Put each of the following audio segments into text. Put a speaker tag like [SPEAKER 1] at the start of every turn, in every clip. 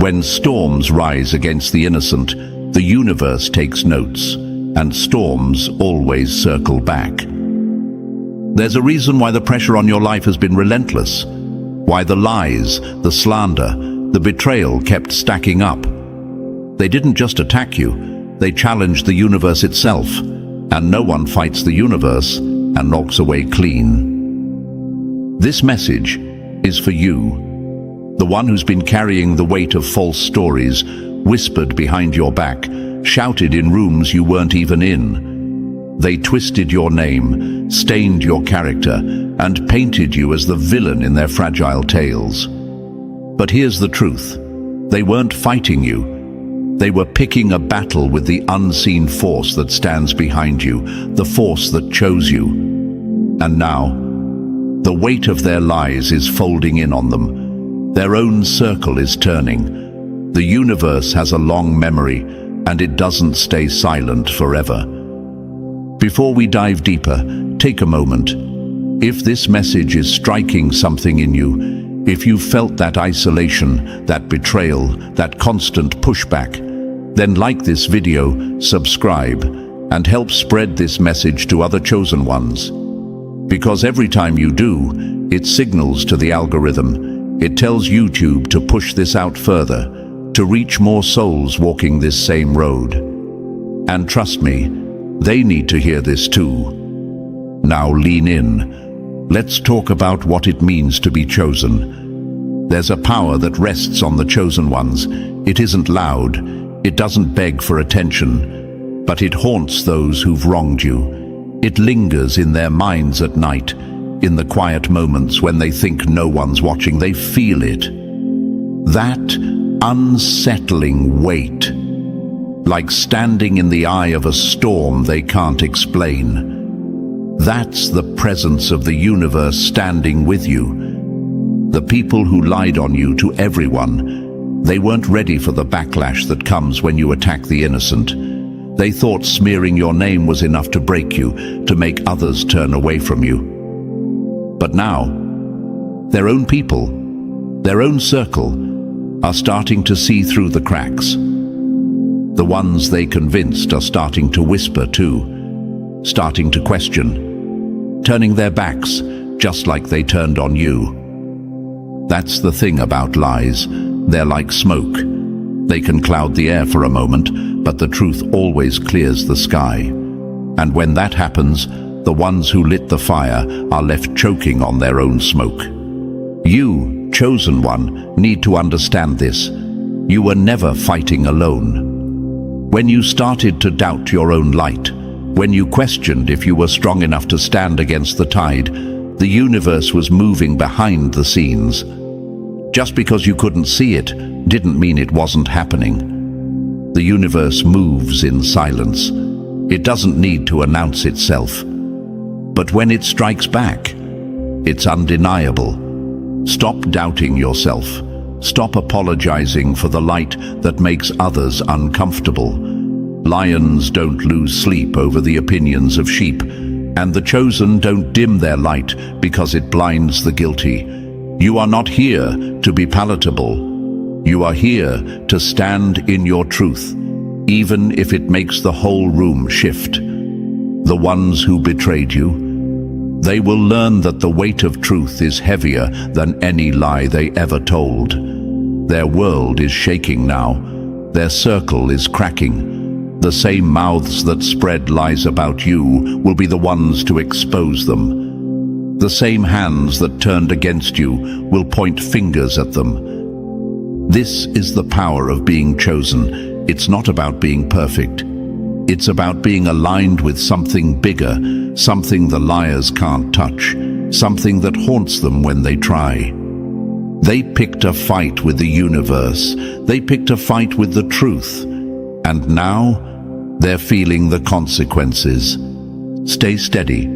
[SPEAKER 1] When storms rise against the innocent, the universe takes notes, and storms always circle back. There's a reason why the pressure on your life has been relentless, why the lies, the slander, the betrayal kept stacking up. They didn't just attack you, they challenged the universe itself, and no one fights the universe and walks away clean. This message is for you, the one who's been carrying the weight of false stories, whispered behind your back, shouted in rooms you weren't even in. They twisted your name, stained your character, and painted you as the villain in their fragile tales. But here's the truth. They weren't fighting you. They were picking a battle with the unseen force that stands behind you, the force that chose you. And now, the weight of their lies is folding in on them. Their own circle is turning. The universe has a long memory, and it doesn't stay silent forever. Before we dive deeper, take a moment. If this message is striking something in you, if you felt that isolation, that betrayal, that constant pushback, then like this video, subscribe, and help spread this message to other chosen ones. Because every time you do, it signals to the algorithm. It tells YouTube to push this out further, to reach more souls walking this same road. And trust me, they need to hear this too. Now lean in. Let's talk about what it means to be chosen. There's a power that rests on the chosen ones. It isn't loud. It doesn't beg for attention, but it haunts those who've wronged you. It lingers in their minds at night, in the quiet moments when they think no one's watching. They feel it. That unsettling weight, like standing in the eye of a storm they can't explain. That's the presence of the universe standing with you. The people who lied on you to everyone, they weren't ready for the backlash that comes when you attack the innocent. They thought smearing your name was enough to break you, to make others turn away from you. But now, their own people, their own circle, are starting to see through the cracks. The ones they convinced are starting to whisper too, starting to question, turning their backs just like they turned on you. That's the thing about lies. They're like smoke. They can cloud the air for a moment, but the truth always clears the sky. And when that happens, the ones who lit the fire are left choking on their own smoke. You, chosen one, need to understand this. You were never fighting alone. When you started to doubt your own light, when you questioned if you were strong enough to stand against the tide, the universe was moving behind the scenes. Just because you couldn't see it didn't mean it wasn't happening. The universe moves in silence. It doesn't need to announce itself. But when it strikes back, it's undeniable. Stop doubting yourself. Stop apologizing for the light that makes others uncomfortable. Lions don't lose sleep over the opinions of sheep, and the chosen don't dim their light because it blinds the guilty. You are not here to be palatable. You are here to stand in your truth, even if it makes the whole room shift. The ones who betrayed you, they will learn that the weight of truth is heavier than any lie they ever told. Their world is shaking now. Their circle is cracking. The same mouths that spread lies about you will be the ones to expose them. The same hands that turned against you will point fingers at them. This is the power of being chosen. It's not about being perfect. It's about being aligned with something bigger, something the liars can't touch, something that haunts them when they try. They picked a fight with the universe. They picked a fight with the truth. And now, they're feeling the consequences. Stay steady.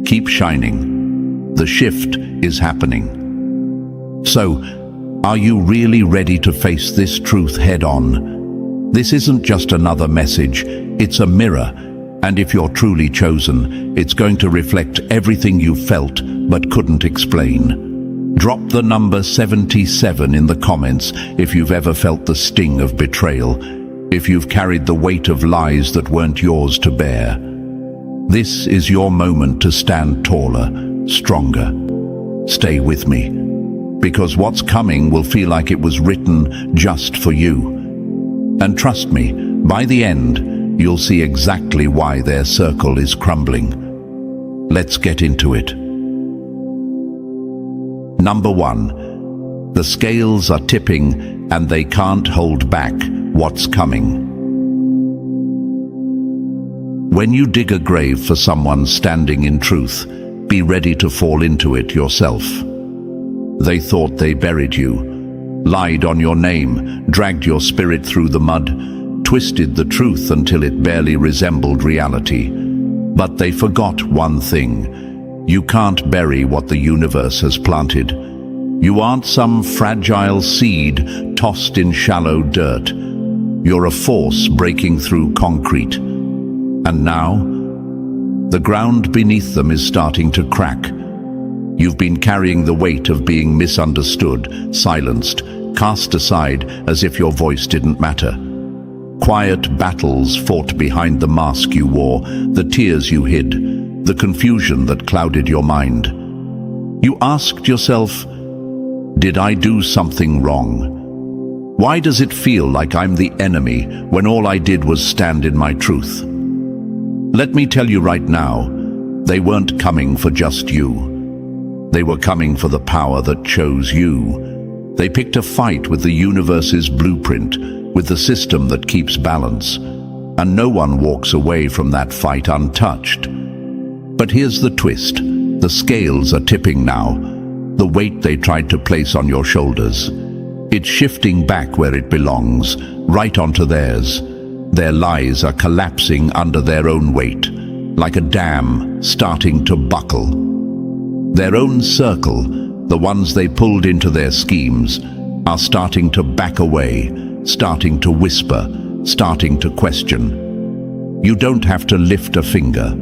[SPEAKER 1] Keep shining. The shift is happening. So, are you really ready to face this truth head-on? This isn't just another message, it's a mirror. And if you're truly chosen, it's going to reflect everything you felt but couldn't explain. Drop the number 77 in the comments if you've ever felt the sting of betrayal, if you've carried the weight of lies that weren't yours to bear. This is your moment to stand taller, stronger. Stay with me, because what's coming will feel like it was written just for you. And trust me, by the end, you'll see exactly why their circle is crumbling. Let's get into it. Number 1. The scales are tipping and they can't hold back what's coming. When you dig a grave for someone standing in truth, be ready to fall into it yourself. They thought they buried you, lied on your name, dragged your spirit through the mud, twisted the truth until it barely resembled reality. But they forgot one thing. You can't bury what the universe has planted. You aren't some fragile seed tossed in shallow dirt. You're a force breaking through concrete. And now, the ground beneath them is starting to crack. You've been carrying the weight of being misunderstood, silenced, cast aside as if your voice didn't matter. Quiet battles fought behind the mask you wore, the tears you hid, the confusion that clouded your mind. You asked yourself, did I do something wrong? Why does it feel like I'm the enemy when all I did was stand in my truth? Let me tell you right now, they weren't coming for just you. They were coming for the power that chose you. They picked a fight with the universe's blueprint, with the system that keeps balance. And no one walks away from that fight untouched. But here's the twist. The scales are tipping now. The weight they tried to place on your shoulders. It's shifting back where it belongs, right onto theirs. Their lies are collapsing under their own weight, like a dam starting to buckle. Their own circle, the ones they pulled into their schemes, are starting to back away, starting to whisper, starting to question. You don't have to lift a finger.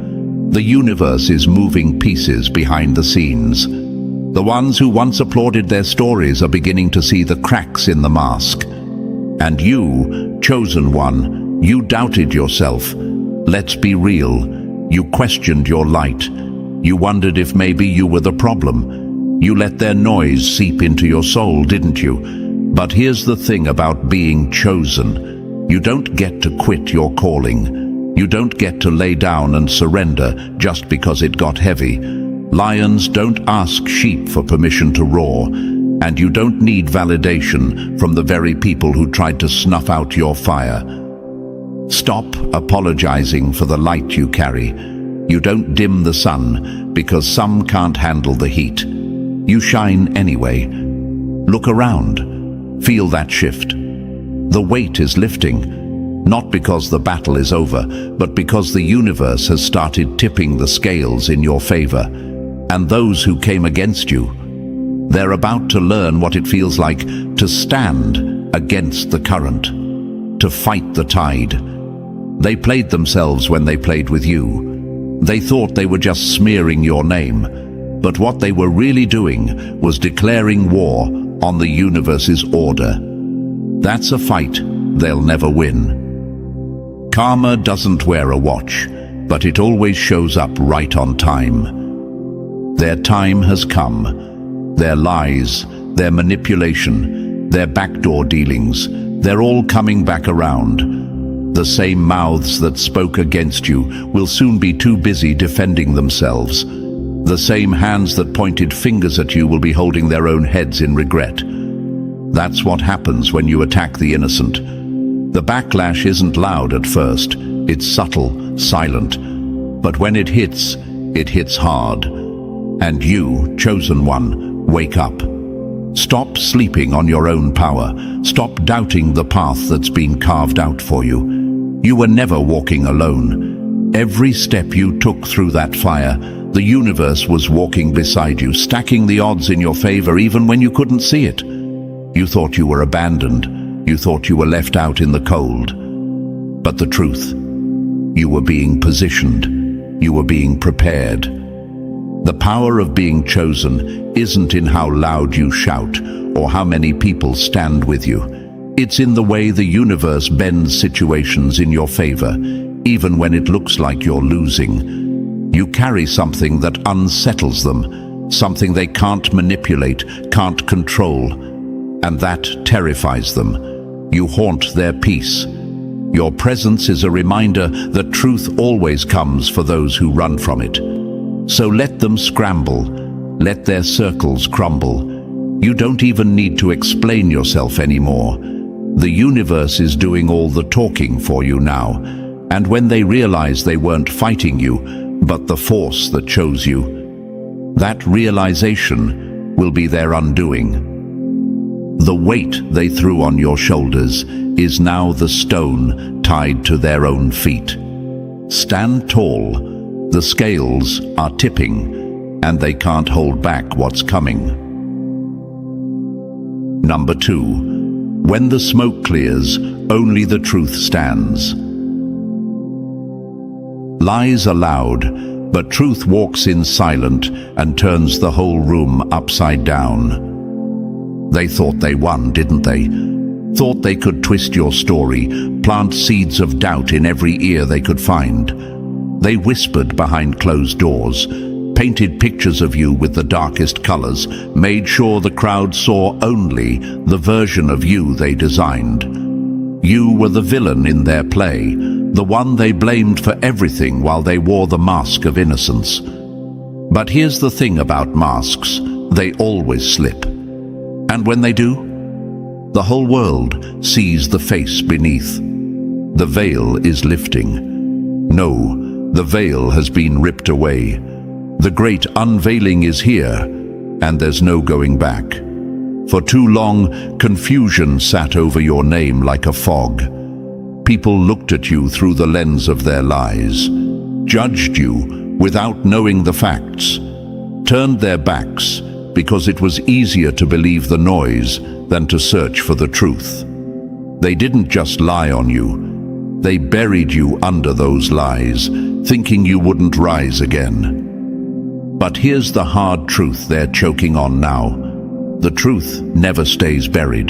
[SPEAKER 1] The universe is moving pieces behind the scenes. The ones who once applauded their stories are beginning to see the cracks in the mask. And you, chosen one, you doubted yourself. Let's be real. You questioned your light. You wondered if maybe you were the problem. You let their noise seep into your soul, didn't you? But here's the thing about being chosen. You don't get to quit your calling. You don't get to lay down and surrender just because it got heavy. Lions don't ask sheep for permission to roar, and you don't need validation from the very people who tried to snuff out your fire. Stop apologizing for the light you carry. You don't dim the sun because some can't handle the heat. You shine anyway. Look around. Feel that shift. The weight is lifting. Not because the battle is over, but because the universe has started tipping the scales in your favor. And those who came against you, they're about to learn what it feels like to stand against the current, to fight the tide. They played themselves when they played with you. They thought they were just smearing your name, but what they were really doing was declaring war on the universe's order. That's a fight they'll never win. Karma doesn't wear a watch, but it always shows up right on time. Their time has come. Their lies, their manipulation, their backdoor dealings, they're all coming back around. The same mouths that spoke against you will soon be too busy defending themselves. The same hands that pointed fingers at you will be holding their own heads in regret. That's what happens when you attack the innocent. The backlash isn't loud at first. It's subtle, silent. But when it hits hard. And you, chosen one, wake up. Stop sleeping on your own power. Stop doubting the path that's been carved out for you. You were never walking alone. Every step you took through that fire, the universe was walking beside you, stacking the odds in your favor even when you couldn't see it. You thought you were abandoned. You thought you were left out in the cold. But the truth, you were being positioned. You were being prepared. The power of being chosen isn't in how loud you shout or how many people stand with you. It's in the way the universe bends situations in your favor, even when it looks like you're losing. You carry something that unsettles them, something they can't manipulate, can't control, and that terrifies them. You haunt their peace. Your presence is a reminder that truth always comes for those who run from it. So let them scramble, let their circles crumble. You don't even need to explain yourself anymore. The universe is doing all the talking for you now, and when they realize they weren't fighting you, but the force that chose you, that realization will be their undoing. The weight they threw on your shoulders is now the stone tied to their own feet. Stand tall. The scales are tipping, and they can't hold back what's coming. Number 2. When the smoke clears, only the truth stands. Lies are loud, but truth walks in silent and turns the whole room upside down. They thought they won, didn't they? Thought they could twist your story, plant seeds of doubt in every ear they could find. They whispered behind closed doors, painted pictures of you with the darkest colors, made sure the crowd saw only the version of you they designed. You were the villain in their play, the one they blamed for everything while they wore the mask of innocence. But here's the thing about masks, they always slip. And when they do, the whole world sees the face beneath. The veil is lifting. No, the veil has been ripped away. The great unveiling is here, and there's no going back. For too long, confusion sat over your name like a fog. People looked at you through the lens of their lies, judged you without knowing the facts, turned their backs because it was easier to believe the noise than to search for the truth. They didn't just lie on you, they buried you under those lies, thinking you wouldn't rise again. But here's the hard truth they're choking on now. The truth never stays buried.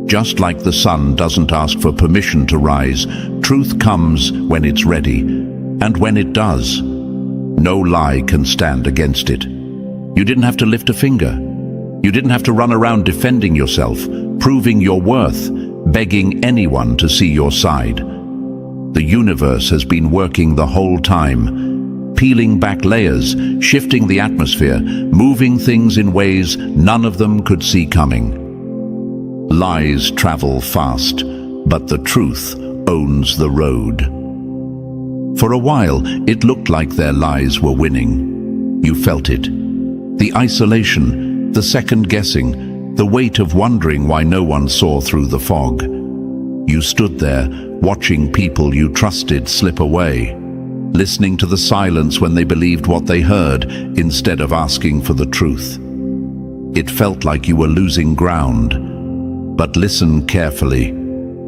[SPEAKER 1] Just like the sun doesn't ask for permission to rise, truth comes when it's ready, and when it does, no lie can stand against it. You didn't have to lift a finger. You didn't have to run around defending yourself, proving your worth, begging anyone to see your side. The universe has been working the whole time, peeling back layers, shifting the atmosphere, moving things in ways none of them could see coming. Lies travel fast, but the truth owns the road. For a while, it looked like their lies were winning. You felt it. The isolation, the second guessing, the weight of wondering why no one saw through the fog. You stood there, watching people you trusted slip away, listening to the silence when they believed what they heard instead of asking for the truth. It felt like you were losing ground, but listen carefully.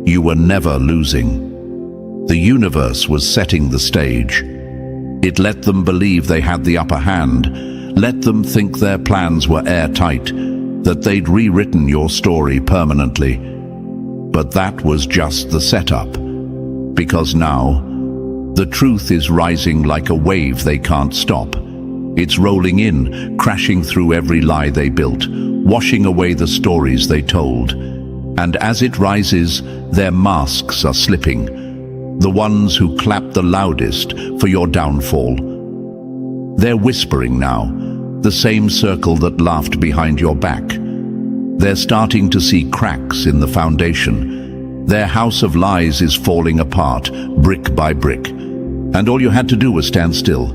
[SPEAKER 1] You were never losing. The universe was setting the stage. It let them believe they had the upper hand, let them think their plans were airtight, that they'd rewritten your story permanently. But that was just the setup, because now, the truth is rising like a wave they can't stop. It's rolling in, crashing through every lie they built, washing away the stories they told. And as it rises, their masks are slipping, the ones who clapped the loudest for your downfall. They're whispering now, the same circle that laughed behind your back. They're starting to see cracks in the foundation. Their house of lies is falling apart, brick by brick. And all you had to do was stand still.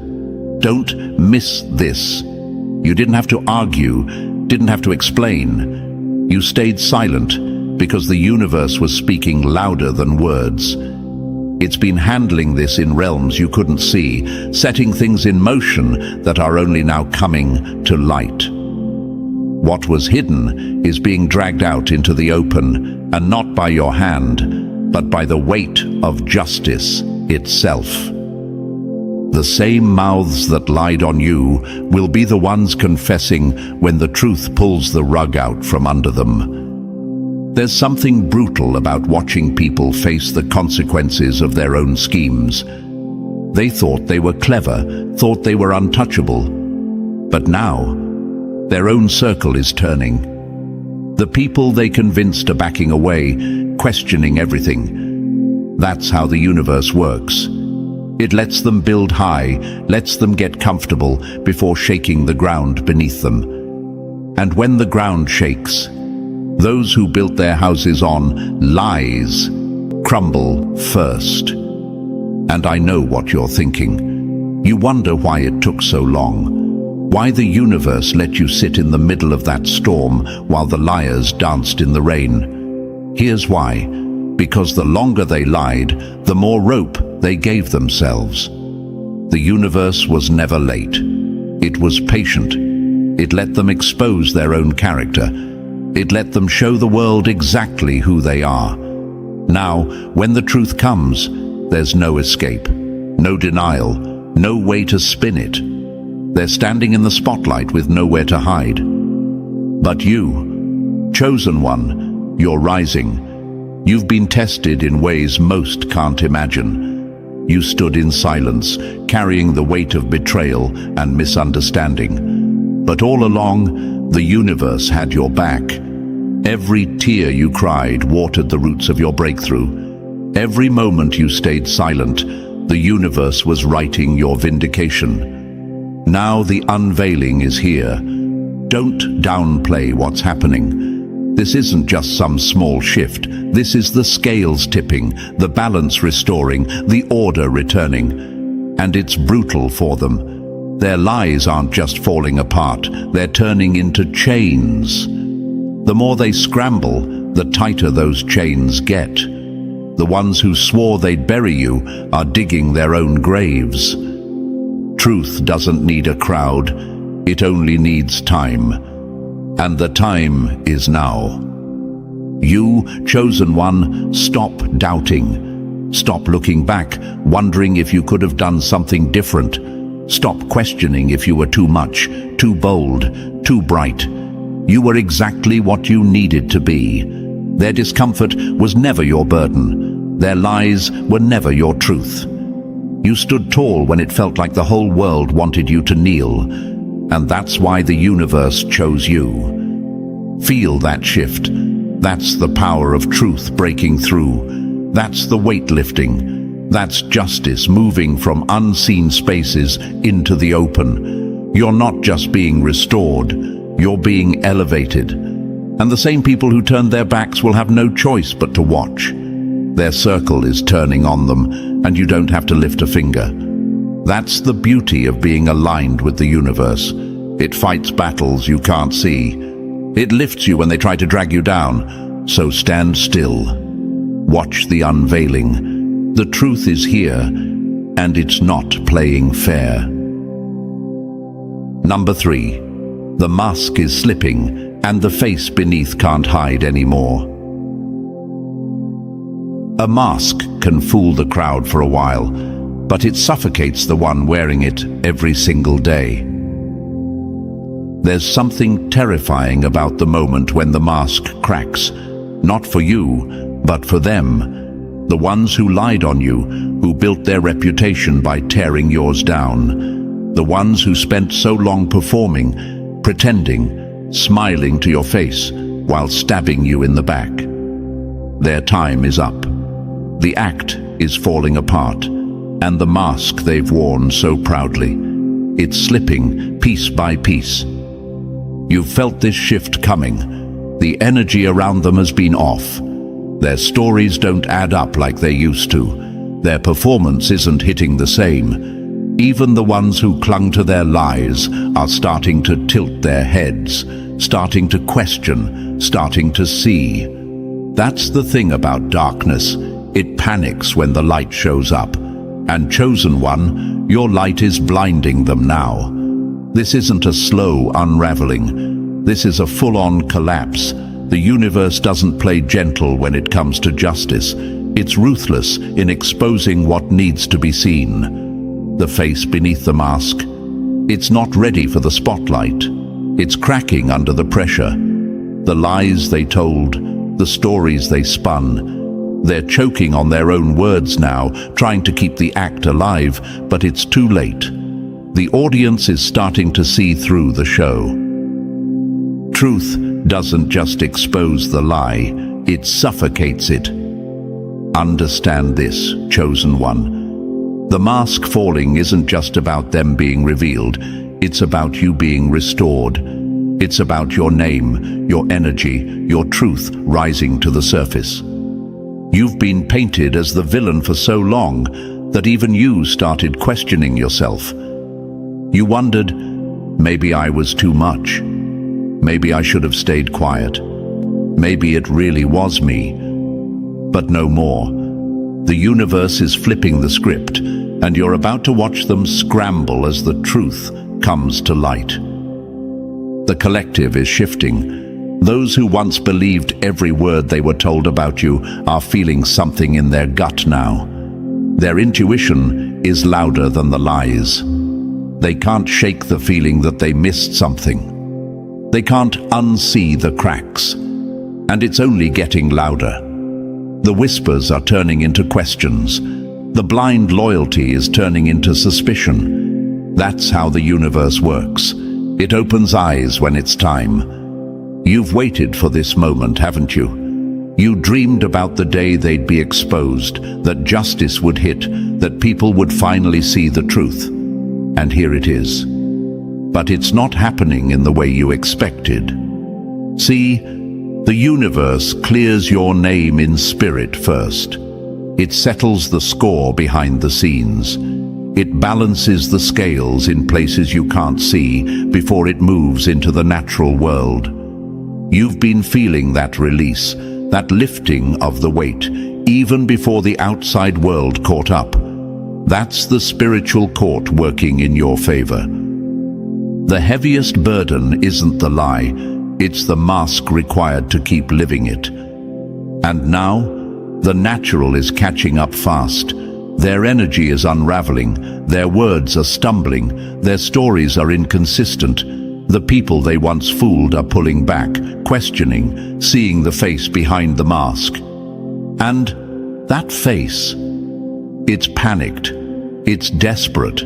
[SPEAKER 1] Don't miss this. You didn't have to argue, didn't have to explain. You stayed silent because the universe was speaking louder than words. It's been handling this in realms you couldn't see, setting things in motion that are only now coming to light. What was hidden is being dragged out into the open, and not by your hand, but by the weight of justice itself. The same mouths that lied on you will be the ones confessing when the truth pulls the rug out from under them. There's something brutal about watching people face the consequences of their own schemes. They thought they were clever, thought they were untouchable. But now, their own circle is turning. The people they convinced are backing away, questioning everything. That's how the universe works. It lets them build high, lets them get comfortable before shaking the ground beneath them. And when the ground shakes, those who built their houses on lies crumble first. And I know what you're thinking. You wonder why it took so long. Why the universe let you sit in the middle of that storm while the liars danced in the rain. Here's why. Because the longer they lied, the more rope they gave themselves. The universe was never late. It was patient. It let them expose their own character. It let them show the world exactly who they are. Now, when the truth comes, there's no escape, no denial, no way to spin it. They're standing in the spotlight with nowhere to hide. But you, chosen one, you're rising. You've been tested in ways most can't imagine. You stood in silence, carrying the weight of betrayal and misunderstanding. But all along, the universe had your back. Every tear you cried watered the roots of your breakthrough. Every moment you stayed silent, the universe was writing your vindication. Now the unveiling is here. Don't downplay what's happening. This isn't just some small shift. This is the scales tipping, the balance restoring, the order returning. And it's brutal for them. Their lies aren't just falling apart, they're turning into chains. The more they scramble, the tighter those chains get. The ones who swore they'd bury you are digging their own graves. Truth doesn't need a crowd, it only needs time. And the time is now. You, chosen one, stop doubting. Stop looking back, wondering if you could have done something different. Stop questioning if you were too much, too bold, too bright. You were exactly what you needed to be. Their discomfort was never your burden. Their lies were never your truth. You stood tall when it felt like the whole world wanted you to kneel. And that's why the universe chose you. Feel that shift. That's the power of truth breaking through. That's the weight lifting. That's justice moving from unseen spaces into the open. You're not just being restored, you're being elevated. And the same people who turned their backs will have no choice but to watch. Their circle is turning on them, and you don't have to lift a finger. That's the beauty of being aligned with the universe. It fights battles you can't see. It lifts you when they try to drag you down. So stand still. Watch the unveiling. The truth is here, and it's not playing fair. Number 3. The mask is slipping, and the face beneath can't hide anymore. A mask can fool the crowd for a while, but it suffocates the one wearing it every single day. There's something terrifying about the moment when the mask cracks, not for you, but for them, the ones who lied on you, who built their reputation by tearing yours down, the ones who spent so long performing, pretending, smiling to your face while stabbing you in the back. Their time is up. The act is falling apart, and the mask they've worn so proudly, it's slipping piece by piece. You've felt this shift coming. The energy around them has been off. Their stories don't add up like they used to. Their performance isn't hitting the same. Even the ones who clung to their lies are starting to tilt their heads, starting to question, starting to see. That's the thing about darkness. It panics when the light shows up. And chosen one, your light is blinding them now. This isn't a slow unraveling. This is a full-on collapse. The universe doesn't play gentle when it comes to justice. It's ruthless in exposing what needs to be seen. the face beneath the mask. It's not ready for the spotlight. It's cracking under the pressure. The lies they told, the stories they spun. They're choking on their own words now, trying to keep the act alive, but it's too late. The audience is starting to see through the show. Truth doesn't just expose the lie, it suffocates it. Understand this, chosen one. The mask falling isn't just about them being revealed, it's about you being restored. It's about your name, your energy, your truth rising to the surface. You've been painted as the villain for so long that even you started questioning yourself. You wondered, maybe I was too much. Maybe I should have stayed quiet. Maybe it really was me. But no more. The universe is flipping the script, and you're about to watch them scramble as the truth comes to light. The collective is shifting. Those who once believed every word they were told about you are feeling something in their gut now. Their intuition is louder than the lies. They can't shake the feeling that they missed something. They can't unsee the cracks. And it's only getting louder. The whispers are turning into questions. The blind loyalty is turning into suspicion. That's how the universe works. It opens eyes when it's time. You've waited for this moment, haven't you? You dreamed about the day they'd be exposed, that justice would hit, that people would finally see the truth. And here it is. But it's not happening in the way you expected. See, the universe clears your name in spirit first. It settles the score behind the scenes. It balances the scales in places you can't see before it moves into the natural world. You've been feeling that release, that lifting of the weight, even before the outside world caught up. That's the spiritual court working in your favor. The heaviest burden isn't the lie, it's the mask required to keep living it. And now, the natural is catching up fast. Their energy is unraveling, their words are stumbling, their stories are inconsistent. The people they once fooled are pulling back, questioning, seeing the face behind the mask. And that face, it's panicked, it's desperate.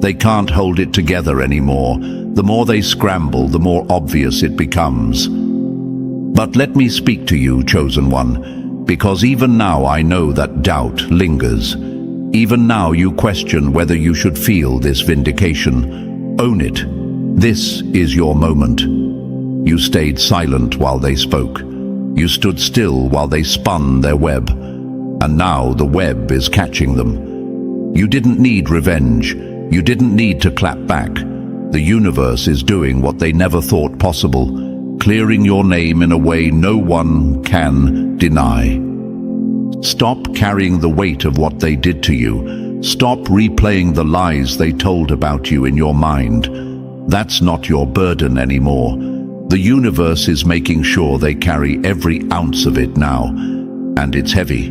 [SPEAKER 1] They can't hold it together anymore. The more they scramble, the more obvious it becomes. But let me speak to you, chosen one, because even now I know that doubt lingers. Even now you question whether you should feel this vindication. Own it. This is your moment. You stayed silent while they spoke. You stood still while they spun their web. And now the web is catching them. You didn't need revenge. You didn't need to clap back. The universe is doing what they never thought possible, clearing your name in a way no one can deny. Stop carrying the weight of what they did to you. Stop replaying the lies they told about you in your mind. That's not your burden anymore. The universe is making sure they carry every ounce of it now, and it's heavy.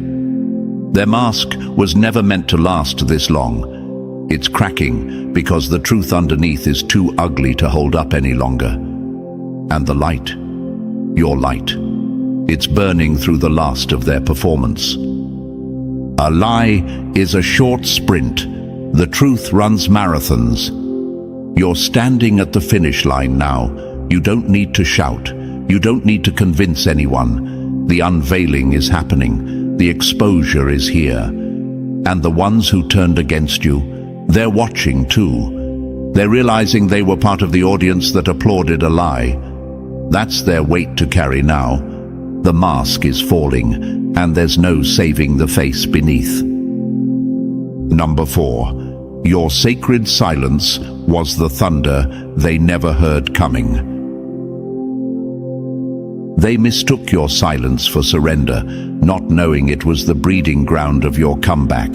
[SPEAKER 1] Their mask was never meant to last this long. It's cracking because the truth underneath is too ugly to hold up any longer. And the light, your light, it's burning through the last of their performance. A lie is a short sprint. The truth runs marathons. You're standing at the finish line now. You don't need to shout. You don't need to convince anyone. The unveiling is happening. The exposure is here. And the ones who turned against you, they're watching too. They're realizing they were part of the audience that applauded a lie. That's their weight to carry now. The mask is falling, and there's no saving the face beneath. Number 4. Your sacred silence was the thunder they never heard coming. They mistook your silence for surrender, not knowing it was the breeding ground of your comeback.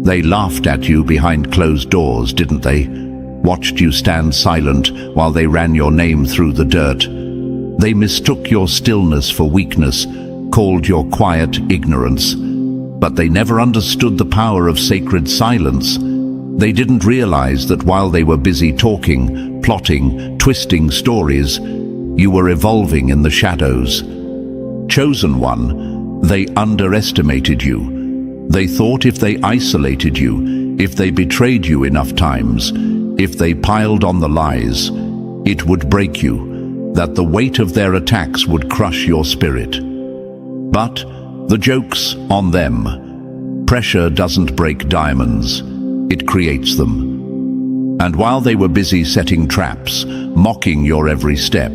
[SPEAKER 1] They laughed at you behind closed doors, didn't they? Watched you stand silent while they ran your name through the dirt. They mistook your stillness for weakness, called your quiet ignorance. But they never understood the power of sacred silence. They didn't realize that while they were busy talking, plotting, twisting stories, you were evolving in the shadows. Chosen one, they underestimated you. They thought if they isolated you, if they betrayed you enough times, if they piled on the lies, it would break you, that the weight of their attacks would crush your spirit. But the joke's on them. Pressure doesn't break diamonds, it creates them. And while they were busy setting traps, mocking your every step,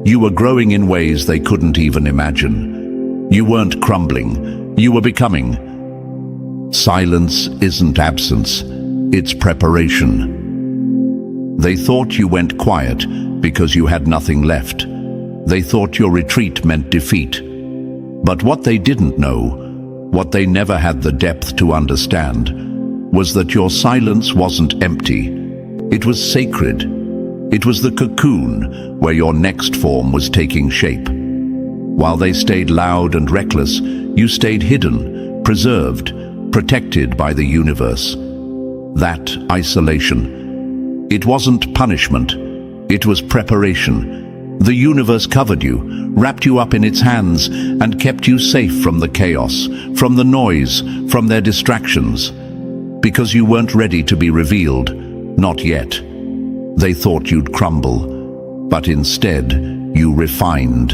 [SPEAKER 1] you were growing in ways they couldn't even imagine. You weren't crumbling, you were becoming. Silence isn't absence, it's preparation. They thought you went quiet because you had nothing left. They thought your retreat meant defeat. But what they didn't know, what they never had the depth to understand, was that your silence wasn't empty. It was sacred. It was the cocoon where your next form was taking shape. While they stayed loud and reckless, you stayed hidden, preserved, protected by the universe. That isolation. It wasn't punishment. It was preparation. The universe covered you, wrapped you up in its hands, and kept you safe from the chaos, from the noise, from their distractions. Because you weren't ready to be revealed. Not yet. They thought you'd crumble, but instead, you refined.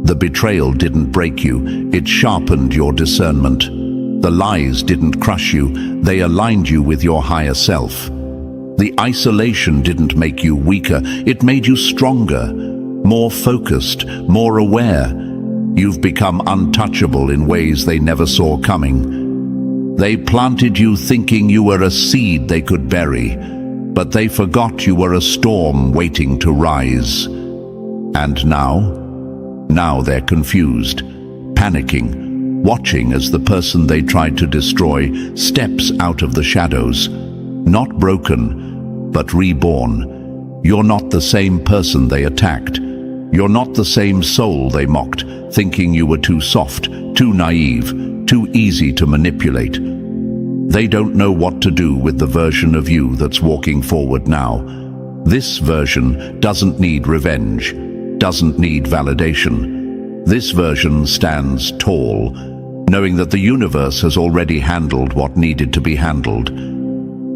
[SPEAKER 1] The betrayal didn't break you, it sharpened your discernment. The lies didn't crush you, they aligned you with your higher self. The isolation didn't make you weaker, it made you stronger, more focused, more aware. You've become untouchable in ways they never saw coming. They planted you thinking you were a seed they could bury, but they forgot you were a storm waiting to rise. And now they're confused, panicking, watching as the person they tried to destroy steps out of the shadows. Not broken, but reborn. You're not the same person they attacked. You're not the same soul they mocked, thinking you were too soft, too naive, too easy to manipulate. They don't know what to do with the version of you that's walking forward now. This version doesn't need revenge, doesn't need validation. This version stands tall, knowing that the universe has already handled what needed to be handled.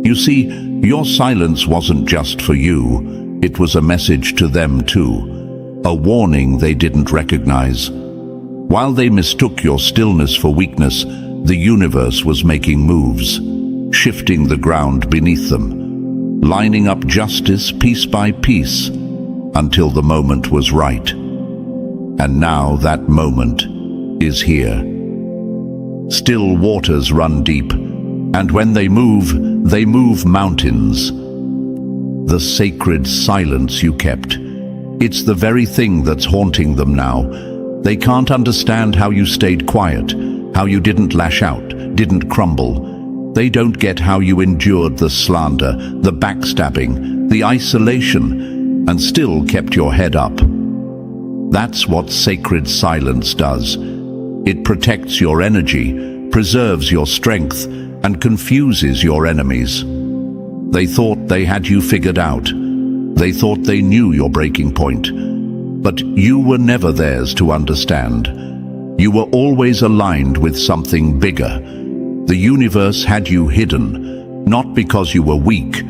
[SPEAKER 1] You see, your silence wasn't just for you, it was a message to them too, a warning they didn't recognize. While they mistook your stillness for weakness, the universe was making moves, shifting the ground beneath them, lining up justice piece by piece, until the moment was right. And now that moment is here. Still waters run deep, and when they move mountains. The sacred silence you kept. It's the very thing that's haunting them now. They can't understand how you stayed quiet, how you didn't lash out, didn't crumble. They don't get how you endured the slander, the backstabbing, the isolation, and still kept your head up. That's what sacred silence does. It protects your energy, preserves your strength, and confuses your enemies. They thought they had you figured out. They thought they knew your breaking point. But you were never theirs to understand. You were always aligned with something bigger. The universe had you hidden, not because you were weak,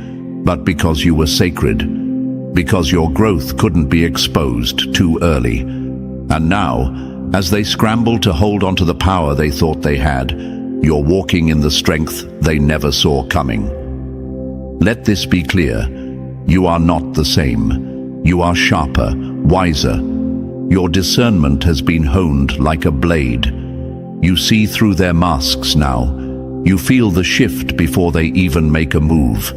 [SPEAKER 1] but because you were sacred, because your growth couldn't be exposed too early. And now, as they scrambled to hold onto the power they thought they had, you're walking in the strength they never saw coming. Let this be clear. You are not the same. You are sharper, wiser. Your discernment has been honed like a blade. You see through their masks now. You feel the shift before they even make a move.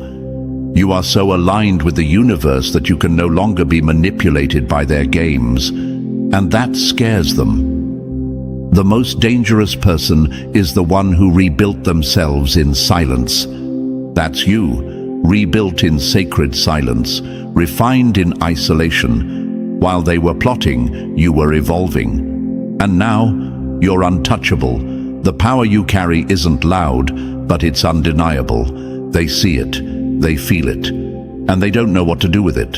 [SPEAKER 1] You are so aligned with the universe that you can no longer be manipulated by their games, and that scares them. The most dangerous person is the one who rebuilt themselves in silence. That's you, rebuilt in sacred silence, refined in isolation. While they were plotting, you were evolving. And now, you're untouchable. The power you carry isn't loud, but it's undeniable. They see it, they feel it, and they don't know what to do with it.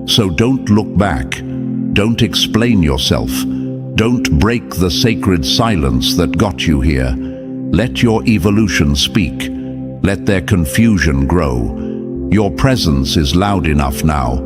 [SPEAKER 1] So don't look back. Don't explain yourself. Don't break the sacred silence that got you here. Let your evolution speak. Let their confusion grow. Your presence is loud enough now.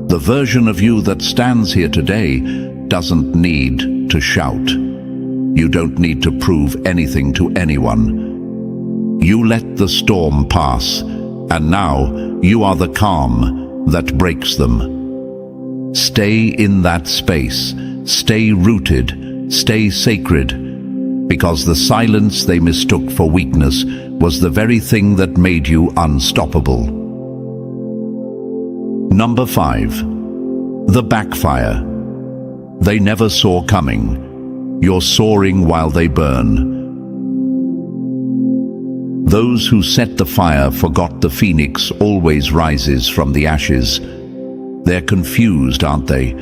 [SPEAKER 1] The version of you that stands here today doesn't need to shout. You don't need to prove anything to anyone. You let the storm pass, and now you are the calm that breaks them. Stay in that space. Stay rooted. Stay sacred. Because the silence they mistook for weakness was the very thing that made you unstoppable. Number 5. The backfire. They never saw coming. You're soaring while they burn. Those who set the fire forgot the phoenix always rises from the ashes. They're confused, aren't they?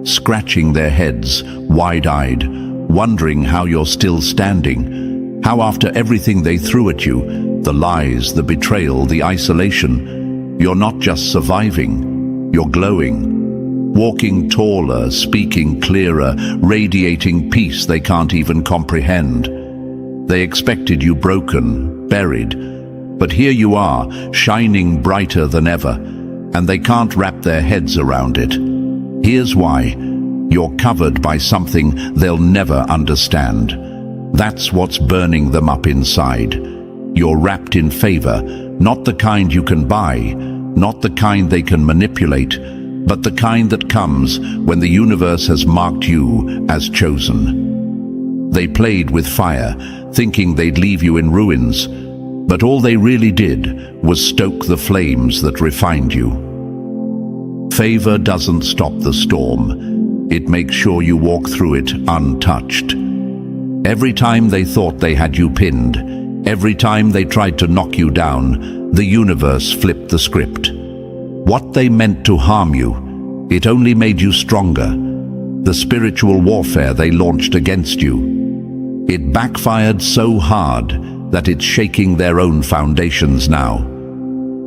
[SPEAKER 1] Scratching their heads, wide-eyed, wondering how you're still standing. How after everything they threw at you, the lies, the betrayal, the isolation, you're not just surviving, you're glowing. Walking taller, speaking clearer, radiating peace they can't even comprehend. They expected you broken, buried, but here you are, shining brighter than ever, and they can't wrap their heads around it. Here's why. You're covered by something they'll never understand. That's what's burning them up inside. You're wrapped in favor, not the kind you can buy, not the kind they can manipulate, but the kind that comes when the universe has marked you as chosen. They played with fire, thinking they'd leave you in ruins, but all they really did was stoke the flames that refined you. Favor doesn't stop the storm. It makes sure you walk through it untouched. Every time they thought they had you pinned, every time they tried to knock you down, the universe flipped the script. What they meant to harm you, it only made you stronger. The spiritual warfare they launched against you, it backfired so hard that it's shaking their own foundations now.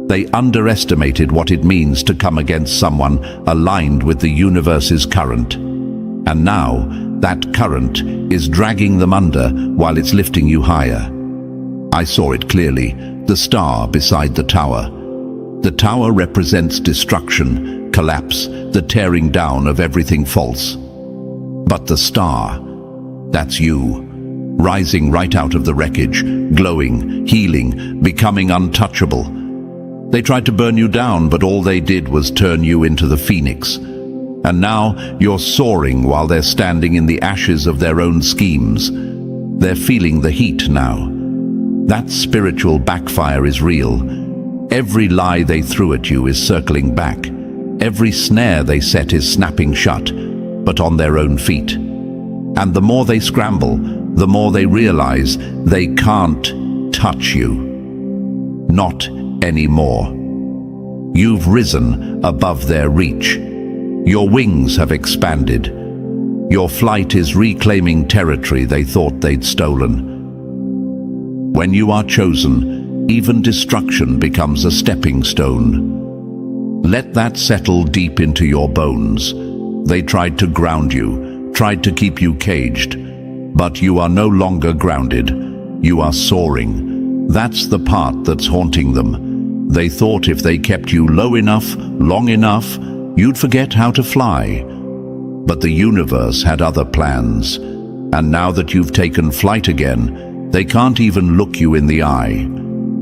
[SPEAKER 1] They underestimated what it means to come against someone aligned with the universe's current. And now, that current is dragging them under while it's lifting you higher. I saw it clearly, the star beside the tower. The tower represents destruction, collapse, the tearing down of everything false. But the star, that's you, rising right out of the wreckage, glowing, healing, becoming untouchable. They tried to burn you down, but all they did was turn you into the phoenix. And now you're soaring while they're standing in the ashes of their own schemes. They're feeling the heat now. That spiritual backfire is real. Every lie they threw at you is circling back. Every snare they set is snapping shut, but on their own feet. And the more they scramble, the more they realize they can't touch you. Not anymore. You've risen above their reach. Your wings have expanded. Your flight is reclaiming territory they thought they'd stolen. When you are chosen, even destruction becomes a stepping stone. Let that settle deep into your bones. They tried to ground you, tried to keep you caged, but you are no longer grounded. You are soaring. That's the part that's haunting them. They thought if they kept you low enough, long enough, you'd forget how to fly. But the universe had other plans. And now that you've taken flight again, they can't even look you in the eye.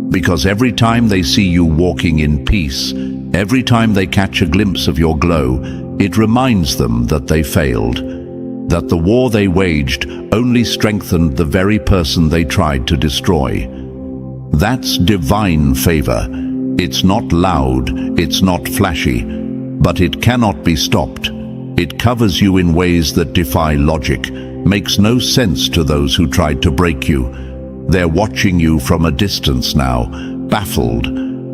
[SPEAKER 1] Because every time they see you walking in peace, every time they catch a glimpse of your glow, it reminds them that they failed. That the war they waged only strengthened the very person they tried to destroy. That's divine favor. It's not loud, it's not flashy, but it cannot be stopped. It covers you in ways that defy logic, makes no sense to those who tried to break you. They're watching you from a distance now, baffled,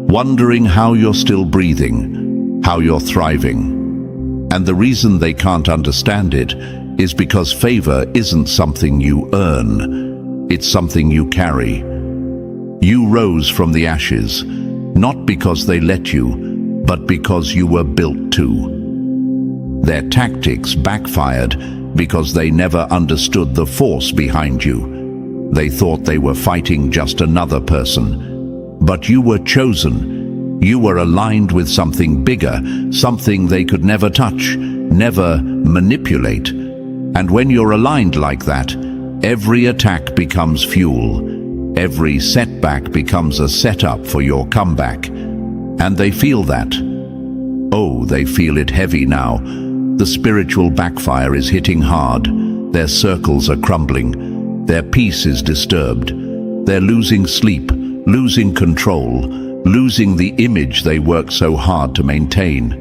[SPEAKER 1] wondering how you're still breathing, how you're thriving. And the reason they can't understand it is because favor isn't something you earn, it's something you carry. You rose from the ashes. not because they let you, but because you were built to. Their tactics backfired because they never understood the force behind you. They thought they were fighting just another person. But you were chosen. You were aligned with something bigger, something they could never touch, never manipulate. And when you're aligned like that, every attack becomes fuel. Every setback becomes a setup for your comeback. And they feel that. Oh, they feel it heavy now. The spiritual backfire is hitting hard. Their circles are crumbling. Their peace is disturbed. They're losing sleep, losing control, losing the image they work so hard to maintain.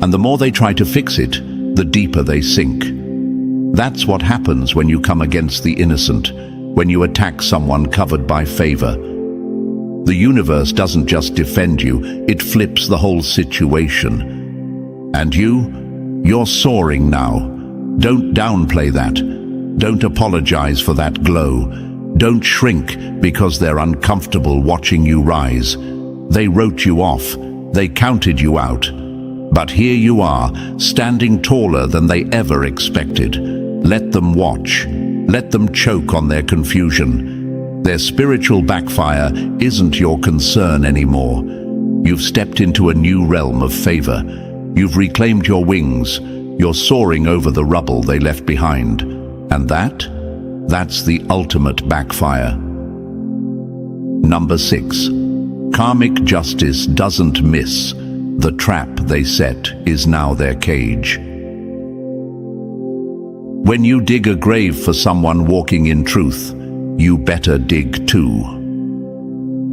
[SPEAKER 1] And the more they try to fix it, the deeper they sink. That's what happens when you come against the innocent, when you attack someone covered by favor. The universe doesn't just defend you, it flips the whole situation. And you're soaring now. Don't downplay that. Don't apologize for that glow. Don't shrink because they're uncomfortable watching you rise. They wrote you off. They counted you out. But here you are, standing taller than they ever expected. Let them watch. Let them choke on their confusion. Their spiritual backfire isn't your concern anymore. You've stepped into a new realm of favor. You've reclaimed your wings. You're soaring over the rubble they left behind. And that's the ultimate backfire. Number 6. Karmic justice doesn't miss. The trap they set is now their cage. When you dig a grave for someone walking in truth, you better dig too.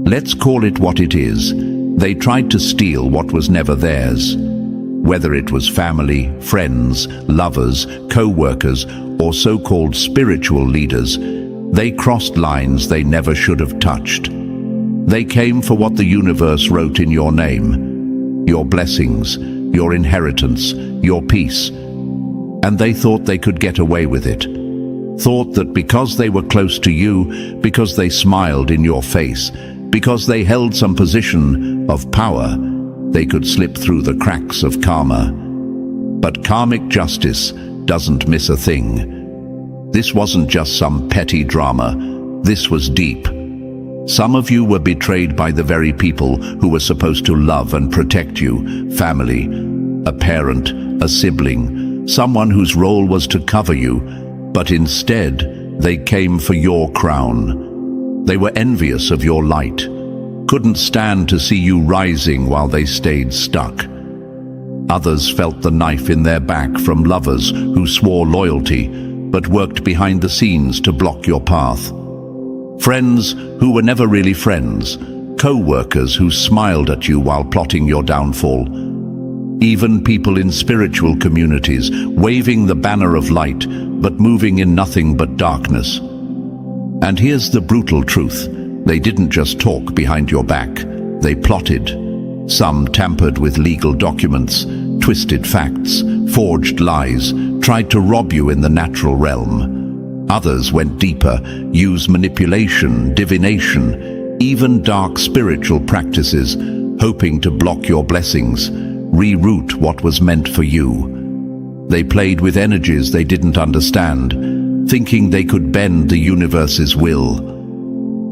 [SPEAKER 1] Let's call it what it is. They tried to steal what was never theirs. Whether it was family, friends, lovers, co-workers, or so-called spiritual leaders, they crossed lines they never should have touched. They came for what the universe wrote in your name, your blessings, your inheritance, your peace. And they thought they could get away with it. Thought that because they were close to you, because they smiled in your face, because they held some position of power, they could slip through the cracks of karma. But karmic justice doesn't miss a thing. This wasn't just some petty drama. This was deep. Some of you were betrayed by the very people who were supposed to love and protect you. Family, a parent, a sibling, someone whose role was to cover you. But instead, they came for your crown. They were envious of your light. Couldn't stand to see you rising while they stayed stuck. Others felt the knife in their back from lovers who swore loyalty, but worked behind the scenes to block your path. Friends who were never really friends, co-workers who smiled at you while plotting your downfall. Even people in spiritual communities, waving the banner of light, but moving in nothing but darkness. And here's the brutal truth. They didn't just talk behind your back, they plotted. Some tampered with legal documents, twisted facts, forged lies, tried to rob you in the natural realm. Others went deeper, used manipulation, divination, even dark spiritual practices, hoping to block your blessings, reroute what was meant for you. They played with energies they didn't understand, thinking they could bend the universe's will.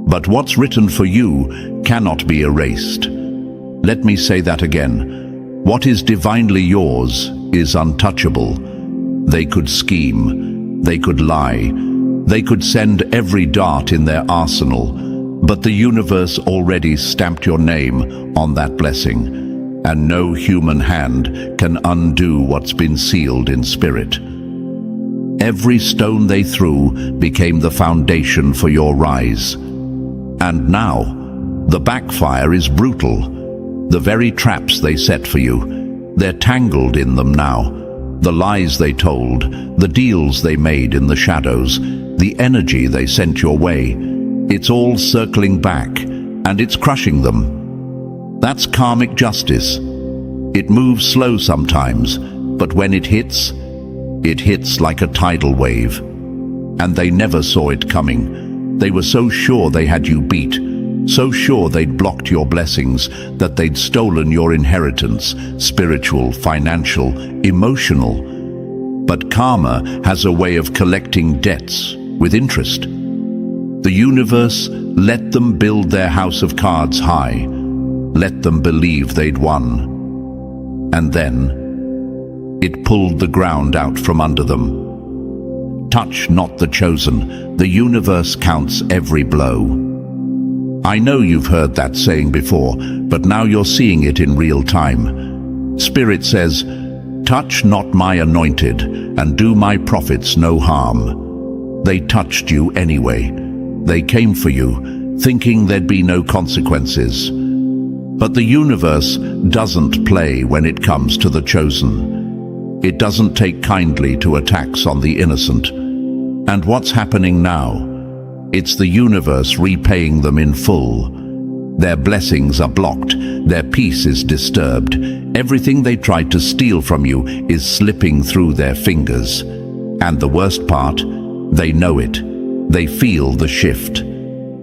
[SPEAKER 1] But what's written for you cannot be erased. Let me say that again. What is divinely yours is untouchable. They could scheme, they could lie, they could send every dart in their arsenal, but the universe already stamped your name on that blessing, and no human hand can undo what's been sealed in spirit. Every stone they threw became the foundation for your rise. And now, the backfire is brutal. The very traps they set for you, they're tangled in them now. The lies they told, the deals they made in the shadows, the energy they sent your way, it's all circling back, and it's crushing them. That's karmic justice. It moves slow sometimes, but when it hits like a tidal wave. And they never saw it coming. They were so sure they had you beat, so sure they'd blocked your blessings that they'd stolen your inheritance, spiritual, financial, emotional. But karma has a way of collecting debts with interest. The universe let them build their house of cards high, let them believe they'd won. And then it pulled the ground out from under them. Touch not the chosen, the universe counts every blow. I know you've heard that saying before, but now you're seeing it in real time. Spirit says, touch not my anointed, and do my prophets no harm. They touched you anyway. They came for you, thinking there'd be no consequences. But the universe doesn't play when it comes to the chosen. It doesn't take kindly to attacks on the innocent. And what's happening now? It's the universe repaying them in full. Their blessings are blocked, their peace is disturbed. Everything they tried to steal from you is slipping through their fingers. And the worst part, they know it. They feel the shift.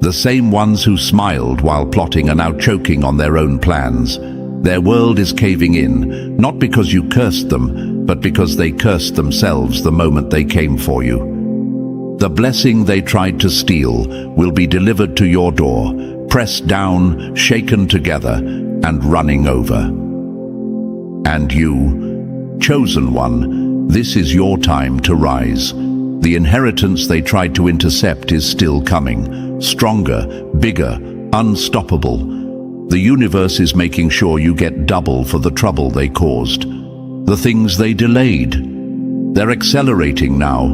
[SPEAKER 1] The same ones who smiled while plotting are now choking on their own plans. Their world is caving in, not because you cursed them, but because they cursed themselves the moment they came for you. The blessing they tried to steal will be delivered to your door, pressed down, shaken together, and running over. And you, chosen one, this is your time to rise. The inheritance they tried to intercept is still coming, stronger, bigger, unstoppable. The universe is making sure you get double for the trouble they caused. The things they delayed. They're accelerating now.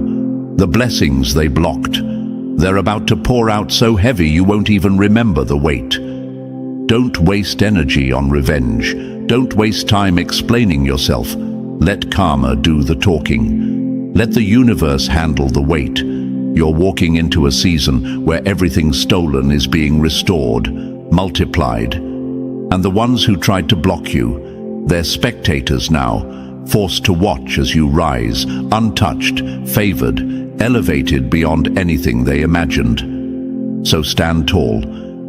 [SPEAKER 1] The blessings they blocked. They're about to pour out so heavy you won't even remember the weight. Don't waste energy on revenge. Don't waste time explaining yourself. Let karma do the talking. Let the universe handle the weight. You're walking into a season where everything stolen is being restored, multiplied. And the ones who tried to block you, they're spectators now, forced to watch as you rise, untouched, favored, elevated beyond anything they imagined. So stand tall.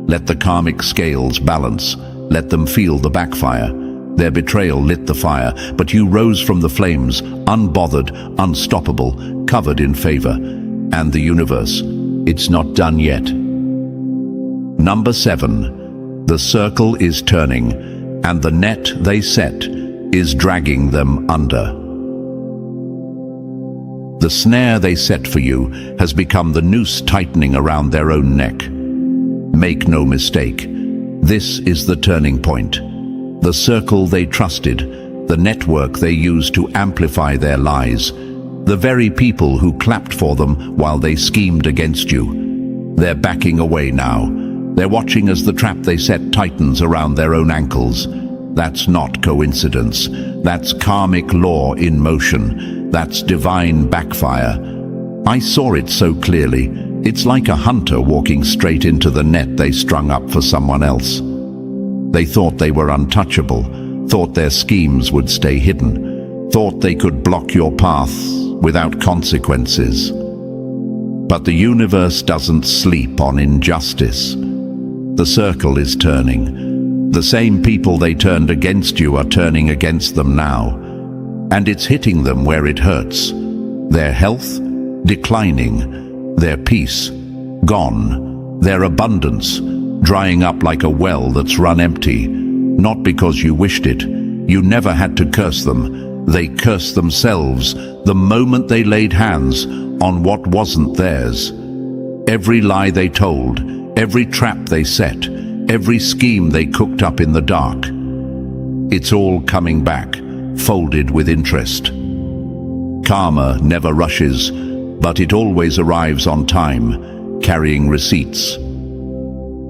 [SPEAKER 1] Let the karmic scales balance. Let them feel the backfire. Their betrayal lit the fire, but you rose from the flames, unbothered, unstoppable, covered in favor. And the universe, it's not done yet. Number 7, the circle is turning, and the net they set is dragging them under. The snare they set for you has become the noose tightening around their own neck. Make no mistake, this is the turning point. The circle they trusted, the network they used to amplify their lies, the very people who clapped for them while they schemed against you. They're backing away now. They're watching as the trap they set tightens around their own ankles. That's not coincidence. That's karmic law in motion. That's divine backfire. I saw it so clearly. It's like a hunter walking straight into the net they strung up for someone else. They thought they were untouchable, thought their schemes would stay hidden, thought they could block your path without consequences. But the universe doesn't sleep on injustice. The circle is turning. The same people they turned against you are turning against them now. And it's hitting them where it hurts. Their health, declining. Their peace, gone. Their abundance, drying up like a well that's run empty. Not because you wished it. You never had to curse them. They cursed themselves the moment they laid hands on what wasn't theirs. Every lie they told, every trap they set, every scheme they cooked up in the dark. It's all coming back, folded with interest. Karma never rushes, but it always arrives on time, carrying receipts.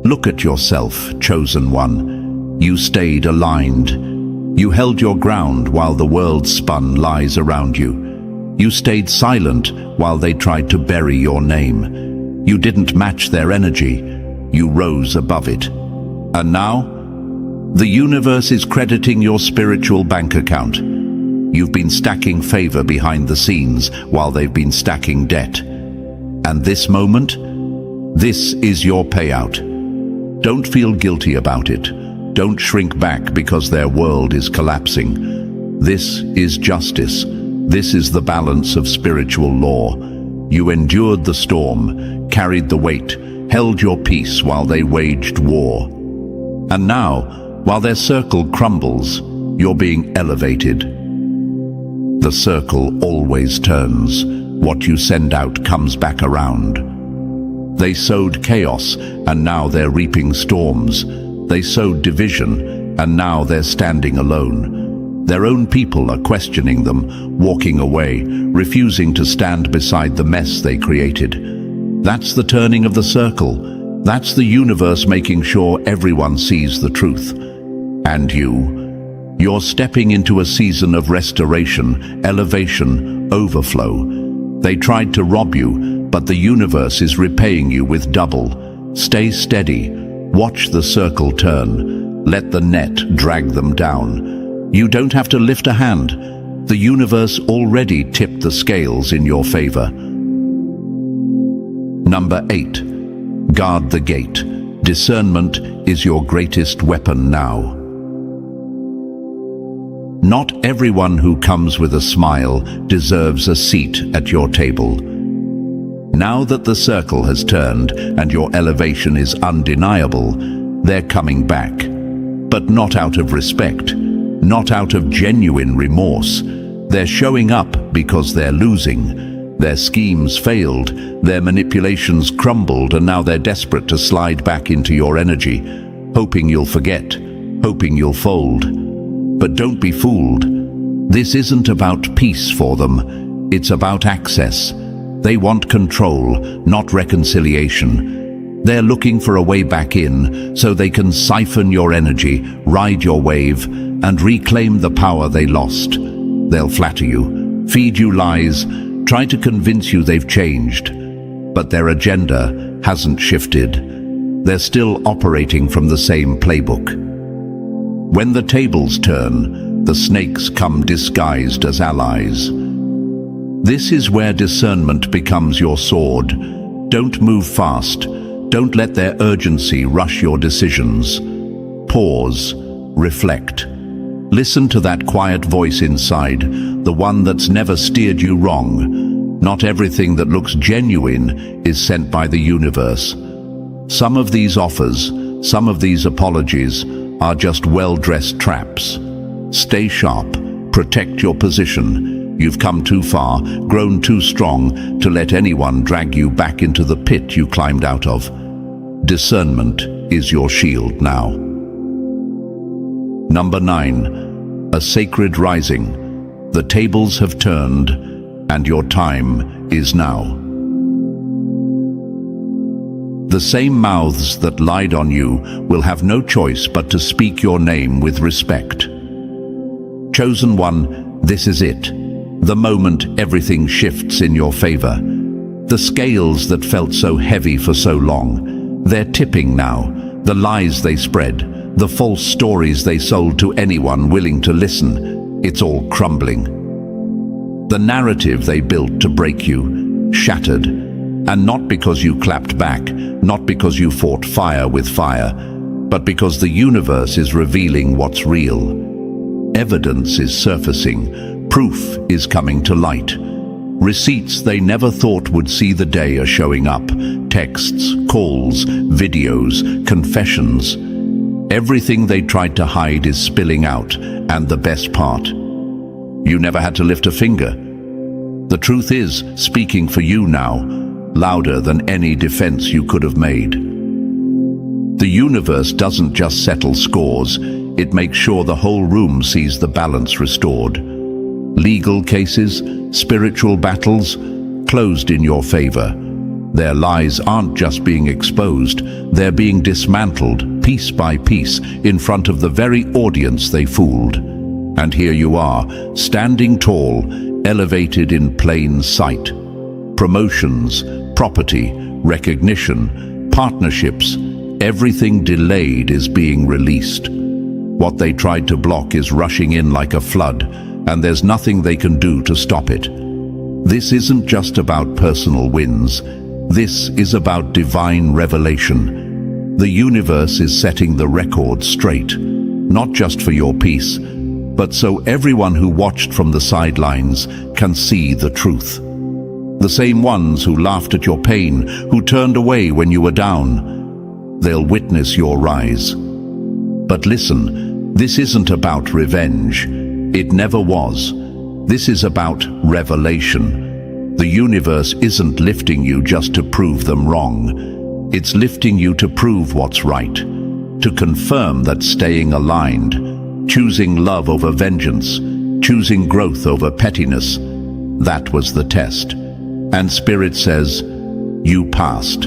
[SPEAKER 1] Look at yourself, chosen one. You stayed aligned. You held your ground while the world spun lies around you. You stayed silent while they tried to bury your name. You didn't match their energy. You rose above it. And now, the universe is crediting your spiritual bank account. You've been stacking favor behind the scenes while they've been stacking debt. And this moment, this is your payout. Don't feel guilty about it. Don't shrink back because their world is collapsing. This is justice. This is the balance of spiritual law. You endured the storm, carried the weight, held your peace while they waged war. And now, while their circle crumbles, you're being elevated. The circle always turns. What you send out comes back around. They sowed chaos, and now they're reaping storms. They sowed division, and now they're standing alone. Their own people are questioning them, walking away, refusing to stand beside the mess they created. That's the turning of the circle. That's the universe making sure everyone sees the truth. And you're stepping into a season of restoration, elevation, overflow. They tried to rob you, but the universe is repaying you with double. Stay steady. Watch the circle turn. Let the net drag them down. You don't have to lift a hand. The universe already tipped the scales in your favor. Number 8. Guard the gate. Discernment is your greatest weapon now. Not everyone who comes with a smile deserves a seat at your table. Now that the circle has turned and your elevation is undeniable, they're coming back. But not out of respect, not out of genuine remorse. They're showing up because they're losing. Their schemes failed, their manipulations crumbled, and now they're desperate to slide back into your energy, hoping you'll forget, hoping you'll fold. But don't be fooled. This isn't about peace for them. It's about access. They want control, not reconciliation. They're looking for a way back in so they can siphon your energy, ride your wave, and reclaim the power they lost. They'll flatter you, feed you lies, try to convince you they've changed. But their agenda hasn't shifted. They're still operating from the same playbook. When the tables turn, the snakes come disguised as allies. This is where discernment becomes your sword. Don't move fast. Don't let their urgency rush your decisions. Pause. Reflect. Listen to that quiet voice inside, the one that's never steered you wrong. Not everything that looks genuine is sent by the universe. Some of these offers, some of these apologies, are just well-dressed traps. Stay sharp, protect your position. You've come too far, grown too strong to let anyone drag you back into the pit you climbed out of. Discernment is your shield now. Number 9. A sacred rising. The tables have turned, and your time is now. The same mouths that lied on you will have no choice but to speak your name with respect. Chosen one, this is it. The moment everything shifts in your favor. The scales that felt so heavy for so long, they're tipping now. The lies they spread, the false stories they sold to anyone willing to listen, it's all crumbling. The narrative they built to break you, shattered. And not because you clapped back, not because you fought fire with fire, but because the universe is revealing what's real. Evidence is surfacing, proof is coming to light. Receipts they never thought would see the day are showing up. Texts, calls, videos, confessions. Everything they tried to hide is spilling out, and the best part, you never had to lift a finger. The truth is speaking for you now, louder than any defense you could have made. The universe doesn't just settle scores, it makes sure the whole room sees the balance restored. Legal cases, spiritual battles, closed in your favor. Their lies aren't just being exposed, they're being dismantled piece by piece in front of the very audience they fooled. And here you are, standing tall, elevated in plain sight. Promotions, property, recognition, partnerships, everything delayed is being released. What they tried to block is rushing in like a flood, and there's nothing they can do to stop it. This isn't just about personal wins. This is about divine revelation. The universe is setting the record straight, not just for your peace, but so everyone who watched from the sidelines can see the truth. The same ones who laughed at your pain, who turned away when you were down, they'll witness your rise. But listen, this isn't about revenge. It never was. This is about revelation. The universe isn't lifting you just to prove them wrong. It's lifting you to prove what's right, to confirm that staying aligned, choosing love over vengeance, choosing growth over pettiness, that was the test. And Spirit says, you passed.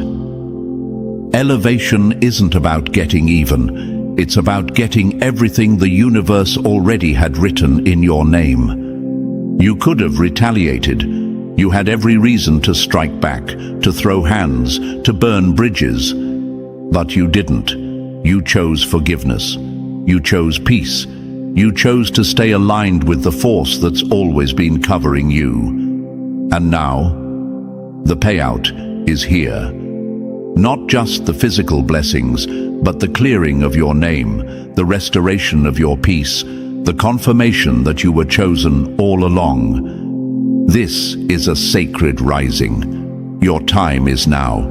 [SPEAKER 1] Elevation isn't about getting even. It's about getting everything the universe already had written in your name. You could have retaliated. You had every reason to strike back, to throw hands, to burn bridges. But you didn't. You chose forgiveness. You chose peace. You chose to stay aligned with the force that's always been covering you. And now, the payout is here. Not just the physical blessings, but the clearing of your name, the restoration of your peace, the confirmation that you were chosen all along. This is a sacred rising. Your time is now.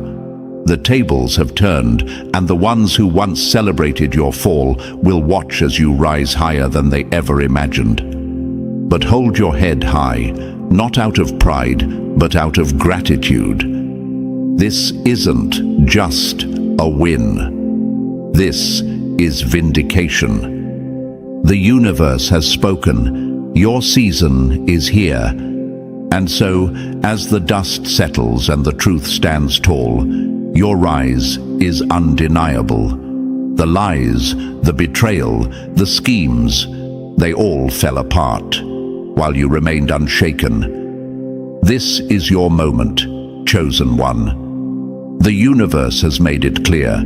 [SPEAKER 1] The tables have turned, and the ones who once celebrated your fall will watch as you rise higher than they ever imagined. But hold your head high, not out of pride, but out of gratitude. This isn't just a win. This is vindication. The universe has spoken. Your season is here. And so, as the dust settles and the truth stands tall, your rise is undeniable. The lies, the betrayal, the schemes, they all fell apart, while you remained unshaken. This is your moment, chosen one. The universe has made it clear.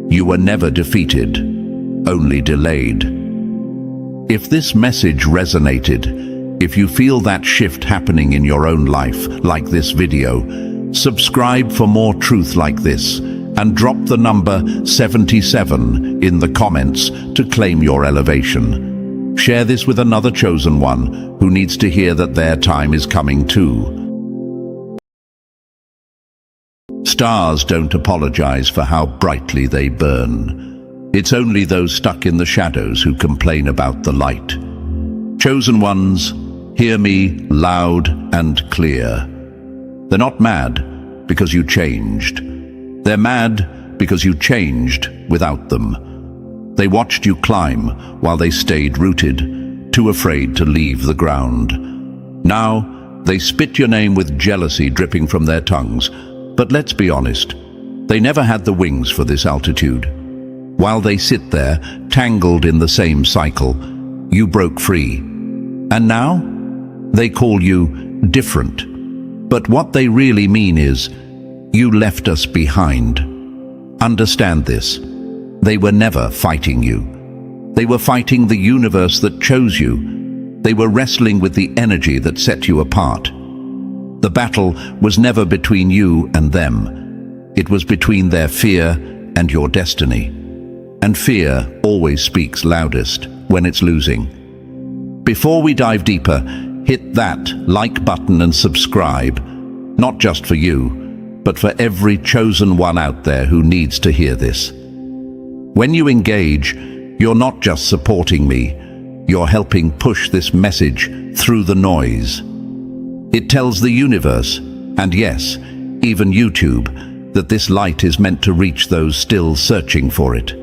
[SPEAKER 1] You were never defeated, only delayed. If this message resonated, if you feel that shift happening in your own life, like this video, subscribe for more truth like this, and drop the number 77 in the comments to claim your elevation. Share this with another chosen one who needs to hear that their time is coming too. Stars don't apologize for how brightly they burn. It's only those stuck in the shadows who complain about the light. Chosen ones, hear me loud and clear. They're not mad because you changed. They're mad because you changed without them. They watched you climb while they stayed rooted, too afraid to leave the ground. Now, they spit your name with jealousy dripping from their tongues. But let's be honest, they never had the wings for this altitude. While they sit there, tangled in the same cycle, you broke free. And now, they call you different. But what they really mean is, you left us behind. Understand this. They were never fighting you. They were fighting the universe that chose you. They were wrestling with the energy that set you apart. The battle was never between you and them. It was between their fear and your destiny. And fear always speaks loudest when it's losing. Before we dive deeper, hit that like button and subscribe, not just for you, but for every chosen one out there who needs to hear this. When you engage, you're not just supporting me, you're helping push this message through the noise. It tells the universe, and yes, even YouTube, that this light is meant to reach those still searching for it.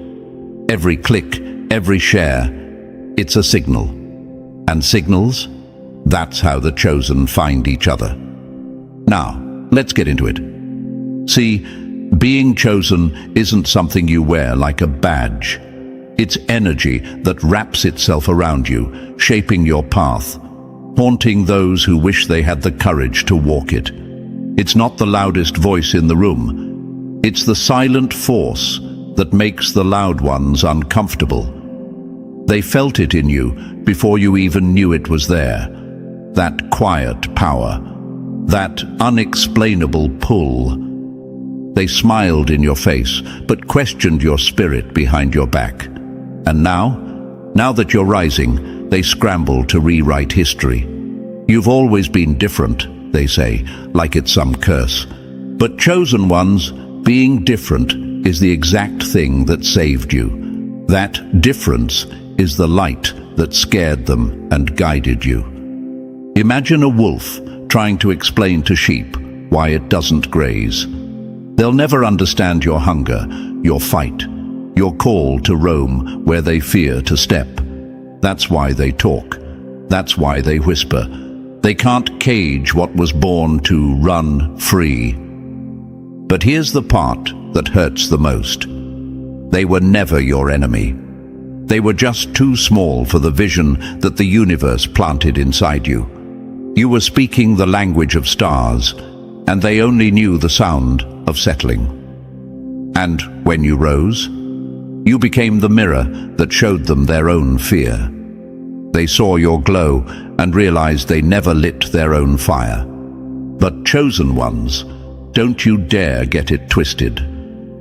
[SPEAKER 1] Every click, every share, it's a signal. And signals, that's how the chosen find each other. Now, let's get into it. See, being chosen isn't something you wear like a badge. It's energy that wraps itself around you, shaping your path, haunting those who wish they had the courage to walk it. It's not the loudest voice in the room. It's the silent force that makes the loud ones uncomfortable. They felt it in you before you even knew it was there. That quiet power, that unexplainable pull. They smiled in your face, but questioned your spirit behind your back. And now that you're rising, they scramble to rewrite history. You've always been different, they say, like it's some curse. But chosen ones, being different is the exact thing that saved you. That difference is the light that scared them and guided you. Imagine a wolf trying to explain to sheep why it doesn't graze. They'll never understand your hunger, your fight, your call to roam where they fear to step. That's why they talk. That's why they whisper. They can't cage what was born to run free. But here's the part that hurts the most. They were never your enemy. They were just too small for the vision that the universe planted inside you. You were speaking the language of stars, and they only knew the sound of settling. And when you rose, you became the mirror that showed them their own fear. They saw your glow and realized they never lit their own fire. But chosen ones, don't you dare get it twisted.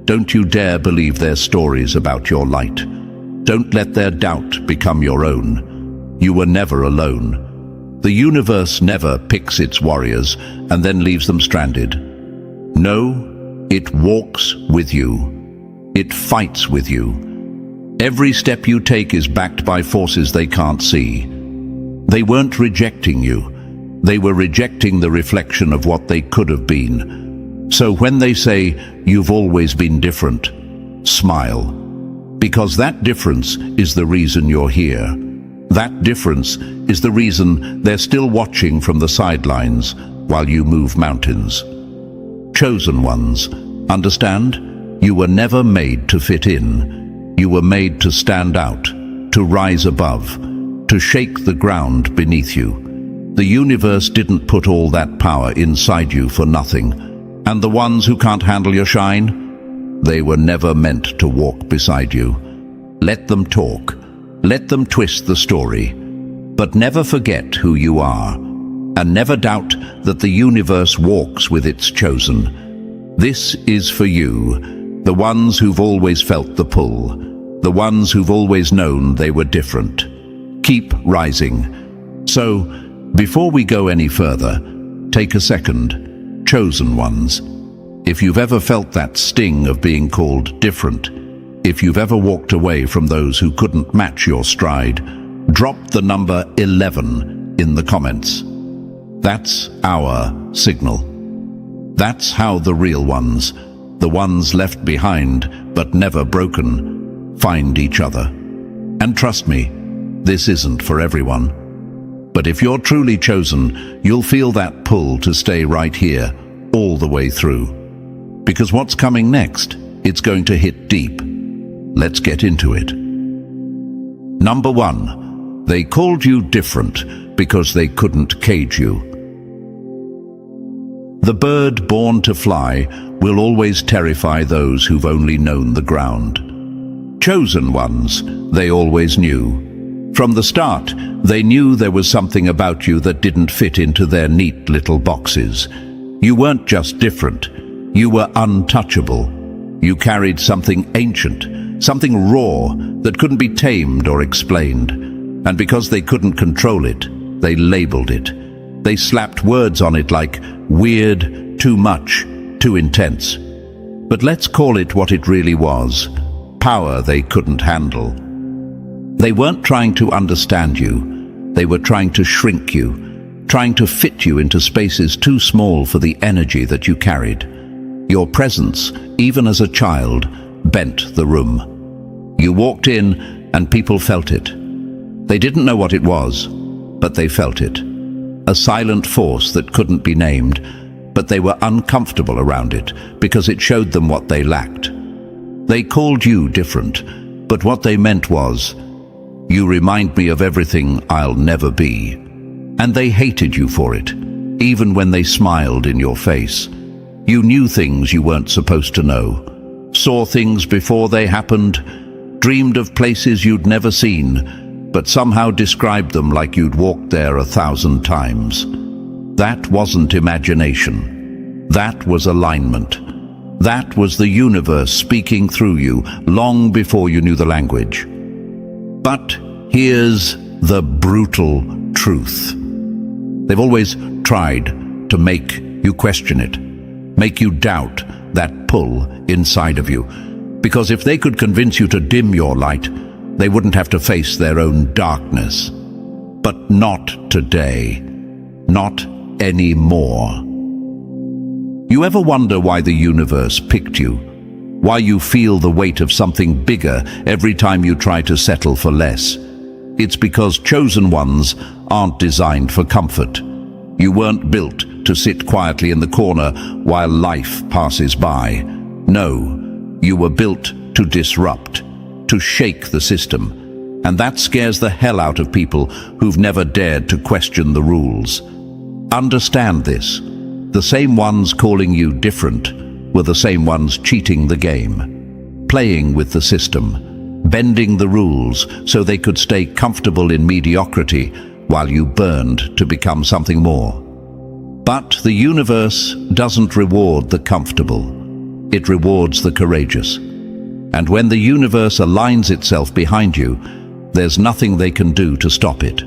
[SPEAKER 1] Don't you dare believe their stories about your light. Don't let their doubt become your own. You were never alone. The universe never picks its warriors and then leaves them stranded. No, it walks with you. It fights with you. Every step you take is backed by forces they can't see. They weren't rejecting you. They were rejecting the reflection of what they could have been. So when they say, "You've always been different," smile. Because that difference is the reason you're here. That difference is the reason they're still watching from the sidelines while you move mountains. Chosen ones, understand? You were never made to fit in. You were made to stand out, to rise above, to shake the ground beneath you. The universe didn't put all that power inside you for nothing. And the ones who can't handle your shine, they were never meant to walk beside you. Let them talk. Let them twist the story. But never forget who you are. And never doubt that the universe walks with its chosen. This is for you, the ones who've always felt the pull. The ones who've always known they were different. Keep rising. So, before we go any further, take a second. Chosen ones. If you've ever felt that sting of being called different, if you've ever walked away from those who couldn't match your stride, drop the number 11 in the comments. That's our signal. That's how the real ones, the ones left behind but never broken, find each other. And trust me, this isn't for everyone. But if you're truly chosen, you'll feel that pull to stay right here, all the way through. Because what's coming next, it's going to hit deep. Let's get into it. Number 1, they called you different because they couldn't cage you. The bird born to fly will always terrify those who've only known the ground. Chosen ones, they always knew. From the start, they knew there was something about you that didn't fit into their neat little boxes. You weren't just different. You were untouchable. You carried something ancient, something raw that couldn't be tamed or explained. And because they couldn't control it, they labeled it. They slapped words on it like weird, too much, too intense. But let's call it what it really was: power they couldn't handle. They weren't trying to understand you. They were trying to shrink you, trying to fit you into spaces too small for the energy that you carried. Your presence, even as a child, bent the room. You walked in and people felt it. They didn't know what it was, but they felt it. A silent force that couldn't be named, but they were uncomfortable around it because it showed them what they lacked. They called you different, but what they meant was, "You remind me of everything I'll never be." And they hated you for it, even when they smiled in your face. You knew things you weren't supposed to know, saw things before they happened, dreamed of places you'd never seen, but somehow described them like you'd walked there 1,000 times. That wasn't imagination. That was alignment. That was the universe speaking through you long before you knew the language. But here's the brutal truth. They've always tried to make you question it, make you doubt that pull inside of you. Because if they could convince you to dim your light, they wouldn't have to face their own darkness. But not today. Not anymore. You ever wonder why the universe picked you? Why you feel the weight of something bigger every time you try to settle for less? It's because chosen ones aren't designed for comfort. You weren't built to sit quietly in the corner while life passes by. No, you were built to disrupt, to shake the system. And that scares the hell out of people who've never dared to question the rules. Understand this. The same ones calling you different were the same ones cheating the game, playing with the system, bending the rules so they could stay comfortable in mediocrity while you burned to become something more. But the universe doesn't reward the comfortable. It rewards the courageous. And when the universe aligns itself behind you, there's nothing they can do to stop it.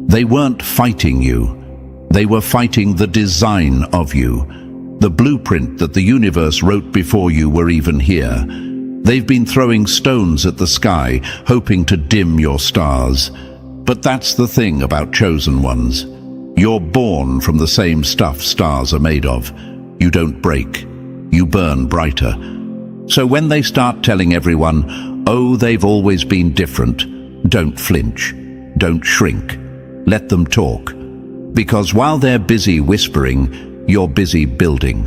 [SPEAKER 1] They weren't fighting you. They were fighting the design of you, the blueprint that the universe wrote before you were even here. They've been throwing stones at the sky, hoping to dim your stars. But that's the thing about chosen ones. You're born from the same stuff stars are made of. You don't break. You burn brighter. So when they start telling everyone, oh, they've always been different, don't flinch. Don't shrink. Let them talk. Because while they're busy whispering, you're busy building.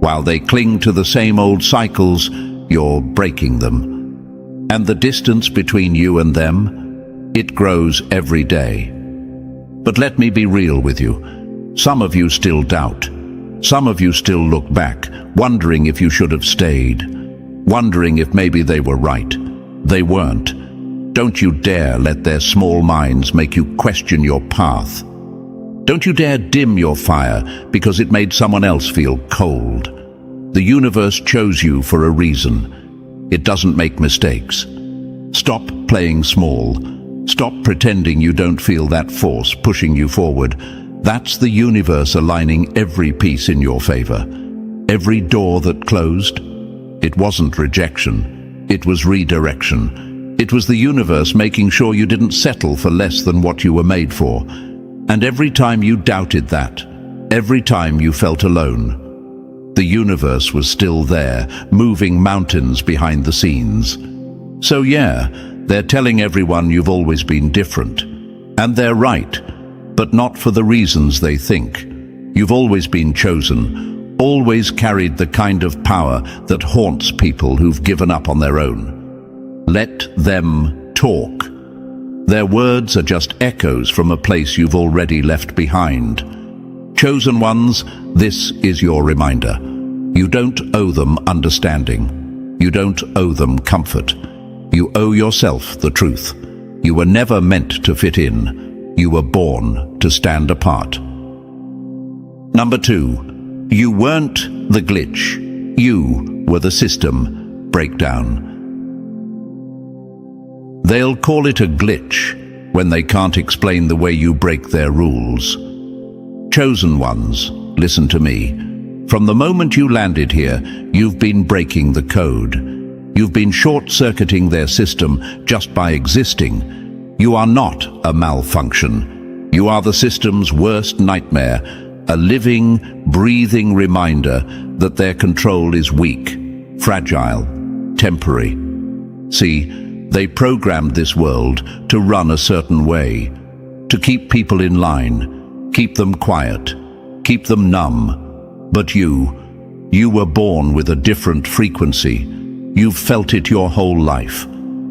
[SPEAKER 1] While they cling to the same old cycles, you're breaking them. And the distance between you and them, it grows every day. But let me be real with you. Some of you still doubt. Some of you still look back, wondering if you should have stayed. Wondering if maybe they were right. They weren't. Don't you dare let their small minds make you question your path. Don't you dare dim your fire because it made someone else feel cold. The universe chose you for a reason. It doesn't make mistakes. Stop playing small. Stop pretending you don't feel that force pushing you forward. That's the universe aligning every piece in your favor. Every door that closed, it wasn't rejection. It was redirection. It was the universe making sure you didn't settle for less than what you were made for. And every time you doubted that, every time you felt alone, the universe was still there, moving mountains behind the scenes. So yeah, they're telling everyone you've always been different. And they're right, but not for the reasons they think. You've always been chosen, always carried the kind of power that haunts people who've given up on their own. Let them talk. Their words are just echoes from a place you've already left behind. Chosen ones, this is your reminder. You don't owe them understanding. You don't owe them comfort. You owe yourself the truth. You were never meant to fit in. You were born to stand apart. Number 2, you weren't the glitch. You were the system breakdown. They'll call it a glitch when they can't explain the way you break their rules. Chosen ones, listen to me. From the moment you landed here, you've been breaking the code. You've been short-circuiting their system just by existing. You are not a malfunction. You are the system's worst nightmare, a living, breathing reminder that their control is weak, fragile, temporary. See, they programmed this world to run a certain way, to keep people in line, keep them quiet, keep them numb. But you were born with a different frequency. You've felt it your whole life.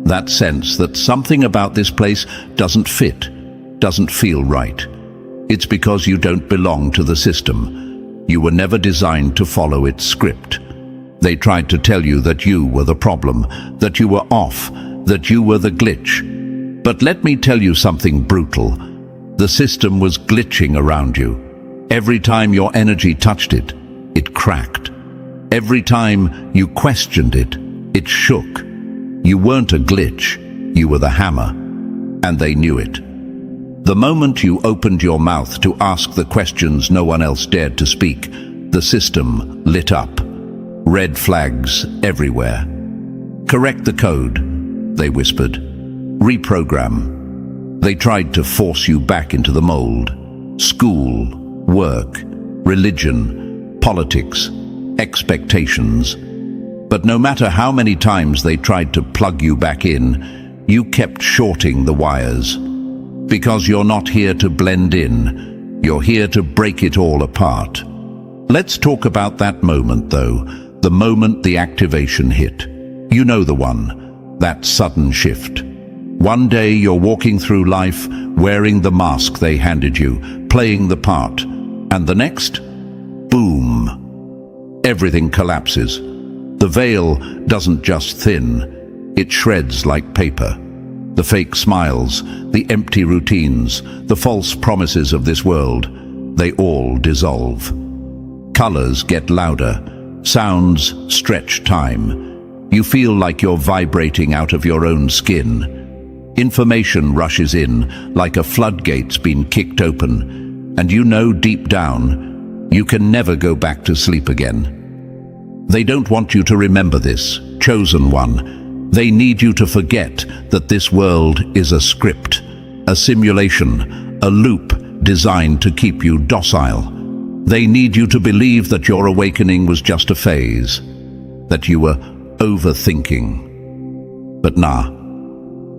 [SPEAKER 1] That sense that something about this place doesn't fit, doesn't feel right. It's because you don't belong to the system. You were never designed to follow its script. They tried to tell you that you were the problem, that you were off, that you were the glitch. But let me tell you something brutal. The system was glitching around you. Every time your energy touched it, it cracked. Every time you questioned it, it shook. You weren't a glitch, you were the hammer, and they knew it. The moment you opened your mouth to ask the questions no one else dared to speak, the system lit up. Red flags everywhere. Correct the code, they whispered. Reprogram. They tried to force you back into the mold. School, work, religion, politics, expectations. But no matter how many times they tried to plug you back in, you kept shorting the wires. Because you're not here to blend in, you're here to break it all apart. Let's talk about that moment, though, the moment the activation hit. You know the one, that sudden shift. One day you're walking through life wearing the mask they handed you, playing the part, and the next, boom, everything collapses. The veil doesn't just thin, it shreds like paper. The fake smiles, the empty routines, the false promises of this world, they all dissolve. Colors get louder, sounds stretch time. You feel like you're vibrating out of your own skin. Information rushes in like a floodgate's been kicked open, and you know deep down you can never go back to sleep again. They don't want you to remember this, chosen one. They need you to forget that this world is a script, a simulation, a loop designed to keep you docile. They need you to believe that your awakening was just a phase, that you were overthinking. But nah,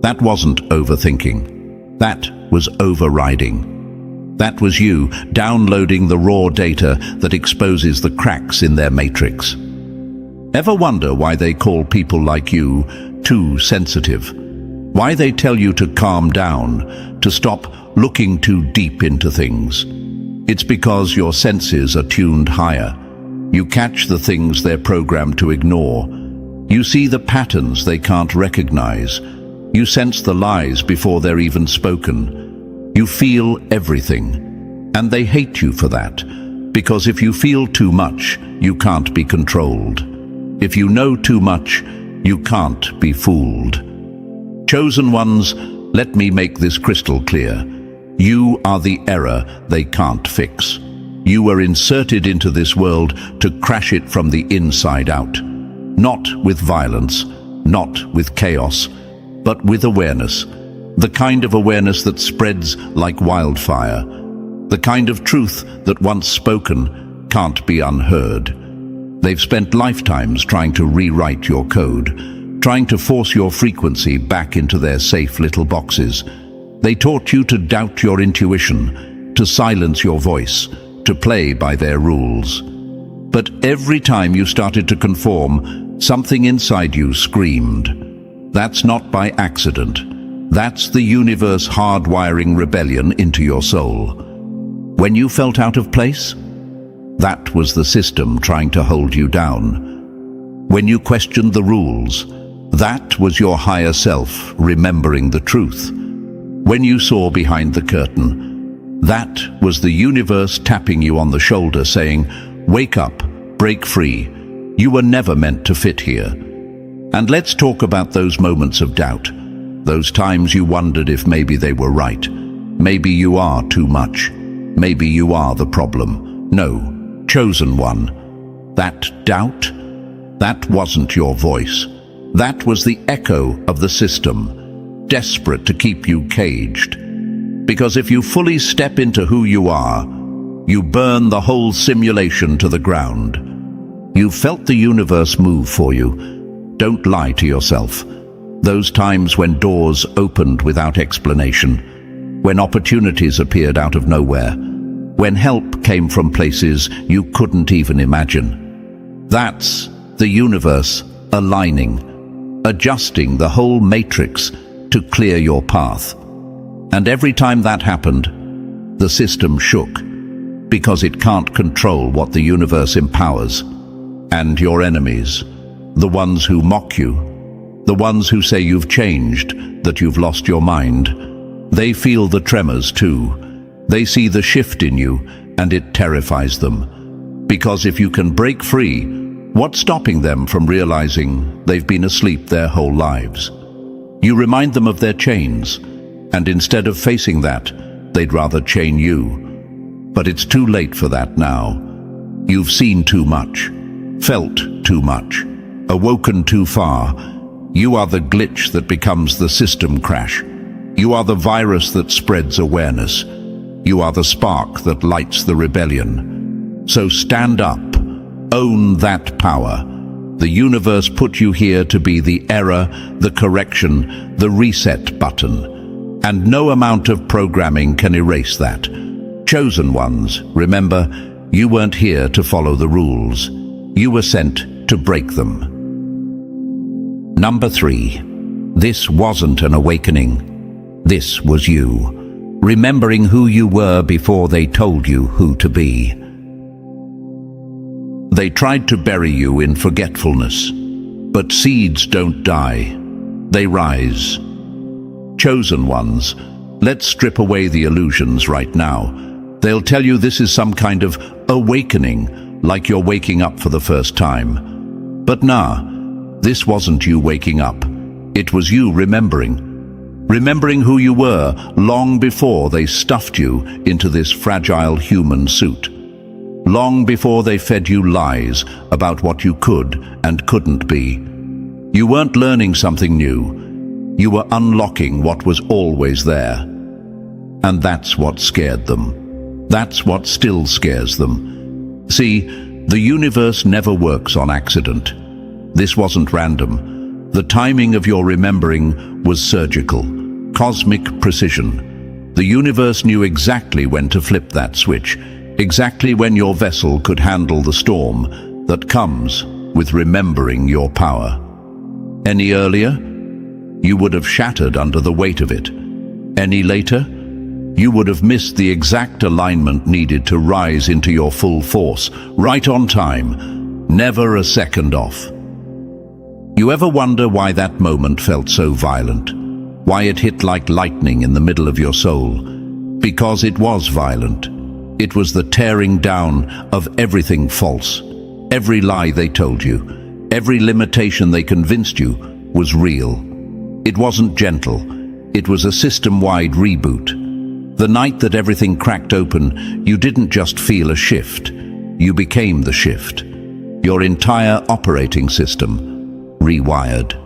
[SPEAKER 1] that wasn't overthinking. That was overriding. That was you downloading the raw data that exposes the cracks in their matrix. Ever wonder why they call people like you too sensitive? Why they tell you to calm down, to stop looking too deep into things? It's because your senses are tuned higher. You catch the things they're programmed to ignore. You see the patterns they can't recognize. You sense the lies before they're even spoken. You feel everything. And they hate you for that. Because if you feel too much, you can't be controlled. If you know too much, you can't be fooled. Chosen ones, let me make this crystal clear. You are the error they can't fix. You were inserted into this world to crash it from the inside out. Not with violence, not with chaos, but with awareness. The kind of awareness that spreads like wildfire. The kind of truth that once spoken can't be unheard. They've spent lifetimes trying to rewrite your code, trying to force your frequency back into their safe little boxes. They taught you to doubt your intuition, to silence your voice, to play by their rules. But every time you started to conform, something inside you screamed. That's not by accident. That's the universe hardwiring rebellion into your soul. When you felt out of place, that was the system trying to hold you down. When you questioned the rules, that was your higher self remembering the truth. When you saw behind the curtain, that was the universe tapping you on the shoulder saying, "Wake up, break free. You were never meant to fit here." And let's talk about those moments of doubt. Those times you wondered if maybe they were right. Maybe you are too much. Maybe you are the problem. No, chosen one. That doubt, that wasn't your voice. That was the echo of the system, desperate to keep you caged. Because if you fully step into who you are, you burn the whole simulation to the ground. You felt the universe move for you. Don't lie to yourself. Those times when doors opened without explanation, when opportunities appeared out of nowhere, when help came from places you couldn't even imagine. That's the universe aligning, adjusting the whole matrix to clear your path. And every time that happened, the system shook, because it can't control what the universe empowers. And your enemies, the ones who mock you, the ones who say you've changed, that you've lost your mind, they feel the tremors too. They see the shift in you, and it terrifies them. Because if you can break free, What's stopping them from realizing they've been asleep their whole lives? You remind them of their chains, and instead of facing that, they'd rather chain you. But it's too late for that now. You've seen too much, felt too much, awoken too far. You are the glitch that becomes the system crash. You are the virus that spreads awareness. You are the spark that lights the rebellion. So stand up, own that power. The universe put you here to be the error, the correction, the reset button. And no amount of programming can erase that. Chosen ones, remember, you weren't here to follow the rules. You were sent to break them. Number 3. This wasn't an awakening. This was you, remembering who you were before they told you who to be. They tried to bury you in forgetfulness, but seeds don't die, they rise. Chosen ones, let's strip away the illusions right now. They'll tell you this is some kind of awakening, like you're waking up for the first time. But nah, this wasn't you waking up. It was you remembering. Remembering who you were long before they stuffed you into this fragile human suit. Long before they fed you lies about what you could and couldn't be. You weren't learning something new. You were unlocking what was always there. And that's what scared them. That's what still scares them. See, the universe never works on accident. This wasn't random. The timing of your remembering was surgical, cosmic precision. The universe knew exactly when to flip that switch, exactly when your vessel could handle the storm that comes with remembering your power. Any earlier, you would have shattered under the weight of it. Any later, you would have missed the exact alignment needed to rise into your full force, right on time, never a second off. You ever wonder why that moment felt so violent? Why it hit like lightning in the middle of your soul? Because it was violent. It was the tearing down of everything false. Every lie they told you, every limitation they convinced you was real. It wasn't gentle. It was a system-wide reboot. The night that everything cracked open, you didn't just feel a shift. You became the shift. Your entire operating system rewired.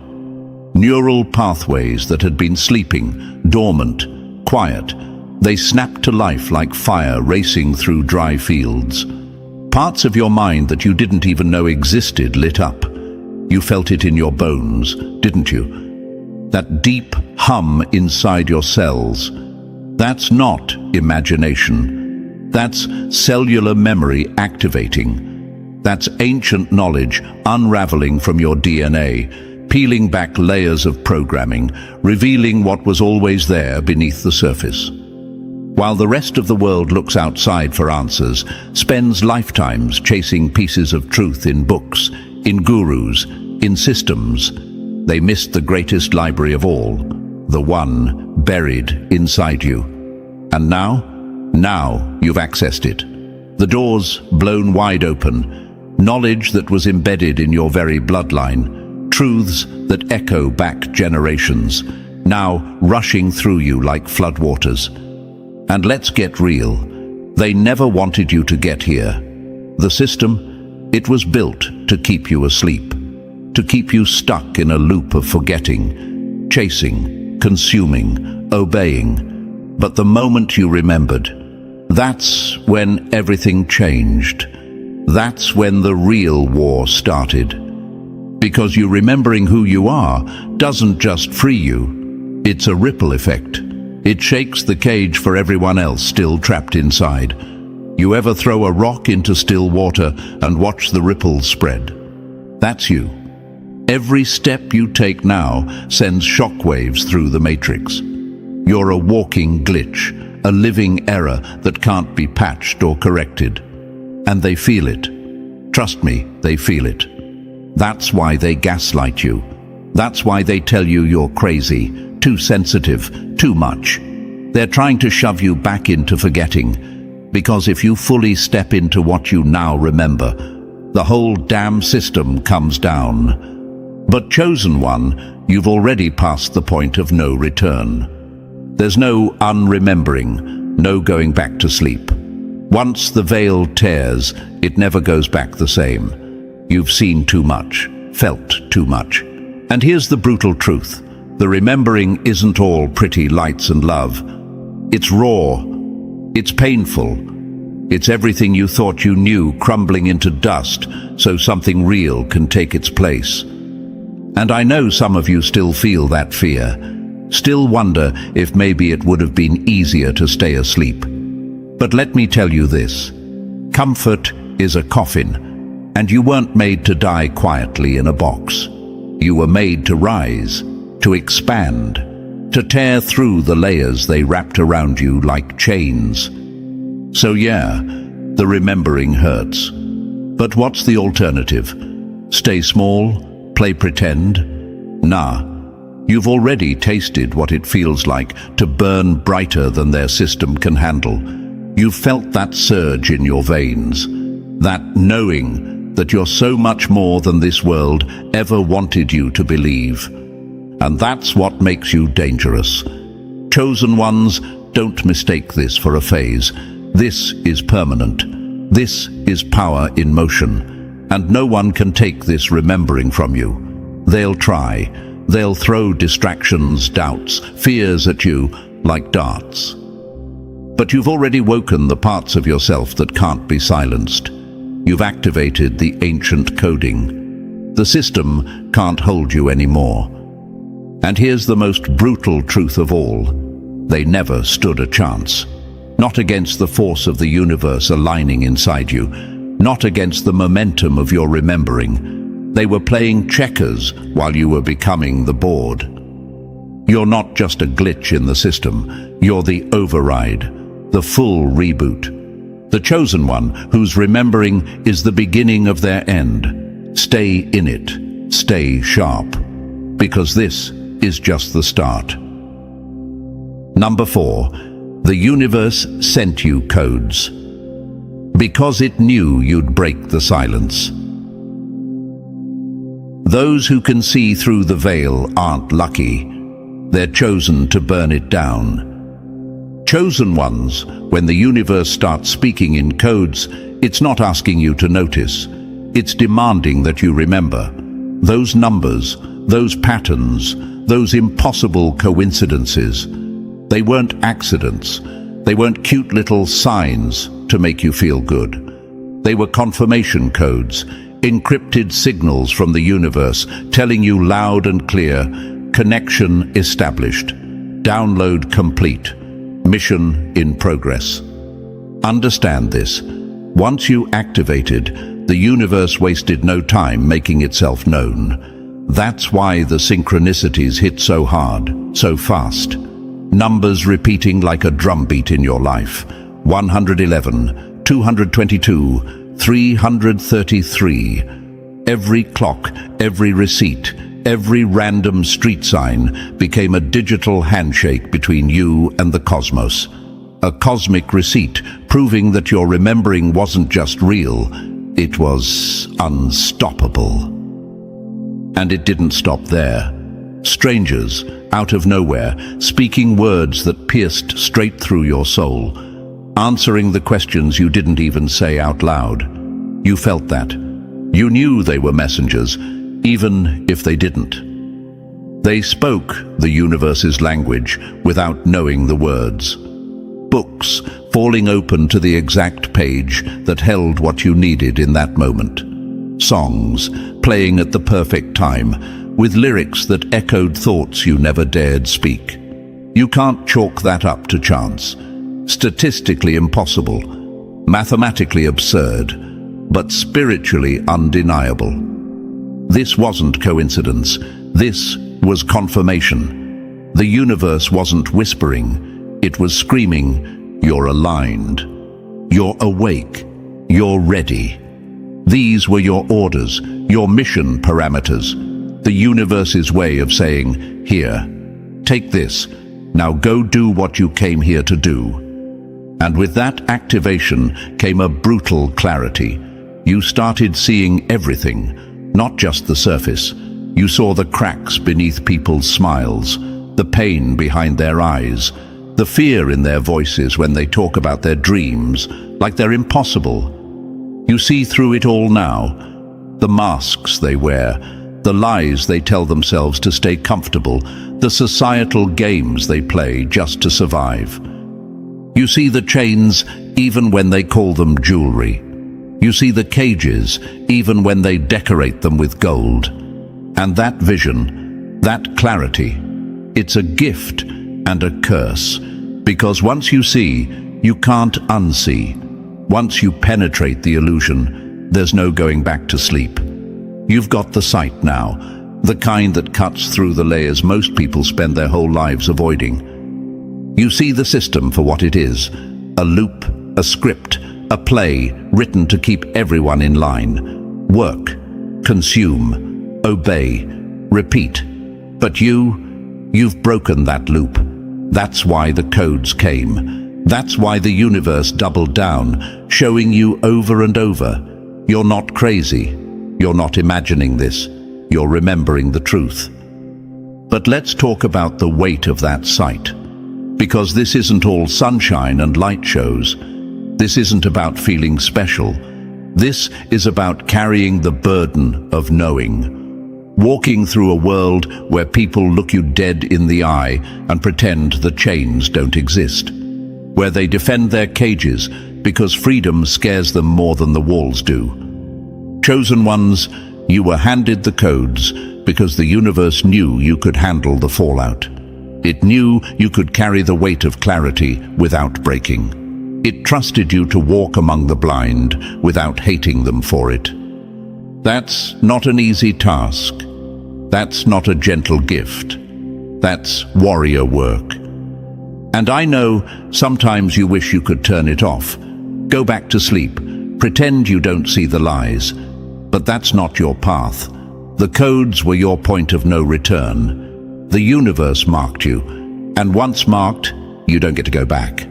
[SPEAKER 1] Neural pathways that had been sleeping, dormant, quiet, they snapped to life like fire racing through dry fields. Parts of your mind that you didn't even know existed lit up. You felt it in your bones, didn't you? That deep hum inside your cells. That's not imagination. That's cellular memory activating. That's ancient knowledge unraveling from your DNA, peeling back layers of programming, revealing what was always there beneath the surface. While the rest of the world looks outside for answers, spends lifetimes chasing pieces of truth in books, in gurus, in systems, they missed the greatest library of all, the one buried inside you. And now you've accessed it. The doors blown wide open, knowledge that was embedded in your very bloodline, truths that echo back generations, now rushing through you like floodwaters. And let's get real, they never wanted you to get here. The system, it was built to keep you asleep, to keep you stuck in a loop of forgetting, chasing, consuming, obeying. But the moment you remembered, that's when everything changed. That's when the real war started. Because you remembering who you are doesn't just free you, it's a ripple effect. It shakes the cage for everyone else still trapped inside. You ever throw a rock into still water and watch the ripples spread? That's you. Every step you take now sends shockwaves through the matrix. You're a walking glitch, a living error that can't be patched or corrected. And they feel it. Trust me, they feel it. That's why they gaslight you. That's why they tell you you're crazy, too sensitive, too much. They're trying to shove you back into forgetting. Because if you fully step into what you now remember, the whole damn system comes down. But chosen one, you've already passed the point of no return. There's no unremembering, no going back to sleep. Once the veil tears, it never goes back the same. You've seen too much, felt too much. And here's the brutal truth. The remembering isn't all pretty lights and love. It's raw. It's painful. It's everything you thought you knew crumbling into dust so something real can take its place. And I know some of you still feel that fear, still wonder if maybe it would have been easier to stay asleep. But let me tell you this, comfort is a coffin, and you weren't made to die quietly in a box. You were made to rise, to expand, to tear through the layers they wrapped around you like chains. So yeah, the remembering hurts. But what's the alternative? Stay small? Play pretend? Nah, you've already tasted what it feels like to burn brighter than their system can handle. You've felt that surge in your veins, that knowing that you're so much more than this world ever wanted you to believe. And that's what makes you dangerous. Chosen ones, don't mistake this for a phase. This is permanent. This is power in motion. And no one can take this remembering from you. They'll try. They'll throw distractions, doubts, fears at you like darts. But you've already woken the parts of yourself that can't be silenced. You've activated the ancient coding. The system can't hold you anymore. And here's the most brutal truth of all. They never stood a chance. Not against the force of the universe aligning inside you. Not against the momentum of your remembering. They were playing checkers while you were becoming the board. You're not just a glitch in the system. You're the override, the full reboot. The chosen one whose remembering is the beginning of their end. Stay in it. Stay sharp. Because this is just the start. Number 4. The universe sent you codes. Because it knew you'd break the silence. Those who can see through the veil aren't lucky. They're chosen to burn it down. Chosen ones, when the universe starts speaking in codes, it's not asking you to notice. It's demanding that you remember. Those numbers, those patterns, those impossible coincidences. They weren't accidents. They weren't cute little signs to make you feel good. They were confirmation codes, encrypted signals from the universe telling you loud and clear, connection established, download complete, mission in progress. Understand this. Once you activated, the universe wasted no time making itself known. That's why the synchronicities hit so hard, so fast. Numbers repeating like a drumbeat in your life. 111, 222, 333. Every clock, every receipt, every random street sign became a digital handshake between you and the cosmos. A cosmic receipt proving that your remembering wasn't just real, it was unstoppable. And it didn't stop there. Strangers, out of nowhere, speaking words that pierced straight through your soul, answering the questions you didn't even say out loud. You felt that. You knew they were messengers, even if they didn't. They spoke the universe's language without knowing the words. Books falling open to the exact page that held what you needed in that moment. Songs playing at the perfect time, with lyrics that echoed thoughts you never dared speak. You can't chalk that up to chance. Statistically impossible, mathematically absurd, but spiritually undeniable. This wasn't coincidence. This was confirmation. The universe wasn't whispering. It was screaming, "You're aligned. You're awake. You're ready." These were your orders, your mission parameters, the universe's way of saying, "Here, take this. Now go do what you came here to do." And with that activation came a brutal clarity. you started seeing everything, not just the surface. You saw the cracks beneath people's smiles, the pain behind their eyes, the fear in their voices when they talk about their dreams, like they're impossible. You see through it all now, the masks they wear, the lies they tell themselves to stay comfortable, the societal games they play just to survive. You see the chains even when they call them jewelry. You see the cages even when they decorate them with gold. And that vision, that clarity, it's a gift and a curse. Because once you see, you can't unsee. Once you penetrate the illusion, there's no going back to sleep. You've got the sight now, the kind that cuts through the layers most people spend their whole lives avoiding. You see the system for what it is, a loop, a script, a play written to keep everyone in line. Work, consume, obey, repeat. But you've broken that loop. That's why the codes came. That's why the universe doubled down, showing you over and over. You're not crazy. You're not imagining this. You're remembering the truth. But let's talk about the weight of that sight. Because this isn't all sunshine and light shows. This isn't about feeling special. This is about carrying the burden of knowing. Walking through a world where people look you dead in the eye and pretend the chains don't exist. Where they defend their cages because freedom scares them more than the walls do. Chosen ones, you were handed the codes because the universe knew you could handle the fallout. It knew you could carry the weight of clarity without breaking. It trusted you to walk among the blind without hating them for it. That's not an easy task. That's not a gentle gift. That's warrior work. And I know sometimes you wish you could turn it off. Go back to sleep. Pretend you don't see the lies. But that's not your path. The codes were your point of no return. The universe marked you. And once marked, you don't get to go back.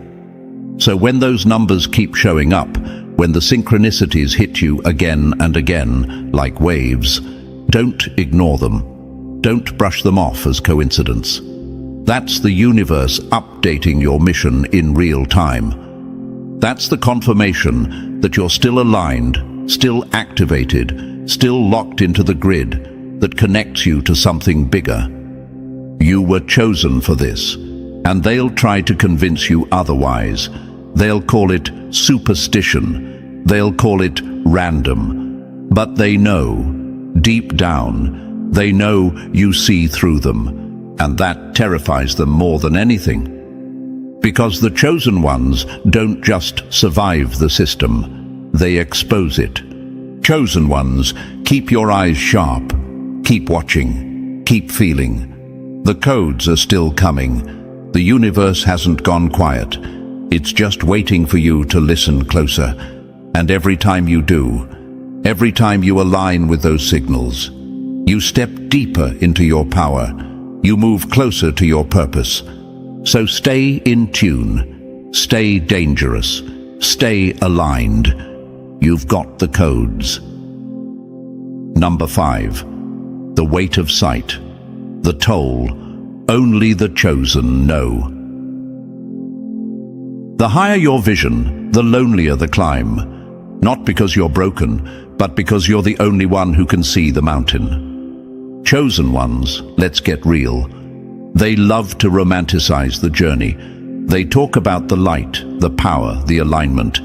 [SPEAKER 1] So when those numbers keep showing up, when the synchronicities hit you again and again, like waves, don't ignore them. Don't brush them off as coincidence. That's the universe updating your mission in real time. That's the confirmation that you're still aligned, still activated, still locked into the grid that connects you to something bigger. You were chosen for this, and they'll try to convince you otherwise. They'll call it superstition. They'll call it random. But they know, deep down, they know you see through them, and that terrifies them more than anything. Because the chosen ones don't just survive the system, they expose it. Chosen ones, keep your eyes sharp. Keep watching. Keep feeling. The codes are still coming. The universe hasn't gone quiet. It's just waiting for you to listen closer. And every time you do, every time you align with those signals, you step deeper into your power. You move closer to your purpose. So stay in tune. Stay dangerous. Stay aligned. You've got the codes. Number 5. The weight of sight. The toll. Only the chosen know. The higher your vision, the lonelier the climb. Not because you're broken, but because you're the only one who can see the mountain. Chosen ones, let's get real. They love to romanticize the journey. They talk about the light, the power, the alignment,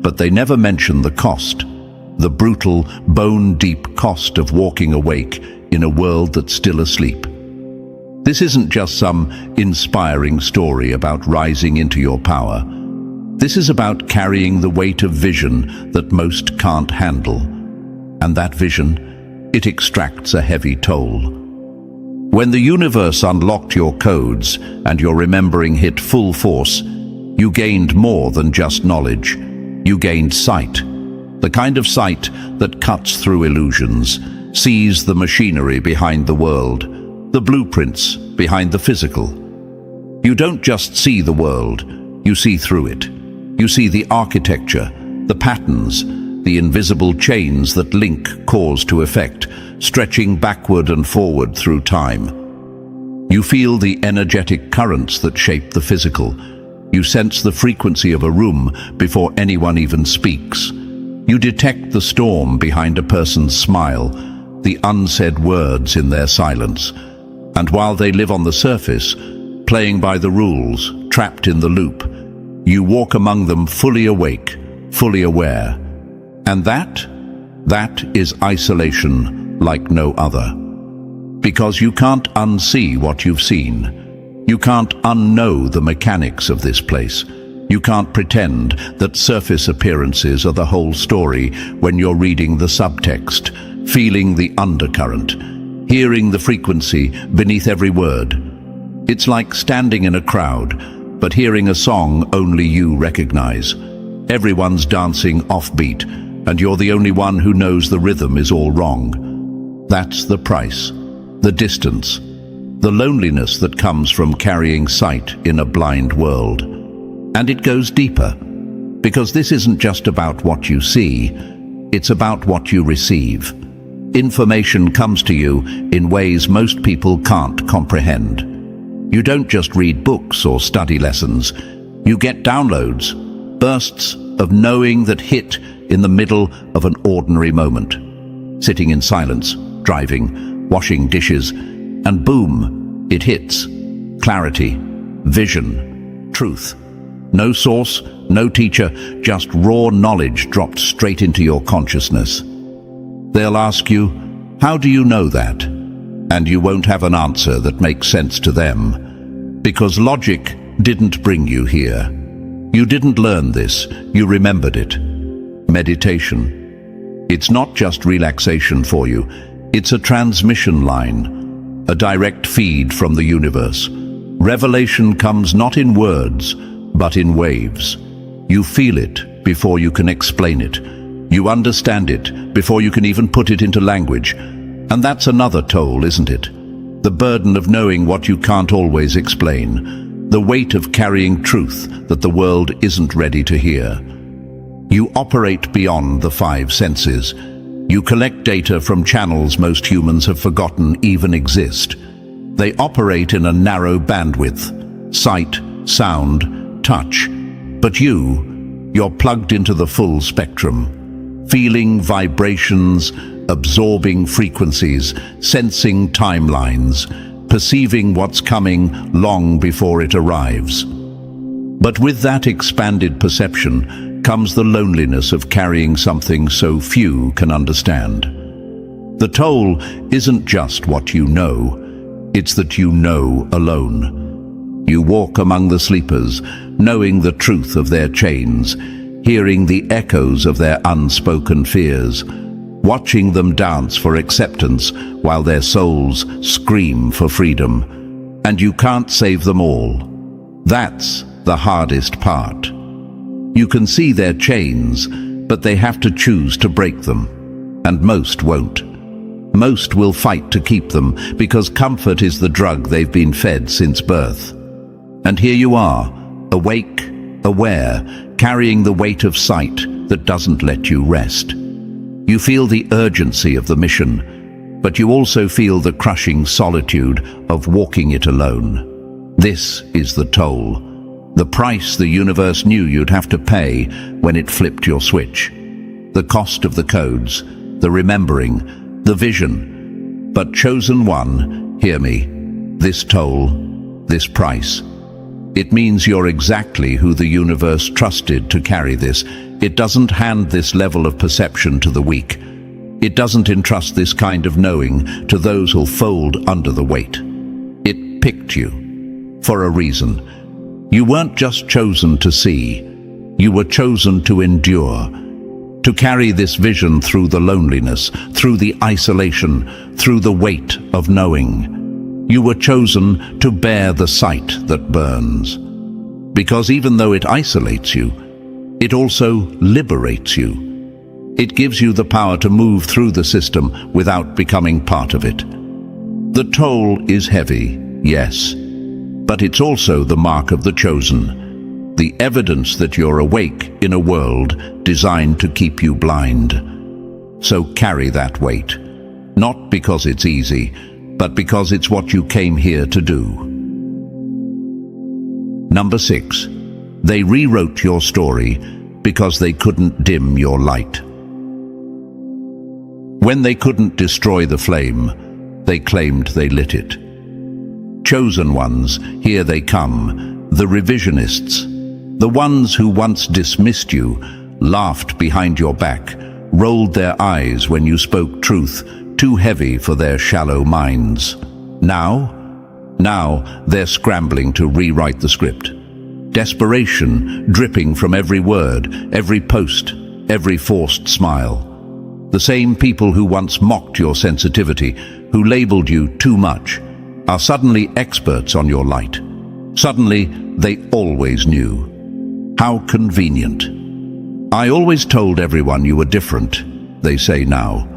[SPEAKER 1] but they never mention the cost. The brutal, bone-deep cost of walking awake in a world that's still asleep. This isn't just some inspiring story about rising into your power. This is about carrying the weight of vision that most can't handle. And that vision, it extracts a heavy toll. When the universe unlocked your codes and your remembering hit full force, you gained more than just knowledge. You gained sight. The kind of sight that cuts through illusions, sees the machinery behind the world, the blueprints behind the physical. You don't just see the world, you see through it. You see the architecture, the patterns, the invisible chains that link cause to effect, stretching backward and forward through time. You feel the energetic currents that shape the physical. You sense the frequency of a room before anyone even speaks. You detect the storm behind a person's smile, the unsaid words in their silence. And while they live on the surface, playing by the rules, trapped in the loop, you walk among them fully awake, fully aware. And that is isolation like no other. Because you can't unsee what you've seen. You can't unknow the mechanics of this place. You can't pretend that surface appearances are the whole story when you're reading the subtext, feeling the undercurrent, hearing the frequency beneath every word. It's like standing in a crowd, but hearing a song only you recognize. Everyone's dancing offbeat, and you're the only one who knows the rhythm is all wrong. That's the price, the distance, the loneliness that comes from carrying sight in a blind world. And it goes deeper, because this isn't just about what you see, it's about what you receive. Information comes to you in ways most people can't comprehend. You don't just read books or study lessons. You get downloads, bursts of knowing that hit in the middle of an ordinary moment. Sitting in silence, driving, washing dishes, and boom, it hits. Clarity, vision, truth. No source, no teacher, just raw knowledge dropped straight into your consciousness. They'll ask you, how do you know that? And you won't have an answer that makes sense to them. Because logic didn't bring you here. You didn't learn this, you remembered it. Meditation. It's not just relaxation for you, it's a transmission line, a direct feed from the universe. Revelation comes not in words, but in waves. You feel it before you can explain it. You understand it before you can even put it into language. And that's another toll, isn't it? The burden of knowing what you can't always explain. The weight of carrying truth that the world isn't ready to hear. You operate beyond the five senses. You collect data from channels most humans have forgotten even exist. They operate in a narrow bandwidth. Sight, sound, touch. But you're plugged into the full spectrum. Feeling vibrations, absorbing frequencies, sensing timelines, perceiving what's coming long before it arrives. But with that expanded perception comes the loneliness of carrying something so few can understand. The toll isn't just what you know, it's that you know alone. You walk among the sleepers, knowing the truth of their chains, hearing the echoes of their unspoken fears, watching them dance for acceptance while their souls scream for freedom. And you can't save them all. That's the hardest part. You can see their chains, but they have to choose to break them. And most won't. Most will fight to keep them because comfort is the drug they've been fed since birth. And here you are, awake, aware, carrying the weight of sight that doesn't let you rest. You feel the urgency of the mission, but you also feel the crushing solitude of walking it alone. This is the toll. The price the universe knew you'd have to pay when it flipped your switch. The cost of the codes, the remembering, the vision. But chosen one, hear me, this toll, this price. It means you're exactly who the universe trusted to carry this. It doesn't hand this level of perception to the weak. It doesn't entrust this kind of knowing to those who'll fold under the weight. It picked you for a reason. You weren't just chosen to see, you were chosen to endure, to carry this vision through the loneliness, through the isolation, through the weight of knowing. You were chosen to bear the sight that burns. Because even though it isolates you, it also liberates you. It gives you the power to move through the system without becoming part of it. The toll is heavy, yes. But it's also the mark of the chosen, the evidence that you're awake in a world designed to keep you blind. So carry that weight, not because it's easy, but because it's what you came here to do. Number 6. They rewrote your story because they couldn't dim your light. When they couldn't destroy the flame, they claimed they lit it. Chosen ones, here they come, the revisionists, the ones who once dismissed you, laughed behind your back, rolled their eyes when you spoke truth, too heavy for their shallow minds. Now they're scrambling to rewrite the script. Desperation dripping from every word, every post, every forced smile. The same people who once mocked your sensitivity, who labeled you too much, are suddenly experts on your light. Suddenly, they always knew. How convenient. I always told everyone you were different, they say now.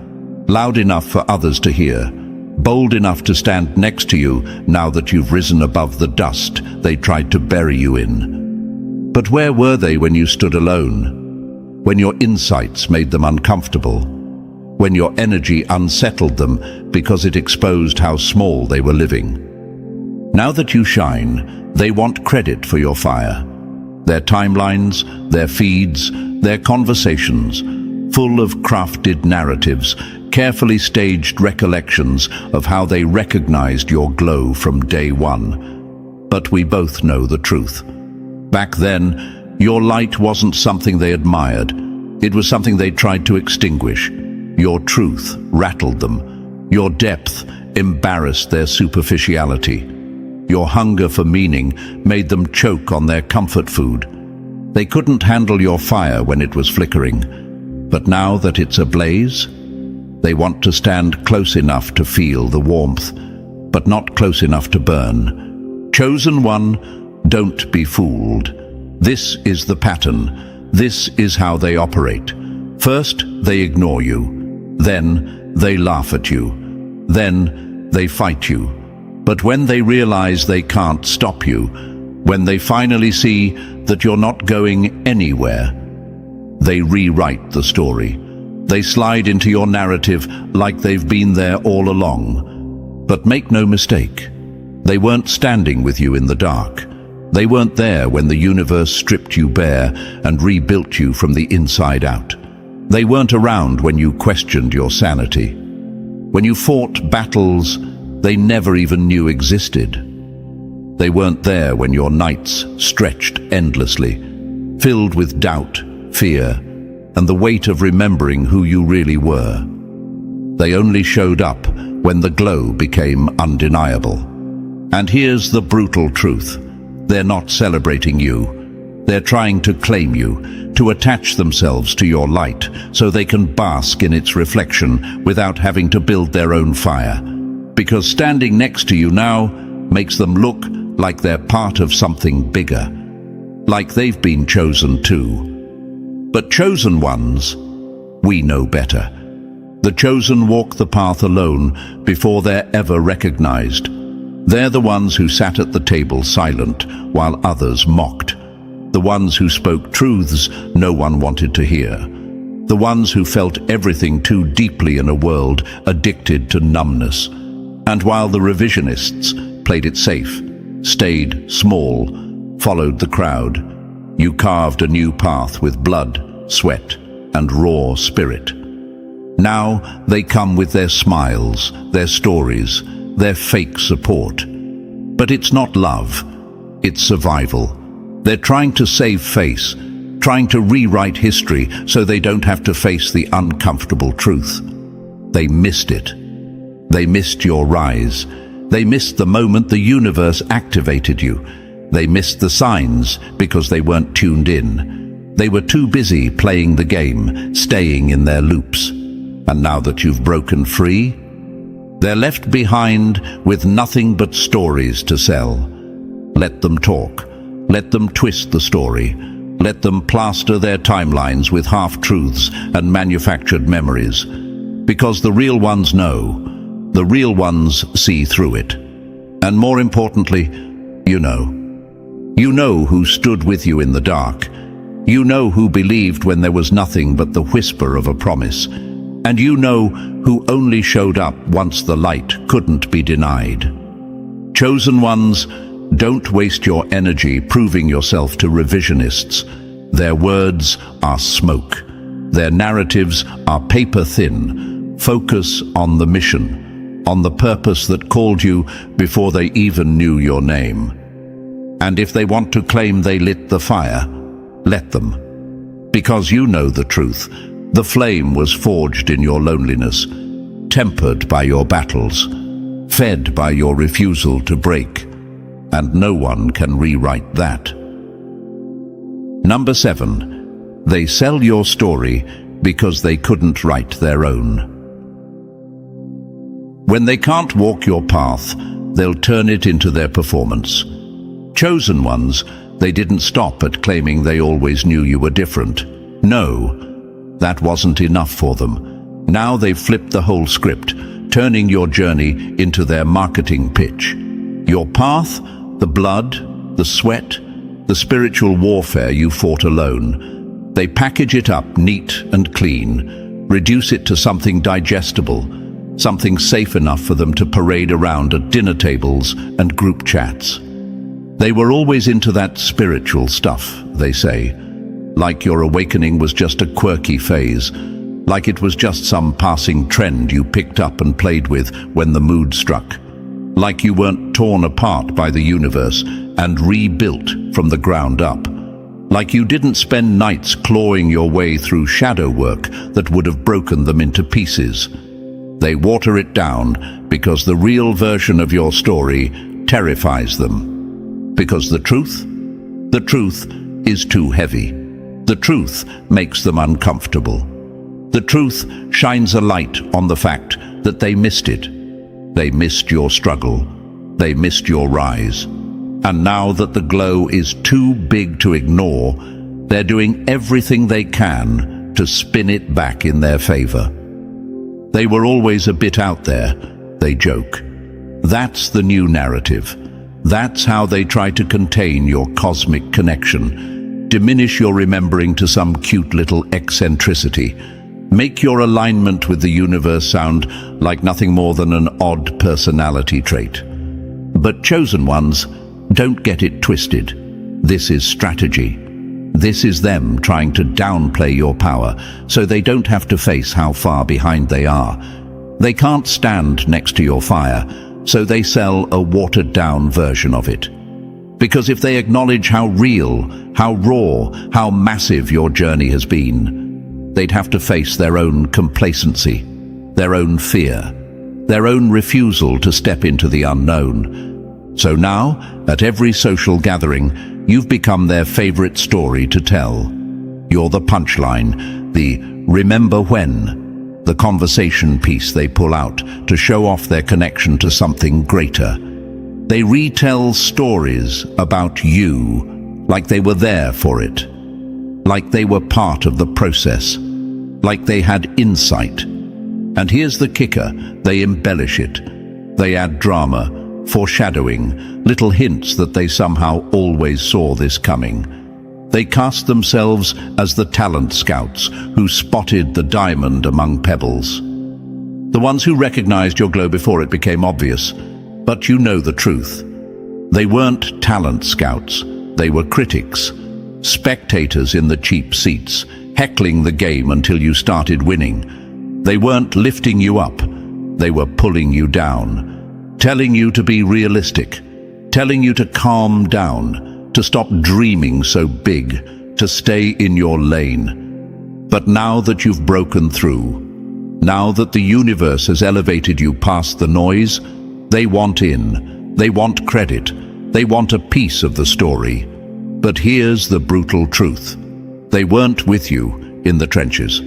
[SPEAKER 1] Loud enough for others to hear. Bold enough to stand next to you now that you've risen above the dust they tried to bury you in. But where were they when you stood alone? When your insights made them uncomfortable? When your energy unsettled them because it exposed how small they were living? Now that you shine, they want credit for your fire. Their timelines, their feeds, their conversations, full of crafted narratives, carefully staged recollections of how they recognized your glow from day one. But we both know the truth. Back then, your light wasn't something they admired. It was something they tried to extinguish. Your truth rattled them. Your depth embarrassed their superficiality. Your hunger for meaning made them choke on their comfort food. They couldn't handle your fire when it was flickering. But now that it's ablaze, they want to stand close enough to feel the warmth, but not close enough to burn. Chosen one, don't be fooled. This is the pattern. This is how they operate. First, they ignore you. Then, they laugh at you. Then, they fight you. But when they realize they can't stop you, when they finally see that you're not going anywhere, they rewrite the story. They slide into your narrative like they've been there all along. But make no mistake, they weren't standing with you in the dark. They weren't there when the universe stripped you bare and rebuilt you from the inside out. They weren't around when you questioned your sanity. When you fought battles they never even knew existed. They weren't there when your nights stretched endlessly, filled with doubt, fear, and the weight of remembering who you really were. They only showed up when the glow became undeniable. And here's the brutal truth. They're not celebrating you. They're trying to claim you, to attach themselves to your light so they can bask in its reflection without having to build their own fire. Because standing next to you now makes them look like they're part of something bigger, like they've been chosen too. But chosen ones, we know better. The chosen walk the path alone before they're ever recognized. They're the ones who sat at the table silent while others mocked. The ones who spoke truths no one wanted to hear. The ones who felt everything too deeply in a world addicted to numbness. And while the revisionists played it safe, stayed small, followed the crowd, you carved a new path with blood, sweat, and raw spirit. Now they come with their smiles, their stories, their fake support. But it's not love, it's survival. They're trying to save face, trying to rewrite history so they don't have to face the uncomfortable truth. They missed it. They missed your rise. They missed the moment the universe activated you. They missed the signs because they weren't tuned in. They were too busy playing the game, staying in their loops. And now that you've broken free, they're left behind with nothing but stories to sell. Let them talk. Let them twist the story. Let them plaster their timelines with half-truths and manufactured memories. Because the real ones know. The real ones see through it. And more importantly, you know. You know who stood with you in the dark. You know who believed when there was nothing but the whisper of a promise. And you know who only showed up once the light couldn't be denied. Chosen ones, don't waste your energy proving yourself to revisionists. Their words are smoke. Their narratives are paper thin. Focus on the mission, on the purpose that called you before they even knew your name. And if they want to claim they lit the fire, let them. Because you know the truth. The flame was forged in your loneliness, tempered by your battles, fed by your refusal to break, and no one can rewrite that. Number 7, they sell your story because they couldn't write their own. When they can't walk your path, they'll turn it into their performance. Chosen ones, they didn't stop at claiming they always knew you were different. No, that wasn't enough for them. Now they've flipped the whole script, turning your journey into their marketing pitch. Your path, the blood, the sweat, the spiritual warfare you fought alone. They package it up neat and clean, reduce it to something digestible, something safe enough for them to parade around at dinner tables and group chats. They were always into that spiritual stuff, they say, like your awakening was just a quirky phase, like it was just some passing trend you picked up and played with when the mood struck, like you weren't torn apart by the universe and rebuilt from the ground up, like you didn't spend nights clawing your way through shadow work that would have broken them into pieces. They water it down because the real version of your story terrifies them. Because the truth is too heavy. The truth makes them uncomfortable. The truth shines a light on the fact that they missed it. They missed your struggle. They missed your rise. And now that the glow is too big to ignore, they're doing everything they can to spin it back in their favor. They were always a bit out there, they joke. That's the new narrative. That's how they try to contain your cosmic connection, diminish your remembering to some cute little eccentricity, make your alignment with the universe sound like nothing more than an odd personality trait. But chosen ones, don't get it twisted. This is strategy. This is them trying to downplay your power so they don't have to face how far behind they are. They can't stand next to your fire, so they sell a watered-down version of it. Because if they acknowledge how real, how raw, how massive your journey has been, they'd have to face their own complacency, their own fear, their own refusal to step into the unknown. So now, at every social gathering, you've become their favorite story to tell. You're the punchline, the remember when, the conversation piece they pull out to show off their connection to something greater. They retell stories about you like they were there for it, like they were part of the process, like they had insight. And here's the kicker, they embellish it. They add drama, foreshadowing, little hints that they somehow always saw this coming. They cast themselves as the talent scouts who spotted the diamond among pebbles. The ones who recognized your glow before it became obvious. But you know the truth. They weren't talent scouts. They were critics, spectators in the cheap seats, heckling the game until you started winning. They weren't lifting you up. They were pulling you down, telling you to be realistic, telling you to calm down, to stop dreaming so big, to stay in your lane. But now that you've broken through, now that the universe has elevated you past the noise, they want in, they want credit, they want a piece of the story. But here's the brutal truth. They weren't with you in the trenches.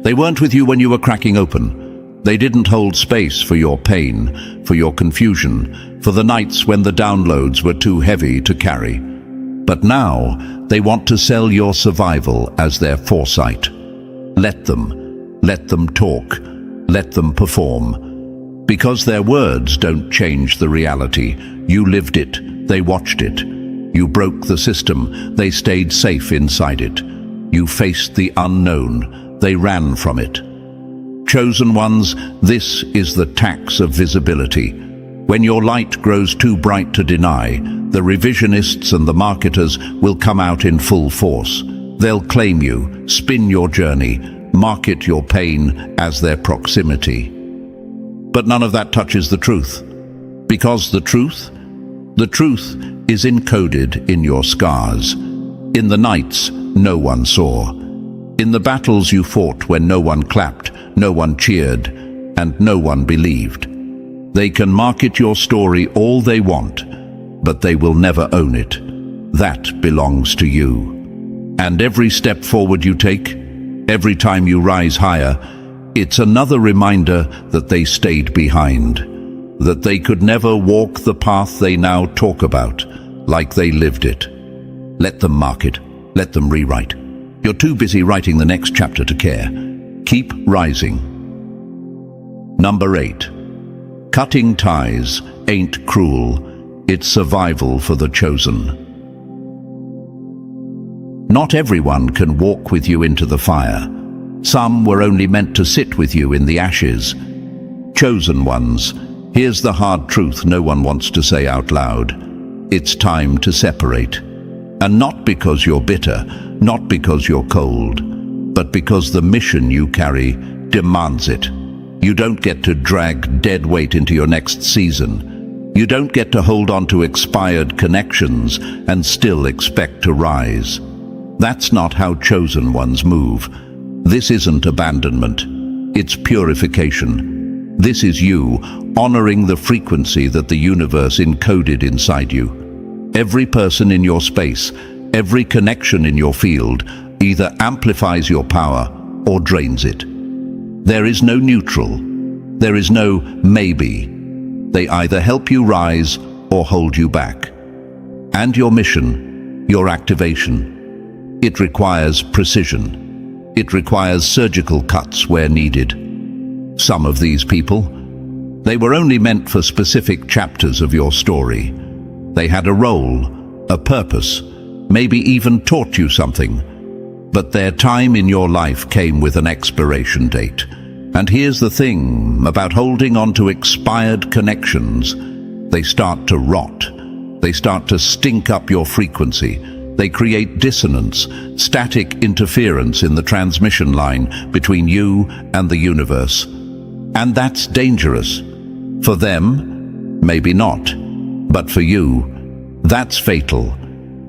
[SPEAKER 1] They weren't with you when you were cracking open. They didn't hold space for your pain, for your confusion, for the nights when the downloads were too heavy to carry. But now, they want to sell your survival as their foresight. Let them talk, let them perform. Because their words don't change the reality. You lived it, they watched it. You broke the system, they stayed safe inside it. You faced the unknown, they ran from it. Chosen ones, this is the tax of visibility. When your light grows too bright to deny, the revisionists and the marketers will come out in full force. They'll claim you, spin your journey, market your pain as their proximity. But none of that touches the truth. Because the truth is encoded in your scars. In the nights no one saw. In the battles you fought when no one clapped, no one cheered, and no one believed. They can market your story all they want, but they will never own it. That belongs to you. And every step forward you take, every time you rise higher, it's another reminder that they stayed behind, that they could never walk the path they now talk about, like they lived it. Let them market, let them rewrite. You're too busy writing the next chapter to care. Keep rising. Number 8. Cutting ties ain't cruel, it's survival for the chosen. Not everyone can walk with you into the fire. Some were only meant to sit with you in the ashes. Chosen ones, here's the hard truth no one wants to say out loud. It's time to separate. And not because you're bitter, not because you're cold, but because the mission you carry demands it. You don't get to drag dead weight into your next season. You don't get to hold on to expired connections and still expect to rise. That's not how chosen ones move. This isn't abandonment. It's purification. This is you honoring the frequency that the universe encoded inside you. Every person in your space, every connection in your field, either amplifies your power or drains it. There is no neutral. There is no maybe. They either help you rise or hold you back. And your mission, your activation, it requires precision. It requires surgical cuts where needed. Some of these people, they were only meant for specific chapters of your story. They had a role, a purpose, maybe even taught you something. But their time in your life came with an expiration date. And here's the thing about holding on to expired connections. They start to rot. They start to stink up your frequency. They create dissonance, static interference in the transmission line between you and the universe. And that's dangerous. For them, maybe not. But for you, that's fatal.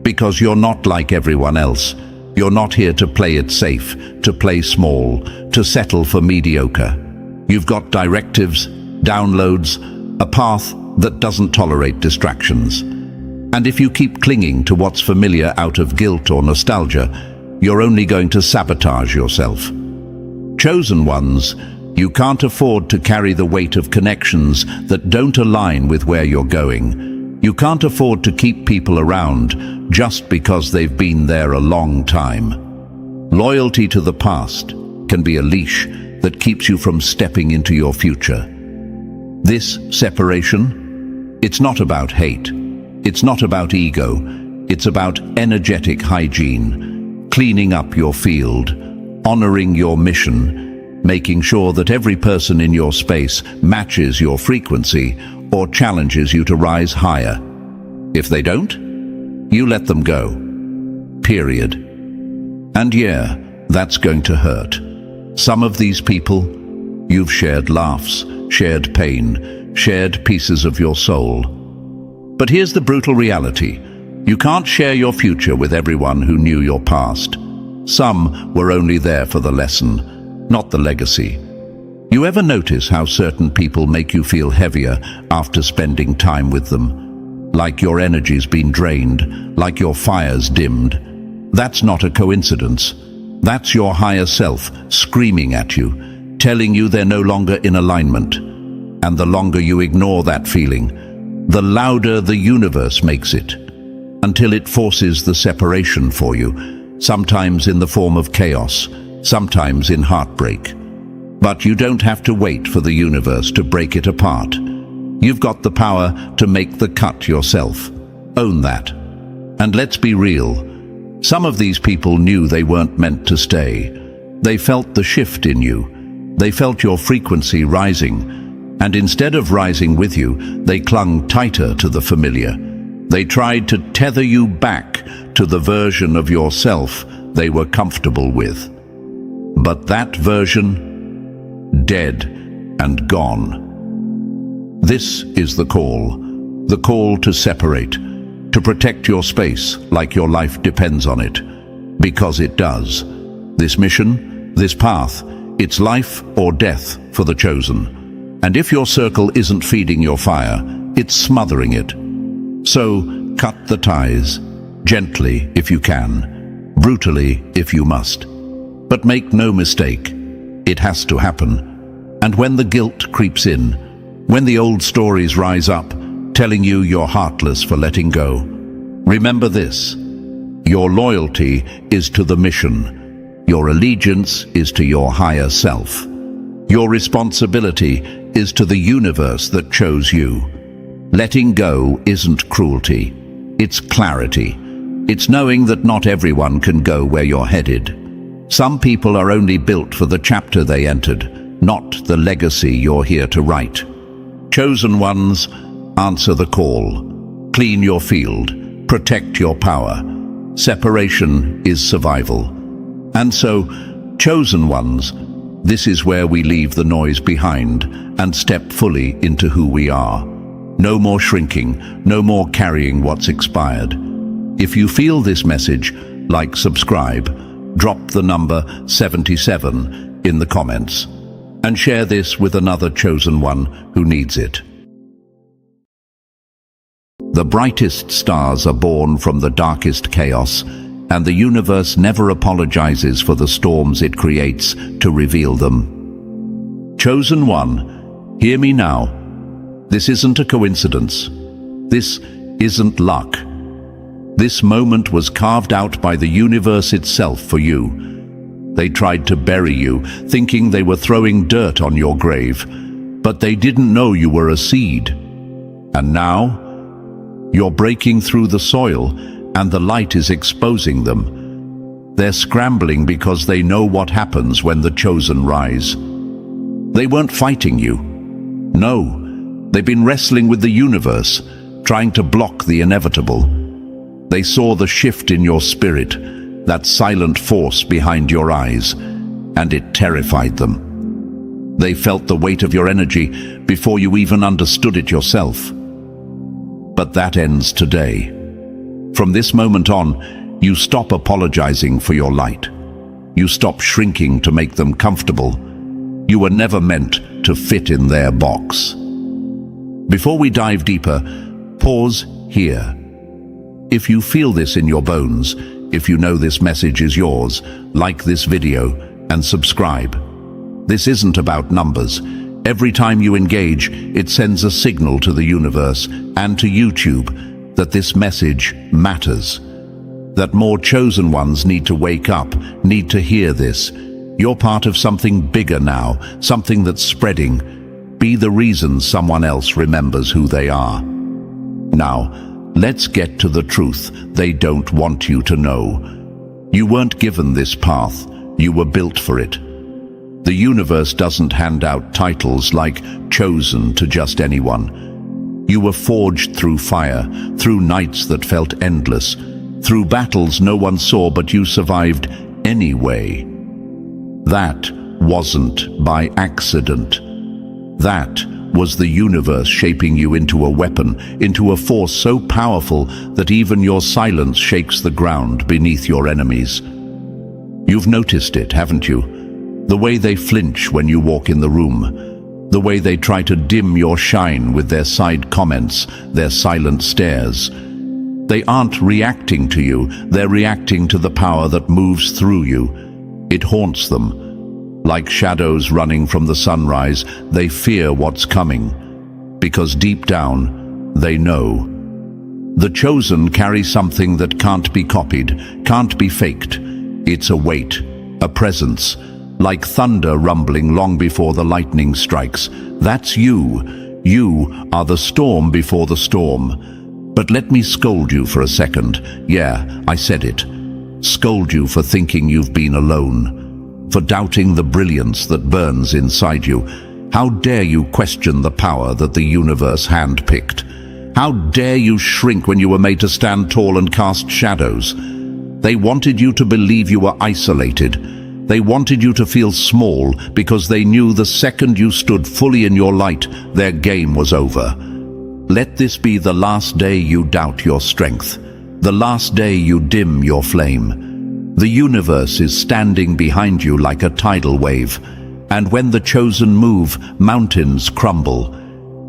[SPEAKER 1] Because you're not like everyone else. You're not here to play it safe, to play small, to settle for mediocre. You've got directives, downloads, a path that doesn't tolerate distractions. And if you keep clinging to what's familiar out of guilt or nostalgia, you're only going to sabotage yourself. Chosen ones, you can't afford to carry the weight of connections that don't align with where you're going. You can't afford to keep people around just because they've been there a long time. Loyalty to the past can be a leash that keeps you from stepping into your future. This separation, it's not about hate. It's not about ego. It's about energetic hygiene, cleaning up your field, honoring your mission, making sure that every person in your space matches your frequency or challenges you to rise higher. If they don't, you let them go. Period. And yeah, that's going to hurt. Some of these people, you've shared laughs, shared pain, shared pieces of your soul. But here's the brutal reality. You can't share your future with everyone who knew your past. Some were only there for the lesson, not the legacy. You ever notice how certain people make you feel heavier after spending time with them? Like your energy's been drained, like your fire's dimmed. That's not a coincidence. That's your higher self screaming at you, telling you they're no longer in alignment. And the longer you ignore that feeling, the louder the universe makes it, until it forces the separation for you, sometimes in the form of chaos, sometimes in heartbreak. But you don't have to wait for the universe to break it apart. You've got the power to make the cut yourself. Own that. And let's be real, some of these people knew they weren't meant to stay. They felt the shift in you. They felt your frequency rising, and instead of rising with you, they clung tighter to the familiar. They tried to tether you back to the version of yourself they were comfortable with. But that version, dead and gone. This is the call to separate, to protect your space like your life depends on it, because it does. This mission, this path, it's life or death for the chosen. And if your circle isn't feeding your fire, it's smothering it. So cut the ties, gently if you can, brutally if you must. But make no mistake, it has to happen. And when the guilt creeps in, when the old stories rise up, telling you you're heartless for letting go, remember this: your loyalty is to the mission. Your allegiance is to your higher self. Your responsibility is to the universe that chose you. Letting go isn't cruelty, it's clarity. It's knowing that not everyone can go where you're headed. Some people are only built for the chapter they entered, not the legacy you're here to write. Chosen ones, answer the call. Clean your field, protect your power. Separation is survival. And so, chosen ones, this is where we leave the noise behind and step fully into who we are. No more shrinking, no more carrying what's expired. If you feel this message, like, subscribe, drop the number 77 in the comments, and share this with another chosen one who needs it. The brightest stars are born from the darkest chaos, and the universe never apologizes for the storms it creates to reveal them. Chosen one, hear me now. This isn't a coincidence. This isn't luck. This moment was carved out by the universe itself for you. They tried to bury you, thinking they were throwing dirt on your grave, but they didn't know you were a seed. And now, you're breaking through the soil, and the light is exposing them. They're scrambling because they know what happens when the chosen rise. They weren't fighting you. No, they've been wrestling with the universe, trying to block the inevitable. They saw the shift in your spirit, that silent force behind your eyes, and it terrified them. They felt the weight of your energy before you even understood it yourself. But that ends today. From this moment on, you stop apologizing for your light. You stop shrinking to make them comfortable. You were never meant to fit in their box. Before we dive deeper, pause here. If you feel this in your bones, if you know this message is yours, like this video and subscribe. This isn't about numbers. Every time you engage, it sends a signal to the universe and to YouTube that this message matters, that more chosen ones need to wake up, need to hear this. You're part of something bigger now, something that's spreading. Be the reason someone else remembers who they are. Now, let's get to the truth they don't want you to know. You weren't given this path, you were built for it. The universe doesn't hand out titles like chosen to just anyone. You were forged through fire, through nights that felt endless, through battles no one saw but you survived anyway. That wasn't by accident. That was the universe shaping you into a weapon, into a force so powerful that even your silence shakes the ground beneath your enemies. You've noticed it, haven't you? The way they flinch when you walk in the room, the way they try to dim your shine with their side comments, their silent stares. They aren't reacting to you, they're reacting to the power that moves through you. It haunts them. Like shadows running from the sunrise, they fear what's coming, because deep down, they know. The chosen carry something that can't be copied, can't be faked. It's a weight, a presence, like thunder rumbling long before the lightning strikes. That's you. You are the storm before the storm. But let me scold you for a second. Yeah, I said it. Scold you for thinking you've been alone, for doubting the brilliance that burns inside you. How dare you question the power that the universe handpicked? How dare you shrink when you were made to stand tall and cast shadows? They wanted you to believe you were isolated. They wanted you to feel small because they knew the second you stood fully in your light, their game was over. Let this be the last day you doubt your strength, the last day you dim your flame. The universe is standing behind you like a tidal wave, and when the chosen move, mountains crumble.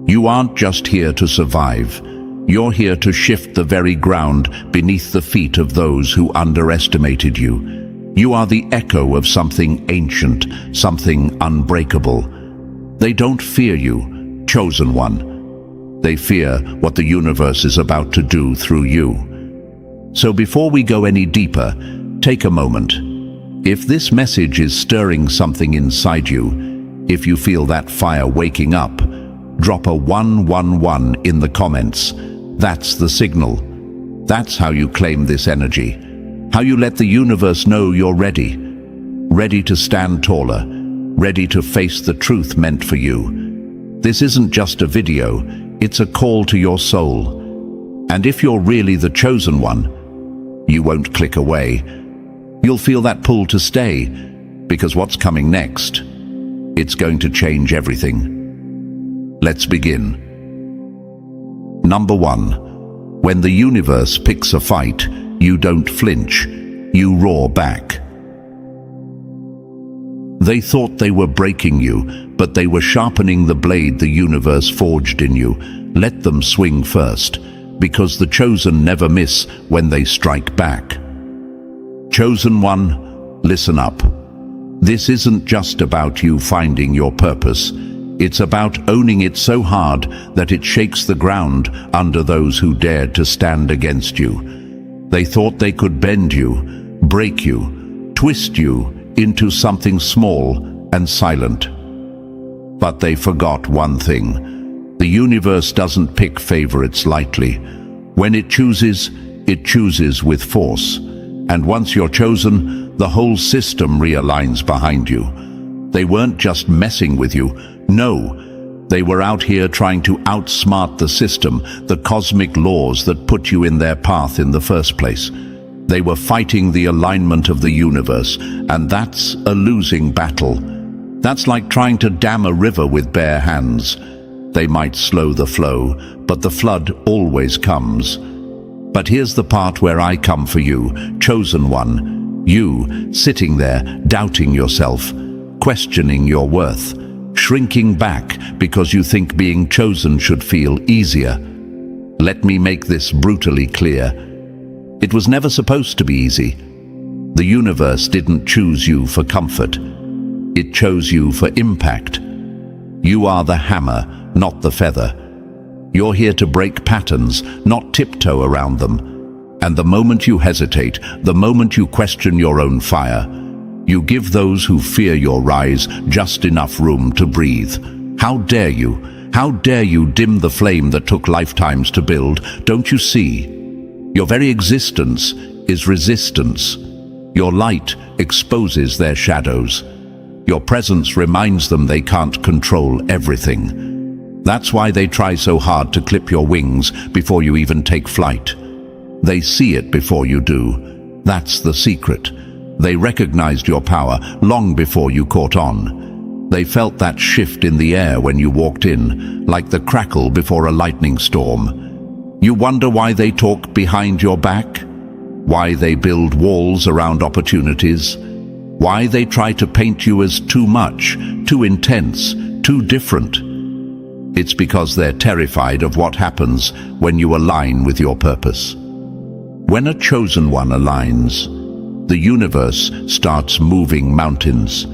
[SPEAKER 1] You aren't just here to survive. You're here to shift the very ground beneath the feet of those who underestimated you. You are the echo of something ancient, something unbreakable. They don't fear you, chosen one. They fear what the universe is about to do through you. So before we go any deeper, take a moment. If this message is stirring something inside you, if you feel that fire waking up, drop a 111 in the comments. That's the signal. That's how you claim this energy. How you let the universe know you're ready. Ready to stand taller. Ready to face the truth meant for you. This isn't just a video, it's a call to your soul. And if you're really the chosen one, you won't click away. You'll feel that pull to stay, because what's coming next, it's going to change everything. Let's begin. Number 1. When the universe picks a fight, you don't flinch, you roar back. They thought they were breaking you, but they were sharpening the blade the universe forged in you. Let them swing first, because the chosen never miss when they strike back. Chosen one, listen up. This isn't just about you finding your purpose. It's about owning it so hard that it shakes the ground under those who dared to stand against you. They thought they could bend you, break you, twist you into something small and silent. But they forgot one thing. The universe doesn't pick favorites lightly. When it chooses with force. And once you're chosen, the whole system realigns behind you. They weren't just messing with you. No, they were out here trying to outsmart the system, the cosmic laws that put you in their path in the first place. They were fighting the alignment of the universe, and that's a losing battle. That's like trying to dam a river with bare hands. They might slow the flow, but the flood always comes. But here's the part where I come for you, chosen one. You, sitting there, doubting yourself, questioning your worth, shrinking back because you think being chosen should feel easier. Let me make this brutally clear. It was never supposed to be easy. The universe didn't choose you for comfort. It chose you for impact. You are the hammer, not the feather. You're here to break patterns, not tiptoe around them. And the moment you hesitate, the moment you question your own fire, you give those who fear your rise just enough room to breathe. How dare you? How dare you dim the flame that took lifetimes to build? Don't you see? Your very existence is resistance. Your light exposes their shadows. Your presence reminds them they can't control everything. That's why they try so hard to clip your wings before you even take flight. They see it before you do. That's the secret. They recognized your power long before you caught on. They felt that shift in the air when you walked in, like the crackle before a lightning storm. You wonder why they talk behind your back? Why they build walls around opportunities? Why they try to paint you as too much, too intense, too different? It's because they're terrified of what happens when you align with your purpose. When a chosen one aligns, the universe starts moving mountains.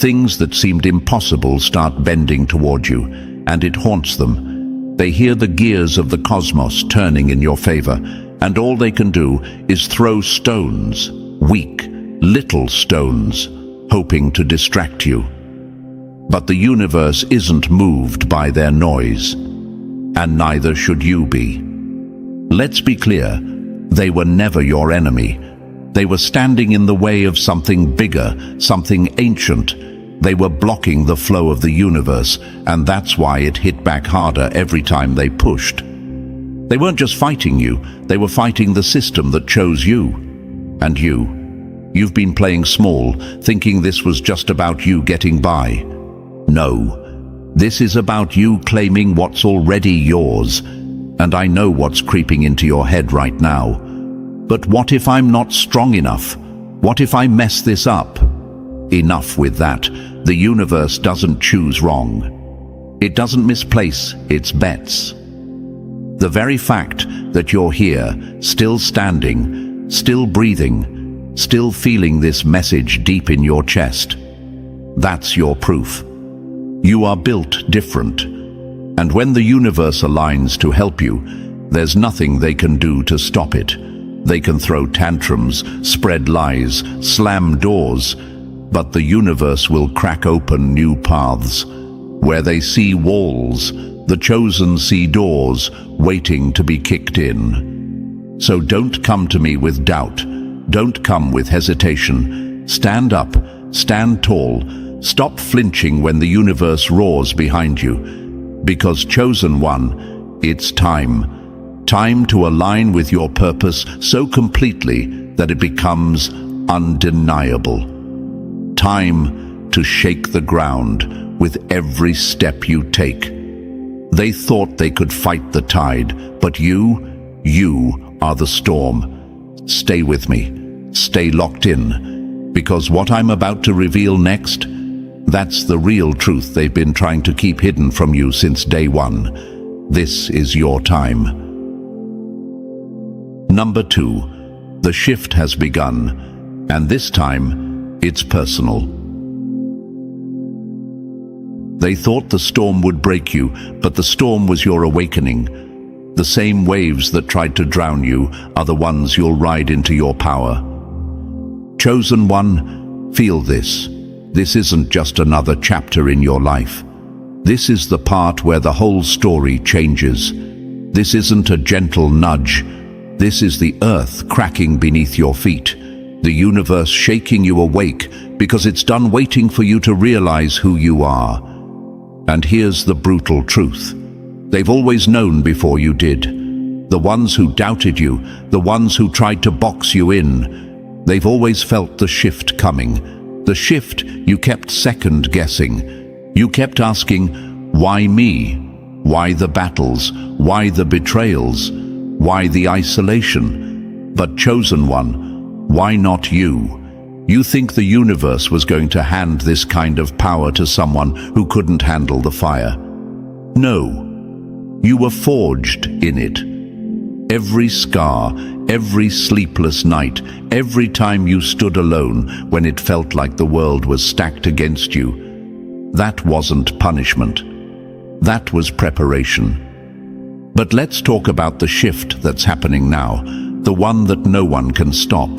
[SPEAKER 1] Things that seemed impossible start bending toward you, and it haunts them. They hear the gears of the cosmos turning in your favor, and all they can do is throw stones, weak, little stones, hoping to distract you. But the universe isn't moved by their noise, and neither should you be. Let's be clear, they were never your enemy. They were standing in the way of something bigger, something ancient. They were blocking the flow of the universe, and that's why it hit back harder every time they pushed. They weren't just fighting you, they were fighting the system that chose you. And you've been playing small, thinking this was just about you getting by. No, this is about you claiming what's already yours. And I know what's creeping into your head right now. But what if I'm not strong enough? What if I mess this up? Enough with that. The universe doesn't choose wrong. It doesn't misplace its bets. The very fact that you're here, still standing, still breathing, still feeling this message deep in your chest, that's your proof. You are built different. And when the universe aligns to help you, there's nothing they can do to stop it. They can throw tantrums, spread lies, slam doors, but the universe will crack open new paths. Where they see walls, the chosen see doors waiting to be kicked in. So don't come to me with doubt. Don't come with hesitation. Stand up, stand tall. Stop flinching when the universe roars behind you. Because chosen one, it's time. Time to align with your purpose so completely that it becomes undeniable. Time to shake the ground with every step you take. They thought they could fight the tide, but you are the storm. Stay with me. Stay locked in. Because what I'm about to reveal next, that's the real truth they've been trying to keep hidden from you since day one. This is your time. Number 2, the shift has begun, and this time, it's personal. They thought the storm would break you, but the storm was your awakening. The same waves that tried to drown you are the ones you'll ride into your power. Chosen one, feel this. This isn't just another chapter in your life. This is the part where the whole story changes. This isn't a gentle nudge. This is the earth cracking beneath your feet. The universe shaking you awake because it's done waiting for you to realize who you are. And here's the brutal truth. They've always known before you did. The ones who doubted you, the ones who tried to box you in, they've always felt the shift coming. The shift you kept second-guessing. You kept asking, why me? Why the battles? Why the betrayals? Why the isolation? But chosen one, why not you? You think the universe was going to hand this kind of power to someone who couldn't handle the fire? No, you were forged in it. Every scar, every sleepless night, every time you stood alone when it felt like the world was stacked against you, that wasn't punishment. That was preparation. But let's talk about the shift that's happening now, the one that no one can stop.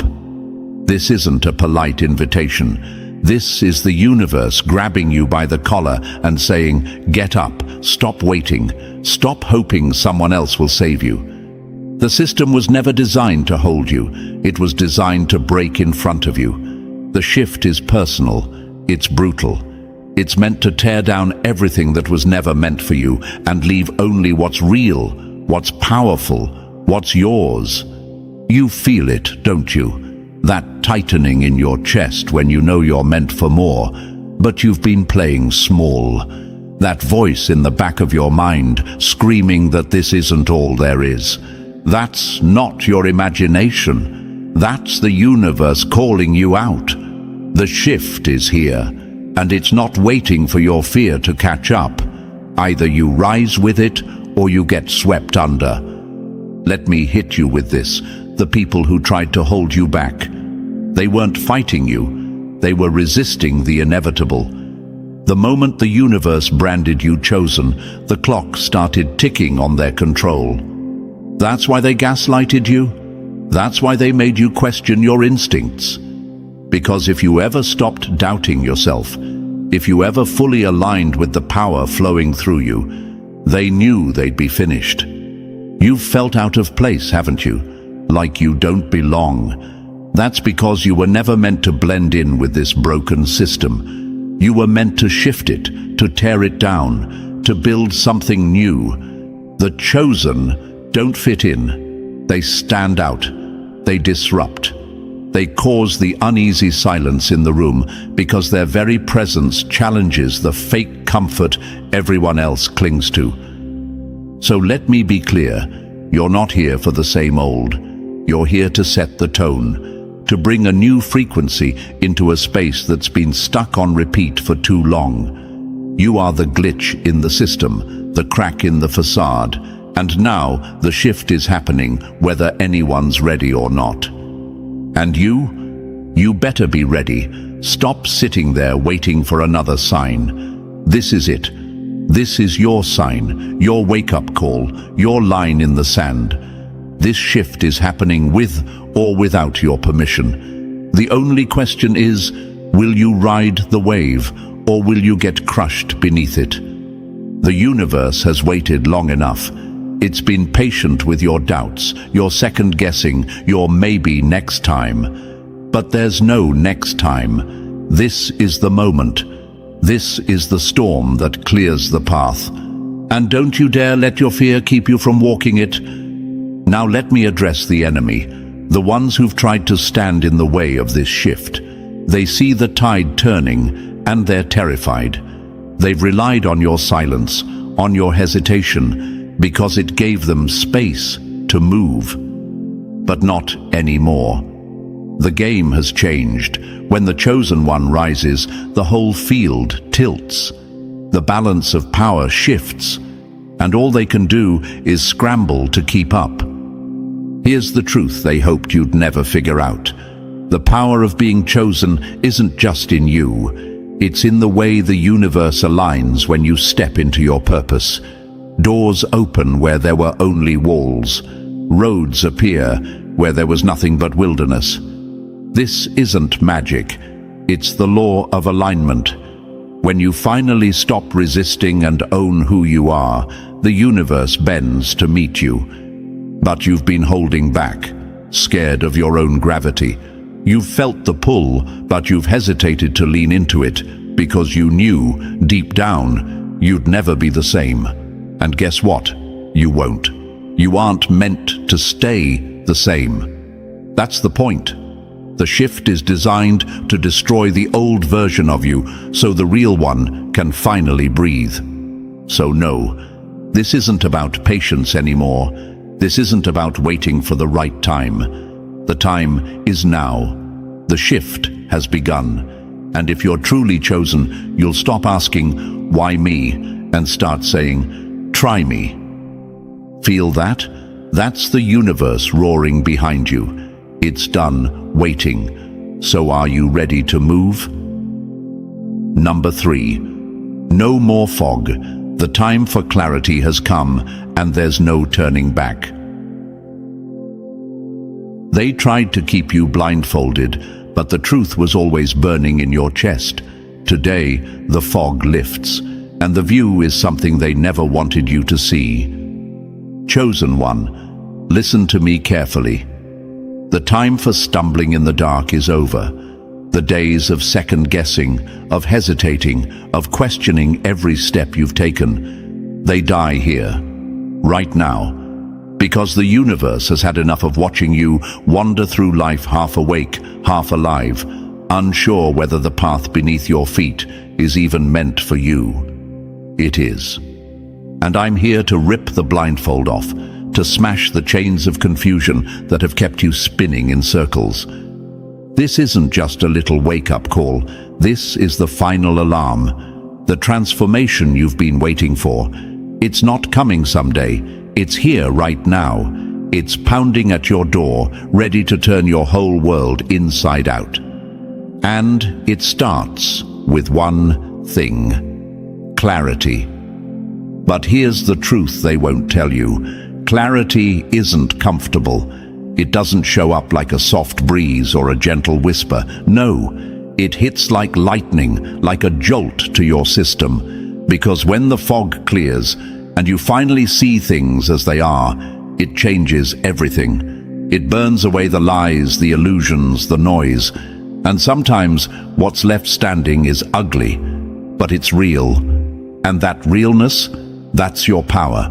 [SPEAKER 1] This isn't a polite invitation. This is the universe grabbing you by the collar and saying, get up, stop waiting, stop hoping someone else will save you. The system was never designed to hold you. It was designed to break in front of you. The shift is personal. It's brutal. It's meant to tear down everything that was never meant for you and leave only what's real, what's powerful, what's yours. You feel it, don't you? That tightening in your chest when you know you're meant for more, but you've been playing small. That voice in the back of your mind screaming that this isn't all there is. That's not your imagination. That's the universe calling you out. The shift is here, and it's not waiting for your fear to catch up. Either you rise with it, or you get swept under. Let me hit you with this. The people who tried to hold you back, they weren't fighting you. They were resisting the inevitable. The moment the universe branded you chosen, the clock started ticking on their control. That's why they gaslighted you. That's why they made you question your instincts. Because if you ever stopped doubting yourself, if you ever fully aligned with the power flowing through you, they knew they'd be finished. You've felt out of place, haven't you? Like you don't belong. That's because you were never meant to blend in with this broken system. You were meant to shift it, to tear it down, to build something new. The chosen don't fit in. They stand out. They disrupt. They cause the uneasy silence in the room because their very presence challenges the fake comfort everyone else clings to. So let me be clear, you're not here for the same old. You're here to set the tone, to bring a new frequency into a space that's been stuck on repeat for too long. You are the glitch in the system, the crack in the facade, and now the shift is happening whether anyone's ready or not. And you better be ready. Stop sitting there waiting for another sign. This is it. This is your sign, your wake-up call, your line in the sand. This shift is happening with or without your permission. The only question is, will you ride the wave or will you get crushed beneath it? The universe has waited long enough. It's been patient with your doubts, your second-guessing, your maybe next time. But there's no next time. This is the moment. This is the storm that clears the path. And don't you dare let your fear keep you from walking it. Now let me address the enemy, the ones who've tried to stand in the way of this shift. They see the tide turning, and they're terrified. They've relied on your silence, on your hesitation, because it gave them space to move. But not anymore. The game has changed. When the chosen one rises, the whole field tilts. The balance of power shifts, and all they can do is scramble to keep up. Here's the truth they hoped you'd never figure out. The power of being chosen isn't just in you. It's in the way the universe aligns when you step into your purpose. Doors open where there were only walls. Roads appear where there was nothing but wilderness. This isn't magic. It's the law of alignment. When you finally stop resisting and own who you are, the universe bends to meet you. But you've been holding back, scared of your own gravity. You've felt the pull, but you've hesitated to lean into it because you knew, deep down, you'd never be the same. And guess what? You won't. You aren't meant to stay the same. That's the point. The shift is designed to destroy the old version of you so the real one can finally breathe. So no, this isn't about patience anymore. This isn't about waiting for the right time. The time is now. The shift has begun. And if you're truly chosen, you'll stop asking, "Why me?" and start saying, "Try me." Feel that? That's the universe roaring behind you. It's done waiting. So are you ready to move? Number 3. No more fog. The time for clarity has come, and there's no turning back. They tried to keep you blindfolded, but the truth was always burning in your chest. Today, the fog lifts, and the view is something they never wanted you to see. Chosen one, listen to me carefully. The time for stumbling in the dark is over. The days of second-guessing, of hesitating, of questioning every step you've taken, they die here, right now. Because the universe has had enough of watching you wander through life half awake, half alive, unsure whether the path beneath your feet is even meant for you. It is. And I'm here to rip the blindfold off, to smash the chains of confusion that have kept you spinning in circles. This isn't just a little wake-up call. This is the final alarm, the transformation you've been waiting for. It's not coming someday. It's here right now. It's pounding at your door, ready to turn your whole world inside out. And it starts with one thing: clarity. But here's the truth they won't tell you. Clarity isn't comfortable. It doesn't show up like a soft breeze or a gentle whisper. No, it hits like lightning, like a jolt to your system. Because when the fog clears and you finally see things as they are, It changes everything. It burns away the lies, the illusions, the noise. And sometimes what's left standing is ugly, but it's real. And that realness, that's your power.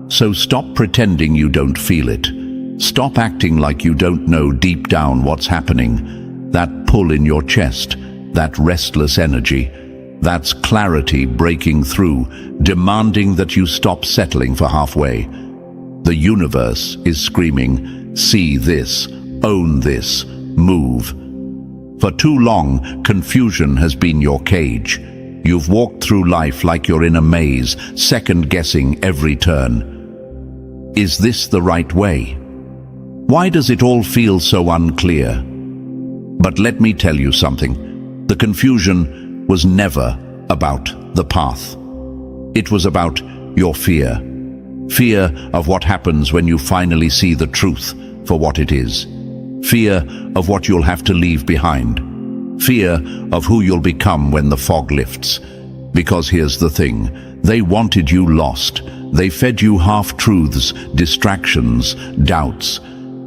[SPEAKER 1] So stop pretending you don't feel it. Stop acting like you don't know deep down what's happening. That pull in your chest, that restless energy, that's clarity breaking through, demanding that you stop settling for halfway. The universe is screaming, see this, own this, move. For too long, confusion has been your cage. You've walked through life like you're in a maze, second-guessing every turn. Is this the right way? Why does it all feel so unclear? But let me tell you something. The confusion was never about the path. It was about your fear. Fear of what happens when you finally see the truth for what it is. Fear of what you'll have to leave behind. Fear of who you'll become when the fog lifts. Because here's the thing, they wanted you lost. They fed you half-truths, distractions, doubts.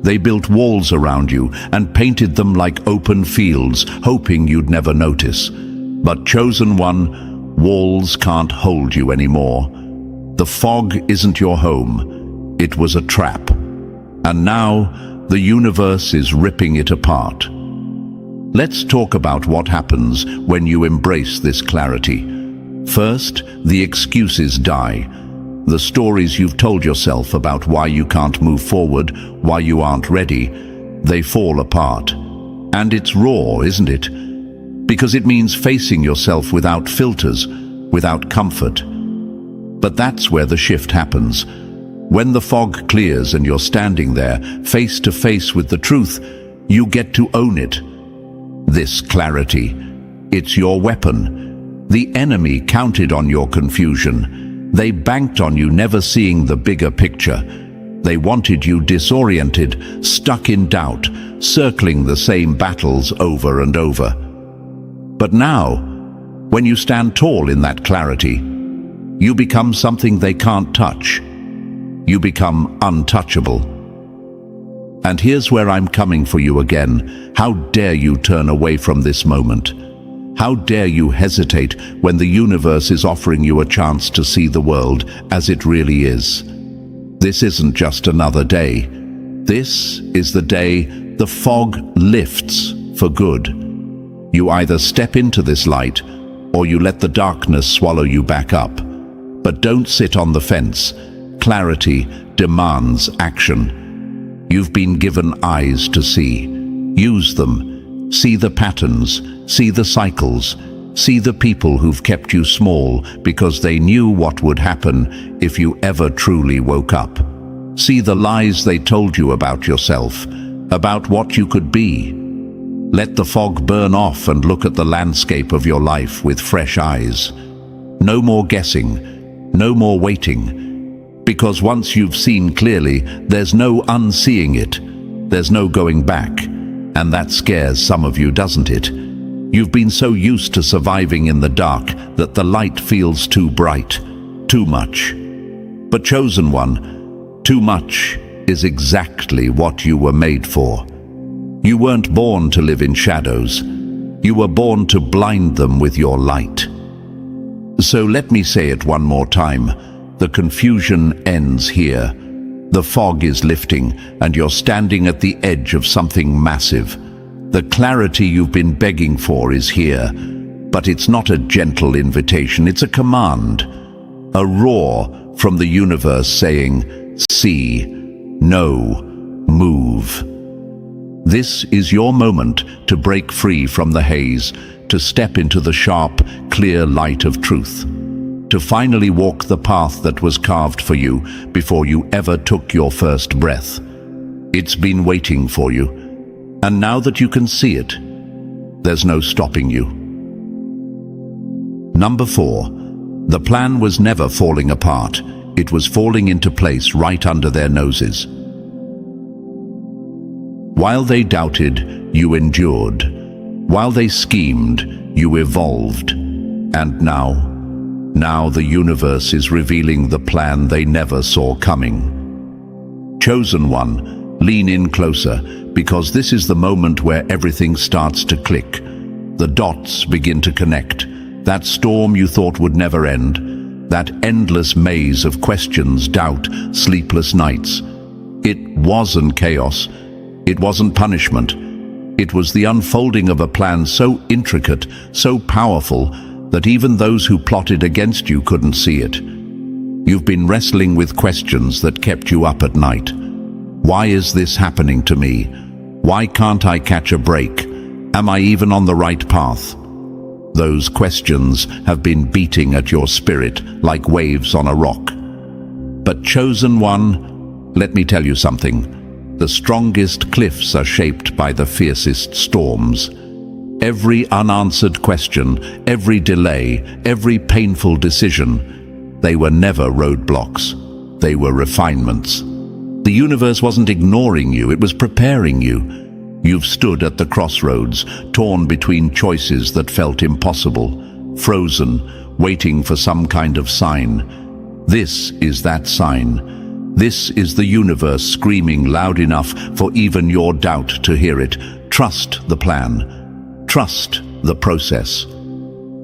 [SPEAKER 1] They built walls around you and painted them like open fields, hoping you'd never notice. But chosen one, walls can't hold you anymore. The fog isn't your home. It was a trap. And now, the universe is ripping it apart. Let's talk about what happens when you embrace this clarity. First, the excuses die. The stories you've told yourself about why you can't move forward, why you aren't ready, they fall apart. And it's raw, isn't it? Because it means facing yourself without filters, without comfort. But that's where the shift happens. When the fog clears and you're standing there, face to face with the truth, you get to own it. This clarity, it's your weapon. The enemy counted on your confusion. They banked on you never seeing the bigger picture. They wanted you disoriented, stuck in doubt, circling the same battles over and over. But now, when you stand tall in that clarity, you become something they can't touch. You become untouchable. And here's where I'm coming for you again. How dare you turn away from this moment? How dare you hesitate when the universe is offering you a chance to see the world as it really is? This isn't just another day. This is the day the fog lifts for good. You either step into this light or you let the darkness swallow you back up. But don't sit on the fence. Clarity demands action. You've been given eyes to see. Use them. See the patterns, see the cycles, see the people who've kept you small because they knew what would happen if you ever truly woke up. See the lies they told you about yourself, about what you could be. Let the fog burn off and look at the landscape of your life with fresh eyes. No more guessing, no more waiting. Because once you've seen clearly, there's no unseeing it. There's no going back. And that scares some of you, doesn't it? You've been so used to surviving in the dark that the light feels too bright, too much. But chosen one, too much is exactly what you were made for. You weren't born to live in shadows. You were born to blind them with your light. So let me say it one more time. The confusion ends here. The fog is lifting, and you're standing at the edge of something massive. The clarity you've been begging for is here, but it's not a gentle invitation, it's a command. A roar from the universe saying, see, know, move. This is your moment to break free from the haze, to step into the sharp, clear light of truth. To finally walk the path that was carved for you before you ever took your first breath. It's been waiting for you, and now that you can see it, there's no stopping you. Number 4, the plan was never falling apart. It was falling into place right under their noses. While they doubted, you endured. While they schemed, you evolved. And now the universe is revealing the plan they never saw coming. Chosen one, lean in closer, because this is the moment where everything starts to click. The dots begin to connect. That storm you thought would never end, that endless maze of questions, doubt, sleepless nights. It wasn't chaos. It wasn't punishment. It was the unfolding of a plan so intricate, so powerful, that even those who plotted against you couldn't see it. You've been wrestling with questions that kept you up at night. Why is this happening to me? Why can't I catch a break? Am I even on the right path? Those questions have been beating at your spirit like waves on a rock. But chosen one, let me tell you something. The strongest cliffs are shaped by the fiercest storms. Every unanswered question, every delay, every painful decision, they were never roadblocks. They were refinements. The universe wasn't ignoring you, it was preparing you. You've stood at the crossroads, torn between choices that felt impossible, frozen, waiting for some kind of sign. This is that sign. This is the universe screaming loud enough for even your doubt to hear it. Trust the plan. Trust the process.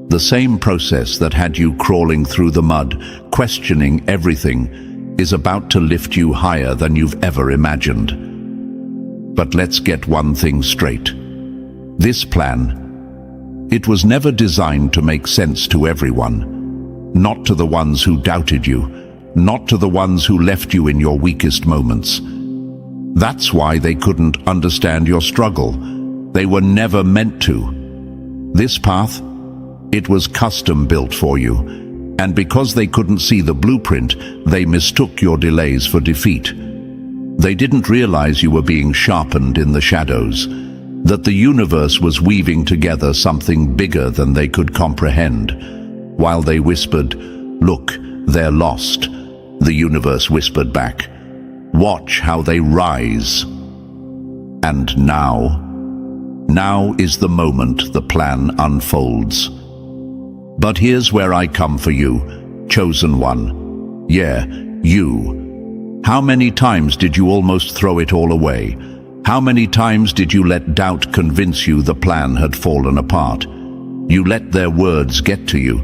[SPEAKER 1] The same process that had you crawling through the mud, questioning everything, is about to lift you higher than you've ever imagined. But let's get one thing straight. This plan, it was never designed to make sense to everyone. Not to the ones who doubted you, not to the ones who left you in your weakest moments. That's why they couldn't understand your struggle. They were never meant to. This path, it was custom built for you. And because they couldn't see the blueprint, they mistook your delays for defeat. They didn't realize you were being sharpened in the shadows, that the universe was weaving together something bigger than they could comprehend. While they whispered, "Look, they're lost," the universe whispered back, "Watch how they rise." And now is the moment the plan unfolds. But here's where I come for you, chosen one. Yeah, you. How many times did you almost throw it all away? How many times did you let doubt convince you the plan had fallen apart? You let their words get to you.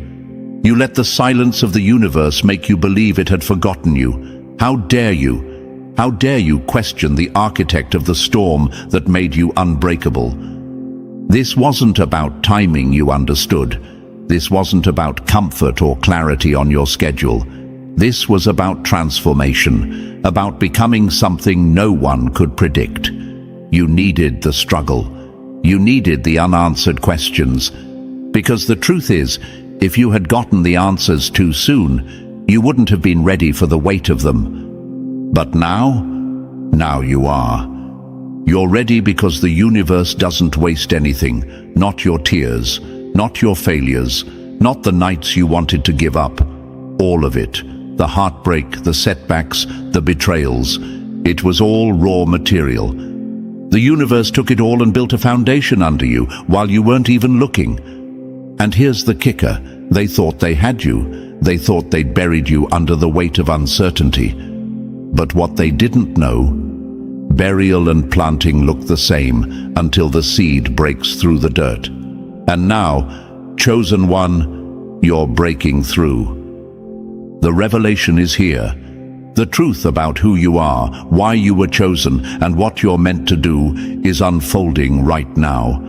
[SPEAKER 1] You let the silence of the universe make you believe it had forgotten you. How dare you? How dare you question the architect of the storm that made you unbreakable? This wasn't about timing, you understood. This wasn't about comfort or clarity on your schedule. This was about transformation, about becoming something no one could predict. You needed the struggle. You needed the unanswered questions. Because the truth is, if you had gotten the answers too soon, you wouldn't have been ready for the weight of them. But now you are. You're ready because the universe doesn't waste anything, not your tears, not your failures, not the nights you wanted to give up. All of it, the heartbreak, the setbacks, the betrayals, it was all raw material. The universe took it all and built a foundation under you while you weren't even looking. And here's the kicker. They thought they had you. They thought they'd buried you under the weight of uncertainty. But what they didn't know, burial and planting look the same until the seed breaks through the dirt. And now, chosen one, you're breaking through. The revelation is here. The truth about who you are, why you were chosen, and what you're meant to do is unfolding right now.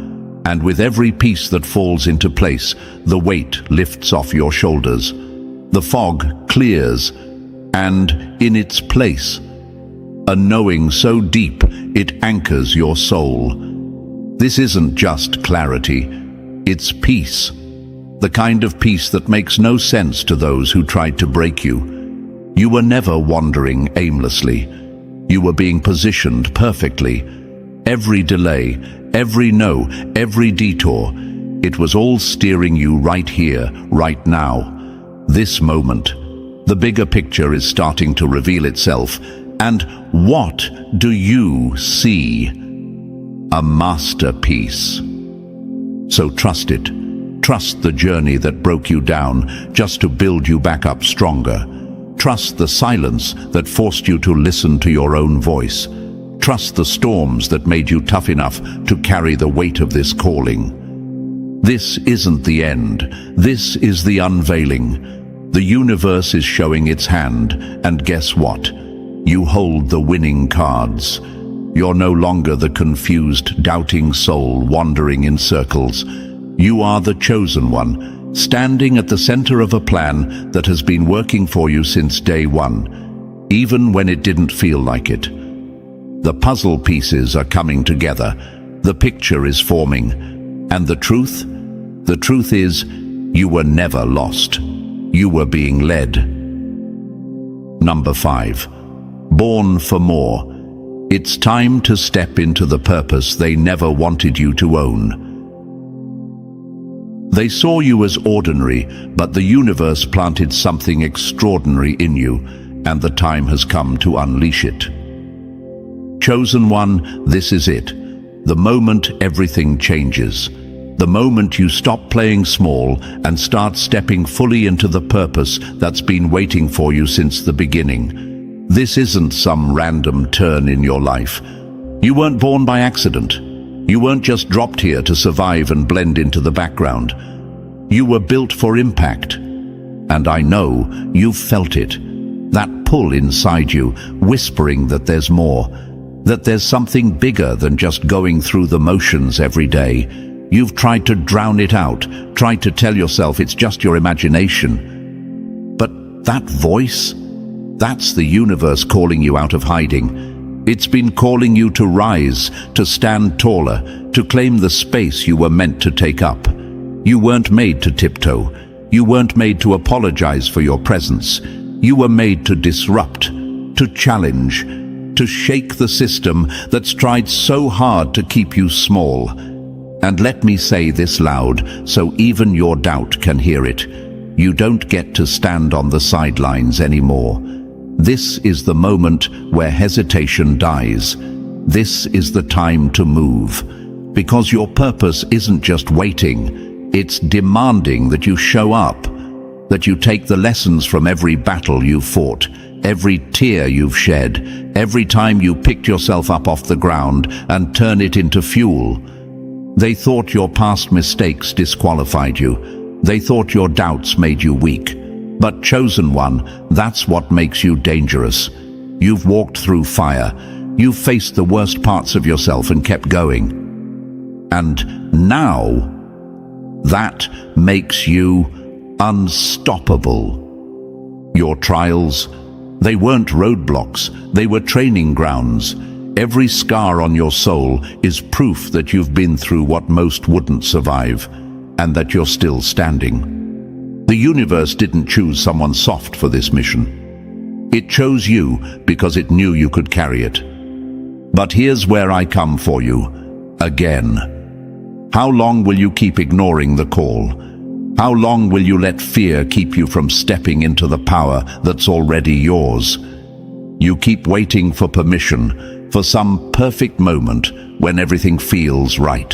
[SPEAKER 1] And with every piece that falls into place, the weight lifts off your shoulders. The fog clears, and in its place, a knowing so deep it anchors your soul. This isn't just clarity, it's peace. The kind of peace that makes no sense to those who tried to break you. You were never wandering aimlessly. You were being positioned perfectly. Every delay, every no, every detour, it was all steering you right here, right now. This moment, the bigger picture is starting to reveal itself. And what do you see? A masterpiece. So trust it. Trust the journey that broke you down just to build you back up stronger. Trust the silence that forced you to listen to your own voice. Trust the storms that made you tough enough to carry the weight of this calling. This isn't the end. This is the unveiling. The universe is showing its hand, and guess what? You hold the winning cards. You're no longer the confused, doubting soul wandering in circles. You are the chosen one, standing at the center of a plan that has been working for you since day one, even when it didn't feel like it. The puzzle pieces are coming together. The picture is forming. And the truth? The truth is, you were never lost. You were being led. Number 5. Born for more. It's time to step into the purpose they never wanted you to own. They saw you as ordinary, but the universe planted something extraordinary in you, and the time has come to unleash it. Chosen one, this is it. The moment everything changes. The moment you stop playing small and start stepping fully into the purpose that's been waiting for you since the beginning. This isn't some random turn in your life. You weren't born by accident. You weren't just dropped here to survive and blend into the background. You were built for impact. And I know you've felt it. That pull inside you, whispering that there's more, that there's something bigger than just going through the motions every day. You've tried to drown it out, tried to tell yourself it's just your imagination. But that voice, that's the universe calling you out of hiding. It's been calling you to rise, to stand taller, to claim the space you were meant to take up. You weren't made to tiptoe. You weren't made to apologize for your presence. You were made to disrupt, to challenge, to shake the system that's tried so hard to keep you small. And let me say this loud, so even your doubt can hear it. You don't get to stand on the sidelines anymore. This is the moment where hesitation dies. This is the time to move. Because your purpose isn't just waiting, it's demanding that you show up, that you take the lessons from every battle you've fought, every tear you've shed, every time you picked yourself up off the ground and turn it into fuel. They thought your past mistakes disqualified you. They thought your doubts made you weak. But chosen one, that's what makes you dangerous. You've walked through fire. You've faced the worst parts of yourself and kept going. And now, that makes you unstoppable. Your trials, they weren't roadblocks. They were training grounds. Every scar on your soul is proof that you've been through what most wouldn't survive, and that you're still standing. The universe didn't choose someone soft for this mission. It chose you because it knew you could carry it. But here's where I come for you, again. How long will you keep ignoring the call? How long will you let fear keep you from stepping into the power that's already yours? You keep waiting for permission, for some perfect moment when everything feels right.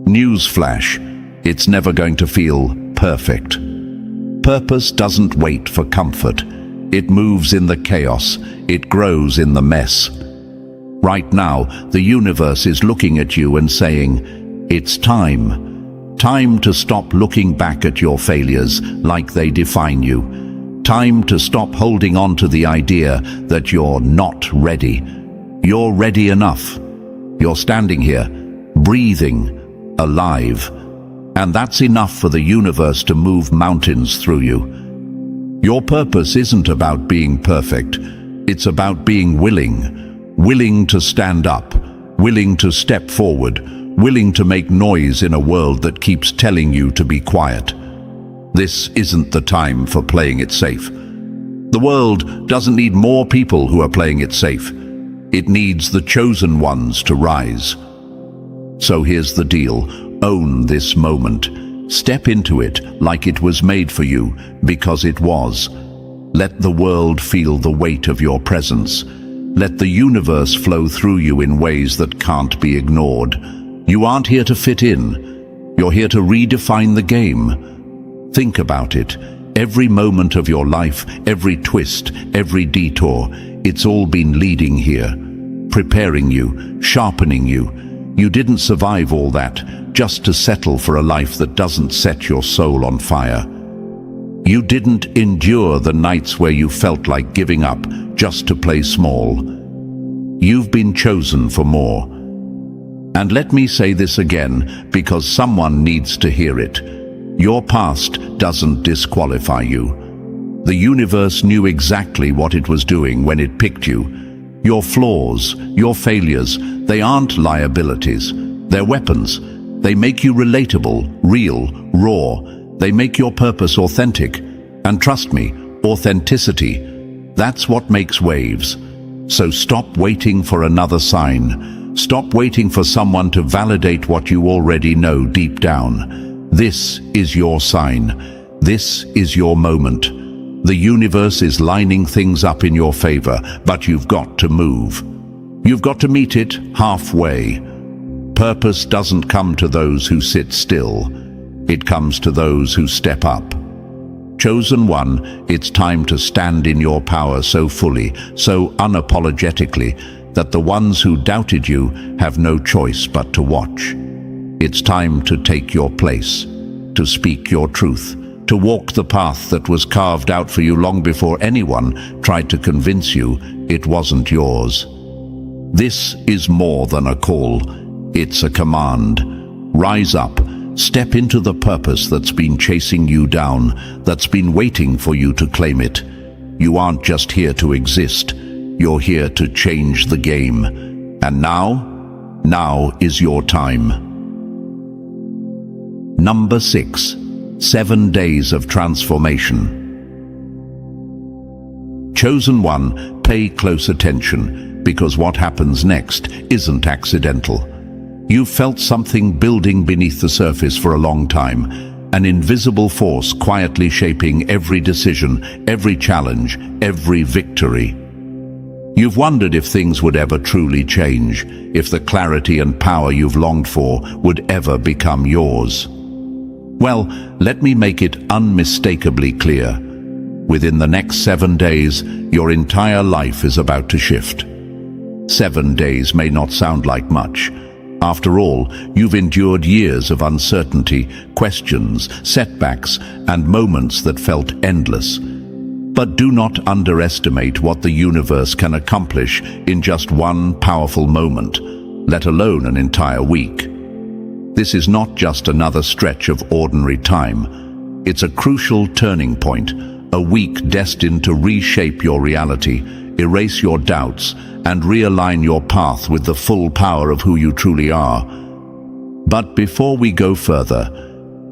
[SPEAKER 1] Newsflash, it's never going to feel perfect. Purpose doesn't wait for comfort. It moves in the chaos. It grows in the mess. Right now, the universe is looking at you and saying, it's time. Time to stop looking back at your failures like they define you. Time to stop holding on to the idea that you're not ready. You're ready enough. You're standing here, breathing, alive. And that's enough for the universe to move mountains through you. Your purpose isn't about being perfect. It's about being willing. Willing to stand up. Willing to step forward. Willing to make noise in a world that keeps telling you to be quiet. This isn't the time for playing it safe. The world doesn't need more people who are playing it safe. It needs the chosen ones to rise. So here's the deal. Own this moment. Step into it like it was made for you, because it was. Let the world feel the weight of your presence. Let the universe flow through you in ways that can't be ignored. You aren't here to fit in. You're here to redefine the game. Think about it. Every moment of your life, every twist, every detour, it's all been leading here, preparing you, sharpening you. You didn't survive all that just to settle for a life that doesn't set your soul on fire. You didn't endure the nights where you felt like giving up just to play small. You've been chosen for more. And let me say this again, because someone needs to hear it. Your past doesn't disqualify you. The universe knew exactly what it was doing when it picked you. Your flaws, your failures, they aren't liabilities. They're weapons. They make you relatable, real, raw. They make your purpose authentic. And trust me, authenticity, that's what makes waves. So stop waiting for another sign. Stop waiting for someone to validate what you already know deep down. This is your sign. This is your moment. The universe is lining things up in your favor, but you've got to move. You've got to meet it halfway. Purpose doesn't come to those who sit still. It comes to those who step up. Chosen one, it's time to stand in your power so fully, so unapologetically, that the ones who doubted you have no choice but to watch. It's time to take your place, to speak your truth, to walk the path that was carved out for you long before anyone tried to convince you it wasn't yours. This is more than a call, it's a command. Rise up, step into the purpose that's been chasing you down, that's been waiting for you to claim it. You aren't just here to exist, you're here to change the game. And now is your time. Number 6. 7 days of transformation. Chosen one, pay close attention, because what happens next isn't accidental. You've felt something building beneath the surface for a long time, an invisible force quietly shaping every decision, every challenge, every victory. You've wondered if things would ever truly change, if the clarity and power you've longed for would ever become yours. Well, let me make it unmistakably clear. Within the next 7 days, your entire life is about to shift. 7 days may not sound like much. After all, you've endured years of uncertainty, questions, setbacks, and moments that felt endless. But do not underestimate what the universe can accomplish in just one powerful moment, let alone an entire week. This is not just another stretch of ordinary time. It's a crucial turning point, a week destined to reshape your reality, erase your doubts, and realign your path with the full power of who you truly are. But before we go further,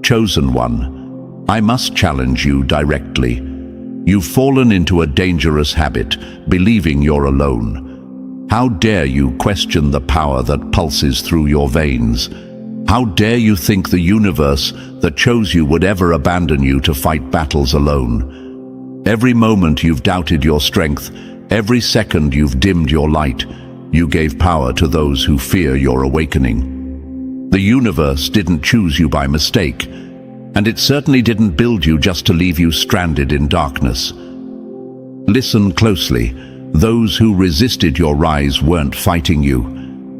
[SPEAKER 1] chosen one, I must challenge you directly. You've fallen into a dangerous habit, believing you're alone. How dare you question the power that pulses through your veins? How dare you think the universe that chose you would ever abandon you to fight battles alone? Every moment you've doubted your strength, every second you've dimmed your light, you gave power to those who fear your awakening. The universe didn't choose you by mistake, and it certainly didn't build you just to leave you stranded in darkness. Listen closely. Those who resisted your rise weren't fighting you.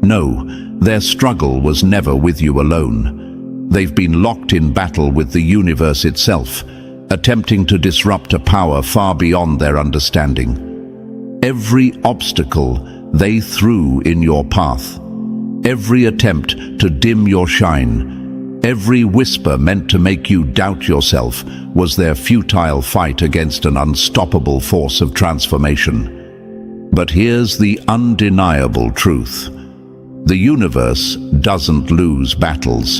[SPEAKER 1] No, their struggle was never with you alone. They've been locked in battle with the universe itself, attempting to disrupt a power far beyond their understanding. Every obstacle they threw in your path, every attempt to dim your shine, every whisper meant to make you doubt yourself was their futile fight against an unstoppable force of transformation. But here's the undeniable truth. The universe doesn't lose battles,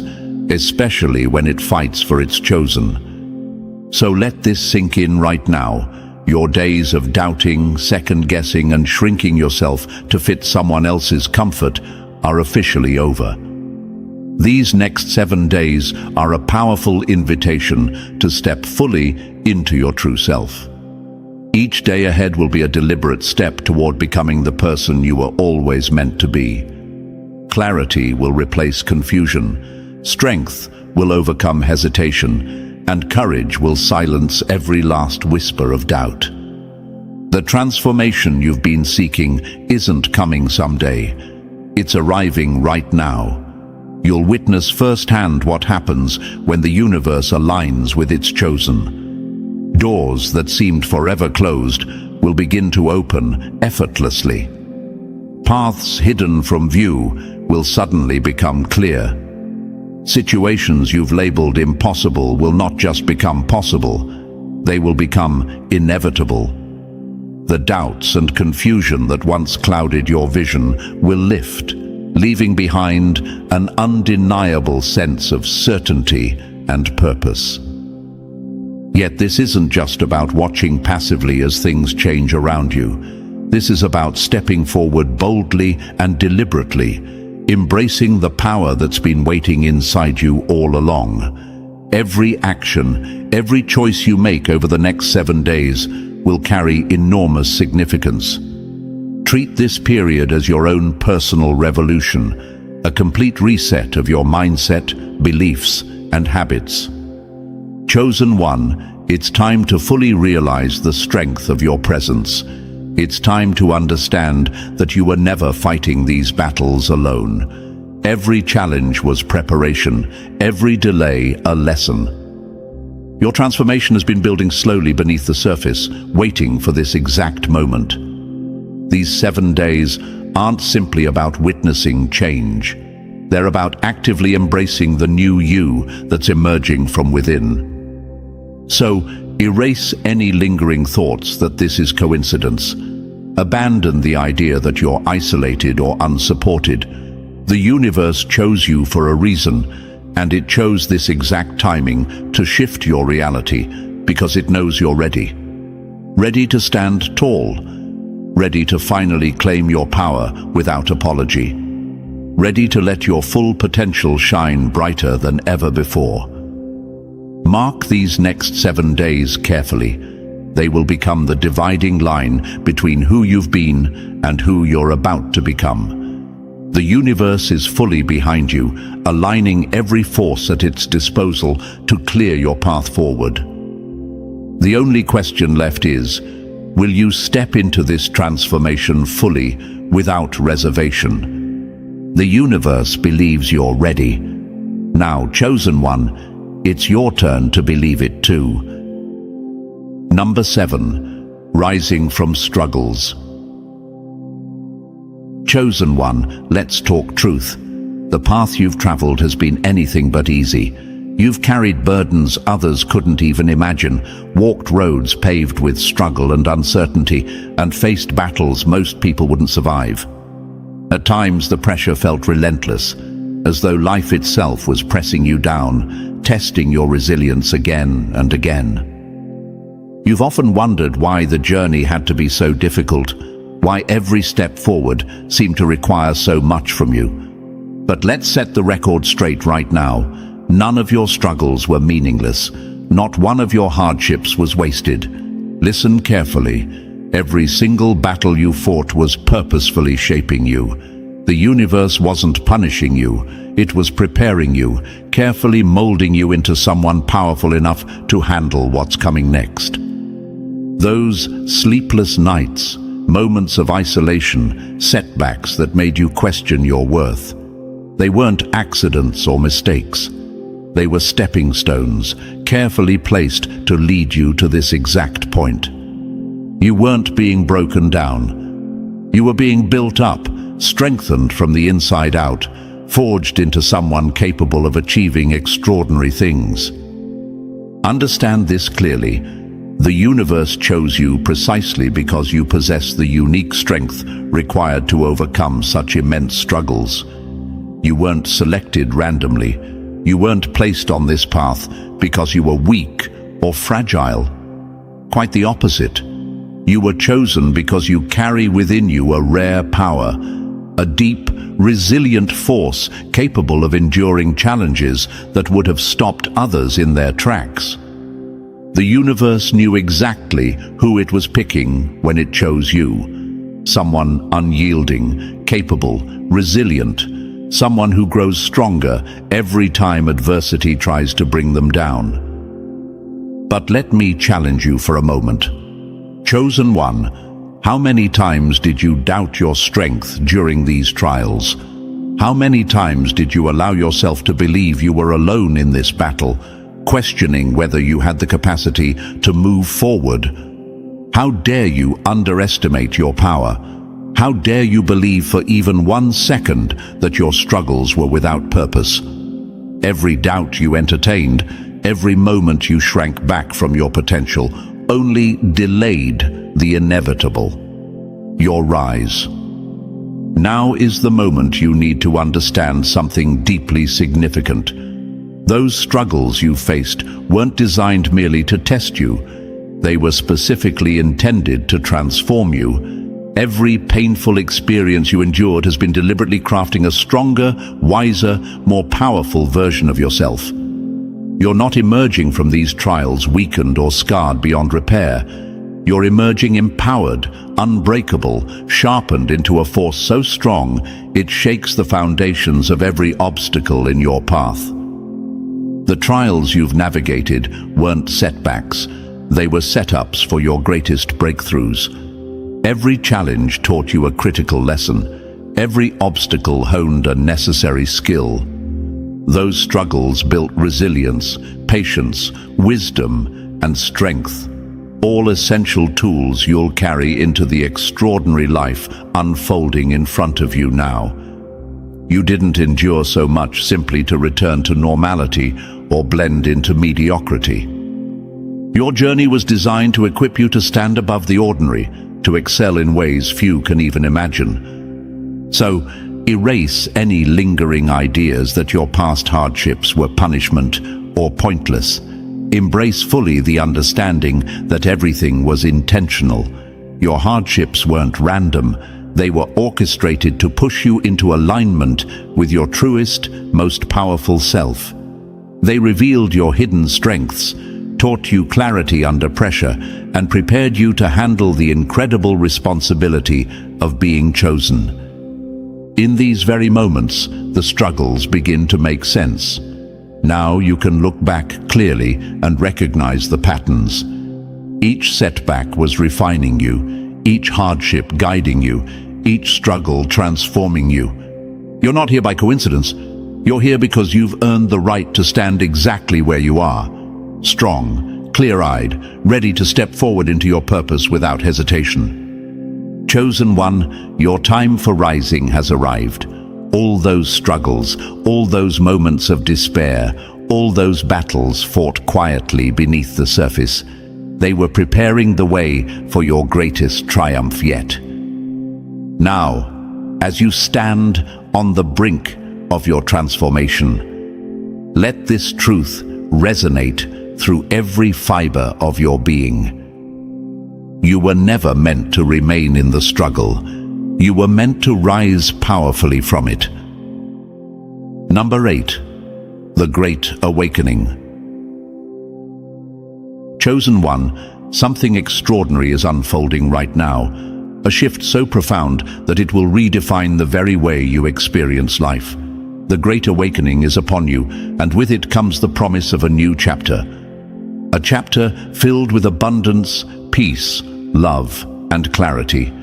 [SPEAKER 1] especially when it fights for its chosen. So let this sink in right now. Your days of doubting, second-guessing, and shrinking yourself to fit someone else's comfort are officially over. These next 7 days are a powerful invitation to step fully into your true self. Each day ahead will be a deliberate step toward becoming the person you were always meant to be. Clarity will replace confusion, strength will overcome hesitation, and courage will silence every last whisper of doubt. The transformation you've been seeking isn't coming someday. It's arriving right now. You'll witness firsthand what happens when the universe aligns with its chosen. Doors that seemed forever closed will begin to open effortlessly. Paths hidden from view will suddenly become clear. Situations you've labeled impossible will not just become possible, they will become inevitable. The doubts and confusion that once clouded your vision will lift, leaving behind an undeniable sense of certainty and purpose. Yet this isn't just about watching passively as things change around you. This is about stepping forward boldly and deliberately, embracing the power that's been waiting inside you all along. Every action, every choice you make over the next 7 days will carry enormous significance. Treat this period as your own personal revolution, a complete reset of your mindset, beliefs, and habits. Chosen one, it's time to fully realize the strength of your presence. It's time to understand that you were never fighting these battles alone. Every challenge was preparation, every delay a lesson. Your transformation has been building slowly beneath the surface, waiting for this exact moment. These 7 days aren't simply about witnessing change. They're about actively embracing the new you that's emerging from within. So, erase any lingering thoughts that this is coincidence. Abandon the idea that you're isolated or unsupported. The universe chose you for a reason, and it chose this exact timing to shift your reality because it knows you're ready. Ready to stand tall. Ready to finally claim your power without apology. Ready to let your full potential shine brighter than ever before. Mark these next 7 days carefully. They will become the dividing line between who you've been and who you're about to become. The universe is fully behind you, aligning every force at its disposal to clear your path forward. The only question left is, will you step into this transformation fully, without reservation? The universe believes you're ready. Now, chosen one, it's your turn to believe it too. Number 7. Rising from struggles. Chosen one, let's talk truth. The path you've traveled has been anything but easy. You've carried burdens others couldn't even imagine, walked roads paved with struggle and uncertainty, and faced battles most people wouldn't survive. At times the pressure felt relentless, as though life itself was pressing you down, testing your resilience again and again. You've often wondered why the journey had to be so difficult, why every step forward seemed to require so much from you. But let's set the record straight right now. None of your struggles were meaningless. Not one of your hardships was wasted. Listen carefully. Every single battle you fought was purposefully shaping you. The universe wasn't punishing you. It was preparing you, carefully molding you into someone powerful enough to handle what's coming next. Those sleepless nights, moments of isolation, setbacks that made you question your worth. They weren't accidents or mistakes. They were stepping stones, carefully placed to lead you to this exact point. You weren't being broken down. You were being built up, strengthened from the inside out, forged into someone capable of achieving extraordinary things. Understand this clearly. The universe chose you precisely because you possess the unique strength required to overcome such immense struggles. You weren't selected randomly. You weren't placed on this path because you were weak or fragile. Quite the opposite. You were chosen because you carry within you a rare power, a deep, resilient force capable of enduring challenges that would have stopped others in their tracks. The universe knew exactly who it was picking when it chose you. Someone unyielding, capable, resilient, someone who grows stronger every time adversity tries to bring them down. But let me challenge you for a moment. Chosen one, how many times did you doubt your strength during these trials? How many times did you allow yourself to believe you were alone in this battle, questioning whether you had the capacity to move forward? How dare you underestimate your power? How dare you believe for even 1 second that your struggles were without purpose? Every doubt you entertained, every moment you shrank back from your potential, only delayed the inevitable, your rise. Now is the moment you need to understand something deeply significant. Those struggles you faced weren't designed merely to test you. They were specifically intended to transform you. Every painful experience you endured has been deliberately crafting a stronger, wiser, more powerful version of yourself. You're not emerging from these trials weakened or scarred beyond repair. You're emerging empowered, unbreakable, sharpened into a force so strong it shakes the foundations of every obstacle in your path. The trials you've navigated weren't setbacks. They were setups for your greatest breakthroughs. Every challenge taught you a critical lesson. Every obstacle honed a necessary skill. Those struggles built resilience, patience, wisdom, and strength. All essential tools you'll carry into the extraordinary life unfolding in front of you now. You didn't endure so much simply to return to normality or blend into mediocrity. Your journey was designed to equip you to stand above the ordinary, to excel in ways few can even imagine. So, erase any lingering ideas that your past hardships were punishment or pointless. Embrace fully the understanding that everything was intentional. Your hardships weren't random. They were orchestrated to push you into alignment with your truest, most powerful self. They revealed your hidden strengths, taught you clarity under pressure, and prepared you to handle the incredible responsibility of being chosen. In these very moments, the struggles begin to make sense. Now you can look back clearly and recognize the patterns. Each setback was refining you, each hardship guiding you, each struggle transforming you. You're not here by coincidence. You're here because you've earned the right to stand exactly where you are. Strong, clear-eyed, ready to step forward into your purpose without hesitation. Chosen one, your time for rising has arrived. All those struggles, all those moments of despair, all those battles fought quietly beneath the surface, they were preparing the way for your greatest triumph yet. Now, as you stand on the brink of your transformation, let this truth resonate through every fiber of your being. You were never meant to remain in the struggle. You were meant to rise powerfully from it. Number 8. The Great Awakening. Chosen one, something extraordinary is unfolding right now. A shift so profound that it will redefine the very way you experience life. The Great Awakening is upon you, and with it comes the promise of a new chapter. A chapter filled with abundance, peace, love, and clarity.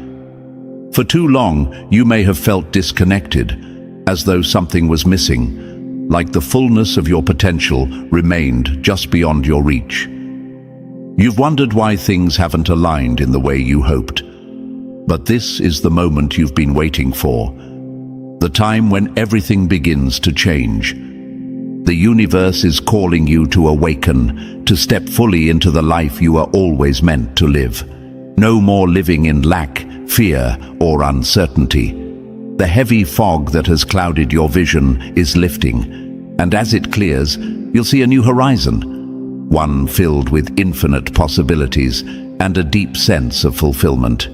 [SPEAKER 1] For too long, you may have felt disconnected, as though something was missing, like the fullness of your potential remained just beyond your reach. You've wondered why things haven't aligned in the way you hoped. But this is the moment you've been waiting for. The time when everything begins to change. The universe is calling you to awaken, to step fully into the life you are always meant to live. No more living in lack, fear, or uncertainty. The heavy fog that has clouded your vision is lifting, and as it clears, you'll see a new horizon, one filled with infinite possibilities and a deep sense of fulfillment.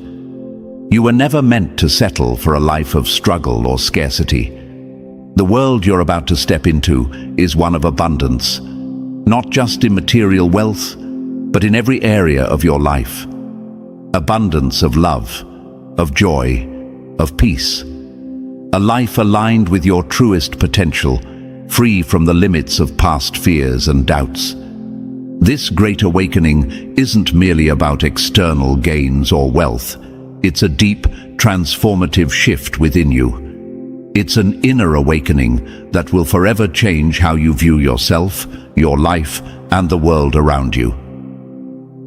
[SPEAKER 1] You were never meant to settle for a life of struggle or scarcity. The world you're about to step into is one of abundance, not just in material wealth, but in every area of your life. Abundance of love, of joy, of peace. A life aligned with your truest potential, free from the limits of past fears and doubts. This great awakening isn't merely about external gains or wealth. It's a deep, transformative shift within you. It's an inner awakening that will forever change how you view yourself, your life, and the world around you.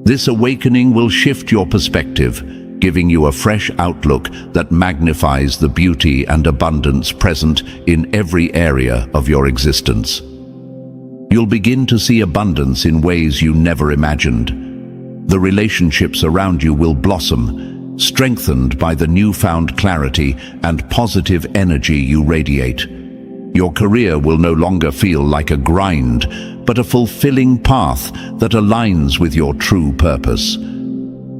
[SPEAKER 1] This awakening will shift your perspective, giving you a fresh outlook that magnifies the beauty and abundance present in every area of your existence. You'll begin to see abundance in ways you never imagined. The relationships around you will blossom, strengthened by the newfound clarity and positive energy you radiate. Your career will no longer feel like a grind, but a fulfilling path that aligns with your true purpose.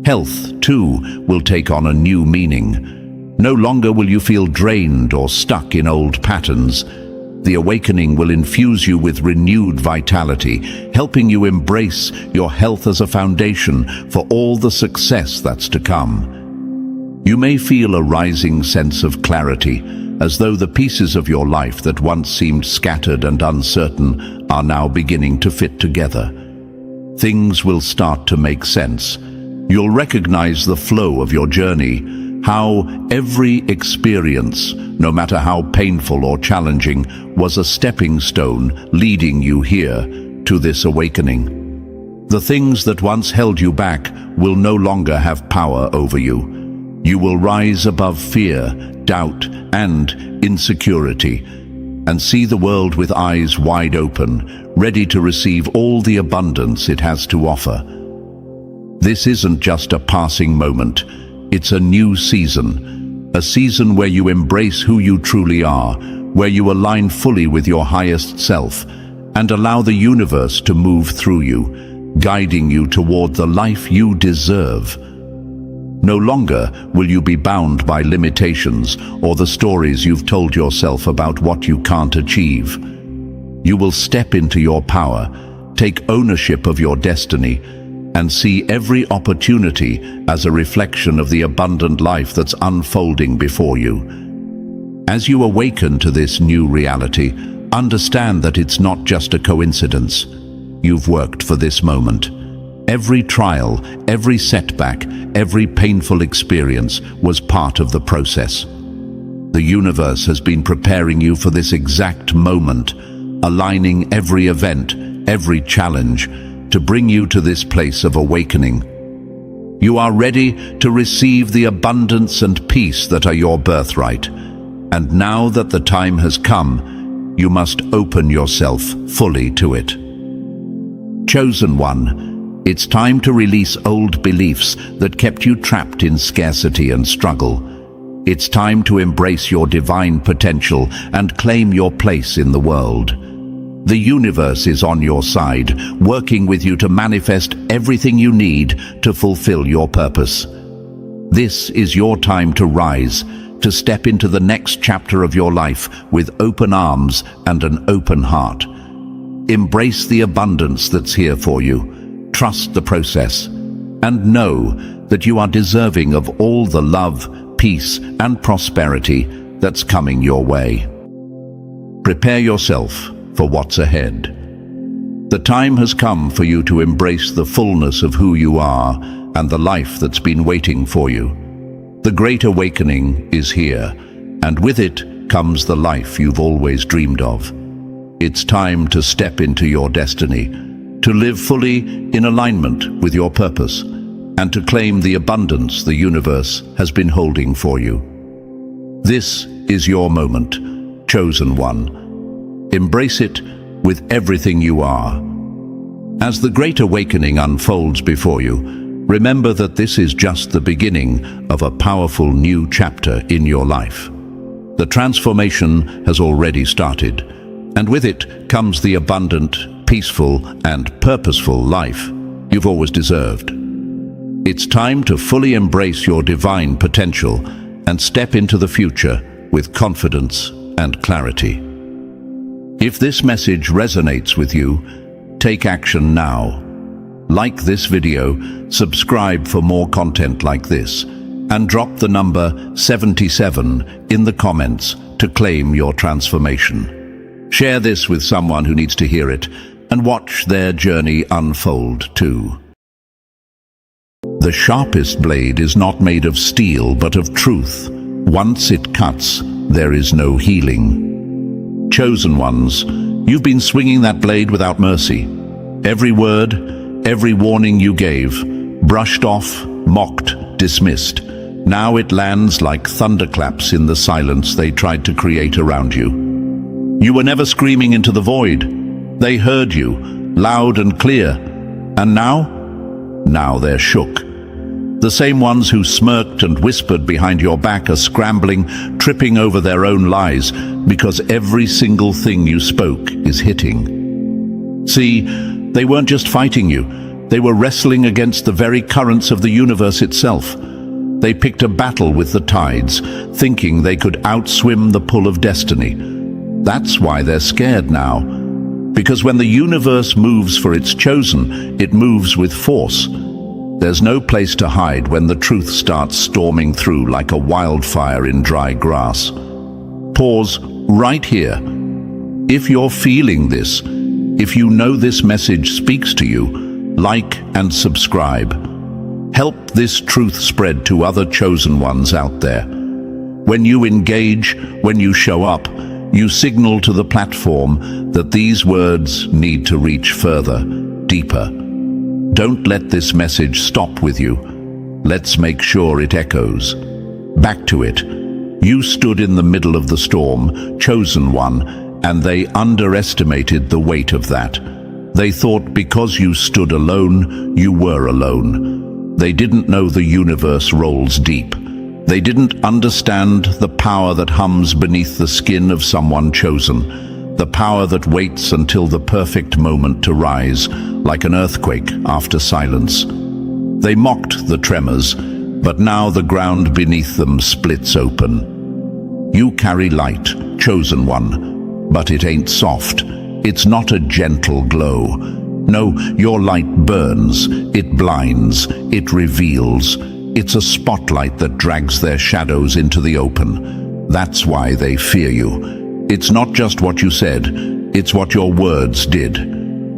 [SPEAKER 1] Health, too, will take on a new meaning. No longer will you feel drained or stuck in old patterns. The awakening will infuse you with renewed vitality, helping you embrace your health as a foundation for all the success that's to come. You may feel a rising sense of clarity, as though the pieces of your life that once seemed scattered and uncertain are now beginning to fit together. Things will start to make sense. You'll recognize the flow of your journey, how every experience, no matter how painful or challenging, was a stepping stone leading you here to this awakening. The things that once held you back will no longer have power over you. You will rise above fear, doubt, and insecurity, and see the world with eyes wide open, ready to receive all the abundance it has to offer. This isn't just a passing moment. It's a new season, a season where you embrace who you truly are, where you align fully with your highest self, and allow the universe to move through you, guiding you toward the life you deserve. No longer will you be bound by limitations or the stories you've told yourself about what you can't achieve. You will step into your power, take ownership of your destiny, and see every opportunity as a reflection of the abundant life that's unfolding before you. As you awaken to this new reality, understand that it's not just a coincidence. You've worked for this moment. Every trial, every setback, every painful experience was part of the process. The universe has been preparing you for this exact moment, aligning every event, every challenge, to bring you to this place of awakening. You are ready to receive the abundance and peace that are your birthright. And now that the time has come, you must open yourself fully to it. Chosen one, it's time to release old beliefs that kept you trapped in scarcity and struggle. It's time to embrace your divine potential and claim your place in the world. The universe is on your side, working with you to manifest everything you need to fulfill your purpose. This is your time to rise, to step into the next chapter of your life with open arms and an open heart. Embrace the abundance that's here for you. Trust the process, and know that you are deserving of all the love, peace, and prosperity that's coming your way. Prepare yourself for what's ahead. The time has come for you to embrace the fullness of who you are and the life that's been waiting for you. The Great Awakening is here, and with it comes the life you've always dreamed of. It's time to step into your destiny, to live fully in alignment with your purpose, and to claim the abundance the universe has been holding for you. This is your moment, chosen one. Embrace it with everything you are. As the Great Awakening unfolds before you, remember that this is just the beginning of a powerful new chapter in your life. The transformation has already started, and with it comes the abundant, peaceful, and purposeful life you've always deserved. It's time to fully embrace your divine potential and step into the future with confidence and clarity. If this message resonates with you, take action now. Like this video, subscribe for more content like this, and drop the number 77 in the comments to claim your transformation. Share this with someone who needs to hear it, and watch their journey unfold too. The sharpest blade is not made of steel but of truth. Once it cuts, there is no healing. Chosen ones, you've been swinging that blade without mercy. Every word, every warning you gave, brushed off, mocked, dismissed. Now it lands like thunderclaps in the silence they tried to create around you. You were never screaming into the void. They heard you, loud and clear. And now? Now they're shook. The same ones who smirked and whispered behind your back are scrambling, tripping over their own lies, because every single thing you spoke is hitting. See, they weren't just fighting you. They were wrestling against the very currents of the universe itself. They picked a battle with the tides, thinking they could outswim the pull of destiny. That's why they're scared now. Because when the universe moves for its chosen, it moves with force. There's no place to hide when the truth starts storming through like a wildfire in dry grass. Pause right here. If you're feeling this, if you know this message speaks to you, like and subscribe. Help this truth spread to other chosen ones out there. When you engage, when you show up, you signal to the platform that these words need to reach further, deeper. Don't let this message stop with you. Let's make sure it echoes. Back to it. You stood in the middle of the storm, chosen one, and they underestimated the weight of that. They thought because you stood alone, you were alone. They didn't know the universe rolls deep. They didn't understand the power that hums beneath the skin of someone chosen, the power that waits until the perfect moment to rise, like an earthquake after silence. They mocked the tremors, but now the ground beneath them splits open. You carry light, chosen one, but it ain't soft. It's not a gentle glow. No, your light burns, it blinds, it reveals. It's a spotlight that drags their shadows into the open. That's why they fear you. It's not just what you said, it's what your words did.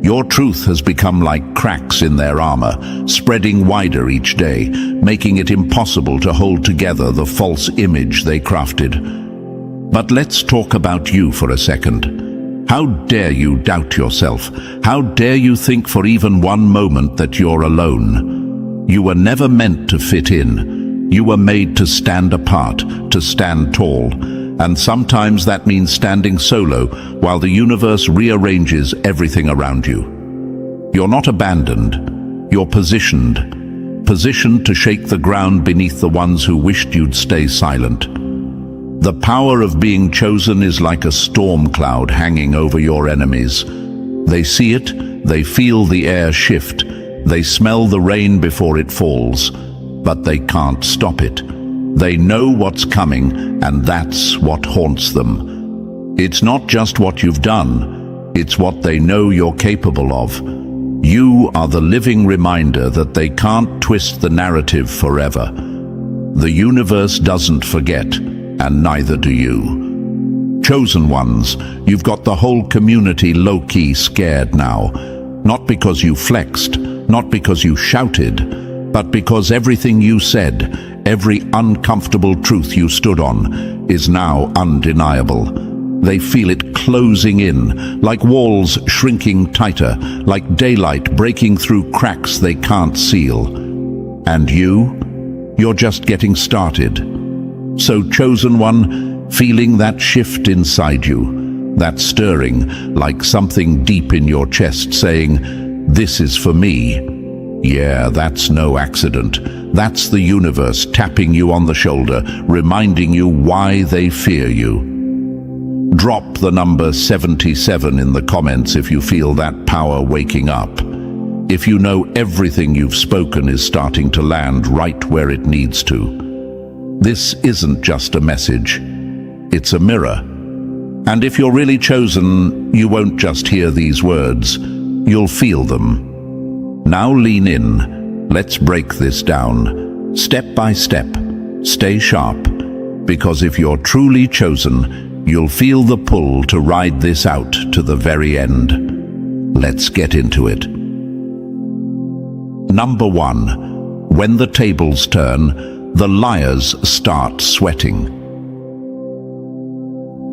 [SPEAKER 1] Your truth has become like cracks in their armor, spreading wider each day, making it impossible to hold together the false image they crafted. But let's talk about you for a second. How dare you doubt yourself? How dare you think for even one moment that you're alone? You were never meant to fit in. You were made to stand apart, to stand tall. And sometimes that means standing solo while the universe rearranges everything around you. You're not abandoned. You're positioned. Positioned to shake the ground beneath the ones who wished you'd stay silent. The power of being chosen is like a storm cloud hanging over your enemies. They see it, they feel the air shift, they smell the rain before it falls, but they can't stop it. They know what's coming, and that's what haunts them. It's not just what you've done, it's what they know you're capable of. You are the living reminder that they can't twist the narrative forever. The universe doesn't forget, and neither do you. Chosen ones, you've got the whole community low-key scared now. Not because you flexed, not because you shouted, but because everything you said, every uncomfortable truth you stood on, is now undeniable. They feel it closing in, like walls shrinking tighter, like daylight breaking through cracks they can't seal. And you're just getting started. So, chosen one, feeling that shift inside you, that stirring, like something deep in your chest saying, "This is for me." Yeah, that's no accident. That's the universe tapping you on the shoulder, reminding you why they fear you. Drop the number 77 in the comments if you feel that power waking up. If you know everything you've spoken is starting to land right where it needs to. This isn't just a message, it's a mirror. And if you're really chosen, you won't just hear these words, you'll feel them. Now lean in, let's break this down, step by step, stay sharp, because if you're truly chosen, you'll feel the pull to ride this out to the very end. Let's get into it. Number 1. When the tables turn, the liars start sweating.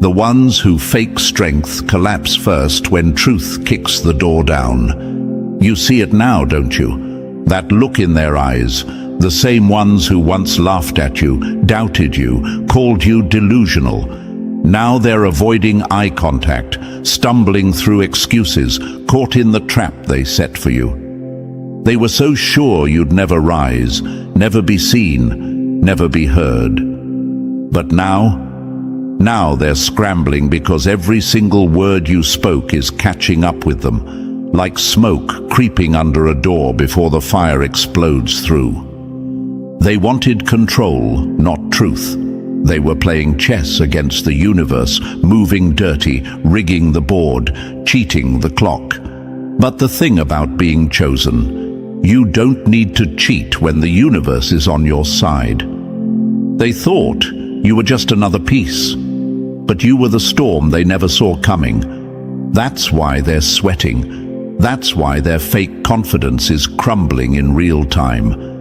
[SPEAKER 1] The ones who fake strength collapse first when truth kicks the door down. You see it now, don't you? That look in their eyes, the same ones who once laughed at you, doubted you, called you delusional. Now they're avoiding eye contact, stumbling through excuses, caught in the trap they set for you. They were so sure you'd never rise, never be seen, never be heard. But now they're scrambling because every single word you spoke is catching up with them, like smoke creeping under a door before the fire explodes through. They wanted control, not truth. They were playing chess against the universe, moving dirty, rigging the board, cheating the clock. But the thing about being chosen, you don't need to cheat when the universe is on your side. They thought you were just another piece, but you were the storm they never saw coming. That's why they're sweating. That's why their fake confidence is crumbling in real time.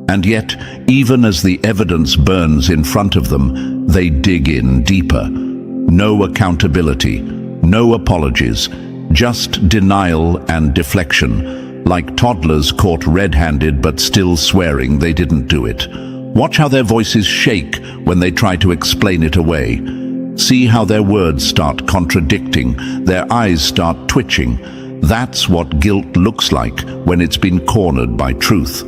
[SPEAKER 1] And yet, even as the evidence burns in front of them, they dig in deeper. No accountability, no apologies, just denial and deflection, like toddlers caught red-handed but still swearing they didn't do it. Watch how their voices shake when they try to explain it away. See how their words start contradicting, their eyes start twitching. That's what guilt looks like when it's been cornered by truth.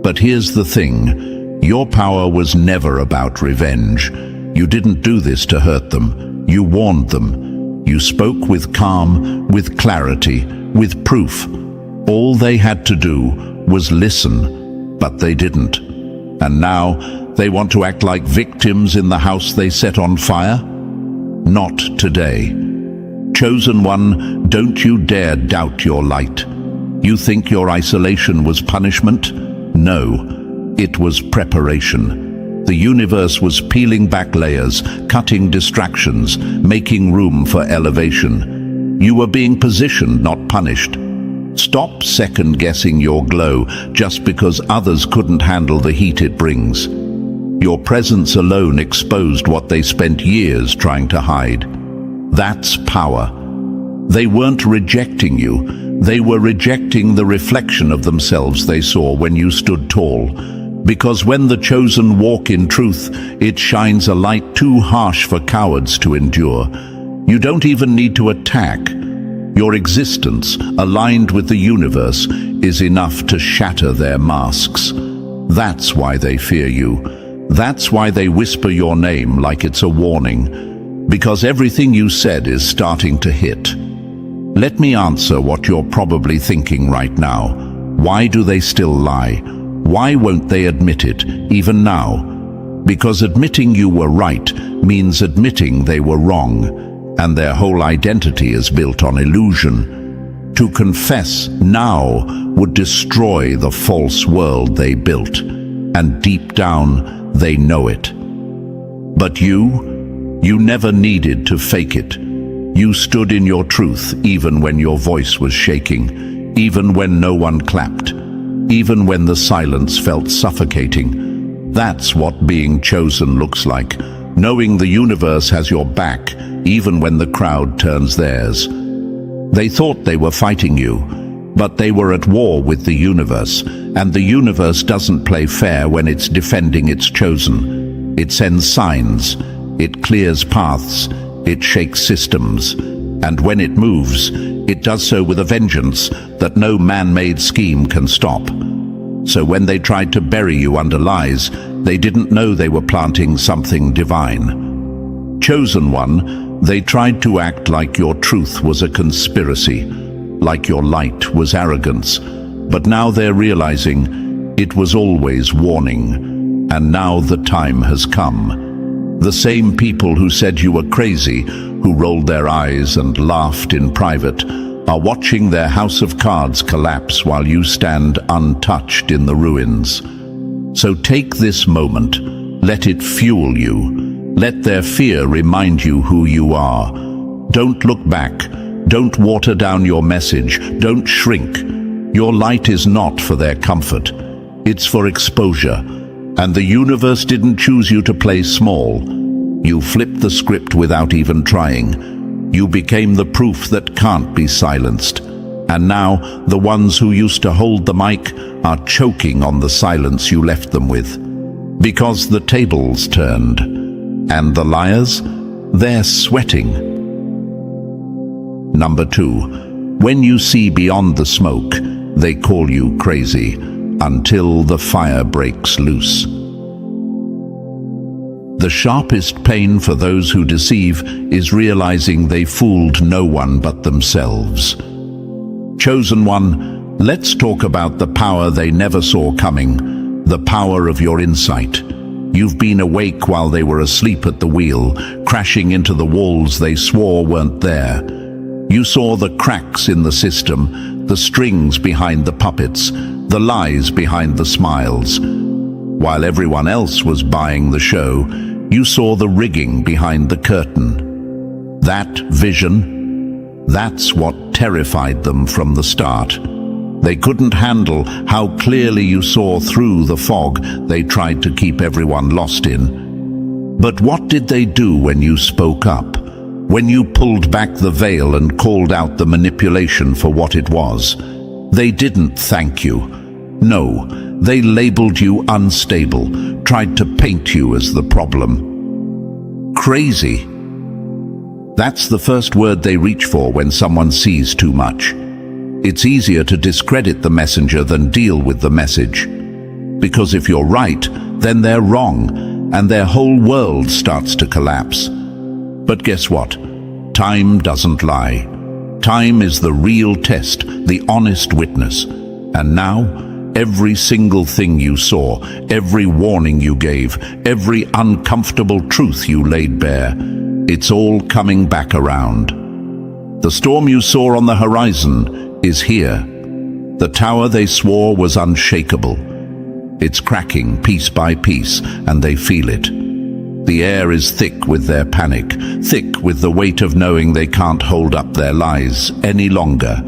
[SPEAKER 1] But here's the thing, your power was never about revenge. You didn't do this to hurt them. You warned them. You spoke with calm, with clarity, with proof. All they had to do was listen, but they didn't. And now they want to act like victims in the house they set on fire? Not today. Chosen one, don't you dare doubt your light. You think your isolation was punishment? No, it was preparation. The universe was peeling back layers, cutting distractions, making room for elevation. You were being positioned, not punished. Stop second-guessing your glow just because others couldn't handle the heat it brings. Your presence alone exposed what they spent years trying to hide. That's power. They weren't rejecting you. They were rejecting the reflection of themselves they saw when you stood tall. Because when the chosen walk in truth, it shines a light too harsh for cowards to endure. You don't even need to attack. Your existence, aligned with the universe, is enough to shatter their masks. That's why they fear you. That's why they whisper your name like it's a warning. Because everything you said is starting to hit. Let me answer what you're probably thinking right now. Why do they still lie? Why won't they admit it, even now? Because admitting you were right means admitting they were wrong, and their whole identity is built on illusion. To confess now would destroy the false world they built, and deep down they know it. But you never needed to fake it. You stood in your truth even when your voice was shaking, even when no one clapped, even when the silence felt suffocating. That's what being chosen looks like, knowing the universe has your back even when the crowd turns theirs. They thought they were fighting you, but they were at war with the universe, and the universe doesn't play fair when it's defending its chosen. It sends signs, it clears paths, it shakes systems, and when it moves, it does so with a vengeance that no man-made scheme can stop. So when they tried to bury you under lies, they didn't know they were planting something divine. Chosen one, they tried to act like your truth was a conspiracy, like your light was arrogance. But now they're realizing it was always warning, and now the time has come. The same people who said you were crazy, who rolled their eyes and laughed in private, are watching their house of cards collapse while you stand untouched in the ruins. So take this moment, let it fuel you. Let their fear remind you who you are. Don't look back, Don't water down your message. Don't shrink. Your light is not for their comfort. It's for exposure. And the universe didn't choose you to play small. You flipped the script without even trying. You became the proof that can't be silenced. And now, the ones who used to hold the mic are choking on the silence you left them with. Because the tables turned. And the liars? They're sweating. Number 2. When you see beyond the smoke, they call you crazy, until the fire breaks loose. The sharpest pain for those who deceive is realizing they fooled no one but themselves. Chosen one, let's talk about the power they never saw coming, the power of your insight. You've been awake while they were asleep at the wheel, crashing into the walls they swore weren't there. You saw the cracks in the system, the strings behind the puppets, the lies behind the smiles. While everyone else was buying the show, you saw the rigging behind the curtain. That vision, that's what terrified them from the start. They couldn't handle how clearly you saw through the fog they tried to keep everyone lost in. But what did they do when you spoke up? When you pulled back the veil and called out the manipulation for what it was? They didn't thank you. No, they labeled you unstable, tried to paint you as the problem. Crazy. That's the first word they reach for when someone sees too much. It's easier to discredit the messenger than deal with the message. Because if you're right, then they're wrong, and their whole world starts to collapse. But guess what? Time doesn't lie. Time is the real test, the honest witness. And now, every single thing you saw, every warning you gave, every uncomfortable truth you laid bare, it's all coming back around. The storm you saw on the horizon is here. The tower they swore was unshakable. It's cracking piece by piece, and they feel it. The air is thick with their panic, thick with the weight of knowing they can't hold up their lies any longer.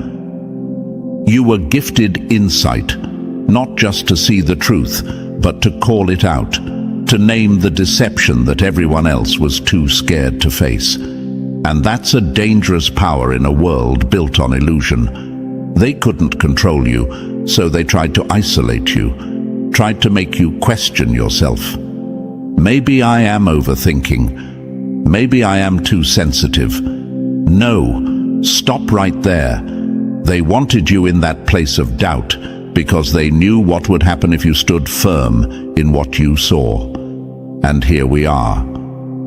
[SPEAKER 1] You were gifted insight, not just to see the truth, but to call it out, to name the deception that everyone else was too scared to face. And that's a dangerous power in a world built on illusion. They couldn't control you, so they tried to isolate you, tried to make you question yourself. Maybe I am overthinking. Maybe I am too sensitive. No, stop right there. They wanted you in that place of doubt because they knew what would happen if you stood firm in what you saw. And here we are.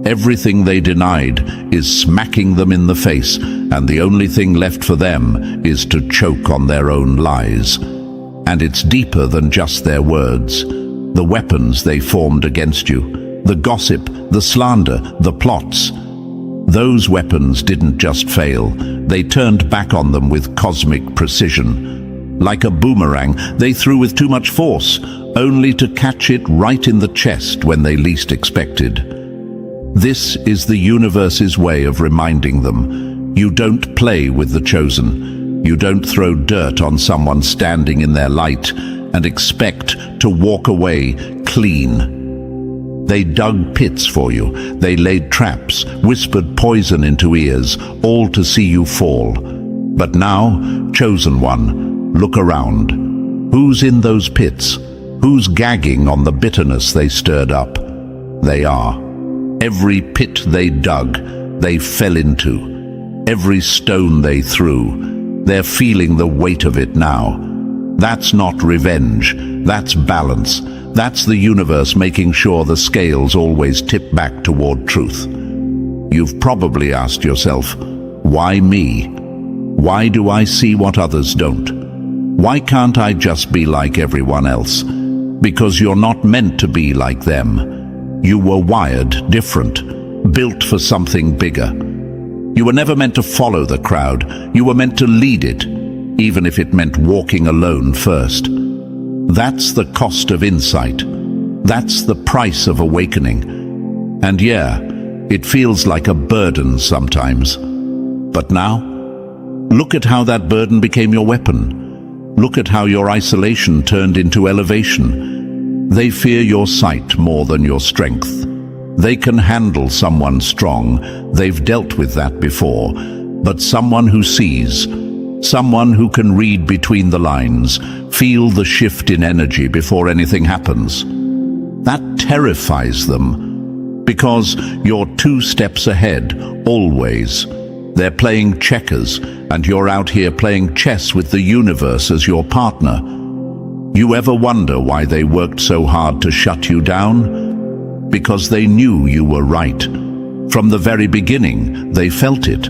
[SPEAKER 1] Everything they denied is smacking them in the face, and the only thing left for them is to choke on their own lies. And it's deeper than just their words. The weapons they formed against you, the gossip, the slander, the plots. Those weapons didn't just fail, they turned back on them with cosmic precision. Like a boomerang, they threw with too much force, only to catch it right in the chest when they least expected. This is the universe's way of reminding them, you don't play with the chosen. You don't throw dirt on someone standing in their light and expect to walk away clean. They dug pits for you. They laid traps, whispered poison into ears, all to see you fall. But now, chosen one, look around. Who's in those pits? Who's gagging on the bitterness they stirred up? They are. Every pit they dug, they fell into. Every stone they threw, they're feeling the weight of it now. That's not revenge, that's balance. That's the universe making sure the scales always tip back toward truth. You've probably asked yourself, why me? Why do I see what others don't? Why can't I just be like everyone else? Because you're not meant to be like them. You were wired different, built for something bigger. You were never meant to follow the crowd. You were meant to lead it, even if it meant walking alone first. That's the cost of insight. That's the price of awakening. And yeah, it feels like a burden sometimes. But now, Look at how that burden became your weapon. Look at how your isolation turned into elevation. They fear your sight more than your strength. They can handle someone strong. They've dealt with that before. But someone who sees, someone who can read between the lines, feel the shift in energy before anything happens. That terrifies them, because you're 2 steps ahead, always. They're playing checkers, and you're out here playing chess with the universe as your partner. You ever wonder why they worked so hard to shut you down? Because they knew you were right. From the very beginning, they felt it.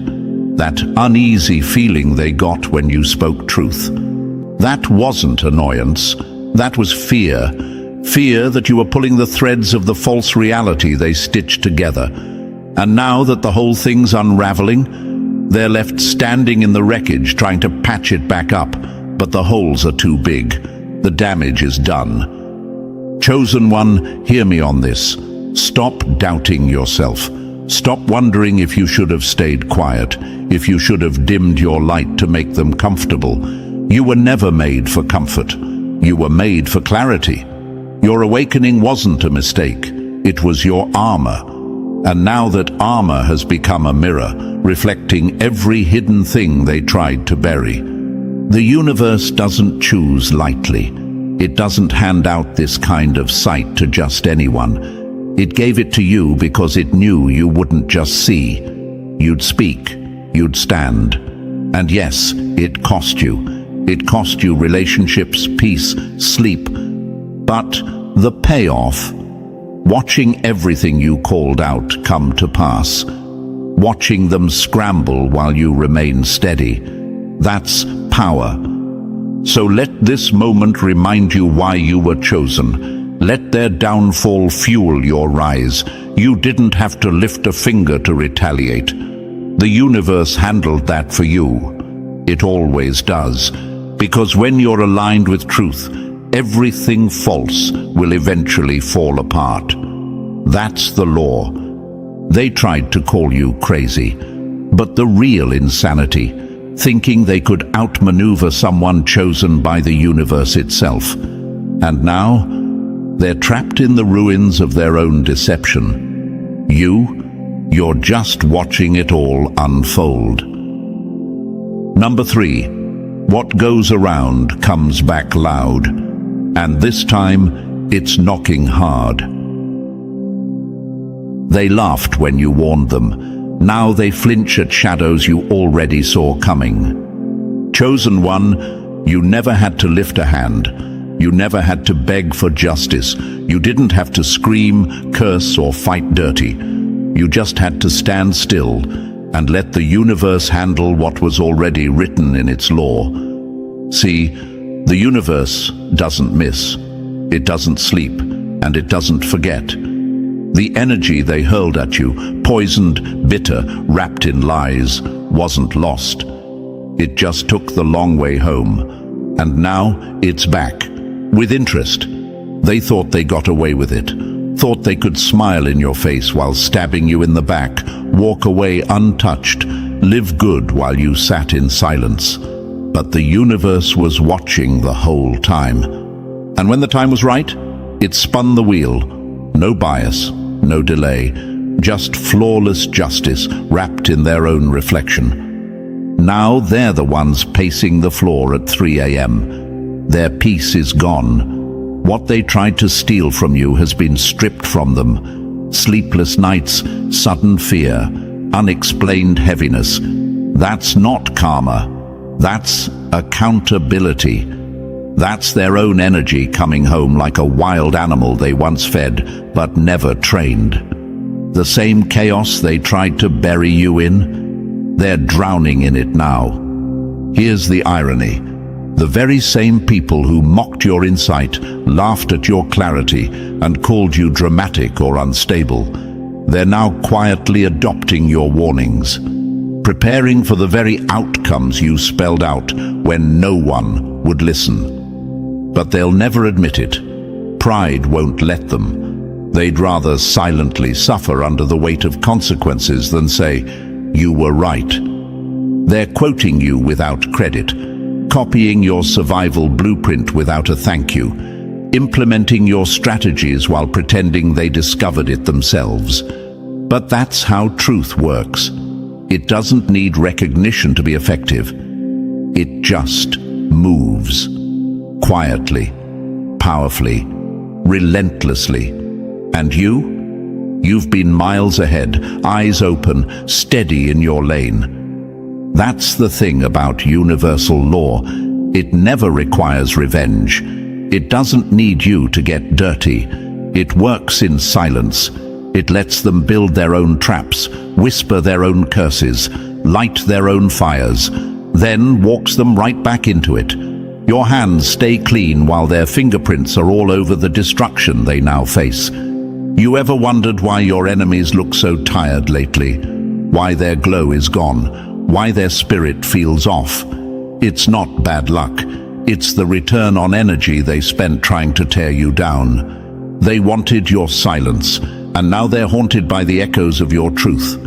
[SPEAKER 1] That uneasy feeling they got when you spoke truth. That wasn't annoyance. That was fear. Fear that you were pulling the threads of the false reality they stitched together. And now that the whole thing's unraveling, they're left standing in the wreckage trying to patch it back up, but the holes are too big. The damage is done. Chosen one, hear me on this. Stop doubting yourself. Stop wondering if you should have stayed quiet, if you should have dimmed your light to make them comfortable. You were never made for comfort. You were made for clarity. Your awakening wasn't a mistake. It was your armor. And now that armor has become a mirror, reflecting every hidden thing they tried to bury. The universe doesn't choose lightly. It doesn't hand out this kind of sight to just anyone. It gave it to you because it knew you wouldn't just see. You'd speak. You'd stand. And yes, it cost you. It cost you relationships, peace, sleep. But the payoff, watching everything you called out come to pass, watching them scramble while you remain steady, that's power. So let this moment remind you why you were chosen. Let their downfall fuel your rise. You didn't have to lift a finger to retaliate. The universe handled that for you. It always does. Because when you're aligned with truth, everything false will eventually fall apart. That's the law. They tried to call you crazy, but the real insanity, thinking they could outmaneuver someone chosen by the universe itself. And now, they're trapped in the ruins of their own deception. You're just watching it all unfold. Number 3, what goes around comes back loud. And this time, it's knocking hard. They laughed when you warned them. Now they flinch at shadows you already saw coming. Chosen one, you never had to lift a hand. You never had to beg for justice. You didn't have to scream, curse, or fight dirty. You just had to stand still and let the universe handle what was already written in its law. See, the universe doesn't miss, it doesn't sleep, and it doesn't forget. The energy they hurled at you, poisoned, bitter, wrapped in lies, wasn't lost. It just took the long way home. And now it's back, with interest. They thought they got away with it, thought they could smile in your face while stabbing you in the back, walk away untouched, live good while you sat in silence. But the universe was watching the whole time. And when the time was right, it spun the wheel. No bias, no delay, just flawless justice wrapped in their own reflection. Now they're the ones pacing the floor at 3 a.m. Their peace is gone. What they tried to steal from you has been stripped from them. Sleepless nights, sudden fear, unexplained heaviness. That's not karma. That's accountability. That's their own energy coming home like a wild animal they once fed but never trained. The same chaos they tried to bury you in, they're drowning in it now. Here's the irony. The very same people who mocked your insight, laughed at your clarity, and called you dramatic or unstable, they're now quietly adopting your warnings, preparing for the very outcomes you spelled out when no one would listen. But they'll never admit it. Pride won't let them. They'd rather silently suffer under the weight of consequences than say, "You were right." They're quoting you without credit, copying your survival blueprint without a thank you, implementing your strategies while pretending they discovered it themselves. But that's how truth works. It doesn't need recognition to be effective. It just moves. Quietly, powerfully, relentlessly. And you've been miles ahead, eyes open, steady in your lane. That's the thing about universal law. It never requires revenge. It doesn't need you to get dirty. It works in silence. It lets them build their own traps, whisper their own curses, light their own fires, then walks them right back into it. Your hands stay clean while their fingerprints are all over the destruction they now face. You ever wondered why your enemies look so tired lately? Why their glow is gone? Why their spirit feels off? It's not bad luck. It's the return on energy they spent trying to tear you down. They wanted your silence, and now they're haunted by the echoes of your truth.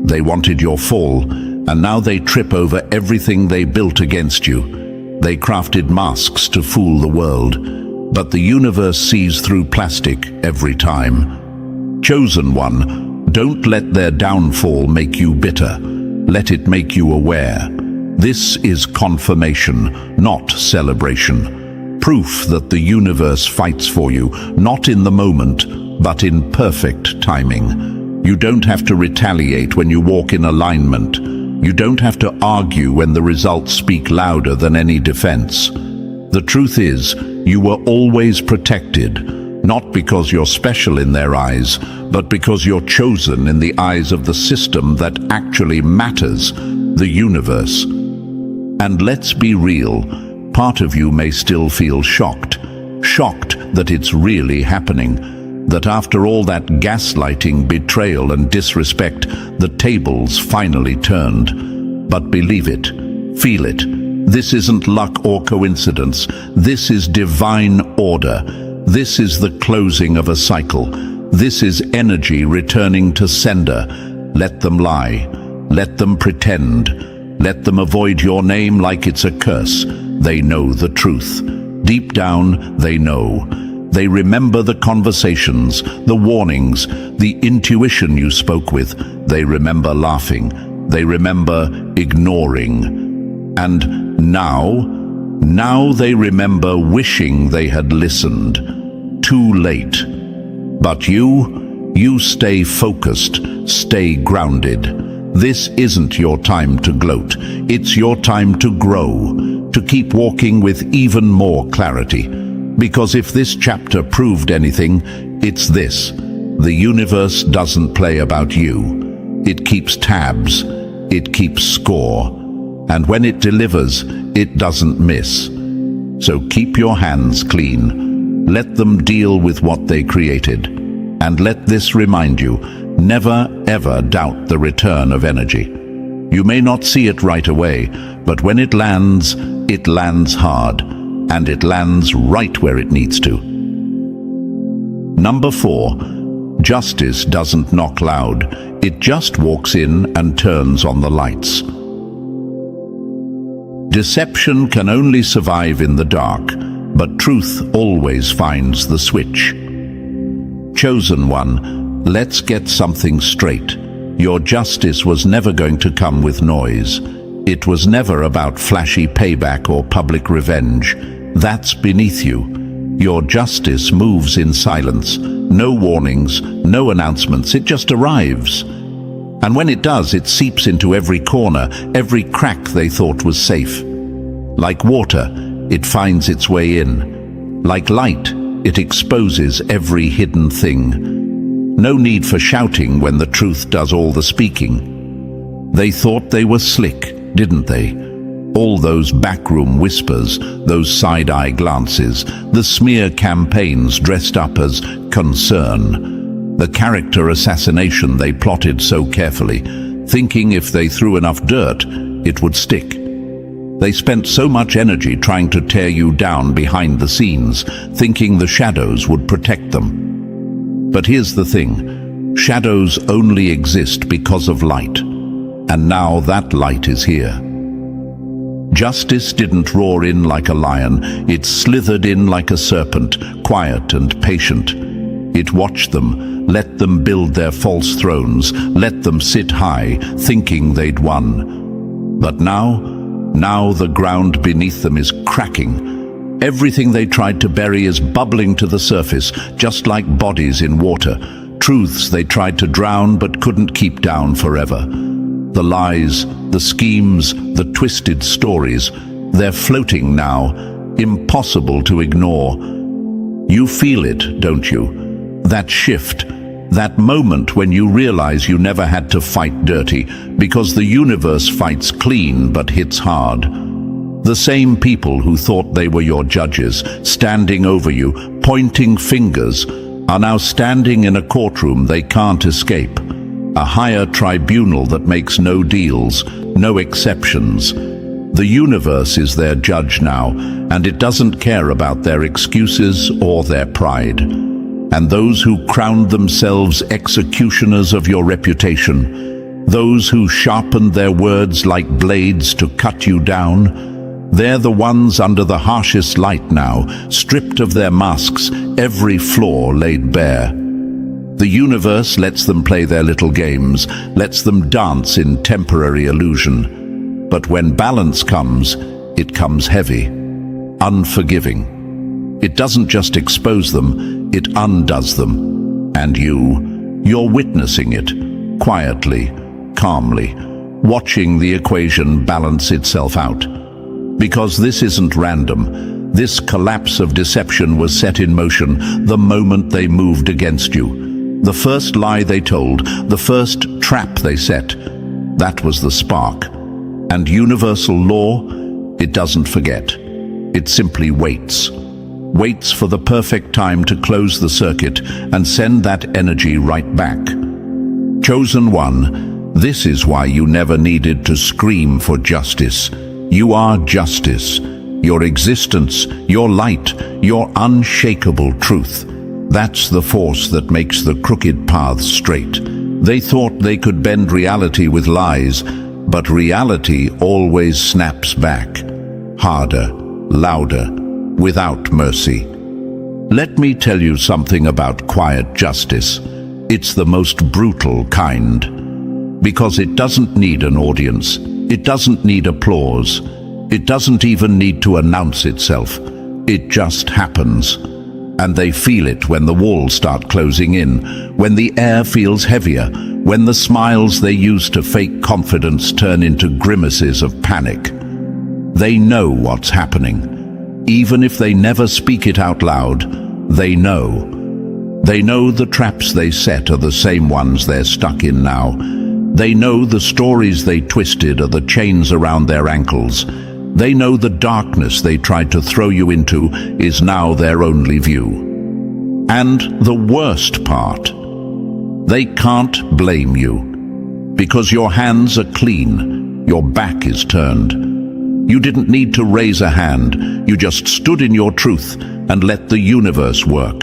[SPEAKER 1] They wanted your fall, and now they trip over everything they built against you. They crafted masks to fool the world, but the universe sees through plastic every time. Chosen one, don't let their downfall make you bitter. Let it make you aware. This is confirmation, not celebration. Proof that the universe fights for you, not in the moment, but in perfect timing. You don't have to retaliate when you walk in alignment. You don't have to argue when the results speak louder than any defense. The truth is, you were always protected, not because you're special in their eyes, but because you're chosen in the eyes of the system that actually matters, the universe. And let's be real, part of you may still feel shocked that it's really happening, that after all that gaslighting, betrayal and disrespect, the tables finally turned. But believe it, feel it. This isn't luck or coincidence. This is divine order. This is the closing of a cycle. This is energy returning to sender. Let them lie. Let them pretend. Let them avoid your name like it's a curse. They know the truth. Deep down, they know. They remember the conversations, the warnings, the intuition you spoke with. They remember laughing. They remember ignoring. And now they remember wishing they had listened. Too late. But you stay focused, stay grounded. This isn't your time to gloat. It's your time to grow, to keep walking with even more clarity. Because if this chapter proved anything, it's this. The universe doesn't play about you. It keeps tabs. It keeps score. And when it delivers, it doesn't miss. So keep your hands clean. Let them deal with what they created. And let this remind you, never ever doubt the return of energy. You may not see it right away, but when it lands hard, and it lands right where it needs to. Number 4, justice doesn't knock loud. It just walks in and turns on the lights. Deception can only survive in the dark, but truth always finds the switch. Chosen one, let's get something straight. Your justice was never going to come with noise. It was never about flashy payback or public revenge. That's beneath you. Your justice moves in silence. No warnings, no announcements, it just arrives. And when it does, it seeps into every corner, every crack they thought was safe. Like water, it finds its way in. Like light, it exposes every hidden thing. No need for shouting when the truth does all the speaking. They thought they were slick, didn't they? All those backroom whispers, those side-eye glances, the smear campaigns dressed up as concern. The character assassination they plotted so carefully, thinking if they threw enough dirt, it would stick. They spent so much energy trying to tear you down behind the scenes, thinking the shadows would protect them. But here's the thing, shadows only exist because of light. And now that light is here. Justice didn't roar in like a lion, it slithered in like a serpent, quiet and patient. It watched them, let them build their false thrones, let them sit high, thinking they'd won. But now the ground beneath them is cracking. Everything they tried to bury is bubbling to the surface, just like bodies in water. Truths they tried to drown but couldn't keep down forever. The lies, the schemes, the twisted stories, they're floating now, impossible to ignore. You feel it, don't you? That shift, that moment when you realize you never had to fight dirty, because the universe fights clean but hits hard. The same people who thought they were your judges, standing over you, pointing fingers, are now standing in a courtroom they can't escape. A higher tribunal that makes no deals, no exceptions. The universe is their judge now, and it doesn't care about their excuses or their pride. And those who crowned themselves executioners of your reputation, those who sharpened their words like blades to cut you down, they're the ones under the harshest light now, stripped of their masks, every flaw laid bare. The universe lets them play their little games, lets them dance in temporary illusion. But when balance comes, it comes heavy, unforgiving. It doesn't just expose them, it undoes them. And you're witnessing it, quietly, calmly, watching the equation balance itself out. Because this isn't random. This collapse of deception was set in motion the moment they moved against you. The first lie they told, the first trap they set, that was the spark. And universal law, it doesn't forget. It simply waits. Waits for the perfect time to close the circuit and send that energy right back. Chosen one, this is why you never needed to scream for justice. You are justice. Your existence, your light, your unshakable truth. That's the force that makes the crooked paths straight. They thought they could bend reality with lies, but reality always snaps back. Harder, louder, without mercy. Let me tell you something about quiet justice. It's the most brutal kind. Because it doesn't need an audience. It doesn't need applause. It doesn't even need to announce itself. It just happens. And they feel it when the walls start closing in, when the air feels heavier, when the smiles they use to fake confidence turn into grimaces of panic. They know what's happening. Even if they never speak it out loud, they know. They know the traps they set are the same ones they're stuck in now. They know the stories they twisted are the chains around their ankles. They know the darkness they tried to throw you into is now their only view. And the worst part, they can't blame you. Because your hands are clean, your back is turned. You didn't need to raise a hand, you just stood in your truth and let the universe work.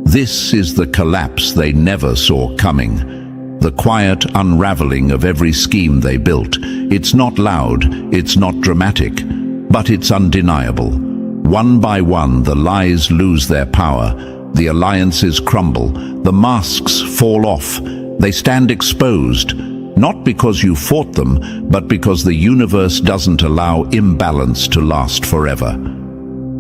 [SPEAKER 1] This is the collapse they never saw coming. The quiet unraveling of every scheme they built. It's not loud, it's not dramatic, but it's undeniable. One by one, the lies lose their power, the alliances crumble, the masks fall off, they stand exposed, not because you fought them, but because the universe doesn't allow imbalance to last forever.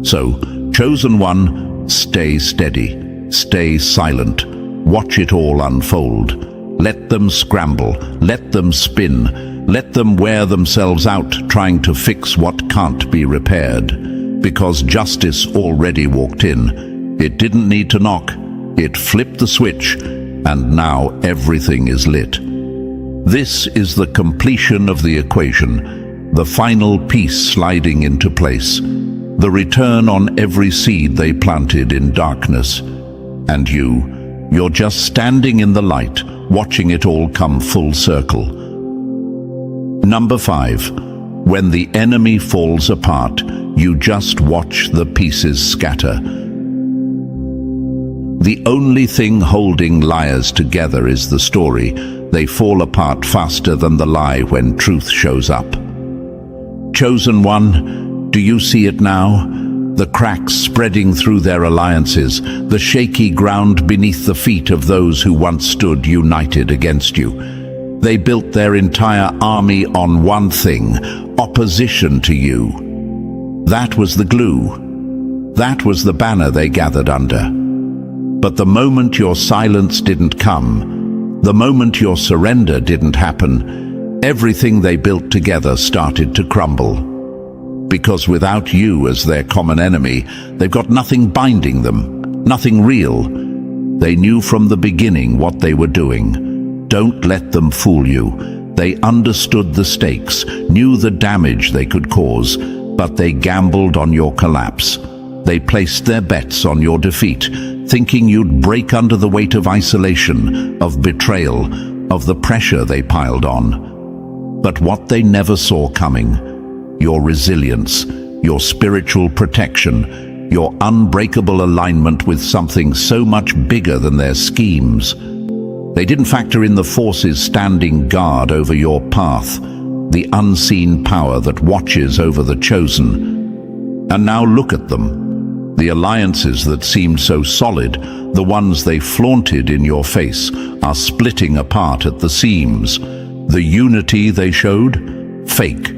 [SPEAKER 1] So, chosen one, stay steady, stay silent, watch it all unfold. Let them scramble, let them spin, let them wear themselves out trying to fix what can't be repaired. Because justice already walked in. It didn't need to knock, it flipped the switch, and now everything is lit. This is the completion of the equation, the final piece sliding into place, the return on every seed they planted in darkness. And you're just standing in the light, watching it all come full circle. Number 5. When the enemy falls apart, you just watch the pieces scatter. The only thing holding liars together is the story. They fall apart faster than the lie when truth shows up. Chosen one, do you see it now? The cracks spreading through their alliances, the shaky ground beneath the feet of those who once stood united against you. They built their entire army on one thing: opposition to you. That was the glue. That was the banner they gathered under. But the moment your silence didn't come, the moment your surrender didn't happen, everything they built together started to crumble. Because without you as their common enemy, they've got nothing binding them, nothing real. They knew from the beginning what they were doing. Don't let them fool you. They understood the stakes, knew the damage they could cause, but they gambled on your collapse. They placed their bets on your defeat, thinking you'd break under the weight of isolation, of betrayal, of the pressure they piled on. But what they never saw coming: your resilience, your spiritual protection, your unbreakable alignment with something so much bigger than their schemes. They didn't factor in the forces standing guard over your path, the unseen power that watches over the chosen. And now look at them. The alliances that seemed so solid, the ones they flaunted in your face, are splitting apart at the seams. The unity they showed? Fake.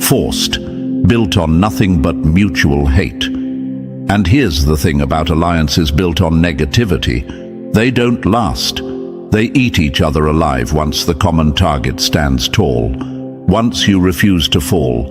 [SPEAKER 1] Forced, built on nothing but mutual hate. And here's the thing about alliances built on negativity: they don't last. They eat each other alive once the common target stands tall. Once you refuse to fall,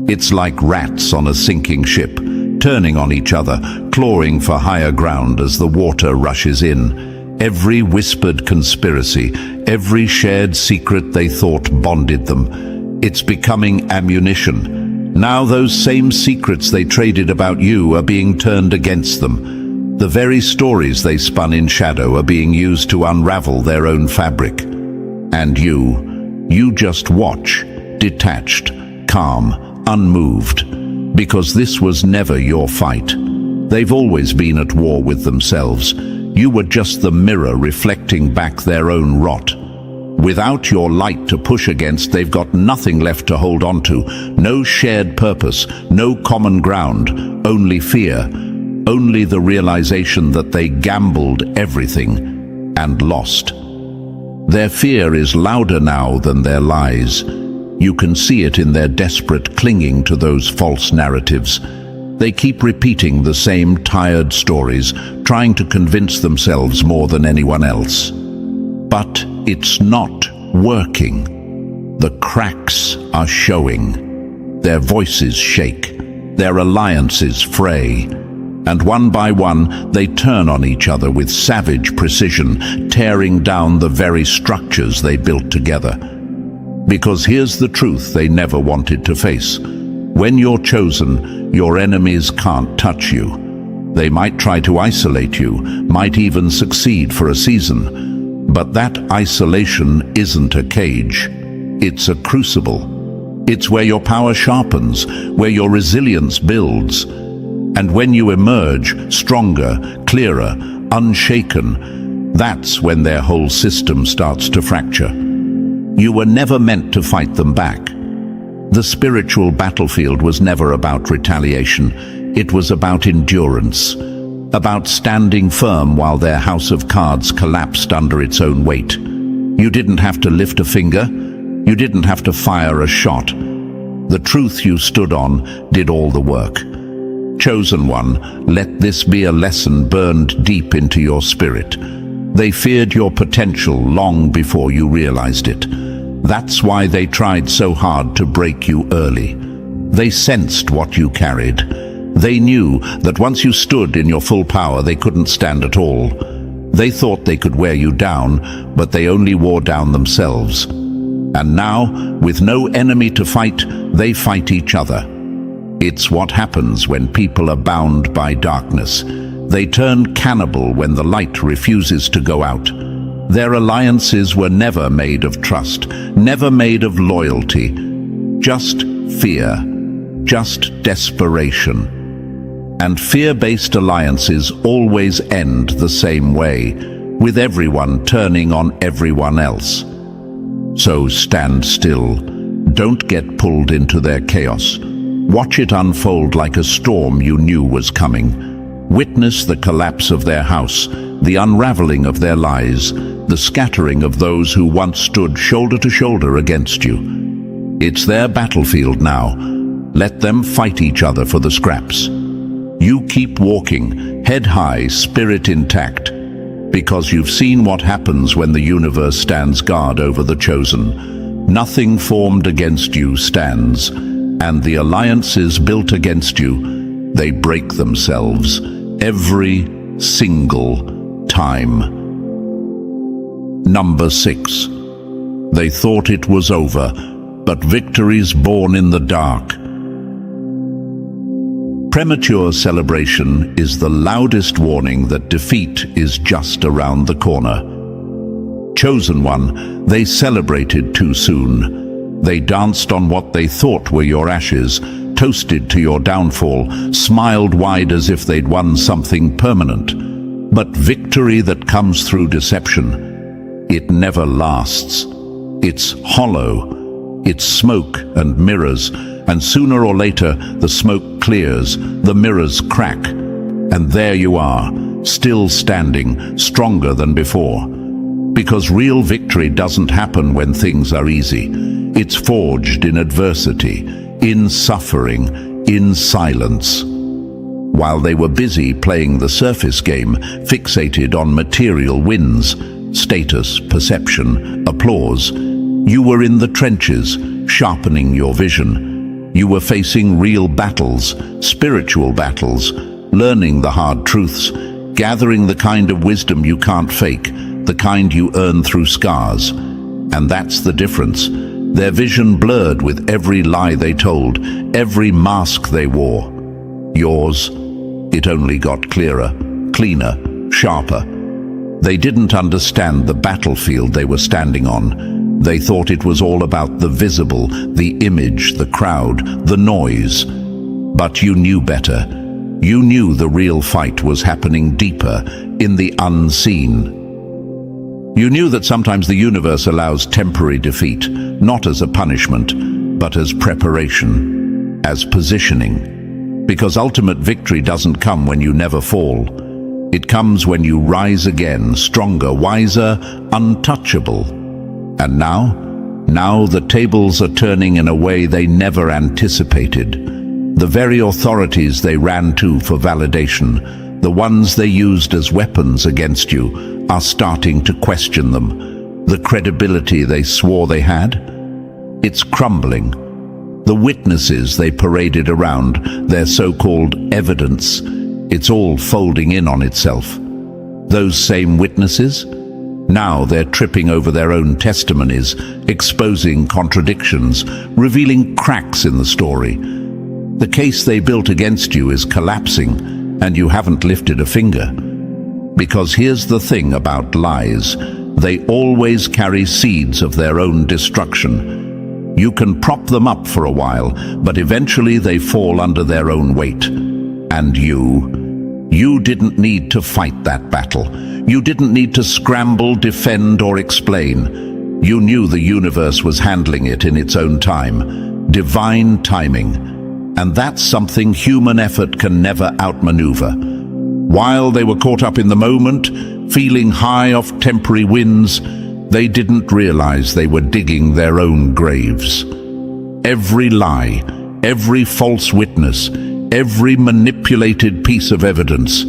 [SPEAKER 1] it's like rats on a sinking ship, turning on each other, clawing for higher ground as the water rushes in. Every whispered conspiracy, every shared secret they thought bonded them, it's becoming ammunition. Now those same secrets they traded about you are being turned against them. The very stories they spun in shadow are being used to unravel their own fabric. And you just watch, detached, calm, unmoved, because this was never your fight. They've always been at war with themselves. You were just the mirror reflecting back their own rot. Without your light to push against, they've got nothing left to hold on to. No shared purpose, no common ground, only fear. Only the realization that they gambled everything and lost. Their fear is louder now than their lies. You can see it in their desperate clinging to those false narratives. They keep repeating the same tired stories, trying to convince themselves more than anyone else. But it's not working. The cracks are showing. Their voices shake. Their alliances fray. And one by one, they turn on each other with savage precision, tearing down the very structures they built together. Because here's the truth they never wanted to face. When you're chosen, your enemies can't touch you. They might try to isolate you, might even succeed for a season. But that isolation isn't a cage. It's a crucible. It's where your power sharpens, where your resilience builds. And when you emerge, stronger, clearer, unshaken, that's when their whole system starts to fracture. You were never meant to fight them back. The spiritual battlefield was never about retaliation. It was about endurance, about standing firm while their house of cards collapsed under its own weight. You didn't have to lift a finger. You didn't have to fire a shot. The truth you stood on did all the work. Chosen one, let this be a lesson burned deep into your spirit. They feared your potential long before you realized it. That's why they tried so hard to break you early. They sensed what you carried. They knew that once you stood in your full power, they couldn't stand at all. They thought they could wear you down, but they only wore down themselves. And now, with no enemy to fight, they fight each other. It's what happens when people are bound by darkness. They turn cannibal when the light refuses to go out. Their alliances were never made of trust, never made of loyalty. Just fear, just desperation. And fear-based alliances always end the same way, with everyone turning on everyone else. So stand still. Don't get pulled into their chaos. Watch it unfold like a storm you knew was coming. Witness the collapse of their house, the unraveling of their lies, the scattering of those who once stood shoulder to shoulder against you. It's their battlefield now. Let them fight each other for the scraps. You keep walking, head high, spirit intact, because you've seen what happens when the universe stands guard over the chosen. Nothing formed against you stands, and the alliances built against you, they break themselves every single time. Number 6. They thought it was over, but victory's born in the dark. Premature celebration is the loudest warning that defeat is just around the corner. Chosen one, they celebrated too soon. They danced on what they thought were your ashes, toasted to your downfall, smiled wide as if they'd won something permanent. But victory that comes through deception, it never lasts. It's hollow, it's smoke and mirrors, and sooner or later the smoke clears, the mirrors crack, and there you are, still standing, stronger than before. Because real victory doesn't happen when things are easy. It's forged in adversity, in suffering, in silence. While they were busy playing the surface game, fixated on material wins, status, perception, applause, you were in the trenches, sharpening your vision. You were facing real battles, spiritual battles, learning the hard truths, gathering the kind of wisdom you can't fake, the kind you earn through scars. And that's the difference. Their vision blurred with every lie they told, every mask they wore. Yours, it only got clearer, cleaner, sharper. They didn't understand the battlefield they were standing on. They thought it was all about the visible, the image, the crowd, the noise. But you knew better. You knew the real fight was happening deeper, in the unseen. You knew that sometimes the universe allows temporary defeat, not as a punishment, but as preparation, as positioning. Because ultimate victory doesn't come when you never fall. It comes when you rise again, stronger, wiser, untouchable. And now the tables are turning in a way they never anticipated. The very authorities they ran to for validation, the ones they used as weapons against you, are starting to question them. The credibility they swore they had, it's crumbling. The witnesses they paraded around, their so-called evidence, it's all folding in on itself. Those same witnesses? Now they're tripping over their own testimonies, exposing contradictions, revealing cracks in the story. The case they built against you is collapsing, and you haven't lifted a finger. Because here's the thing about lies. They always carry seeds of their own destruction. You can prop them up for a while, but eventually they fall under their own weight. And you didn't need to fight that battle. You didn't need to scramble, defend, or explain. You knew the universe was handling it in its own time. Divine timing. And that's something human effort can never outmaneuver. While they were caught up in the moment, feeling high off temporary wins, they didn't realize they were digging their own graves. Every lie, every false witness, every manipulated piece of evidence,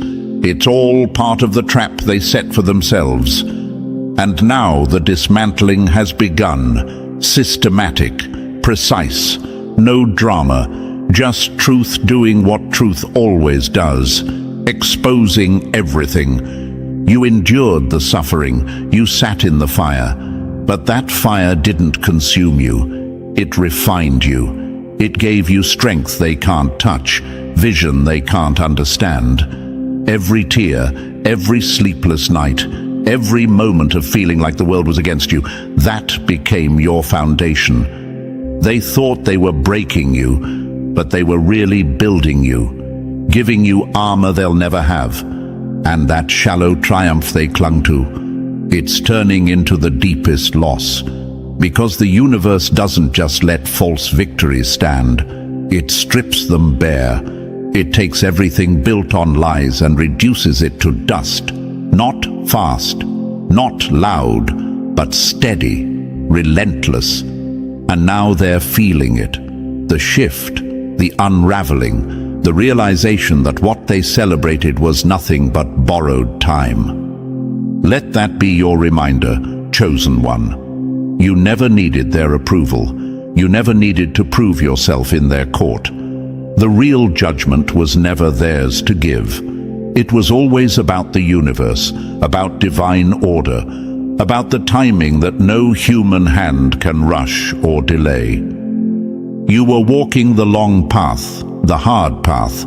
[SPEAKER 1] it's all part of the trap they set for themselves. And now the dismantling has begun. Systematic, precise, no drama, just truth doing what truth always does, exposing everything. You endured the suffering, you sat in the fire, but that fire didn't consume you. It refined you. It gave you strength they can't touch, vision they can't understand. Every tear, every sleepless night, every moment of feeling like the world was against you, that became your foundation. They thought they were breaking you, but they were really building you, giving you armor they'll never have. And that shallow triumph they clung to, it's turning into the deepest loss. Because the universe doesn't just let false victories stand, it strips them bare. It takes everything built on lies and reduces it to dust. Not fast, not loud, but steady, relentless. And now they're feeling it. The shift, the unraveling, the realization that what they celebrated was nothing but borrowed time. Let that be your reminder, chosen one. You never needed their approval. You never needed to prove yourself in their court. The real judgment was never theirs to give. It was always about the universe, about divine order, about the timing that no human hand can rush or delay. You were walking the long path, the hard path,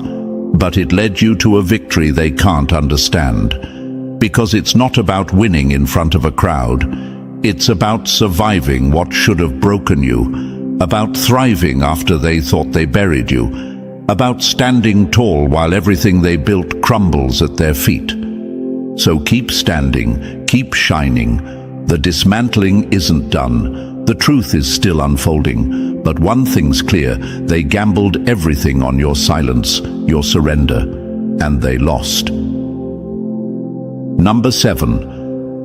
[SPEAKER 1] but it led you to a victory they can't understand. Because it's not about winning in front of a crowd. It's about surviving what should have broken you, about thriving after they thought they buried you, about standing tall while everything they built crumbles at their feet. So keep standing, keep shining. The dismantling isn't done. The truth is still unfolding. But one thing's clear, they gambled everything on your silence, your surrender, and they lost. Number 7.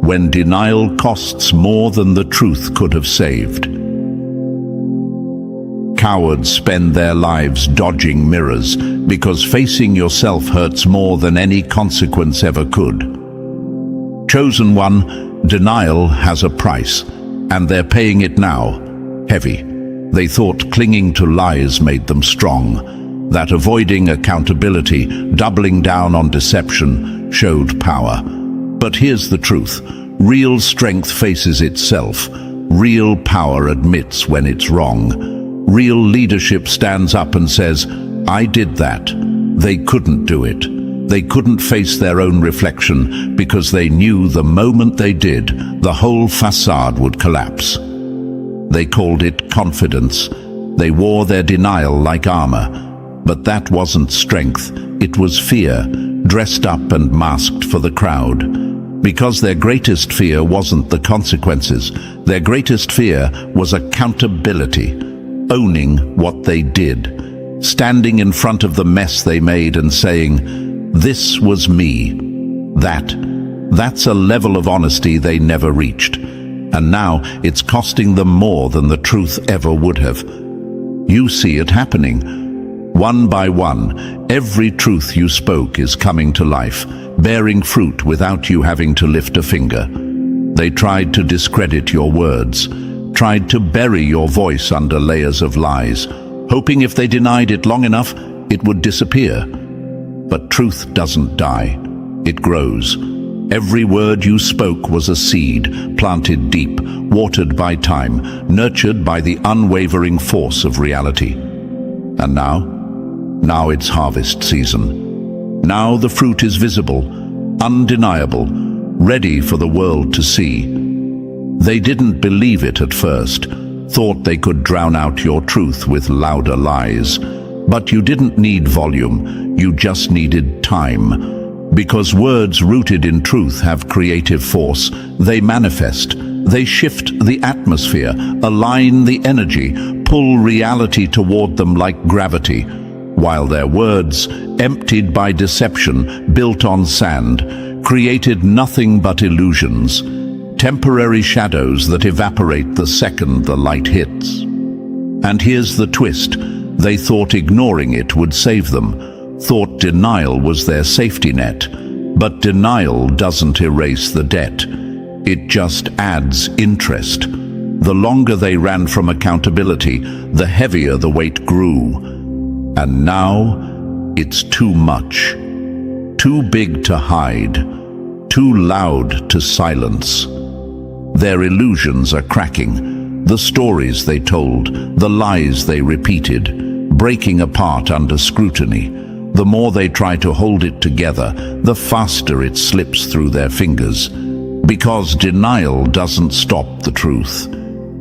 [SPEAKER 1] When denial costs more than the truth could have saved. Cowards spend their lives dodging mirrors because facing yourself hurts more than any consequence ever could. Chosen one, denial has a price, and they're paying it now, heavy. They thought clinging to lies made them strong, that avoiding accountability, doubling down on deception, showed power. But here's the truth. Real strength faces itself. Real power admits when it's wrong. Real leadership stands up and says, I did that. They couldn't do it. They couldn't face their own reflection because they knew the moment they did, the whole facade would collapse. They called it confidence. They wore their denial like armor. But that wasn't strength. It was fear, dressed up and masked for the crowd. Because their greatest fear wasn't the consequences. Their greatest fear was accountability. Owning what they did, standing in front of the mess they made and saying, this was me. That's a level of honesty they never reached. And now it's costing them more than the truth ever would have. You see it happening. One by one, every truth you spoke is coming to life, bearing fruit without you having to lift a finger. They tried to discredit your words, tried to bury your voice under layers of lies, hoping if they denied it long enough, it would disappear. But truth doesn't die. It grows. Every word you spoke was a seed, planted deep, watered by time, nurtured by the unwavering force of reality. And now it's harvest season. Now the fruit is visible, undeniable, ready for the world to see. They didn't believe it at first, thought they could drown out your truth with louder lies. But you didn't need volume, you just needed time. Because words rooted in truth have creative force. They manifest, they shift the atmosphere, align the energy, pull reality toward them like gravity. While their words, emptied by deception, built on sand, created nothing but illusions. Temporary shadows that evaporate the second the light hits. And here's the twist. They thought ignoring it would save them, thought denial was their safety net. But denial doesn't erase the debt. It just adds interest. The longer they ran from accountability, the heavier the weight grew. And now, it's too much. Too big to hide. Too loud to silence. Their illusions are cracking. The stories they told, the lies they repeated, breaking apart under scrutiny. The more they try to hold it together, the faster it slips through their fingers. Because denial doesn't stop the truth.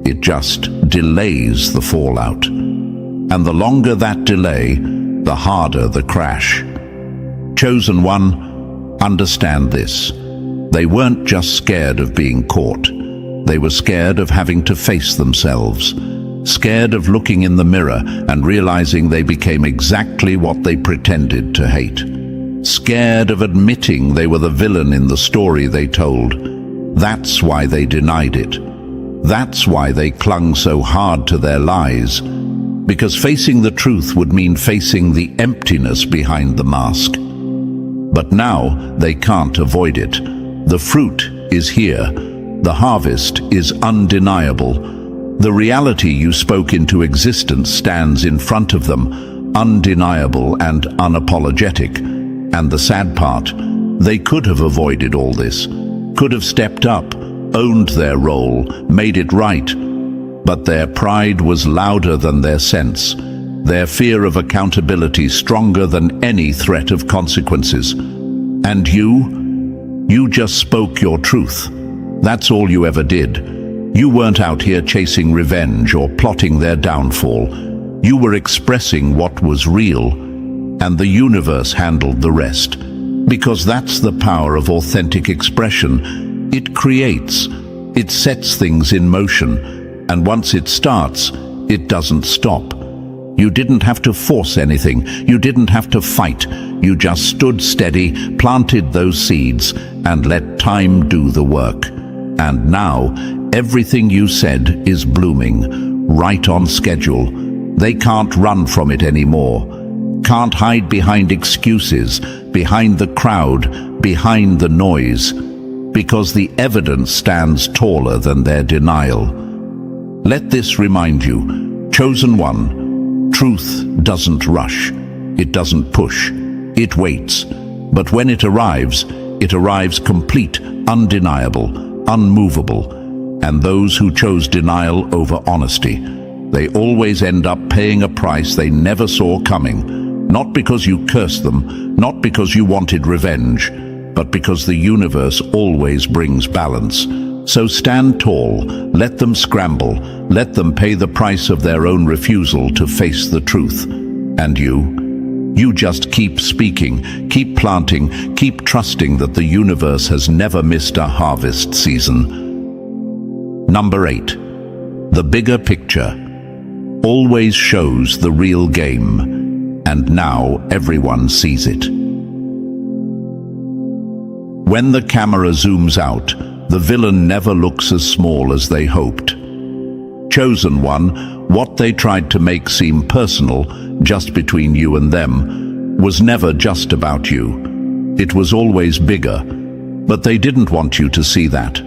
[SPEAKER 1] It just delays the fallout. And the longer that delay, the harder the crash. Chosen one, understand this. They weren't just scared of being caught. They were scared of having to face themselves, scared of looking in the mirror and realizing they became exactly what they pretended to hate. Scared of admitting they were the villain in the story they told. That's why they denied it. That's why they clung so hard to their lies. Because facing the truth would mean facing the emptiness behind the mask. But now they can't avoid it. The fruit is here. The harvest is undeniable. The reality you spoke into existence stands in front of them, undeniable and unapologetic. And the sad part, they could have avoided all this, could have stepped up, owned their role, made it right. But their pride was louder than their sense, their fear of accountability stronger than any threat of consequences. And you just spoke your truth. That's all you ever did. You weren't out here chasing revenge or plotting their downfall. You were expressing what was real, and the universe handled the rest. Because that's the power of authentic expression. It creates, it sets things in motion, and once it starts, it doesn't stop. You didn't have to force anything. You didn't have to fight. You just stood steady, planted those seeds, and let time do the work. And now, everything you said is blooming, right on schedule. They can't run from it anymore. Can't hide behind excuses, behind the crowd, behind the noise, because the evidence stands taller than their denial. Let this remind you, chosen one, truth doesn't rush, it doesn't push, it waits. But when it arrives complete, undeniable, unmovable. And those who chose denial over honesty, they always end up paying a price they never saw coming. Not because you cursed them, not because you wanted revenge, but because the universe always brings balance. So stand tall, let them scramble, let them pay the price of their own refusal to face the truth. And you just keep speaking, keep planting, keep trusting that the universe has never missed a harvest season. Number 8. The bigger picture always shows the real game. And now everyone sees it. When the camera zooms out, the villain never looks as small as they hoped. Chosen one, what they tried to make seem personal, just between you and them, was never just about you. It was always bigger, but they didn't want you to see that.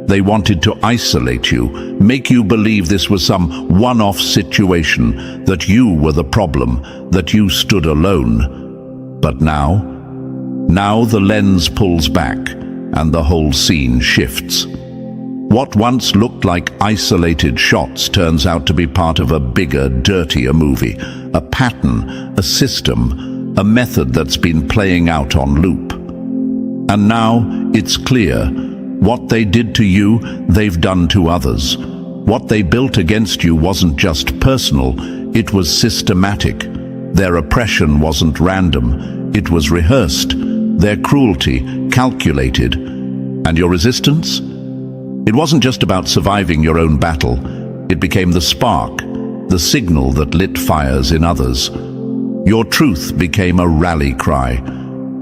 [SPEAKER 1] They wanted to isolate you, make you believe this was some one-off situation, that you were the problem, that you stood alone. But now the lens pulls back and the whole scene shifts. What once looked like isolated shots turns out to be part of a bigger, dirtier movie, a pattern, a system, a method that's been playing out on loop. And now it's clear. What they did to you, they've done to others. What they built against you wasn't just personal, it was systematic. Their oppression wasn't random, it was rehearsed. Their cruelty, calculated. And your resistance? It wasn't just about surviving your own battle. It became the spark, the signal that lit fires in others. Your truth became a rally cry.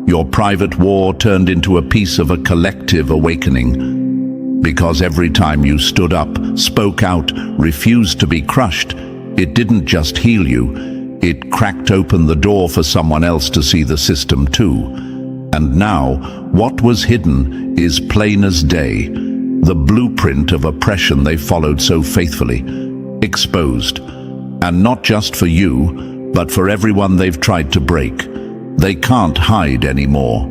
[SPEAKER 1] Your private war turned into a piece of a collective awakening. Because every time you stood up, spoke out, refused to be crushed, it didn't just heal you, it cracked open the door for someone else to see the system too. And now, what was hidden is plain as day, the blueprint of oppression they followed so faithfully, exposed. And not just for you, but for everyone they've tried to break. They can't hide anymore.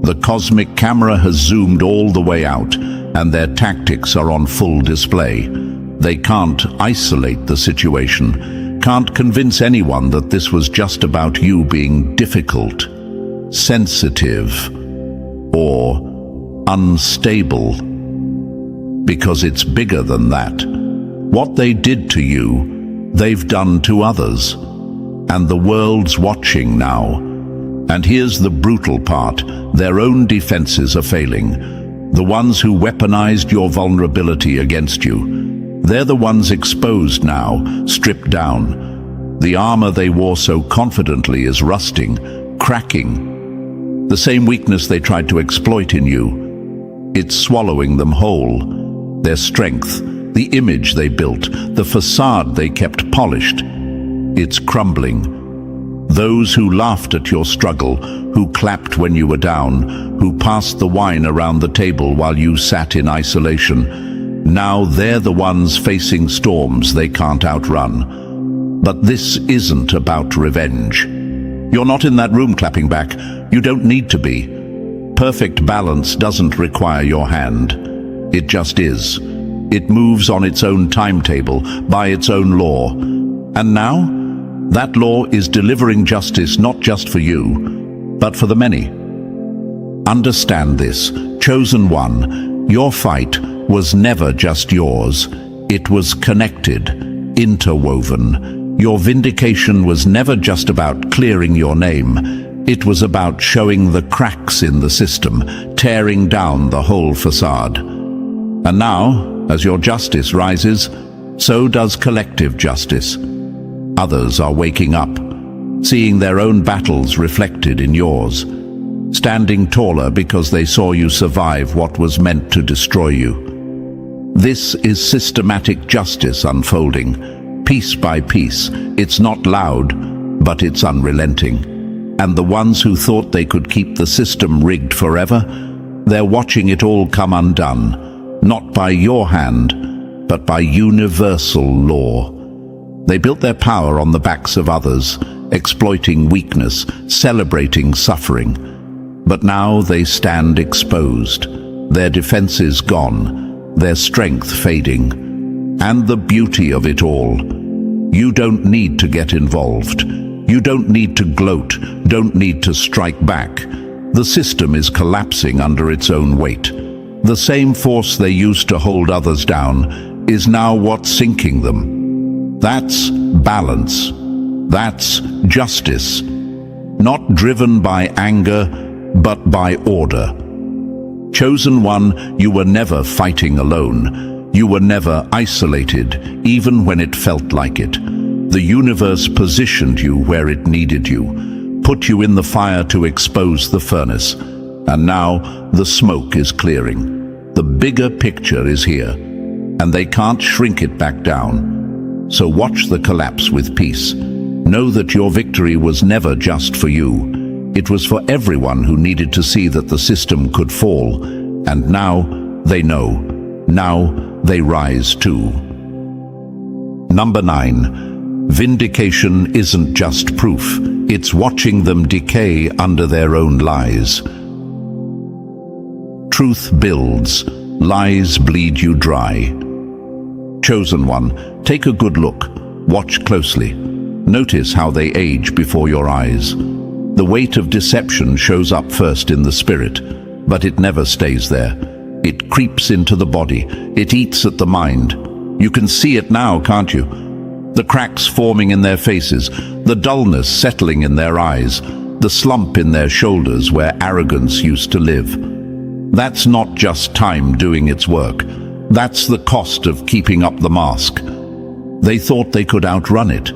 [SPEAKER 1] The cosmic camera has zoomed all the way out, and their tactics are on full display. They can't isolate the situation, can't convince anyone that this was just about you being difficult, sensitive, or unstable. Because it's bigger than that. What they did to you, they've done to others. And the world's watching now. And here's the brutal part, their own defenses are failing. The ones who weaponized your vulnerability against you. They're the ones exposed now, stripped down. The armor they wore so confidently is rusting, cracking. The same weakness they tried to exploit in you. It's swallowing them whole. Their strength, the image they built, the facade they kept polished. It's crumbling. Those who laughed at your struggle, who clapped when you were down, who passed the wine around the table while you sat in isolation, now they're the ones facing storms they can't outrun. But this isn't about revenge. You're not in that room clapping back. You don't need to be. Perfect balance doesn't require your hand. It just is. It moves on its own timetable, by its own law. And now, that law is delivering justice not just for you, but for the many. Understand this, chosen one, your fight was never just yours. It was connected, interwoven. Your vindication was never just about clearing your name. It was about showing the cracks in the system, tearing down the whole facade. And now, as your justice rises, so does collective justice. Others are waking up, seeing their own battles reflected in yours, standing taller because they saw you survive what was meant to destroy you. This is systematic justice unfolding, piece by piece. It's not loud, but it's unrelenting. And the ones who thought they could keep the system rigged forever, they're watching it all come undone, not by your hand, but by universal law. They built their power on the backs of others, exploiting weakness, celebrating suffering. But now they stand exposed, their defenses gone, their strength fading. And the beauty of it all. You don't need to get involved. You don't need to gloat, don't need to strike back. The system is collapsing under its own weight. The same force they used to hold others down is now what's sinking them. That's balance. That's justice. Not driven by anger, but by order. Chosen one, you were never fighting alone. You were never isolated, even when it felt like it. The universe positioned you where it needed you, put you in the fire to expose the furnace. And now the smoke is clearing. The bigger picture is here, and they can't shrink it back down. So watch the collapse with peace. Know that your victory was never just for you. It was for everyone who needed to see that the system could fall. And now they know. Now they rise too. Number 9. Vindication isn't just proof. It's watching them decay under their own lies. Truth builds. Lies bleed you dry. Chosen one, take a good look. Watch closely. Notice how they age before your eyes. The weight of deception shows up first in the spirit, but it never stays there. It creeps into the body. It eats at the mind. You can see it now, can't you? The cracks forming in their faces, the dullness settling in their eyes, the slump in their shoulders where arrogance used to live. That's not just time doing its work. That's the cost of keeping up the mask. They thought they could outrun it,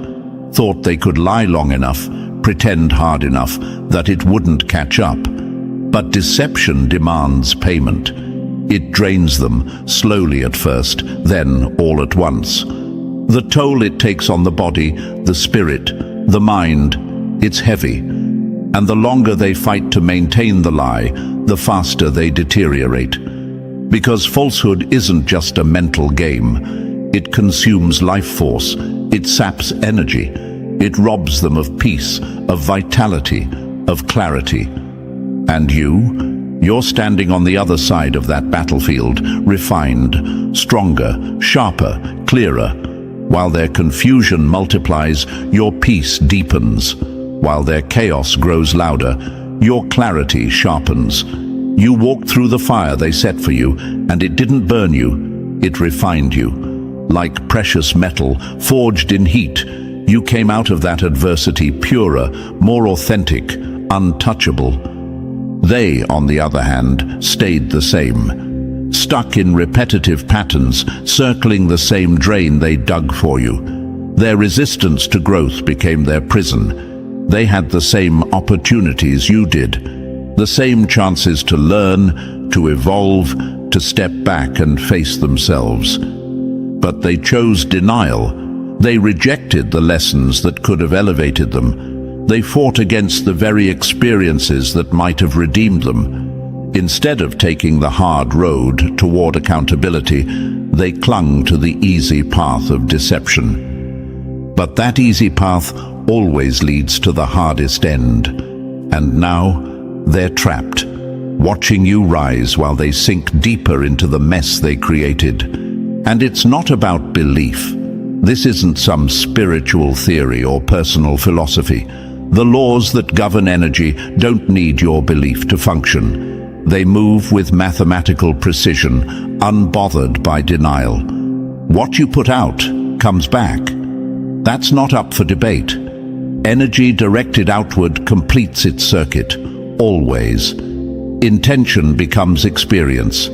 [SPEAKER 1] thought they could lie long enough, pretend hard enough that it wouldn't catch up. But deception demands payment. It drains them, slowly at first, then all at once. The toll it takes on the body, the spirit, the mind, it's heavy. And the longer they fight to maintain the lie, the faster they deteriorate. Because falsehood isn't just a mental game. It consumes life force. It saps energy. It robs them of peace, of vitality, of clarity. And you're standing on the other side of that battlefield, refined, stronger, sharper, clearer. While their confusion multiplies, your peace deepens. While their chaos grows louder, your clarity sharpens. You walked through the fire they set for you, and it didn't burn you, it refined you. Like precious metal, forged in heat, you came out of that adversity purer, more authentic, untouchable. They, on the other hand, stayed the same. stuck in repetitive patterns, circling the same drain they dug for you. Their resistance to growth became their prison. They had the same opportunities you did, the same chances to learn, to evolve, to step back and face themselves. But they chose denial. They rejected the lessons that could have elevated them. They fought against the very experiences that might have redeemed them. Instead of taking the hard road toward accountability, they clung to the easy path of deception. But that easy path always leads to the hardest end. And now, they're trapped, watching you rise while they sink deeper into the mess they created. And it's not about belief. This isn't some spiritual theory or personal philosophy. The laws that govern energy don't need your belief to function. They move with mathematical precision, unbothered by denial. What you put out comes back. That's not up for debate. Energy directed outward completes its circuit, always. Intention becomes experience.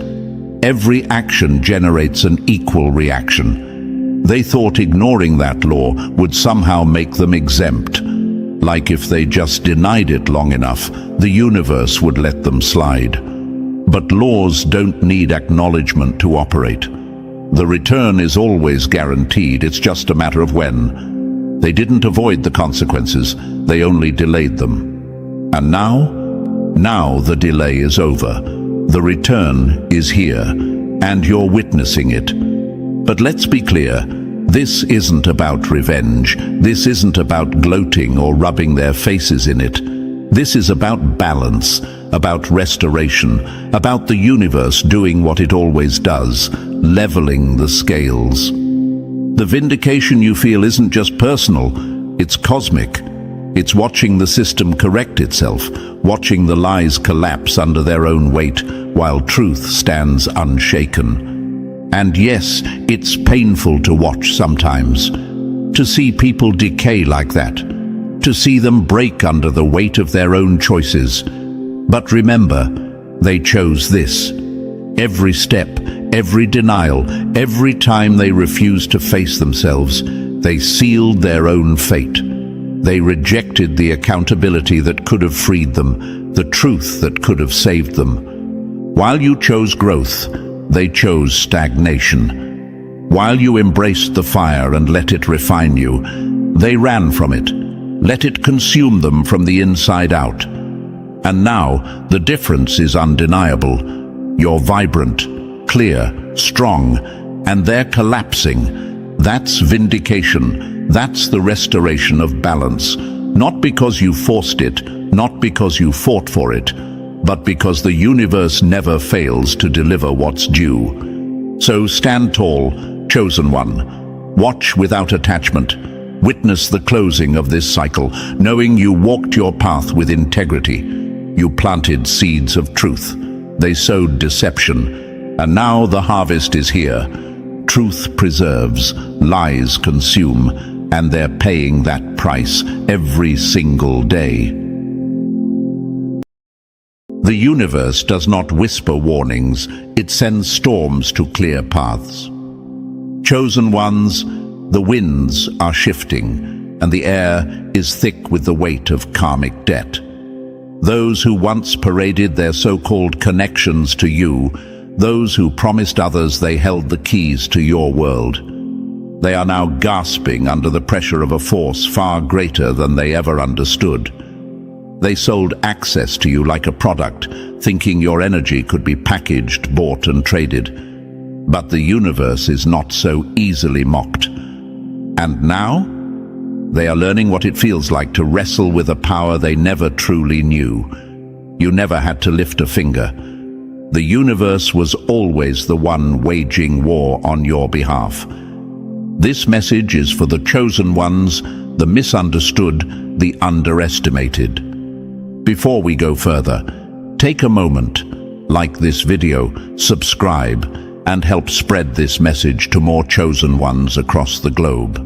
[SPEAKER 1] Every action generates an equal reaction. They thought ignoring that law would somehow make them exempt. Like if they just denied it long enough, the universe would let them slide. But laws don't need acknowledgement to operate. The return is always guaranteed, it's just a matter of when. They didn't avoid the consequences, they only delayed them. And now the delay is over. The return is here, and you're witnessing it. But let's be clear, this isn't about revenge. This isn't about gloating or rubbing their faces in it. This is about balance, about restoration, about the universe doing what it always does, leveling the scales. The vindication you feel isn't just personal, it's cosmic. It's watching the system correct itself, watching the lies collapse under their own weight, while truth stands unshaken. And yes, it's painful to watch sometimes, to see people decay like that, to see them break under the weight of their own choices. But remember, they chose this. Every step, every denial, every time they refused to face themselves, they sealed their own fate. They rejected the accountability that could have freed them, the truth that could have saved them. While you chose growth, they chose stagnation. While you embraced the fire and let it refine you, they ran from it, let it consume them from the inside out. And now, the difference is undeniable. You're vibrant, clear, strong, and they're collapsing. That's vindication. That's the restoration of balance. Not because you forced it, not because you fought for it, but because the universe never fails to deliver what's due. So stand tall, chosen one. Watch without attachment. Witness the closing of this cycle, knowing you walked your path with integrity. You planted seeds of truth. They sowed deception. And now the harvest is here. Truth preserves, lies consume, and they're paying that price every single day. The universe does not whisper warnings, it sends storms to clear paths. Chosen ones, the winds are shifting, and the air is thick with the weight of karmic debt. Those who once paraded their so-called connections to you, those who promised others they held the keys to your world, they are now gasping under the pressure of a force far greater than they ever understood. They sold access to you like a product, thinking your energy could be packaged, bought and traded. But the universe is not so easily mocked. And now, they are learning what it feels like to wrestle with a power they never truly knew. You never had to lift a finger. The universe was always the one waging war on your behalf. This message is for the chosen ones, the misunderstood, the underestimated. Before we go further, take a moment, like this video, subscribe, and help spread this message to more chosen ones across the globe.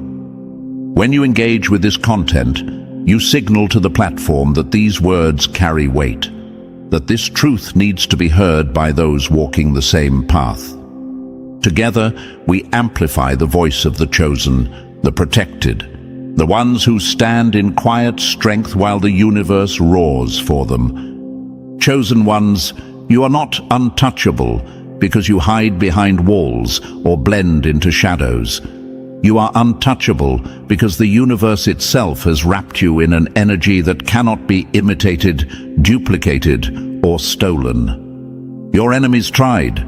[SPEAKER 1] When you engage with this content, you signal to the platform that these words carry weight. that this truth needs to be heard by those walking the same path. Together, we amplify the voice of the chosen, the protected, the ones who stand in quiet strength while the universe roars for them. Chosen ones, you are not untouchable because you hide behind walls or blend into shadows. You are untouchable because the universe itself has wrapped you in an energy that cannot be imitated, duplicated, or stolen. Your enemies tried.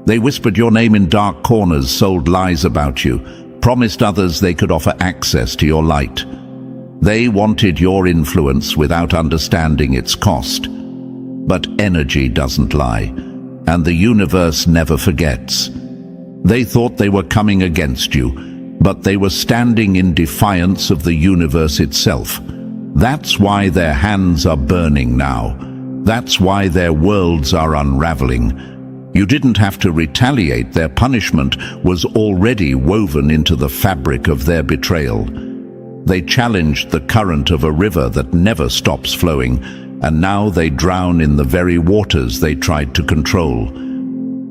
[SPEAKER 1] They whispered your name in dark corners, sold lies about you, promised others they could offer access to your light. They wanted your influence without understanding its cost. But energy doesn't lie, and the universe never forgets. They thought they were coming against you, but they were standing in defiance of the universe itself. That's why their hands are burning now. That's why their worlds are unraveling. You didn't have to retaliate. Their punishment was already woven into the fabric of their betrayal. They challenged the current of a river that never stops flowing, and now they drown in the very waters they tried to control.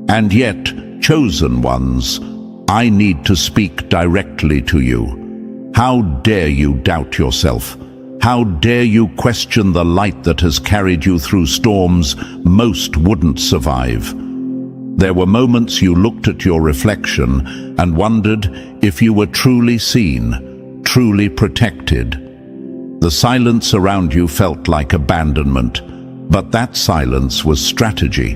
[SPEAKER 1] And yet, chosen ones, I need to speak directly to you. How dare you doubt yourself? How dare you question the light that has carried you through storms most wouldn't survive? There were moments you looked at your reflection and wondered if you were truly seen, truly protected. The silence around you felt like abandonment, but that silence was strategy.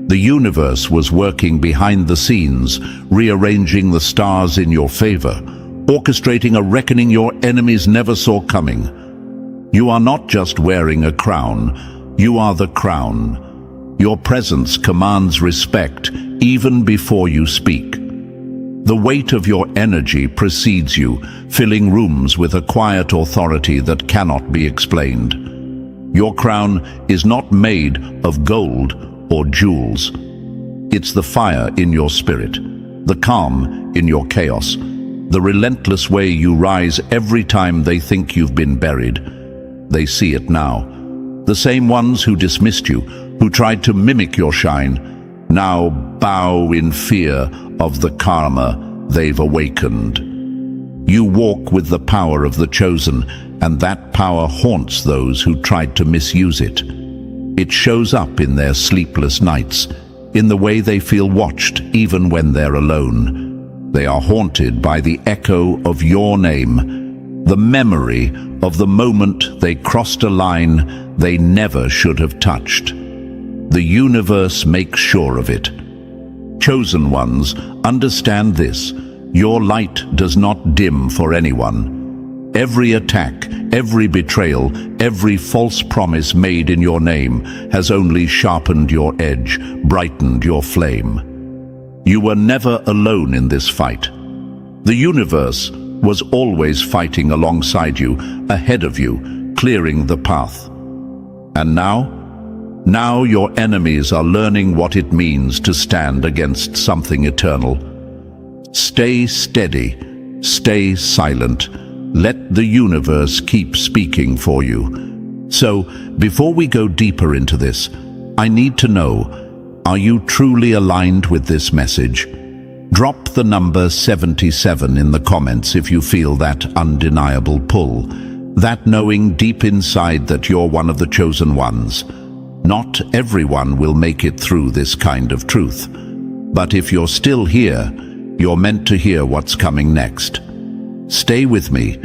[SPEAKER 1] The universe was working behind the scenes, rearranging the stars in your favor, orchestrating a reckoning your enemies never saw coming. You are not just wearing a crown, you are the crown. Your presence commands respect even before you speak. The weight of your energy precedes you, filling rooms with a quiet authority that cannot be explained. Your crown is not made of gold or jewels. It's the fire in your spirit, the calm in your chaos, the relentless way you rise every time they think you've been buried. They see it now. The same ones who dismissed you, who tried to mimic your shine, now bow in fear of the karma they've awakened. You walk with the power of the chosen, and that power haunts those who tried to misuse it. It shows up in their sleepless nights, in the way they feel watched even when they're alone. They are haunted by the echo of your name, the memory of the moment they crossed a line they never should have touched. The universe makes sure of it. Chosen ones, understand this. Your light does not dim for anyone. Every attack, every betrayal, every false promise made in your name has only sharpened your edge, brightened your flame. You were never alone in this fight. The universe was always fighting alongside you, ahead of you, clearing the path. And now your enemies are learning what it means to stand against something eternal. Stay steady, stay silent. Let the universe keep speaking for you. So, before we go deeper into this, I need to know, are you truly aligned with this message? Drop the number 77 in the comments if you feel that undeniable pull, that knowing deep inside that you're one of the chosen ones. Not everyone will make it through this kind of truth. But if you're still here, you're meant to hear what's coming next. Stay with me,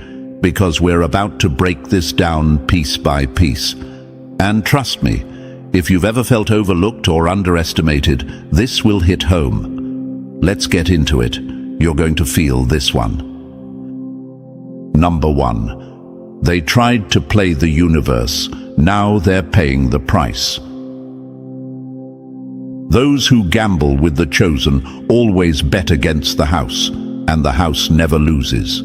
[SPEAKER 1] because we're about to break this down piece by piece. And trust me, if you've ever felt overlooked or underestimated, this will hit home. Let's get into it. You're going to feel this one. Number 1. They tried to play the universe. Now they're paying the price. Those who gamble with the chosen always bet against the house, and the house never loses.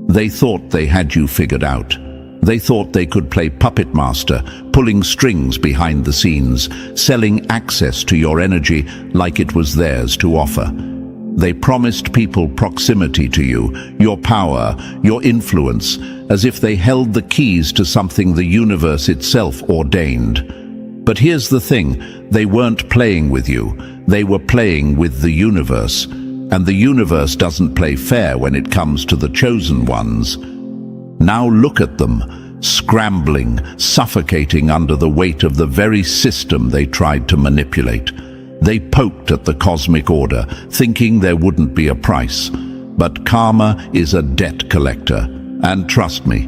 [SPEAKER 1] They thought they had you figured out. They thought they could play puppet master, pulling strings behind the scenes, selling access to your energy like it was theirs to offer. They promised people proximity to you, your power, your influence, as if they held the keys to something the universe itself ordained. But here's the thing, they weren't playing with you, they were playing with the universe. And the universe doesn't play fair when it comes to the chosen ones. Now look at them, scrambling, suffocating under the weight of the very system they tried to manipulate. They poked at the cosmic order, thinking there wouldn't be a price. But karma is a debt collector, and trust me,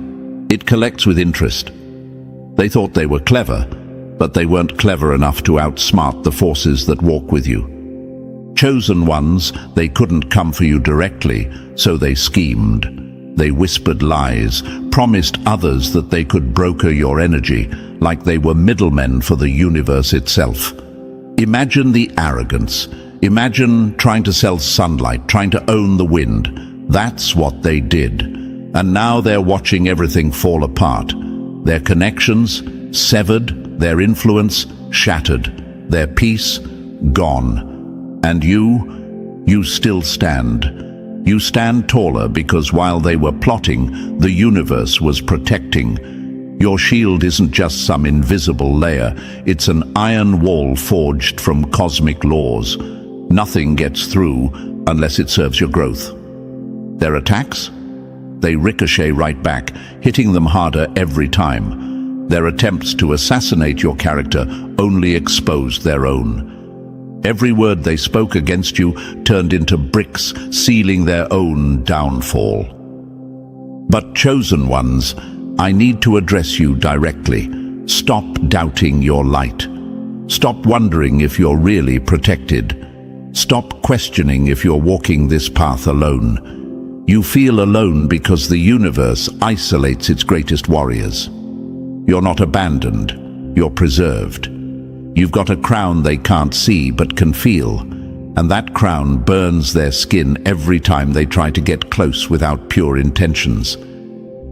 [SPEAKER 1] it collects with interest. They thought they were clever, but they weren't clever enough to outsmart the forces that walk with you. Chosen ones, they couldn't come for you directly, so they schemed. They whispered lies, promised others that they could broker your energy, like they were middlemen for the universe itself. Imagine the arrogance. Imagine trying to sell sunlight, trying to own the wind. That's what they did. And now they're watching everything fall apart. Their connections severed, their influence shattered, their peace gone. And you still stand. You stand taller because while they were plotting, the universe was protecting. Your shield isn't just some invisible layer, it's an iron wall forged from cosmic laws. Nothing gets through unless it serves your growth. Their attacks? They ricochet right back, hitting them harder every time. Their attempts to assassinate your character only expose their own. Every word they spoke against you turned into bricks, sealing their own downfall. But chosen ones, I need to address you directly. Stop doubting your light. Stop wondering if you're really protected. Stop questioning if you're walking this path alone. You feel alone because the universe isolates its greatest warriors. You're not abandoned, you're preserved. You've got a crown they can't see but can feel, and that crown burns their skin every time they try to get close without pure intentions.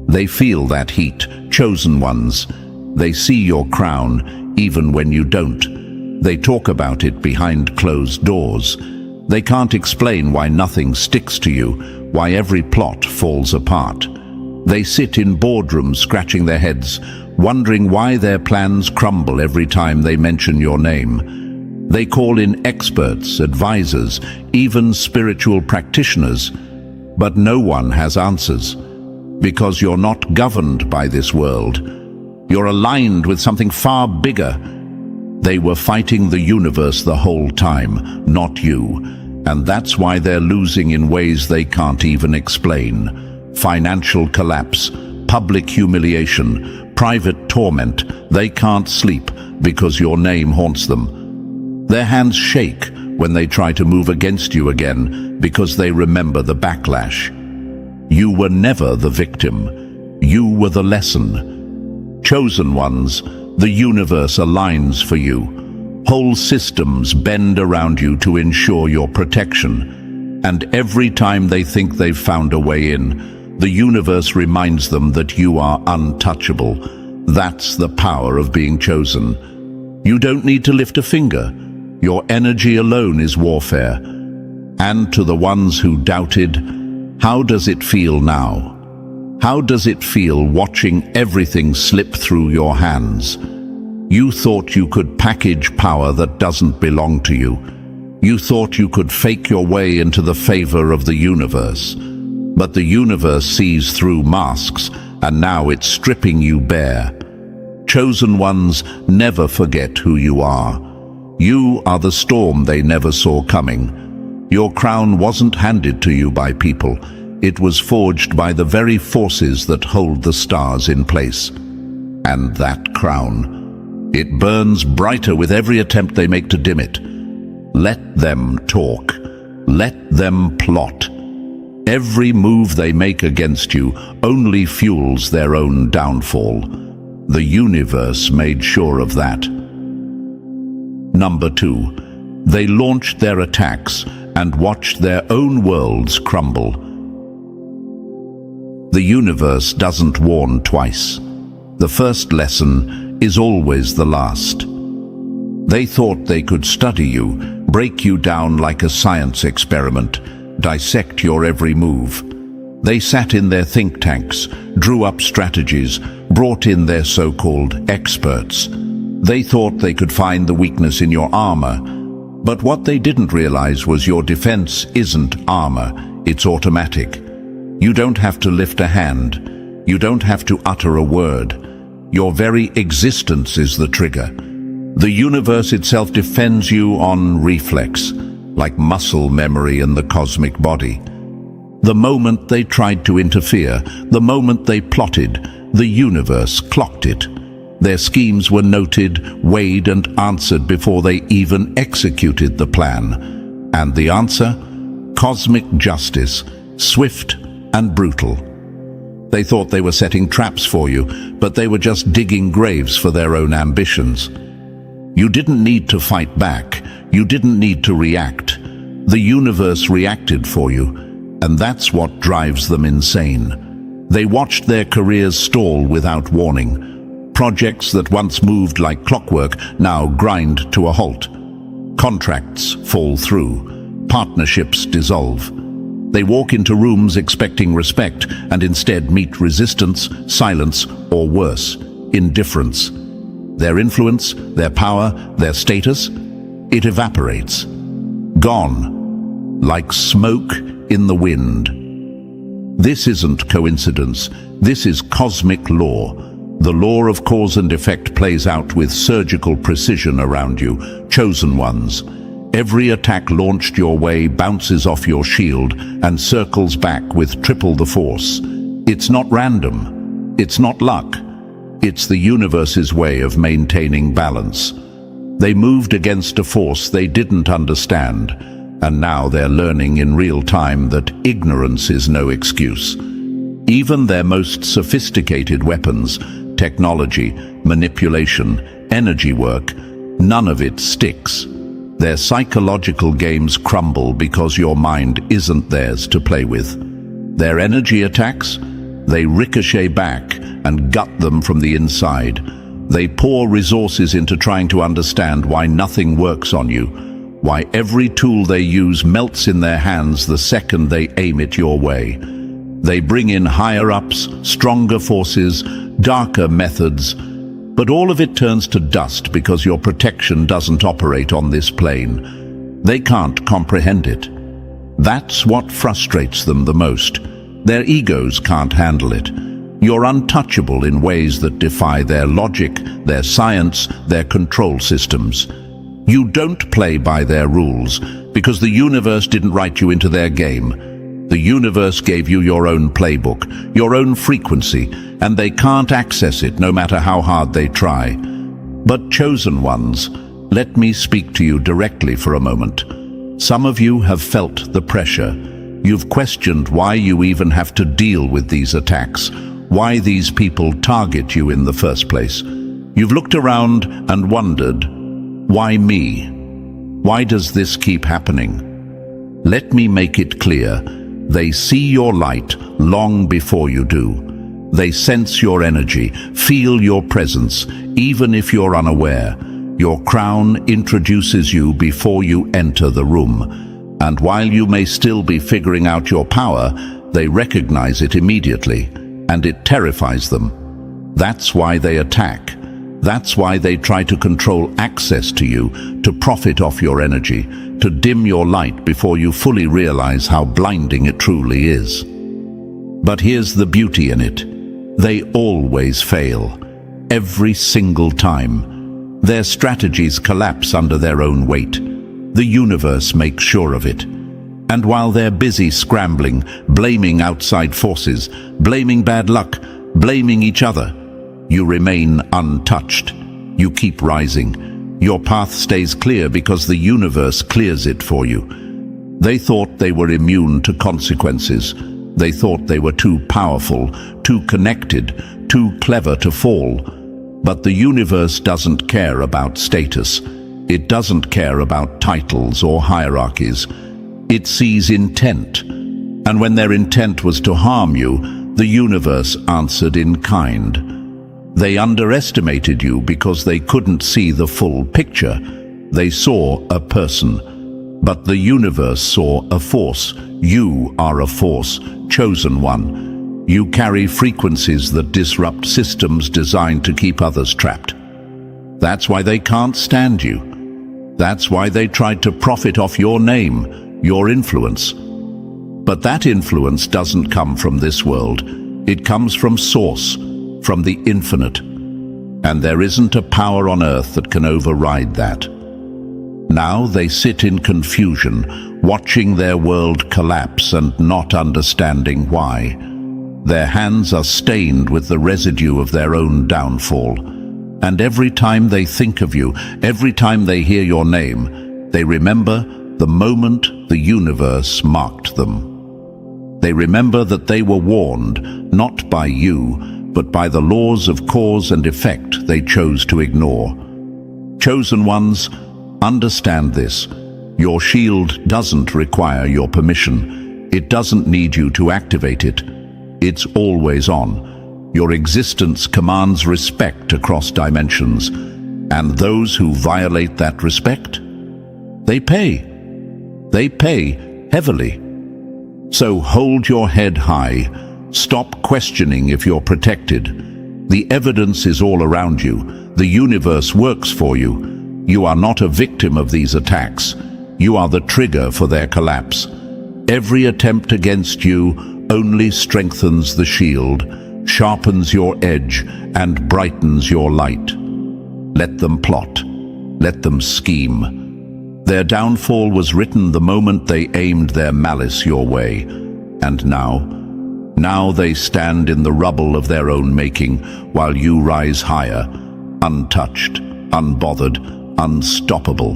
[SPEAKER 1] They feel that heat, chosen ones. They see your crown even when you don't. They talk about it behind closed doors. They can't explain why nothing sticks to you, why every plot falls apart. They sit in boardrooms scratching their heads, wondering why their plans crumble every time they mention your name. They call in experts, advisors, even spiritual practitioners, but no one has answers. Because you're not governed by this world. You're aligned with something far bigger. They were fighting the universe the whole time, not you. And that's why they're losing in ways they can't even explain. Financial collapse, public humiliation, private torment. They can't sleep because your name haunts them. Their hands shake when they try to move against you again because they remember the backlash. You were never the victim. You were the lesson. Chosen ones, the universe aligns for you. Whole systems bend around you to ensure your protection. And every time they think they've found a way in, the universe reminds them that you are untouchable. That's the power of being chosen. You don't need to lift a finger. Your energy alone is warfare. And to the ones who doubted, how does it feel now? How does it feel watching everything slip through your hands? You thought you could package power that doesn't belong to you. You thought you could fake your way into the favor of the universe. But the universe sees through masks, and now it's stripping you bare. Chosen ones never forget who you are. You are the storm they never saw coming. Your crown wasn't handed to you by people. It was forged by the very forces that hold the stars in place. And that crown, it burns brighter with every attempt they make to dim it. Let them talk. Let them plot. Every move they make against you only fuels their own downfall. The universe made sure of that. Number 2. They launched their attacks and watched their own worlds crumble. The universe doesn't warn twice. The first lesson is always the last. They thought they could study you, break you down like a science experiment, dissect your every move. They sat in their think tanks, drew up strategies, brought in their so-called experts. They thought they could find the weakness in your armor, but what they didn't realize was your defense isn't armor, it's automatic. You don't have to lift a hand. You don't have to utter a word. Your very existence is the trigger. The universe itself defends you on reflex, like muscle memory in the cosmic body. The moment they tried to interfere, the moment they plotted, the universe clocked it. Their schemes were noted, weighed and answered before they even executed the plan. And the answer? Cosmic justice, swift and brutal. They thought they were setting traps for you, but they were just digging graves for their own ambitions. You didn't need to fight back. You didn't need to react. The universe reacted for you, and that's what drives them insane. They watched their careers stall without warning. Projects that once moved like clockwork now grind to a halt. Contracts fall through. Partnerships dissolve. They walk into rooms expecting respect and instead meet resistance, silence, or worse, indifference. Their influence, their power, their status, it evaporates. Gone, like smoke in the wind. This isn't coincidence. This is cosmic law. The law of cause and effect plays out with surgical precision around you, chosen ones. Every attack launched your way bounces off your shield and circles back with triple the force. It's not random. It's not luck. It's the universe's way of maintaining balance. They moved against a force they didn't understand, and now they're learning in real time that ignorance is no excuse. Even their most sophisticated weapons, technology, manipulation, energy work, none of it sticks. Their psychological games crumble because your mind isn't theirs to play with. Their energy attacks, they ricochet back and gut them from the inside. They pour resources into trying to understand why nothing works on you, why every tool they use melts in their hands the second they aim it your way. They bring in higher-ups, stronger forces, darker methods, but all of it turns to dust because your protection doesn't operate on this plane. They can't comprehend it. That's what frustrates them the most. Their egos can't handle it. You're untouchable in ways that defy their logic, their science, their control systems. You don't play by their rules because the universe didn't write you into their game. The universe gave you your own playbook, your own frequency, and they can't access it no matter how hard they try. But chosen ones, let me speak to you directly for a moment. Some of you have felt the pressure. You've questioned why you even have to deal with these attacks, why these people target you in the first place. You've looked around and wondered, why me? Why does this keep happening? Let me make it clear. They see your light long before you do. They sense your energy, feel your presence, even if you're unaware. Your crown introduces you before you enter the room. And while you may still be figuring out your power, they recognize it immediately, and it terrifies them. That's why they attack. That's why they try to control access to you, to profit off your energy, to dim your light before you fully realize how blinding it truly is. But here's the beauty in it. They always fail. Every single time. Their strategies collapse under their own weight. The universe makes sure of it. And while they're busy scrambling, blaming outside forces, blaming bad luck, blaming each other, you remain untouched. You keep rising. Your path stays clear because the universe clears it for you. They thought they were immune to consequences. They thought they were too powerful, too connected, too clever to fall. But the universe doesn't care about status. It doesn't care about titles or hierarchies. It sees intent. And when their intent was to harm you, the universe answered in kind. They underestimated you because they couldn't see the full picture. They saw a person, but the universe saw a force. You are a force, chosen one. You carry frequencies that disrupt systems designed to keep others trapped. That's why they can't stand you. That's why they tried to profit off your name, your influence. But that influence doesn't come from this world. It comes from Source, from the infinite. And there isn't a power on earth that can override that. Now they sit in confusion, watching their world collapse and not understanding why. Their hands are stained with the residue of their own downfall. And every time they think of you, every time they hear your name, they remember the moment the universe marked them. They remember that they were warned, not by you, but by the laws of cause and effect they chose to ignore. Chosen ones, understand this. Your shield doesn't require your permission. It doesn't need you to activate it. It's always on. Your existence commands respect across dimensions, and those who violate that respect, they pay. They pay heavily. So hold your head high. Stop questioning if you're protected. The evidence is all around you. The universe works for you. You are not a victim of these attacks. You are the trigger for their collapse. Every attempt against you only strengthens the shield, sharpens your edge, and brightens your light. Let them plot. Let them scheme. Their downfall was written the moment they aimed their malice your way. And now they stand in the rubble of their own making, while you rise higher, untouched, unbothered, unstoppable.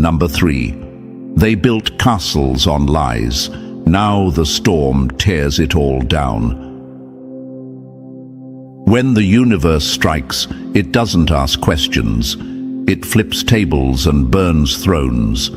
[SPEAKER 1] Number 3. They built castles on lies. Now the storm tears it all down. When the universe strikes, it doesn't ask questions. It flips tables and burns thrones.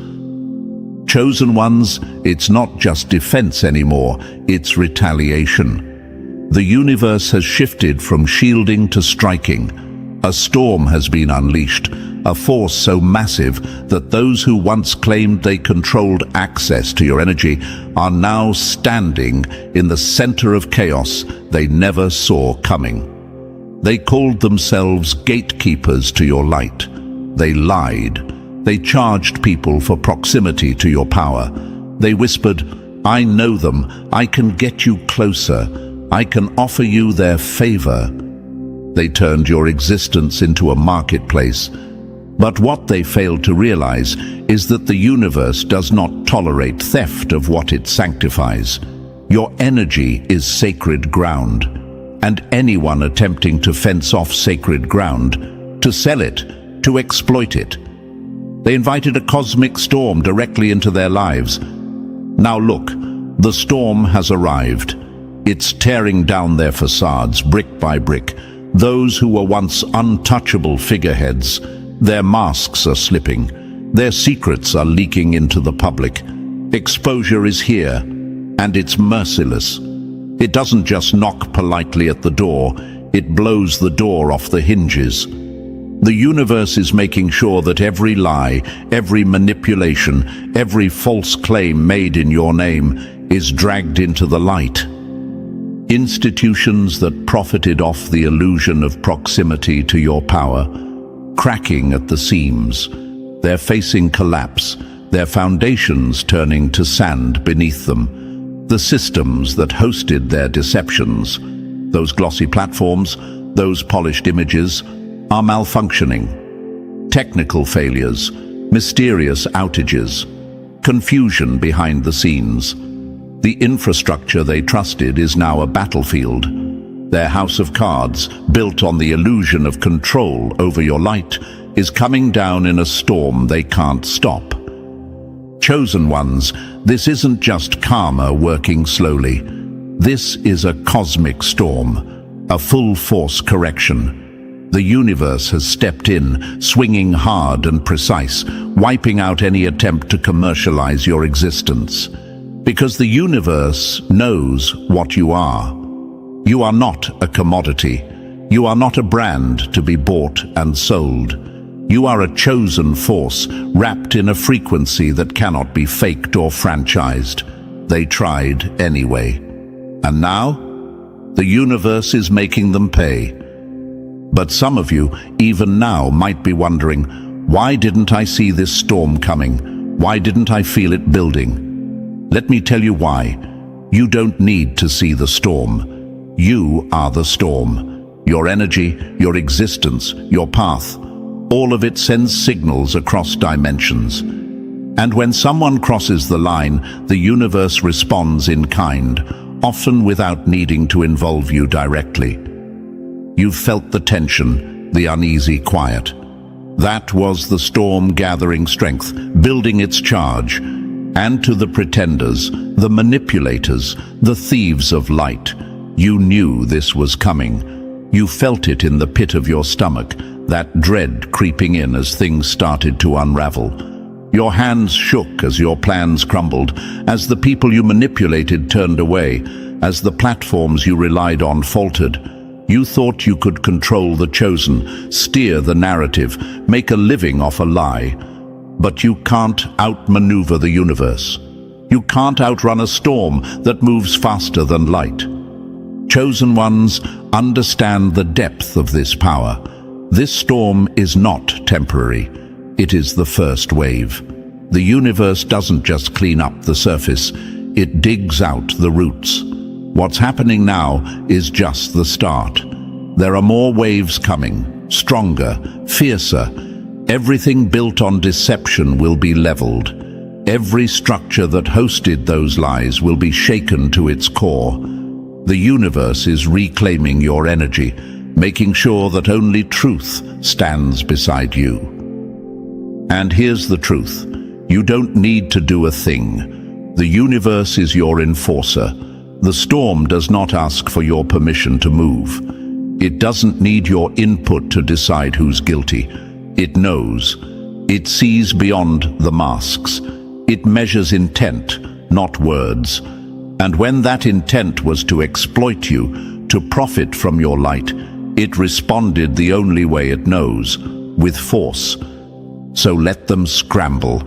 [SPEAKER 1] Chosen ones, it's not just defense anymore, it's retaliation. The universe has shifted from shielding to striking. A storm has been unleashed, a force so massive that those who once claimed they controlled access to your energy are now standing in the center of chaos they never saw coming. They called themselves gatekeepers to your light. They lied. They charged people for proximity to your power. They whispered, "I know them. I can get you closer. I can offer you their favor." They turned your existence into a marketplace. But what they failed to realize is that the universe does not tolerate theft of what it sanctifies. Your energy is sacred ground, and anyone attempting to fence off sacred ground, to sell it, to exploit it. They invited a cosmic storm directly into their lives. Now look, the storm has arrived. It's tearing down their facades, brick by brick. Those who were once untouchable figureheads, their masks are slipping. Their secrets are leaking into the public. Exposure is here, and it's merciless. It doesn't just knock politely at the door, it blows the door off the hinges. The universe is making sure that every lie, every manipulation, every false claim made in your name is dragged into the light. Institutions that profited off the illusion of proximity to your power, cracking at the seams. They're facing collapse, their foundations turning to sand beneath them. The systems that hosted their deceptions, those glossy platforms, those polished images, are malfunctioning. Technical failures, mysterious outages, confusion behind the scenes. The infrastructure they trusted is now a battlefield. Their house of cards, built on the illusion of control over your light, is coming down in a storm they can't stop. Chosen ones, this isn't just karma working slowly. This is a cosmic storm, a full-force correction. The universe has stepped in, swinging hard and precise, wiping out any attempt to commercialize your existence. Because the universe knows what you are. You are not a commodity. You are not a brand to be bought and sold. You are a chosen force, wrapped in a frequency that cannot be faked or franchised. They tried anyway. And now, the universe is making them pay. But some of you, even now, might be wondering, why didn't I see this storm coming? Why didn't I feel it building? Let me tell you why. You don't need to see the storm. You are the storm. Your energy, your existence, your path, all of it sends signals across dimensions. And when someone crosses the line, the universe responds in kind, often without needing to involve you directly. You've felt the tension, the uneasy quiet. That was the storm gathering strength, building its charge. And to the pretenders, the manipulators, the thieves of light, you knew this was coming. You felt it in the pit of your stomach, that dread creeping in as things started to unravel. Your hands shook as your plans crumbled, as the people you manipulated turned away, as the platforms you relied on faltered. You thought you could control the chosen, steer the narrative, make a living off a lie. But you can't outmaneuver the universe. You can't outrun a storm that moves faster than light. Chosen ones, understand the depth of this power. This storm is not temporary. It is the first wave. The universe doesn't just clean up the surface, it digs out the roots. What's happening now is just the start. There are more waves coming, stronger, fiercer. Everything built on deception will be leveled. Every structure that hosted those lies will be shaken to its core. The universe is reclaiming your energy, making sure that only truth stands beside you. And here's the truth. You don't need to do a thing. The universe is your enforcer. The storm does not ask for your permission to move. It doesn't need your input to decide who's guilty. It knows. It sees beyond the masks. It measures intent, not words. And when that intent was to exploit you, to profit from your light, it responded the only way it knows, with force. So let them scramble.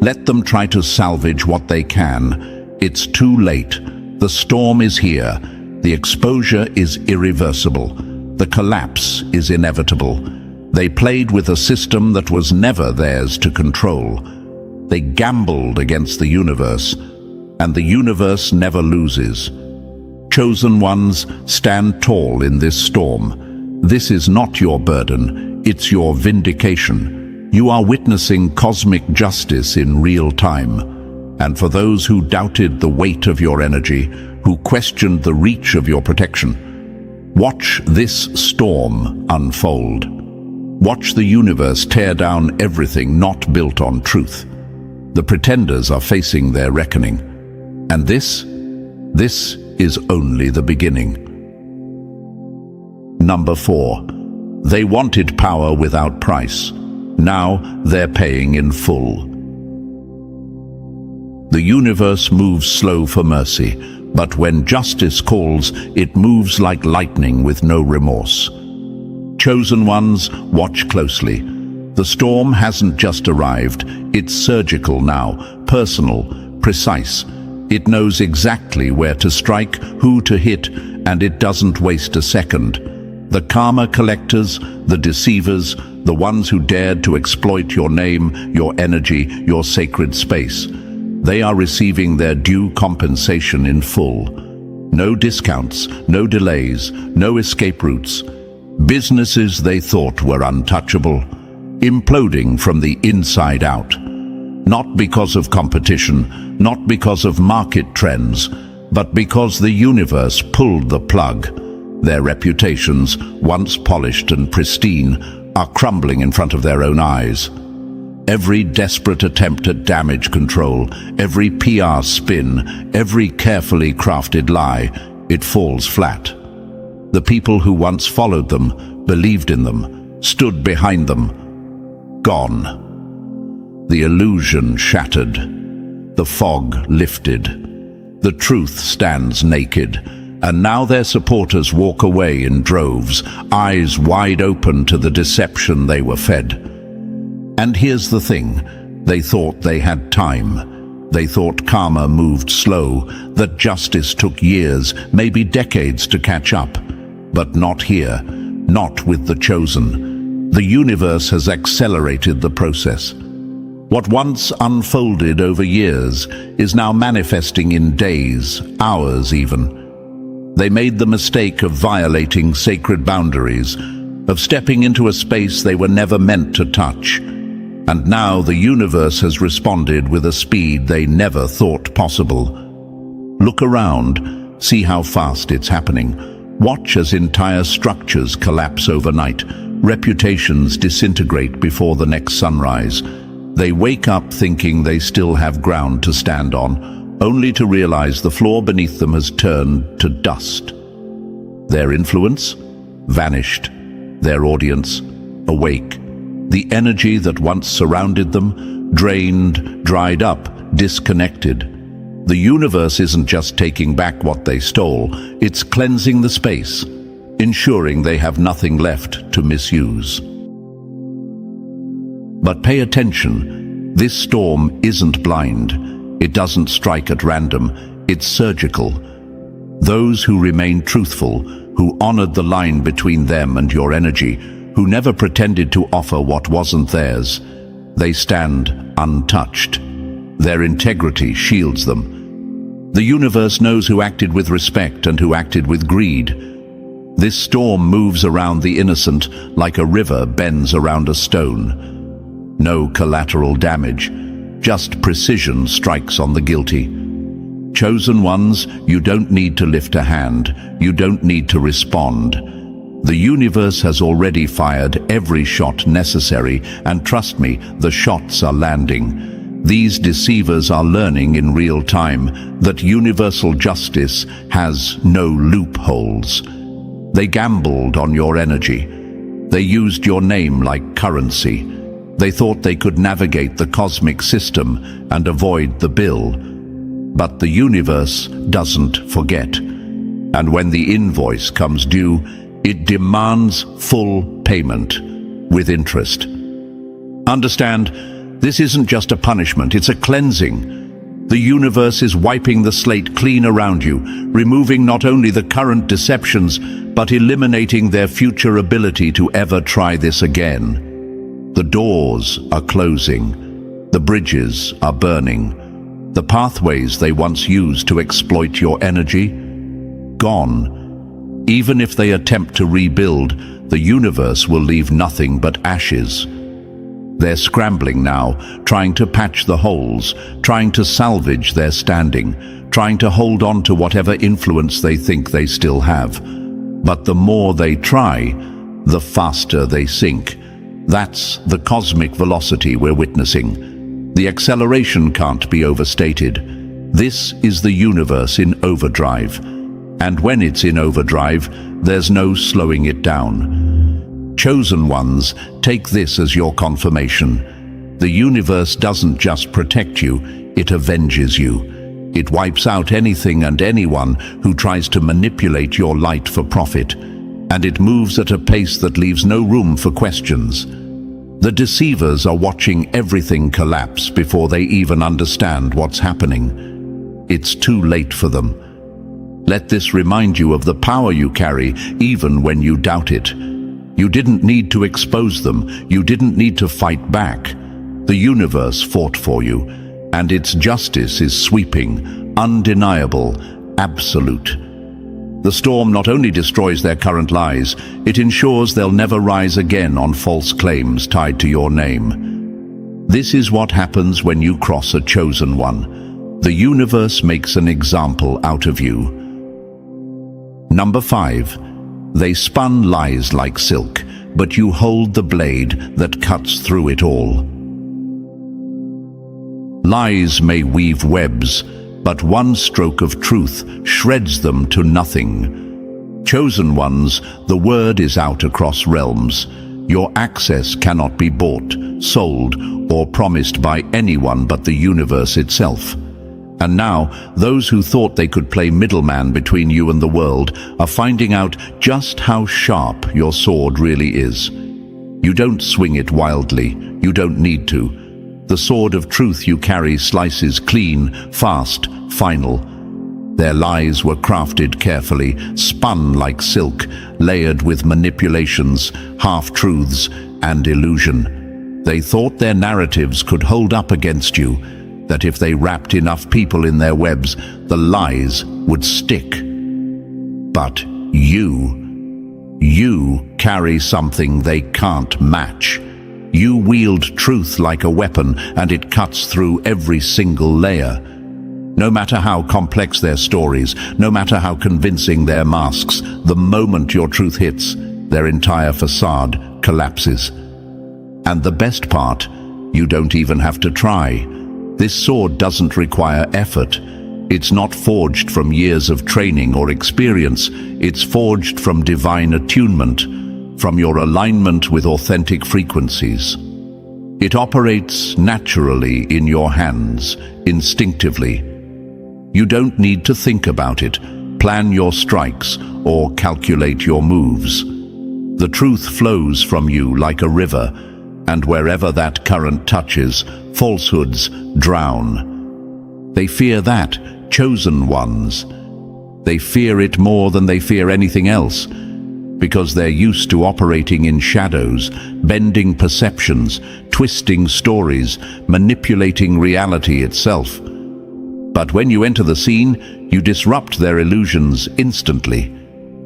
[SPEAKER 1] Let them try to salvage what they can. It's too late. The storm is here. The exposure is irreversible. The collapse is inevitable. They played with a system that was never theirs to control. They gambled against the universe, and the universe never loses. Chosen ones, stand tall in this storm. This is not your burden, it's your vindication. You are witnessing cosmic justice in real time. And for those who doubted the weight of your energy, who questioned the reach of your protection, watch this storm unfold. Watch the universe tear down everything not built on truth. The pretenders are facing their reckoning. And this is only the beginning. Number 4. They wanted power without price. Now they're paying in full. The universe moves slow for mercy, but when justice calls, it moves like lightning with no remorse. Chosen ones, watch closely. The storm hasn't just arrived, it's surgical now, personal, precise. It knows exactly where to strike, who to hit, and it doesn't waste a second. The karma collectors, the deceivers, the ones who dared to exploit your name, your energy, your sacred space, they are receiving their due compensation in full. No discounts, no delays, no escape routes. Businesses they thought were untouchable, imploding from the inside out. Not because of competition, not because of market trends, but because the universe pulled the plug. Their reputations, once polished and pristine, are crumbling in front of their own eyes. Every desperate attempt at damage control, every PR spin, every carefully crafted lie, it falls flat. The people who once followed them, believed in them, stood behind them, gone. The illusion shattered. The fog lifted. The truth stands naked. And now their supporters walk away in droves, eyes wide open to the deception they were fed. And here's the thing, they thought they had time. They thought karma moved slow, that justice took years, maybe decades to catch up. But not here. not with the chosen. The universe has accelerated the process. What once unfolded over years is now manifesting in days, hours even. They made the mistake of violating sacred boundaries, of stepping into a space they were never meant to touch. And now the universe has responded with a speed they never thought possible. Look around, see how fast it's happening. Watch as entire structures collapse overnight, reputations disintegrate before the next sunrise. They wake up thinking they still have ground to stand on, only to realize the floor beneath them has turned to dust. Their influence? Vanished. Their audience? Awake. The energy that once surrounded them? Drained, dried up, disconnected. The universe isn't just taking back what they stole, it's cleansing the space, ensuring they have nothing left to misuse. But pay attention, this storm isn't blind. It doesn't strike at random, it's surgical. Those who remain truthful, who honored the line between them and your energy, who never pretended to offer what wasn't theirs, they stand untouched. Their integrity shields them. The universe knows who acted with respect and who acted with greed. This storm moves around the innocent like a river bends around a stone. No collateral damage, just precision strikes on the guilty. Chosen ones, you don't need to lift a hand, you don't need to respond. The universe has already fired every shot necessary, and trust me, the shots are landing. These deceivers are learning in real time that universal justice has no loopholes. They gambled on your energy. They used your name like currency. They thought they could navigate the cosmic system and avoid the bill. But the universe doesn't forget. And when the invoice comes due, it demands full payment with interest. Understand, this isn't just a punishment, it's a cleansing. The universe is wiping the slate clean around you, removing not only the current deceptions, but eliminating their future ability to ever try this again. The doors are closing. The bridges are burning. The pathways they once used to exploit your energy? Gone. Even if they attempt to rebuild, the universe will leave nothing but ashes. They're scrambling now, trying to patch the holes, trying to salvage their standing, trying to hold on to whatever influence they think they still have. But the more they try, the faster they sink. That's the cosmic velocity we're witnessing. The acceleration can't be overstated. This is the universe in overdrive. And when it's in overdrive, there's no slowing it down. Chosen ones, take this as your confirmation. The universe doesn't just protect you, it avenges you. It wipes out anything and anyone who tries to manipulate your light for profit. And it moves at a pace that leaves no room for questions. The deceivers are watching everything collapse before they even understand what's happening. It's too late for them. Let this remind you of the power you carry, even when you doubt it. You didn't need to expose them. You didn't need to fight back. The universe fought for you, and its justice is sweeping, undeniable, absolute. The storm not only destroys their current lies, it ensures they'll never rise again on false claims tied to your name. This is what happens when you cross a chosen one. The universe makes an example out of you. Number 5. They spun lies like silk, but you hold the blade that cuts through it all. Lies may weave webs, but one stroke of truth shreds them to nothing. Chosen ones, the word is out across realms. Your access cannot be bought, sold, or promised by anyone but the universe itself. And now, those who thought they could play middleman between you and the world are finding out just how sharp your sword really is. You don't swing it wildly. You don't need to. The sword of truth you carry slices clean, fast, final. Their lies were crafted carefully, spun like silk, layered with manipulations, half-truths, and illusion. They thought their narratives could hold up against you, that if they wrapped enough people in their webs, the lies would stick. But you carry something they can't match. You wield truth like a weapon, and it cuts through every single layer. No matter how complex their stories, no matter how convincing their masks, the moment your truth hits, their entire facade collapses. And the best part, you don't even have to try. This sword doesn't require effort. It's not forged from years of training or experience. It's forged from divine attunement, from your alignment with authentic frequencies. It operates naturally in your hands, instinctively. You don't need to think about it, plan your strikes, or calculate your moves. The truth flows from you like a river, and wherever that current touches, falsehoods drown. They fear that, chosen ones. They fear it more than they fear anything else, because they're used to operating in shadows, bending perceptions, twisting stories, manipulating reality itself. But when you enter the scene, you disrupt their illusions instantly.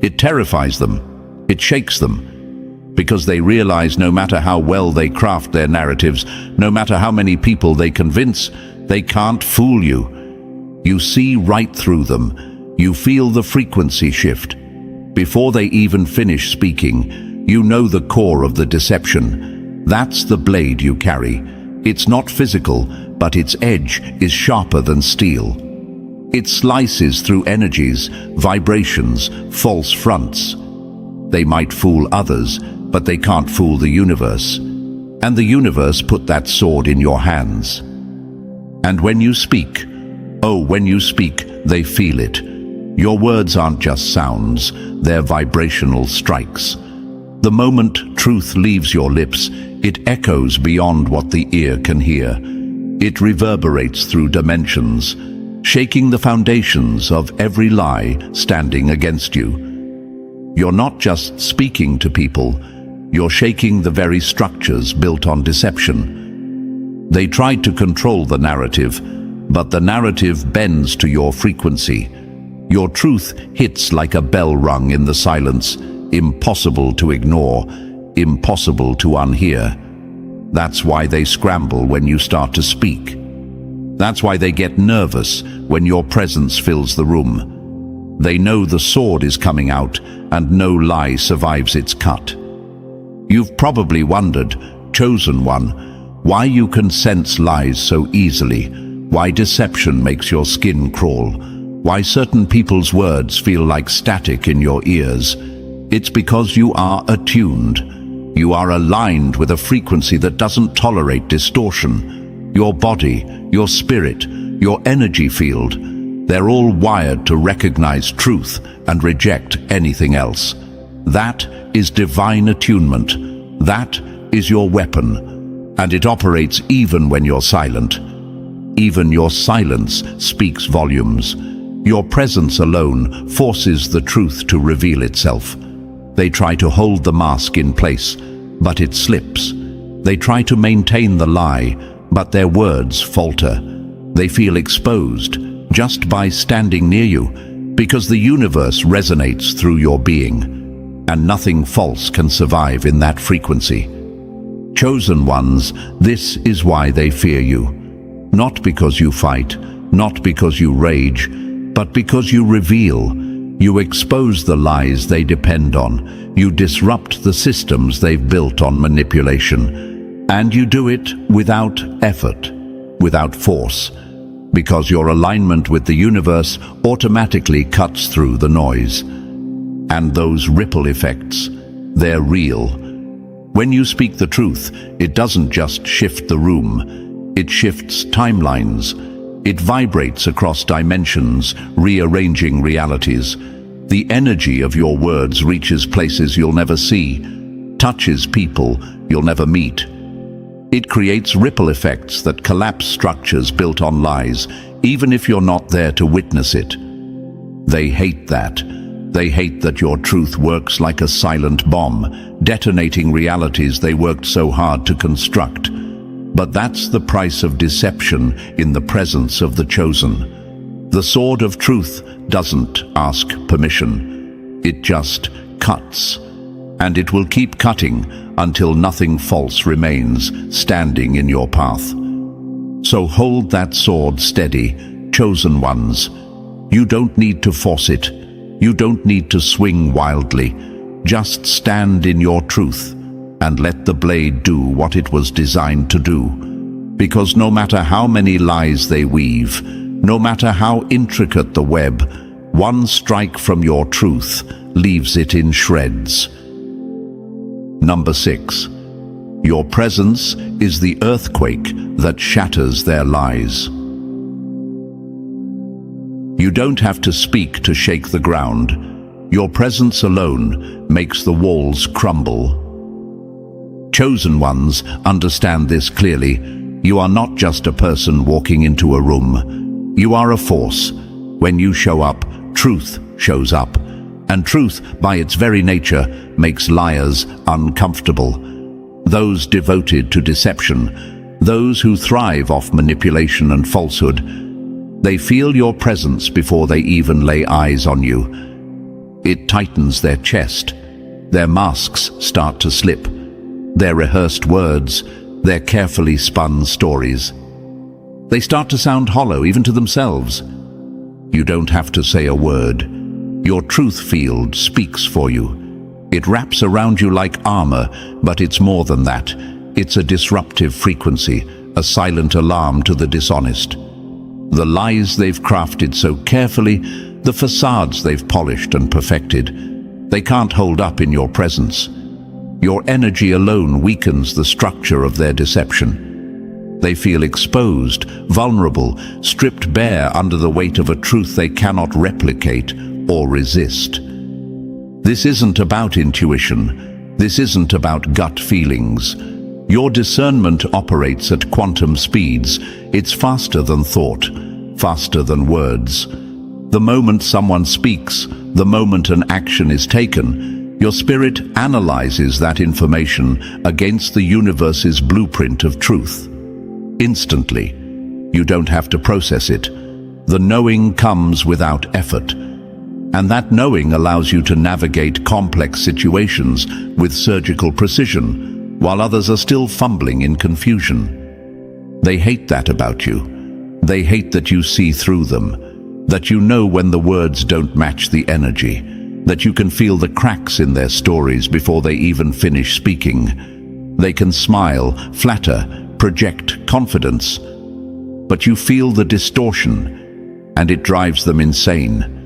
[SPEAKER 1] It terrifies them. It shakes them. Because they realize no matter how well they craft their narratives, no matter how many people they convince, they can't fool you. You see right through them. You feel the frequency shift. Before they even finish speaking, you know the core of the deception. That's the blade you carry. It's not physical, but its edge is sharper than steel. It slices through energies, vibrations, false fronts. They might fool others, but they can't fool the universe. And the universe put that sword in your hands. And when you speak, they feel it. Your words aren't just sounds, they're vibrational strikes. The moment truth leaves your lips, it echoes beyond what the ear can hear. It reverberates through dimensions, shaking the foundations of every lie standing against you. You're not just speaking to people, you're shaking the very structures built on deception. They tried to control the narrative, but the narrative bends to your frequency. Your truth hits like a bell rung in the silence, impossible to ignore, impossible to unhear. That's why they scramble when you start to speak. That's why they get nervous when your presence fills the room. They know the sword is coming out, and no lie survives its cut. You've probably wondered, chosen one, why you can sense lies so easily, why deception makes your skin crawl, why certain people's words feel like static in your ears. It's because you are attuned. You are aligned with a frequency that doesn't tolerate distortion. Your body, your spirit, your energy field, they're all wired to recognize truth and reject anything else. That is divine attunement. That is your weapon. And it operates even when you're silent. Even your silence speaks volumes. Your presence alone forces the truth to reveal itself. They try to hold the mask in place, but it slips. They try to maintain the lie, but their words falter. They feel exposed just by standing near you, because the universe resonates through your being, and nothing false can survive in that frequency. Chosen ones, this is why they fear you. Not because you fight, not because you rage, but because you reveal. You expose the lies they depend on. You disrupt the systems they've built on manipulation. And you do it without effort, without force, because your alignment with the universe automatically cuts through the noise. And those ripple effects, they're real. When you speak the truth, it doesn't just shift the room, it shifts timelines. It vibrates across dimensions, rearranging realities. The energy of your words reaches places you'll never see, touches people you'll never meet. It creates ripple effects that collapse structures built on lies, even if you're not there to witness it. They hate that. They hate that your truth works like a silent bomb, detonating realities they worked so hard to construct. But that's the price of deception in the presence of the chosen. The sword of truth doesn't ask permission. It just cuts. And it will keep cutting until nothing false remains standing in your path. So hold that sword steady, chosen ones. You don't need to force it. You don't need to swing wildly. Just stand in your truth and let the blade do what it was designed to do. Because no matter how many lies they weave, no matter how intricate the web, one strike from your truth leaves it in shreds. Number 6. Your presence is the earthquake that shatters their lies. You don't have to speak to shake the ground. Your presence alone makes the walls crumble. Chosen ones understand this clearly. You are not just a person walking into a room. You are a force. When you show up, truth shows up. And truth, by its very nature, makes liars uncomfortable. Those devoted to deception, those who thrive off manipulation and falsehood, they feel your presence before they even lay eyes on you. It tightens their chest. Their masks start to slip. Their rehearsed words, their carefully spun stories. They start to sound hollow even to themselves. You don't have to say a word. Your truth field speaks for you. It wraps around you like armor, but it's more than that. It's a disruptive frequency, a silent alarm to the dishonest. The lies they've crafted so carefully, the facades they've polished and perfected, they can't hold up in your presence. Your energy alone weakens the structure of their deception. They feel exposed, vulnerable, stripped bare under the weight of a truth they cannot replicate or resist. This isn't about intuition. This isn't about gut feelings. Your discernment operates at quantum speeds. It's faster than thought, faster than words. The moment someone speaks, the moment an action is taken, your spirit analyzes that information against the universe's blueprint of truth. Instantly. You don't have to process it. The knowing comes without effort. And that knowing allows you to navigate complex situations with surgical precision, while others are still fumbling in confusion. They hate that about you. They hate that you see through them, that you know when the words don't match the energy, that you can feel the cracks in their stories before they even finish speaking. They can smile, flatter, project confidence, but you feel the distortion, and it drives them insane.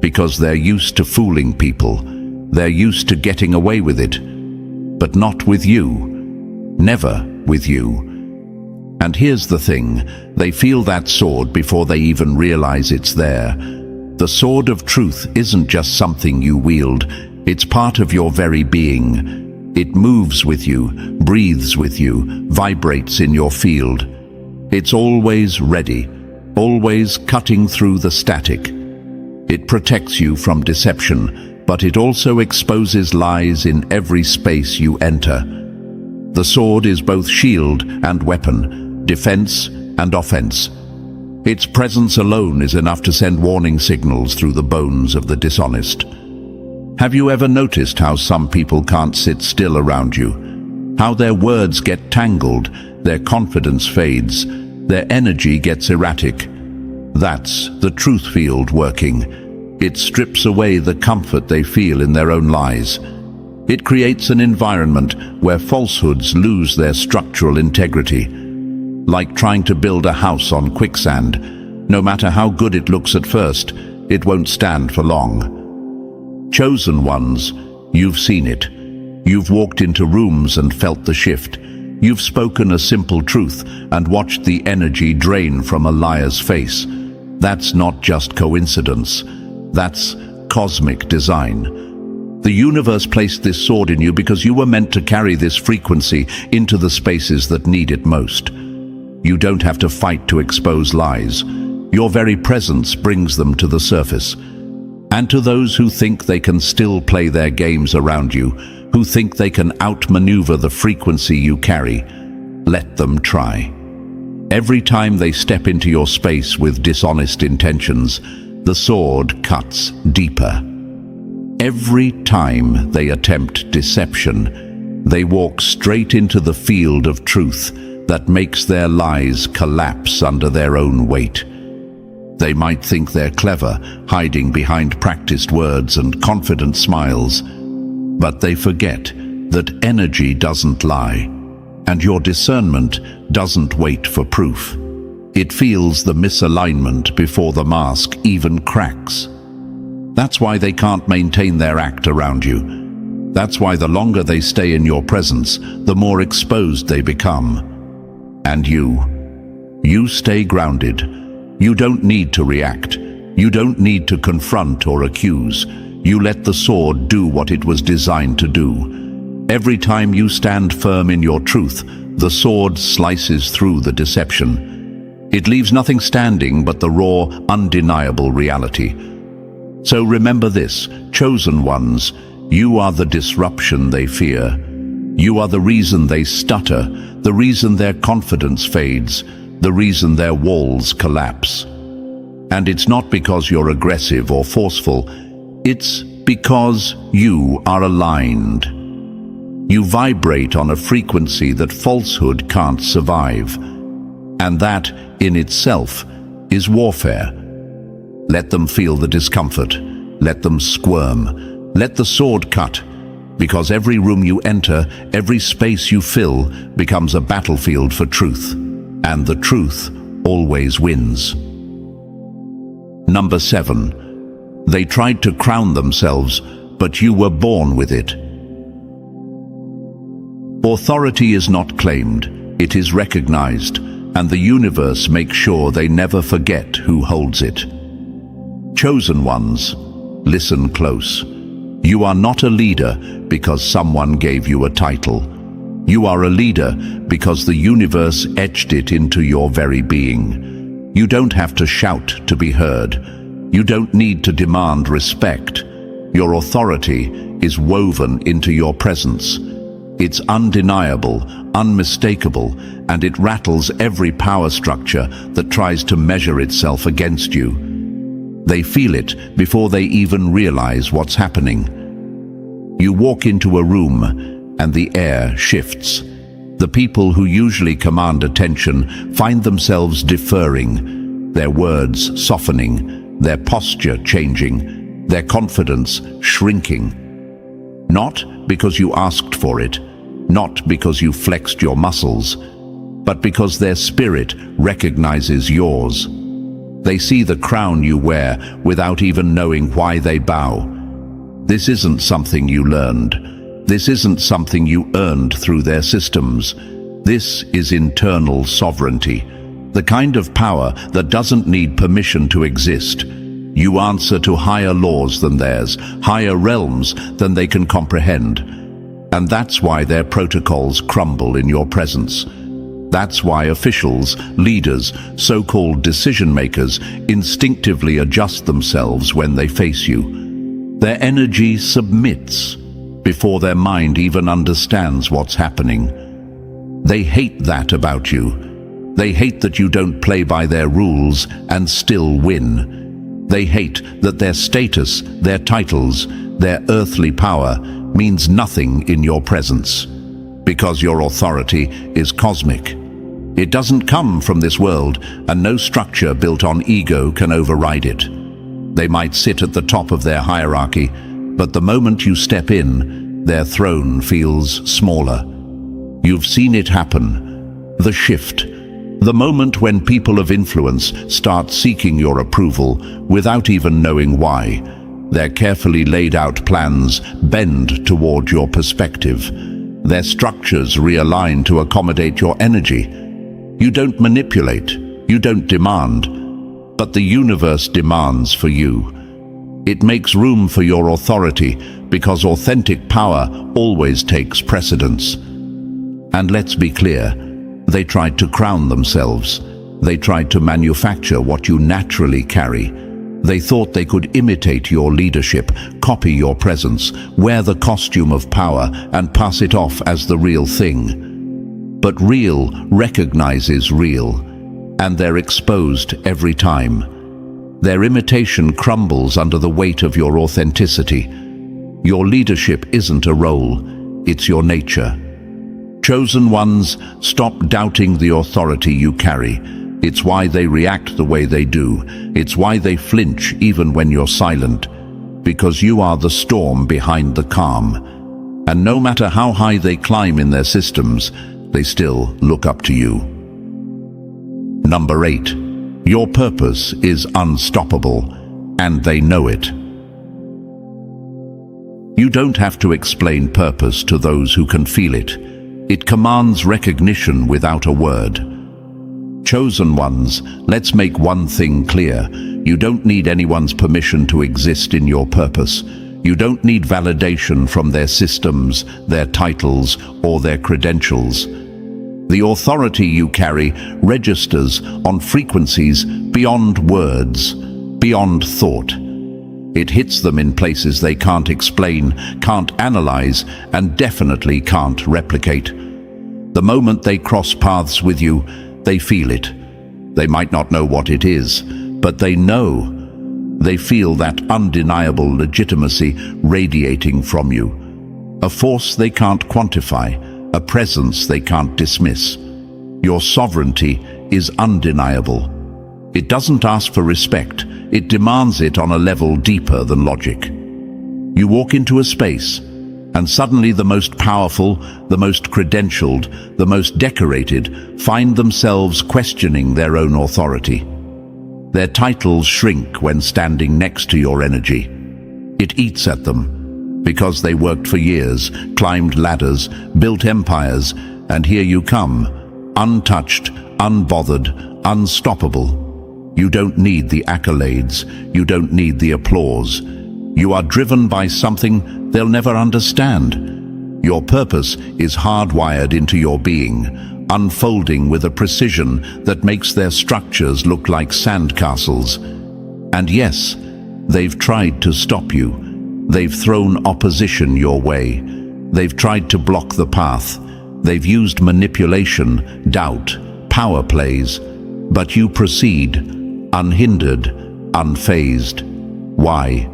[SPEAKER 1] Because they're used to fooling people. They're used to getting away with it. But not with you. Never with you. And here's the thing. They feel that sword before they even realize it's there. The sword of truth isn't just something you wield. It's part of your very being. It moves with you, breathes with you, vibrates in your field. It's always ready, always cutting through the static. It protects you from deception, but it also exposes lies in every space you enter. The sword is both shield and weapon, defense and offense. Its presence alone is enough to send warning signals through the bones of the dishonest. Have you ever noticed how some people can't sit still around you? How their words get tangled, their confidence fades, their energy gets erratic? That's the truth field working. It strips away the comfort they feel in their own lies. It creates an environment where falsehoods lose their structural integrity. Like trying to build a house on quicksand. No matter how good it looks at first, it won't stand for long. Chosen ones, you've seen it. You've walked into rooms and felt the shift. You've spoken a simple truth and watched the energy drain from a liar's face. That's not just coincidence. That's cosmic design. The universe placed this sword in you because you were meant to carry this frequency into the spaces that need it most. You don't have to fight to expose lies. Your very presence brings them to the surface. And to those who think they can still play their games around you, who think they can outmaneuver the frequency you carry, let them try. Every time they step into your space with dishonest intentions, the sword cuts deeper. Every time they attempt deception, they walk straight into the field of truth that makes their lies collapse under their own weight. They might think they're clever, hiding behind practiced words and confident smiles, but they forget that energy doesn't lie, and your discernment doesn't wait for proof. It feels the misalignment before the mask even cracks. That's why they can't maintain their act around you. That's why the longer they stay in your presence, the more exposed they become. And you stay grounded. You don't need to react. You don't need to confront or accuse. You let the sword do what it was designed to do. Every time you stand firm in your truth, the sword slices through the deception. It leaves nothing standing but the raw, undeniable reality. So remember this, chosen ones, you are the disruption they fear. You are the reason they stutter, the reason their confidence fades, the reason their walls collapse. And it's not because you're aggressive or forceful, it's because you are aligned. You vibrate on a frequency that falsehood can't survive. And that, in itself, is warfare. Let them feel the discomfort. Let them squirm. Let the sword cut. Because every room you enter, every space you fill, becomes a battlefield for truth. And the truth always wins. Number 7. They tried to crown themselves, but you were born with it. Authority is not claimed, it is recognized, and the universe makes sure they never forget who holds it. Chosen ones, listen close. You are not a leader because someone gave you a title. You are a leader because the universe etched it into your very being. You don't have to shout to be heard. You don't need to demand respect. Your authority is woven into your presence. It's undeniable, unmistakable, and it rattles every power structure that tries to measure itself against you. They feel it before they even realize what's happening. You walk into a room and the air shifts. The people who usually command attention find themselves deferring, their words softening, their posture changing, their confidence shrinking. Not because you asked for it, not because you flexed your muscles, but because their spirit recognizes yours. They see the crown you wear without even knowing why they bow. This isn't something you learned. This isn't something you earned through their systems. This is internal sovereignty, the kind of power that doesn't need permission to exist. You answer to higher laws than theirs, higher realms than they can comprehend. And that's why their protocols crumble in your presence. That's why officials, leaders, so-called decision-makers instinctively adjust themselves when they face you. Their energy submits before their mind even understands what's happening. They hate that about you. They hate that you don't play by their rules and still win. They hate that their status, their titles, their earthly power means nothing in your presence. Because your authority is cosmic. It doesn't come from this world, and no structure built on ego can override it. They might sit at the top of their hierarchy, but the moment you step in, their throne feels smaller. You've seen it happen. The shift. The moment when people of influence start seeking your approval without even knowing why. Their carefully laid out plans bend toward your perspective. Their structures realign to accommodate your energy. You don't manipulate, you don't demand, but the universe demands for you. It makes room for your authority because authentic power always takes precedence. And let's be clear, they tried to crown themselves. They tried to manufacture what you naturally carry. They thought they could imitate your leadership, copy your presence, wear the costume of power, and pass it off as the real thing. But real recognizes real, and they're exposed every time. Their imitation crumbles under the weight of your authenticity. Your leadership isn't a role, it's your nature. Chosen ones, stop doubting the authority you carry. It's why they react the way they do. It's why they flinch even when you're silent. Because you are the storm behind the calm. And no matter how high they climb in their systems, they still look up to you. Number 8. Your purpose is unstoppable, and they know it. You don't have to explain purpose to those who can feel it. It commands recognition without a word. Chosen ones, let's make one thing clear. You don't need anyone's permission to exist in your purpose. You don't need validation from their systems, their titles, or their credentials. The authority you carry registers on frequencies beyond words, beyond thought. It hits them in places they can't explain, can't analyze, and definitely can't replicate. The moment they cross paths with you, they feel it. They might not know what it is, but they know. They feel that undeniable legitimacy radiating from you. A force they can't quantify, a presence they can't dismiss. Your sovereignty is undeniable. It doesn't ask for respect, it demands it on a level deeper than logic. You walk into a space, and suddenly the most powerful, the most credentialed, the most decorated find themselves questioning their own authority. Their titles shrink when standing next to your energy. It eats at them, because they worked for years, climbed ladders, built empires, and here you come, untouched, unbothered, unstoppable. You don't need the accolades, you don't need the applause. You are driven by something they'll never understand. Your purpose is hardwired into your being, unfolding with a precision that makes their structures look like sandcastles. And yes, they've tried to stop you. They've thrown opposition your way. They've tried to block the path. They've used manipulation, doubt, power plays. But you proceed, unhindered, unfazed. Why?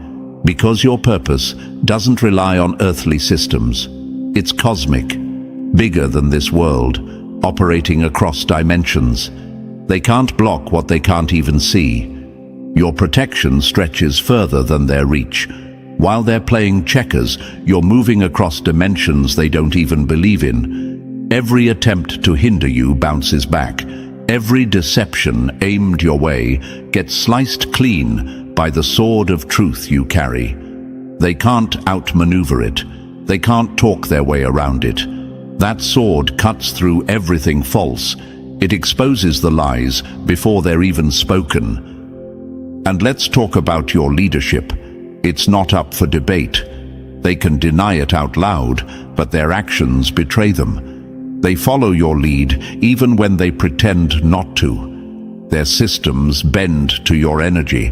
[SPEAKER 1] Because your purpose doesn't rely on earthly systems. It's cosmic, bigger than this world, operating across dimensions. They can't block what they can't even see. Your protection stretches further than their reach. While they're playing checkers, you're moving across dimensions they don't even believe in. Every attempt to hinder you bounces back. Every deception aimed your way gets sliced clean by the sword of truth you carry. They can't outmaneuver it. They can't talk their way around it. That sword cuts through everything false. It exposes the lies before they're even spoken. And let's talk about your leadership. It's not up for debate. They can deny it out loud, but their actions betray them. They follow your lead even when they pretend not to. Their systems bend to your energy.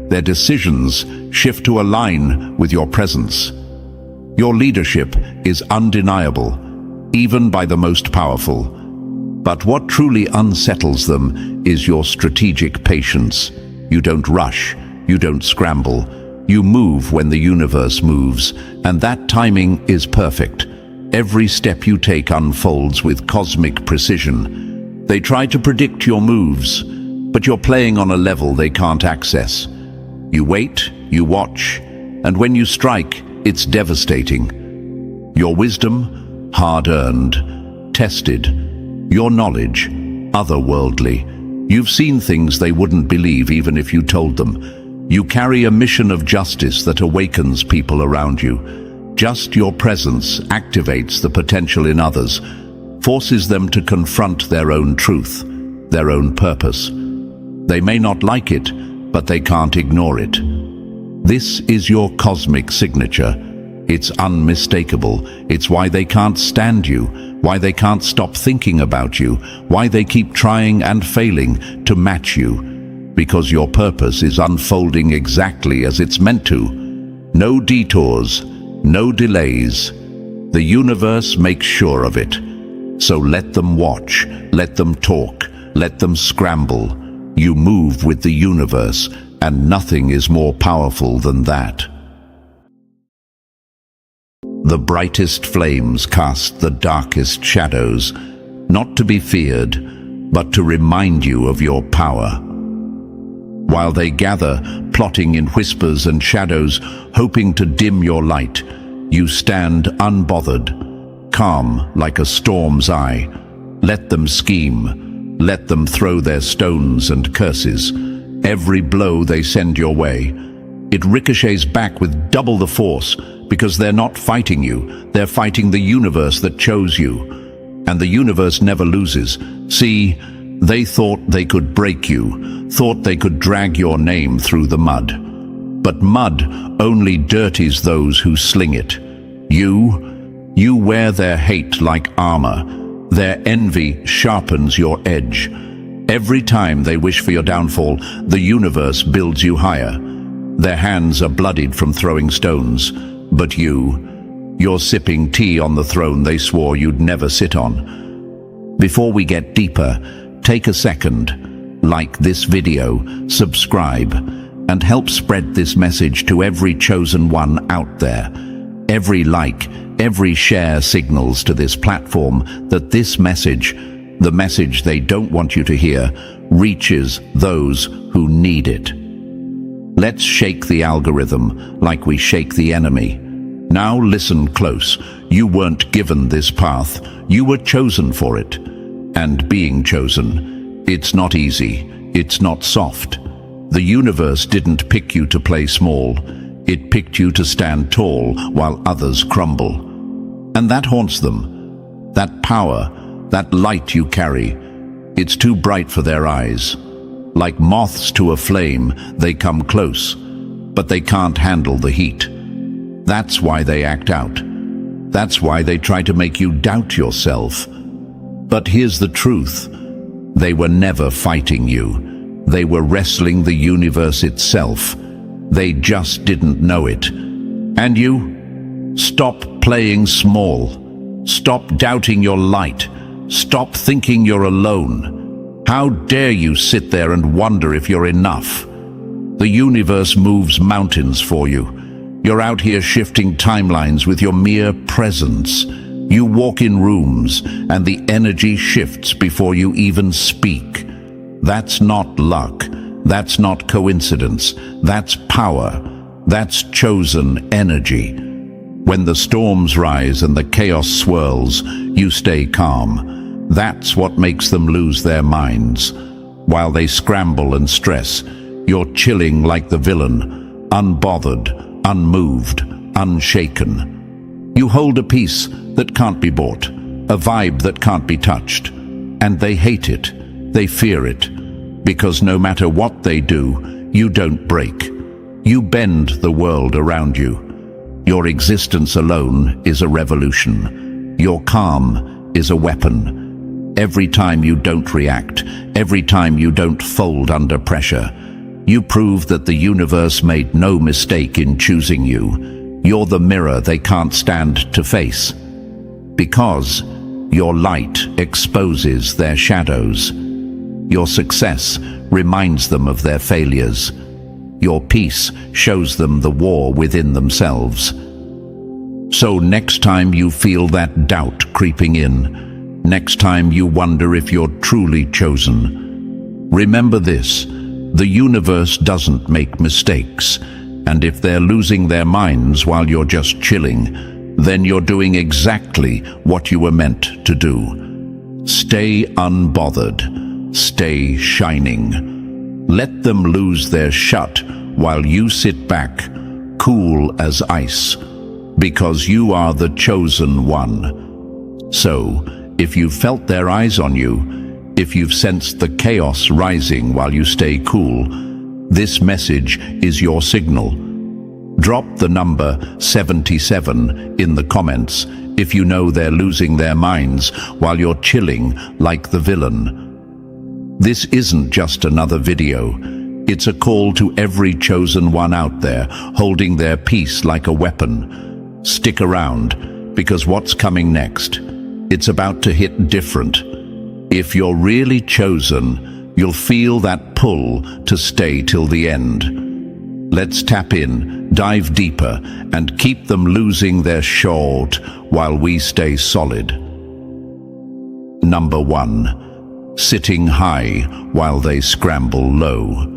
[SPEAKER 1] Their decisions shift to align with your presence. Your leadership is undeniable, even by the most powerful. But what truly unsettles them is your strategic patience. You don't rush, you don't scramble. You move when the universe moves, and that timing is perfect. Every step you take unfolds with cosmic precision. They try to predict your moves, but you're playing on a level they can't access. You wait, you watch, and when you strike, it's devastating. Your wisdom, hard-earned, tested. Your knowledge, otherworldly. You've seen things they wouldn't believe even if you told them. You carry a mission of justice that awakens people around you. Just your presence activates the potential in others, forces them to confront their own truth, their own purpose. They may not like it, but they can't ignore it. This is your cosmic signature. It's unmistakable. It's why they can't stand you, why they can't stop thinking about you, why they keep trying and failing to match you. because your purpose is unfolding exactly as it's meant to. No detours, no delays. The universe makes sure of it. So let them watch, let them talk, let them scramble. You move with the universe, and nothing is more powerful than that. The brightest flames cast the darkest shadows, not to be feared, but to remind you of your power. While they gather, plotting in whispers and shadows, hoping to dim your light, you stand unbothered, calm like a storm's eye. Let them scheme, let them throw their stones and curses. Every blow they send your way, it ricochets back with double the force, because they're not fighting you, they're fighting the universe that chose you. And the universe never loses. See, they thought they could break you, thought they could drag your name through the mud. But mud only dirties those who sling it. You wear their hate like armor. Their envy sharpens your edge. Every time they wish for your downfall, the universe builds you higher. Their hands are bloodied from throwing stones. But you're sipping tea on the throne they swore you'd never sit on. Before we get deeper, take a second, like this video, subscribe, and help spread this message to every chosen one out there. Every like, every share signals to this platform that this message, the message they don't want you to hear, reaches those who need it. Let's shake the algorithm like we shake the enemy. Now listen close. You weren't given this path. You were chosen for it. And being chosen, it's not easy. It's not soft. The universe didn't pick you to play small. It picked you to stand tall while others crumble. And that haunts them. That power, that light you carry, it's too bright for their eyes. Like moths to a flame, they come close, but they can't handle the heat. That's why they act out. That's why they try to make you doubt yourself. But here's the truth. They were never fighting you. They were wrestling the universe itself. They just didn't know it. And you? Stop playing small. Stop doubting your light. Stop thinking you're alone. How dare you sit there and wonder if you're enough? The universe moves mountains for you. You're out here shifting timelines with your mere presence. You walk in rooms and the energy shifts before you even speak. That's not luck. That's not coincidence. That's power. That's chosen energy. When the storms rise and the chaos swirls, you stay calm. That's what makes them lose their minds. While they scramble and stress, you're chilling like the villain, unbothered, unmoved, unshaken. You hold a peace that can't be bought, a vibe that can't be touched. And they hate it, they fear it, because no matter what they do, you don't break. You bend the world around you. Your existence alone is a revolution. Your calm is a weapon. Every time you don't react, every time you don't fold under pressure, you prove that the universe made no mistake in choosing you. You're the mirror they can't stand to face. Because your light exposes their shadows. Your success reminds them of their failures. Your peace shows them the war within themselves. So next time you feel that doubt creeping in, next time you wonder if you're truly chosen, remember this: the universe doesn't make mistakes, and if they're losing their minds while you're just chilling, then you're doing exactly what you were meant to do. Stay unbothered, stay shining. Let them lose their shut while you sit back, cool as ice, because you are the chosen one. So, if you've felt their eyes on you, if you've sensed the chaos rising while you stay cool, this message is your signal. Drop the number 77 in the comments if you know they're losing their minds while you're chilling like the villain. This isn't just another video. It's a call to every chosen one out there, holding their peace like a weapon. Stick around, because what's coming next, it's about to hit different. If you're really chosen, you'll feel that pull to stay till the end. Let's tap in, dive deeper, and keep them losing their short while we stay solid. Number 1. Sitting high while they scramble low.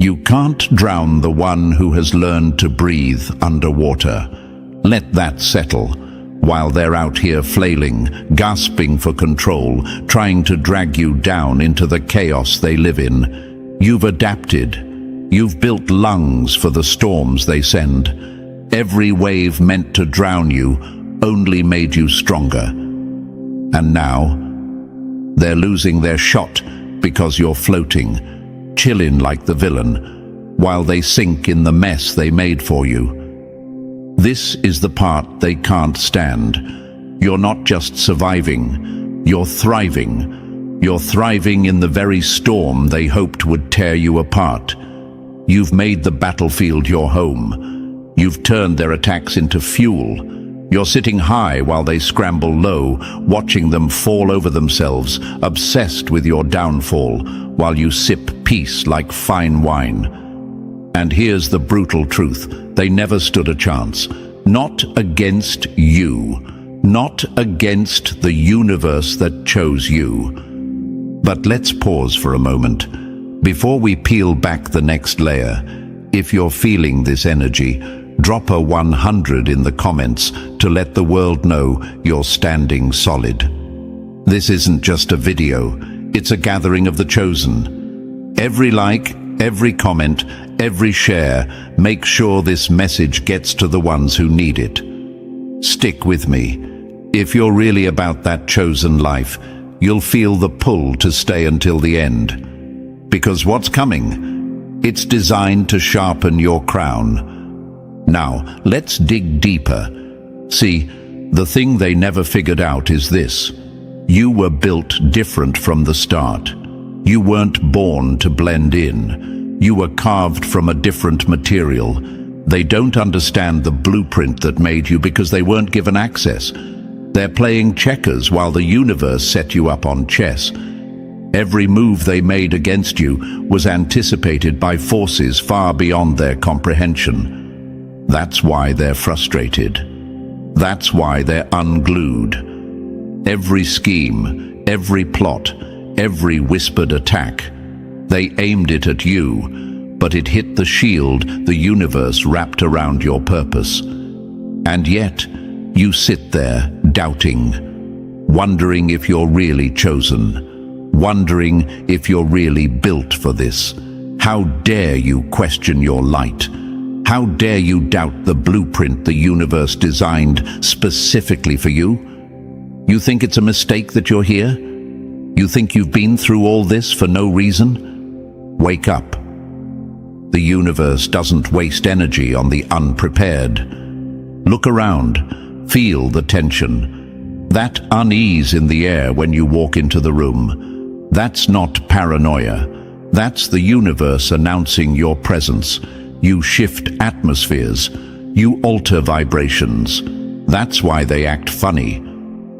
[SPEAKER 1] You can't drown the one who has learned to breathe underwater. Let that settle, while they're out here flailing, gasping for control, trying to drag you down into the chaos they live in. You've adapted. You've built lungs for the storms they send. Every wave meant to drown you only made you stronger. And now, they're losing their shot because you're floating, chilling like the villain, while they sink in the mess they made for you. This is the part they can't stand. You're not just surviving, you're thriving. You're thriving in the very storm they hoped would tear you apart. You've made the battlefield your home. You've turned their attacks into fuel. You're sitting high while they scramble low, watching them fall over themselves, obsessed with your downfall, while you sip peace like fine wine. And here's the brutal truth. They never stood a chance. Not against you. Not against the universe that chose you. But let's pause for a moment. Before we peel back the next layer, if you're feeling this energy, drop a 100 in the comments to let the world know you're standing solid. This isn't just a video. It's a gathering of the chosen. Every like, every comment, every share, make sure this message gets to the ones who need it. Stick with me. If you're really about that chosen life, you'll feel the pull to stay until the end. Because what's coming? It's designed to sharpen your crown. Now, let's dig deeper. See, the thing they never figured out is this. You were built different from the start. You weren't born to blend in. You were carved from a different material. They don't understand the blueprint that made you because they weren't given access. They're playing checkers while the universe set you up on chess. Every move they made against you was anticipated by forces far beyond their comprehension. That's why they're frustrated. That's why they're unglued. Every scheme, every plot, every whispered attack, they aimed it at you, but it hit the shield the universe wrapped around your purpose. And yet, you sit there, doubting, wondering if you're really chosen, wondering if you're really built for this. How dare you question your light? How dare you doubt the blueprint the universe designed specifically for you? You think it's a mistake that you're here? You think you've been through all this for no reason? Wake up. The universe doesn't waste energy on the unprepared. Look around, feel the tension. That unease in the air when you walk into the room. That's not paranoia. That's the universe announcing your presence. You shift atmospheres. You alter vibrations. That's why they act funny.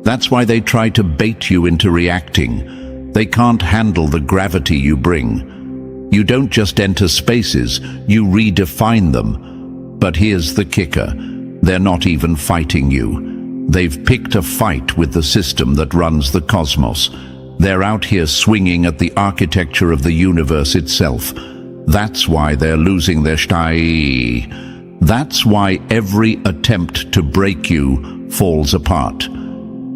[SPEAKER 1] That's why they try to bait you into reacting. They can't handle the gravity you bring. You don't just enter spaces, you redefine them. But here's the kicker. They're not even fighting you. They've picked a fight with the system that runs the cosmos. They're out here swinging at the architecture of the universe itself. That's why they're losing their style. That's why every attempt to break you falls apart.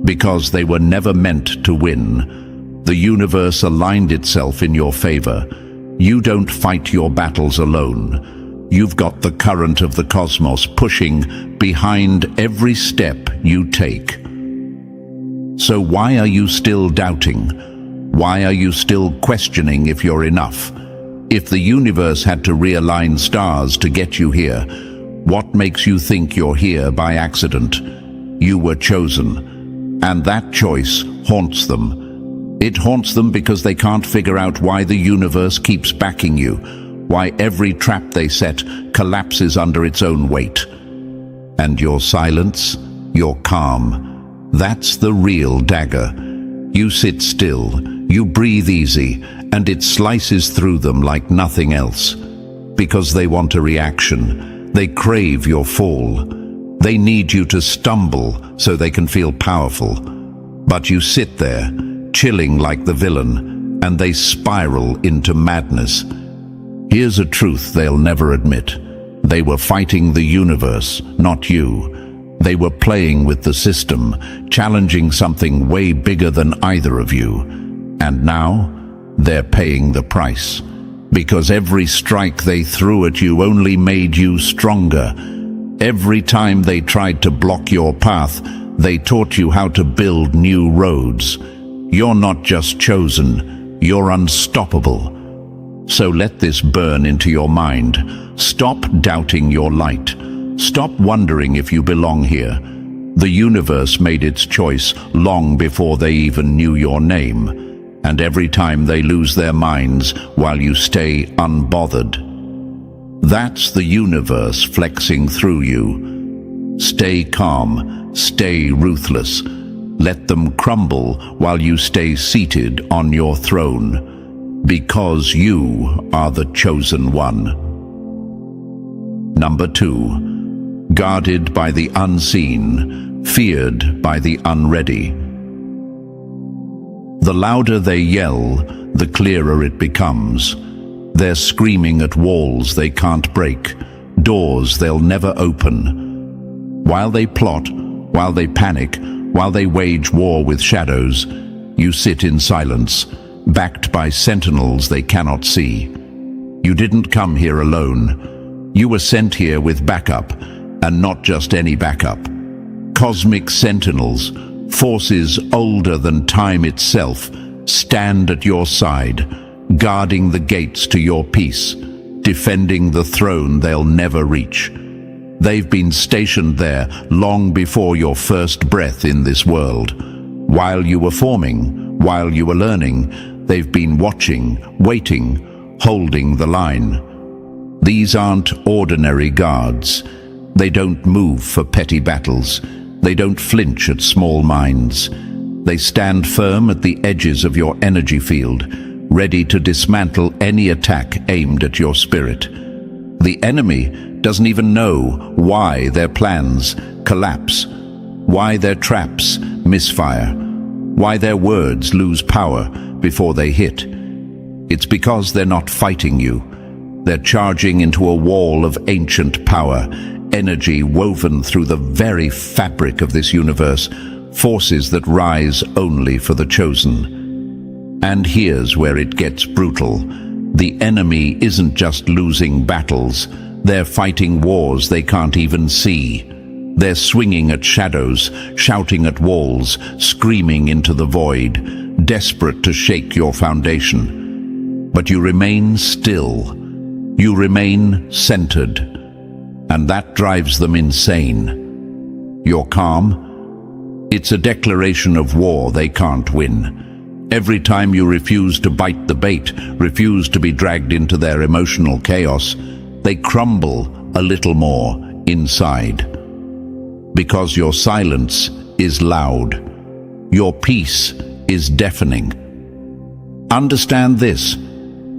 [SPEAKER 1] Because they were never meant to win. The universe aligned itself in your favor. You don't fight your battles alone. You've got the current of the cosmos pushing behind every step you take. So why are you still doubting? Why are you still questioning if you're enough? If the universe had to realign stars to get you here, what makes you think you're here by accident? You were chosen, and that choice haunts them. It haunts them because they can't figure out why the universe keeps backing you, why every trap they set collapses under its own weight. And your silence, your calm, that's the real dagger. You sit still, you breathe easy, and it slices through them like nothing else. Because they want a reaction. They crave your fall. They need you to stumble so they can feel powerful. But you sit there, chilling like the villain, and they spiral into madness. Here's a truth they'll never admit. They were fighting the universe, not you. They were playing with the system, challenging something way bigger than either of you. And now, they're paying the price. Because every strike they threw at you only made you stronger. Every time they tried to block your path, they taught you how to build new roads. You're not just chosen, you're unstoppable. So let this burn into your mind. Stop doubting your light. Stop wondering if you belong here. The universe made its choice long before they even knew your name. And every time they lose their minds while you stay unbothered. That's the universe flexing through you. Stay calm, stay ruthless. Let them crumble while you stay seated on your throne. Because you are the chosen one. Number 2. Guarded by the unseen, feared by the unready. The louder they yell, the clearer it becomes. They're screaming at walls they can't break, doors they'll never open. While they plot, while they panic, while they wage war with shadows, you sit in silence, backed by sentinels they cannot see. You didn't come here alone. You were sent here with backup, and not just any backup. Cosmic sentinels, forces older than time itself, stand at your side, guarding the gates to your peace, defending the throne they'll never reach. They've been stationed there long before your first breath in this world. While you were forming, while you were learning, they've been watching, waiting, holding the line. These aren't ordinary guards. They don't move for petty battles. They don't flinch at small minds. They stand firm at the edges of your energy field, ready to dismantle any attack aimed at your spirit. The enemy doesn't even know why their plans collapse, why their traps misfire, why their words lose power before they hit. It's because they're not fighting you. They're charging into a wall of ancient power, energy woven through the very fabric of this universe, forces that rise only for the chosen. And here's where it gets brutal. The enemy isn't just losing battles, they're fighting wars they can't even see. They're swinging at shadows, shouting at walls, screaming into the void, desperate to shake your foundation. But you remain still. You remain centered. And that drives them insane. You're calm. It's a declaration of war they can't win. Every time you refuse to bite the bait, refuse to be dragged into their emotional chaos, they crumble a little more inside. Because your silence is loud. Your peace is deafening. Understand this.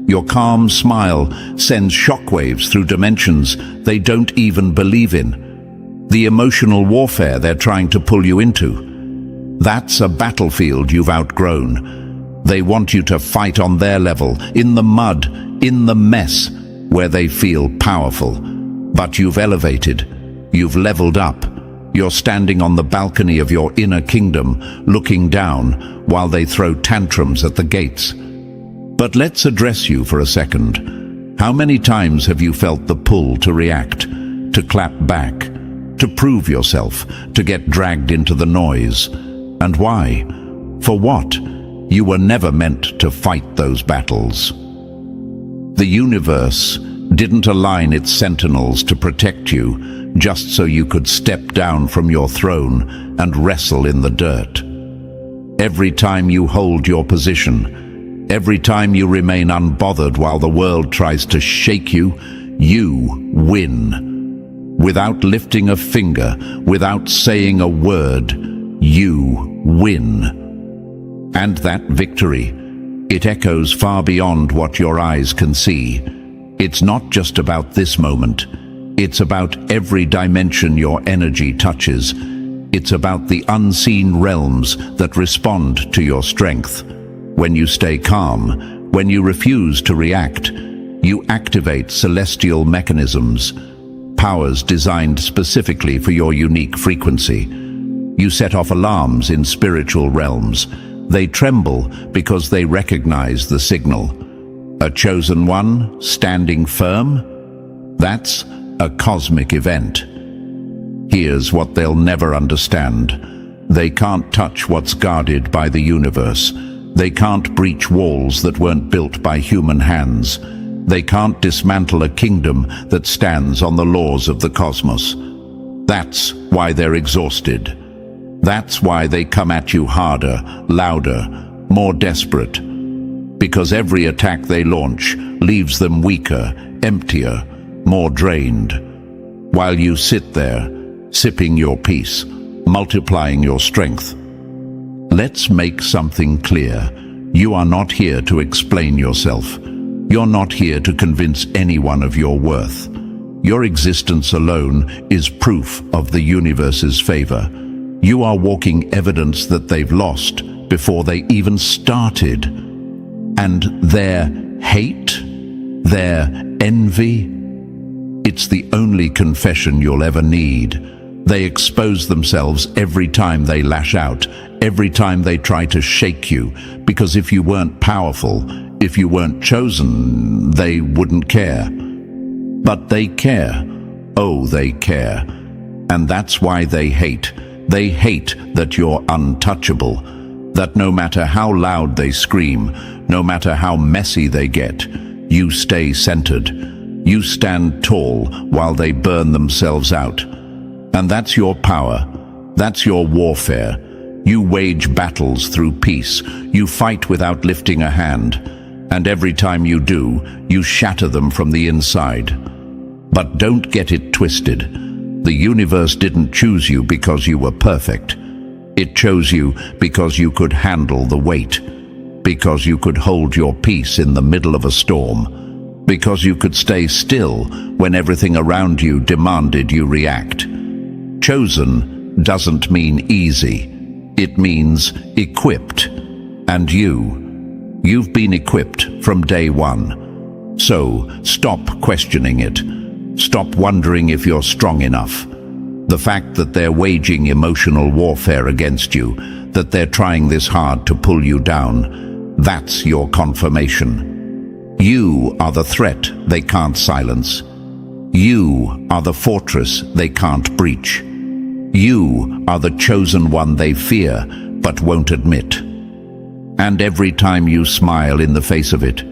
[SPEAKER 1] Your calm smile sends shockwaves through dimensions they don't even believe in. The emotional warfare they're trying to pull you into. That's a battlefield you've outgrown. They want you to fight on their level, in the mud, in the mess, where they feel powerful. But you've elevated. You've leveled up. You're standing on the balcony of your inner kingdom, looking down while they throw tantrums at the gates. But let's address you for a second. How many times have you felt the pull to react, to clap back, to prove yourself, to get dragged into the noise? And why? For what? You were never meant to fight those battles. The universe didn't align its sentinels to protect you just so you could step down from your throne and wrestle in the dirt. Every time you hold your position, every time you remain unbothered while the world tries to shake you, you win. Without lifting a finger, without saying a word, you win. And that victory, it echoes far beyond what your eyes can see. It's not just about this moment. It's about every dimension your energy touches. It's about the unseen realms that respond to your strength. When you stay calm, when you refuse to react, you activate celestial mechanisms, powers designed specifically for your unique frequency. You set off alarms in spiritual realms. They tremble because they recognize the signal. A chosen one standing firm? That's a cosmic event. Here's what they'll never understand. They can't touch what's guarded by the universe. They can't breach walls that weren't built by human hands. They can't dismantle a kingdom that stands on the laws of the cosmos. That's why they're exhausted. That's why they come at you harder, louder, more desperate. Because every attack they launch leaves them weaker, emptier, more drained. While you sit there, sipping your peace, multiplying your strength. Let's make something clear. You are not here to explain yourself. You're not here to convince anyone of your worth. Your existence alone is proof of the universe's favor. You are walking evidence that they've lost before they even started. And their hate, their envy, it's the only confession you'll ever need. They expose themselves every time they lash out, every time they try to shake you, because if you weren't powerful, if you weren't chosen, they wouldn't care. But they care. Oh, they care. And that's why they hate. They hate that you're untouchable, that no matter how loud they scream, no matter how messy they get, you stay centered. You stand tall while they burn themselves out. And that's your power. That's your warfare. You wage battles through peace. You fight without lifting a hand. And every time you do, you shatter them from the inside. But don't get it twisted. The universe didn't choose you because you were perfect. It chose you because you could handle the weight. Because you could hold your peace in the middle of a storm. Because you could stay still when everything around you demanded you react. Chosen doesn't mean easy. It means equipped. And you've been equipped from day one. So stop questioning it. Stop wondering if you're strong enough. The fact that they're waging emotional warfare against you, that they're trying this hard to pull you down, that's your confirmation. You are the threat they can't silence. You are the fortress they can't breach. You are the chosen one they fear but won't admit. And every time you smile in the face of it,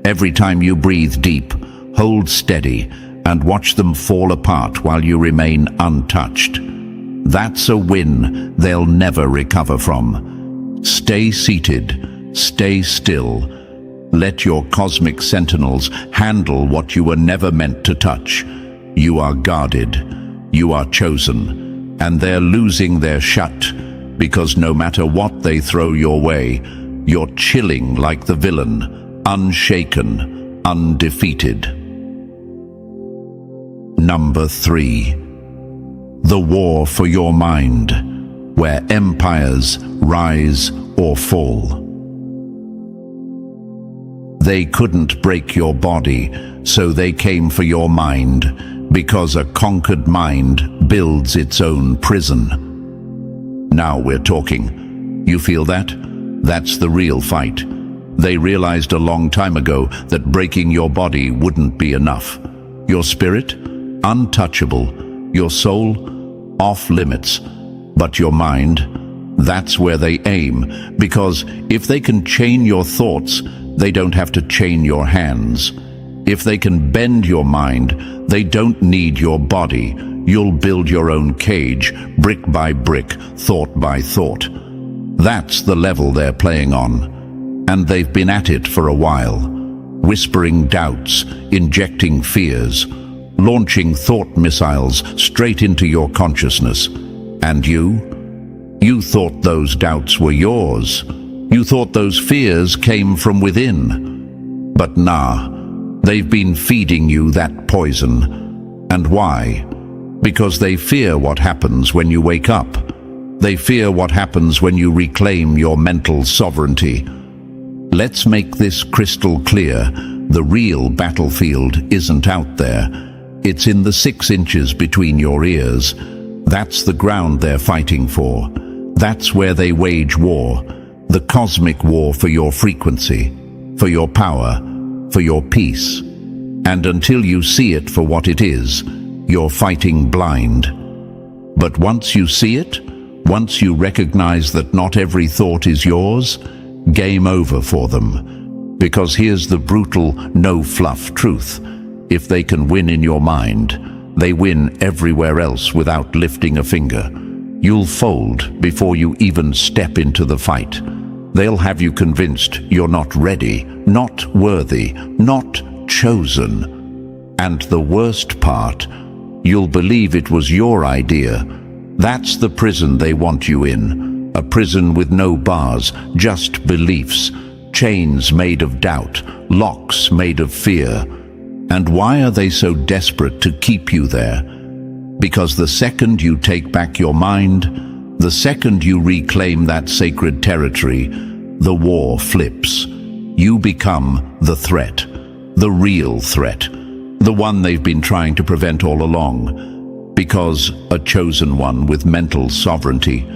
[SPEAKER 1] every time you breathe deep, hold steady, and watch them fall apart while you remain untouched, that's a win they'll never recover from. Stay seated, stay still. Let your cosmic sentinels handle what you were never meant to touch. You are guarded, you are chosen. And they're losing their shut, because no matter what they throw your way, you're chilling like the villain, unshaken, undefeated. Number 3. The war for your mind, where empires rise or fall. They couldn't break your body, so they came for your mind, because a conquered mind builds its own prison. Now we're talking. You feel that? That's the real fight. They realized a long time ago that breaking your body wouldn't be enough. Your spirit? Untouchable. Your soul? Off limits. But your mind? That's where they aim, because if they can chain your thoughts, they don't have to chain your hands. If they can bend your mind, they don't need your body. You'll build your own cage, brick by brick, thought by thought. That's the level they're playing on, and they've been at it for a while, whispering doubts, injecting fears, launching thought missiles straight into your consciousness. And you thought those doubts were yours. You thought those fears came from within. But nah, they've been feeding you that poison. And why? Because they fear what happens when you wake up. They fear what happens when you reclaim your mental sovereignty. Let's make this crystal clear. The real battlefield isn't out there. It's in the 6 inches between your ears. That's the ground they're fighting for. That's where they wage war. The cosmic war for your frequency, for your power, for your peace. And until you see it for what it is, you're fighting blind. But once you see it, once you recognize that not every thought is yours, game over for them. Because here's the brutal, no-fluff truth. If they can win in your mind, they win everywhere else without lifting a finger. You'll fold before you even step into the fight. They'll have you convinced you're not ready, not worthy, not chosen. And the worst part, you'll believe it was your idea. That's the prison they want you in. A prison with no bars, just beliefs, chains made of doubt, locks made of fear. And why are they so desperate to keep you there? Because the second you take back your mind, the second you reclaim that sacred territory, the war flips. You become the threat, the real threat, the one they've been trying to prevent all along. Because a chosen one with mental sovereignty,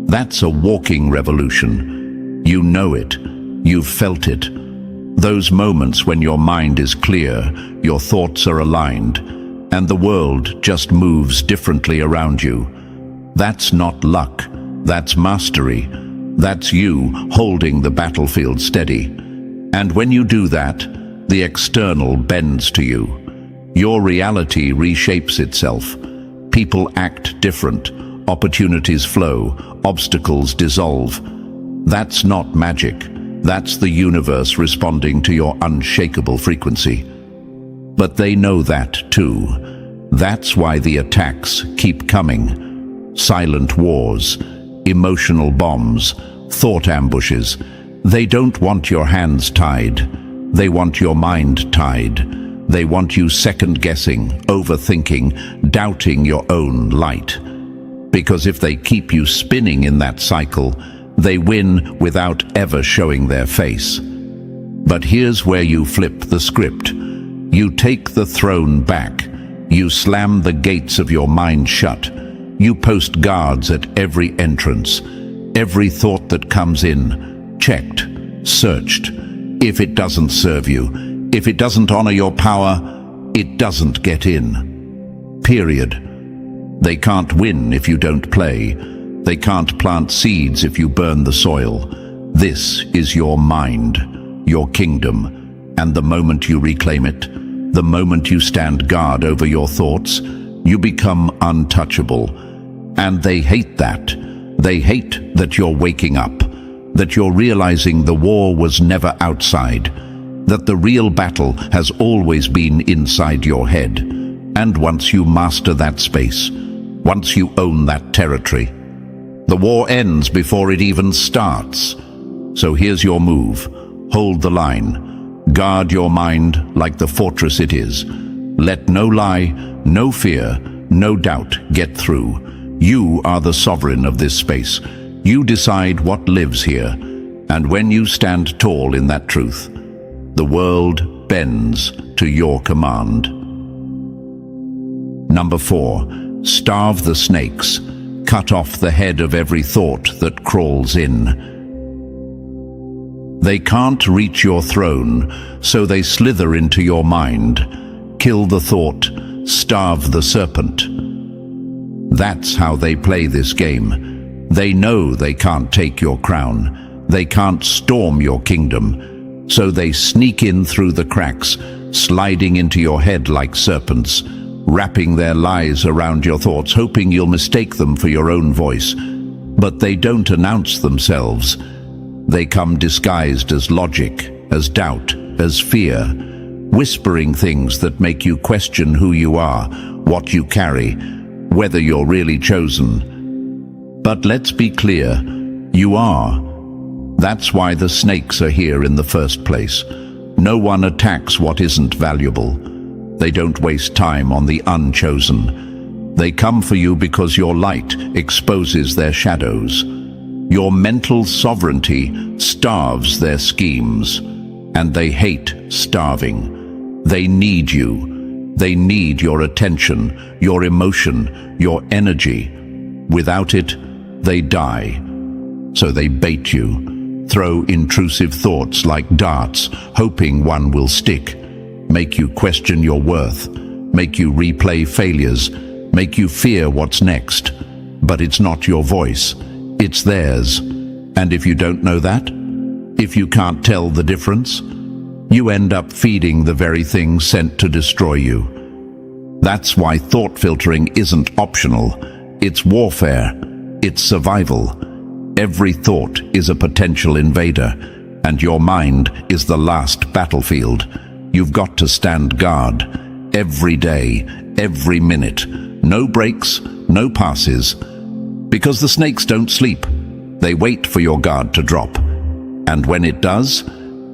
[SPEAKER 1] that's a walking revolution. You know it, you've felt it. Those moments when your mind is clear, your thoughts are aligned, and the world just moves differently around you. That's not luck, that's mastery. That's you holding the battlefield steady. And when you do that, the external bends to you. Your reality reshapes itself. People act different, opportunities flow, obstacles dissolve. That's not magic. That's the universe responding to your unshakable frequency. But they know that too. That's why the attacks keep coming. Silent wars, emotional bombs, thought ambushes. They don't want your hands tied. They want your mind tied. They want you second-guessing, overthinking, doubting your own light. Because if they keep you spinning in that cycle, they win without ever showing their face. But here's where you flip the script. You take the throne back. You slam the gates of your mind shut. You post guards at every entrance. Every thought that comes in, checked, searched. If it doesn't serve you, if it doesn't honor your power, it doesn't get in. Period. They can't win if you don't play. They can't plant seeds if you burn the soil. This is your mind, your kingdom, and the moment you reclaim it, the moment you stand guard over your thoughts, you become untouchable. And they hate that. They hate that you're waking up, that you're realizing the war was never outside, that the real battle has always been inside your head. And once you master that space, once you own that territory, the war ends before it even starts. So here's your move. Hold the line. Guard your mind like the fortress it is. Let no lie, no fear, no doubt get through. You are the sovereign of this space. You decide what lives here. And when you stand tall in that truth, the world bends to your command. Number 4, starve the snakes. Cut off the head of every thought that crawls in. They can't reach your throne, so they slither into your mind. Kill the thought, starve the serpent. That's how they play this game. They know they can't take your crown. They can't storm your kingdom. So they sneak in through the cracks, sliding into your head like serpents, wrapping their lies around your thoughts, hoping you'll mistake them for your own voice. But they don't announce themselves. They come disguised as logic, as doubt, as fear, whispering things that make you question who you are, what you carry, whether you're really chosen. But let's be clear, you are. That's why the snakes are here in the first place. No one attacks what isn't valuable. They don't waste time on the unchosen. They come for you because your light exposes their shadows. Your mental sovereignty starves their schemes, and they hate starving. They need you. They need your attention, your emotion, your energy. Without it, they die. So they bait you, throw intrusive thoughts like darts, hoping one will stick, make you question your worth, make you replay failures, make you fear what's next. But it's not your voice, it's theirs. And if you don't know that, if you can't tell the difference, you end up feeding the very thing sent to destroy you. That's why thought filtering isn't optional. It's warfare. It's survival. Every thought is a potential invader, and your mind is the last battlefield. You've got to stand guard. Every day, every minute. No breaks, no passes. Because the snakes don't sleep. They wait for your guard to drop. And when it does,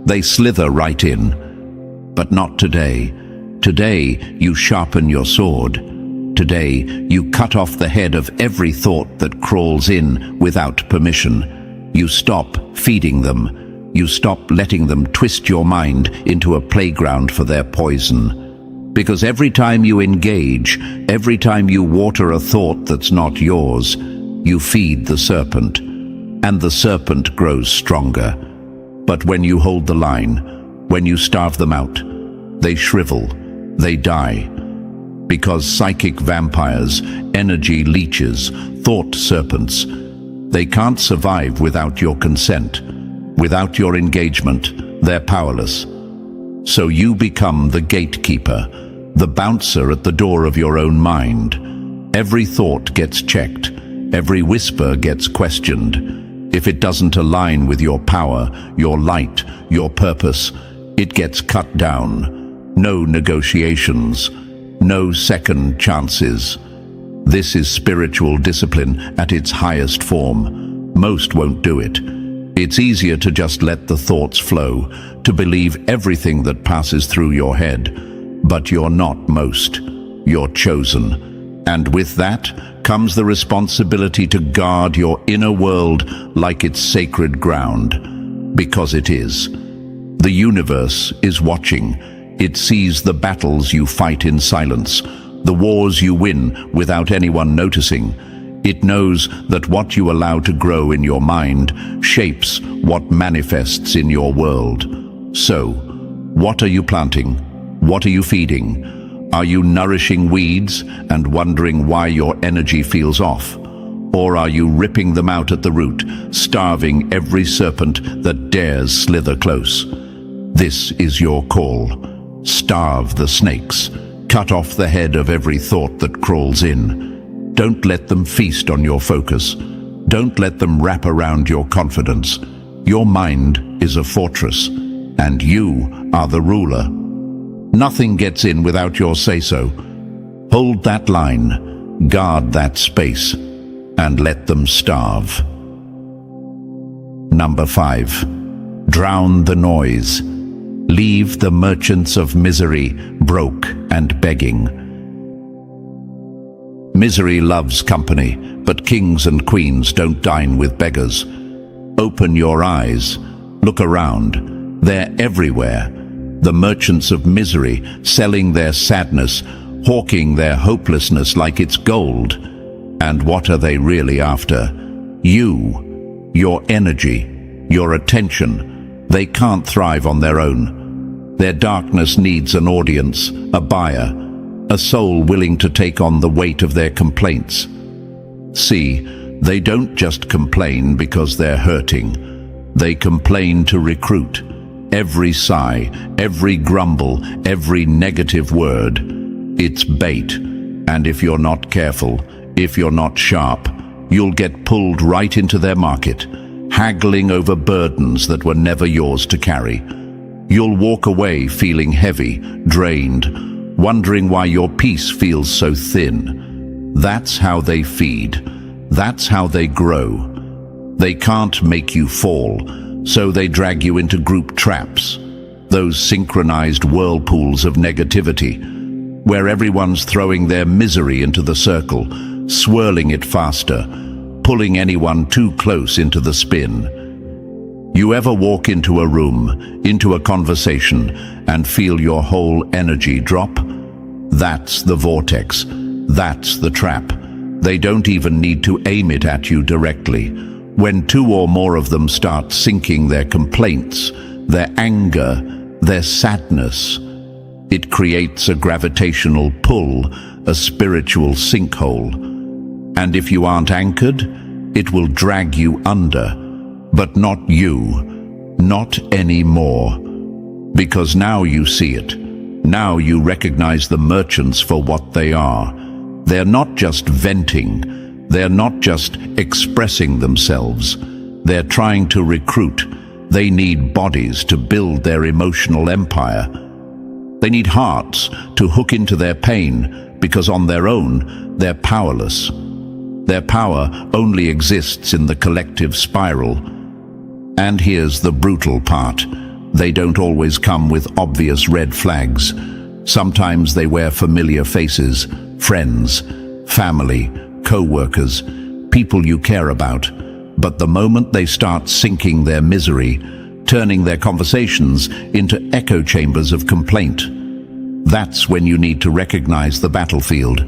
[SPEAKER 1] they slither right in. But not today. Today, you sharpen your sword. Today, you cut off the head of every thought that crawls in without permission. You stop feeding them. You stop letting them twist your mind into a playground for their poison. Because every time you engage, every time you water a thought that's not yours, you feed the serpent. And the serpent grows stronger. But when you hold the line, when you starve them out, they shrivel, they die. Because psychic vampires, energy leeches, thought serpents, they can't survive without your consent. Without your engagement, they're powerless. So you become the gatekeeper, the bouncer at the door of your own mind. Every thought gets checked, every whisper gets questioned. If it doesn't align with your power, your light, your purpose, it gets cut down. No negotiations. No second chances. This is spiritual discipline at its highest form. Most won't do it. It's easier to just let the thoughts flow, to believe everything that passes through your head. But you're not most. You're chosen. And with that comes the responsibility to guard your inner world like it's sacred ground. Because it is. The universe is watching. It sees the battles you fight in silence, the wars you win without anyone noticing. It knows that what you allow to grow in your mind shapes what manifests in your world. So, what are you planting? What are you feeding? Are you nourishing weeds and wondering why your energy feels off? Or are you ripping them out at the root, starving every serpent that dares slither close? This is your call. Starve the snakes. Cut off the head of every thought that crawls in. Don't let them feast on your focus. Don't let them wrap around your confidence. Your mind is a fortress, and you are the ruler. Nothing gets in without your say-so. Hold that line, guard that space, and let them starve. Number 5. Drown the noise. Leave the merchants of misery broke and begging. Misery loves company, but kings and queens don't dine with beggars. Open your eyes. Look around. They're everywhere. The merchants of misery, selling their sadness, hawking their hopelessness like it's gold. And what are they really after? You, your energy, your attention. They can't thrive on their own. Their darkness needs an audience, a buyer, a soul willing to take on the weight of their complaints. See, they don't just complain because they're hurting. They complain to recruit. Every sigh, every grumble, every negative word, it's bait. And if you're not careful, if you're not sharp, you'll get pulled right into their market, haggling over burdens that were never yours to carry. You'll walk away feeling heavy, drained, wondering why your peace feels so thin. That's how they feed. That's how they grow. They can't make you fall, so they drag you into group traps, those synchronized whirlpools of negativity, where everyone's throwing their misery into the circle, swirling it faster, pulling anyone too close into the spin. You ever walk into a room, into a conversation, and feel your whole energy drop? That's the vortex. That's the trap. They don't even need to aim it at you directly. When two or more of them start sinking their complaints, their anger, their sadness, it creates a gravitational pull, a spiritual sinkhole. And if you aren't anchored, it will drag you under. But not you, not anymore. Because now you see it. Now you recognize the merchants for what they are. They're not just venting. They're not just expressing themselves. They're trying to recruit. They need bodies to build their emotional empire. They need hearts to hook into their pain, because on their own, they're powerless. Their power only exists in the collective spiral. And here's the brutal part. They don't always come with obvious red flags. Sometimes they wear familiar faces, friends, family, co-workers, people you care about. But the moment they start sinking their misery, turning their conversations into echo chambers of complaint, that's when you need to recognize the battlefield.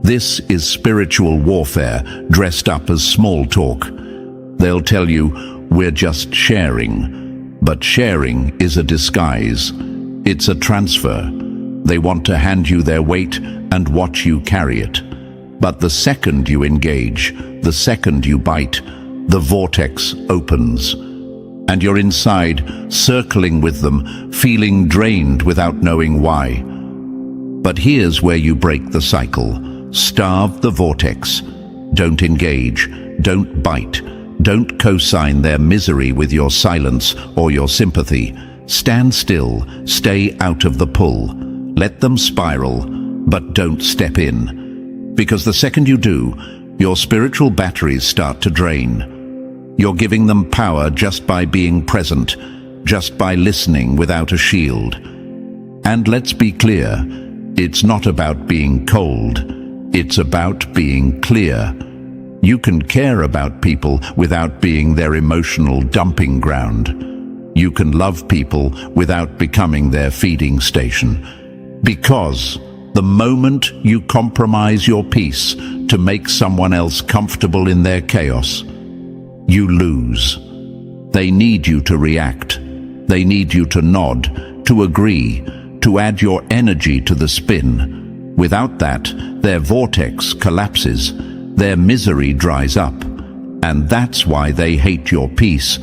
[SPEAKER 1] This is spiritual warfare dressed up as small talk. They'll tell you, we're just sharing. But sharing is a disguise. It's a transfer. They want to hand you their weight and watch you carry it. But the second you engage, the second you bite, the vortex opens. And you're inside, circling with them, feeling drained without knowing why. But here's where you break the cycle. Starve the vortex. Don't engage. Don't bite. Don't co-sign their misery with your silence or your sympathy. Stand still. Stay out of the pull. Let them spiral, but don't step in. Because the second you do, your spiritual batteries start to drain. You're giving them power just by being present, just by listening without a shield. And let's be clear, it's not about being cold. It's about being clear. You can care about people without being their emotional dumping ground. You can love people without becoming their feeding station. Because the moment you compromise your peace to make someone else comfortable in their chaos, you lose. They need you to react. They need you to nod, to agree, to add your energy to the spin. Without that, their vortex collapses, their misery dries up. And that's why they hate your peace.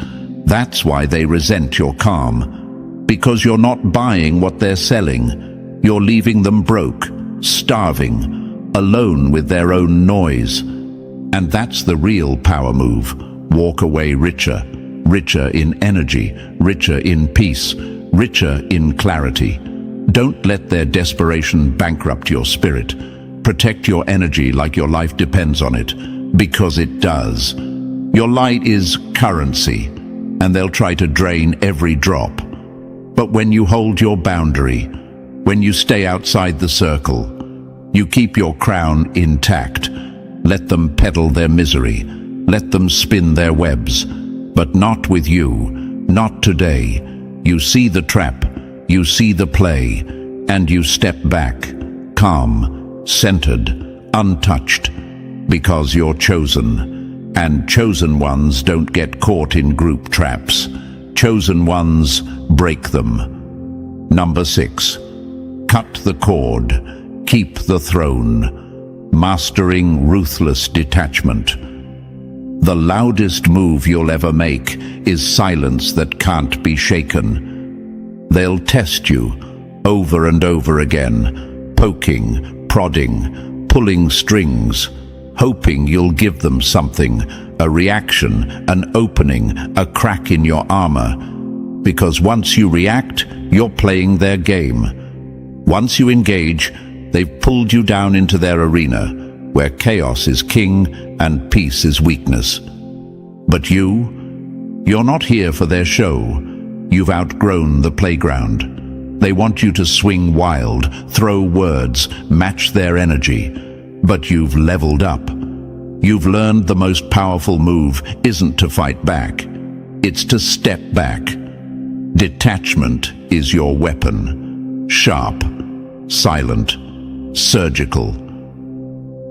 [SPEAKER 1] That's why they resent your calm. Because you're not buying what they're selling. You're leaving them broke, starving, alone with their own noise. And that's the real power move. Walk away richer, richer in energy, richer in peace, richer in clarity. Don't let their desperation bankrupt your spirit. Protect your energy like your life depends on it, because it does. Your light is currency, and they'll try to drain every drop. But when you hold your boundary, when you stay outside the circle, you keep your crown intact. Let them peddle their misery. Let them spin their webs. But not with you. Not today. You see the trap. You see the play. And you step back. Calm, centered, untouched. Because you're chosen. And chosen ones don't get caught in group traps. Chosen ones break them. Number 6. Cut the cord. Keep the throne. Mastering ruthless detachment. The loudest move you'll ever make is silence that can't be shaken. They'll test you over and over again, poking, prodding, pulling strings, hoping you'll give them something, a reaction, an opening, a crack in your armor. Because once you react, you're playing their game. Once you engage, they've pulled you down into their arena, where chaos is king and peace is weakness. But you're not here for their show. You've outgrown the playground. They want you to swing wild, throw words, match their energy. But you've leveled up. You've learned the most powerful move isn't to fight back. It's to step back. Detachment is your weapon. Sharp, silent, surgical.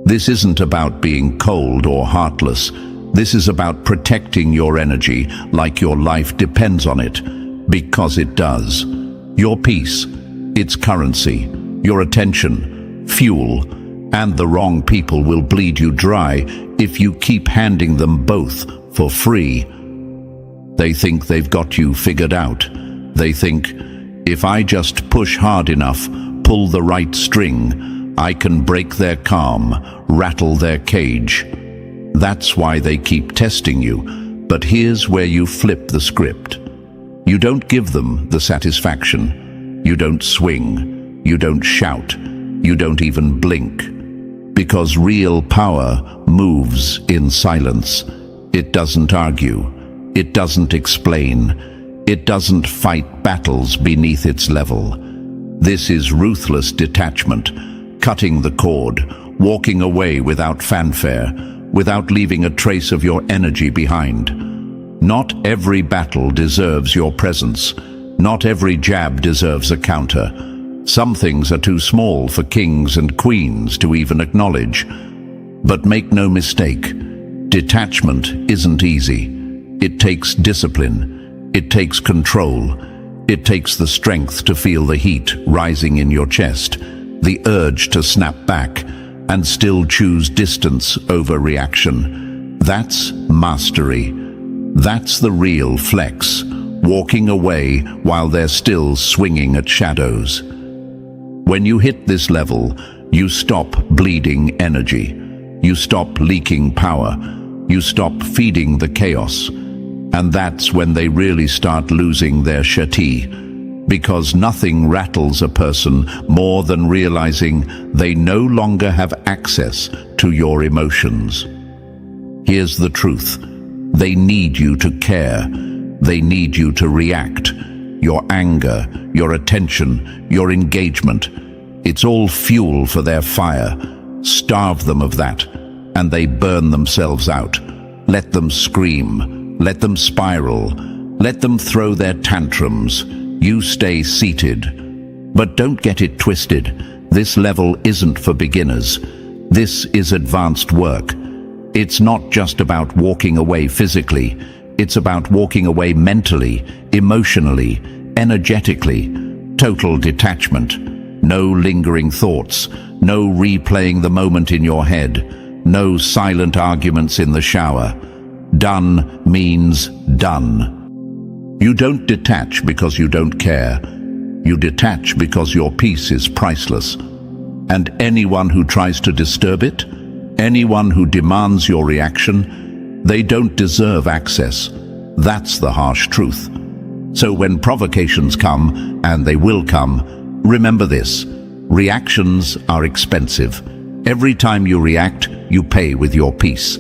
[SPEAKER 1] This isn't about being cold or heartless. This is about protecting your energy like your life depends on it, because it does. Your peace, its currency, your attention, fuel, and the wrong people will bleed you dry if you keep handing them both for free. They think they've got you figured out. They think, if I just push hard enough, pull the right string, I can break their calm, rattle their cage. That's why they keep testing you. But here's where you flip the script. You don't give them the satisfaction. You don't swing. You don't shout. You don't even blink. Because real power moves in silence. It doesn't argue. It doesn't explain. It doesn't fight battles beneath its level. This is ruthless detachment, cutting the cord, walking away without fanfare, without leaving a trace of your energy behind. Not every battle deserves your presence. Not every jab deserves a counter. Some things are too small for kings and queens to even acknowledge. But make no mistake, detachment isn't easy. It takes discipline. It takes control. It takes the strength to feel the heat rising in your chest, the urge to snap back and still choose distance over reaction. That's mastery. That's the real flex, walking away while they're still swinging at shadows. When you hit this level, you stop bleeding energy. You stop leaking power. You stop feeding the chaos. And that's when they really start losing their shati. Because nothing rattles a person more than realizing they no longer have access to your emotions. Here's the truth. They need you to care. They need you to react. Your anger, your attention, your engagement. It's all fuel for their fire. Starve them of that, and they burn themselves out. Let them scream. Let them spiral. Let them throw their tantrums. You stay seated. But don't get it twisted. This level isn't for beginners. This is advanced work. It's not just about walking away physically. It's about walking away mentally, emotionally, energetically. Total detachment. No lingering thoughts. No replaying the moment in your head. No silent arguments in the shower. Done means done. You don't detach because you don't care. You detach because your peace is priceless. And anyone who tries to disturb it, anyone who demands your reaction, they don't deserve access. That's the harsh truth. So when provocations come, and they will come, remember this: reactions are expensive. Every time you react, you pay with your peace.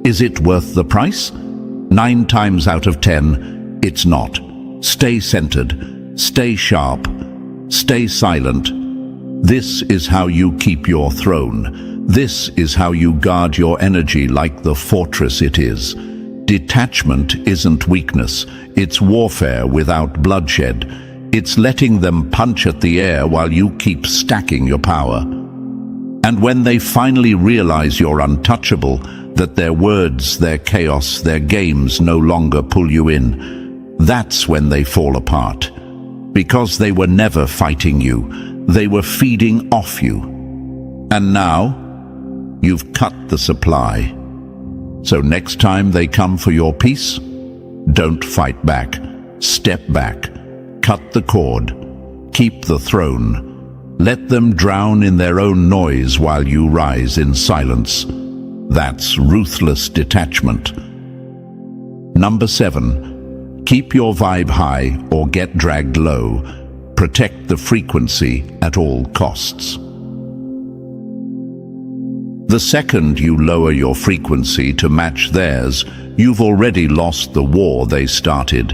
[SPEAKER 1] Is it worth the price? 9 times out of 10, it's not. Stay centered, stay sharp, stay silent. This is how you keep your throne. This is how you guard your energy like the fortress it is. Detachment isn't weakness. It's warfare without bloodshed. It's letting them punch at the air while you keep stacking your power. And when they finally realize you're untouchable, that their words, their chaos, their games no longer pull you in, that's when they fall apart. Because they were never fighting you. They were feeding off you. And now, you've cut the supply. So next time they come for your peace, don't fight back. Step back. Cut the cord. Keep the throne. Let them drown in their own noise while you rise in silence. That's ruthless detachment. Number 7. Keep your vibe high or get dragged low. Protect the frequency at all costs. The second you lower your frequency to match theirs, you've already lost the war they started.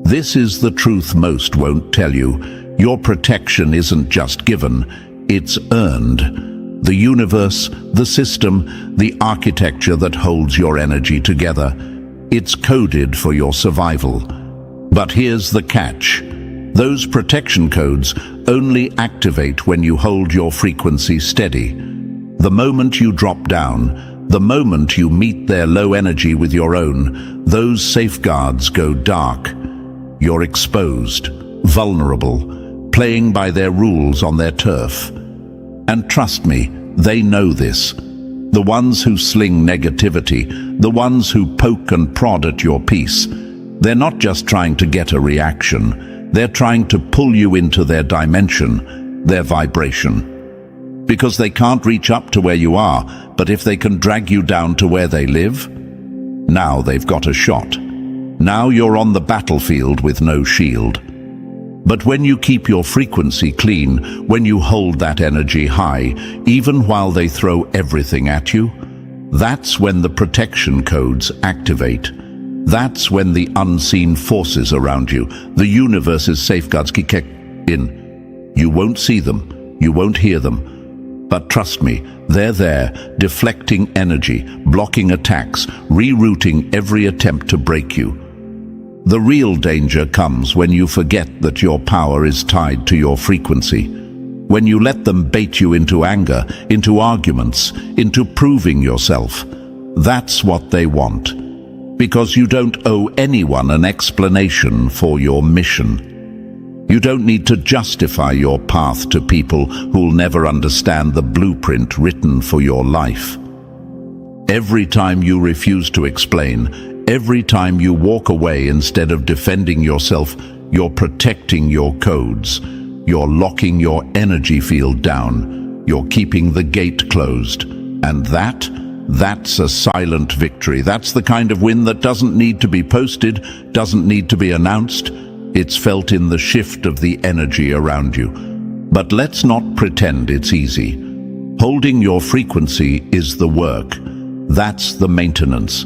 [SPEAKER 1] This is the truth most won't tell you. Your protection isn't just given, it's earned. The universe, the system, the architecture that holds your energy together, it's coded for your survival. But here's the catch. Those protection codes only activate when you hold your frequency steady. The moment you drop down, the moment you meet their low energy with your own, those safeguards go dark. You're exposed, vulnerable, playing by their rules on their turf. And trust me, they know this. The ones who sling negativity, the ones who poke and prod at your peace, they're not just trying to get a reaction, they're trying to pull you into their dimension, their vibration. Because they can't reach up to where you are, but if they can drag you down to where they live, now they've got a shot. Now you're on the battlefield with no shield. But when you keep your frequency clean, when you hold that energy high, even while they throw everything at you, that's when the protection codes activate. That's when the unseen forces around you, the universe's safeguards kick in. You won't see them, you won't hear them, but trust me, they're there, deflecting energy, blocking attacks, rerouting every attempt to break you. The real danger comes when you forget that your power is tied to your frequency. When you let them bait you into anger, into arguments, into proving yourself. That's what they want. Because you don't owe anyone an explanation for your mission. You don't need to justify your path to people who'll never understand the blueprint written for your life. Every time you refuse to explain, every time you walk away instead of defending yourself, you're protecting your codes. You're locking your energy field down. You're keeping the gate closed. And that's a silent victory. That's the kind of win that doesn't need to be posted, doesn't need to be announced. It's felt in the shift of the energy around you. But let's not pretend it's easy. Holding your frequency is the work. That's the maintenance.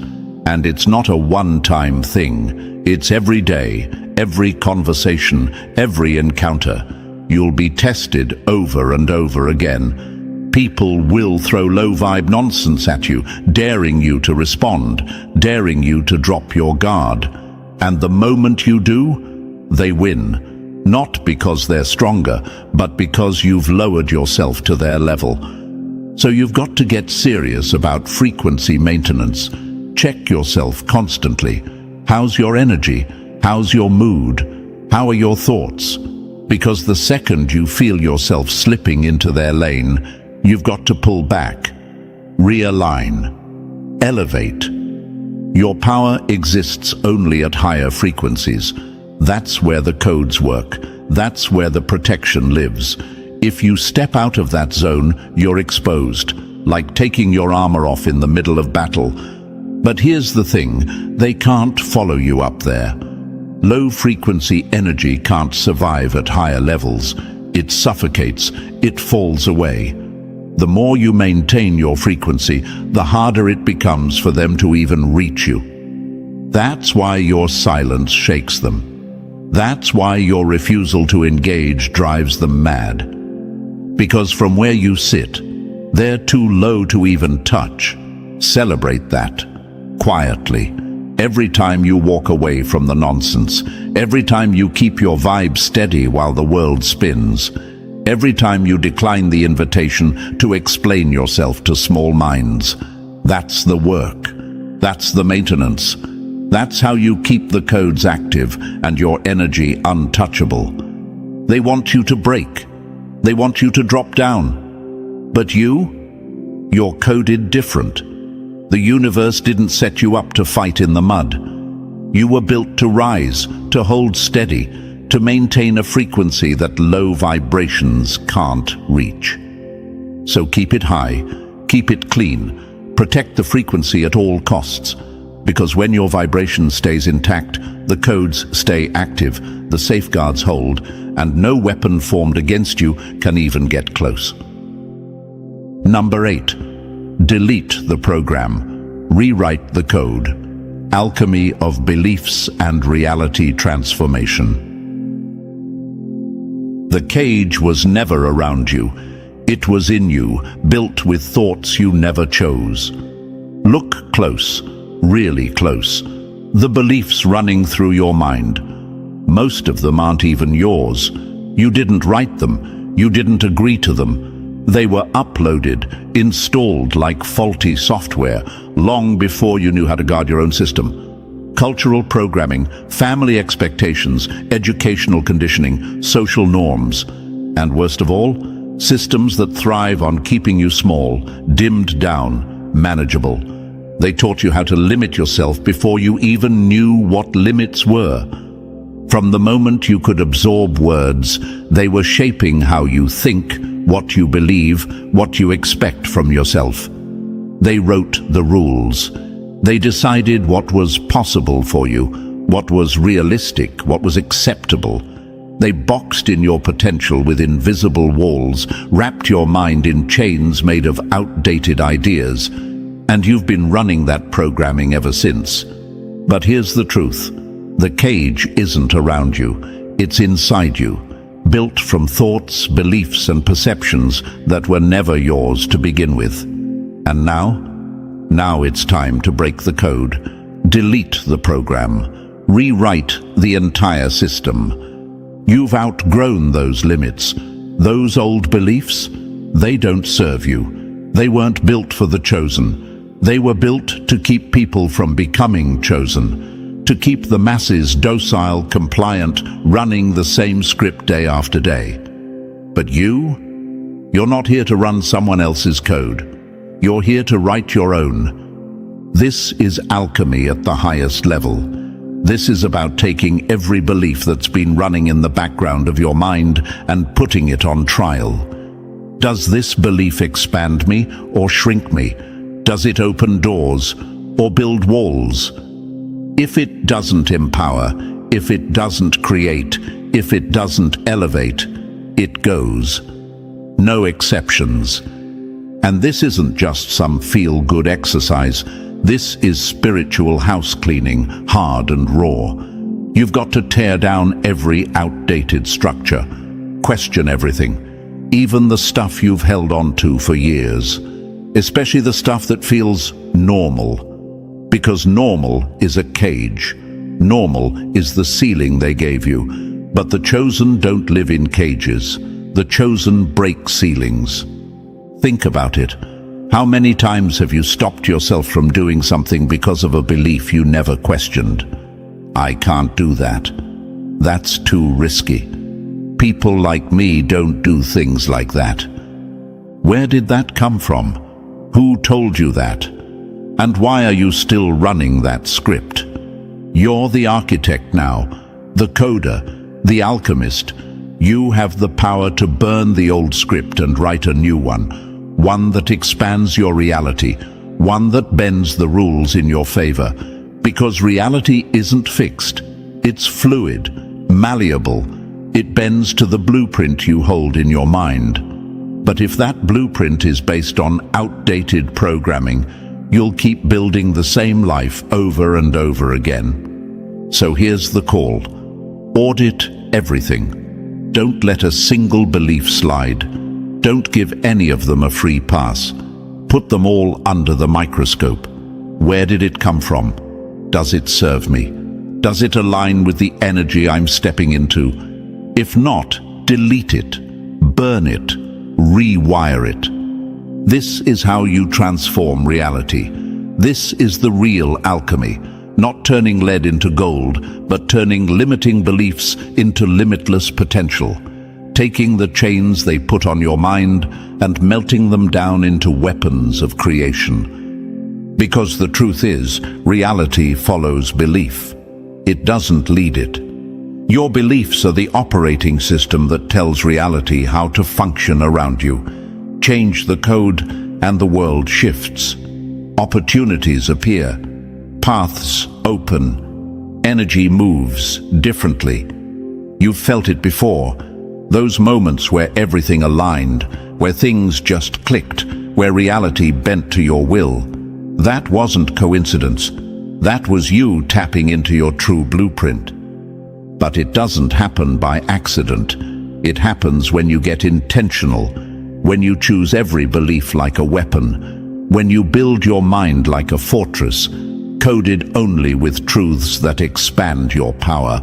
[SPEAKER 1] And it's not a one-time thing. It's every day, every conversation, every encounter. You'll be tested over and over again. People will throw low-vibe nonsense at you, daring you to respond, daring you to drop your guard. And the moment you do, they win, not because they're stronger, but because you've lowered yourself to their level. So you've got to get serious about frequency maintenance. Check yourself constantly. How's your energy? How's your mood? How are your thoughts? Because the second you feel yourself slipping into their lane, you've got to pull back, realign, elevate. Your power exists only at higher frequencies. That's where the codes work. That's where the protection lives. If you step out of that zone, you're exposed, like taking your armor off in the middle of battle. But here's the thing, they can't follow you up there. Low-frequency energy can't survive at higher levels. It suffocates, it falls away. The more you maintain your frequency, the harder it becomes for them to even reach you. That's why your silence shakes them. That's why your refusal to engage drives them mad. Because from where you sit, they're too low to even touch. Celebrate that, quietly. Every time you walk away from the nonsense, every time you keep your vibe steady while the world spins, every time you decline the invitation to explain yourself to small minds, that's the work. That's the maintenance. That's how you keep the codes active and your energy untouchable. They want you to break. They want you to drop down. But you're coded different. The universe didn't set you up to fight in the mud. You were built to rise, to hold steady, to maintain a frequency that low vibrations can't reach. So keep it high, Keep it clean. Protect the frequency at all costs. Because when your vibration stays intact, the codes stay active, the safeguards hold, and no weapon formed against you can even get close. Number 8. Delete the program. Rewrite the code. Alchemy of beliefs and reality transformation. The cage was never around you. It was in you, built with thoughts you never chose. Look close, really close. The beliefs running through your mind. Most of them aren't even yours. You didn't write them. You didn't agree to them. They were uploaded, installed like faulty software, long before you knew how to guard your own system. Cultural programming, family expectations, educational conditioning, social norms, and worst of all, systems that thrive on keeping you small, dimmed down, manageable. They taught you how to limit yourself before you even knew what limits were. From the moment you could absorb words, they were shaping how you think, what you believe, what you expect from yourself. They wrote the rules. They decided what was possible for you, what was realistic, what was acceptable. They boxed in your potential with invisible walls, wrapped your mind in chains made of outdated ideas, and you've been running that programming ever since. But here's the truth. The cage isn't around you. It's inside you, built from thoughts, beliefs, and perceptions that were never yours to begin with. And now it's time to break the code, delete the program, rewrite the entire system. You've outgrown those limits. Those old beliefs, they don't serve you. They weren't built for the chosen. They were built to keep people from becoming chosen, to keep the masses docile, compliant, running the same script day after day. But you're not here to run someone else's code. You're here to write your own. This is alchemy at the highest level. This is about taking every belief that's been running in the background of your mind and putting it on trial. Does this belief expand me or shrink me? Does it open doors or build walls? If it doesn't empower, if it doesn't create, if it doesn't elevate, it goes. No exceptions. And this isn't just some feel-good exercise. This is spiritual house cleaning, hard and raw. You've got to tear down every outdated structure, question everything, even the stuff you've held on to for years, especially the stuff that feels normal. Because normal is a cage. Normal is the ceiling they gave you. But the chosen don't live in cages. The chosen break ceilings. Think about it. How many times have you stopped yourself from doing something because of a belief you never questioned? I can't do that. That's too risky. People like me don't do things like that. Where did that come from? Who told you that? And why are you still running that script? You're the architect now, the coder, the alchemist. You have the power to burn the old script and write a new one that expands your reality, one that bends the rules in your favor. Because reality isn't fixed. It's fluid, malleable. It bends to the blueprint you hold in your mind. But if that blueprint is based on outdated programming, you'll keep building the same life over and over again. So here's the call. Audit everything. Don't let a single belief slide. Don't give any of them a free pass. Put them all under the microscope. Where did it come from? Does it serve me? Does it align with the energy I'm stepping into? If not, delete it, burn it, rewire it. This is how you transform reality. This is the real alchemy. Not turning lead into gold, but turning limiting beliefs into limitless potential. Taking the chains they put on your mind and melting them down into weapons of creation. Because the truth is, reality follows belief. It doesn't lead it. Your beliefs are the operating system that tells reality how to function around you. Change the code, and the world shifts. Opportunities appear, paths open, energy moves differently. You've felt it before, those moments where everything aligned, where things just clicked, where reality bent to your will. That wasn't coincidence. That was you tapping into your true blueprint. But it doesn't happen by accident. It happens when you get intentional, when you choose every belief like a weapon, when you build your mind like a fortress, coded only with truths that expand your power.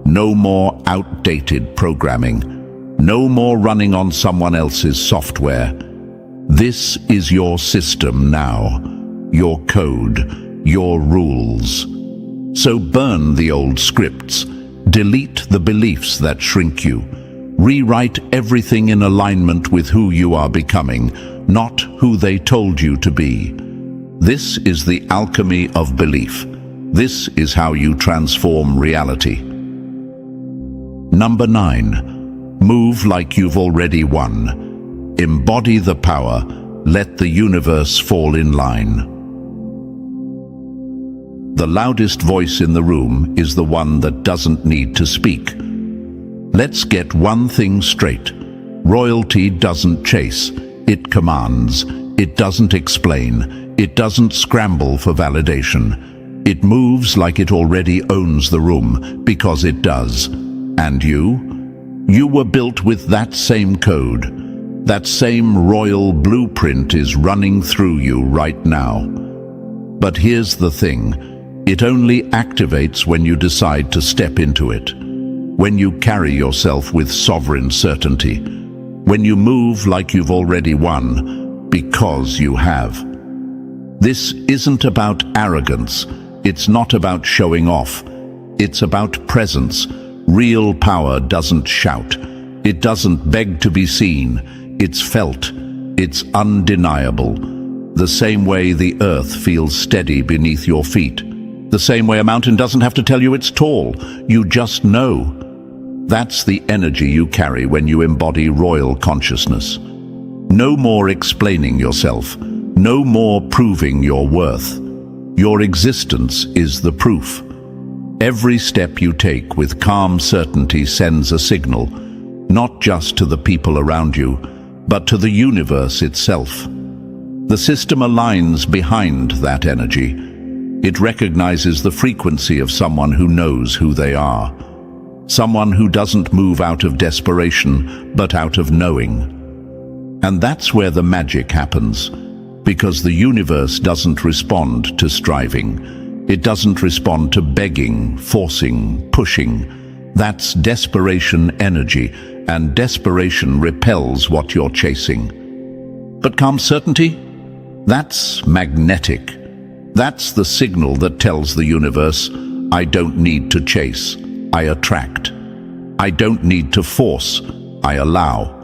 [SPEAKER 1] No more outdated programming. No more running on someone else's software. This is your system now, your code, your rules. So burn the old scripts, delete the beliefs that shrink you, rewrite everything in alignment with who you are becoming, not who they told you to be. This is the alchemy of belief. This is how you transform reality. Number 9. Move like you've already won. Embody the power. Let the universe fall in line. The loudest voice in the room is the one that doesn't need to speak. Let's get one thing straight. Royalty doesn't chase. It commands. It doesn't explain. It doesn't scramble for validation. It moves like it already owns the room, because it does. And you were built with that same code. That same royal blueprint is running through you right now. But here's the thing. It only activates when you decide to step into it. When you carry yourself with sovereign certainty. When you move like you've already won, because you have. This isn't about arrogance. It's not about showing off. It's about presence. Real power doesn't shout. It doesn't beg to be seen. It's felt. It's undeniable. The same way the earth feels steady beneath your feet. The same way a mountain doesn't have to tell you it's tall. You just know. That's the energy you carry when you embody royal consciousness. No more explaining yourself. No more proving your worth. Your existence is the proof. Every step you take with calm certainty sends a signal, not just to the people around you, but to the universe itself. The system aligns behind that energy. It recognizes the frequency of someone who knows who they are. Someone who doesn't move out of desperation, but out of knowing. And that's where the magic happens, because the universe doesn't respond to striving. It doesn't respond to begging, forcing, pushing. That's desperation energy, and desperation repels what you're chasing. But calm certainty? That's magnetic. That's the signal that tells the universe, I don't need to chase, I attract. I don't need to force, I allow.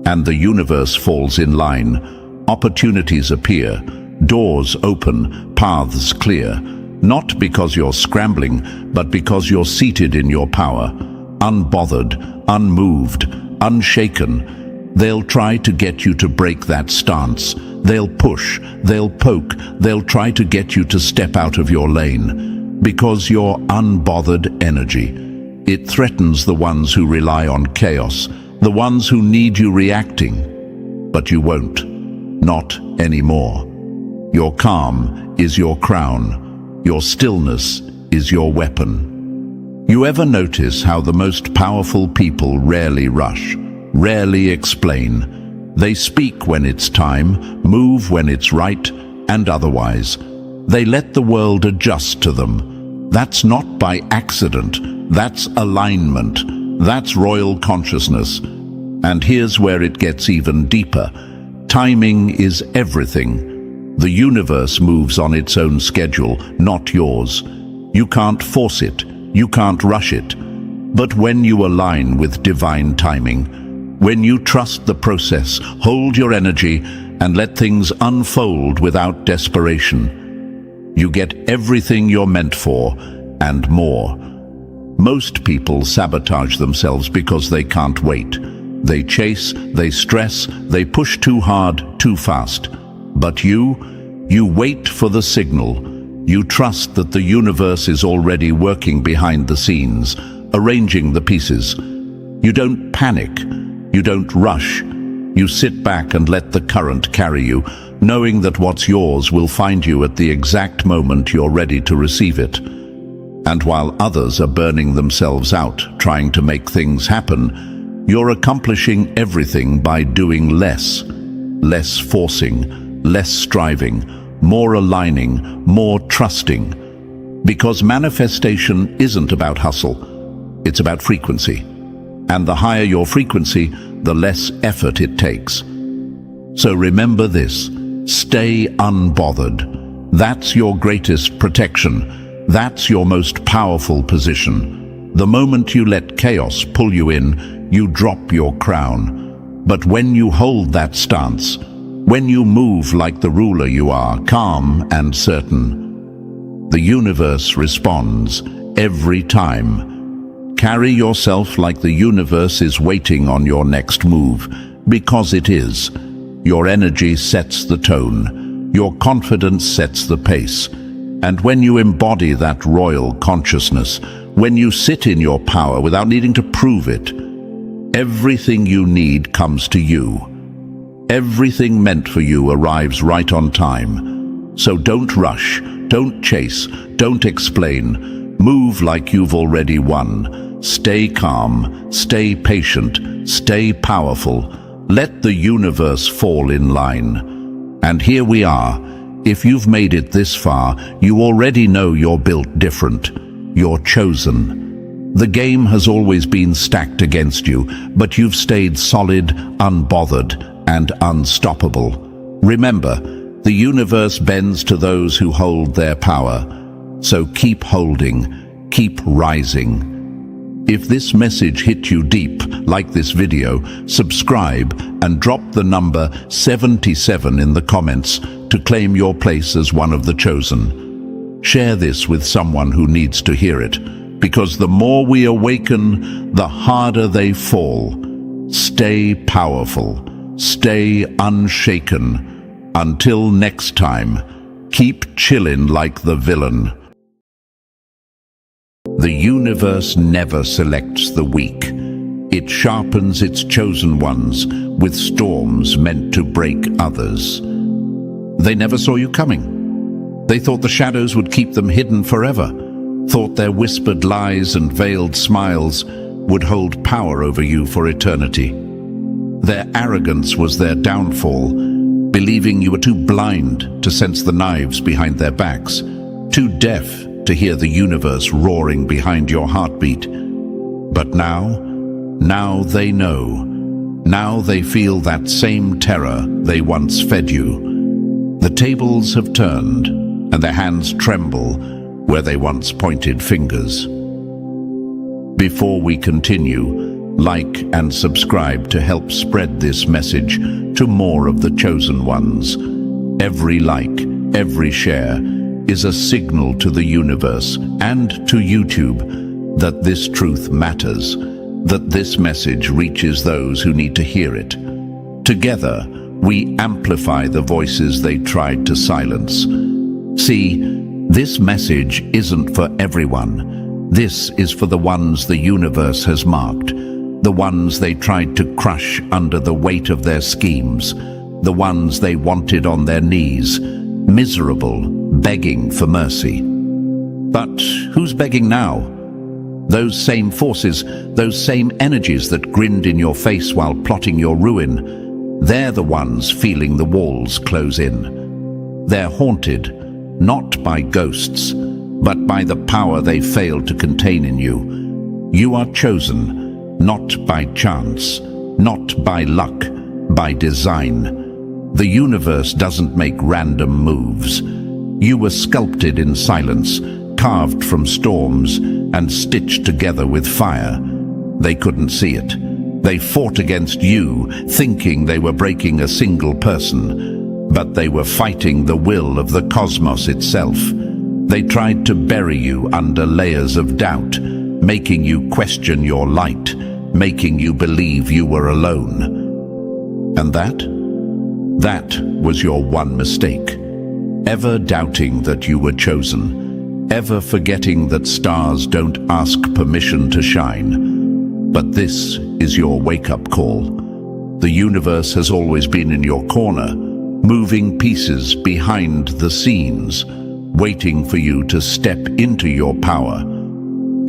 [SPEAKER 1] And the universe falls in line. Opportunities appear, doors open, paths clear. Not because you're scrambling, but because you're seated in your power. Unbothered, unmoved, unshaken. They'll try to get you to break that stance. They'll push, they'll poke, they'll try to get you to step out of your lane. Because you're unbothered energy. It threatens the ones who rely on chaos, the ones who need you reacting. But you won't. Not anymore. Your calm is your crown. Your stillness is your weapon. You ever notice how the most powerful people rarely rush, rarely explain? They speak when it's time, move when it's right, and otherwise. They let the world adjust to them. That's not by accident. That's alignment. That's royal consciousness. And here's where it gets even deeper. Timing is everything. The universe moves on its own schedule, not yours. You can't force it. You can't rush it. But when you align with divine timing, when you trust the process, hold your energy, and let things unfold without desperation, you get everything you're meant for, and more. Most people sabotage themselves because they can't wait. They chase, they stress, they push too hard, too fast. But you wait for the signal. You trust that the universe is already working behind the scenes, arranging the pieces. You don't panic. You don't rush. You sit back and let the current carry you, knowing that what's yours will find you at the exact moment you're ready to receive it. And while others are burning themselves out, trying to make things happen, you're accomplishing everything by doing less. Less forcing, less striving, more aligning, more trusting. Because manifestation isn't about hustle, it's about frequency. And the higher your frequency, the less effort it takes. So remember this, stay unbothered. That's your greatest protection. That's your most powerful position. The moment you let chaos pull you in, you drop your crown. But when you hold that stance, when you move like the ruler you are, calm and certain, the universe responds every time. Carry yourself like the universe is waiting on your next move, because it is. Your energy sets the tone. Your confidence sets the pace. And when you embody that royal consciousness, when you sit in your power without needing to prove it, everything you need comes to you. Everything meant for you arrives right on time. So don't rush, don't chase, don't explain. Move like you've already won. Stay calm, stay patient, stay powerful. Let the universe fall in line. And here we are. If you've made it this far, you already know you're built different. You're chosen. The game has always been stacked against you, but you've stayed solid, unbothered, and unstoppable. Remember, the universe bends to those who hold their power. So keep holding, keep rising. If this message hit you deep, like this video, subscribe and drop the number 77 in the comments to claim your place as one of the chosen. Share this with someone who needs to hear it, because the more we awaken, the harder they fall. Stay powerful, stay unshaken. Until next time, keep chillin' like the villain. The universe never selects the weak. It sharpens its chosen ones with storms meant to break others. They never saw you coming. They thought the shadows would keep them hidden forever, thought their whispered lies and veiled smiles would hold power over you for eternity. Their arrogance was their downfall, believing you were too blind to sense the knives behind their backs, too deaf to hear the universe roaring behind your heartbeat. But now they know. Now they feel that same terror they once fed you. The tables have turned, and their hands tremble where they once pointed fingers. Before we continue, like and subscribe to help spread this message to more of the chosen ones. Every like, every share is a signal to the universe and to YouTube that this truth matters, that this message reaches those who need to hear it. Together, we amplify the voices they tried to silence. See, this message isn't for everyone. This is for the ones the universe has marked, the ones they tried to crush under the weight of their schemes, the ones they wanted on their knees, miserable, begging for mercy. But who's begging now? Those same forces, those same energies that grinned in your face while plotting your ruin, they're the ones feeling the walls close in. They're haunted, not by ghosts, but by the power they failed to contain in you. You are chosen, not by chance, not by luck, by design. The universe doesn't make random moves. You were sculpted in silence, carved from storms, and stitched together with fire. They couldn't see it. They fought against you, thinking they were breaking a single person, but they were fighting the will of the cosmos itself. They tried to bury you under layers of doubt, making you question your light, making you believe you were alone. And That was your one mistake. Ever doubting that you were chosen, ever forgetting that stars don't ask permission to shine. But this is your wake-up call. The universe has always been in your corner, moving pieces behind the scenes, waiting for you to step into your power.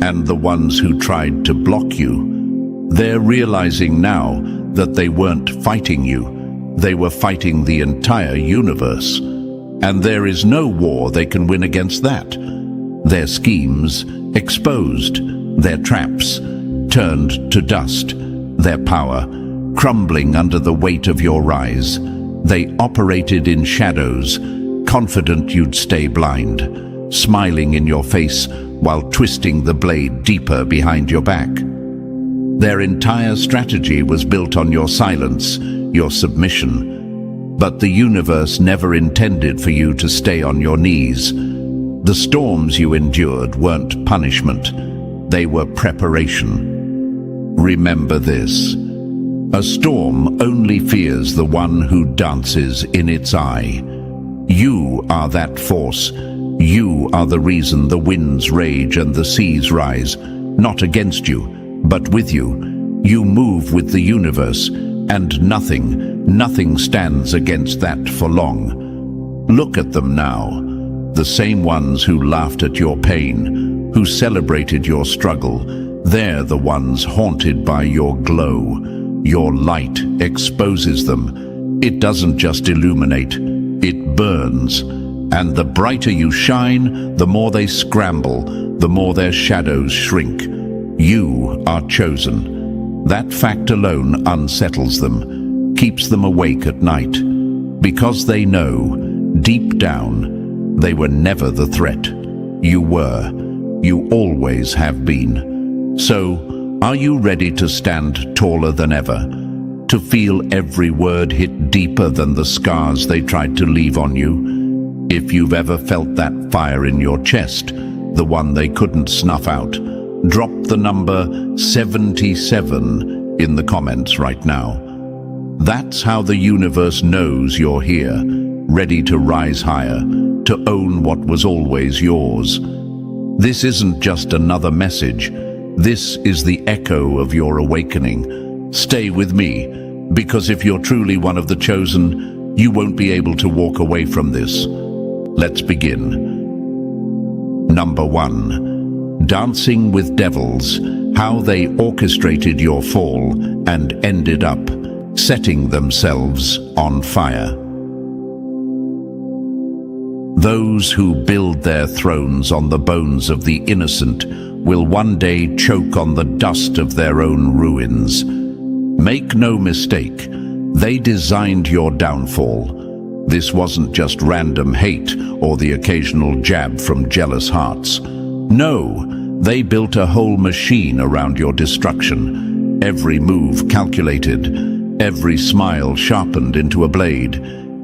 [SPEAKER 1] And the ones who tried to block you, they're realizing now that they weren't fighting you, they were fighting the entire universe. And there is no war they can win against that. Their schemes exposed, their traps turned to dust, their power crumbling under the weight of your rise. They operated in shadows, confident you'd stay blind, smiling in your face while twisting the blade deeper behind your back. Their entire strategy was built on your silence, your submission. But the universe never intended for you to stay on your knees. The storms you endured weren't punishment, they were preparation. Remember this: a storm only fears the one who dances in its eye. You are that force. You are the reason the winds rage and the seas rise, not against you, but with you. You move with the universe, and nothing stands against that for long. Look at them now, the same ones who laughed at your pain, who celebrated your struggle. They're the ones haunted by your glow. Your light exposes them. It doesn't just illuminate, it burns. And the brighter you shine, the more they scramble, the more their shadows shrink. You are chosen. That fact alone unsettles them, keeps them awake at night, because they know, deep down, they were never the threat. You were. You always have been. So, are you ready to stand taller than ever? To feel every word hit deeper than the scars they tried to leave on you? If you've ever felt that fire in your chest, the one they couldn't snuff out, drop the number 77 in the comments right now. That's how the universe knows you're here, ready to rise higher, to own what was always yours. This isn't just another message. This is the echo of your awakening. Stay with me, because if you're truly one of the chosen, you won't be able to walk away from this. Let's begin. Number 1. Dancing with devils. How they orchestrated your fall and ended up setting themselves on fire. Those who build their thrones on the bones of the innocent will one day choke on the dust of their own ruins. Make no mistake, they designed your downfall. This wasn't just random hate or the occasional jab from jealous hearts. No, they built a whole machine around your destruction. Every move calculated, every smile sharpened into a blade,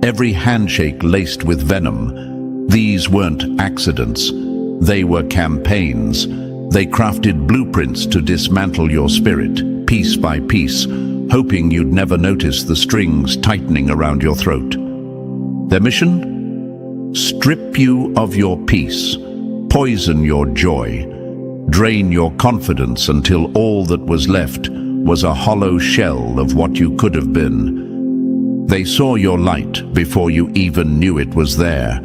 [SPEAKER 1] every handshake laced with venom. These weren't accidents. They were campaigns. They crafted blueprints to dismantle your spirit, piece by piece, hoping you'd never notice the strings tightening around your throat. Their mission? Strip you of your peace, poison your joy, drain your confidence until all that was left was a hollow shell of what you could have been. They saw your light before you even knew it was there,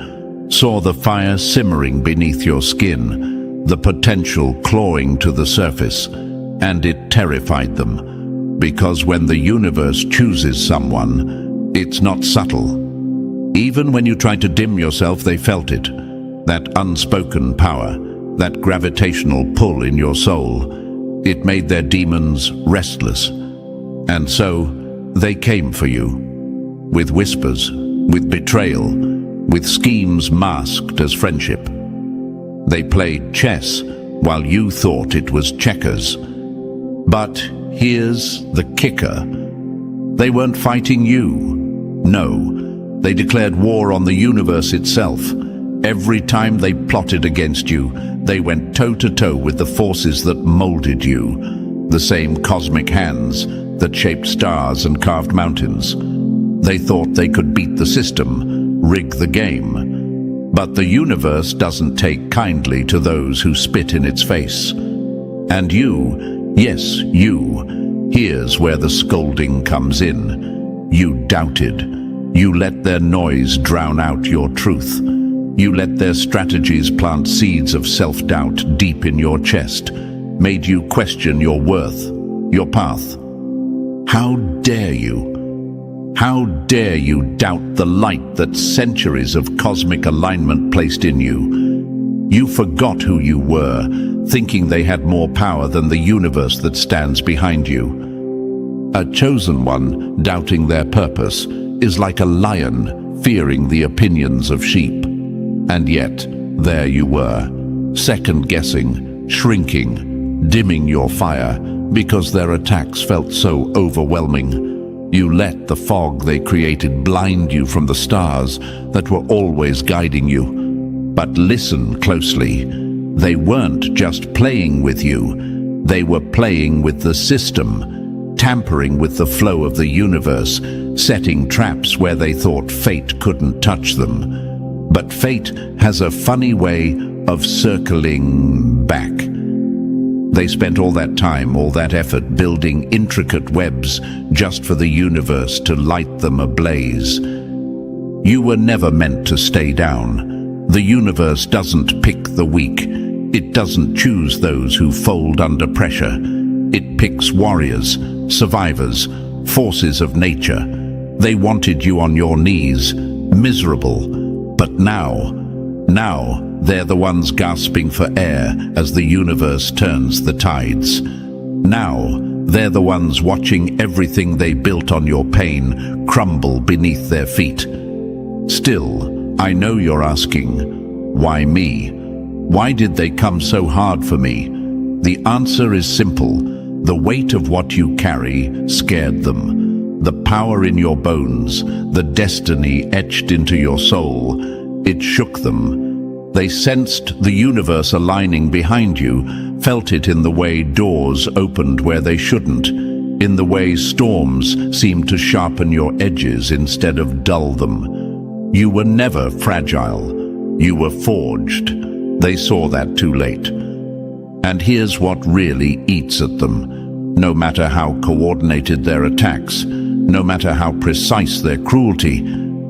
[SPEAKER 1] saw the fire simmering beneath your skin, the potential clawing to the surface, and it terrified them. Because when the universe chooses someone, it's not subtle. Even when you tried to dim yourself, they felt it. That unspoken power, that gravitational pull in your soul. It made their demons restless. And so, they came for you. With whispers, with betrayal, with schemes masked as friendship. They played chess while you thought it was checkers. But here's the kicker. They weren't fighting you. No. They declared war on the universe itself. Every time they plotted against you, they went toe-to-toe with the forces that molded you, the same cosmic hands that shaped stars and carved mountains. They thought they could beat the system, rig the game. But the universe doesn't take kindly to those who spit in its face. And you, yes, you, here's where the scolding comes in. You doubted. You let their noise drown out your truth. You let their strategies plant seeds of self-doubt deep in your chest, made you question your worth, your path. How dare you? How dare you doubt the light that centuries of cosmic alignment placed in you? You forgot who you were, thinking they had more power than the universe that stands behind you. A chosen one doubting their purpose is like a lion fearing the opinions of sheep. And yet, there you were, second-guessing, shrinking, dimming your fire because their attacks felt so overwhelming. You let the fog they created blind you from the stars that were always guiding you. But listen closely. They weren't just playing with you. They were playing with the system, tampering with the flow of the universe, setting traps where they thought fate couldn't touch them. But fate has a funny way of circling back. They spent all that time, all that effort, building intricate webs just for the universe to light them ablaze. You were never meant to stay down. The universe doesn't pick the weak. It doesn't choose those who fold under pressure. It picks warriors, survivors, forces of nature. They wanted you on your knees, miserable. But now they're the ones gasping for air as the universe turns the tides. Now, they're the ones watching everything they built on your pain crumble beneath their feet. Still, I know you're asking, why me? Why did they come so hard for me? The answer is simple. The weight of what you carry scared them. The power in your bones, the destiny etched into your soul, it shook them. They sensed the universe aligning behind you, felt it in the way doors opened where they shouldn't, in the way storms seemed to sharpen your edges instead of dull them. You were never fragile. You were forged. They saw that too late. And here's what really eats at them. No matter how coordinated their attacks, no matter how precise their cruelty,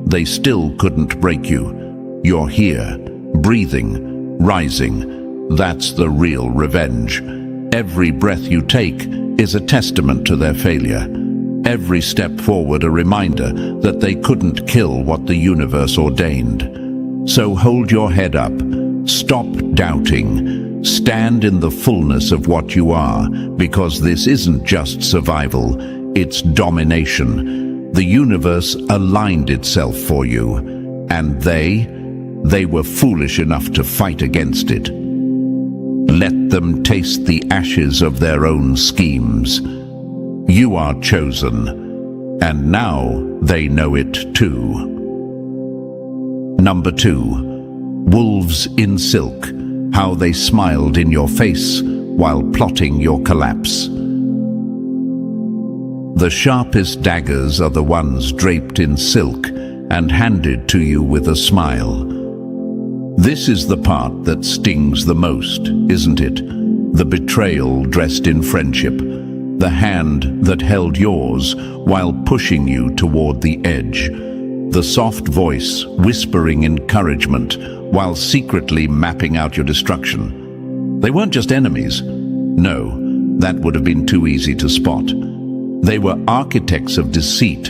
[SPEAKER 1] they still couldn't break you. You're here. Breathing, rising, that's the real revenge. Every breath you take is a testament to their failure. Every step forward a reminder that they couldn't kill what the universe ordained. So hold your head up, stop doubting, stand in the fullness of what you are, because this isn't just survival, it's domination. The universe aligned itself for you, and they were foolish enough to fight against it. Let them taste the ashes of their own schemes. You are chosen, and now they know it too. Number 2. Wolves in silk, how they smiled in your face while plotting your collapse. The sharpest daggers are the ones draped in silk and handed to you with a smile. This is the part that stings the most, isn't it? The betrayal dressed in friendship, the hand that held yours while pushing you toward the edge, the soft voice whispering encouragement while secretly mapping out your destruction. They weren't just enemies. No, that would have been too easy to spot. They were architects of deceit,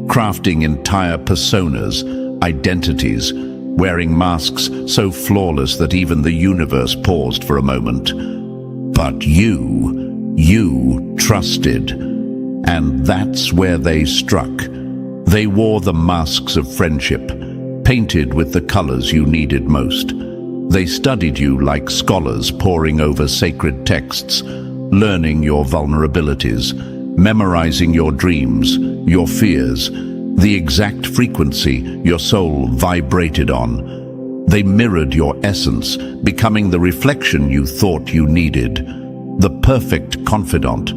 [SPEAKER 1] crafting entire personas, identities, wearing masks so flawless that even the universe paused for a moment. But you trusted, and that's where they struck. They wore the masks of friendship, painted with the colors you needed most. They studied you like scholars poring over sacred texts, learning your vulnerabilities, memorizing your dreams, your fears, the exact frequency your soul vibrated on. They mirrored your essence, becoming the reflection you thought you needed. The perfect confidant,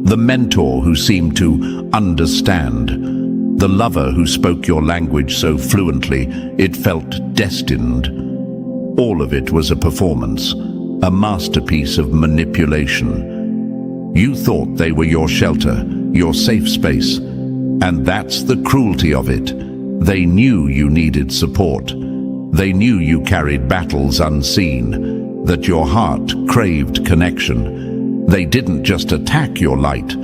[SPEAKER 1] the mentor who seemed to understand. The lover who spoke your language so fluently it felt destined. All of it was a performance, a masterpiece of manipulation. You thought they were your shelter, your safe space, and that's the cruelty of it. They knew you needed support. They knew you carried battles unseen, that your heart craved connection. They didn't just attack your light.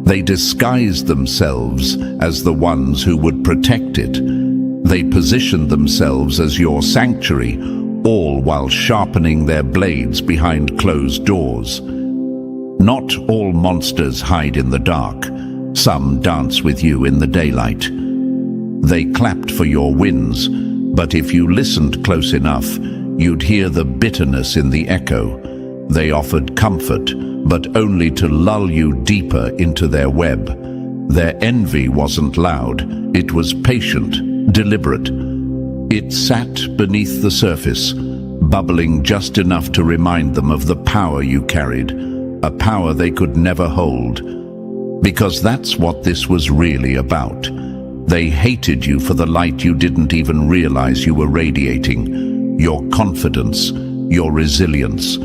[SPEAKER 1] They disguised themselves as the ones who would protect it. They positioned themselves as your sanctuary, all while sharpening their blades behind closed doors. Not all monsters hide in the dark. Some dance with you in the daylight. They clapped for your wins, but if you listened close enough, you'd hear the bitterness in the echo. They offered comfort, but only to lull you deeper into their web. Their envy wasn't loud, it was patient, deliberate. It sat beneath the surface, bubbling just enough to remind them of the power you carried, a power they could never hold. Because that's what this was really about. They hated you for the light you didn't even realize you were radiating. Your confidence, your resilience,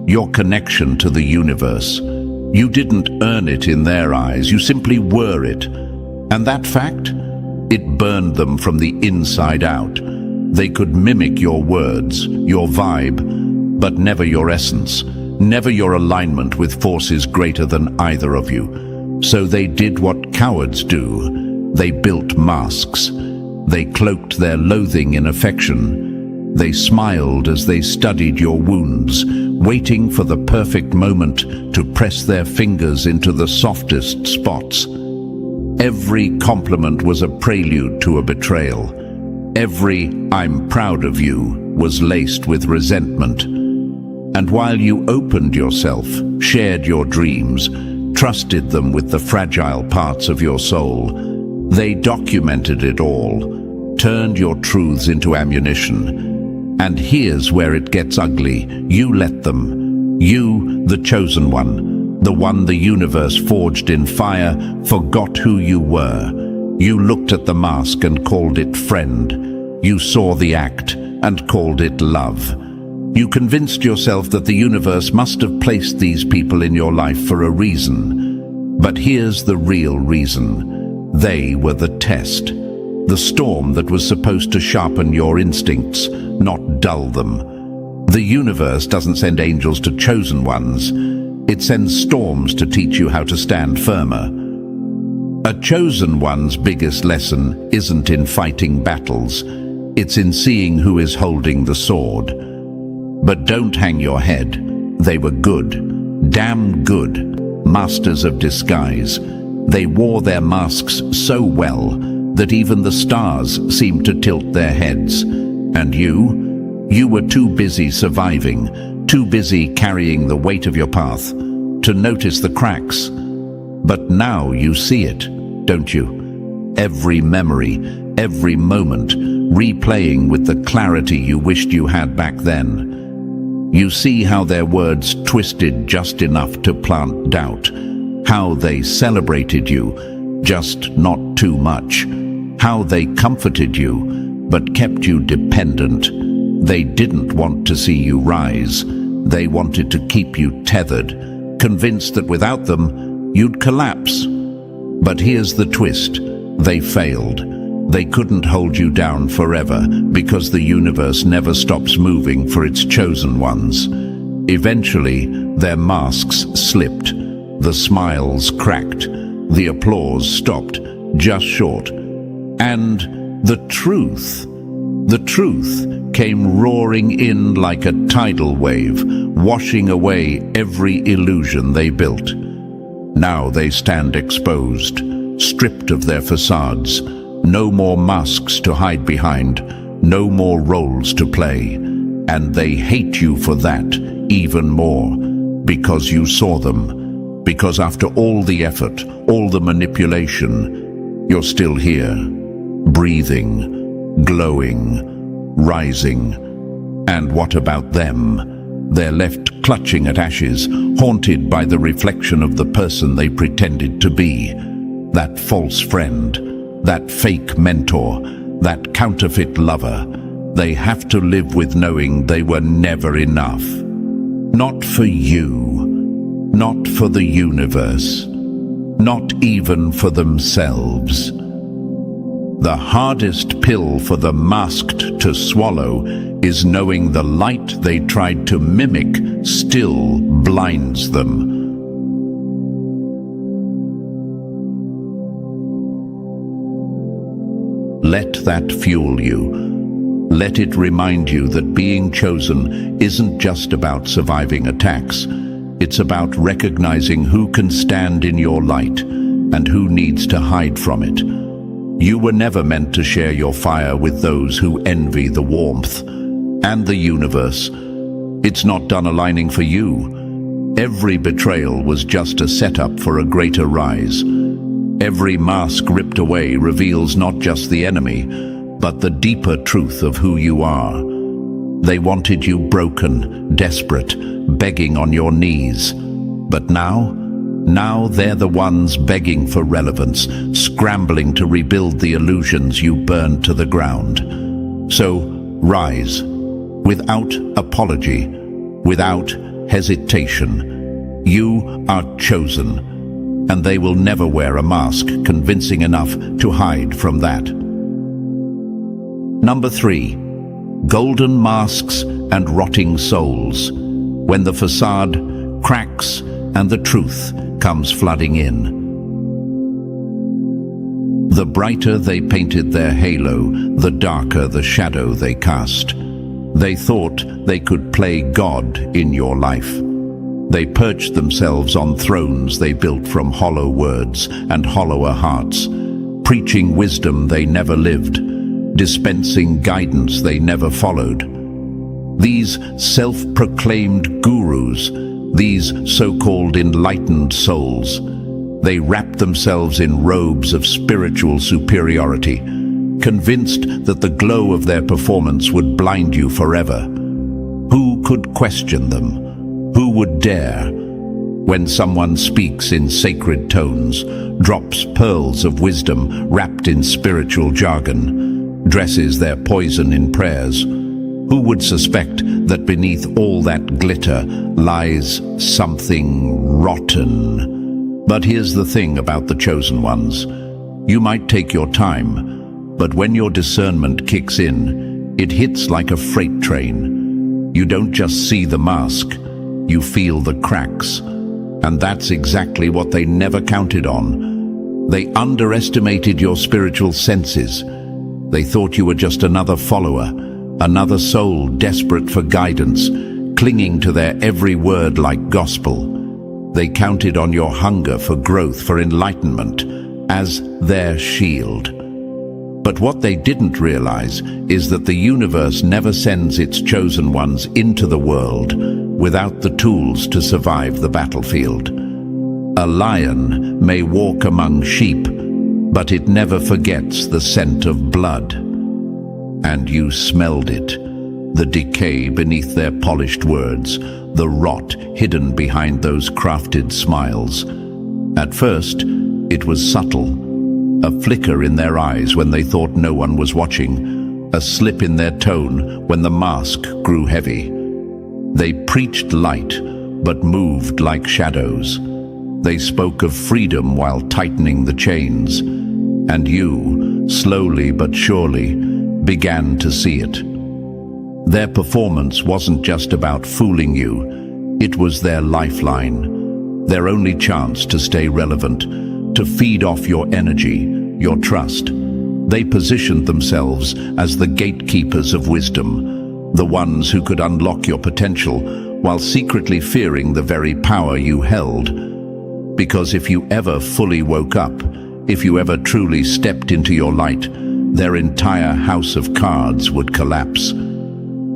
[SPEAKER 1] your connection to the universe. You didn't earn it in their eyes, you simply were it. And that fact? It burned them from the inside out. They could mimic your words, your vibe, but never your essence, never your alignment with forces greater than either of you. So they did what cowards do. They built masks. They cloaked their loathing in affection. They smiled as they studied your wounds, waiting for the perfect moment to press their fingers into the softest spots. Every compliment was a prelude to a betrayal. Every "I'm proud of you" was laced with resentment. And while you opened yourself, shared your dreams, trusted them with the fragile parts of your soul, they documented it all, turned your truths into ammunition. And here's where it gets ugly. You let them. You, the chosen one, the one the universe forged in fire, forgot who you were. You looked at the mask and called it friend. You saw the act and called it love. You convinced yourself that the universe must have placed these people in your life for a reason. But here's the real reason. They were the test. The storm that was supposed to sharpen your instincts, not dull them. The universe doesn't send angels to chosen ones. It sends storms to teach you how to stand firmer. A chosen one's biggest lesson isn't in fighting battles. It's in seeing who is holding the sword. But don't hang your head. They were good. Damn good. Masters of disguise. They wore their masks so well that even the stars seemed to tilt their heads. And you were too busy surviving, too busy carrying the weight of your path, to notice the cracks. But now you see it, don't you? Every memory, every moment, replaying with the clarity you wished you had back then. You see how their words twisted just enough to plant doubt, how they celebrated you, just not too much, how they comforted you, but kept you dependent. They didn't want to see you rise. They wanted to keep you tethered, convinced that without them, you'd collapse. But here's the twist. They failed. They couldn't hold you down forever because the universe never stops moving for its chosen ones. Eventually, their masks slipped. The smiles cracked. The applause stopped, just short. And the truth came roaring in like a tidal wave, washing away every illusion they built. Now they stand exposed, stripped of their facades. No more masks to hide behind, no more roles to play. And they hate you for that even more, because you saw them. Because after all the effort, all the manipulation, you're still here, breathing, glowing, rising. And what about them? They're left clutching at ashes, haunted by the reflection of the person they pretended to be. That false friend, that fake mentor, that counterfeit lover. They have to live with knowing they were never enough. Not for you, not for the universe, not even for themselves. The hardest pill for the masked to swallow is knowing the light they tried to mimic still blinds them. Let that fuel you. Let it remind you that being chosen isn't just about surviving attacks. It's about recognizing who can stand in your light and who needs to hide from it. You were never meant to share your fire with those who envy the warmth. And the universe, it's not done aligning for you. Every betrayal was just a setup for a greater rise. Every mask ripped away reveals not just the enemy, but the deeper truth of who you are. They wanted you broken, desperate, begging on your knees. But now they're the ones begging for relevance, scrambling to rebuild the illusions you burned to the ground. So, rise, without apology, without hesitation. You are chosen, and they will never wear a mask convincing enough to hide from that. Number 3. Golden masks and rotting souls. When the facade cracks and the truth comes flooding in. The brighter they painted their halo, the darker the shadow they cast. They thought they could play God in your life. They perched themselves on thrones they built from hollow words and hollower hearts, preaching wisdom they never lived, dispensing guidance they never followed. These self-proclaimed gurus, these so-called enlightened souls, they wrapped themselves in robes of spiritual superiority, convinced that the glow of their performance would blind you forever. Who could question them? Who would dare? When someone speaks in sacred tones, drops pearls of wisdom wrapped in spiritual jargon, dresses their poison in prayers, who would suspect that beneath all that glitter lies something rotten? But here's the thing about the chosen ones. You might take your time, but when your discernment kicks in, it hits like a freight train. You don't just see the mask, you feel the cracks. And that's exactly what they never counted on. They underestimated your spiritual senses. They thought you were just another follower, another soul desperate for guidance, clinging to their every word like gospel. They counted on your hunger for growth, for enlightenment, as their shield. But what they didn't realize is that the universe never sends its chosen ones into the world without the tools to survive the battlefield. A lion may walk among sheep, but it never forgets the scent of blood. And you smelled it, the decay beneath their polished words, the rot hidden behind those crafted smiles. At first, it was subtle, a flicker in their eyes when they thought no one was watching, a slip in their tone when the mask grew heavy. They preached light, but moved like shadows. They spoke of freedom while tightening the chains, and you, slowly but surely, began to see it. Their performance wasn't just about fooling you, it was their lifeline, their only chance to stay relevant, to feed off your energy, your trust. They positioned themselves as the gatekeepers of wisdom, the ones who could unlock your potential while secretly fearing the very power you held. Because if you ever fully woke up, if you ever truly stepped into your light, their entire house of cards would collapse.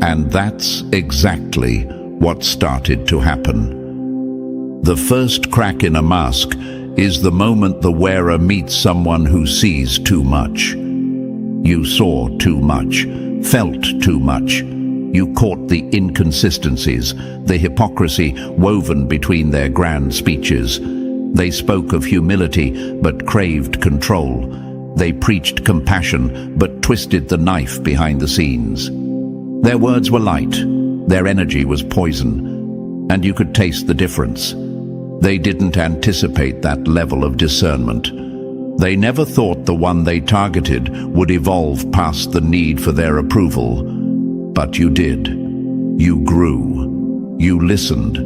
[SPEAKER 1] And that's exactly what started to happen. The first crack in a mask is the moment the wearer meets someone who sees too much. You saw too much, felt too much. You caught the inconsistencies, the hypocrisy woven between their grand speeches. They spoke of humility but craved control. They preached compassion, but twisted the knife behind the scenes. Their words were light, their energy was poison, and you could taste the difference. They didn't anticipate that level of discernment. They never thought the one they targeted would evolve past the need for their approval. But you did. You grew. You listened,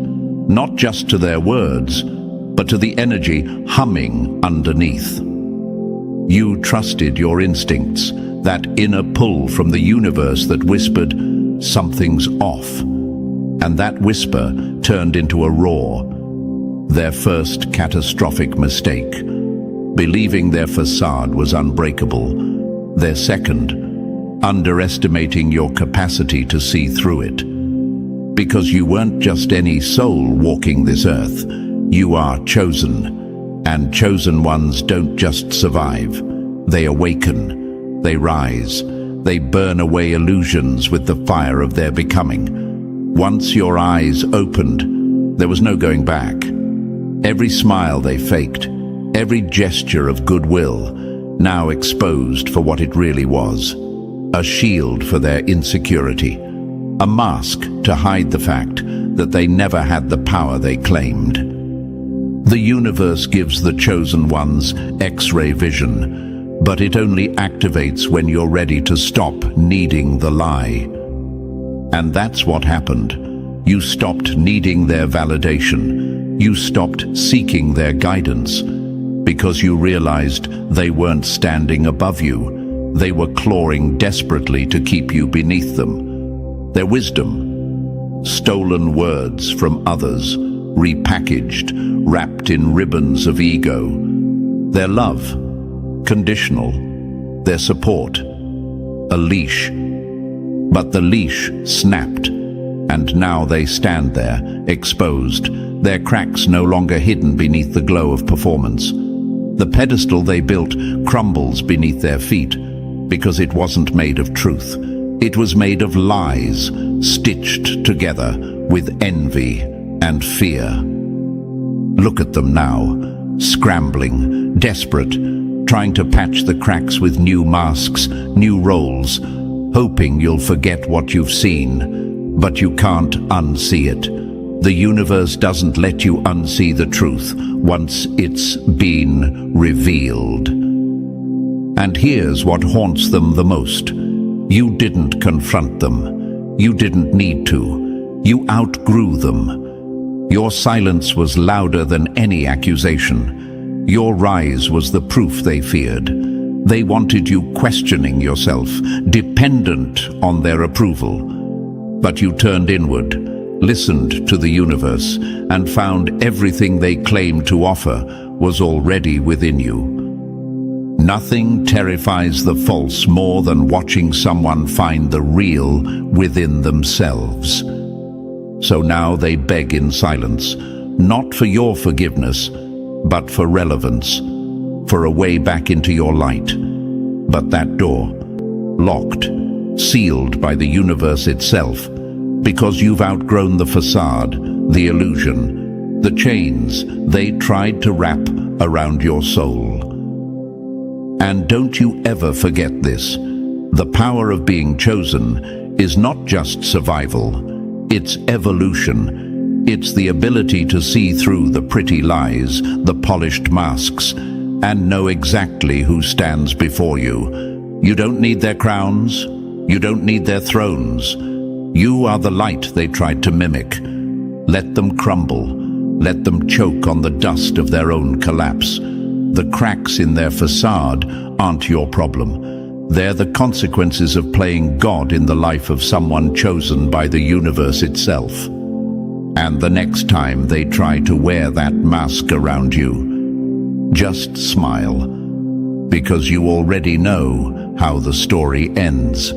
[SPEAKER 1] not just to their words, but to the energy humming underneath. You trusted your instincts, that inner pull from the universe that whispered, "Something's off." And that whisper turned into a roar. Their first catastrophic mistake, believing their facade was unbreakable. Their second, underestimating your capacity to see through it. Because you weren't just any soul walking this earth. You are chosen. And chosen ones don't just survive. They awaken. They rise. They burn away illusions with the fire of their becoming. Once your eyes opened, there was no going back. Every smile they faked, every gesture of goodwill, now exposed for what it really was. A shield for their insecurity. A mask to hide the fact that they never had the power they claimed. The universe gives the chosen ones X-ray vision, but it only activates when you're ready to stop needing the lie. And that's what happened. You stopped needing their validation. You stopped seeking their guidance because you realized they weren't standing above you. They were clawing desperately to keep you beneath them. Their wisdom, stolen words from others, repackaged, wrapped in ribbons of ego. Their love, conditional. Their support, a leash. But the leash snapped, and now they stand there, exposed, their cracks no longer hidden beneath the glow of performance. The pedestal they built crumbles beneath their feet, because it wasn't made of truth. It was made of lies, stitched together with envy and fear. Look at them now, scrambling, desperate, trying to patch the cracks with new masks, new roles, hoping you'll forget what you've seen, but you can't unsee it. The universe doesn't let you unsee the truth once it's been revealed. And here's what haunts them the most. You didn't confront them. You didn't need to. You outgrew them. Your silence was louder than any accusation. Your rise was the proof they feared. They wanted you questioning yourself, dependent on their approval. But you turned inward, listened to the universe, and found everything they claimed to offer was already within you. Nothing terrifies the false more than watching someone find the real within themselves. So now they beg in silence, not for your forgiveness, but for relevance, for a way back into your light. But that door, locked, sealed by the universe itself, because you've outgrown the facade, the illusion, the chains they tried to wrap around your soul. And don't you ever forget this. The power of being chosen is not just survival, it's evolution. It's the ability to see through the pretty lies, the polished masks, and know exactly who stands before you. You don't need their crowns, you don't need their thrones. You are the light they tried to mimic. Let them crumble, let them choke on the dust of their own collapse. The cracks in their facade aren't your problem. They're the consequences of playing God in the life of someone chosen by the universe itself. And the next time they try to wear that mask around you, just smile, because you already know how the story ends.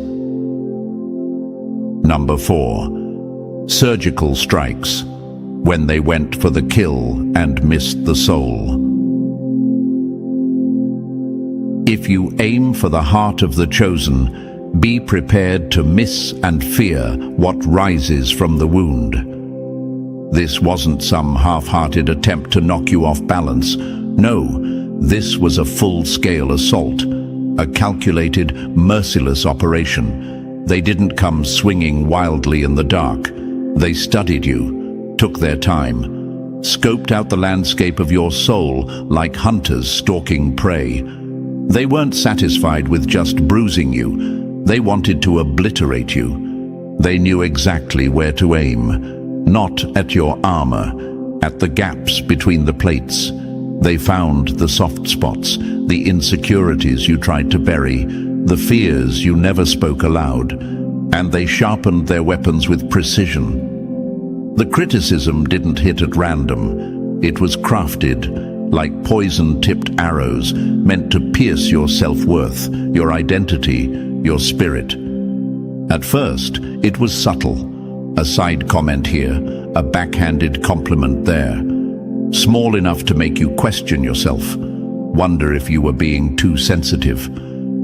[SPEAKER 1] Number 4. Surgical strikes, when they went for the kill and missed the soul. If you aim for the heart of the chosen, be prepared to miss and fear what rises from the wound. This wasn't some half-hearted attempt to knock you off balance. No, this was a full-scale assault, a calculated, merciless operation. They didn't come swinging wildly in the dark. They studied you, took their time, scoped out the landscape of your soul like hunters stalking prey. They weren't satisfied with just bruising you. They wanted to obliterate you. They knew exactly where to aim, not at your armor, at the gaps between the plates. They found the soft spots, the insecurities you tried to bury, the fears you never spoke aloud, and they sharpened their weapons with precision. The criticism didn't hit at random. It was crafted, like poison-tipped arrows, meant to pierce your self-worth, your identity, your spirit. At first, it was subtle. A side comment here, a backhanded compliment there. Small enough to make you question yourself, wonder if you were being too sensitive.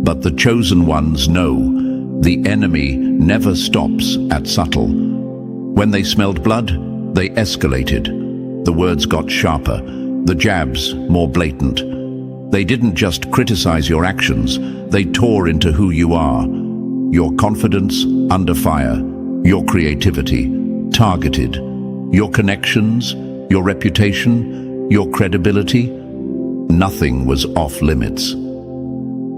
[SPEAKER 1] But the chosen ones know the enemy never stops at subtle. When they smelled blood, they escalated. The words got sharper, the jabs more blatant. They didn't just criticize your actions, they tore into who you are. Your confidence under fire, your creativity targeted, your connections, your reputation, your credibility. Nothing was off limits.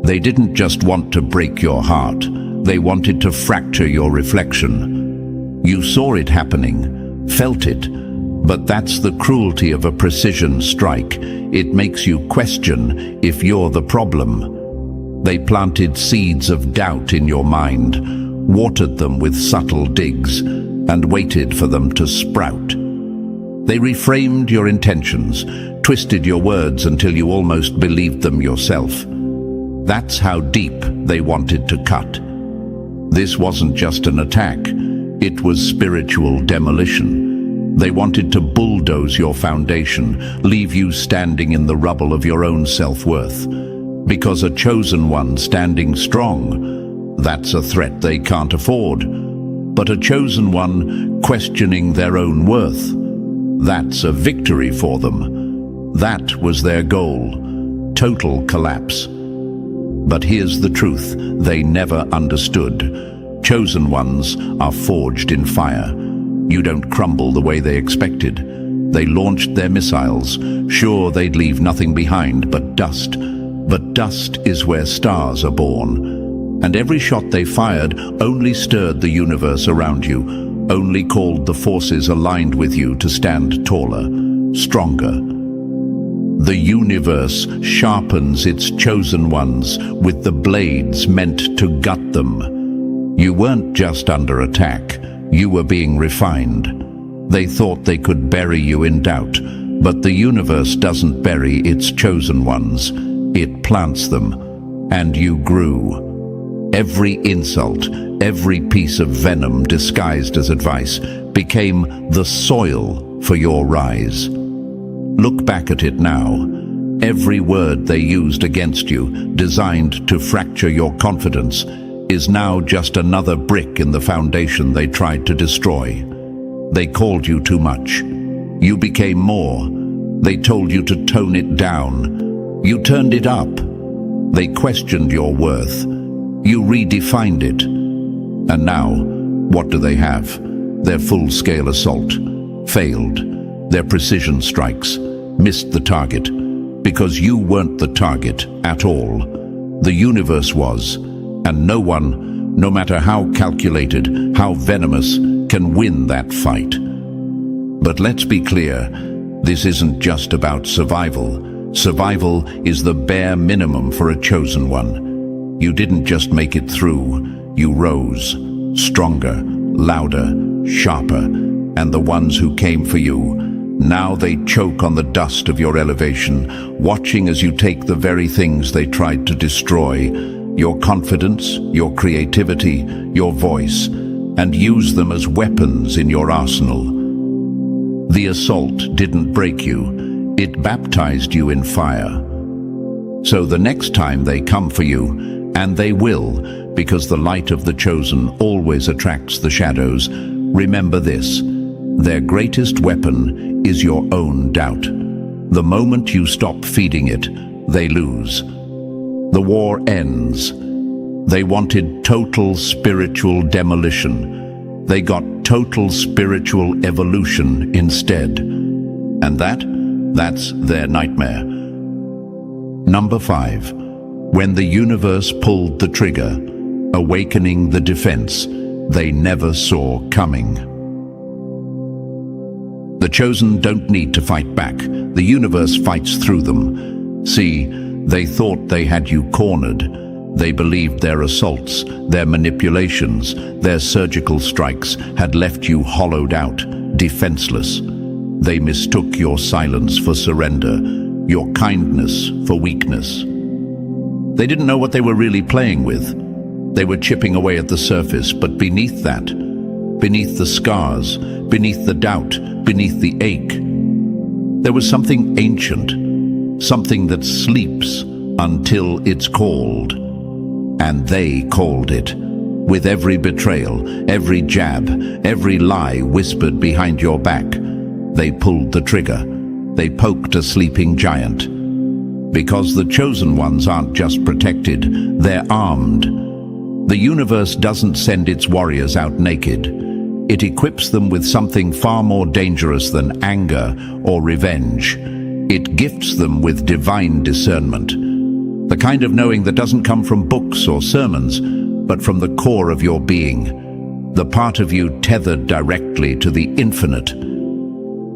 [SPEAKER 1] They didn't just want to break your heart, they wanted to fracture your reflection. You saw it happening, felt it, but that's the cruelty of a precision strike. It makes you question if you're the problem. They planted seeds of doubt in your mind, watered them with subtle digs, and waited for them to sprout. They reframed your intentions, twisted your words until you almost believed them yourself. That's how deep they wanted to cut. This wasn't just an attack, it was spiritual demolition. They wanted to bulldoze your foundation, leave you standing in the rubble of your own self-worth. Because a chosen one standing strong, that's a threat they can't afford. But a chosen one questioning their own worth, that's a victory for them. That was their goal, total collapse. But here's the truth they never understood. Chosen ones are forged in fire. You don't crumble the way they expected. They launched their missiles, sure they'd leave nothing behind but dust. But dust is where stars are born. And every shot they fired only stirred the universe around you, only called the forces aligned with you to stand taller, stronger. The universe sharpens its chosen ones with the blades meant to gut them. You weren't just under attack, you were being refined. They thought they could bury you in doubt, but the universe doesn't bury its chosen ones. It plants them, and you grew. Every insult, every piece of venom disguised as advice became the soil for your rise. Look back at it now. Every word they used against you, designed to fracture your confidence, is now just another brick in the foundation they tried to destroy. They called you too much. You became more. They told you to tone it down. You turned it up. They questioned your worth. You redefined it. And now, what do they have? Their full-scale assault failed. Their precision strikes missed the target, because you weren't the target at all. The universe was, and no one, no matter how calculated, how venomous, can win that fight. But let's be clear, this isn't just about survival. Survival is the bare minimum for a chosen one. You didn't just make it through, you rose, stronger, louder, sharper, and the ones who came for you, now they choke on the dust of your elevation, watching as you take the very things they tried to destroy, your confidence, your creativity, your voice, and use them as weapons in your arsenal. The assault didn't break you, it baptized you in fire. So the next time they come for you, and they will, because the light of the chosen always attracts the shadows, remember this: their greatest weapon is your own doubt. The moment you stop feeding it, they lose. The war ends. They wanted total spiritual demolition. They got total spiritual evolution instead. And that's their nightmare. Number 5. When the universe pulled the trigger, awakening the defense they never saw coming. The chosen don't need to fight back. The universe fights through them. See, they thought they had you cornered. They believed their assaults, their manipulations, their surgical strikes had left you hollowed out, defenseless. They mistook your silence for surrender, your kindness for weakness. They didn't know what they were really playing with. They were chipping away at the surface, but beneath that, beneath the scars, beneath the doubt, beneath the ache, there was something ancient, something that sleeps until it's called. And they called it. With every betrayal, every jab, every lie whispered behind your back, they pulled the trigger. They poked a sleeping giant. Because the chosen ones aren't just protected, they're armed. The universe doesn't send its warriors out naked. It equips them with something far more dangerous than anger or revenge. It gifts them with divine discernment. The kind of knowing that doesn't come from books or sermons, but from the core of your being, the part of you tethered directly to the infinite.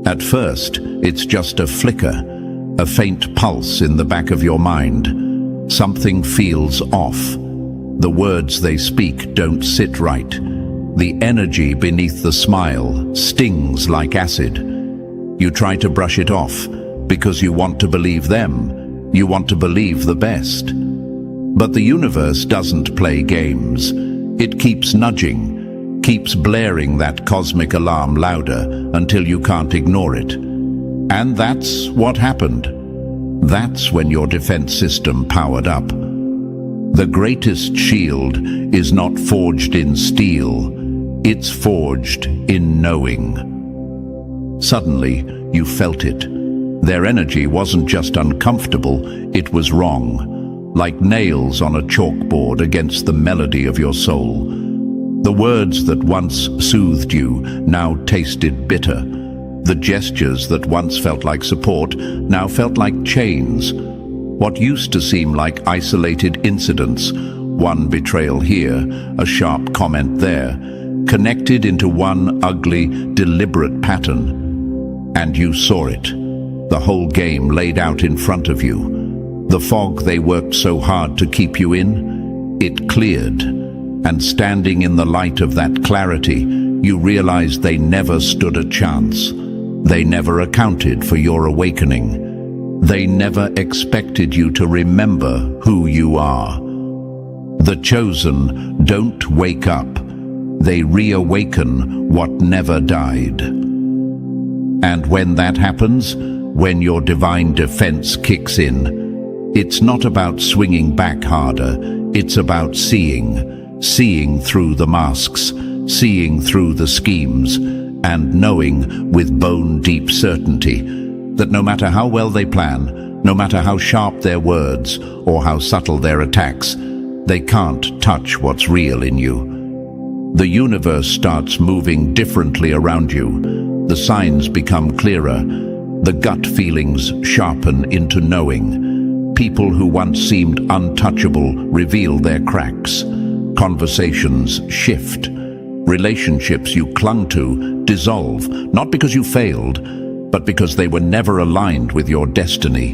[SPEAKER 1] At first, it's just a flicker, a faint pulse in the back of your mind. Something feels off. The words they speak don't sit right. The energy beneath the smile stings like acid. You try to brush it off because you want to believe them. You want to believe the best. But the universe doesn't play games. It keeps nudging, keeps blaring that cosmic alarm louder until you can't ignore it. And that's what happened. That's when your defense system powered up. The greatest shield is not forged in steel. It's forged in knowing. Suddenly, you felt it. Their energy wasn't just uncomfortable, it was wrong, like nails on a chalkboard against the melody of your soul. The words that once soothed you now tasted bitter. The gestures that once felt like support now felt like chains. What used to seem like isolated incidents, one betrayal here, a sharp comment there, connected into one ugly, deliberate pattern. And you saw it. The whole game laid out in front of you. The fog they worked so hard to keep you in, it cleared. And standing in the light of that clarity, you realized they never stood a chance. They never accounted for your awakening. They never expected you to remember who you are. The chosen don't wake up. They reawaken what never died. And when that happens, when your divine defense kicks in, it's not about swinging back harder, it's about seeing through the masks, seeing through the schemes, and knowing with bone-deep certainty that no matter how well they plan, no matter how sharp their words or how subtle their attacks, they can't touch what's real in you. The universe starts moving differently around you. The signs become clearer. The gut feelings sharpen into knowing. People who once seemed untouchable reveal their cracks. Conversations shift. Relationships you clung to dissolve, not because you failed, but because they were never aligned with your destiny.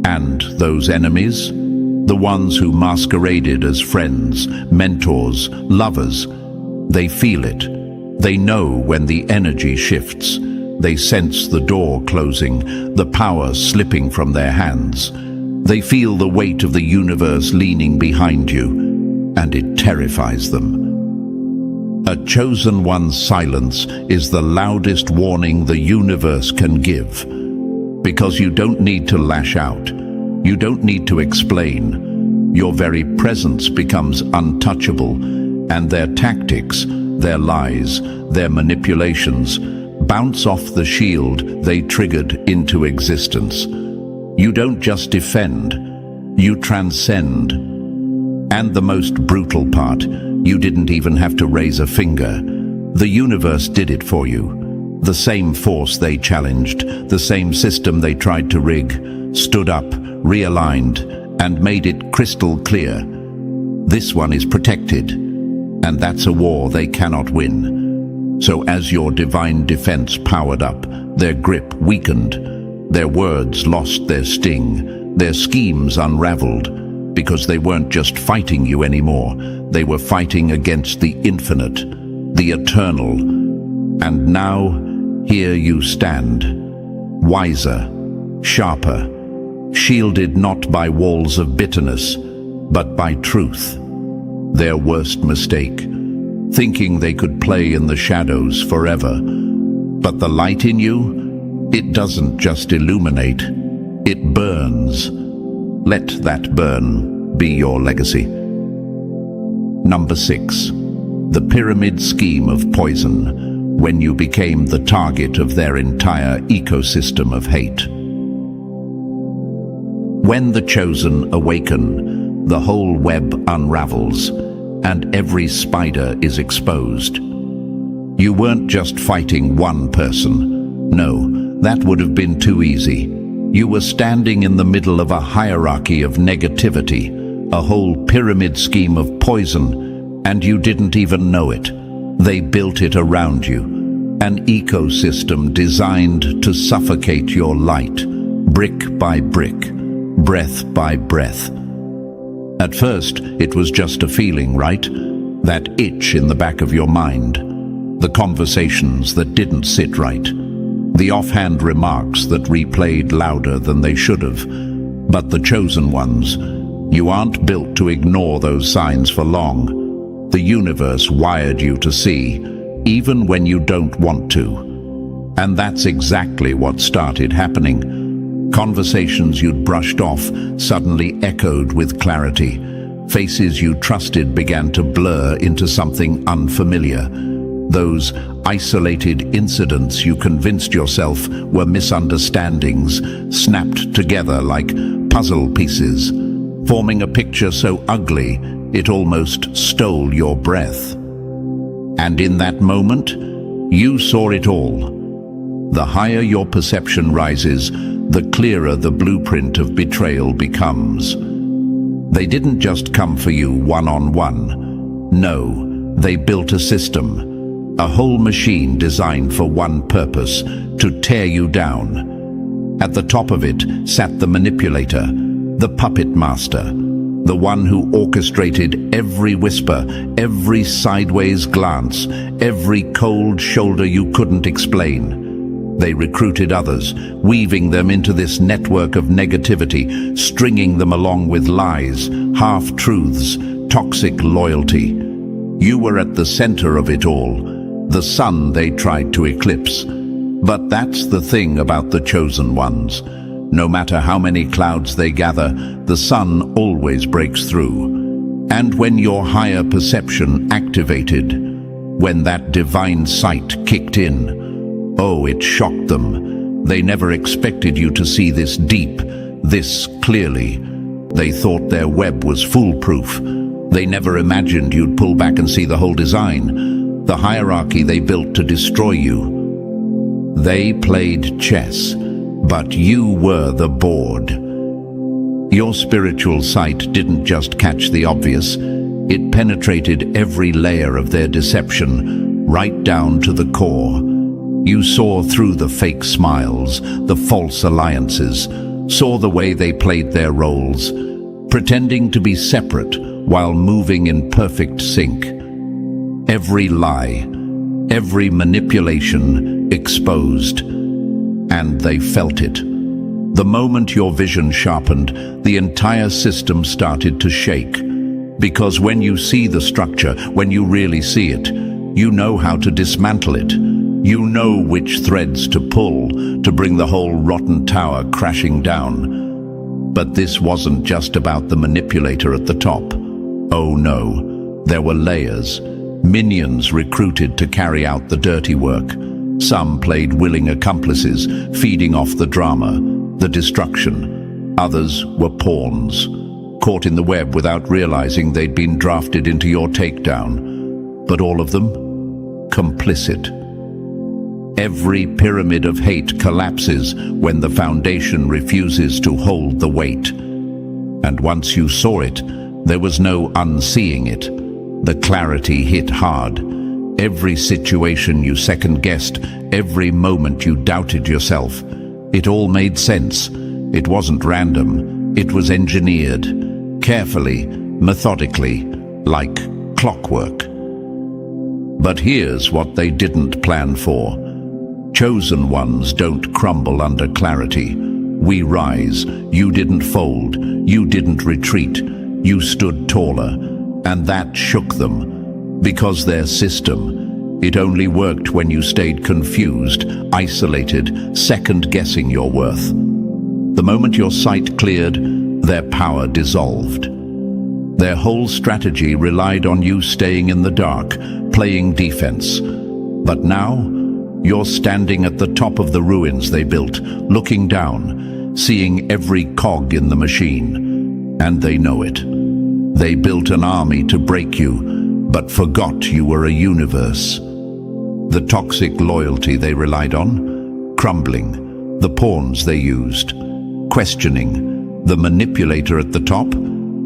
[SPEAKER 1] And those enemies? The ones who masqueraded as friends, mentors, lovers, they feel it. They know when the energy shifts. They sense the door closing, the power slipping from their hands. They feel the weight of the universe leaning behind you, and it terrifies them. A chosen one's silence is the loudest warning the universe can give. Because you don't need to lash out. You don't need to explain. Your very presence becomes untouchable, and their tactics, their lies, their manipulations bounce off the shield they triggered into existence. You don't just defend, You transcend. And the most brutal part, you didn't even have to raise a finger. The universe did it for you. The same force they challenged, the same system they tried to rig, stood up, realigned, and made it crystal clear. This one is protected, and that's a war they cannot win. So as your divine defense powered up, their grip weakened, their words lost their sting, their schemes unraveled, because they weren't just fighting you anymore. They were fighting against the infinite, the eternal. And now, here you stand, wiser, sharper, shielded not by walls of bitterness, but by truth. Their worst mistake, thinking they could play in the shadows forever. But the light in you, it doesn't just illuminate, it burns. Let that burn be your legacy. Number 6. The pyramid scheme of poison, when you became the target of their entire ecosystem of hate. When the chosen awaken, the whole web unravels, and every spider is exposed. You weren't just fighting one person. No, that would have been too easy. You were standing in the middle of a hierarchy of negativity, a whole pyramid scheme of poison, and you didn't even know it. They built it around you, an ecosystem designed to suffocate your light, brick by brick, breath by breath. At first, it was just a feeling, right? That itch in the back of your mind. The conversations that didn't sit right. The offhand remarks that replayed louder than they should have. But the chosen ones, you aren't built to ignore those signs for long. The universe wired you to see, even when you don't want to. And that's exactly what started happening. Conversations you'd brushed off suddenly echoed with clarity. Faces you trusted began to blur into something unfamiliar. Those isolated incidents you convinced yourself were misunderstandings snapped together like puzzle pieces, forming a picture so ugly it almost stole your breath. And in that moment, you saw it all. The higher your perception rises, the clearer the blueprint of betrayal becomes. They didn't just come for you one-on-one. No, they built a system. A whole machine designed for one purpose, to tear you down. At the top of it sat the manipulator, the puppet master, the one who orchestrated every whisper, every sideways glance, every cold shoulder you couldn't explain. They recruited others, weaving them into this network of negativity, stringing them along with lies, half-truths, toxic loyalty. You were at the center of it all. The sun they tried to eclipse. But that's the thing about the chosen ones. No matter how many clouds they gather, the sun always breaks through. And when your higher perception activated, when that divine sight kicked in, oh, it shocked them. They never expected you to see this deep, this clearly. They thought their web was foolproof. They never imagined you'd pull back and see the whole design. The hierarchy they built to destroy you. They played chess, but you were the board. Your spiritual sight didn't just catch the obvious, it penetrated every layer of their deception, right down to the core. You saw through the fake smiles, the false alliances, saw the way they played their roles, pretending to be separate while moving in perfect sync. Every lie, every manipulation exposed, and they felt it. The moment your vision sharpened, the entire system started to shake. Because when you see the structure, when you really see it, you know how to dismantle it. You know which threads to pull to bring the whole rotten tower crashing down. But this wasn't just about the manipulator at the top. Oh no, there were layers. Minions recruited to carry out the dirty work. Some played willing accomplices, feeding off the drama, the destruction. Others were pawns, caught in the web without realizing they'd been drafted into your takedown. But all of them, complicit. Every pyramid of hate collapses when the foundation refuses to hold the weight. And once you saw it, there was no unseeing it. The clarity hit hard. Every situation you second-guessed, every moment you doubted yourself, it all made sense. It wasn't random. It was engineered, carefully, methodically, like clockwork. But here's what they didn't plan for. Chosen ones don't crumble under clarity. We rise. You didn't fold. You didn't retreat. You stood taller. And that shook them. Because their system, it only worked when you stayed confused, isolated, second-guessing your worth. The moment your sight cleared, their power dissolved. Their whole strategy relied on you staying in the dark, playing defense. But now, you're standing at the top of the ruins they built, looking down, seeing every cog in the machine. And they know it. They built an army to break you, but forgot you were a universe. The toxic loyalty they relied on, crumbling. The pawns they used, questioning. The manipulator at the top,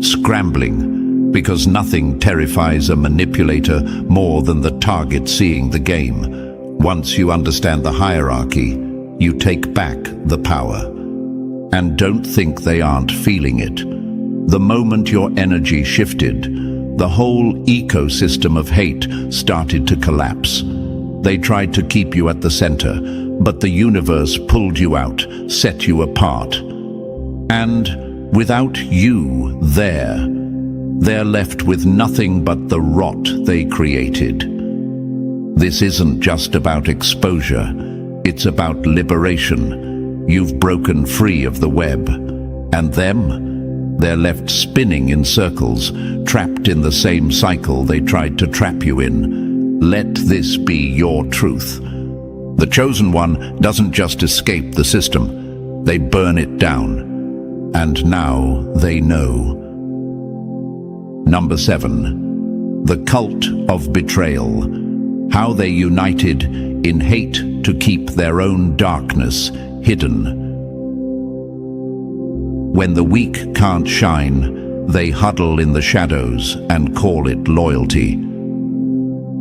[SPEAKER 1] scrambling. Because nothing terrifies a manipulator more than the target seeing the game. Once you understand the hierarchy, you take back the power. And don't think they aren't feeling it. The moment your energy shifted, the whole ecosystem of hate started to collapse. They tried to keep you at the center, but the universe pulled you out, set you apart. And without you there, they're left with nothing but the rot they created. This isn't just about exposure, it's about liberation. You've broken free of the web, and them? They're left spinning in circles, trapped in the same cycle they tried to trap you in. Let this be your truth. The chosen one doesn't just escape the system, they burn it down. And now they know. Number 7. The cult of betrayal. How they united in hate to keep their own darkness hidden. When the weak can't shine, they huddle in the shadows and call it loyalty.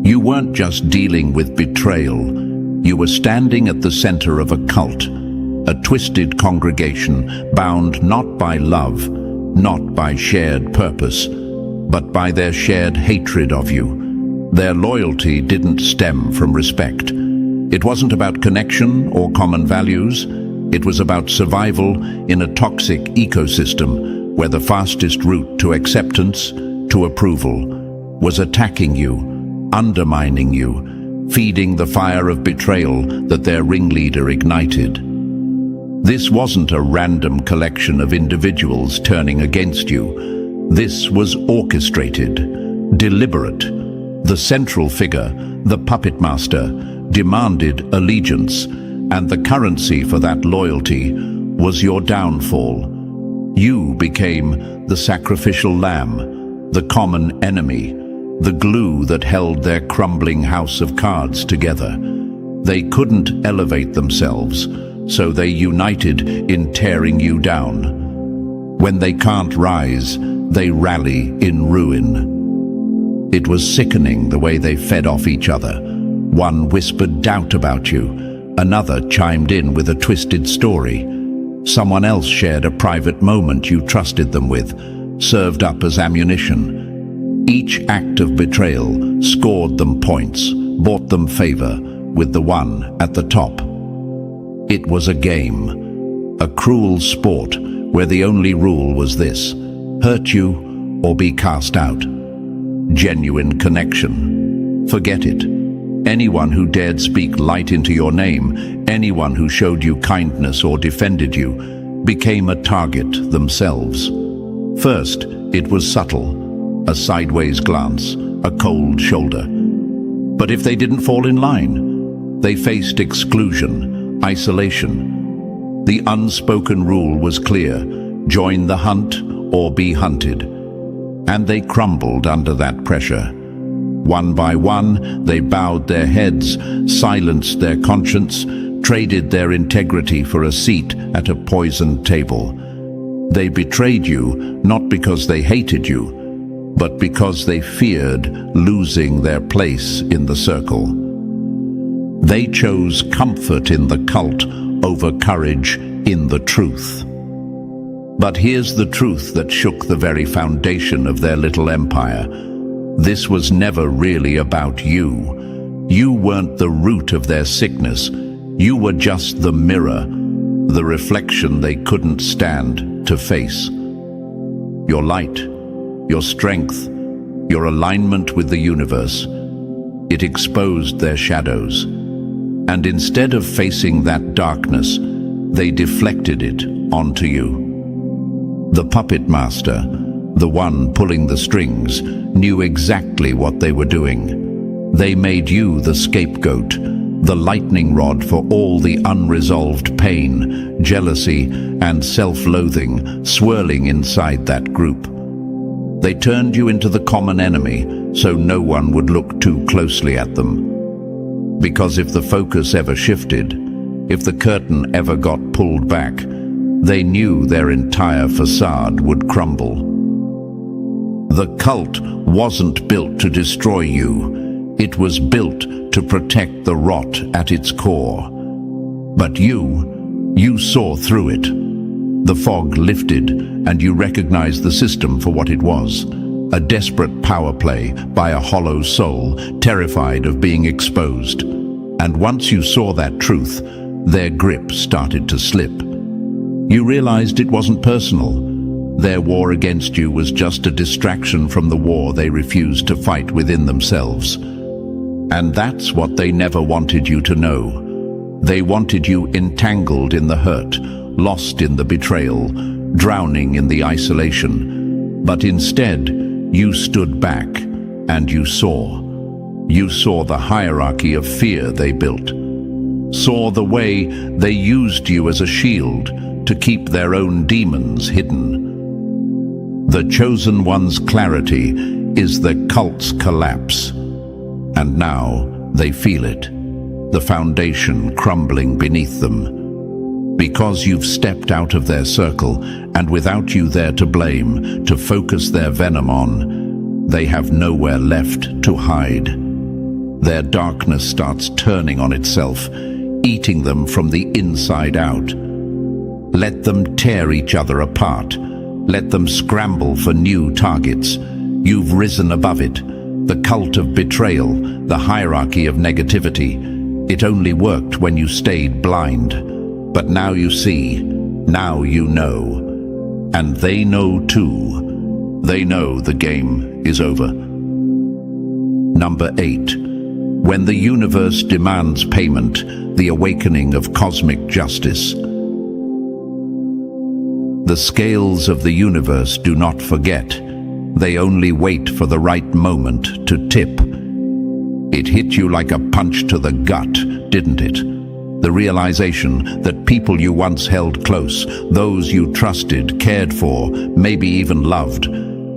[SPEAKER 1] You weren't just dealing with betrayal. You were standing at the center of a cult, a twisted congregation bound not by love, not by shared purpose, but by their shared hatred of you. Their loyalty didn't stem from respect. It wasn't about connection or common values. It was about survival in a toxic ecosystem where the fastest route to acceptance, to approval, was attacking you, undermining you, feeding the fire of betrayal that their ringleader ignited. This wasn't a random collection of individuals turning against you. This was orchestrated, deliberate. The central figure, the puppet master, demanded allegiance, and the currency for that loyalty was your downfall. You became the sacrificial lamb, the common enemy, the glue that held their crumbling house of cards together. They couldn't elevate themselves, so they united in tearing you down. When they can't rise, they rally in ruin. It was sickening the way they fed off each other. One whispered doubt about you, another chimed in with a twisted story. Someone else shared a private moment you trusted them with, served up as ammunition. Each act of betrayal scored them points, bought them favor with the one at the top. It was a game, a cruel sport where the only rule was this: hurt you or be cast out. Genuine connection. Forget it. Anyone who dared speak light into your name, anyone who showed you kindness or defended you, became a target themselves. First, it was subtle, a sideways glance, a cold shoulder. But if they didn't fall in line, they faced exclusion, isolation. The unspoken rule was clear: join the hunt or be hunted. And they crumbled under that pressure. One by one, they bowed their heads, silenced their conscience, traded their integrity for a seat at a poisoned table. They betrayed you not because they hated you, but because they feared losing their place in the circle. They chose comfort in the cult over courage in the truth. But here's the truth that shook the very foundation of their little empire. This was never really about you. You weren't the root of their sickness. You were just the mirror, the reflection they couldn't stand to face. Your light, your strength, your alignment with the universe. It exposed their shadows. And instead of facing that darkness, they deflected it onto you. The puppet master, the one pulling the strings, knew exactly what they were doing. They made you the scapegoat, the lightning rod for all the unresolved pain, jealousy, and self-loathing swirling inside that group. They turned you into the common enemy so no one would look too closely at them. Because if the focus ever shifted, if the curtain ever got pulled back, they knew their entire facade would crumble. The cult wasn't built to destroy you. It was built to protect the rot at its core. But you saw through it. The fog lifted, and you recognized the system for what it was. A desperate power play by a hollow soul, terrified of being exposed. And once you saw that truth, their grip started to slip. You realized it wasn't personal. Their war against you was just a distraction from the war they refused to fight within themselves. And that's what they never wanted you to know. They wanted you entangled in the hurt, lost in the betrayal, drowning in the isolation. But instead, you stood back and you saw. You saw the hierarchy of fear they built. Saw the way they used you as a shield to keep their own demons hidden. The chosen one's clarity is the cult's collapse. And now they feel it, the foundation crumbling beneath them. Because you've stepped out of their circle, and without you there to blame, to focus their venom on, they have nowhere left to hide. Their darkness starts turning on itself, eating them from the inside out. Let them tear each other apart. Let them scramble for new targets. You've risen above it. The cult of betrayal, the hierarchy of negativity. It only worked when you stayed blind. But now you see, now you know. And they know too. They know the game is over. Number 8. When the universe demands payment, the awakening of cosmic justice. The scales of the universe do not forget. They only wait for the right moment to tip. It hit you like a punch to the gut, didn't it? The realization that people you once held close, those you trusted, cared for, maybe even loved,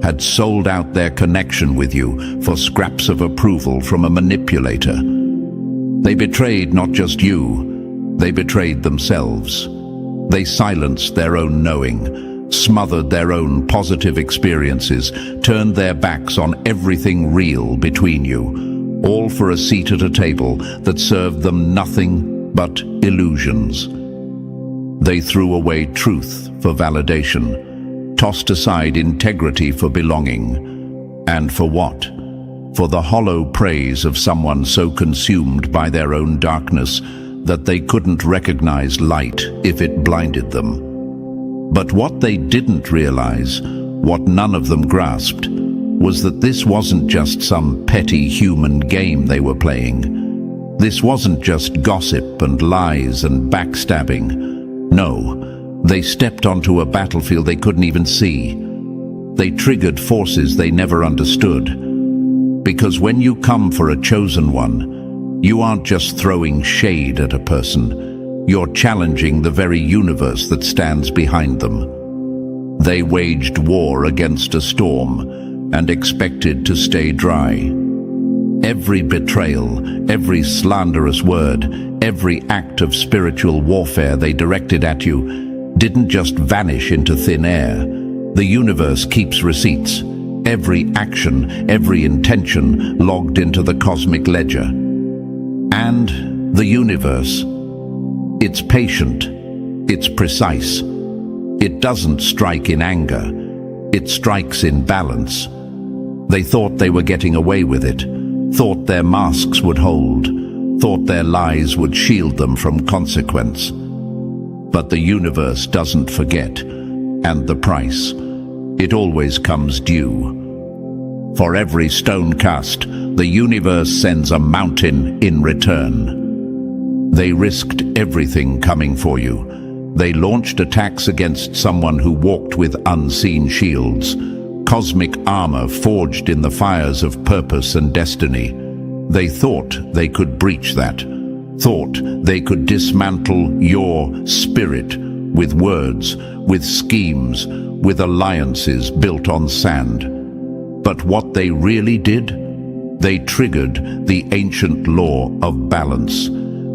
[SPEAKER 1] had sold out their connection with you for scraps of approval from a manipulator. They betrayed not just you, they betrayed themselves. They silenced their own knowing, smothered their own positive experiences, turned their backs on everything real between you, all for a seat at a table that served them nothing but illusions. They threw away truth for validation, tossed aside integrity for belonging. And for what? For the hollow praise of someone so consumed by their own darkness that they couldn't recognize light if it blinded them. But what they didn't realize, what none of them grasped, was that this wasn't just some petty human game they were playing. This wasn't just gossip and lies and backstabbing. No, they stepped onto a battlefield they couldn't even see. They triggered forces they never understood. Because when you come for a chosen one, you aren't just throwing shade at a person. You're challenging the very universe that stands behind them. They waged war against a storm and expected to stay dry. Every betrayal, every slanderous word, every act of spiritual warfare they directed at you didn't just vanish into thin air. The universe keeps receipts. Every action, every intention logged into the cosmic ledger. And the universe, it's patient, it's precise. It doesn't strike in anger, it strikes in balance. They thought they were getting away with it, thought their masks would hold, thought their lies would shield them from consequence. But the universe doesn't forget, and the price, it always comes due. For every stone cast, the universe sends a mountain in return. They risked everything coming for you. They launched attacks against someone who walked with unseen shields, cosmic armor forged in the fires of purpose and destiny. They thought they could breach that, thought they could dismantle your spirit with words, with schemes, with alliances built on sand. But what they really did? They triggered the ancient law of balance.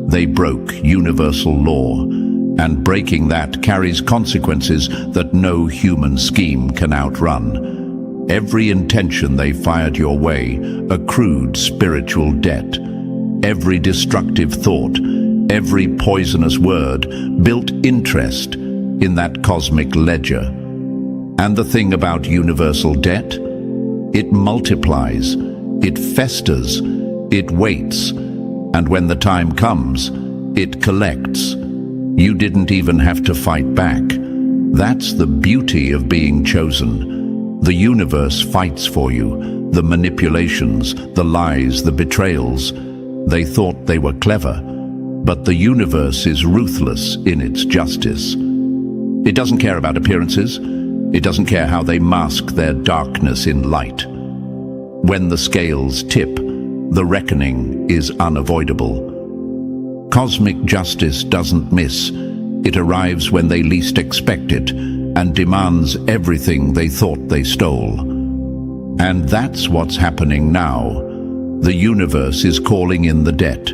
[SPEAKER 1] They broke universal law, and breaking that carries consequences that no human scheme can outrun. Every intention they fired your way accrued spiritual debt. Every destructive thought, every poisonous word built interest in that cosmic ledger. And the thing about universal debt? It multiplies, it festers, it waits, and when the time comes, it collects. You didn't even have to fight back. That's the beauty of being chosen. The universe fights for you. The manipulations, the lies, the betrayals. They thought they were clever, but the universe is ruthless in its justice. It doesn't care about appearances. It doesn't care how they mask their darkness in light. When the scales tip, the reckoning is unavoidable. Cosmic justice doesn't miss. It arrives when they least expect it and demands everything they thought they stole. And that's what's happening now. The universe is calling in the debt.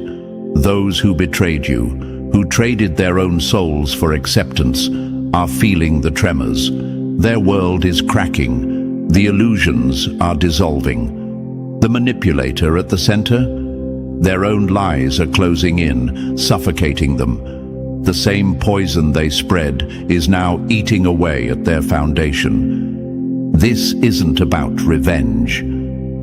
[SPEAKER 1] Those who betrayed you, who traded their own souls for acceptance, are feeling the tremors. Their world is cracking. The illusions are dissolving. The manipulator at the center? Their own lies are closing in, suffocating them. The same poison they spread is now eating away at their foundation. This isn't about revenge.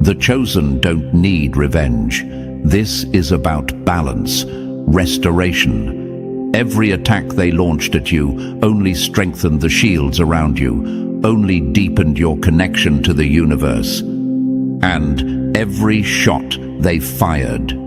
[SPEAKER 1] The chosen don't need revenge. This is about balance, restoration. Every attack they launched at you only strengthened the shields around you, only deepened your connection to the universe. And every shot they fired,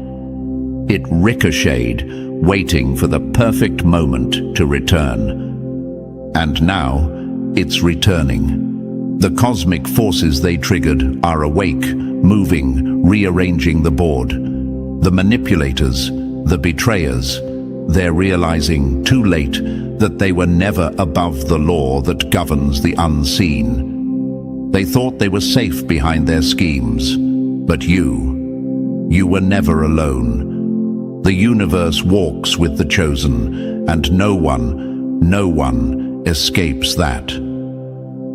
[SPEAKER 1] it ricocheted, waiting for the perfect moment to return. And now, it's returning. The cosmic forces they triggered are awake, moving, rearranging the board. The manipulators, the betrayers, they're realizing too late that they were never above the law that governs the unseen. They thought they were safe behind their schemes, but you were never alone. The universe walks with the chosen, and no one escapes that.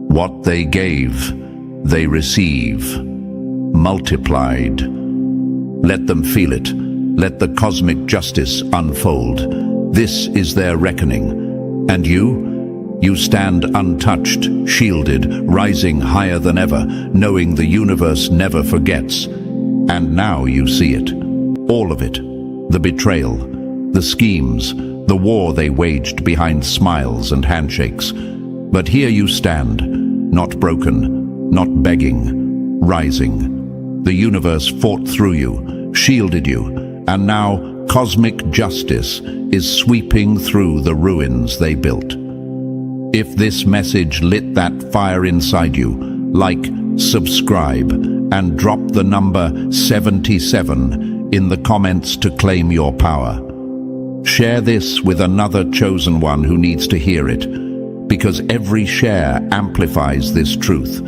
[SPEAKER 1] What they gave, they receive, multiplied. Let them feel it. Let the cosmic justice unfold. This is their reckoning. And you stand untouched, shielded, rising higher than ever, knowing the universe never forgets. And now you see it. All of it. The betrayal, the schemes, the war they waged behind smiles and handshakes. But here you stand, not broken, not begging, rising. The universe fought through you, shielded you, and now cosmic justice is sweeping through the ruins they built. If this message lit that fire inside you, like, subscribe, and drop the number 77 in the comments to claim your power. Share this with another chosen one who needs to hear it. because every share amplifies this truth,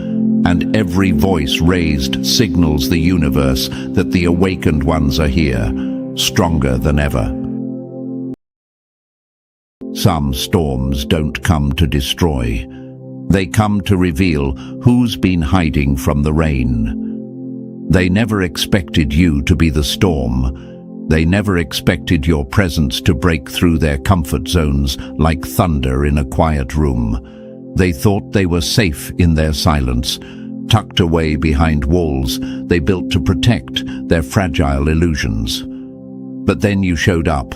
[SPEAKER 1] and every voice raised signals the universe that the awakened ones are here, stronger than ever. Some storms don't come to destroy. They come to reveal who's been hiding from the rain. They never expected you to be the storm. They never expected your presence to break through their comfort zones like thunder in a quiet room. They thought they were safe in their silence, tucked away behind walls they built to protect their fragile illusions. But then you showed up,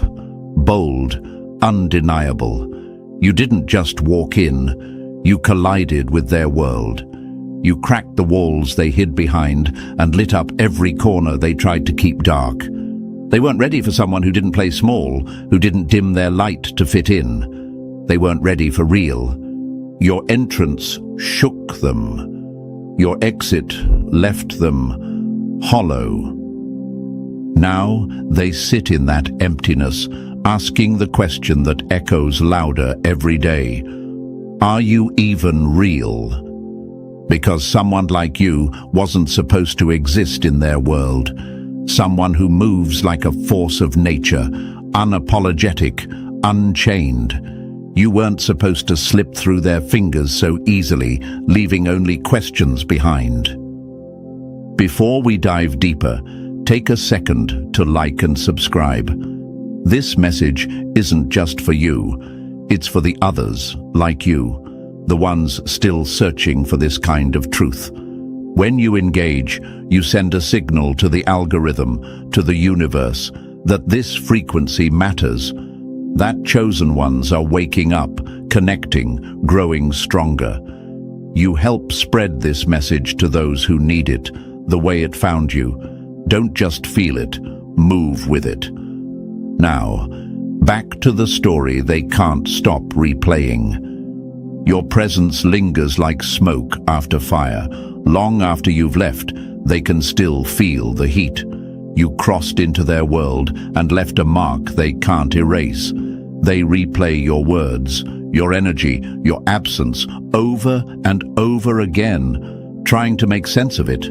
[SPEAKER 1] bold, undeniable. You didn't just walk in, you collided with their world. You cracked the walls they hid behind and lit up every corner they tried to keep dark. They weren't ready for someone who didn't play small, who didn't dim their light to fit in. They weren't ready for real. Your entrance shook them. Your exit left them hollow. Now they sit in that emptiness, asking the question that echoes louder every day. Are you even real? Because someone like you wasn't supposed to exist in their world. Someone who moves like a force of nature, unapologetic, unchained. You weren't supposed to slip through their fingers so easily, leaving only questions behind. Before we dive deeper, take a second to like and subscribe. This message isn't just for you, it's for the others like you, the ones still searching for this kind of truth. When you engage, you send a signal to the algorithm, to the universe, that this frequency matters. That chosen ones are waking up, connecting, growing stronger. You help spread this message to those who need it, the way it found you. Don't just feel it, move with it. Now, back to the story they can't stop replaying. Your presence lingers like smoke after fire. Long after you've left, they can still feel the heat. You crossed into their world and left a mark they can't erase. They replay your words, your energy, your absence, over and over again, trying to make sense of it.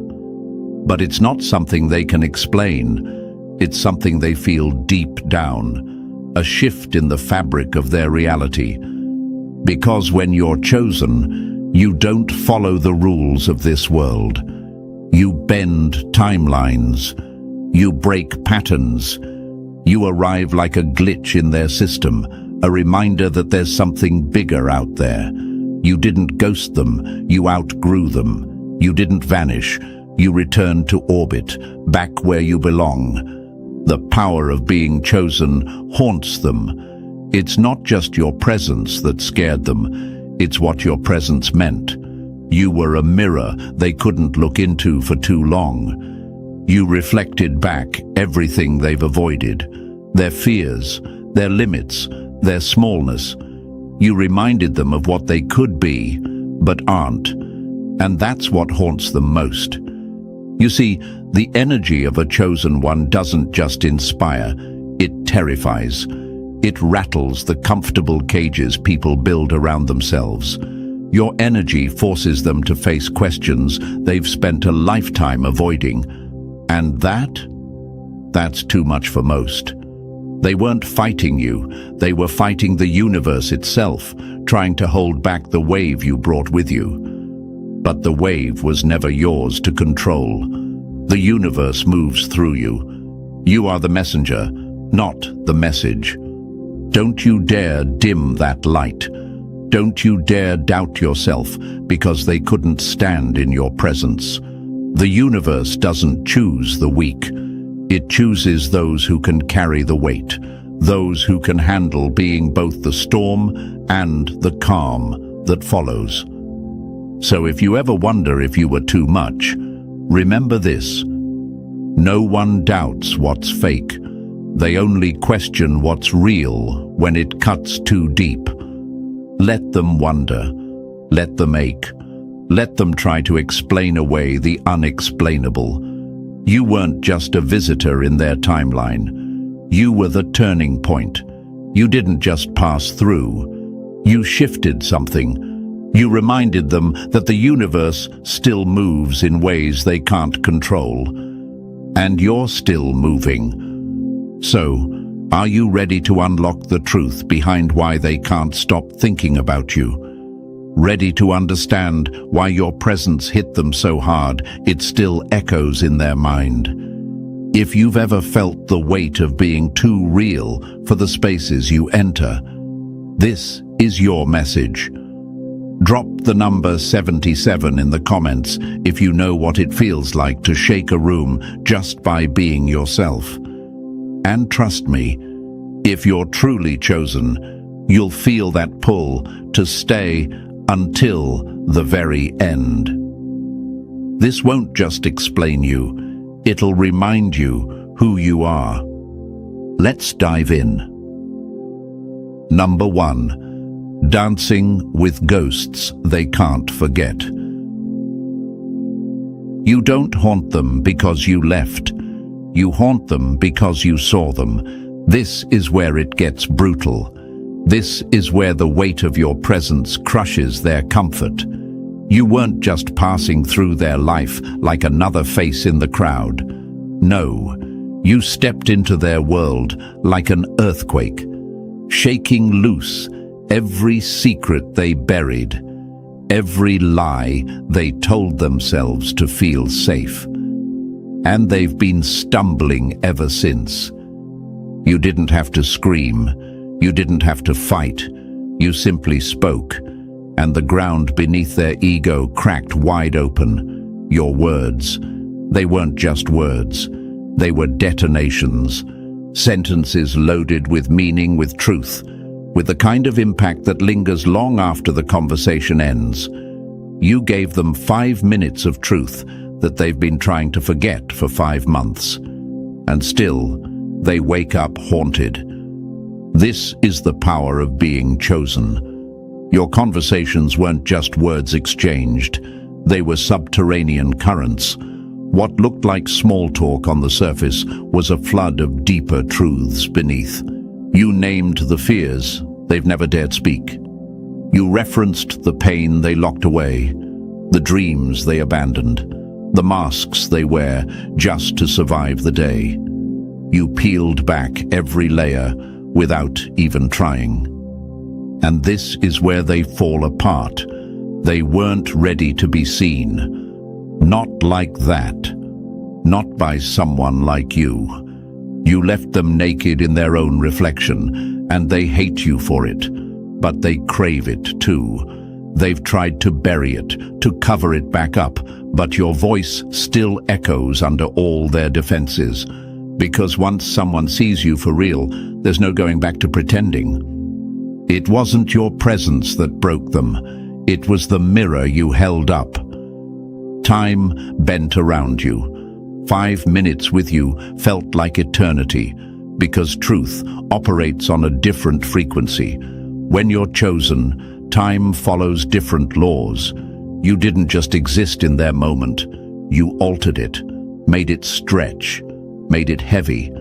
[SPEAKER 1] But it's not something they can explain. It's something they feel deep down, a shift in the fabric of their reality. Because when you're chosen, you don't follow the rules of this world. You bend timelines. You break patterns. You arrive like a glitch in their system, a reminder that there's something bigger out there. You didn't ghost them. You outgrew them. You didn't vanish. You returned to orbit, back where you belong. The power of being chosen haunts them. It's not just your presence that scared them. It's what your presence meant. You were a mirror they couldn't look into for too long. You reflected back everything they've avoided, their fears, their limits, their smallness. You reminded them of what they could be, but aren't. And that's what haunts them most. You see, the energy of a chosen one doesn't just inspire, it terrifies. It rattles the comfortable cages people build around themselves. Your energy forces them to face questions they've spent a lifetime avoiding. And that's too much for most. They weren't fighting you, they were fighting the universe itself, trying to hold back the wave you brought with you. But the wave was never yours to control. The universe moves through you. You are the messenger, not the message. Don't you dare dim that light. Don't you dare doubt yourself because they couldn't stand in your presence. The universe doesn't choose the weak. It chooses those who can carry the weight, those who can handle being both the storm and the calm that follows. So if you ever wonder if you were too much, remember this. No one doubts what's fake. They only question what's real when it cuts too deep. Let them wonder. Let them ache. Let them try to explain away the unexplainable. You weren't just a visitor in their timeline. You were the turning point. You didn't just pass through. You shifted something. You reminded them that the universe still moves in ways they can't control. And you're still moving. So, are you ready to unlock the truth behind why they can't stop thinking about you? Ready to understand why your presence hit them so hard it still echoes in their mind? If you've ever felt the weight of being too real for the spaces you enter, this is your message. Drop the number 77 in the comments if you know what it feels like to shake a room just by being yourself. And trust me, if you're truly chosen, you'll feel that pull to stay until the very end. This won't just explain you, it'll remind you who you are. Let's dive in. Number 1. Dancing with ghosts they can't forget. You don't haunt them because you left. You haunt them because you saw them. This is where it gets brutal. This is where the weight of your presence crushes their comfort. You weren't just passing through their life like another face in the crowd. No, you stepped into their world like an earthquake, shaking loose every secret they buried, every lie they told themselves to feel safe. And they've been stumbling ever since. You didn't have to scream, you didn't have to fight, you simply spoke, and the ground beneath their ego cracked wide open. Your words, they weren't just words, they were detonations, sentences loaded with meaning, with truth, with the kind of impact that lingers long after the conversation ends. You gave them 5 minutes of truth that they've been trying to forget for 5 months. And still, they wake up haunted. This is the power of being chosen. Your conversations weren't just words exchanged. They were subterranean currents. What looked like small talk on the surface was a flood of deeper truths beneath. You named the fears they've never dared speak. You referenced the pain they locked away, the dreams they abandoned, the masks they wear just to survive the day. You peeled back every layer without even trying. And this is where they fall apart. They weren't ready to be seen. Not like that. Not by someone like you. You left them naked in their own reflection, and they hate you for it. But they crave it too. They've tried to bury it, to cover it back up, but your voice still echoes under all their defenses. Because once someone sees you for real, there's no going back to pretending. It wasn't your presence that broke them. It was the mirror you held up. Time bent around you. 5 minutes with you felt like eternity, because truth operates on a different frequency. When you're chosen, time follows different laws. You didn't just exist in their moment. You altered it, made it stretch, made it heavy.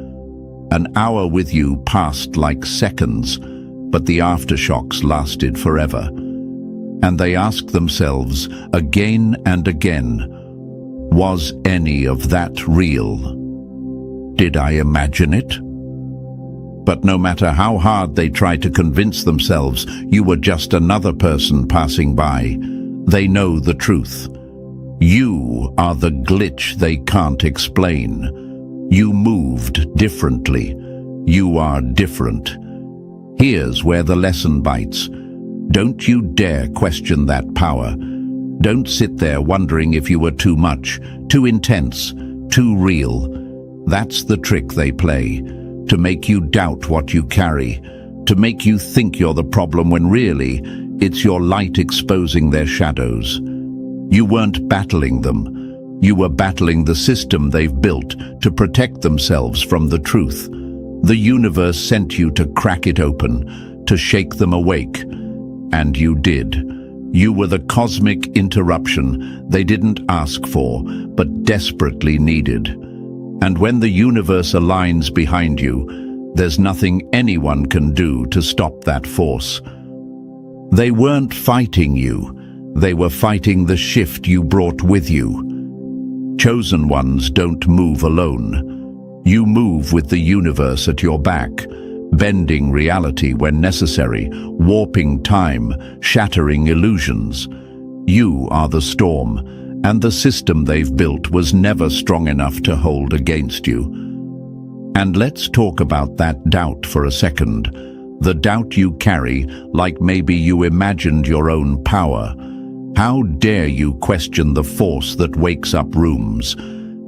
[SPEAKER 1] An hour with you passed like seconds, but the aftershocks lasted forever. And they asked themselves again and again, was any of that real? Did I imagine it? But no matter how hard they tried to convince themselves you were just another person passing by, they know the truth. You are the glitch they can't explain. You moved differently. You are different. Here's where the lesson bites. Don't you dare question that power. Don't sit there wondering if you were too much, too intense, too real. That's the trick they play, to make you doubt what you carry, to make you think you're the problem when really it's your light exposing their shadows. You weren't battling them. You were battling the system they've built to protect themselves from the truth. The universe sent you to crack it open, to shake them awake. And you did. You were the cosmic interruption they didn't ask for, but desperately needed. And when the universe aligns behind you, there's nothing anyone can do to stop that force. They weren't fighting you, they were fighting the shift you brought with you. Chosen ones don't move alone. You move with the universe at your back, bending reality when necessary, warping time, shattering illusions. You are the storm, and the system they've built was never strong enough to hold against you. And let's talk about that doubt for a second. The doubt you carry, like maybe you imagined your own power. How dare you question the force that wakes up rooms?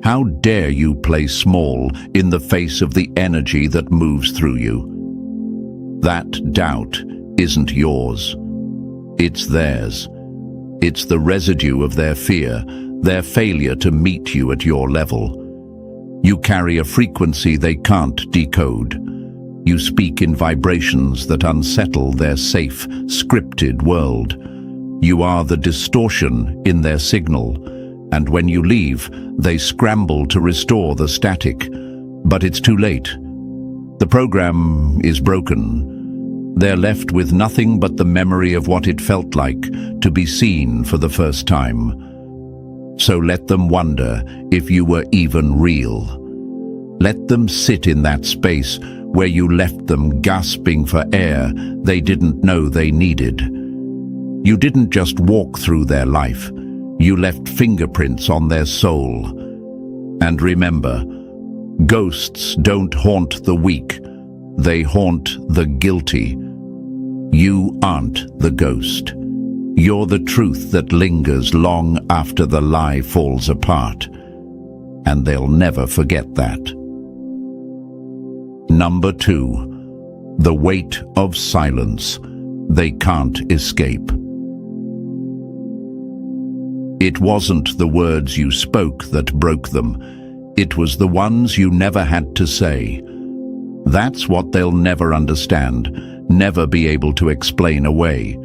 [SPEAKER 1] How dare you play small in the face of the energy that moves through you? That doubt isn't yours. It's theirs. It's the residue of their fear, their failure to meet you at your level. You carry a frequency they can't decode. You speak in vibrations that unsettle their safe, scripted world. You are the distortion in their signal, and when you leave, they scramble to restore the static. But it's too late. The program is broken. They're left with nothing but the memory of what it felt like to be seen for the first time. So let them wonder if you were even real. Let them sit in that space where you left them gasping for air they didn't know they needed. You didn't just walk through their life, you left fingerprints on their soul. And remember, ghosts don't haunt the weak, they haunt the guilty. You aren't the ghost. You're the truth that lingers long after the lie falls apart. And they'll never forget that. Number 2, the weight of silence they can't escape. It wasn't the words you spoke that broke them. It was the ones you never had to say. That's what they'll never understand, never be able to explain away.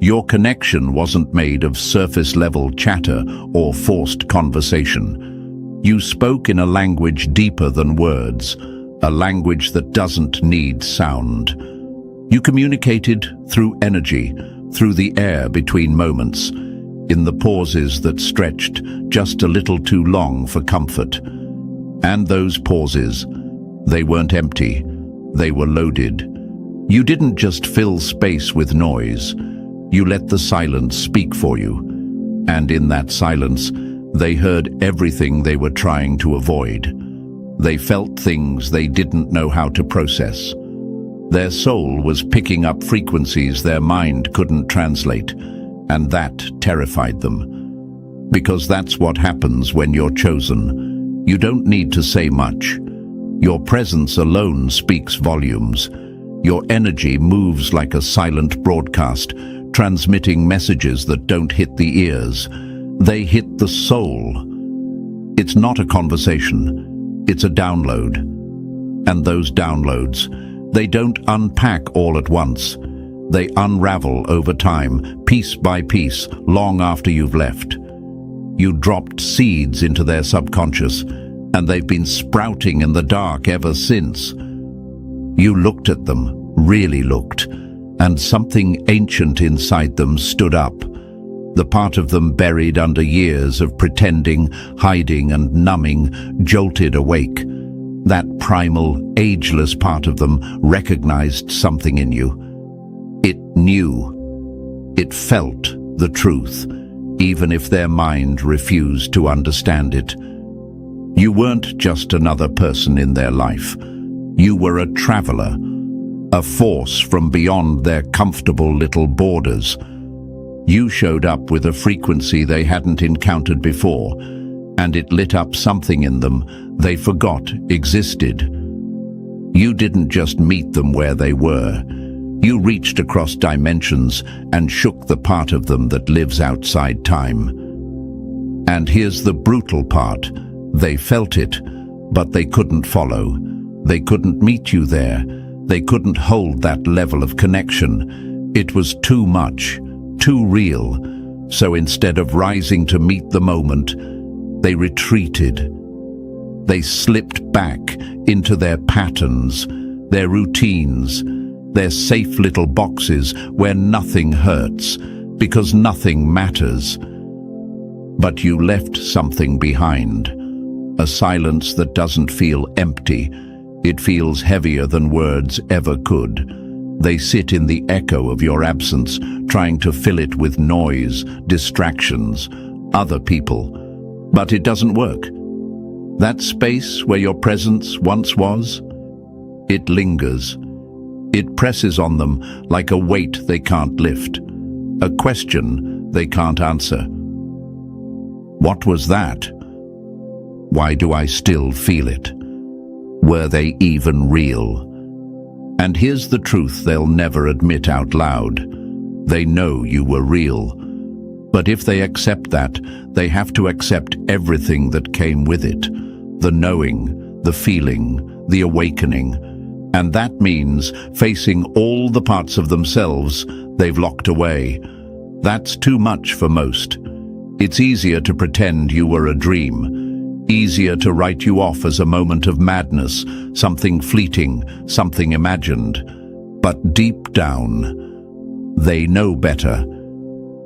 [SPEAKER 1] Your connection wasn't made of surface-level chatter or forced conversation. You spoke in a language deeper than words, a language that doesn't need sound. You communicated through energy, through the air between moments, in the pauses that stretched just a little too long for comfort. And those pauses, they weren't empty, they were loaded. You didn't just fill space with noise, you let the silence speak for you. And in that silence, they heard everything they were trying to avoid. They felt things they didn't know how to process. Their soul was picking up frequencies their mind couldn't translate, and that terrified them. Because that's what happens when you're chosen. You don't need to say much. Your presence alone speaks volumes. Your energy moves like a silent broadcast, transmitting messages that don't hit the ears. They hit the soul. It's not a conversation. It's a download. And those downloads, they don't unpack all at once. They unravel over time, piece by piece, long after you've left. You dropped seeds into their subconscious, and they've been sprouting in the dark ever since. You looked at them, really looked, and something ancient inside them stood up. The part of them buried under years of pretending, hiding and numbing, jolted awake. That primal, ageless part of them recognized something in you. It knew. It felt the truth, even if their mind refused to understand it. You weren't just another person in their life. You were a traveler, a force from beyond their comfortable little borders. You showed up with a frequency they hadn't encountered before, and it lit up something in them they forgot existed. You didn't just meet them where they were. You reached across dimensions and shook the part of them that lives outside time. And here's the brutal part. They felt it, but they couldn't follow. They couldn't meet you there. They couldn't hold that level of connection. It was too much. Too real. So instead of rising to meet the moment, they retreated. They slipped back into their patterns, their routines, They're safe little boxes where nothing hurts, because nothing matters. But you left something behind. A silence that doesn't feel empty. It feels heavier than words ever could. They sit in the echo of your absence, trying to fill it with noise, distractions, other people. But it doesn't work. That space where your presence once was, it lingers. It presses on them like a weight they can't lift, a question they can't answer. What was that? Why do I still feel it? Were they even real? And here's the truth they'll never admit out loud. They know you were real. But if they accept that, they have to accept everything that came with it. The knowing, the feeling, the awakening. And that means facing all the parts of themselves they've locked away. That's too much for most. It's easier to pretend you were a dream. Easier to write you off as a moment of madness, something fleeting, something imagined. But deep down, they know better.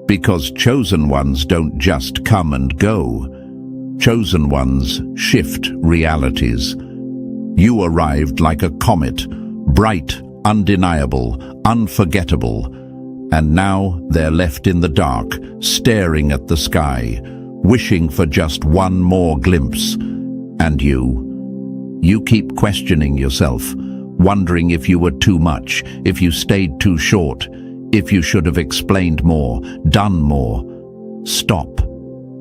[SPEAKER 1] Because chosen ones don't just come and go. Chosen ones shift realities. You arrived like a comet, bright, undeniable, unforgettable. And now they're left in the dark, staring at the sky, wishing for just one more glimpse. And you keep questioning yourself, wondering if you were too much, if you stayed too short, if you should have explained more, done more. Stop.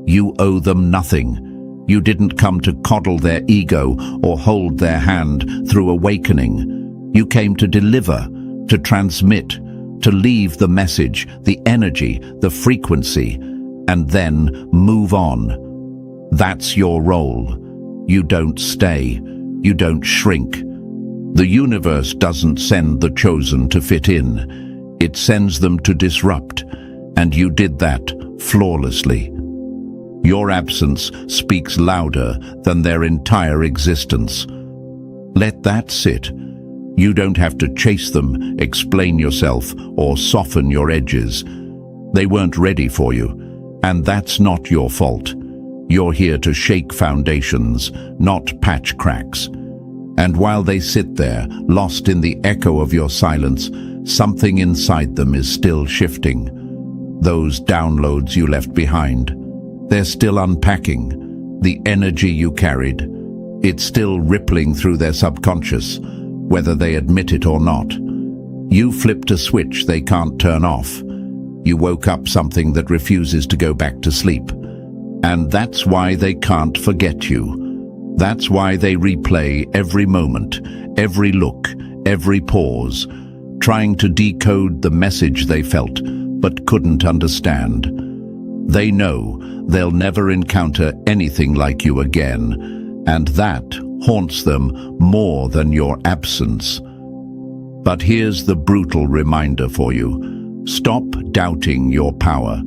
[SPEAKER 1] You owe them nothing. You didn't come to coddle their ego or hold their hand through awakening. You came to deliver, to transmit, to leave the message, the energy, the frequency, and then move on. That's your role. You don't stay. You don't shrink. The universe doesn't send the chosen to fit in. It sends them to disrupt, and you did that flawlessly. Your absence speaks louder than their entire existence. Let that sit. You don't have to chase them, explain yourself, or soften your edges. They weren't ready for you, and that's not your fault. You're here to shake foundations, not patch cracks. And while they sit there, lost in the echo of your silence, something inside them is still shifting. Those downloads you left behind, they're still unpacking. The energy you carried, it's still rippling through their subconscious, whether they admit it or not. You flipped a switch they can't turn off. You woke up something that refuses to go back to sleep. And that's why they can't forget you. That's why they replay every moment, every look, every pause, trying to decode the message they felt but couldn't understand. They know they'll never encounter anything like you again, and that haunts them more than your absence. But here's the brutal reminder for you. Stop doubting your power.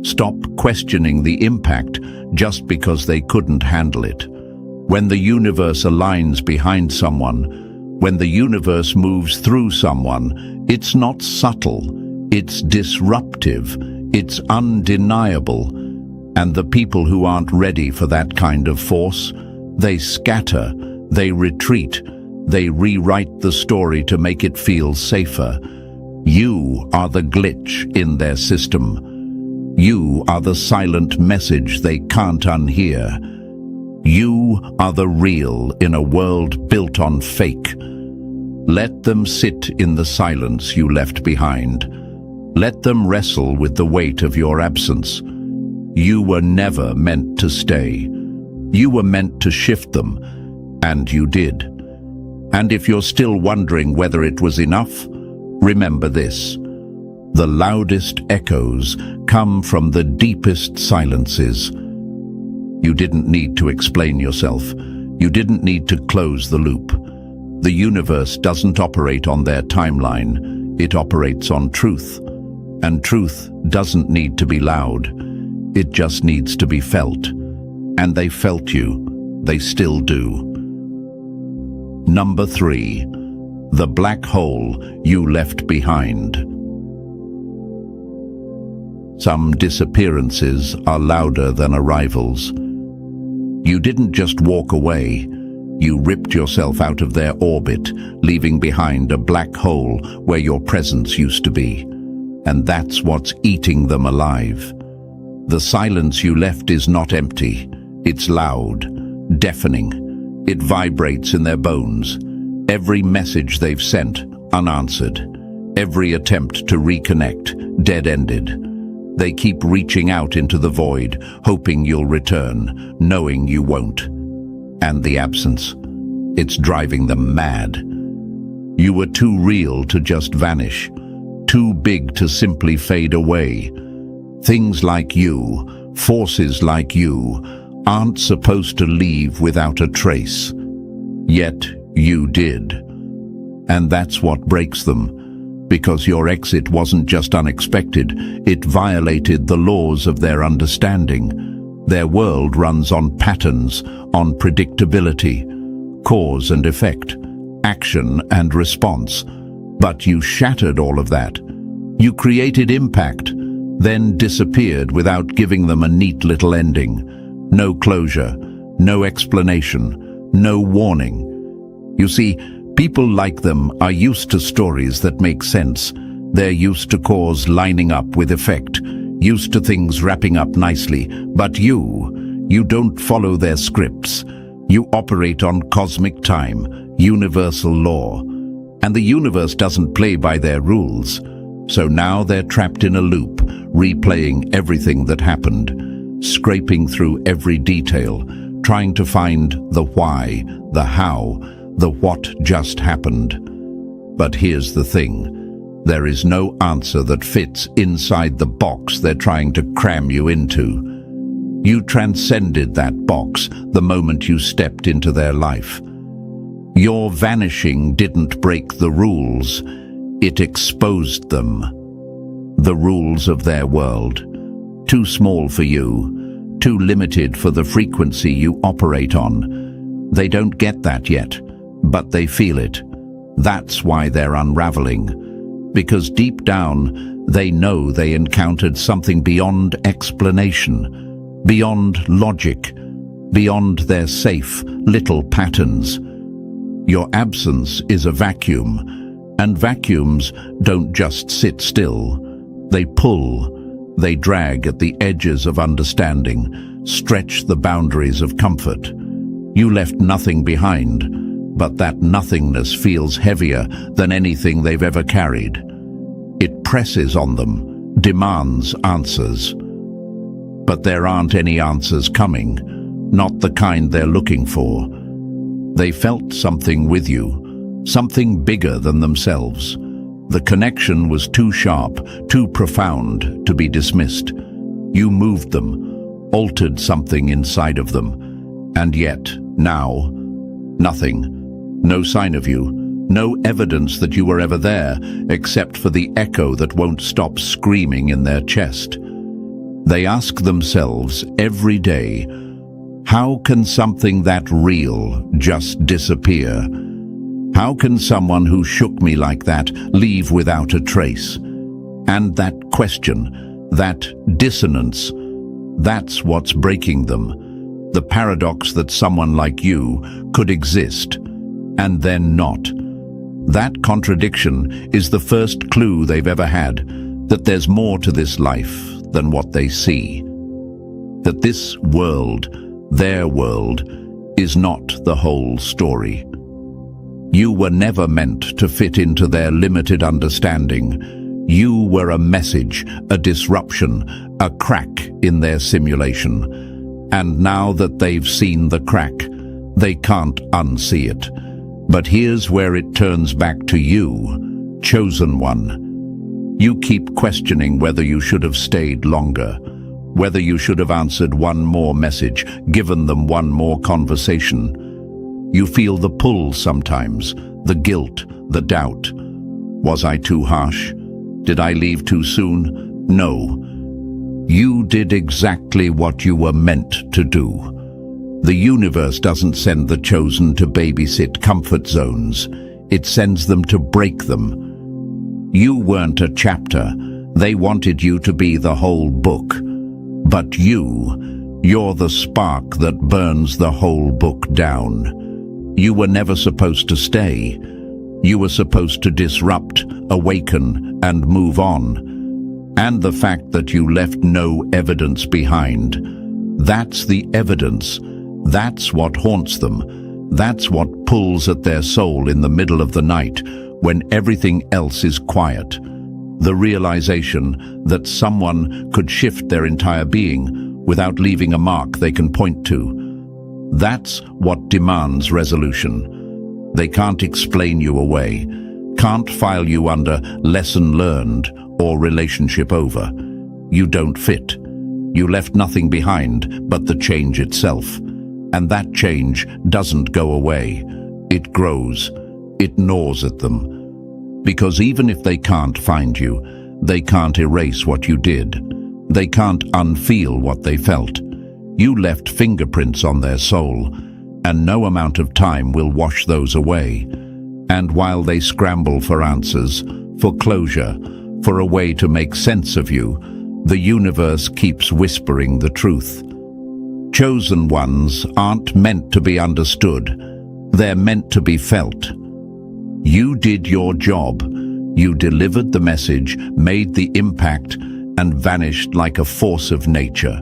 [SPEAKER 1] Stop questioning the impact just because they couldn't handle it. When the universe aligns behind someone, when the universe moves through someone, it's not subtle, it's disruptive, it's undeniable. And the people who aren't ready for that kind of force, they scatter, they retreat, they rewrite the story to make it feel safer. You are the glitch in their system. You are the silent message they can't unhear. You are the real in a world built on fake. Let them sit in the silence you left behind. Let them wrestle with the weight of your absence. You were never meant to stay. You were meant to shift them, and you did. And if you're still wondering whether it was enough, remember this. The loudest echoes come from the deepest silences. You didn't need to explain yourself. You didn't need to close the loop. The universe doesn't operate on their timeline. It operates on truth. And truth doesn't need to be loud. It just needs to be felt. And they felt you. They still do. Number 3. the black hole you left behind. Some disappearances are louder than arrivals. You didn't just walk away. You ripped yourself out of their orbit, leaving behind a black hole where your presence used to be. And that's what's eating them alive. The silence you left is not empty. It's loud, deafening. It vibrates in their bones. Every message they've sent, unanswered. Every attempt to reconnect, dead-ended. They keep reaching out into the void, hoping you'll return, knowing you won't. And the absence, it's driving them mad. You were too real to just vanish, too big to simply fade away. Things like you, forces like you, aren't supposed to leave without a trace. Yet you did. And that's what breaks them, because your exit wasn't just unexpected, it violated the laws of their understanding. Their world runs on patterns, on predictability, cause and effect, action and response. But you shattered all of that. You created impact, then disappeared without giving them a neat little ending. No closure, no explanation, no warning. You see, people like them are used to stories that make sense. They're used to cause lining up with effect, used to things wrapping up nicely. But you don't follow their scripts. You operate on cosmic time, universal law. And the universe doesn't play by their rules. So now they're trapped in a loop, replaying everything that happened, scraping through every detail, trying to find the why, the how, the what just happened. But here's the thing. There is no answer that fits inside the box they're trying to cram you into. You transcended that box the moment you stepped into their life. Your vanishing didn't break the rules, it exposed them. The rules of their world. Too small for you, too limited for the frequency you operate on. They don't get that yet, but they feel it. That's why they're unraveling. Because deep down, they know they encountered something beyond explanation, beyond logic, beyond their safe little patterns. Your absence is a vacuum, and vacuums don't just sit still. They pull, they drag at the edges of understanding, stretch the boundaries of comfort. You left nothing behind, but that nothingness feels heavier than anything they've ever carried. It presses on them, demands answers. But there aren't any answers coming, not the kind they're looking for. They felt something with you, something bigger than themselves. The connection was too sharp, too profound to be dismissed. You moved them, altered something inside of them. And yet, now, nothing. No sign of you, no evidence that you were ever there, except for the echo that won't stop screaming in their chest. They ask themselves every day, how can something that real just disappear? How can someone who shook me like that leave without a trace? And that question, that dissonance, that's what's breaking them. The paradox that someone like you could exist, and then not. That contradiction is the first clue they've ever had that there's more to this life than what they see. That this world, their world, is not the whole story. You were never meant to fit into their limited understanding. You were a message, a disruption, a crack in their simulation. And now that they've seen the crack, they can't unsee it. But here's where it turns back to you, chosen one. You keep questioning whether you should have stayed longer, whether you should have answered one more message, given them one more conversation. You feel the pull sometimes, the guilt, the doubt. Was I too harsh? Did I leave too soon? No. You did exactly what you were meant to do. The universe doesn't send the chosen to babysit comfort zones. it sends them to break them. You weren't a chapter. They wanted you to be the whole book. But you're the spark that burns the whole book down. You were never supposed to stay. You were supposed to disrupt, awaken, and move on. And the fact that you left no evidence behind, that's the evidence. That's what haunts them. That's what pulls at their soul in the middle of the night, when everything else is quiet. The realization that someone could shift their entire being without leaving a mark they can point to. That's what demands resolution. They can't explain you away, can't file you under lesson learned or relationship over. You don't fit. You left nothing behind but the change itself. And that change doesn't go away. It grows. It gnaws at them. Because even if they can't find you, they can't erase what you did. They can't unfeel what they felt. You left fingerprints on their soul, and no amount of time will wash those away. And while they scramble for answers, for closure, for a way to make sense of you, the universe keeps whispering the truth. Chosen ones aren't meant to be understood. They're meant to be felt. You did your job. You delivered the message, made the impact, and vanished like a force of nature.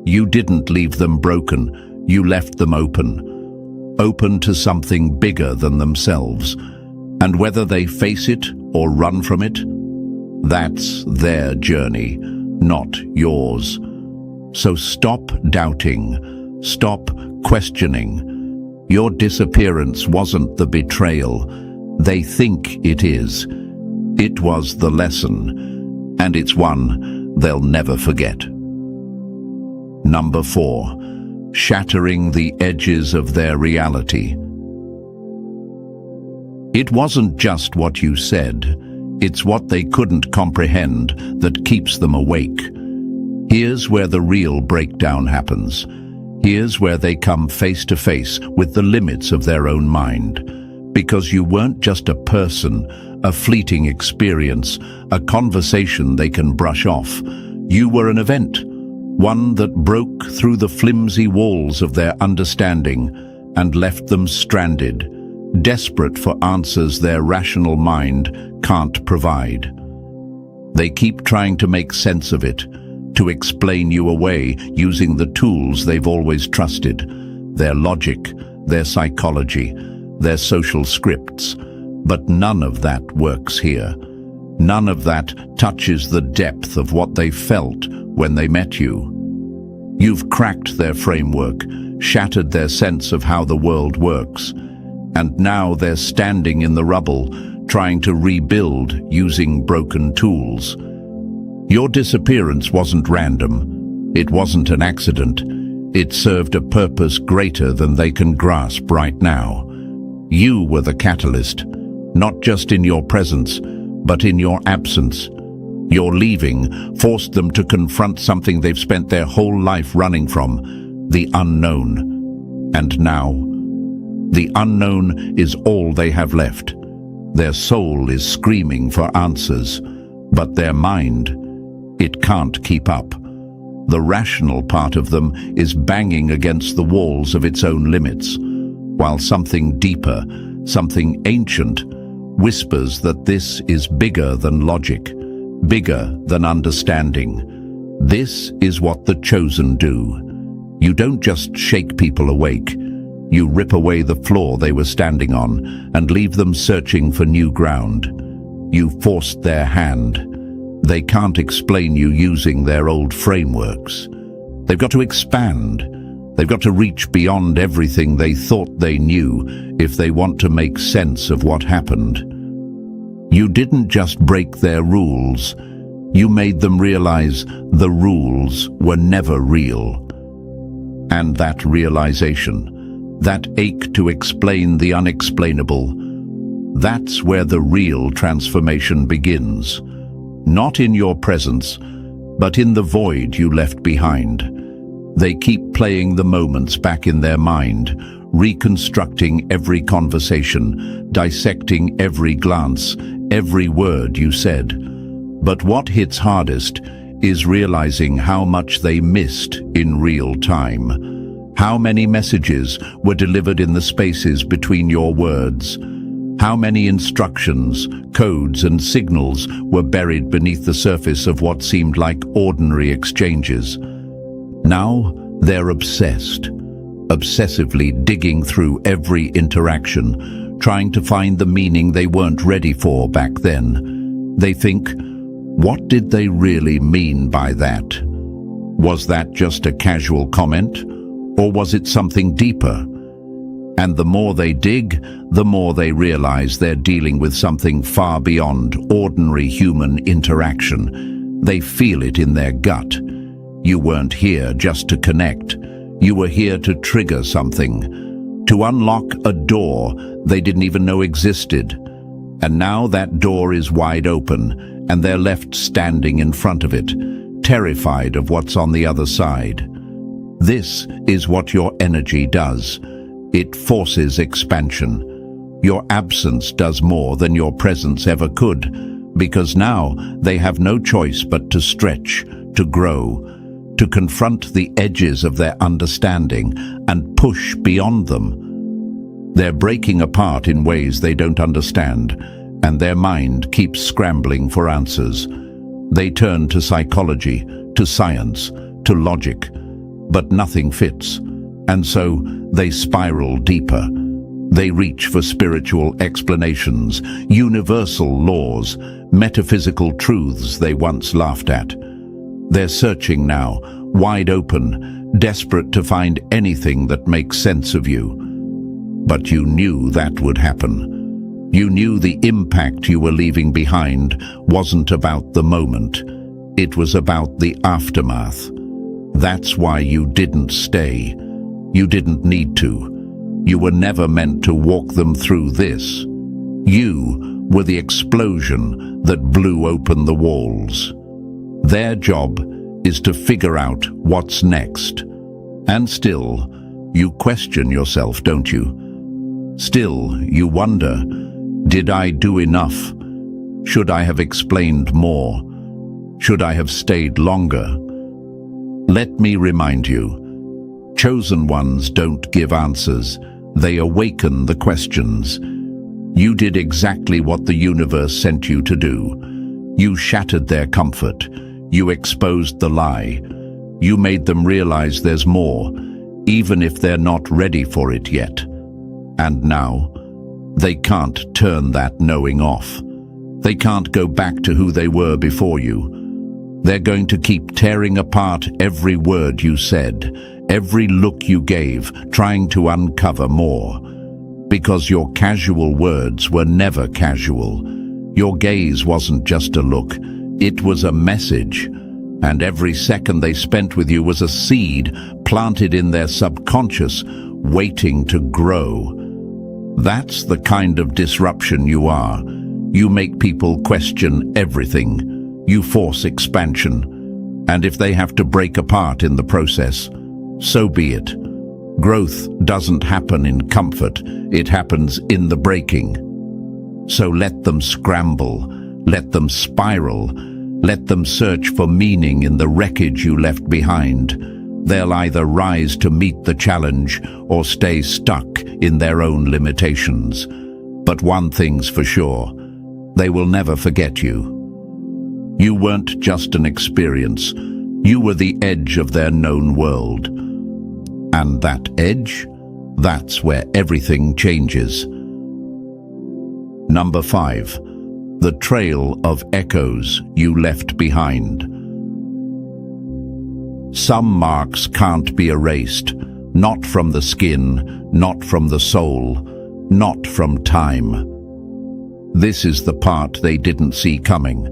[SPEAKER 1] You didn't leave them broken. You left them open. Open to something bigger than themselves. And whether they face it or run from it, that's their journey, not yours. So stop doubting, stop questioning. Your disappearance wasn't the betrayal. They think it is. It was the lesson, and it's one they'll never forget. Number 4, shattering the edges of their reality. It wasn't just what you said, it's what they couldn't comprehend that keeps them awake. Here's where the real breakdown happens. Here's where they come face to face with the limits of their own mind. Because you weren't just a person, a fleeting experience, a conversation they can brush off. You were an event, one that broke through the flimsy walls of their understanding and left them stranded, desperate for answers their rational mind can't provide. They keep trying to make sense of it, to explain you away using the tools they've always trusted, their logic, their psychology, their social scripts. But none of that works here. None of that touches the depth of what they felt when they met you. You've cracked their framework, shattered their sense of how the world works, and now they're standing in the rubble, trying to rebuild using broken tools. Your disappearance wasn't random. It wasn't an accident. It served a purpose greater than they can grasp right now. You were the catalyst, not just in your presence, but in your absence. Your leaving forced them to confront something they've spent their whole life running from, the unknown. And now, the unknown is all they have left. Their soul is screaming for answers, but their mind, it can't keep up. The rational part of them is banging against the walls of its own limits, while something deeper, something ancient, whispers that this is bigger than logic, bigger than understanding. This is what the chosen do. You don't just shake people awake. You rip away the floor they were standing on and leave them searching for new ground. You forced their hand. They can't explain you using their old frameworks. They've got to expand. They've got to reach beyond everything they thought they knew if they want to make sense of what happened. You didn't just break their rules. You made them realize the rules were never real. And that realization, that ache to explain the unexplainable, that's where the real transformation begins. Not in your presence, but in the void you left behind. They keep playing the moments back in their mind, reconstructing every conversation, dissecting every glance, every word you said. But what hits hardest is realizing how much they missed in real time. How many messages were delivered in the spaces between your words? How many instructions, codes, and signals were buried beneath the surface of what seemed like ordinary exchanges? Now they're obsessed, obsessively digging through every interaction, trying to find the meaning they weren't ready for back then. They think, what did they really mean by that? Was that just a casual comment, or was it something deeper? And the more they dig, the more they realize they're dealing with something far beyond ordinary human interaction. They feel it in their gut. You weren't here just to connect. You were here to trigger something, to unlock a door they didn't even know existed. And now that door is wide open, and they're left standing in front of it, terrified of what's on the other side. This is what your energy does. It forces expansion. Your absence does more than your presence ever could, because now they have no choice but to stretch, to grow, to confront the edges of their understanding and push beyond them. They're breaking apart in ways they don't understand, and their mind keeps scrambling for answers. They turn to psychology, to science, to logic, but nothing fits. And so they spiral deeper. They reach for spiritual explanations, universal laws, metaphysical truths they once laughed at. They're searching now, wide open, desperate to find anything that makes sense of you. But you knew that would happen. You knew the impact you were leaving behind wasn't about the moment. It was about the aftermath. That's why you didn't stay. You didn't need to. You were never meant to walk them through this. You were the explosion that blew open the walls. Their job is to figure out what's next. And still, you question yourself, don't you? Still, you wonder, did I do enough? Should I have explained more? Should I have stayed longer? Let me remind you, chosen ones don't give answers, they awaken the questions. You did exactly what the universe sent you to do. You shattered their comfort. You exposed the lie. You made them realize there's more, even if they're not ready for it yet. And now, they can't turn that knowing off. They can't go back to who they were before you. They're going to keep tearing apart every word you said, every look you gave, trying to uncover more. Because your casual words were never casual. Your gaze wasn't just a look, it was a message. And every second they spent with you was a seed planted in their subconscious, waiting to grow. That's the kind of disruption you are. You make people question everything. You force expansion. And if they have to break apart in the process, so be it. Growth doesn't happen in comfort, it happens in the breaking. So let them scramble, let them spiral, let them search for meaning in the wreckage you left behind. They'll either rise to meet the challenge or stay stuck in their own limitations. But one thing's for sure, they will never forget you. You weren't just an experience, you were the edge of their known world. And that edge, that's where everything changes. Number 5. The trail of echoes you left behind. Some marks can't be erased, not from the skin, not from the soul, not from time. This is the part they didn't see coming,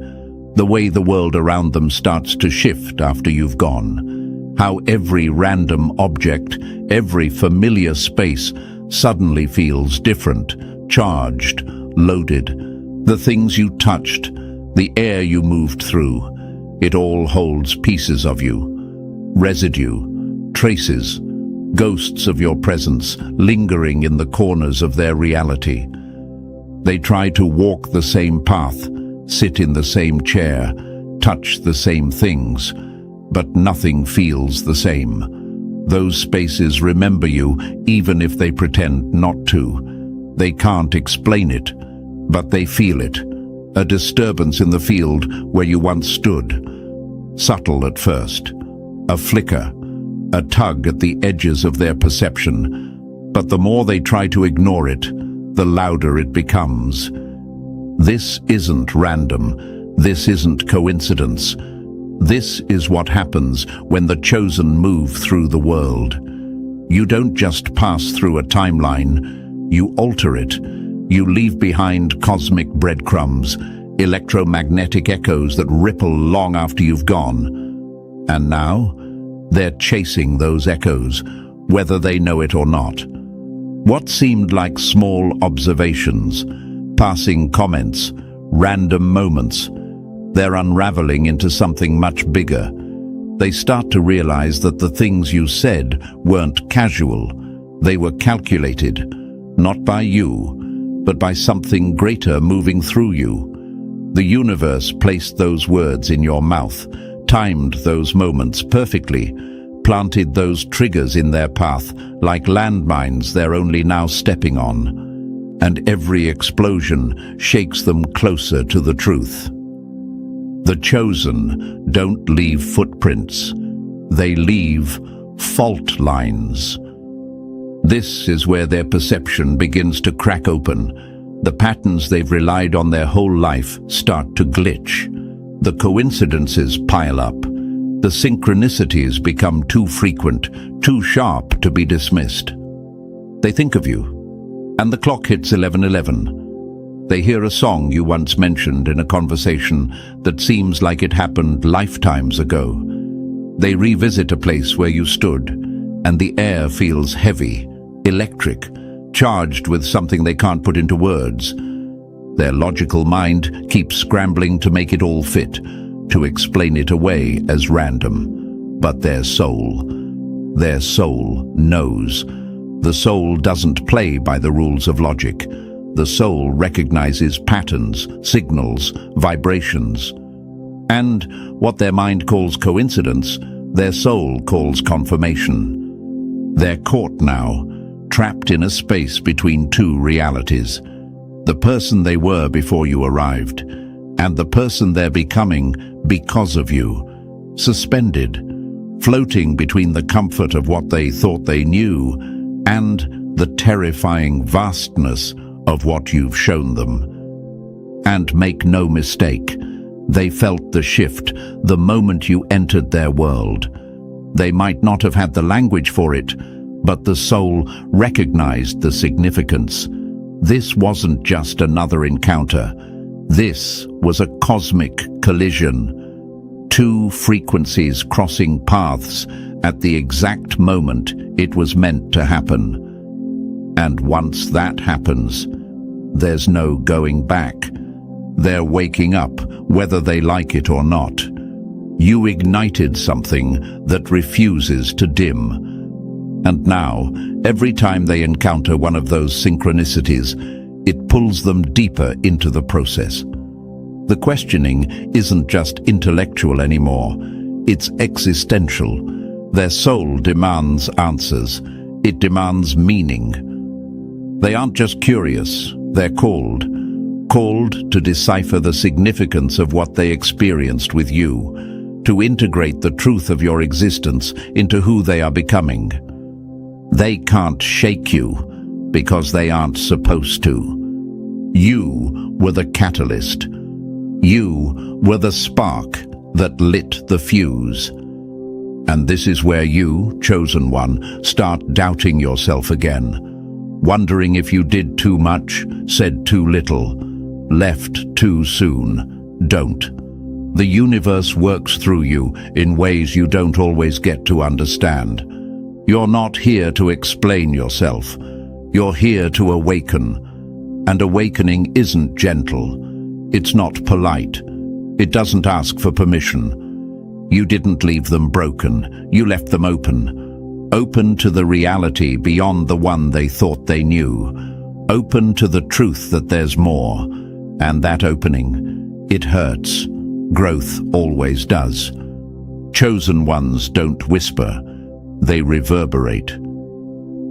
[SPEAKER 1] the way the world around them starts to shift after you've gone. How every random object, every familiar space suddenly feels different, charged, loaded. The things you touched, the air you moved through, it all holds pieces of you. Residue, traces, ghosts of your presence lingering in the corners of their reality. They try to walk the same path, sit in the same chair, touch the same things, but nothing feels the same. Those spaces remember you even if they pretend not to. They can't explain it, but they feel it. A disturbance in the field where you once stood. Subtle at first. A flicker. A tug at the edges of their perception. But the more they try to ignore it, the louder it becomes. This isn't random. This isn't coincidence. This is what happens when the chosen move through the world. You don't just pass through a timeline, you alter it. You leave behind cosmic breadcrumbs, electromagnetic echoes that ripple long after you've gone. And now, they're chasing those echoes, whether they know it or not. What seemed like small observations, passing comments, random moments, they're unraveling into something much bigger. They start to realize that the things you said weren't casual. They were calculated, not by you, but by something greater moving through you. The universe placed those words in your mouth, timed those moments perfectly, planted those triggers in their path like landmines they're only now stepping on. And every explosion shakes them closer to the truth. The chosen don't leave footprints. They leave fault lines. This is where their perception begins to crack open. The patterns they've relied on their whole life start to glitch. The coincidences pile up. The synchronicities become too frequent, too sharp to be dismissed. They think of you, and the clock hits 11:11. They hear a song you once mentioned in a conversation that seems like it happened lifetimes ago. They revisit a place where you stood, and the air feels heavy, electric, charged with something they can't put into words. Their logical mind keeps scrambling to make it all fit, to explain it away as random. But their soul knows. The soul doesn't play by the rules of logic. The soul recognizes patterns, signals, vibrations. And what their mind calls coincidence, their soul calls confirmation. They're caught now, trapped in a space between two realities. The person they were before you arrived, and the person they're becoming because of you. Suspended, floating between the comfort of what they thought they knew and the terrifying vastness of what you've shown them. And make no mistake, they felt the shift the moment you entered their world. They might not have had the language for it, but the soul recognized the significance. This wasn't just another encounter. This was a cosmic collision. Two frequencies crossing paths at the exact moment it was meant to happen. And once that happens, there's no going back. They're waking up, whether they like it or not. You ignited something that refuses to dim. And now, every time they encounter one of those synchronicities, it pulls them deeper into the process. The questioning isn't just intellectual anymore, it's existential. Their soul demands answers. It demands meaning. They aren't just curious, they're called to decipher the significance of what they experienced with you, to integrate the truth of your existence into who they are becoming. They can't shake you because they aren't supposed to. You were the catalyst. You were the spark that lit the fuse. And this is where you, chosen one, start doubting yourself again, wondering if you did too much, said too little, left too soon. Don't. The universe works through you in ways you don't always get to understand. You're not here to explain yourself. You're here to awaken. And awakening isn't gentle. It's not polite. It doesn't ask for permission. You didn't leave them broken. You left them open. open to the reality beyond the one they thought they knew, open to the truth that there's more. And that opening, it hurts. Growth always does. Chosen ones don't whisper, they reverberate.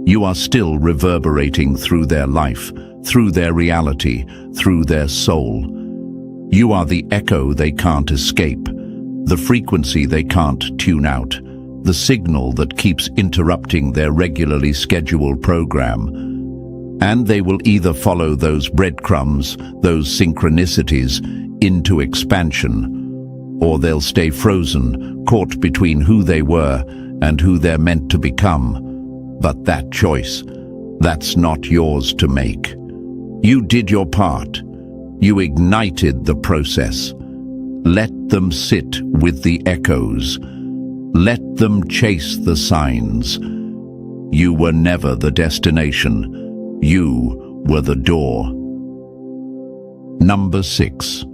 [SPEAKER 1] You are still reverberating through their life, through their reality, through their soul. You are the echo they can't escape, the frequency they can't tune out, the signal that keeps interrupting their regularly scheduled program. And they will either follow those breadcrumbs, those synchronicities, into expansion, or they'll stay frozen, caught between who they were and who they're meant to become. But that choice, that's not yours to make. You did your part. You ignited the process. Let them sit with the echoes. Let them chase the signs. You were never the destination. You were the door. Number 6.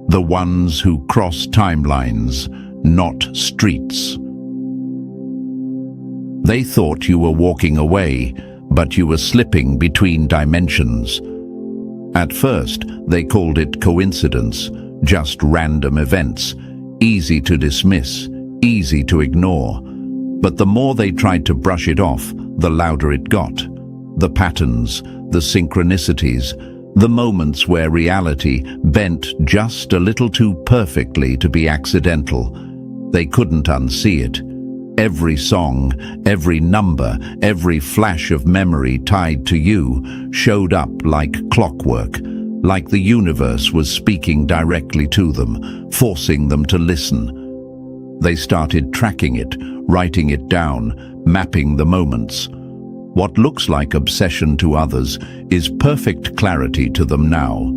[SPEAKER 1] The ones who cross timelines, not streets. They thought you were walking away, but you were slipping between dimensions. At first, they called it coincidence, just random events, easy to dismiss, easy to ignore. But the more they tried to brush it off, the louder it got. The patterns, the synchronicities, the moments where reality bent just a little too perfectly to be accidental. They couldn't unsee it. Every song, every number, every flash of memory tied to you showed up like clockwork, like the universe was speaking directly to them, forcing them to listen. They started tracking it, writing it down, mapping the moments. What looks like obsession to others is perfect clarity to them now.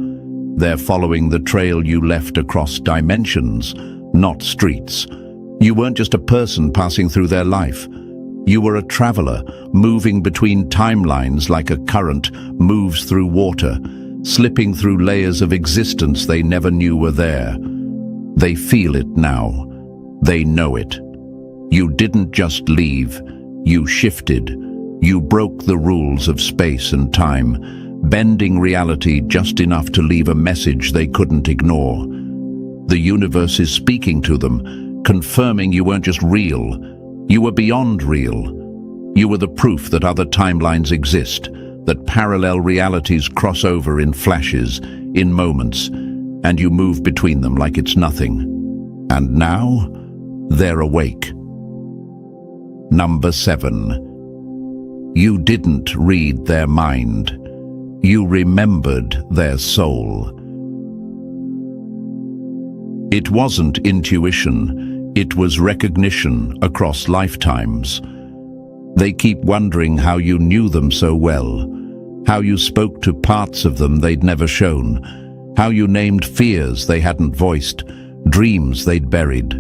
[SPEAKER 1] They're following the trail you left across dimensions, not streets. You weren't just a person passing through their life. You were a traveler, moving between timelines like a current moves through water, slipping through layers of existence they never knew were there. They feel it now. They know it. You didn't just leave. You shifted. You broke the rules of space and time, bending reality just enough to leave a message they couldn't ignore. The universe is speaking to them, confirming you weren't just real, you were beyond real. You were the proof that other timelines exist, that parallel realities cross over in flashes, in moments, and you move between them like it's nothing. And now, they're awake. Number 7. You didn't read their mind. You remembered their soul. It wasn't intuition, it was recognition across lifetimes. They keep wondering how you knew them so well, how you spoke to parts of them they'd never shown, how you named fears they hadn't voiced, dreams they'd buried.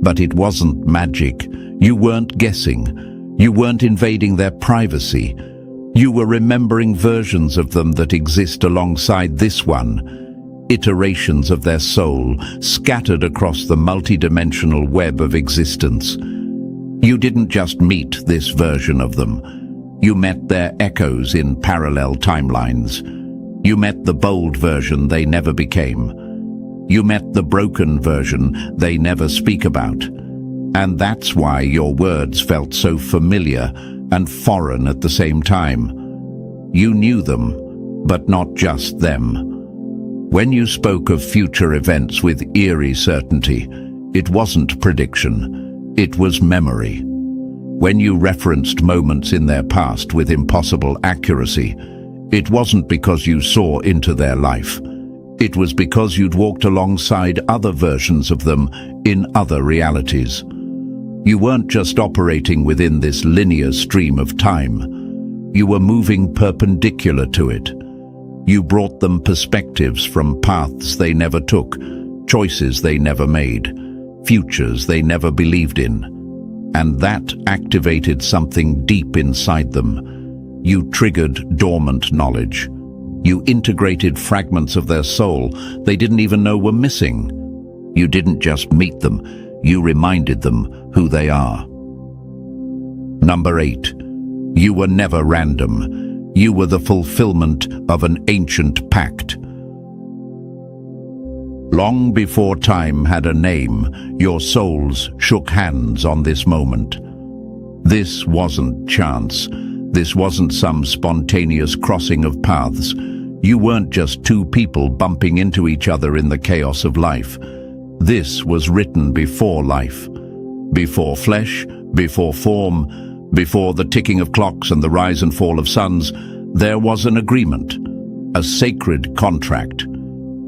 [SPEAKER 1] But it wasn't magic. You weren't guessing. You weren't invading their privacy. You were remembering versions of them that exist alongside this one, iterations of their soul scattered across the multidimensional web of existence. You didn't just meet this version of them. You met their echoes in parallel timelines. You met the bold version they never became. You met the broken version they never speak about. And that's why your words felt so familiar and foreign at the same time. You knew them, but not just them. When you spoke of future events with eerie certainty, it wasn't prediction, it was memory. When you referenced moments in their past with impossible accuracy, it wasn't because you saw into their life. It was because you'd walked alongside other versions of them in other realities. You weren't just operating within this linear stream of time. You were moving perpendicular to it. You brought them perspectives from paths they never took, choices they never made, futures they never believed in. And that activated something deep inside them. You triggered dormant knowledge. You integrated fragments of their soul they didn't even know were missing. You didn't just meet them, you reminded them who they are. Number 8. You were never random. You were the fulfillment of an ancient pact. Long before time had a name, your souls shook hands on this moment. This wasn't chance. This wasn't some spontaneous crossing of paths. You weren't just two people bumping into each other in the chaos of life. This was written before life. Before flesh, before form, before the ticking of clocks and the rise and fall of suns, there was an agreement, a sacred contract.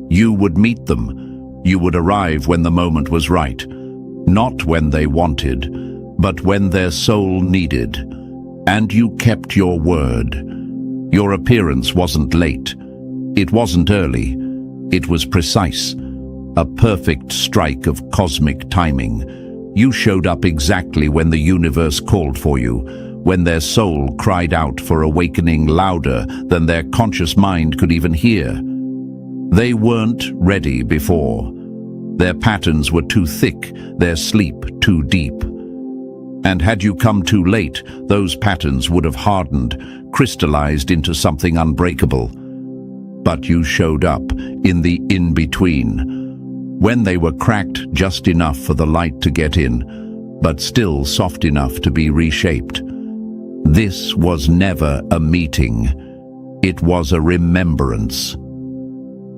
[SPEAKER 1] You would meet them. You would arrive when the moment was right. Not when they wanted, but when their soul needed. And you kept your word. Your appearance wasn't late. It wasn't early. It was precise. A perfect strike of cosmic timing. You showed up exactly when the universe called for you, when their soul cried out for awakening louder than their conscious mind could even hear. They weren't ready before. Their patterns were too thick, their sleep too deep. And had you come too late, those patterns would have hardened, crystallized into something unbreakable. But you showed up in the in-between, when they were cracked just enough for the light to get in, but still soft enough to be reshaped. This was never a meeting. It was a remembrance.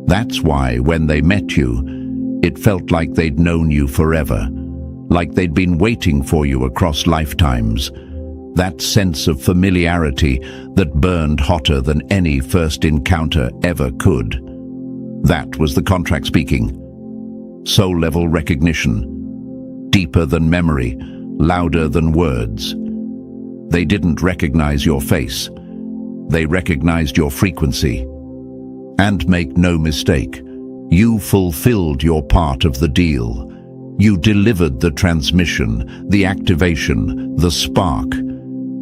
[SPEAKER 1] That's why when they met you, it felt like they'd known you forever, like they'd been waiting for you across lifetimes. That sense of familiarity that burned hotter than any first encounter ever could. That was the contract speaking. Soul-level recognition, deeper than memory, louder than words. They didn't recognize your face. They recognized your frequency. And make no mistake, you fulfilled your part of the deal. You delivered the transmission, the activation, the spark.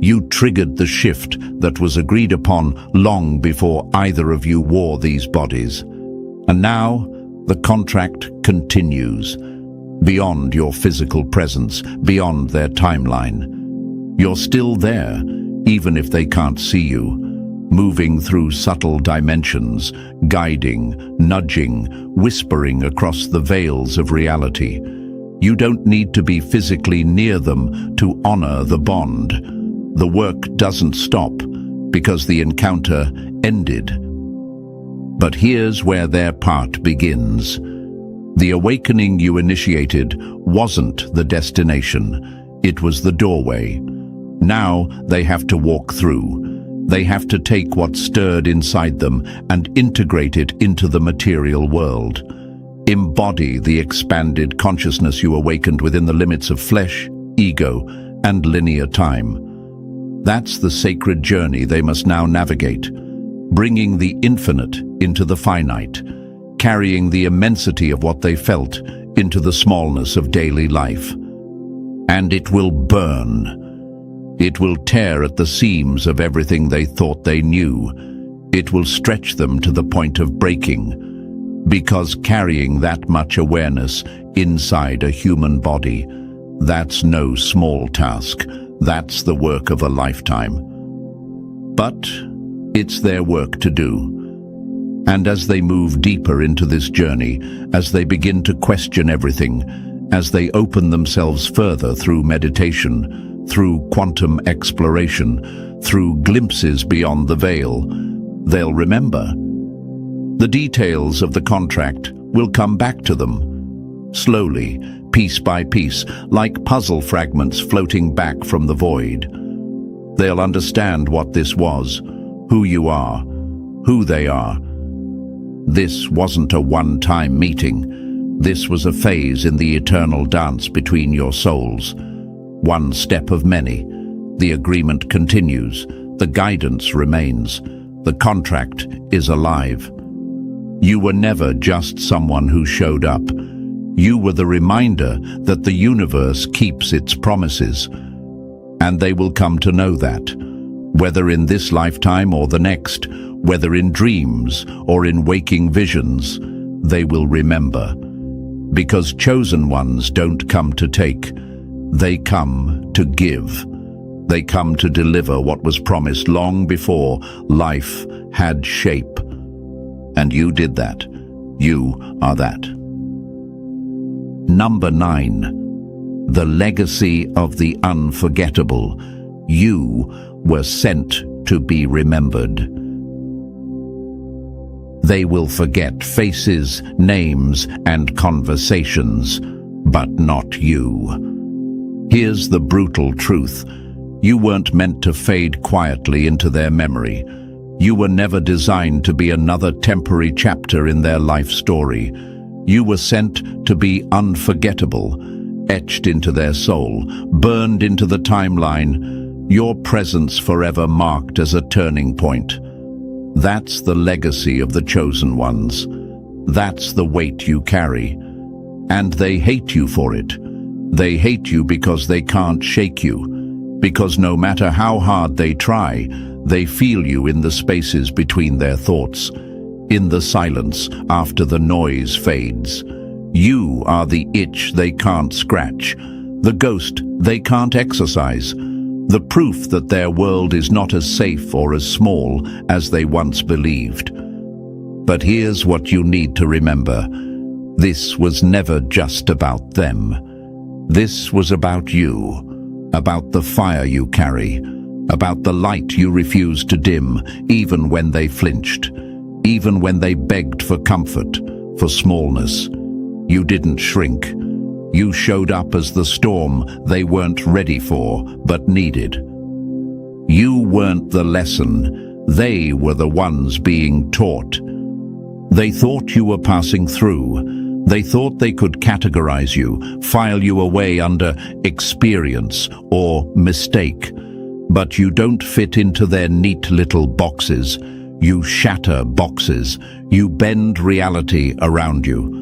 [SPEAKER 1] You triggered the shift that was agreed upon long before either of you wore these bodies. And now, the contract continues, beyond your physical presence, beyond their timeline. You're still there, even if they can't see you, moving through subtle dimensions, guiding, nudging, whispering across the veils of reality. You don't need to be physically near them to honor the bond. The work doesn't stop because the encounter ended. But here's where their part begins. The awakening you initiated wasn't the destination. It was the doorway. Now they have to walk through. They have to take what stirred inside them and integrate it into the material world. Embody the expanded consciousness you awakened within the limits of flesh, ego, and linear time. That's the sacred journey they must now navigate, bringing the infinite into the finite, carrying the immensity of what they felt into the smallness of daily life. And it will burn. It will tear at the seams of everything they thought they knew. It will stretch them to the point of breaking, because carrying that much awareness inside a human body, that's no small task. That's the work of a lifetime. But it's their work to do. And as they move deeper into this journey, as they begin to question everything, as they open themselves further through meditation, through quantum exploration, through glimpses beyond the veil, they'll remember. The details of the contract will come back to them, slowly, piece by piece, like puzzle fragments floating back from the void. They'll understand what this was, who you are, who they are. This wasn't a one-time meeting. This was a phase in the eternal dance between your souls. One step of many. The agreement continues. The guidance remains. The contract is alive. You were never just someone who showed up. You were the reminder that the universe keeps its promises. And they will come to know that, whether in this lifetime or the next, whether in dreams or in waking visions, they will remember. Because chosen ones don't come to take, they come to give. They come to deliver what was promised long before life had shape. And you did that. You are that. Number 9. The legacy of the unforgettable. You were sent to be remembered. They will forget faces, names, and conversations, but not you. Here's the brutal truth. You weren't meant to fade quietly into their memory. You were never designed to be another temporary chapter in their life story. You were sent to be unforgettable, etched into their soul, burned into the timeline, your presence forever marked as a turning point. That's the legacy of the chosen ones. That's the weight you carry. And they hate you for it. They hate you because they can't shake you. Because no matter how hard they try, they feel you in the spaces between their thoughts, in the silence after the noise fades. You are the itch they can't scratch, the ghost they can't exorcise, the proof that their world is not as safe or as small as they once believed. But here's what you need to remember. This was never just about them. This was about you, about the fire you carry, about the light you refused to dim, even when they flinched, even when they begged for comfort, for smallness. You didn't shrink. You showed up as the storm they weren't ready for, but needed. You weren't the lesson. They were the ones being taught. They thought you were passing through. They thought they could categorize you, file you away under experience or mistake. But you don't fit into their neat little boxes. You shatter boxes. You bend reality around you.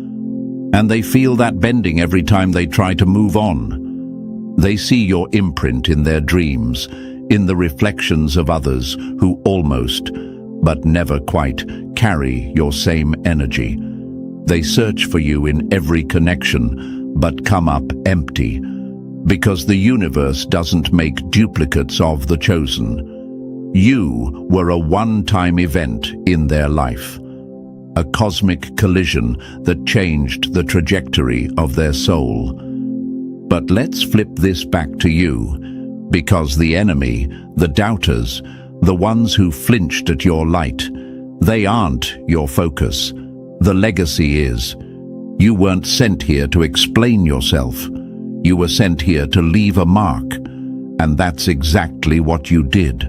[SPEAKER 1] And they feel that bending every time they try to move on. They see your imprint in their dreams, in the reflections of others who almost, but never quite, carry your same energy. They search for you in every connection, but come up empty, because the universe doesn't make duplicates of the chosen. You were a one-time event in their life, a cosmic collision that changed the trajectory of their soul. But let's flip this back to you, because the enemy, the doubters, the ones who flinched at your light, they aren't your focus. The legacy is, you weren't sent here to explain yourself. You were sent here to leave a mark, and that's exactly what you did.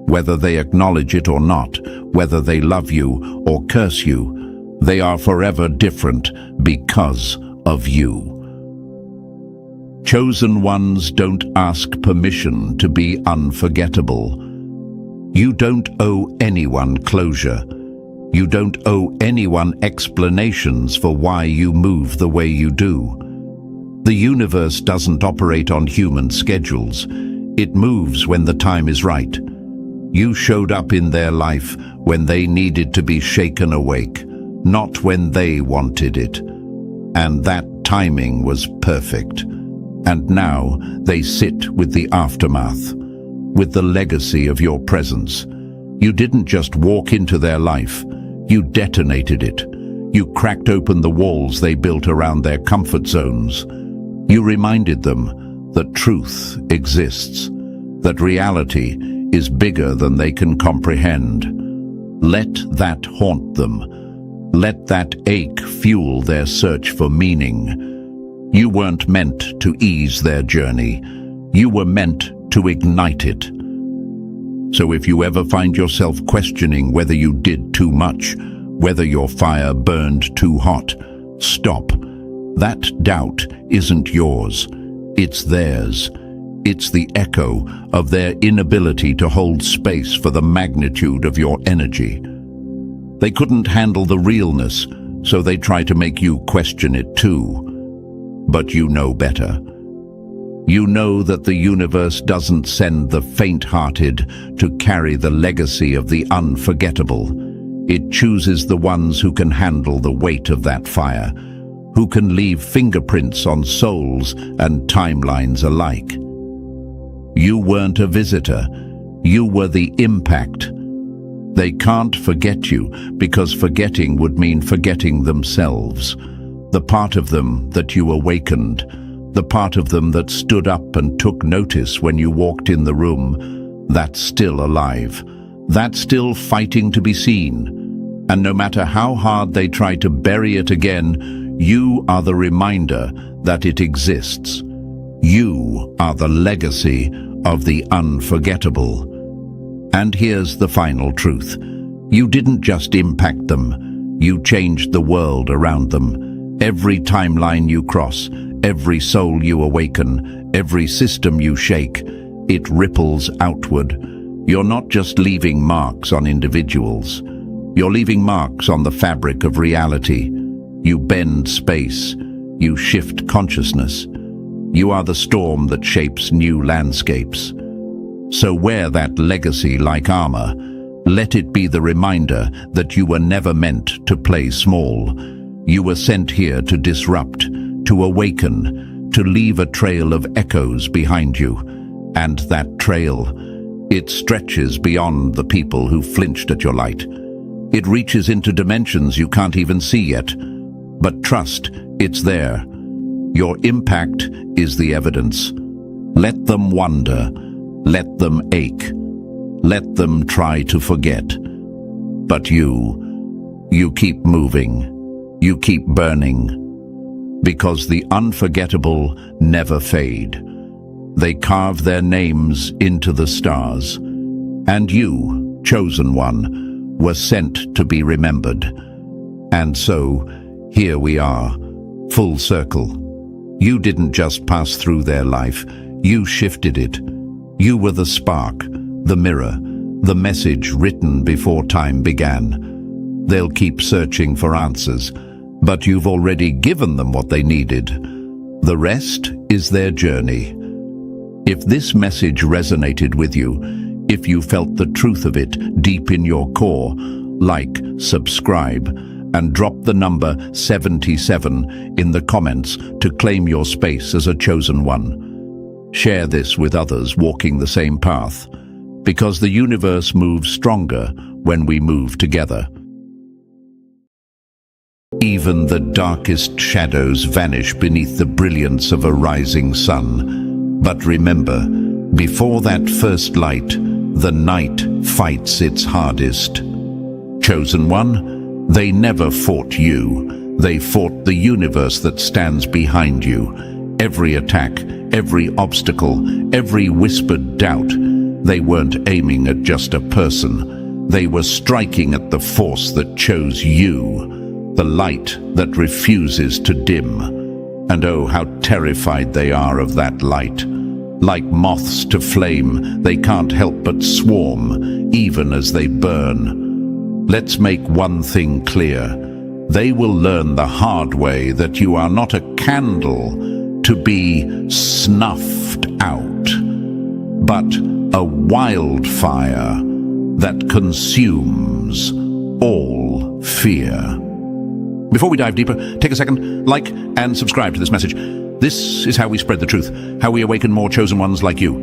[SPEAKER 1] Whether they acknowledge it or not, whether they love you or curse you, they are forever different because of you. Chosen ones don't ask permission to be unforgettable. You don't owe anyone closure. You don't owe anyone explanations for why you move the way you do. The universe doesn't operate on human schedules. It moves when the time is right. You showed up in their life when they needed to be shaken awake, not when they wanted it. And that timing was perfect. And now they sit with the aftermath, with the legacy of your presence. You didn't just walk into their life, you detonated it. You cracked open the walls they built around their comfort zones. You reminded them that truth exists, that reality is bigger than they can comprehend. Let that haunt them. Let that ache fuel their search for meaning. You weren't meant to ease their journey. You were meant to ignite it. So if you ever find yourself questioning whether you did too much, whether your fire burned too hot, stop. That doubt isn't yours. It's theirs. It's the echo of their inability to hold space for the magnitude of your energy. They couldn't handle the realness, so they try to make you question it too. But you know better. You know that the universe doesn't send the faint-hearted to carry the legacy of the unforgettable. It chooses the ones who can handle the weight of that fire, who can leave fingerprints on souls and timelines alike. You weren't a visitor. You were the impact. They can't forget you because forgetting would mean forgetting themselves. The part of them that you awakened, the part of them that stood up and took notice when you walked in the room, that's still alive. That's still fighting to be seen. And no matter how hard they try to bury it again, you are the reminder that it exists. You are the legacy of the unforgettable. And here's the final truth. You didn't just impact them, you changed the world around them. Every timeline you cross, every soul you awaken, every system you shake, it ripples outward. You're not just leaving marks on individuals. You're leaving marks on the fabric of reality. You bend space. You shift consciousness. You are the storm that shapes new landscapes. So wear that legacy like armor. Let it be the reminder that you were never meant to play small. You were sent here to disrupt, to awaken, to leave a trail of echoes behind you. And that trail, it stretches beyond the people who flinched at your light. It reaches into dimensions you can't even see yet. But trust, it's there. Your impact is the evidence. Let them wonder. Let them ache. Let them try to forget. But you keep moving. You keep burning. Because the unforgettable never fade. They carve their names into the stars. And you, chosen one, were sent to be remembered. And so, here we are, full circle. You didn't just pass through their life, you shifted it. You were the spark, the mirror, the message written before time began. They'll keep searching for answers, but you've already given them what they needed. The rest is their journey. If this message resonated with you, if you felt the truth of it deep in your core, like, subscribe, and drop the number 77 in the comments to claim your space as a chosen one. Share this with others walking the same path, because the universe moves stronger when we move together. Even the darkest shadows vanish beneath the brilliance of a rising sun. But remember, before that first light, the night fights its hardest. Chosen one, they never fought you. They fought the universe that stands behind you. Every attack, every obstacle, every whispered doubt, they weren't aiming at just a person. They were striking at the force that chose you, the light that refuses to dim. And oh, how terrified they are of that light. Like moths to flame, they can't help but swarm, even as they burn. Let's make one thing clear. They will learn the hard way that you are not a candle to be snuffed out, but a wildfire that consumes all fear. Before we dive deeper, take a second, like and subscribe to this message. This is how we spread the truth, how we awaken more chosen ones like you.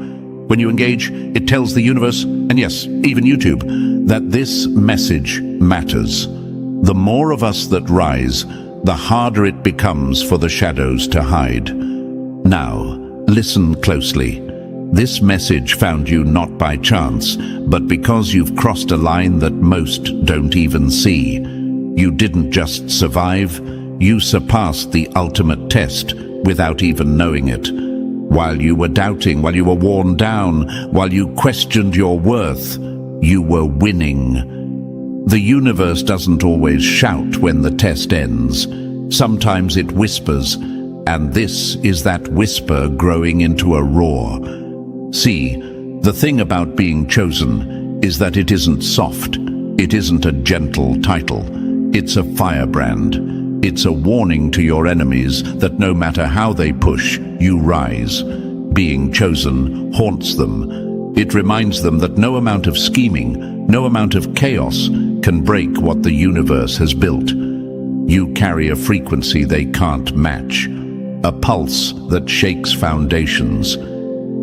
[SPEAKER 1] When you engage, it tells the universe, and yes, even YouTube, that this message matters. The more of us that rise, the harder it becomes for the shadows to hide. Now, listen closely. This message found you not by chance, but because you've crossed a line that most don't even see. You didn't just survive, you surpassed the ultimate test without even knowing it. While you were doubting, while you were worn down, while you questioned your worth, you were winning. The universe doesn't always shout when the test ends. Sometimes it whispers, and this is that whisper growing into a roar. See, the thing about being chosen is that it isn't soft. It isn't a gentle title. It's a firebrand. It's a warning to your enemies that no matter how they push, you rise. Being chosen haunts them. It reminds them that no amount of scheming, no amount of chaos can break what the universe has built. You carry a frequency they can't match, a pulse that shakes foundations.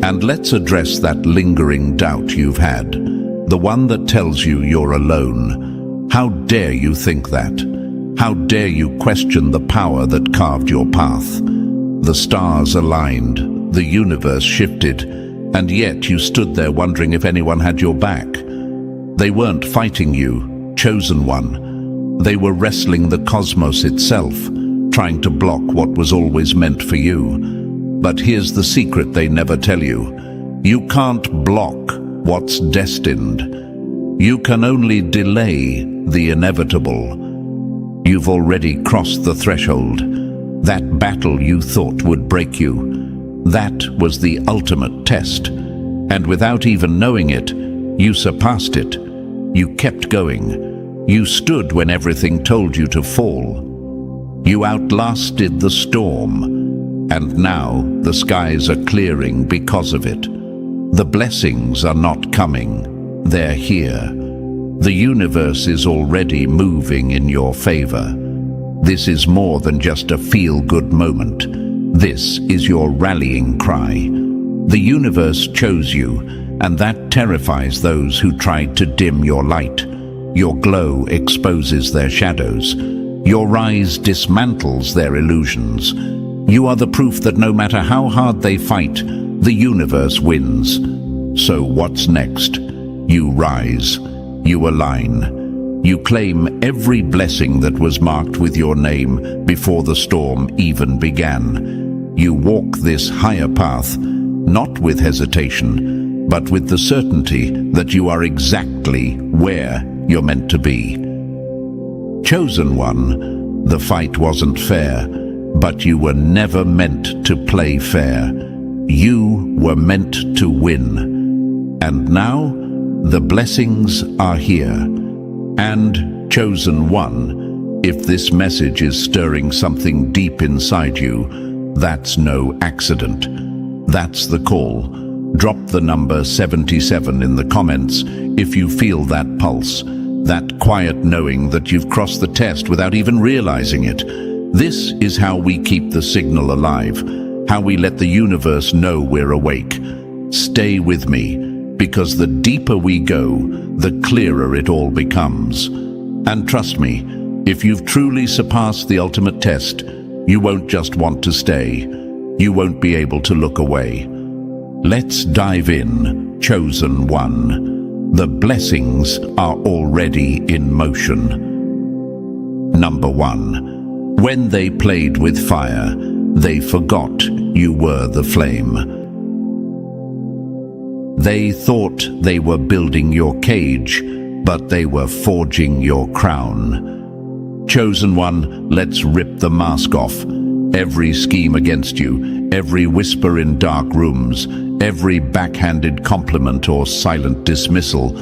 [SPEAKER 1] And let's address that lingering doubt you've had, the one that tells you you're alone. How dare you think that? How dare you question the power that carved your path? The stars aligned, the universe shifted, and yet you stood there wondering if anyone had your back. They weren't fighting you, chosen one. They were wrestling the cosmos itself, trying to block what was always meant for you. But here's the secret they never tell you. You can't block what's destined. You can only delay the inevitable. You've already crossed the threshold. That battle you thought would break you. That was the ultimate test. And without even knowing it, you surpassed it. You kept going. You stood when everything told you to fall. You outlasted the storm. And now the skies are clearing because of it. The blessings are not coming. They're here. The universe is already moving in your favor. This is more than just a feel-good moment. This is your rallying cry. The universe chose you, and that terrifies those who tried to dim your light. Your glow exposes their shadows. Your rise dismantles their illusions. You are the proof that no matter how hard they fight, the universe wins. So what's next? You rise. You align. You claim every blessing that was marked with your name before the storm even began. You walk this higher path, not with hesitation, but with the certainty that you are exactly where you're meant to be. Chosen one, the fight wasn't fair, but you were never meant to play fair. You were meant to win. And now, the blessings are here. And, chosen one, if this message is stirring something deep inside you, that's no accident. That's the call. Drop the number 77 in the comments if you feel that pulse, that quiet knowing that you've crossed the test without even realizing it. This is how we keep the signal alive, how we let the universe know we're awake. Stay with me, because the deeper we go, the clearer it all becomes. And trust me, if you've truly surpassed the ultimate test, you won't just want to stay. You won't be able to look away. Let's dive in, chosen one. The blessings are already in motion. Number 1. When they played with fire, they forgot you were the flame. They thought they were building your cage, but they were forging your crown. Chosen one, let's rip the mask off. Every scheme against you, every whisper in dark rooms, every backhanded compliment or silent dismissal,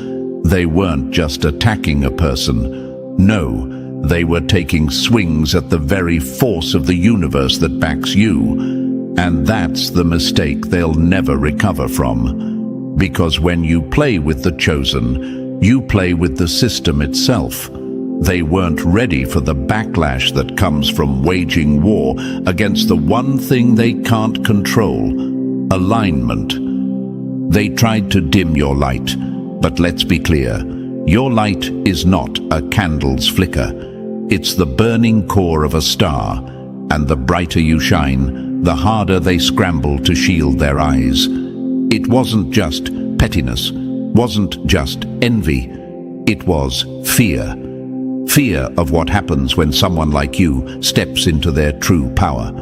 [SPEAKER 1] they weren't just attacking a person. No, they were taking swings at the very force of the universe that backs you. And that's the mistake they'll never recover from. Because when you play with the chosen, you play with the system itself. They weren't ready for the backlash that comes from waging war against the one thing they can't control: alignment. They tried to dim your light, but let's be clear, your light is not a candle's flicker. It's the burning core of a star, and the brighter you shine, the harder they scramble to shield their eyes. It wasn't just pettiness, wasn't just envy, it was fear. Fear of what happens when someone like you steps into their true power.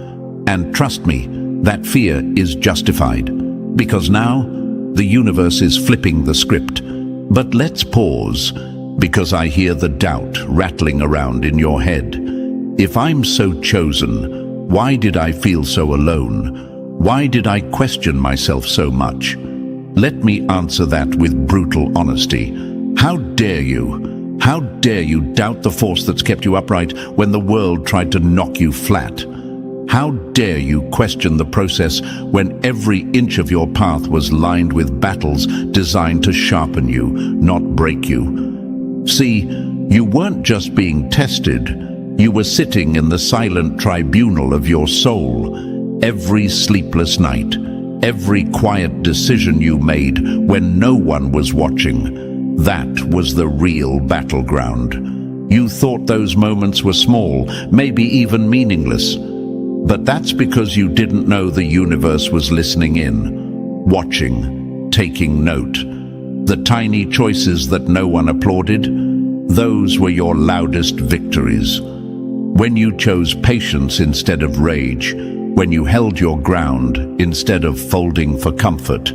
[SPEAKER 1] And trust me, that fear is justified, because now the universe is flipping the script. But let's pause, because I hear the doubt rattling around in your head. If I'm so chosen, why did I feel so alone? Why did I question myself so much? Let me answer that with brutal honesty. How dare you? How dare you doubt the force that's kept you upright when the world tried to knock you flat? How dare you question the process when every inch of your path was lined with battles designed to sharpen you, not break you? See, you weren't just being tested, you were sitting in the silent tribunal of your soul. Every sleepless night, Every quiet decision you made when no one was watching, that was the real battleground. You thought those moments were small, maybe even meaningless. But that's because you didn't know the universe was listening in, watching, taking note. The tiny choices that no one applauded, those were your loudest victories. When you chose patience instead of rage, when you held your ground instead of folding for comfort,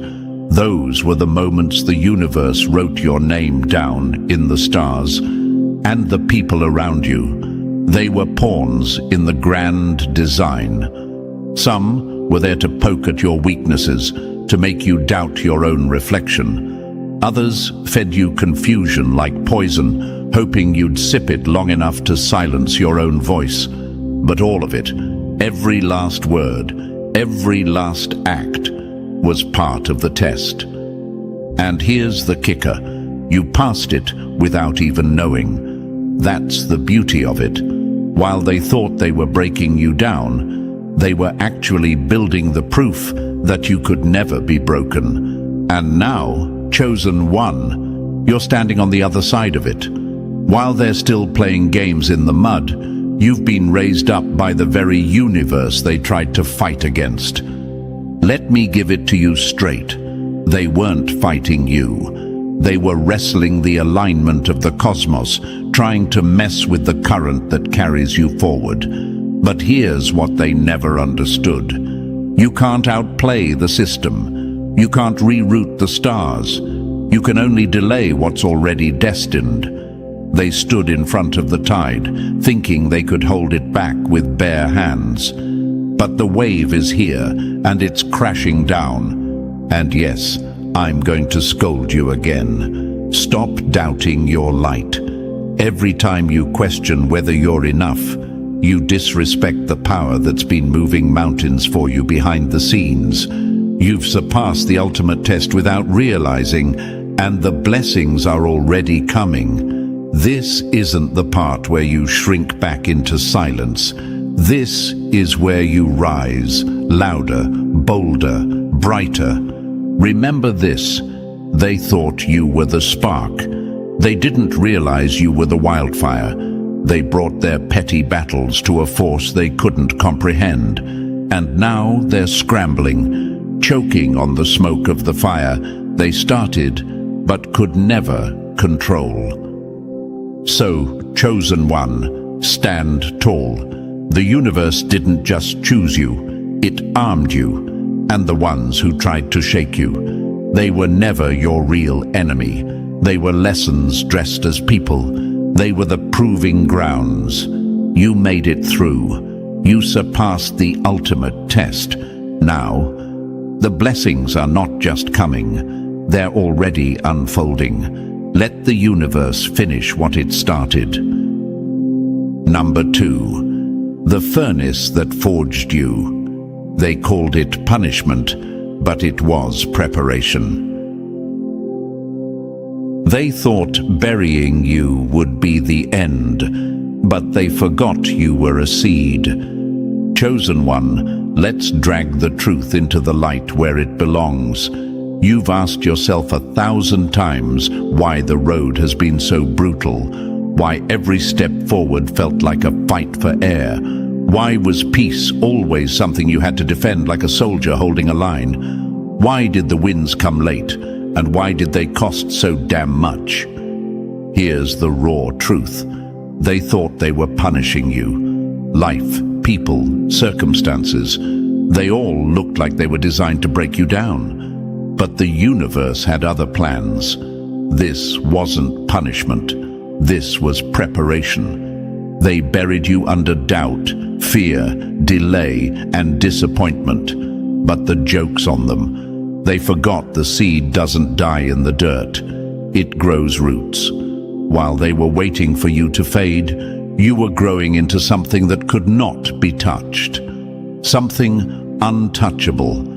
[SPEAKER 1] those were the moments the universe wrote your name down in the stars. And the people around you, they were pawns in the grand design. Some were there to poke at your weaknesses, to make you doubt your own reflection. Others fed you confusion like poison, hoping you'd sip it long enough to silence your own voice. But all of it, every last word, every last act, was part of the test. And here's the kicker. You passed it without even knowing. That's the beauty of it. While they thought they were breaking you down, they were actually building the proof that you could never be broken. And now, chosen one, you're standing on the other side of it. While they're still playing games in the mud, you've been raised up by the very universe they tried to fight against. Let me give it to you straight. They weren't fighting you. They were wrestling the alignment of the cosmos, trying to mess with the current that carries you forward. But here's what they never understood. You can't outplay the system. You can't reroute the stars. You can only delay what's already destined. They stood in front of the tide, thinking they could hold it back with bare hands. But the wave is here, and it's crashing down. And yes, I'm going to scold you again. Stop doubting your light. Every time you question whether you're enough, you disrespect the power that's been moving mountains for you behind the scenes. You've surpassed the ultimate test without realizing, and the blessings are already coming. This isn't the part where you shrink back into silence. This is where you rise, louder, bolder, brighter. Remember this, they thought you were the spark. They didn't realize you were the wildfire. They brought their petty battles to a force they couldn't comprehend. And now they're scrambling, choking on the smoke of the fire they started but could never control. So, chosen one, stand tall. The universe didn't just choose you, it armed you. And the ones who tried to shake you, they were never your real enemy. They were lessons dressed as people. They were the proving grounds. You made it through. You surpassed the ultimate test. Now, the blessings are not just coming, they're already unfolding. Let the universe finish what it started. Number 2, the furnace that forged you. They called it punishment, but it was preparation. They thought burying you would be the end, but they forgot you were a seed. Chosen one, let's drag the truth into the light where it belongs. You've asked yourself 1,000 times why the road has been so brutal, why every step forward felt like a fight for air. Why was peace always something you had to defend like a soldier holding a line? Why did the wins come late, and why did they cost so damn much? Here's the raw truth. They thought they were punishing you. Life, people, circumstances, they all looked like they were designed to break you down. But the universe had other plans. This wasn't punishment. This was preparation. They buried you under doubt, fear, delay, and disappointment. But the joke's on them. They forgot the seed doesn't die in the dirt. It grows roots. While they were waiting for you to fade, you were growing into something that could not be touched. Something untouchable.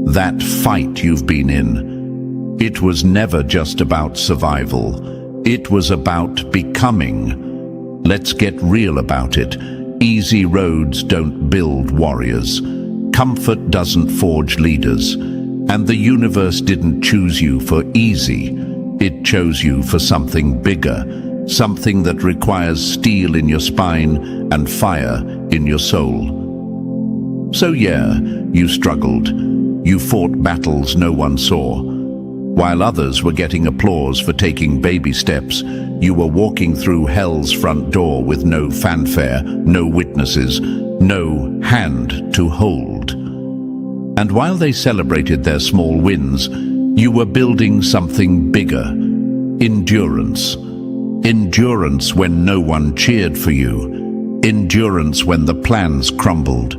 [SPEAKER 1] That fight you've been in, it was never just about survival. It was about becoming. Let's get real about it. Easy roads don't build warriors. Comfort doesn't forge leaders, and the universe didn't choose you for easy. It chose you for something bigger, something that requires steel in your spine and fire in your soul. So yeah, you struggled. You fought battles no one saw. While others were getting applause for taking baby steps, you were walking through hell's front door with no fanfare, no witnesses, no hand to hold. And while they celebrated their small wins, you were building something bigger. Endurance. Endurance when no one cheered for you. Endurance when the plans crumbled,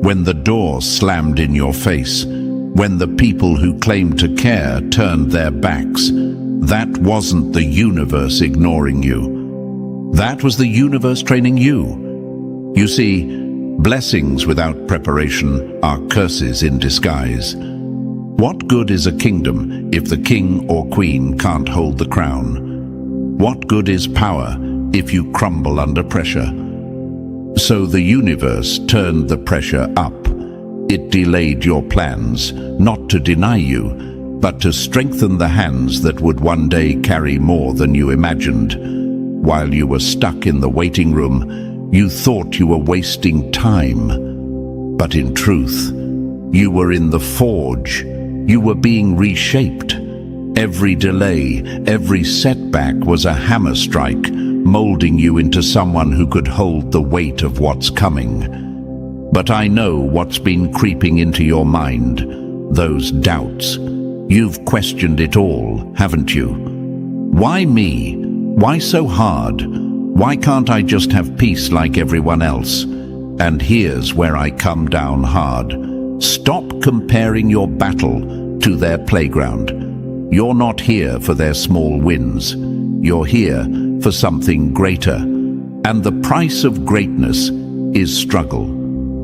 [SPEAKER 1] when the door slammed in your face, when the people who claimed to care turned their backs. That wasn't the universe ignoring you. That was the universe training you. You see, blessings without preparation are curses in disguise. What good is a kingdom if the king or queen can't hold the crown? What good is power if you crumble under pressure? So the universe turned the pressure up. It delayed your plans, not to deny you, but to strengthen the hands that would one day carry more than you imagined. While you were stuck in the waiting room, you thought you were wasting time. But in truth, you were in the forge. You were being reshaped. Every delay, every setback was a hammer strike, molding you into someone who could hold the weight of what's coming. But I know what's been creeping into your mind, those doubts. You've questioned it all, haven't you? Why me? Why so hard? Why can't I just have peace like everyone else? And here's where I come down hard. Stop comparing your battle to their playground. You're not here for their small wins. You're here for something greater. And the price of greatness is struggle.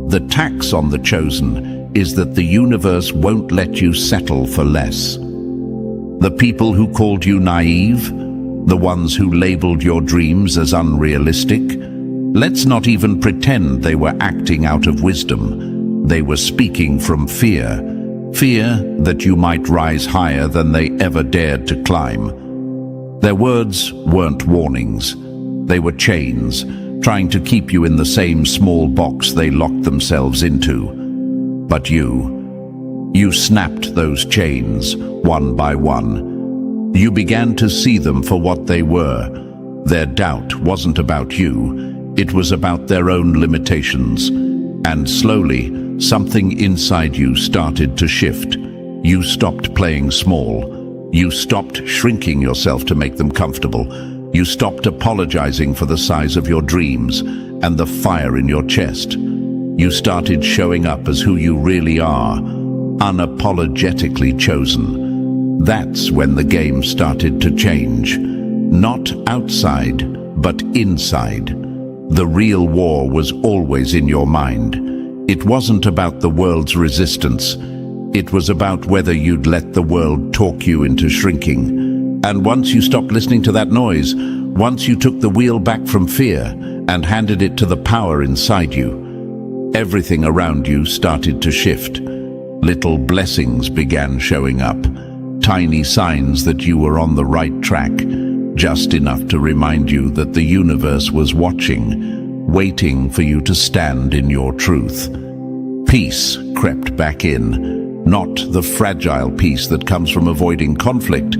[SPEAKER 1] The tax on the chosen is that the universe won't let you settle for less. The people who called you naive, the ones who labeled your dreams as unrealistic, let's not even pretend they were acting out of wisdom. They were speaking from fear. Fear that you might rise higher than they ever dared to climb. Their words weren't warnings. They were chains, trying to keep you in the same small box they locked themselves into. But you snapped those chains one by one. You began to see them for what they were. Their doubt wasn't about you. It was about their own limitations. And slowly, something inside you started to shift. You stopped playing small. You stopped shrinking yourself to make them comfortable. You stopped apologizing for the size of your dreams and the fire in your chest. You started showing up as who you really are, unapologetically chosen. That's when the game started to change. Not outside, but inside. The real war was always in your mind. It wasn't about the world's resistance. It was about whether you'd let the world talk you into shrinking. And once you stopped listening to that noise, once you took the wheel back from fear and handed it to the power inside you, everything around you started to shift. Little blessings began showing up, tiny signs that you were on the right track, just enough to remind you that the universe was watching, waiting for you to stand in your truth. Peace crept back in, not the fragile peace that comes from avoiding conflict,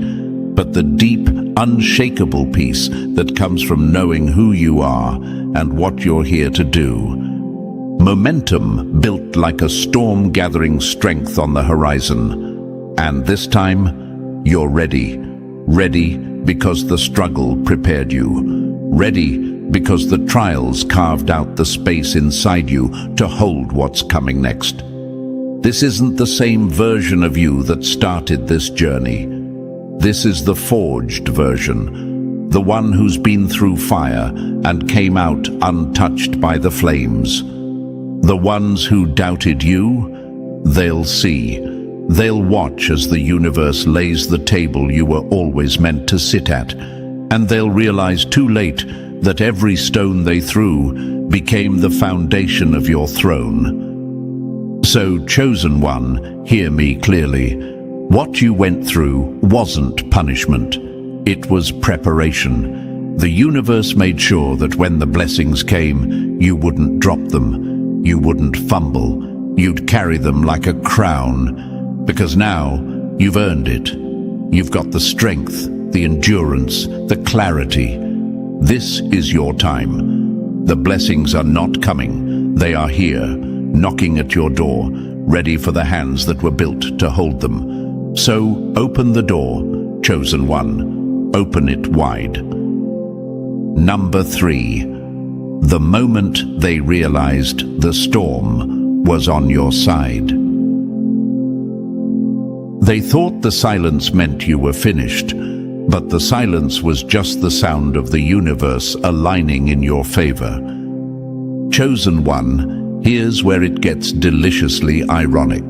[SPEAKER 1] but the deep, unshakable peace that comes from knowing who you are and what you're here to do. Momentum built like a storm gathering strength on the horizon. And this time, you're ready. Ready because the struggle prepared you. Ready because the trials carved out the space inside you to hold what's coming next. This isn't the same version of you that started this journey. This is the forged version, the one who's been through fire and came out untouched by the flames. The ones who doubted you, they'll see. They'll watch as the universe lays the table you were always meant to sit at, and they'll realize too late that every stone they threw became the foundation of your throne. So, chosen one, hear me clearly. What you went through wasn't punishment. It was preparation. The universe made sure that when the blessings came, you wouldn't drop them. You wouldn't fumble. You'd carry them like a crown. Because now, you've earned it. You've got the strength, the endurance, the clarity. This is your time. The blessings are not coming. They are here, knocking at your door, ready for the hands that were built to hold them. So open the door, chosen one. Open it wide. Number 3. The moment they realized the storm was on your side. They thought the silence meant you were finished, but the silence was just the sound of the universe aligning in your favor. Chosen one, here's where it gets deliciously ironic.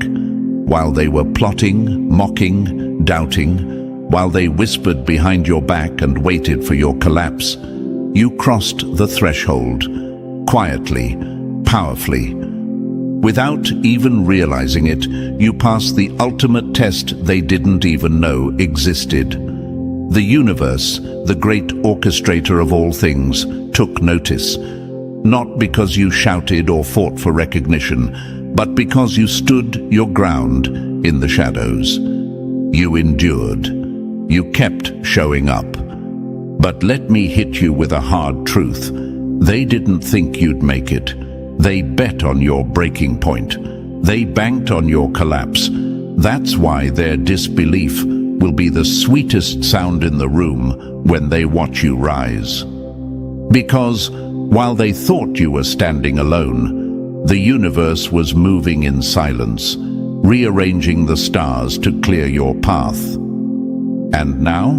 [SPEAKER 1] While they were plotting, mocking, doubting, while they whispered behind your back and waited for your collapse, you crossed the threshold, quietly, powerfully. Without even realizing it, you passed the ultimate test they didn't even know existed. The universe, the great orchestrator of all things, took notice. Not because you shouted or fought for recognition, but because you stood your ground in the shadows. You endured. You kept showing up. But let me hit you with a hard truth. They didn't think you'd make it. They bet on your breaking point. They banked on your collapse. That's why their disbelief will be the sweetest sound in the room when they watch you rise. Because while they thought you were standing alone, the universe was moving in silence, rearranging the stars to clear your path. And now,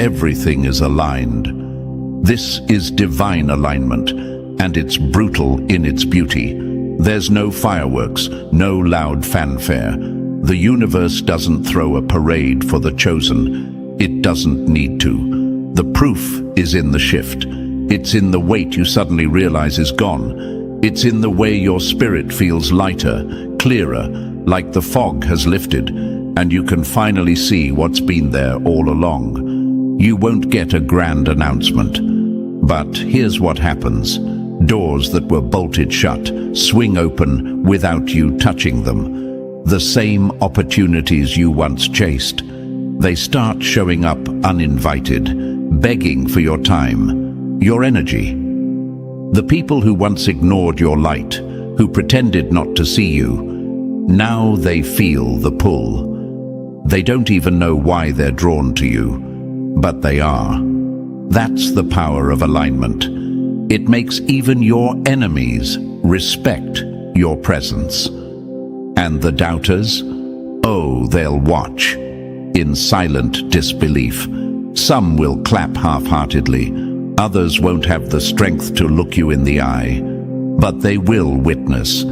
[SPEAKER 1] everything is aligned. This is divine alignment, and it's brutal in its beauty. There's no fireworks, no loud fanfare. The universe doesn't throw a parade for the chosen. It doesn't need to. The proof is in the shift. It's in the weight you suddenly realize is gone. It's in the way your spirit feels lighter, clearer, like the fog has lifted, and you can finally see what's been there all along. You won't get a grand announcement. But here's what happens. Doors that were bolted shut swing open without you touching them. The same opportunities you once chased. They start showing up uninvited, begging for your time, your energy. The people who once ignored your light, who pretended not to see you, now they feel the pull. They don't even know why they're drawn to you, but they are. That's the power of alignment. It makes even your enemies respect your presence. And the doubters, oh, they'll watch in silent disbelief. Some will clap half-heartedly, others won't have the strength to look you in the eye, but they will witness,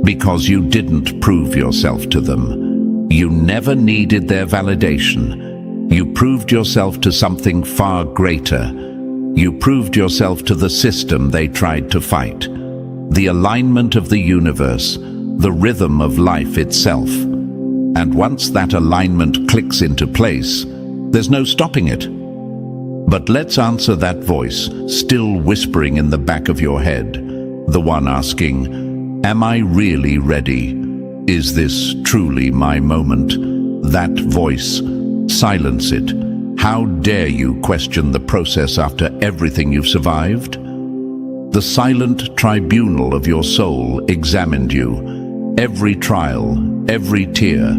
[SPEAKER 1] because you didn't prove yourself to them. You never needed their validation. You proved yourself to something far greater. You proved yourself to the system they tried to fight. The alignment of the universe, the rhythm of life itself. And once that alignment clicks into place, there's no stopping it. But let's answer that voice, still whispering in the back of your head, the one asking, am I really ready? Is this truly my moment? That voice, silence it. How dare you question the process after everything you've survived? The silent tribunal of your soul examined you. Every trial, every tear,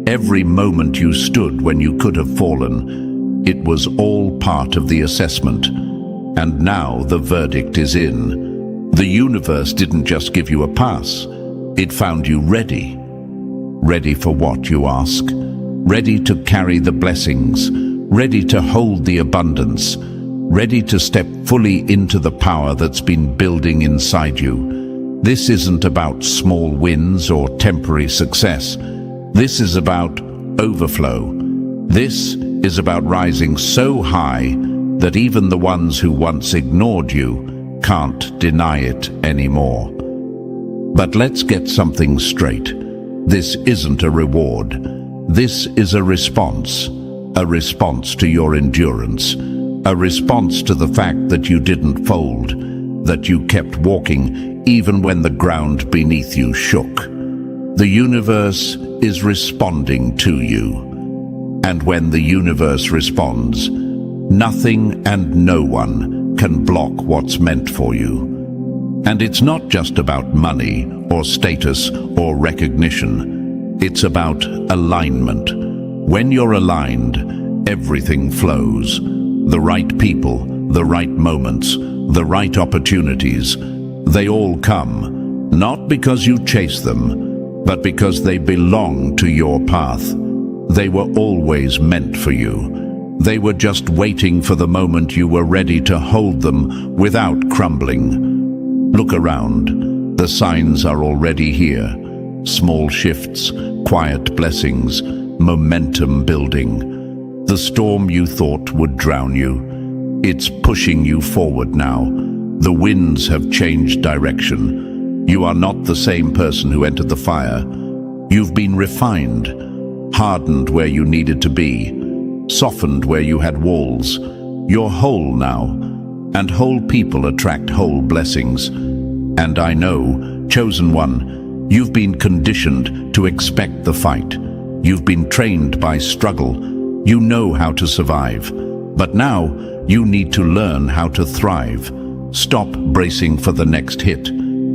[SPEAKER 1] every moment you stood when you could have fallen, it was all part of the assessment. And now the verdict is in. The universe didn't just give you a pass. It found you ready. Ready for what, you ask? Ready to carry the blessings, ready to hold the abundance, ready to step fully into the power that's been building inside you. This isn't about small wins or temporary success. This is about overflow. This is about rising so high that even the ones who once ignored you can't deny it anymore. But let's get something straight. This isn't a reward. This is a response to your endurance, a response to the fact that you didn't fold, that you kept walking even when the ground beneath you shook. The universe is responding to you. And when the universe responds, nothing and no one can block what's meant for you. And it's not just about money or status or recognition. It's about alignment. When you're aligned, everything flows. The right people, the right moments, the right opportunities, they all come, not because you chase them, but because they belong to your path. They were always meant for you. They were just waiting for the moment you were ready to hold them without crumbling. Look around. The signs are already here. Small shifts, quiet blessings, momentum building. The storm you thought would drown you, it's pushing you forward now. The winds have changed direction. You are not the same person who entered the fire. You've been refined, hardened where you needed to be, softened where you had walls. You're whole now, and whole people attract whole blessings. And I know, chosen one, you've been conditioned to expect the fight. You've been trained by struggle. You know how to survive. But now, you need to learn how to thrive. Stop bracing for the next hit.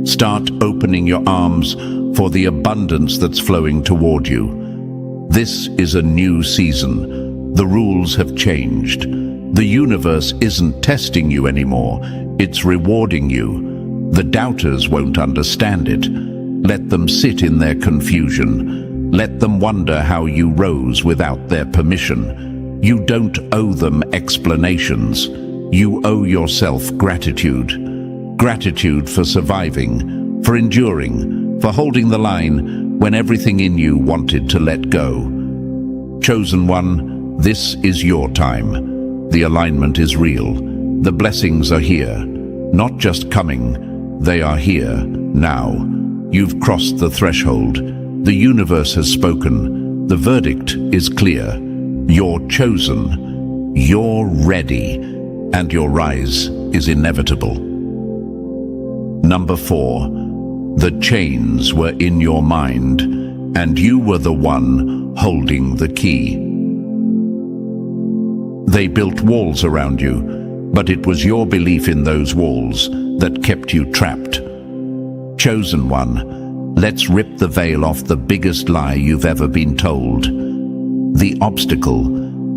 [SPEAKER 1] Start opening your arms for the abundance that's flowing toward you. This is a new season. The rules have changed. The universe isn't testing you anymore. It's rewarding you. The doubters won't understand it. Let them sit in their confusion. Let them wonder how you rose without their permission. You don't owe them explanations. You owe yourself gratitude. Gratitude for surviving, for enduring, for holding the line when everything in you wanted to let go. Chosen one, this is your time. The alignment is real. The blessings are here. Not just coming, they are here, now. You've crossed the threshold. The universe has spoken. The verdict is clear. You're chosen. You're ready. And your rise is inevitable. Number 4, the chains were in your mind, and you were the one holding the key. They built walls around you, but it was your belief in those walls that kept you trapped. Chosen one, let's rip the veil off the biggest lie you've ever been told. The obstacle,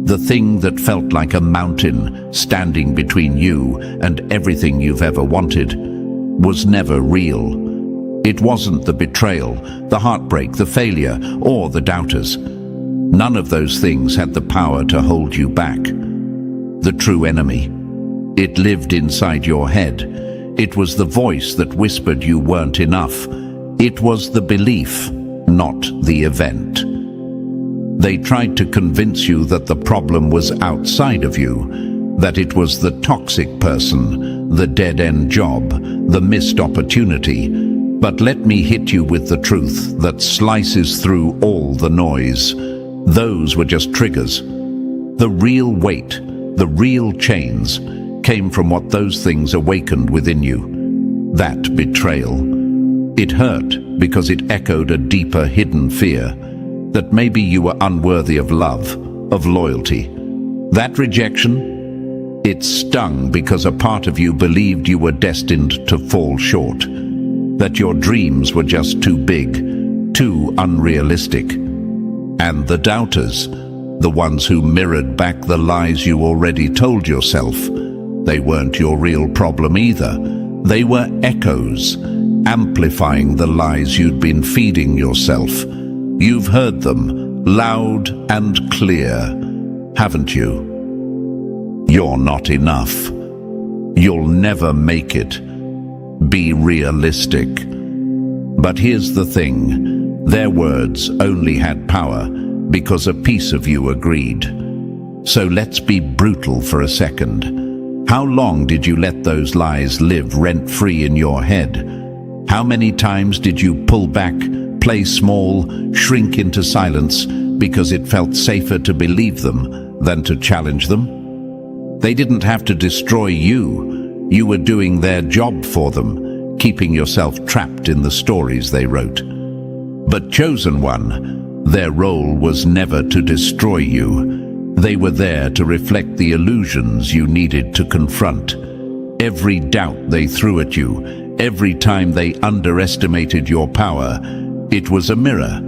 [SPEAKER 1] the thing that felt like a mountain standing between you and everything you've ever wanted, was never real. It wasn't the betrayal, the heartbreak, the failure, or the doubters. None of those things had the power to hold you back. The true enemy. It lived inside your head. It was the voice that whispered you weren't enough. It was the belief, not the event. They tried to convince you that the problem was outside of you, that it was the toxic person, the dead-end job, the missed opportunity. But let me hit you with the truth that slices through all the noise. Those were just triggers. The real weight, the real chains, came from what those things awakened within you. That betrayal. It hurt because it echoed a deeper hidden fear, that maybe you were unworthy of love, of loyalty. That rejection, it stung because a part of you believed you were destined to fall short, that your dreams were just too big, too unrealistic. And the doubters, the ones who mirrored back the lies you already told yourself, they weren't your real problem either. They were echoes, amplifying the lies you'd been feeding yourself. You've heard them, loud and clear, haven't you? You're not enough. You'll never make it. Be realistic. But here's the thing. Their words only had power because a piece of you agreed. So let's be brutal for a second. How long did you let those lies live rent-free in your head? How many times did you pull back, play small, shrink into silence because it felt safer to believe them than to challenge them. They didn't have to destroy you. You were doing their job for them, keeping yourself trapped in the stories they wrote. But chosen one, their role was never to destroy you. They were there to reflect the illusions you needed to confront. Every doubt they threw at you, every time they underestimated your power, it was a mirror,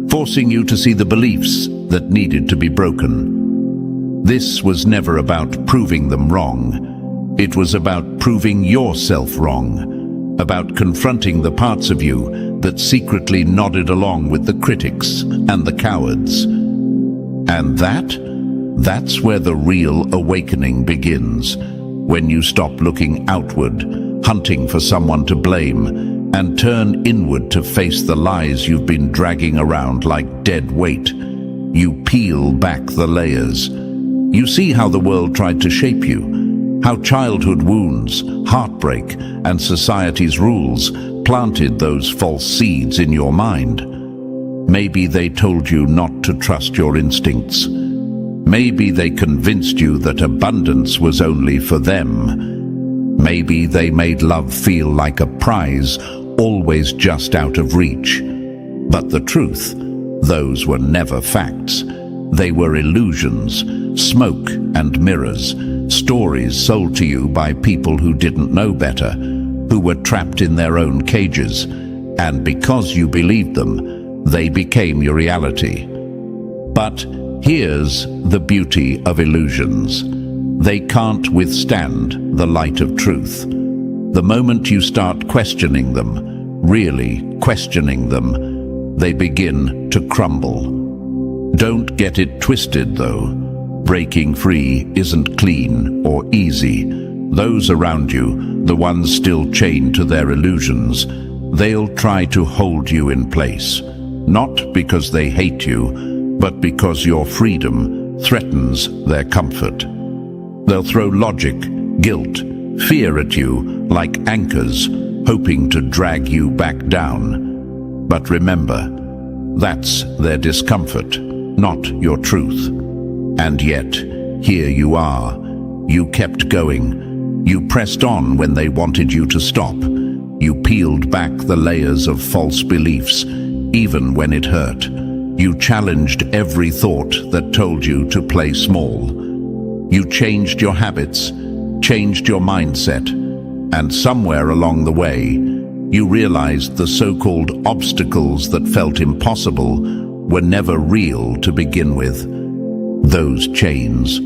[SPEAKER 1] forcing you to see the beliefs that needed to be broken. This was never about proving them wrong. It was about proving yourself wrong, about confronting the parts of you that secretly nodded along with the critics and the cowards. And that's where the real awakening begins, when you stop looking outward, hunting for someone to blame, and turn inward to face the lies you've been dragging around like dead weight. You peel back the layers. You see how the world tried to shape you, how childhood wounds, heartbreak, and society's rules planted those false seeds in your mind. Maybe they told you not to trust your instincts. Maybe they convinced you that abundance was only for them. Maybe they made love feel like a prize, always just out of reach. But the truth, those were never facts. They were illusions, smoke and mirrors, stories sold to you by people who didn't know better, who were trapped in their own cages, and because you believed them, they became your reality. But here's the beauty of illusions. They can't withstand the light of truth. The moment you start questioning them, really questioning them, they begin to crumble. Don't get it twisted, though. Breaking free isn't clean or easy. Those around you, the ones still chained to their illusions, they'll try to hold you in place. Not because they hate you, but because your freedom threatens their comfort. They'll throw logic, guilt, fear at you like anchors, hoping to drag you back down. But remember, that's their discomfort, not your truth. And yet, here you are. You kept going. You pressed on when they wanted you to stop. You peeled back the layers of false beliefs, even when it hurt. You challenged every thought that told you to play small. You changed your habits, changed your mindset, and somewhere along the way, you realized the so-called obstacles that felt impossible were never real to begin with. Those chains,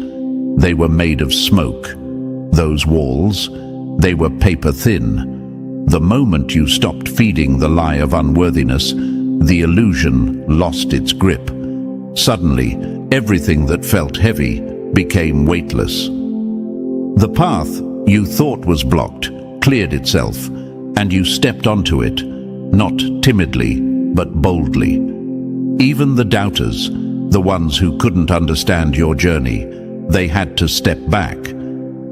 [SPEAKER 1] they were made of smoke. Those walls, they were paper thin. The moment you stopped feeding the lie of unworthiness, the illusion lost its grip. Suddenly, everything that felt heavy became weightless. The path you thought was blocked cleared itself, and you stepped onto it, not timidly, but boldly. Even the doubters, the ones who couldn't understand your journey, they had to step back.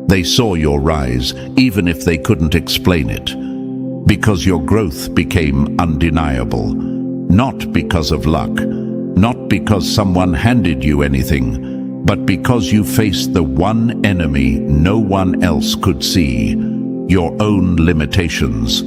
[SPEAKER 1] They saw your rise, even if they couldn't explain it, because your growth became undeniable, not because of luck, not because someone handed you anything, but because you faced the one enemy no one else could see, your own limitations,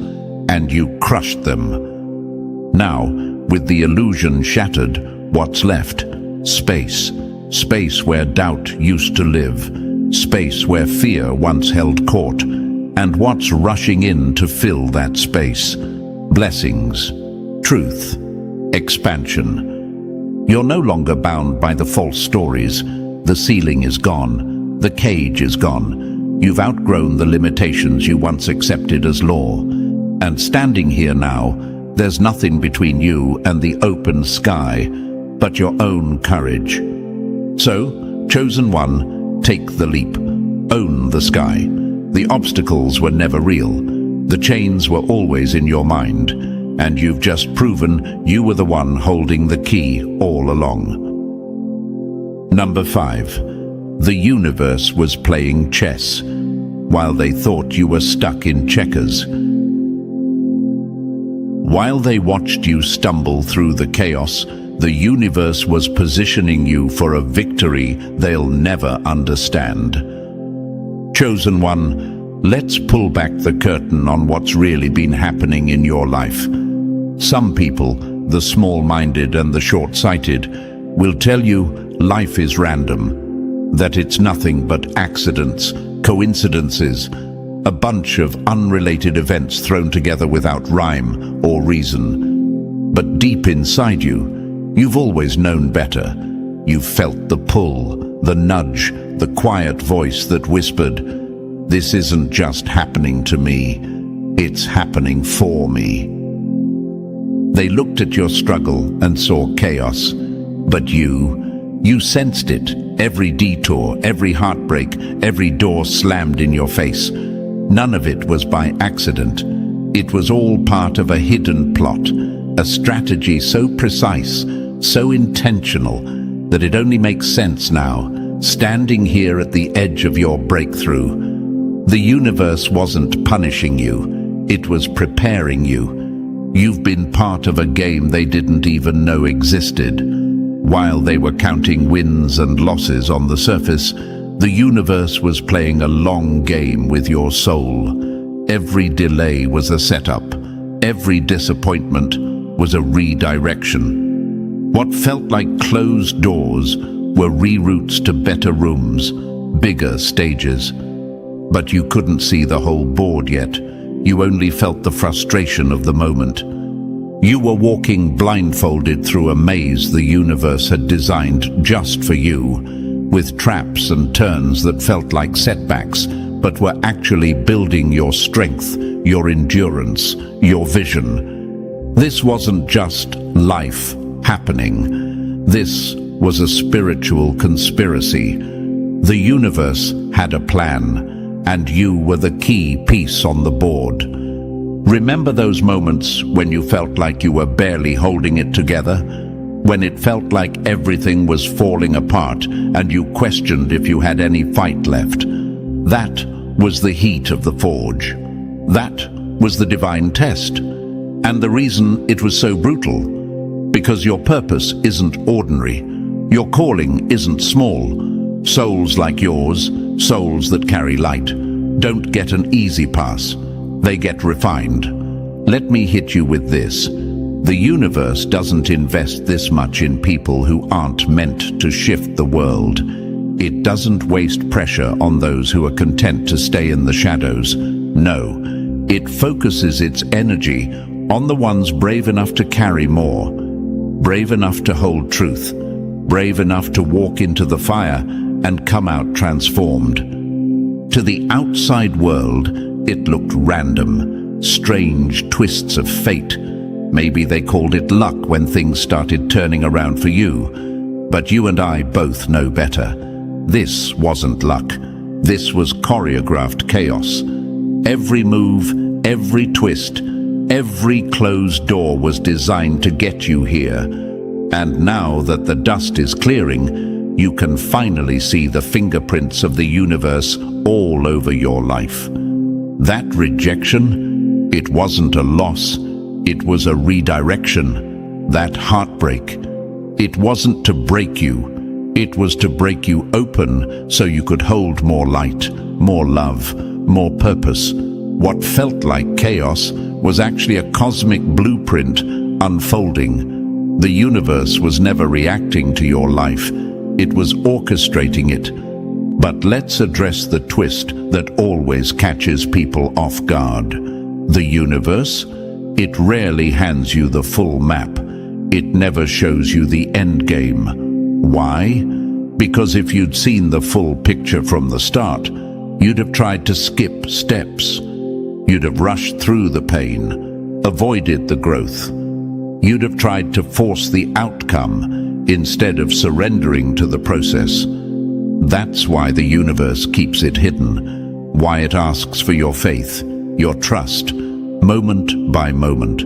[SPEAKER 1] and you crushed them. Now, with the illusion shattered, what's left? Space. Space where doubt used to live. Space where fear once held court. And what's rushing in to fill that space? Blessings, truth, expansion. You're no longer bound by the false stories. The ceiling is gone. The cage is gone. You've outgrown the limitations you once accepted as law. And standing here now, there's nothing between you and the open sky but your own courage. So, chosen one, take the leap. Own the sky. The obstacles were never real. The chains were always in your mind. And you've just proven you were the one holding the key all along. Number 5. The universe was playing chess, while they thought you were stuck in checkers. While they watched you stumble through the chaos, the universe was positioning you for a victory they'll never understand. Chosen one, let's pull back the curtain on what's really been happening in your life. Some people, the small-minded and the short-sighted, will tell you life is random, that it's nothing but accidents, coincidences, a bunch of unrelated events thrown together without rhyme or reason. But deep inside you, you've always known better. You've felt the pull, the nudge, the quiet voice that whispered, "This isn't just happening to me, it's happening for me." They looked at your struggle and saw chaos, but you sensed it. Every detour, every heartbreak, every door slammed in your face. None of it was by accident. It was all part of a hidden plot, a strategy so precise, so intentional, that it only makes sense now, standing here at the edge of your breakthrough. The universe wasn't punishing you, it was preparing you. You've been part of a game they didn't even know existed. While they were counting wins and losses on the surface, the universe was playing a long game with your soul. Every delay was a setup. Every disappointment was a redirection. What felt like closed doors were reroutes to better rooms, bigger stages. But you couldn't see the whole board yet. You only felt the frustration of the moment. You were walking blindfolded through a maze the universe had designed just for you, with traps and turns that felt like setbacks, but were actually building your strength, your endurance, your vision. This wasn't just life happening. This was a spiritual conspiracy. The universe had a plan, and you were the key piece on the board. Remember those moments when you felt like you were barely holding it together? When it felt like everything was falling apart and you questioned if you had any fight left? That was the heat of the forge. That was the divine test. And the reason it was so brutal, because your purpose isn't ordinary. Your calling isn't small. Souls like yours, souls that carry light, don't get an easy pass. They get refined. Let me hit you with this. The universe doesn't invest this much in people who aren't meant to shift the world. It doesn't waste pressure on those who are content to stay in the shadows. No, it focuses its energy on the ones brave enough to carry more, brave enough to hold truth, brave enough to walk into the fire and come out transformed. To the outside world, it looked random, strange twists of fate. Maybe they called it luck when things started turning around for you. But you and I both know better. This wasn't luck. This was choreographed chaos. Every move, every twist, every closed door was designed to get you here. And now that the dust is clearing, you can finally see the fingerprints of the universe all over your life. That rejection, it wasn't a loss, it was a redirection. That heartbreak, it wasn't to break you, it was to break you open so you could hold more light, more love, more purpose. What felt like chaos was actually a cosmic blueprint unfolding. The universe was never reacting to your life, it was orchestrating it. But let's address the twist that always catches people off guard. The universe, it rarely hands you the full map. It never shows you the end game. Why? Because if you'd seen the full picture from the start, you'd have tried to skip steps. You'd have rushed through the pain, avoided the growth. You'd have tried to force the outcome instead of surrendering to the process. That's why the universe keeps it hidden, why it asks for your faith, your trust, moment by moment.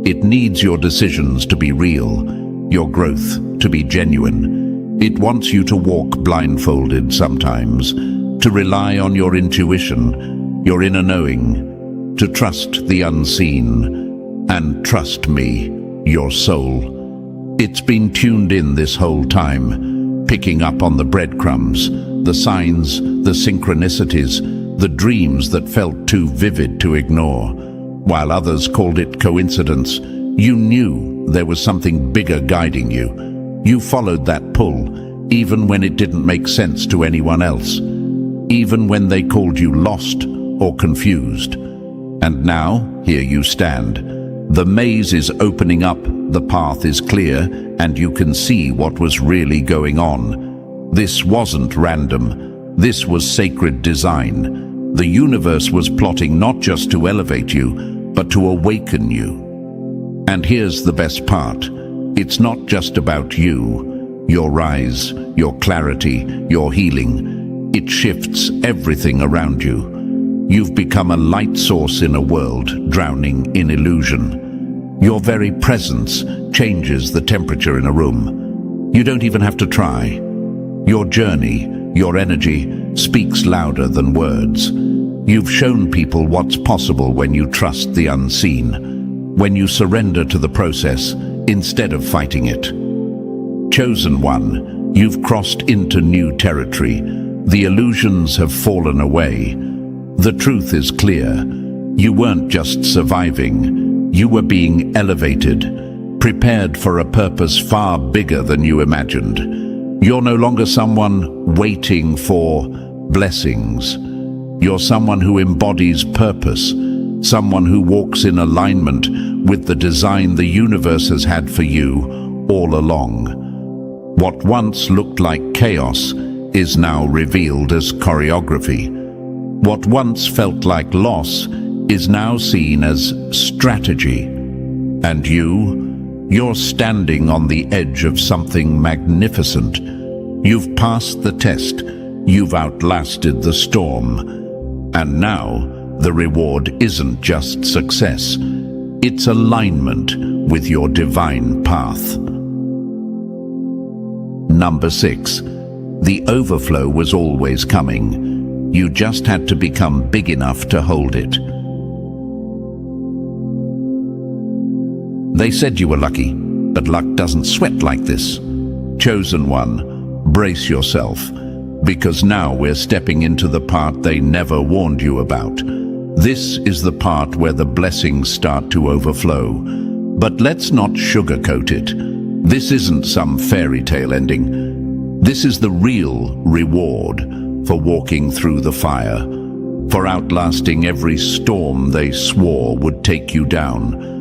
[SPEAKER 1] It needs your decisions to be real, your growth to be genuine. It wants you to walk blindfolded sometimes, to rely on your intuition, your inner knowing, to trust the unseen. And trust me, your soul, it's been tuned in this whole time, picking up on the breadcrumbs, the signs, the synchronicities, the dreams that felt too vivid to ignore. While others called it coincidence, you knew there was something bigger guiding you. You followed that pull, even when it didn't make sense to anyone else, even when they called you lost or confused. And now, here you stand. The maze is opening up, the path is clear, and you can see what was really going on. This wasn't random. This was sacred design. The universe was plotting not just to elevate you, but to awaken you. And here's the best part. It's not just about you, your rise, your clarity, your healing. It shifts everything around you. You've become a light source in a world drowning in illusion. Your very presence changes the temperature in a room. You don't even have to try. Your journey, your energy, speaks louder than words. You've shown people what's possible when you trust the unseen, when you surrender to the process instead of fighting it. Chosen one, you've crossed into new territory. The illusions have fallen away. The truth is clear. You weren't just surviving. You were being elevated, prepared for a purpose far bigger than you imagined. You're no longer someone waiting for blessings. You're someone who embodies purpose, someone who walks in alignment with the design the universe has had for you all along. What once looked like chaos is now revealed as choreography. What once felt like loss is now seen as strategy. And you're standing on the edge of something magnificent. You've passed the test. You've outlasted the storm. And now, the reward isn't just success. It's alignment with your divine path. Number 6. The overflow was always coming. You just had to become big enough to hold it. They said you were lucky, but luck doesn't sweat like this. Chosen one, brace yourself, because now we're stepping into the part they never warned you about. This is the part where the blessings start to overflow. But let's not sugarcoat it. This isn't some fairy tale ending. This is the real reward for walking through the fire, for outlasting every storm they swore would take you down.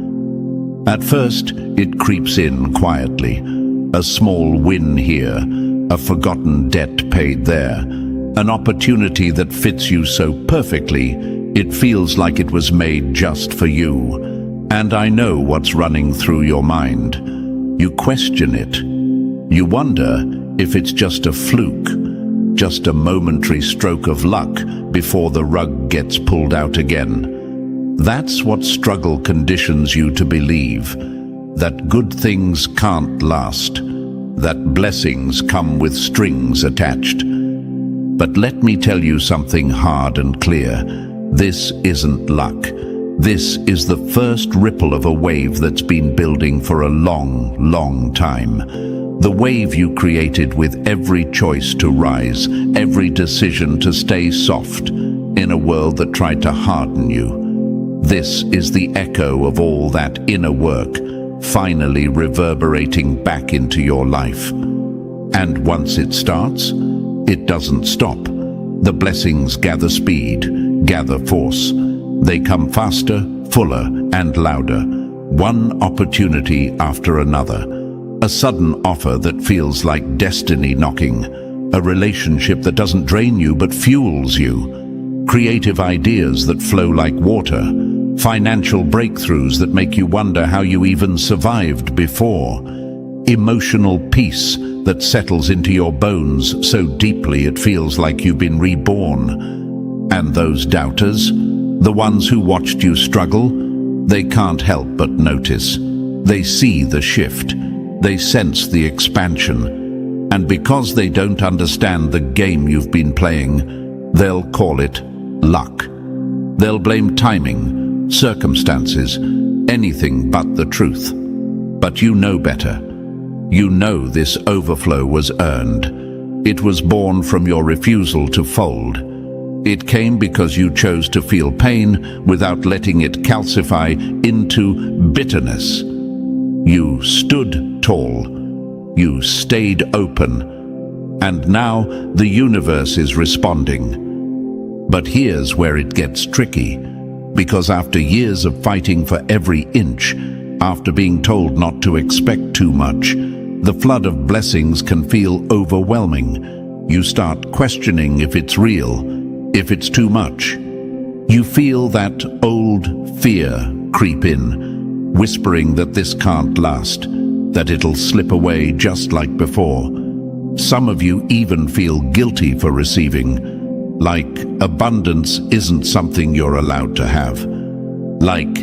[SPEAKER 1] At first, it creeps in quietly. A small win here, a forgotten debt paid there, an opportunity that fits you so perfectly, it feels like it was made just for you. And I know what's running through your mind. You question it. You wonder if it's just a fluke, just a momentary stroke of luck before the rug gets pulled out again. That's what struggle conditions you to believe, that good things can't last, that blessings come with strings attached. But let me tell you something hard and clear. This isn't luck. This is the first ripple of a wave that's been building for a long, long time. The wave you created with every choice to rise, every decision to stay soft in a world that tried to harden you. This is the echo of all that inner work, finally reverberating back into your life. And once it starts, it doesn't stop. The blessings gather speed, gather force. They come faster, fuller, and louder, one opportunity after another. A sudden offer that feels like destiny knocking, a relationship that doesn't drain you but fuels you, creative ideas that flow like water, financial breakthroughs that make you wonder how you even survived before, emotional peace that settles into your bones so deeply it feels like you've been reborn. And those doubters, the ones who watched you struggle, they can't help but notice. They see the shift. They sense the expansion, and because they don't understand the game you've been playing, they'll call it luck. They'll blame timing, circumstances, anything but the truth. But you know better. You know this overflow was earned. It was born from your refusal to fold. It came because you chose to feel pain without letting it calcify into bitterness. You stood tall. You stayed open. And now the universe is responding. But here's where it gets tricky. Because after years of fighting for every inch, after being told not to expect too much, the flood of blessings can feel overwhelming. You start questioning if it's real, if it's too much. You feel that old fear creep in, whispering that this can't last, that it'll slip away just like before. Some of you even feel guilty for receiving, like abundance isn't something you're allowed to have. Like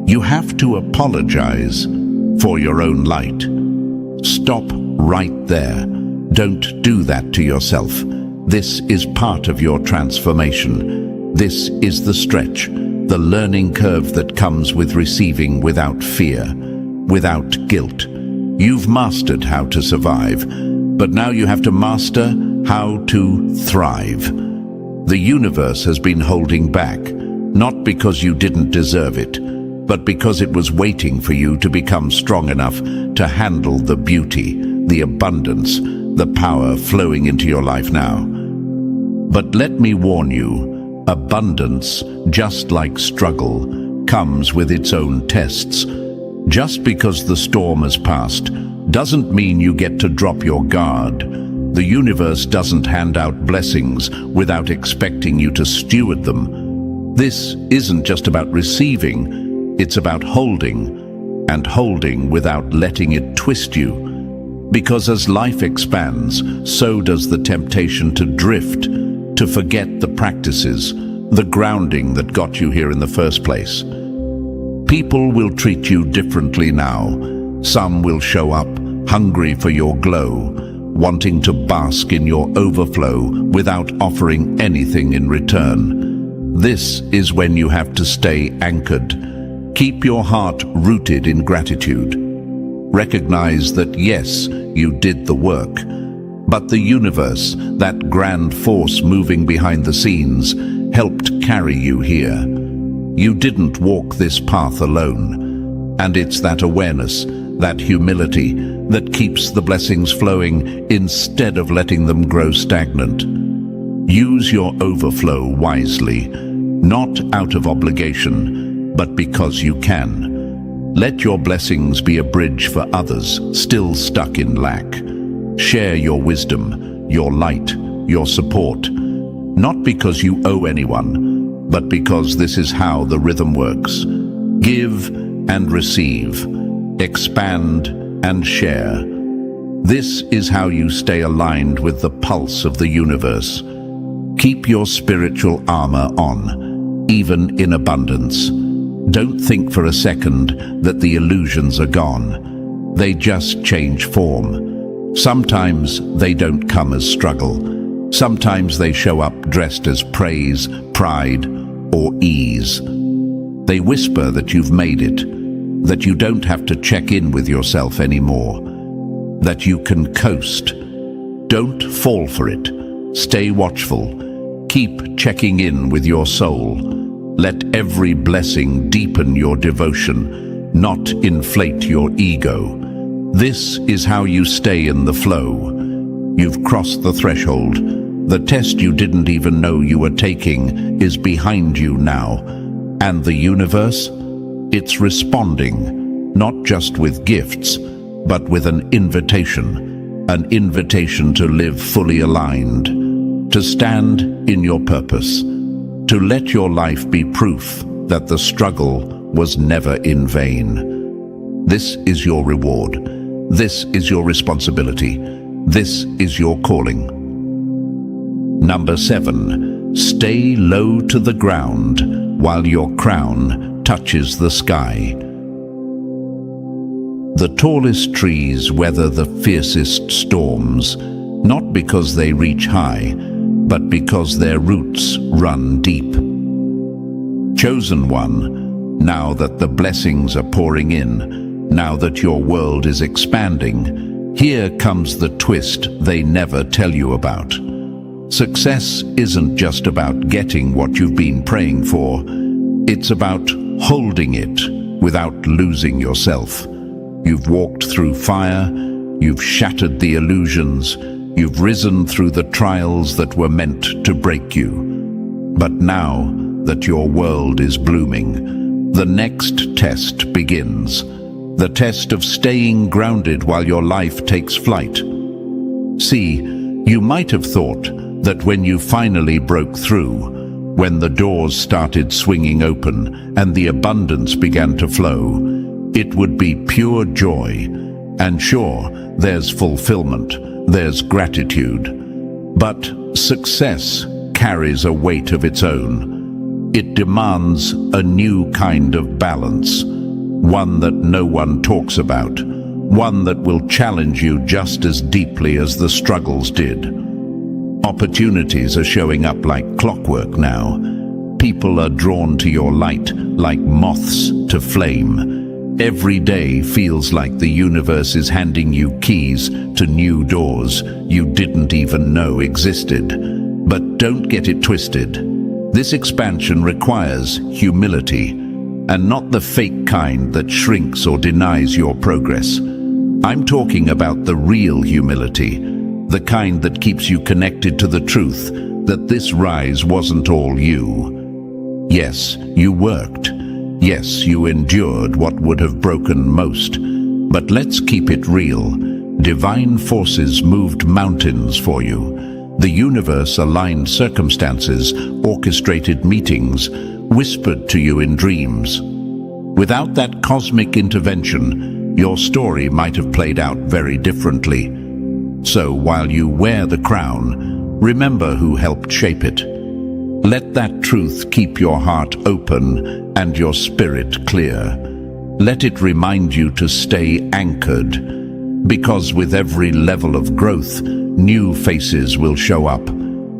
[SPEAKER 1] you have to apologize for your own light. Stop right there. Don't do that to yourself. This is part of your transformation. This is the stretch, the learning curve that comes with receiving without fear, without guilt. You've mastered how to survive, but now you have to master how to thrive. The universe has been holding back, not because you didn't deserve it, but because it was waiting for you to become strong enough to handle the beauty, the abundance, the power flowing into your life now. But let me warn you, abundance, just like struggle, comes with its own tests. Just because the storm has passed doesn't mean you get to drop your guard. The universe doesn't hand out blessings without expecting you to steward them. This isn't just about receiving, it's about holding, and holding without letting it twist you. Because as life expands, so does the temptation to drift, to forget the practices, the grounding that got you here in the first place. People will treat you differently now. Some will show up hungry for your glow, wanting to bask in your overflow without offering anything in return. This is when you have to stay anchored. Keep your heart rooted in gratitude. Recognize that yes, you did the work, but the universe, that grand force moving behind the scenes, helped carry you here. You didn't walk this path alone, and it's that awareness, that humility, that keeps the blessings flowing instead of letting them grow stagnant. Use your overflow wisely, not out of obligation, but because you can. Let your blessings be a bridge for others still stuck in lack. Share your wisdom, your light, your support, not because you owe anyone, but because this is how the rhythm works. Give and receive, expand and share. This is how you stay aligned with the pulse of the universe. Keep your spiritual armor on, even in abundance. Don't think for a second that the illusions are gone. They just change form. Sometimes they don't come as struggle. Sometimes they show up dressed as praise, pride, or ease. They whisper that you've made it, that you don't have to check in with yourself anymore, that you can coast. Don't fall for it. Stay watchful. Keep checking in with your soul. Let every blessing deepen your devotion, not inflate your ego. This is how you stay in the flow. You've crossed the threshold. The test you didn't even know you were taking is behind you now. And the universe? It's responding, not just with gifts, but with an invitation to live fully aligned, to stand in your purpose, to let your life be proof that the struggle was never in vain. This is your reward. This is your responsibility. This is your calling. Number 7, stay low to the ground while your crown touches the sky. The tallest trees weather the fiercest storms, not because they reach high, but because their roots run deep. Chosen one, Now that the blessings are pouring in, now that your world is expanding, here comes the twist they never tell you about. Success isn't just about getting what you've been praying for. It's about holding it without losing yourself. You've walked through fire, you've shattered the illusions, you've risen through the trials that were meant to break you. But now that your world is blooming, the next test begins. The test of staying grounded while your life takes flight. See, you might have thought that when you finally broke through, when the doors started swinging open and the abundance began to flow, it would be pure joy. And sure, there's fulfillment, there's gratitude. But success carries a weight of its own. It demands a new kind of balance, one that no one talks about, one that will challenge you just as deeply as the struggles did. Opportunities are showing up like clockwork now. People are drawn to your light like moths to flame. Every day feels like the universe is handing you keys to new doors you didn't even know existed. But don't get it twisted. This expansion requires humility, and not the fake kind that shrinks or denies your progress. I'm talking about the real humility, the kind that keeps you connected to the truth that this rise wasn't all you. Yes, you worked. Yes, you endured what would have broken most. But let's keep it real. Divine forces moved mountains for you. The universe aligned circumstances, orchestrated meetings, whispered to you in dreams. Without that cosmic intervention, your story might have played out very differently. So while you wear the crown, remember who helped shape it. Let that truth keep your heart open and your spirit clear. Let it remind you to stay anchored, because with every level of growth, new faces will show up,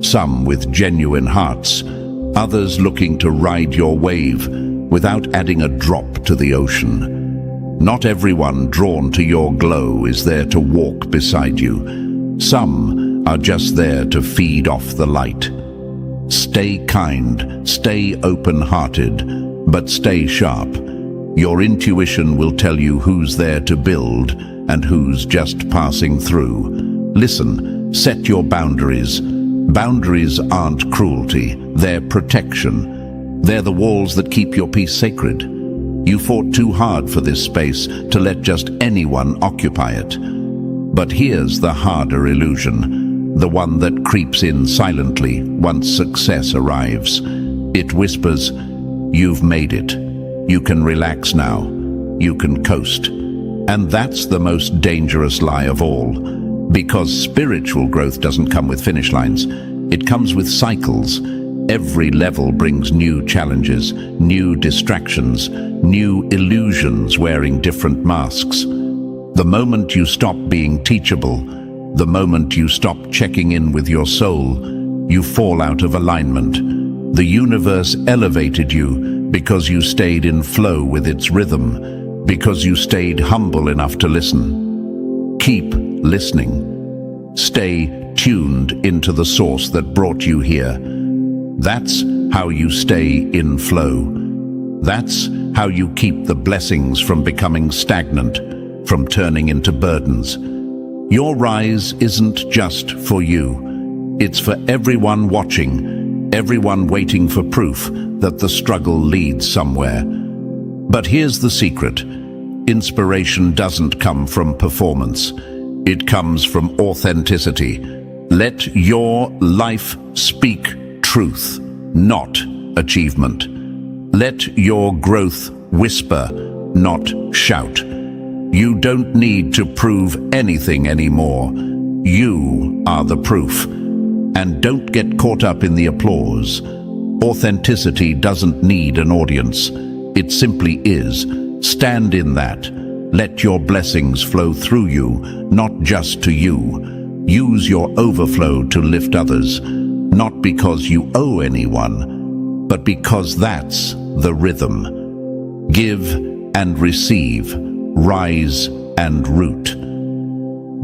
[SPEAKER 1] some with genuine hearts, others looking to ride your wave without adding a drop to the ocean. Not everyone drawn to your glow is there to walk beside you. Some are just there to feed off the light. Stay kind, stay open-hearted, but stay sharp. Your intuition will tell you who's there to build and who's just passing through. Listen, set your boundaries. Boundaries aren't cruelty, they're protection. They're the walls that keep your peace sacred. You fought too hard for this space to let just anyone occupy it. But here's the harder illusion, the one that creeps in silently once success arrives. It whispers, "You've made it. You can relax now. You can coast." And that's the most dangerous lie of all, because spiritual growth doesn't come with finish lines. It comes with cycles. Every level brings new challenges, new distractions, new illusions wearing different masks. The moment you stop being teachable, the moment you stop checking in with your soul, you fall out of alignment. The universe elevated you because you stayed in flow with its rhythm, because you stayed humble enough to listen. Keep listening. Stay tuned into the source that brought you here. That's how you stay in flow. That's how you keep the blessings from becoming stagnant, from turning into burdens. Your rise isn't just for you. It's for everyone watching, everyone waiting for proof that the struggle leads somewhere. But here's the secret. Inspiration doesn't come from performance. It comes from authenticity. Let your life speak truth, not achievement. Let your growth whisper, not shout. You don't need to prove anything anymore. You are the proof. And don't get caught up in the applause. Authenticity doesn't need an audience. It simply is. Stand in that. Let your blessings flow through you, not just to you. Use your overflow to lift others, not because you owe anyone, but because that's the rhythm. Give and receive, rise and root.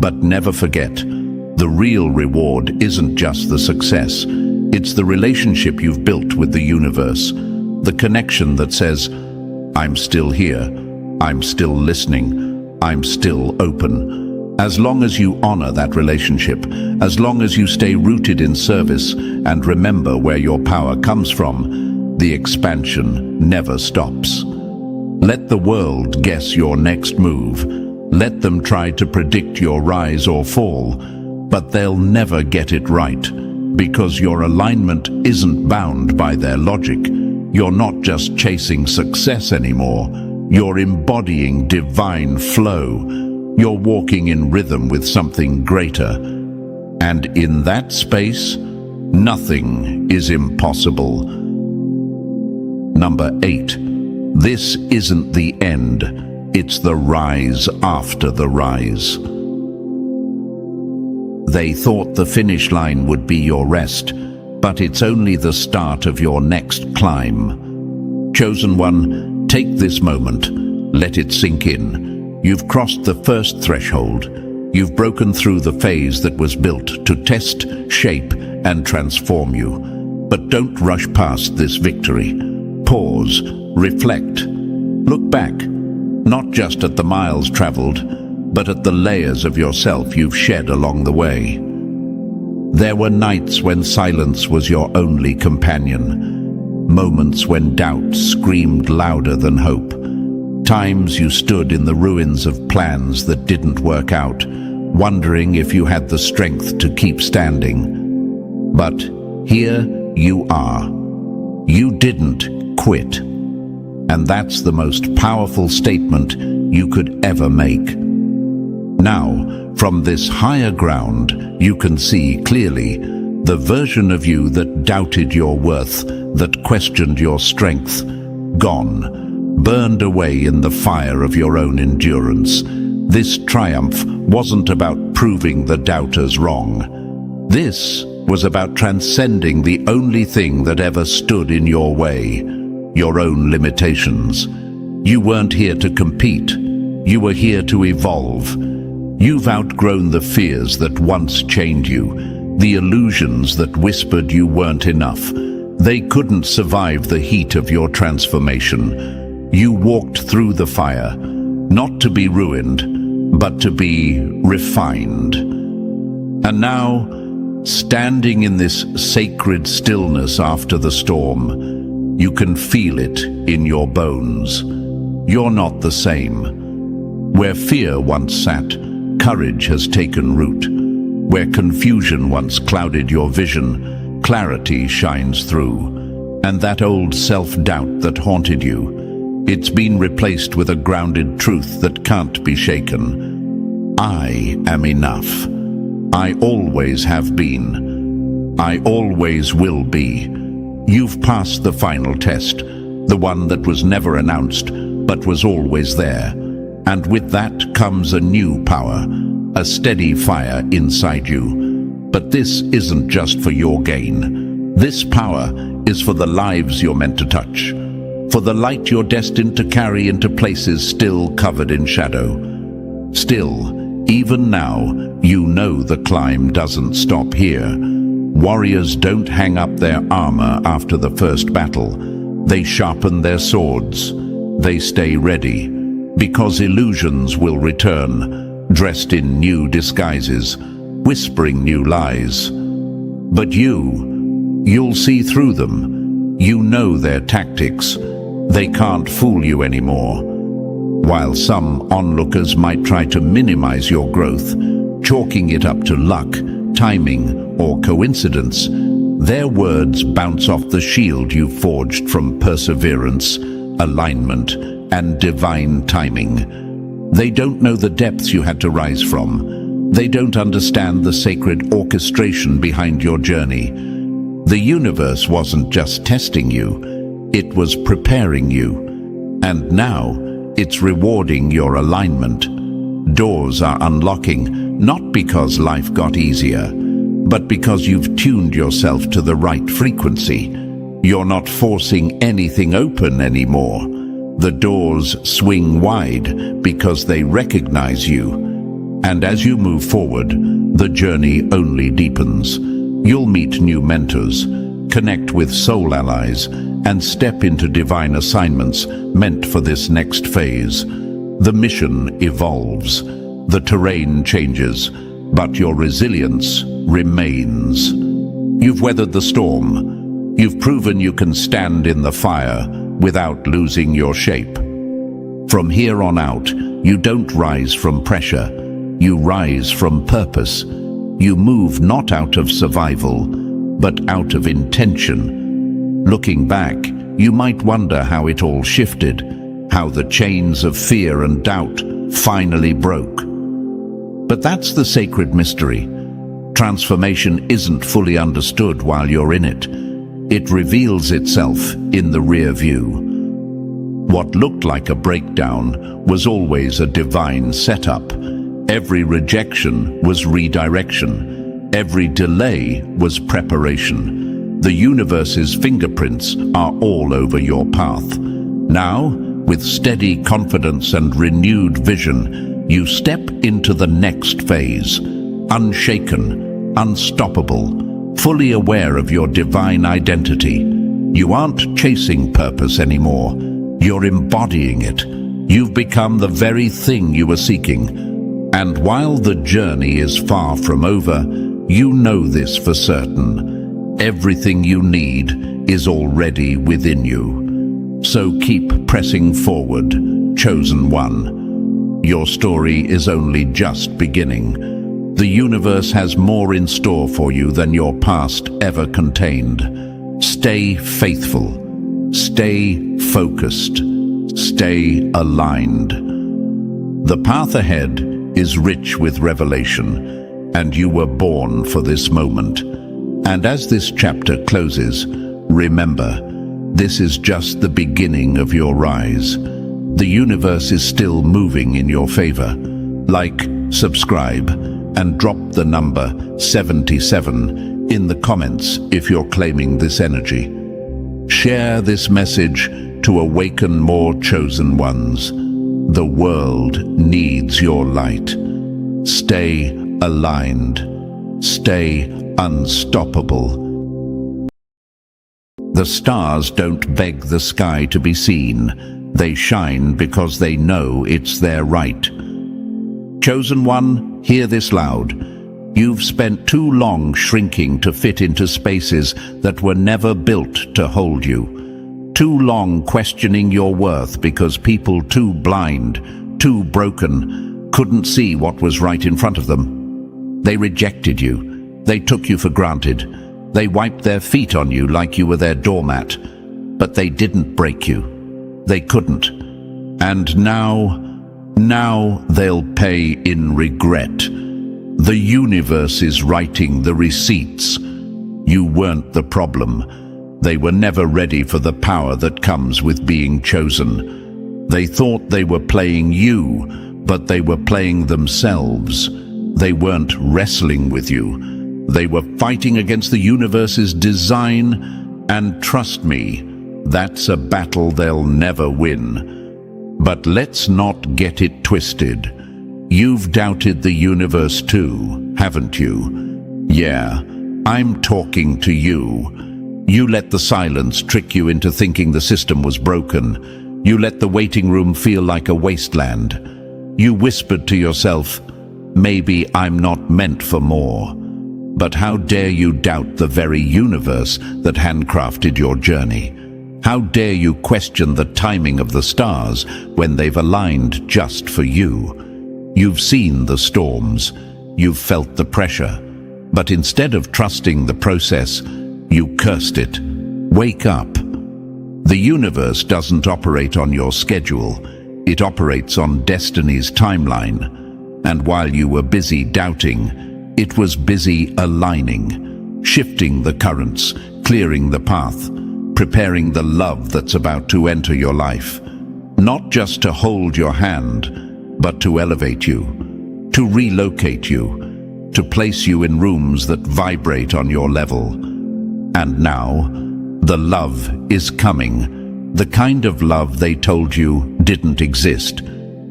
[SPEAKER 1] But never forget, the real reward isn't just the success. It's the relationship you've built with the universe. The connection that says, I'm still here, I'm still listening, I'm still open. As long as you honor that relationship, as long as you stay rooted in service and remember where your power comes from, the expansion never stops. Let the world guess your next move. Let them try to predict your rise or fall, but they'll never get it right, because your alignment isn't bound by their logic. You're not just chasing success anymore. You're embodying divine flow. You're walking in rhythm with something greater. And in that space, nothing is impossible. Number 8. This isn't the end. It's the rise after the rise. They thought the finish line would be your rest, but it's only the start of your next climb. Chosen one, take this moment. Let it sink in. You've crossed the first threshold. You've broken through the phase that was built to test, shape, and transform you. But don't rush past this victory. Pause, reflect, look back, not just at the miles traveled, but at the layers of yourself you've shed along the way. There were nights when silence was your only companion, moments when doubt screamed louder than hope, times you stood in the ruins of plans that didn't work out, wondering if you had the strength to keep standing. But here you are. You didn't quit. And that's the most powerful statement you could ever make. Now, from this higher ground, you can see clearly the version of you that doubted your worth, that questioned your strength, gone, burned away in the fire of your own endurance. This triumph wasn't about proving the doubters wrong. This was about transcending the only thing that ever stood in your way, your own limitations. You weren't here to compete. You were here to evolve. You've outgrown the fears that once chained you, the illusions that whispered you weren't enough. They couldn't survive the heat of your transformation. You walked through the fire, not to be ruined, but to be refined. And now, standing in this sacred stillness after the storm, you can feel it in your bones. You're not the same. Where fear once sat, courage has taken root. Where confusion once clouded your vision, clarity shines through. And that old self-doubt that haunted you, it's been replaced with a grounded truth that can't be shaken. I am enough. I always have been. I always will be. You've passed the final test, the one that was never announced, but was always there. And with that comes a new power, a steady fire inside you. But this isn't just for your gain. This power is for the lives you're meant to touch, for the light you're destined to carry into places still covered in shadow. Still, even now, you know the climb doesn't stop here. Warriors don't hang up their armor after the first battle. They sharpen their swords. They stay ready, because illusions will return, dressed in new disguises, whispering new lies. But you'll see through them. You know their tactics. They can't fool you anymore. While some onlookers might try to minimize your growth, chalking it up to luck, timing, or coincidence, their words bounce off the shield you forged from perseverance, alignment, and divine timing. They don't know the depths you had to rise from. They don't understand the sacred orchestration behind your journey. The universe wasn't just testing you, it was preparing you. And now, it's rewarding your alignment. Doors are unlocking, not because life got easier, but because you've tuned yourself to the right frequency. You're not forcing anything open anymore. The doors swing wide because they recognize you. And as you move forward, the journey only deepens. You'll meet new mentors, connect with soul allies, and step into divine assignments meant for this next phase. The mission evolves, the terrain changes, but your resilience remains. You've weathered the storm. You've proven you can stand in the fire without losing your shape. From here on out, you don't rise from pressure. You rise from purpose. You move not out of survival, but out of intention. Looking back, you might wonder how it all shifted, how the chains of fear and doubt finally broke. But that's the sacred mystery. Transformation isn't fully understood while you're in it. It reveals itself in the rear view. What looked like a breakdown was always a divine setup. Every rejection was redirection. Every delay was preparation. The universe's fingerprints are all over your path. Now, with steady confidence and renewed vision, you step into the next phase, unshaken, unstoppable, fully aware of your divine identity. You aren't chasing purpose anymore. You're embodying it. You've become the very thing you were seeking. And while the journey is far from over, you know this for certain. Everything you need is already within you. So keep pressing forward, chosen one. Your story is only just beginning. The universe has more in store for you than your past ever contained. Stay faithful. Stay focused. Stay aligned. The path ahead is rich with revelation, and you were born for this moment. And as this chapter closes, remember, this is just the beginning of your rise. The universe is still moving in your favor. Like, subscribe, and drop the number 77 in the comments if you're claiming this energy. Share this message to awaken more chosen ones. The world needs your light. Stay aligned. Stay unstoppable. The stars don't beg the sky to be seen. They shine because they know it's their right. Chosen one, hear this loud. You've spent too long shrinking to fit into spaces that were never built to hold you. Too long questioning your worth because people too blind, too broken, couldn't see what was right in front of them. They rejected you. They took you for granted. They wiped their feet on you like you were their doormat. But they didn't break you. They couldn't. And now they'll pay in regret. The universe is writing the receipts. You weren't the problem. They were never ready for the power that comes with being chosen. They thought they were playing you, but they were playing themselves. They weren't wrestling with you. They were fighting against the universe's design, and trust me, that's a battle they'll never win. But let's not get it twisted. You've doubted the universe too, haven't you? Yeah, I'm talking to you. You let the silence trick you into thinking the system was broken. You let the waiting room feel like a wasteland. You whispered to yourself, maybe I'm not meant for more. But how dare you doubt the very universe that handcrafted your journey? How dare you question the timing of the stars when they've aligned just for you? You've seen the storms. You've felt the pressure. But instead of trusting the process, you cursed it. Wake up. The universe doesn't operate on your schedule. It operates on destiny's timeline. And while you were busy doubting, it was busy aligning, shifting the currents, clearing the path, preparing the love that's about to enter your life. Not just to hold your hand, but to elevate you, to relocate you, to place you in rooms that vibrate on your level. And now, the love is coming. The kind of love they told you didn't exist.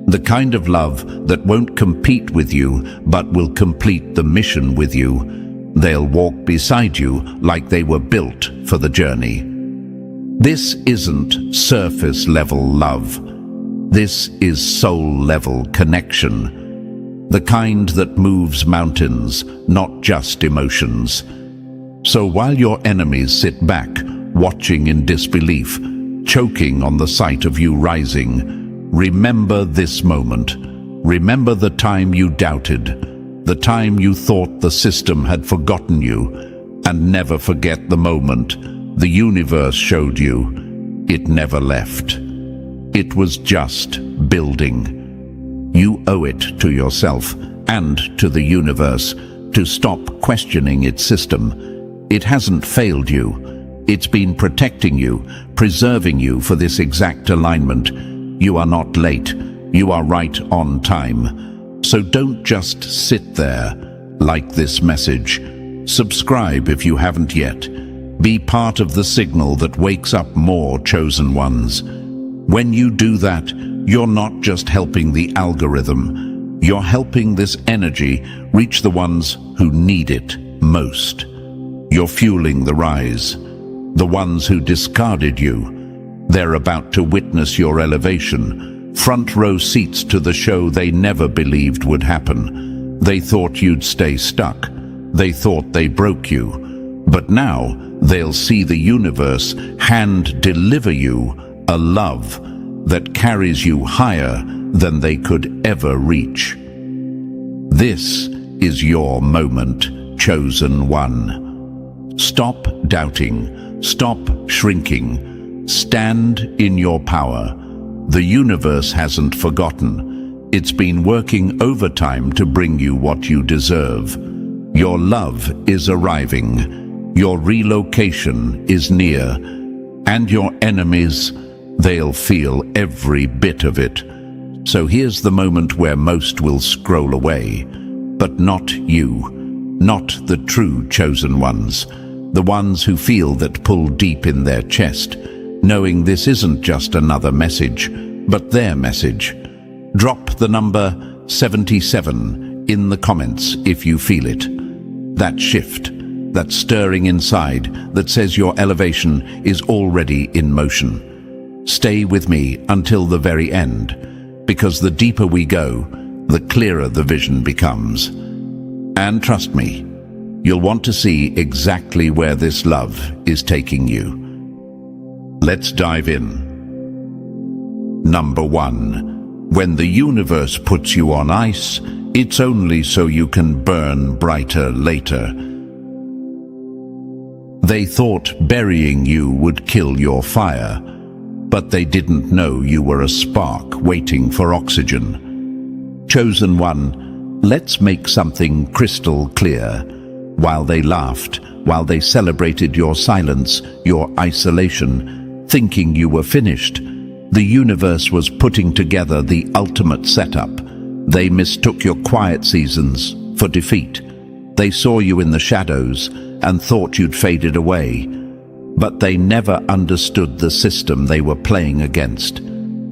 [SPEAKER 1] The kind of love that won't compete with you but will complete the mission with you. They'll walk beside you like they were built for the journey. This isn't surface-level love. This is soul-level connection. The kind that moves mountains, not just emotions. So while your enemies sit back, watching in disbelief, choking on the sight of you rising, remember this moment. Remember the time you doubted, the time you thought the system had forgotten you, and never forget the moment the universe showed you it never left. It was just building. You owe it to yourself and to the universe to stop questioning its system. It hasn't failed you. It's been protecting you, preserving you for this exact alignment. You are not late. You are right on time. So don't just sit there. Like this message. Subscribe if you haven't yet. Be part of the signal that wakes up more chosen ones. When you do that, you're not just helping the algorithm. You're helping this energy reach the ones who need it most. You're fueling the rise. The ones who discarded you. They're about to witness your elevation. Front row seats to the show they never believed would happen. They thought you'd stay stuck. They thought they broke you. But now they'll see the universe hand deliver you a love that carries you higher than they could ever reach. This is your moment, chosen one. Stop doubting. Stop shrinking. Stand in your power. The universe hasn't forgotten. It's been working overtime to bring you what you deserve. Your love is arriving. Your relocation is near. And your enemies, they'll feel every bit of it. So here's the moment where most will scroll away. But not you. Not the true chosen ones. The ones who feel that pull deep in their chest, knowing this isn't just another message, but their message. Drop the number 77 in the comments if you feel it. That shift, that stirring inside that says your elevation is already in motion. Stay with me until the very end, because the deeper we go, the clearer the vision becomes. And trust me, you'll want to see exactly where this love is taking you. Let's dive in. Number 1. When the universe puts you on ice, it's only so you can burn brighter later. They thought burying you would kill your fire, but they didn't know you were a spark waiting for oxygen. Chosen one, let's make something crystal clear. While they laughed, while they celebrated your silence, your isolation, thinking you were finished, the universe was putting together the ultimate setup. They mistook your quiet seasons for defeat. They saw you in the shadows and thought you'd faded away. But they never understood the system they were playing against.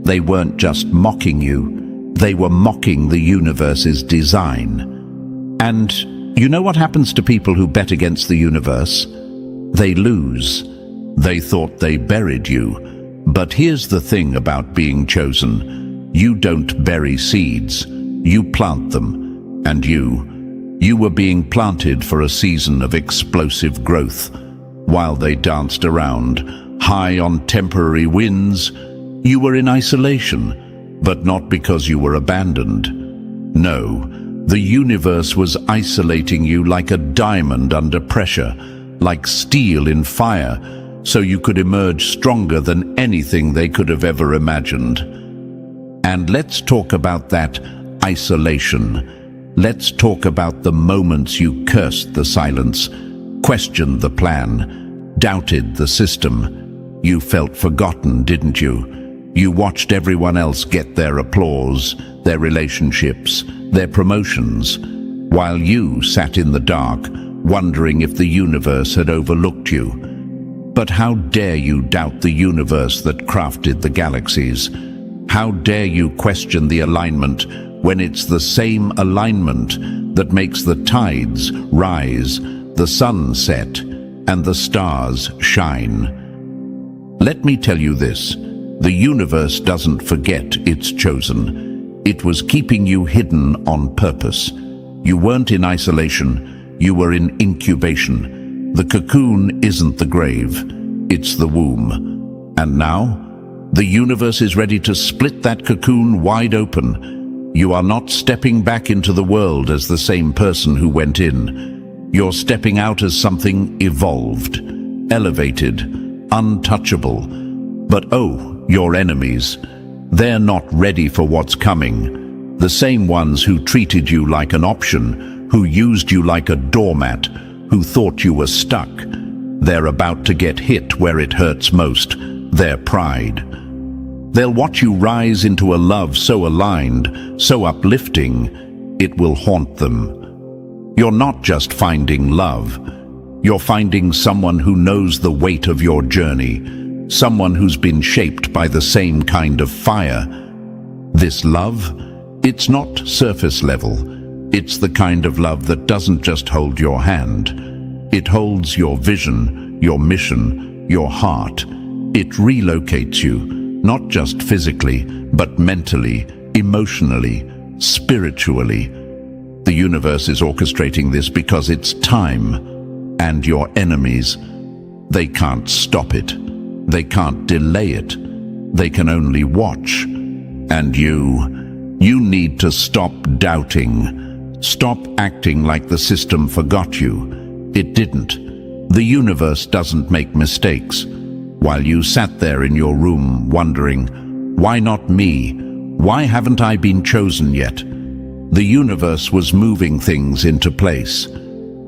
[SPEAKER 1] They weren't just mocking you, they were mocking the universe's design. And you know what happens to people who bet against the universe? They lose. They thought they buried you. But here's the thing about being chosen. You don't bury seeds, you plant them. And you were being planted for a season of explosive growth. While they danced around, high on temporary winds, you were in isolation, but not because you were abandoned. No, the universe was isolating you like a diamond under pressure, like steel in fire, so you could emerge stronger than anything they could have ever imagined. And let's talk about that isolation. Let's talk about the moments you cursed the silence, questioned the plan, doubted the system. You felt forgotten, didn't you? You watched everyone else get their applause, their relationships, their promotions, while you sat in the dark, wondering if the universe had overlooked you. But how dare you doubt the universe that crafted the galaxies? How dare you question the alignment when it's the same alignment that makes the tides rise, the sun set, and the stars shine? Let me tell you this, the universe doesn't forget its chosen. It was keeping you hidden on purpose. You weren't in isolation, you were in incubation. The cocoon isn't the grave, it's the womb. And now, the universe is ready to split that cocoon wide open. You are not stepping back into the world as the same person who went in. You're stepping out as something evolved, elevated, untouchable. But oh, your enemies, they're not ready for what's coming. The same ones who treated you like an option, who used you like a doormat, who thought you were stuck. They're about to get hit where it hurts most, their pride. They'll watch you rise into a love so aligned, so uplifting, it will haunt them. You're not just finding love. You're finding someone who knows the weight of your journey, someone who's been shaped by the same kind of fire. This love, it's not surface level. It's the kind of love that doesn't just hold your hand. It holds your vision, your mission, your heart. It relocates you, not just physically, but mentally, emotionally, spiritually. The universe is orchestrating this because it's time. And your enemies, they can't stop it. They can't delay it. They can only watch. And you need to stop doubting. Stop acting like the system forgot you. It didn't. The universe doesn't make mistakes. While you sat there in your room wondering, why not me? Why haven't I been chosen yet? The universe was moving things into place.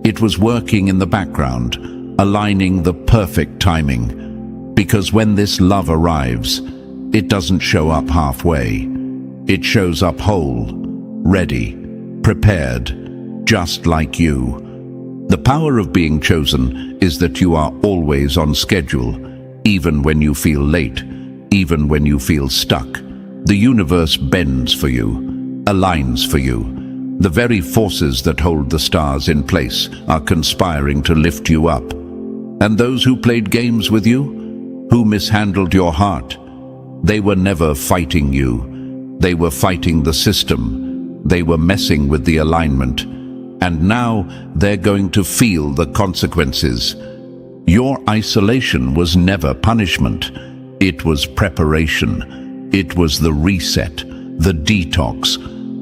[SPEAKER 1] It was working in the background, aligning the perfect timing. Because when this love arrives, it doesn't show up halfway. It shows up whole, ready, prepared, just like you. The power of being chosen is that you are always on schedule, even when you feel late, even when you feel stuck. The universe bends for you, aligns for you. The very forces that hold the stars in place are conspiring to lift you up. And those who played games with you, who mishandled your heart, they were never fighting you. They were fighting the system. They were messing with the alignment. And now they're going to feel the consequences. Your isolation was never punishment. It was preparation. It was the reset, the detox,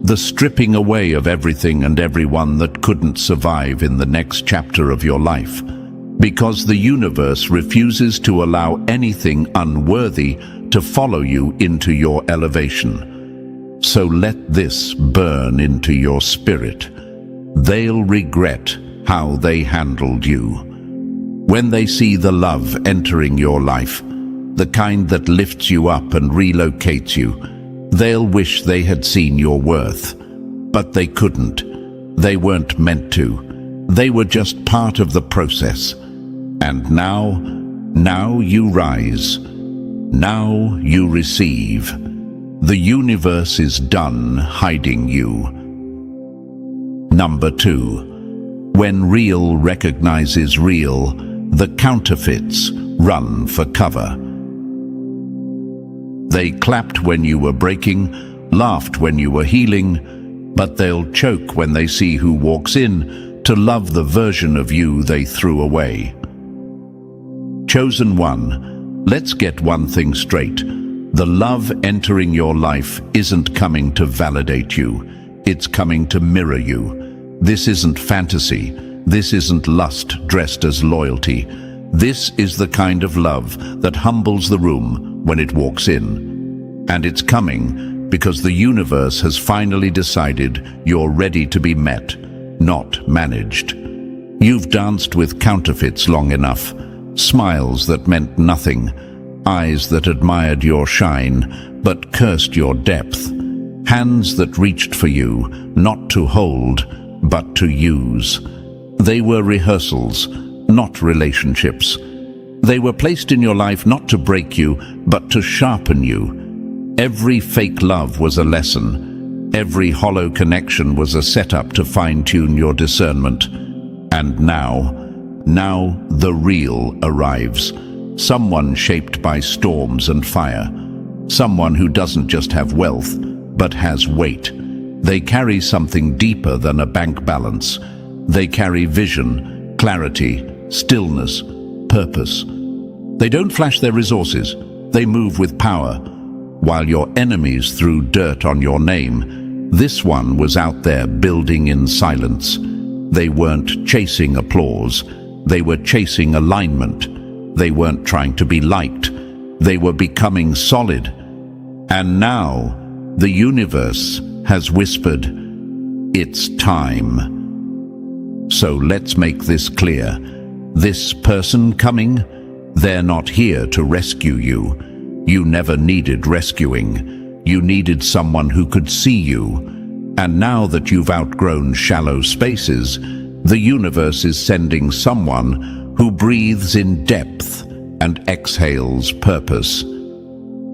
[SPEAKER 1] the stripping away of everything and everyone that couldn't survive in the next chapter of your life. Because the universe refuses to allow anything unworthy to follow you into your elevation. So let this burn into your spirit. They'll regret how they handled you. When they see the love entering your life, the kind that lifts you up and relocates you, they'll wish they had seen your worth. But they couldn't. They weren't meant to. They were just part of the process. And now you rise. Now you receive. The universe is done hiding you. Number 2. When real recognizes real, the counterfeits run for cover. They clapped when you were breaking, laughed when you were healing, but they'll choke when they see who walks in to love the version of you they threw away. Chosen one, let's get one thing straight. The love entering your life isn't coming to validate you. It's coming to mirror you. This isn't fantasy. This isn't lust dressed as loyalty. This is the kind of love that humbles the room when it walks in. And it's coming because the universe has finally decided you're ready to be met, not managed. You've danced with counterfeits long enough. Smiles that meant nothing. Eyes that admired your shine, but cursed your depth. Hands that reached for you, not to hold, but to use. They were rehearsals, not relationships. They were placed in your life not to break you, but to sharpen you. Every fake love was a lesson. Every hollow connection was a setup to fine-tune your discernment. And now the real arrives. Someone shaped by storms and fire. Someone who doesn't just have wealth, but has weight. They carry something deeper than a bank balance. They carry vision, clarity, stillness, purpose. They don't flash their resources. They move with power. While your enemies threw dirt on your name, this one was out there building in silence. They weren't chasing applause. They were chasing alignment. They weren't trying to be liked. They were becoming solid. And now, the universe has whispered, "It's time." So let's make this clear. This person coming, they're not here to rescue you. You never needed rescuing. You needed someone who could see you. And now that you've outgrown shallow spaces, the universe is sending someone who breathes in depth and exhales purpose.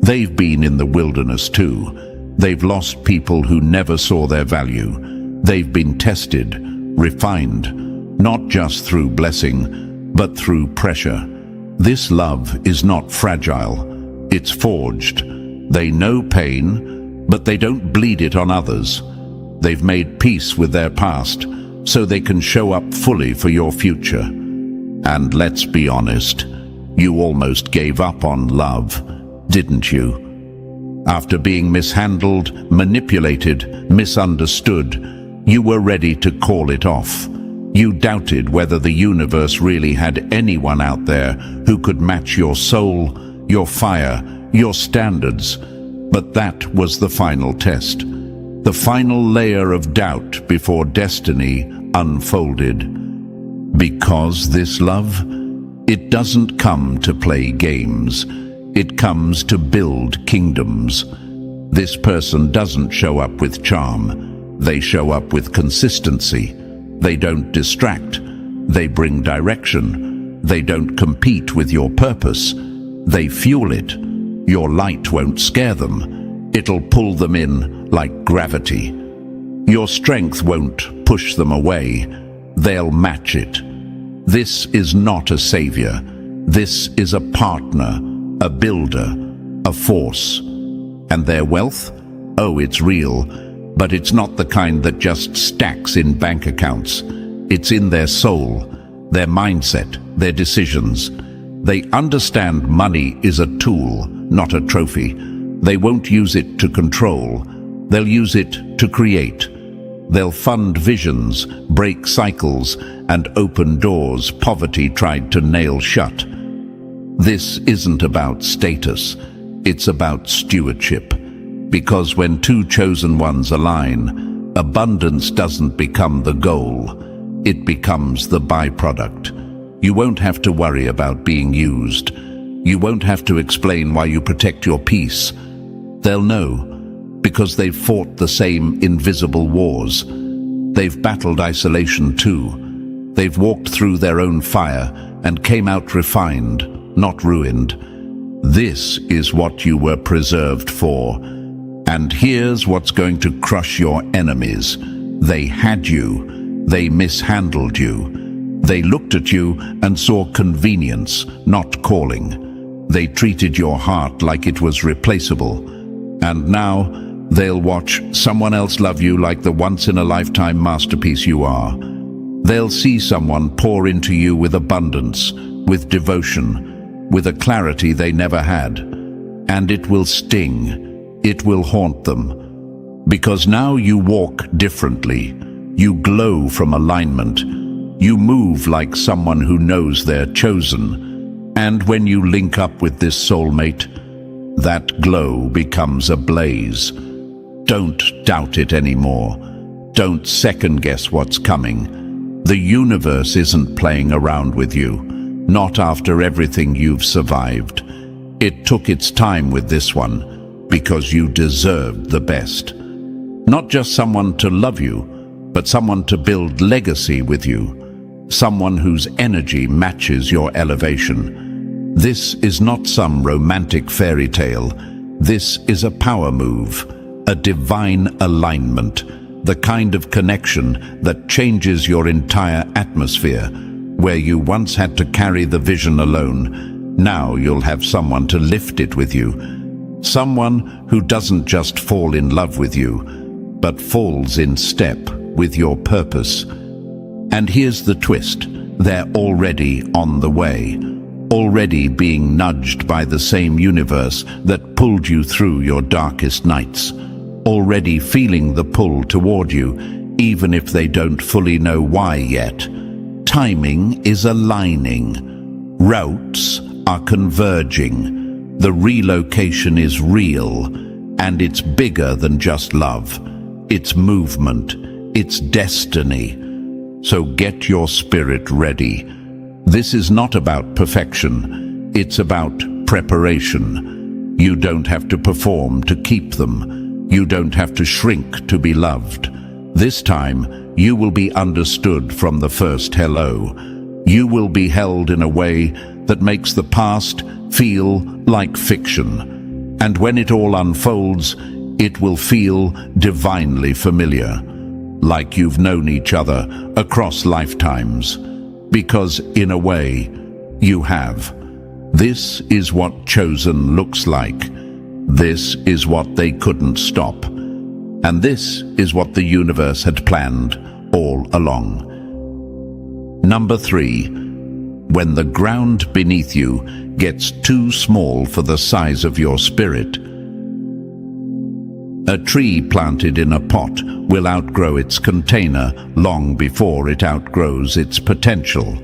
[SPEAKER 1] They've been in the wilderness too. They've lost people who never saw their value. They've been tested, refined, not just through blessing, but through pressure. This love is not fragile, it's forged. They know pain, but they don't bleed it on others. They've made peace with their past, so they can show up fully for your future. And let's be honest, you almost gave up on love, didn't you? After being mishandled, manipulated, misunderstood, you were ready to call it off. You doubted whether the universe really had anyone out there who could match your soul, your fire, your standards. But that was the final test. The final layer of doubt before destiny unfolded. Because this love, it doesn't come to play games. It comes to build kingdoms. This person doesn't show up with charm. They show up with consistency. They don't distract. They bring direction. They don't compete with your purpose. They fuel it. Your light won't scare them. It'll pull them in like gravity. Your strength won't push them away. They'll match it. This is not a savior. This is a partner, a builder, a force. And their wealth? Oh, it's real, but it's not the kind that just stacks in bank accounts. It's in their soul, their mindset, their decisions. They understand money is a tool, not a trophy. They won't use it to control. They'll use it to create. They'll fund visions, break cycles, and open doors poverty tried to nail shut. This isn't about status. It's about stewardship. Because when two chosen ones align, abundance doesn't become the goal. It becomes the byproduct. You won't have to worry about being used. You won't have to explain why you protect your peace. They'll know, because they've fought the same invisible wars. They've battled isolation too. They've walked through their own fire and came out refined, not ruined. This is what you were preserved for. And here's what's going to crush your enemies. They had you. They mishandled you. They looked at you and saw convenience, not calling. They treated your heart like it was replaceable. And now, they'll watch someone else love you like the once-in-a-lifetime masterpiece you are. They'll see someone pour into you with abundance, with devotion, with a clarity they never had. And it will sting. It will haunt them. Because now you walk differently. You glow from alignment. You move like someone who knows they're chosen. And when you link up with this soulmate, that glow becomes a blaze. Don't doubt it anymore. Don't second-guess what's coming. The universe isn't playing around with you, not after everything you've survived. It took its time with this one, because you deserved the best. Not just someone to love you, but someone to build legacy with you. Someone whose energy matches your elevation. This is not some romantic fairy tale. This is a power move, a divine alignment, the kind of connection that changes your entire atmosphere. Where you once had to carry the vision alone, now you'll have someone to lift it with you. Someone who doesn't just fall in love with you, but falls in step with your purpose. And here's the twist: they're already on the way, already being nudged by the same universe that pulled you through your darkest nights, already feeling the pull toward you, even if they don't fully know why yet. Timing is aligning. Routes are converging. The relocation is real, and it's bigger than just love. It's movement. It's destiny. So get your spirit ready. This is not about perfection. It's about preparation. You don't have to perform to keep them. You don't have to shrink to be loved. This time, you will be understood from the first hello. You will be held in a way that makes the past feel like fiction. And when it all unfolds, it will feel divinely familiar, like you've known each other across lifetimes. Because in a way, you have. This is what chosen looks like. This is what they couldn't stop. And this is what the universe had planned all along. Number 3. When the ground beneath you gets too small for the size of your spirit. A tree planted in a pot will outgrow its container long before it outgrows its potential.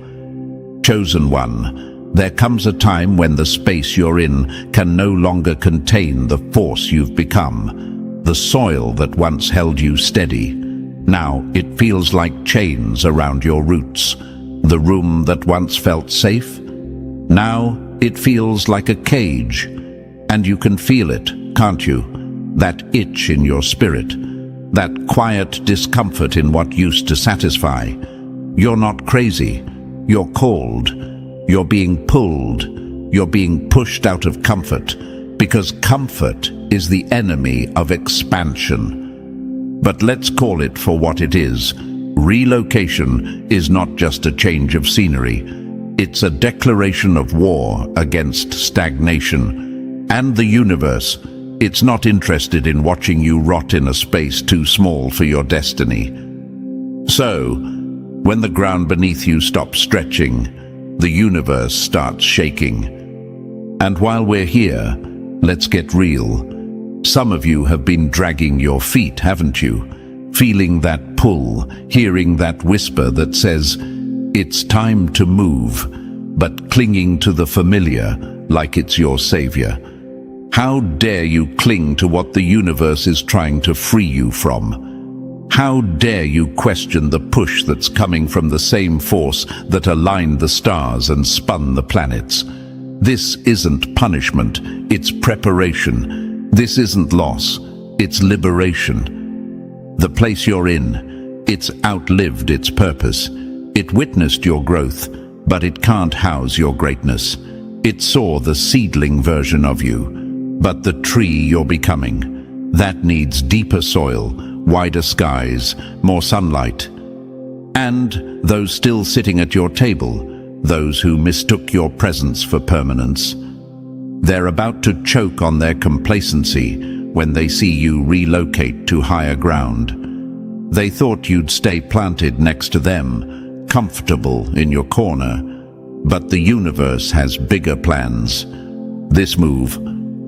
[SPEAKER 1] Chosen one, there comes a time when the space you're in can no longer contain the force you've become. The soil that once held you steady. Now it feels like chains around your roots. The room that once felt safe. Now it feels like a cage. And you can feel it, can't you? That itch in your spirit. That quiet discomfort in what used to satisfy. You're not crazy. You're called. You're being pulled. You're being pushed out of comfort. Because comfort is the enemy of expansion. But let's call it for what it is. Relocation is not just a change of scenery. It's a declaration of war against stagnation. And the universe, it's not interested in watching you rot in a space too small for your destiny. So, when the ground beneath you stops stretching, the universe starts shaking. And while we're here, let's get real. Some of you have been dragging your feet, haven't you? Feeling that pull, hearing that whisper that says, it's time to move, but clinging to the familiar like it's your savior. How dare you cling to what the universe is trying to free you from? How dare you question the push that's coming from the same force that aligned the stars and spun the planets? This isn't punishment, it's preparation. This isn't loss, it's liberation. The place you're in, it's outlived its purpose. It witnessed your growth, but it can't house your greatness. It saw the seedling version of you, but the tree you're becoming, that needs deeper soil, wider skies, more sunlight. And those still sitting at your table, those who mistook your presence for permanence, they're about to choke on their complacency when they see you relocate to higher ground. They thought you'd stay planted next to them, comfortable in your corner, but the universe has bigger plans. This move,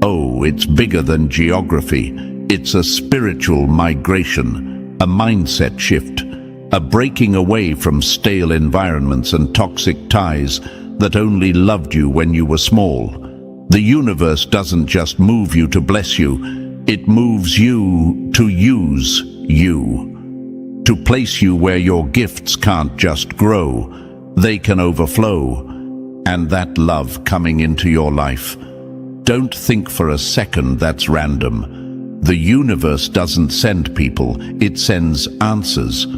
[SPEAKER 1] oh, it's bigger than geography. It's a spiritual migration, a mindset shift, a breaking away from stale environments and toxic ties that only loved you when you were small. The universe doesn't just move you to bless you, it moves you to use you. To place you where your gifts can't just grow, they can overflow. And that love coming into your life, don't think for a second that's random. The universe doesn't send people, it sends answers.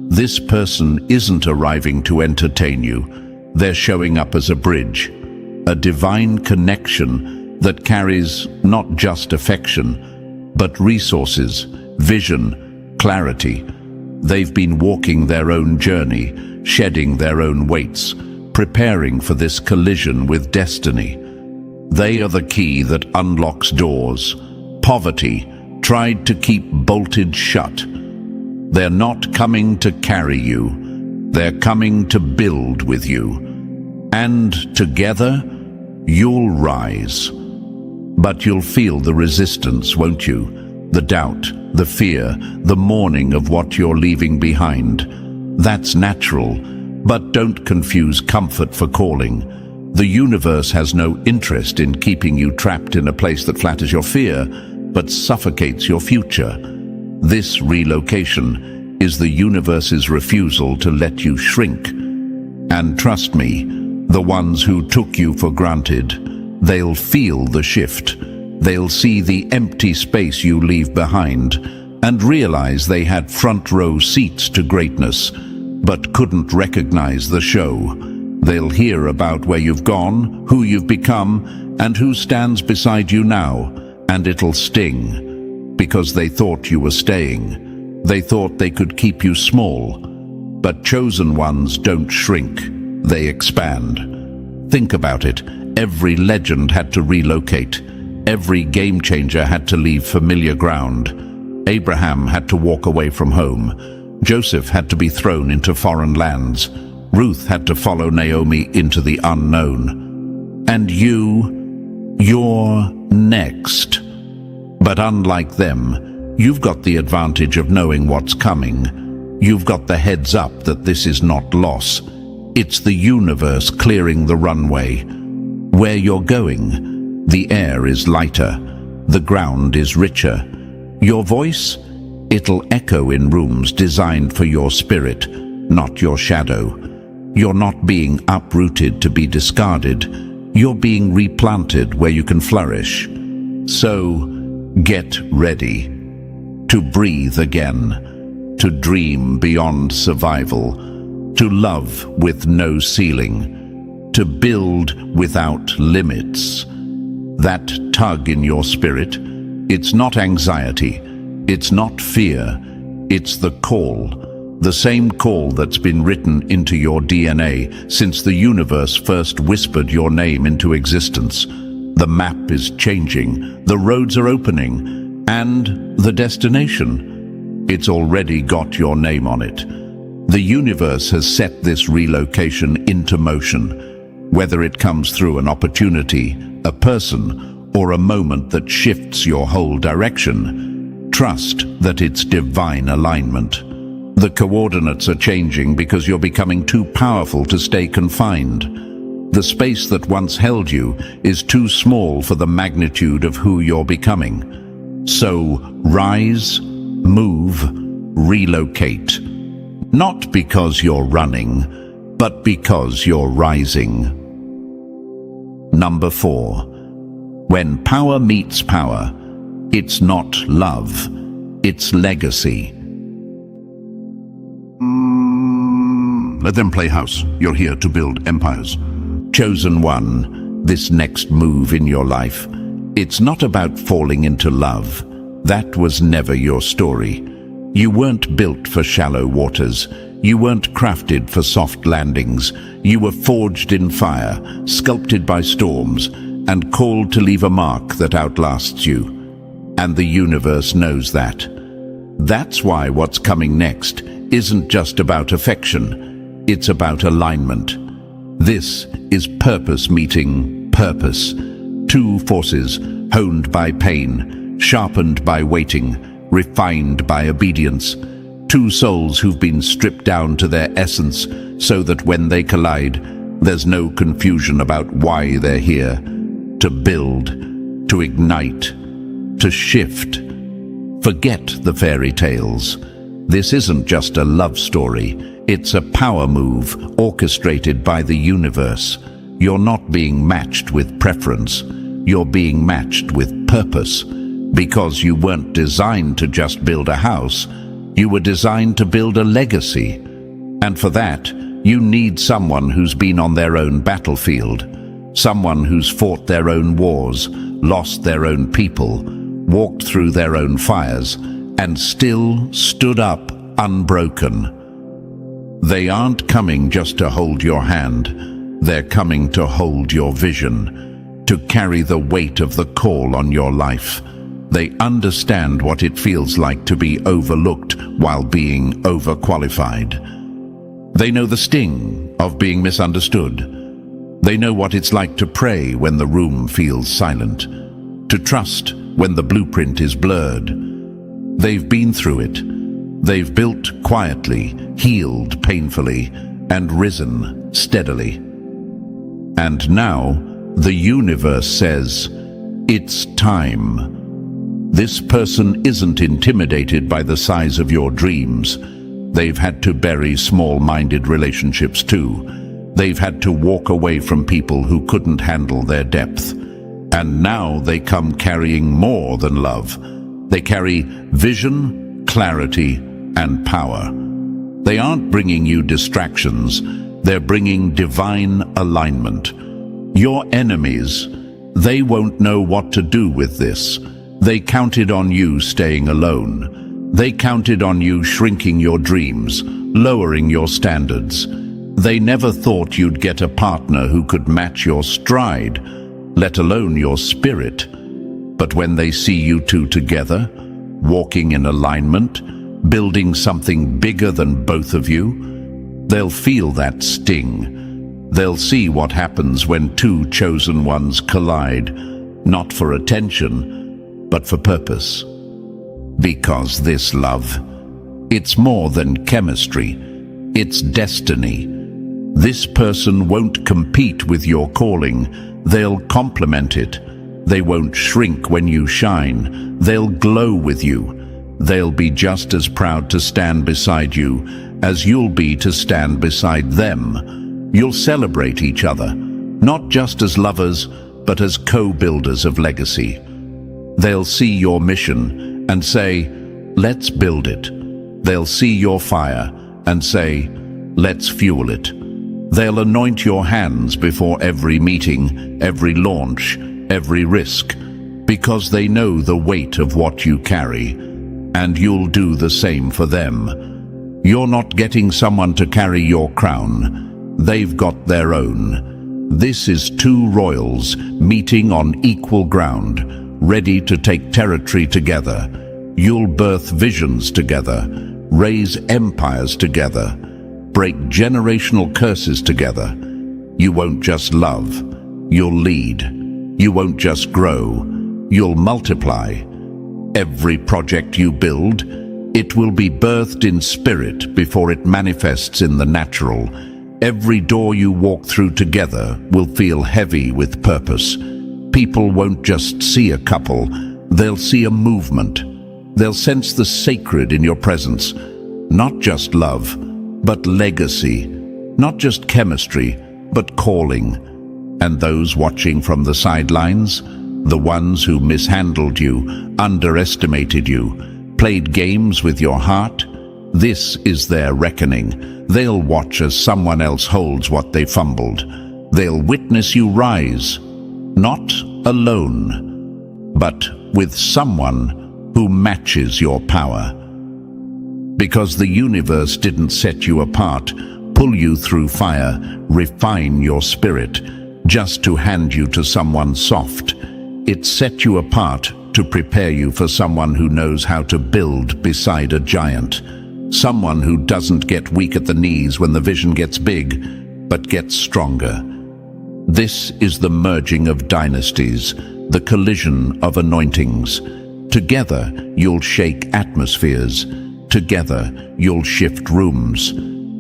[SPEAKER 1] This person isn't arriving to entertain you. They're showing up as a bridge a divine connection that carries not just affection, but resources, vision, clarity. They've been walking their own journey, shedding their own weights, preparing for this collision with destiny. They are the key that unlocks doors. Poverty tried to keep bolted shut. They're not coming to carry you. They're coming to build with you. And together, you'll rise. But you'll feel the resistance, won't you? The doubt, the fear, the mourning of what you're leaving behind. That's natural, but don't confuse comfort for calling. The universe has no interest in keeping you trapped in a place that flatters your fear, but suffocates your future. This relocation is the universe's refusal to let you shrink. And trust me, the ones who took you for granted, they'll feel the shift. They'll see the empty space you leave behind and realize they had front row seats to greatness, but couldn't recognize the show. They'll hear about where you've gone, who you've become, and who stands beside you now, and it'll sting, because they thought you were staying. They thought they could keep you small. But chosen ones don't shrink, they expand. Think about it. Every legend had to relocate. Every game changer had to leave familiar ground. Abraham had to walk away from home. Joseph had to be thrown into foreign lands. Ruth had to follow Naomi into the unknown. And you're next. But unlike them, you've got the advantage of knowing what's coming. You've got the heads up that this is not loss. It's the universe clearing the runway. Where you're going, the air is lighter. The ground is richer. Your voice? It'll echo in rooms designed for your spirit, not your shadow. You're not being uprooted to be discarded. You're being replanted where you can flourish. So, get ready to breathe again, to dream beyond survival, to love with no ceiling, to build without limits. That tug in your spirit, it's not anxiety, it's not fear, it's the call. The same call that's been written into your DNA since the universe first whispered your name into existence. The map is changing, the roads are opening, and the destination. It's already got your name on it. The universe has set this relocation into motion, whether it comes through an opportunity, a person, or a moment that shifts your whole direction. Trust that it's divine alignment. The coordinates are changing because you're becoming too powerful to stay confined. The space that once held you is too small for the magnitude of who you're becoming. So rise, move, relocate. Not because you're running, but because you're rising. Number 4. When power meets power, it's not love, it's legacy. Let them play house. You're here to build empires. Chosen one, this next move in your life, it's not about falling into love. That was never your story. You weren't built for shallow waters. You weren't crafted for soft landings. You were forged in fire, sculpted by storms, and called to leave a mark that outlasts you. And the universe knows that. That's why what's coming next isn't just about affection, it's about alignment. This is purpose meeting purpose. Two forces honed by pain, sharpened by waiting, refined by obedience. Two souls who've been stripped down to their essence so that when they collide, there's no confusion about why they're here. To build, to ignite, to shift. Forget the fairy tales. This isn't just a love story, it's a power move orchestrated by the universe. You're not being matched with preference, you're being matched with purpose. Because you weren't designed to just build a house, you were designed to build a legacy. And for that, you need someone who's been on their own battlefield. Someone who's fought their own wars, lost their own people, walked through their own fires, and still stood up unbroken. They aren't coming just to hold your hand. They're coming to hold your vision, to carry the weight of the call on your life. They understand what it feels like to be overlooked while being overqualified. They know the sting of being misunderstood. They know what it's like to pray when the room feels silent, to trust when the blueprint is blurred. They've been through it. They've built quietly, healed painfully, and risen steadily. And now, the universe says, it's time. This person isn't intimidated by the size of your dreams. They've had to bury small-minded relationships too. They've had to walk away from people who couldn't handle their depth. And now they come carrying more than love. They carry vision, clarity, and power. They aren't bringing you distractions. They're bringing divine alignment. Your enemies, they won't know what to do with this. They counted on you staying alone. They counted on you shrinking your dreams, lowering your standards. They never thought you'd get a partner who could match your stride, let alone your spirit. But when they see you two together, walking in alignment, building something bigger than both of you, they'll feel that sting. They'll see what happens when two chosen ones collide, not for attention, but for purpose. Because this love, it's more than chemistry, it's destiny. This person won't compete with your calling, they'll complement it. They won't shrink when you shine, they'll glow with you. They'll be just as proud to stand beside you as you'll be to stand beside them. You'll celebrate each other, not just as lovers, but as co-builders of legacy. They'll see your mission and say, let's build it. They'll see your fire and say, let's fuel it. They'll anoint your hands before every meeting, every launch, every risk, because they know the weight of what you carry, and you'll do the same for them. You're not getting someone to carry your crown. They've got their own. This is two royals meeting on equal ground, ready to take territory together. You'll birth visions together, raise empires together, break generational curses together. You won't just love, you'll lead. You won't just grow, you'll multiply. Every project you build, it will be birthed in spirit before it manifests in the natural. Every door you walk through together will feel heavy with purpose. People won't just see a couple, they'll see a movement. They'll sense the sacred in your presence. Not just love, but legacy. Not just chemistry, but calling. And those watching from the sidelines, the ones who mishandled you, underestimated you, played games with your heart, this is their reckoning. They'll watch as someone else holds what they fumbled. They'll witness you rise, not alone, but with someone who matches your power. Because the universe didn't set you apart, pull you through fire, refine your spirit, just to hand you to someone soft. It set you apart to prepare you for someone who knows how to build beside a giant. Someone who doesn't get weak at the knees when the vision gets big, but gets stronger. This is the merging of dynasties, the collision of anointings. Together, you'll shake atmospheres. Together, you'll shift rooms.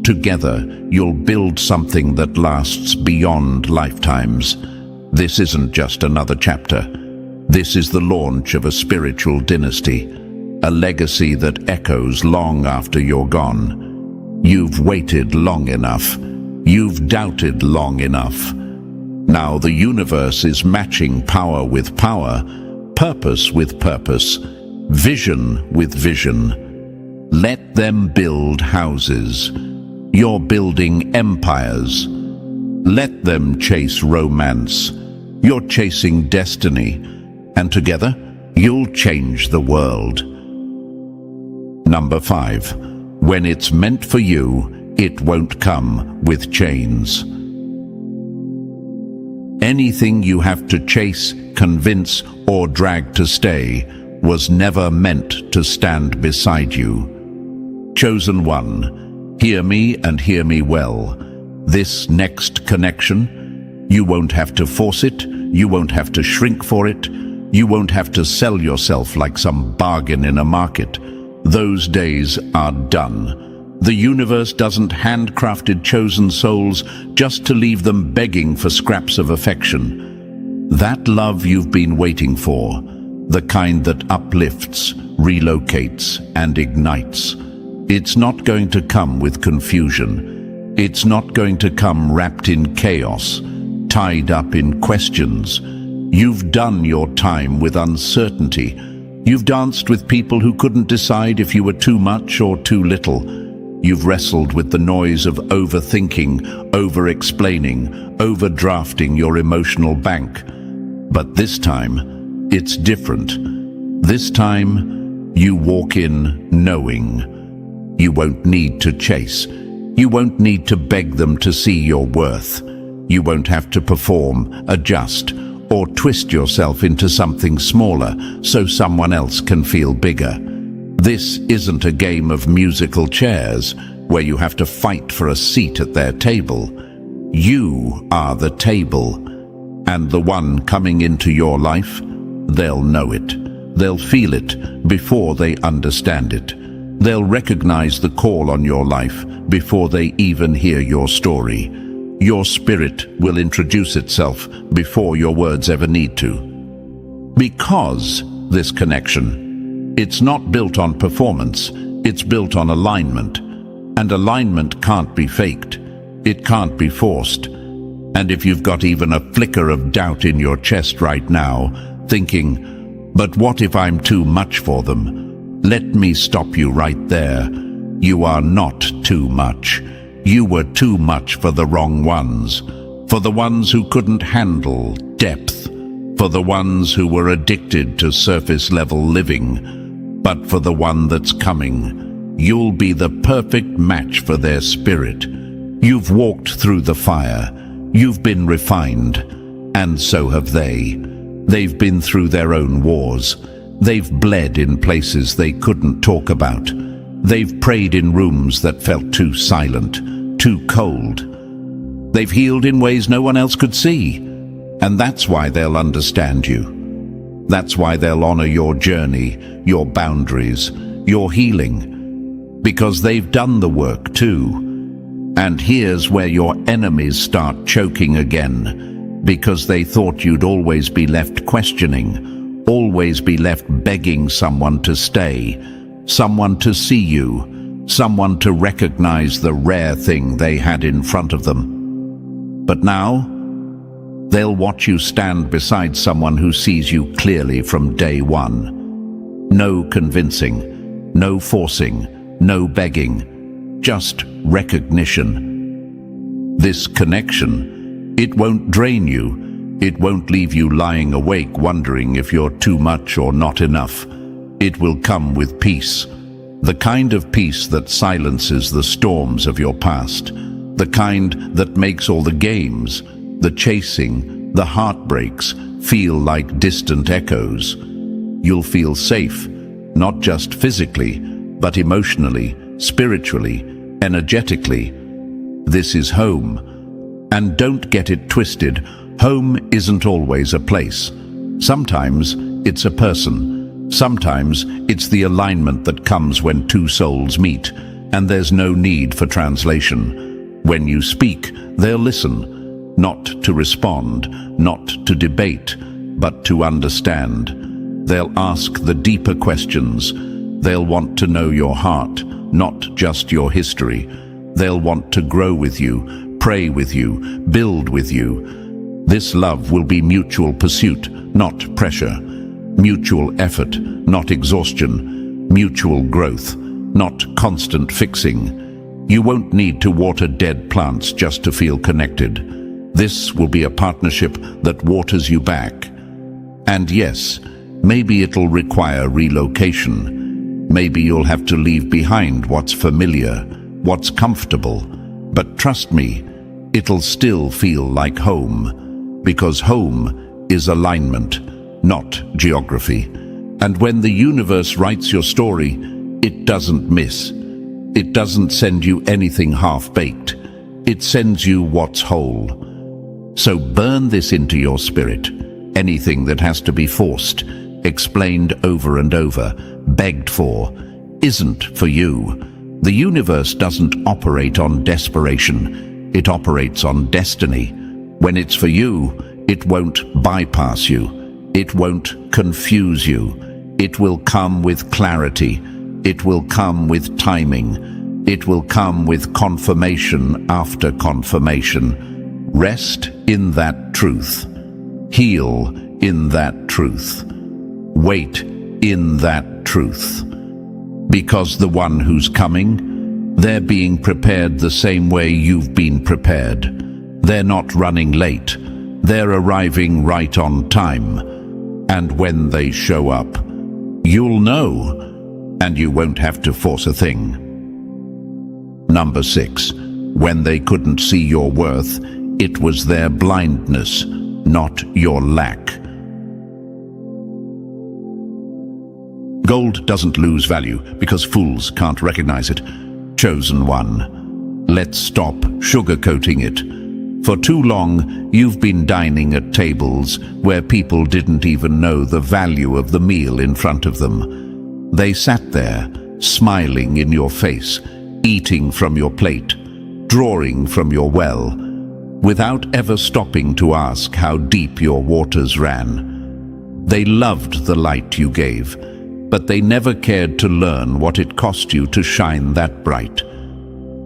[SPEAKER 1] Together, you'll build something that lasts beyond lifetimes. This isn't just another chapter. This is the launch of a spiritual dynasty, a legacy that echoes long after you're gone. You've waited long enough. You've doubted long enough. Now the universe is matching power with power, purpose with purpose, vision with vision. Let them build houses. You're building empires. Let them chase romance. You're chasing destiny, and together, you'll change the world. Number 5. When it's meant for you, it won't come with chains. Anything you have to chase, convince, or drag to stay was never meant to stand beside you. Chosen one, hear me and hear me well. This next connection, you won't have to force it, you won't have to shrink for it, you won't have to sell yourself like some bargain in a market. Those days are done. The universe doesn't handcrafted chosen souls just to leave them begging for scraps of affection. That love you've been waiting for, the kind that uplifts, relocates, and ignites, it's not going to come with confusion. It's not going to come wrapped in chaos, tied up in questions. You've done your time with uncertainty. You've danced with people who couldn't decide if you were too much or too little. You've wrestled with the noise of overthinking, over-explaining, overdrafting your emotional bank. But this time, it's different. This time, you walk in knowing. You won't need to chase. You won't need to beg them to see your worth. You won't have to perform, adjust, or twist yourself into something smaller so someone else can feel bigger. This isn't a game of musical chairs where you have to fight for a seat at their table. You are the table, and the one coming into your life, they'll know it. They'll feel it before they understand it. They'll recognize the call on your life before they even hear your story. Your spirit will introduce itself before your words ever need to. Because this connection, it's not built on performance, it's built on alignment. And alignment can't be faked. It can't be forced. And if you've got even a flicker of doubt in your chest right now, thinking, but what if I'm too much for them? Let me stop you right there. You are not too much. You were too much for the wrong ones, for the ones who couldn't handle depth, for the ones who were addicted to surface-level living. But for the one that's coming, you'll be the perfect match for their spirit. You've walked through the fire. You've been refined, and so have they. They've been through their own wars. They've bled in places they couldn't talk about. They've prayed in rooms that felt too silent, too cold. They've healed in ways no one else could see, and that's why they'll understand you. That's why they'll honor your journey, your boundaries, your healing, because they've done the work too. And here's where your enemies start choking again, because they thought you'd always be left questioning, always be left begging someone to stay, someone to see you, someone to recognize the rare thing they had in front of them. But now, they'll watch you stand beside someone who sees you clearly from day one. No convincing, no forcing, no begging, just recognition. This connection, it won't drain you. It won't leave you lying awake wondering if you're too much or not enough. It will come with peace. The kind of peace that silences the storms of your past. The kind that makes all the games, the chasing, the heartbreaks feel like distant echoes. You'll feel safe, not just physically, but emotionally, spiritually, energetically. This is home. And don't get it twisted. Home isn't always a place. Sometimes it's a person. Sometimes it's the alignment that comes when two souls meet, and there's no need for translation. When you speak, they'll listen, not to respond, not to debate, but to understand. They'll ask the deeper questions. They'll want to know your heart, not just your history. They'll want to grow with you, pray with you, build with you. This love will be mutual pursuit, not pressure. Mutual effort, not exhaustion. Mutual growth, not constant fixing. You won't need to water dead plants just to feel connected. This will be a partnership that waters you back. And yes, maybe it'll require relocation. Maybe you'll have to leave behind what's familiar, what's comfortable. But trust me, it'll still feel like home, because home is alignment, not geography. And when the universe writes your story, it doesn't miss. It doesn't send you anything half-baked. It sends you what's whole. So burn this into your spirit. Anything that has to be forced, explained over and over, begged for, isn't for you. The universe doesn't operate on desperation. It operates on destiny. When it's for you, it won't bypass you. It won't confuse you. It will come with clarity. It will come with timing. It will come with confirmation after confirmation. Rest in that truth. Heal in that truth. Wait in that truth. Because the one who's coming, they're being prepared the same way you've been prepared. They're not running late. They're arriving right on time. And when they show up, you'll know, and you won't have to force a thing. Number 6. When they couldn't see your worth, it was their blindness, not your lack. Gold doesn't lose value because fools can't recognize it. Chosen one, let's stop sugarcoating it. For too long, you've been dining at tables where people didn't even know the value of the meal in front of them. They sat there, smiling in your face, eating from your plate, drawing from your well, without ever stopping to ask how deep your waters ran. They loved the light you gave, but they never cared to learn what it cost you to shine that bright.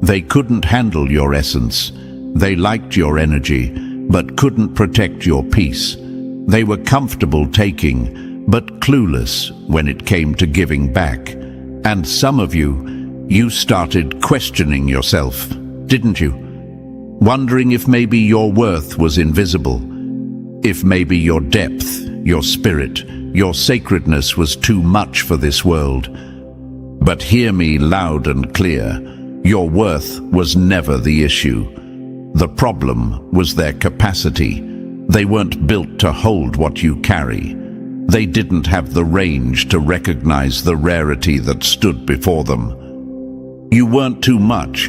[SPEAKER 1] They couldn't handle your essence. They liked your energy, but couldn't protect your peace. They were comfortable taking, but clueless when it came to giving back. And some of you started questioning yourself, didn't you? Wondering if maybe your worth was invisible, if maybe your depth, your spirit, your sacredness was too much for this world. But hear me loud and clear, your worth was never the issue. The problem was their capacity. They weren't built to hold what you carry. They didn't have the range to recognize the rarity that stood before them. You weren't too much.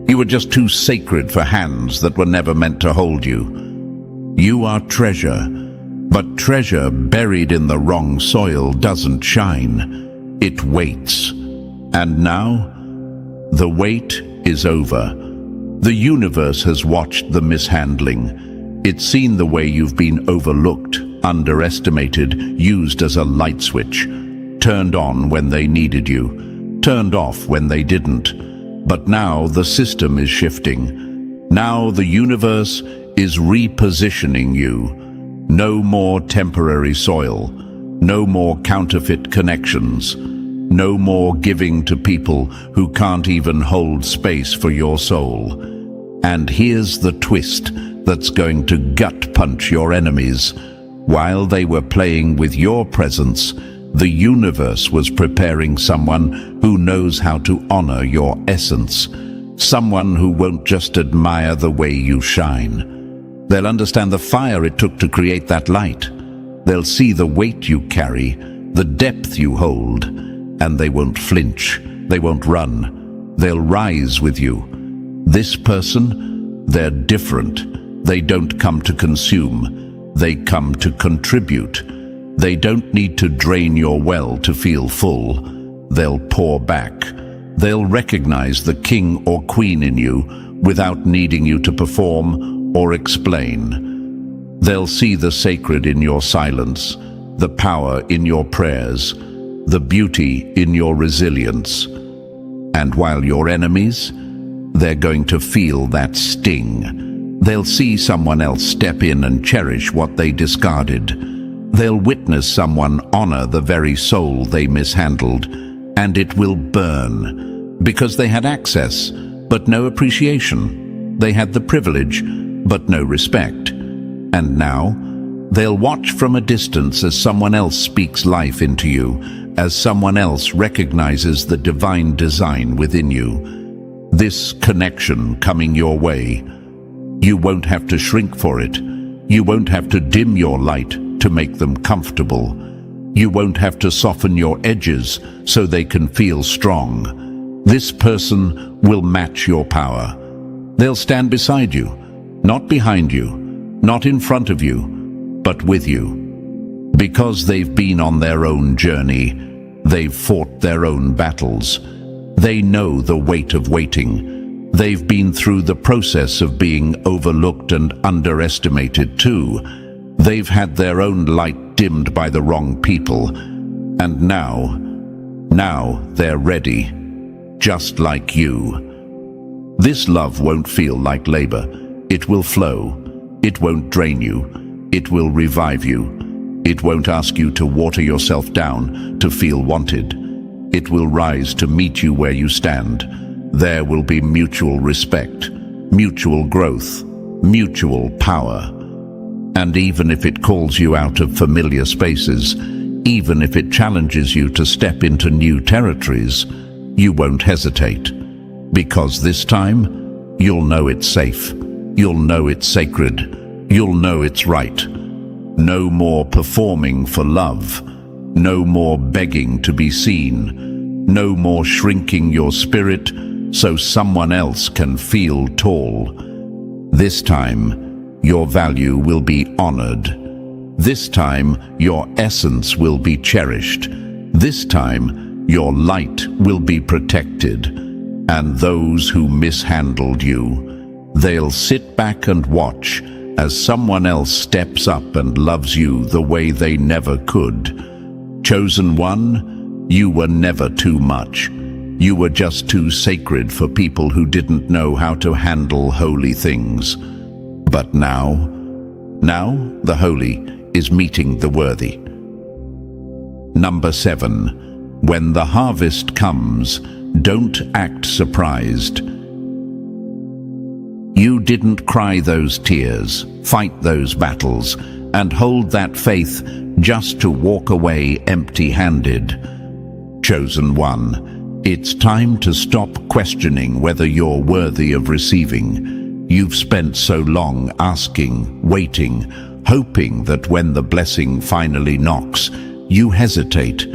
[SPEAKER 1] You were just too sacred for hands that were never meant to hold you. You are treasure, but treasure buried in the wrong soil doesn't shine. It waits. And now, the wait is over. The universe has watched the mishandling. It's seen the way you've been overlooked, underestimated, used as a light switch, turned on when they needed you, turned off when they didn't. But now the system is shifting. Now the universe is repositioning you. No more temporary soil. No more counterfeit connections. No more giving to people who can't even hold space for your soul. And here's the twist that's going to gut punch your enemies. While they were playing with your presence, the universe was preparing someone who knows how to honor your essence. Someone who won't just admire the way you shine. They'll understand the fire it took to create that light. They'll see the weight you carry, the depth you hold, and they won't flinch. They won't run. They'll rise with you. This person, they're different. They don't come to consume. They come to contribute. They don't need to drain your well to feel full. They'll pour back. They'll recognize the king or queen in you without needing you to perform or explain. They'll see the sacred in your silence, the power in your prayers, the beauty in your resilience. And while your enemies, they're going to feel that sting. They'll see someone else step in and cherish what they discarded. They'll witness someone honor the very soul they mishandled, and it will burn, because they had access, but no appreciation. They had the privilege, but no respect. And now, they'll watch from a distance as someone else speaks life into you, as someone else recognizes the divine design within you. This connection coming your way, you won't have to shrink for it. You won't have to dim your light to make them comfortable. You won't have to soften your edges so they can feel strong. This person will match your power. They'll stand beside you, not behind you, not in front of you, but with you. Because they've been on their own journey, they've fought their own battles. They know the weight of waiting. They've been through the process of being overlooked and underestimated too. They've had their own light dimmed by the wrong people. And now they're ready, just like you. This love won't feel like labor. It will flow. It won't drain you. It will revive you. It won't ask you to water yourself down to feel wanted. It will rise to meet you where you stand. There will be mutual respect, mutual growth, mutual power. And even if it calls you out of familiar spaces, even if it challenges you to step into new territories, you won't hesitate. Because this time, you'll know it's safe. You'll know it's sacred. You'll know it's right. No more performing for love. No more begging to be seen. No more shrinking your spirit so someone else can feel tall. This time, your value will be honored. This time, your essence will be cherished. This time, your light will be protected. And those who mishandled you, they'll sit back and watch as someone else steps up and loves you the way they never could. Chosen one, you were never too much. You were just too sacred for people who didn't know how to handle holy things. But now the holy is meeting the worthy. Number 7, when the harvest comes, don't act surprised. You didn't cry those tears, fight those battles, and hold that faith just to walk away empty-handed. Chosen one, it's time to stop questioning whether you're worthy of receiving. You've spent so long asking, waiting, hoping that when the blessing finally knocks, you hesitate.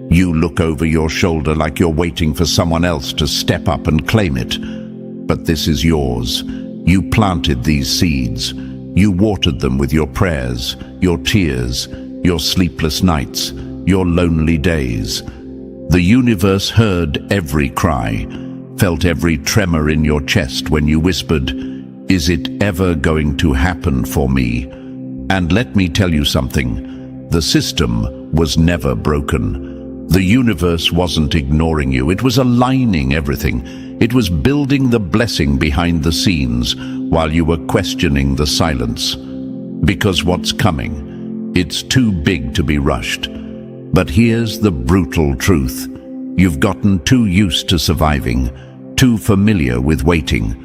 [SPEAKER 1] You look over your shoulder like you're waiting for someone else to step up and claim it. But this is yours. You planted these seeds. You watered them with your prayers, your tears, your sleepless nights, your lonely days. The universe heard every cry, felt every tremor in your chest when you whispered, "Is it ever going to happen for me?" And let me tell you something, the system was never broken. The universe wasn't ignoring you, it was aligning everything. It was building the blessing behind the scenes while you were questioning the silence. Because what's coming, it's too big to be rushed. But here's the brutal truth. You've gotten too used to surviving, too familiar with waiting.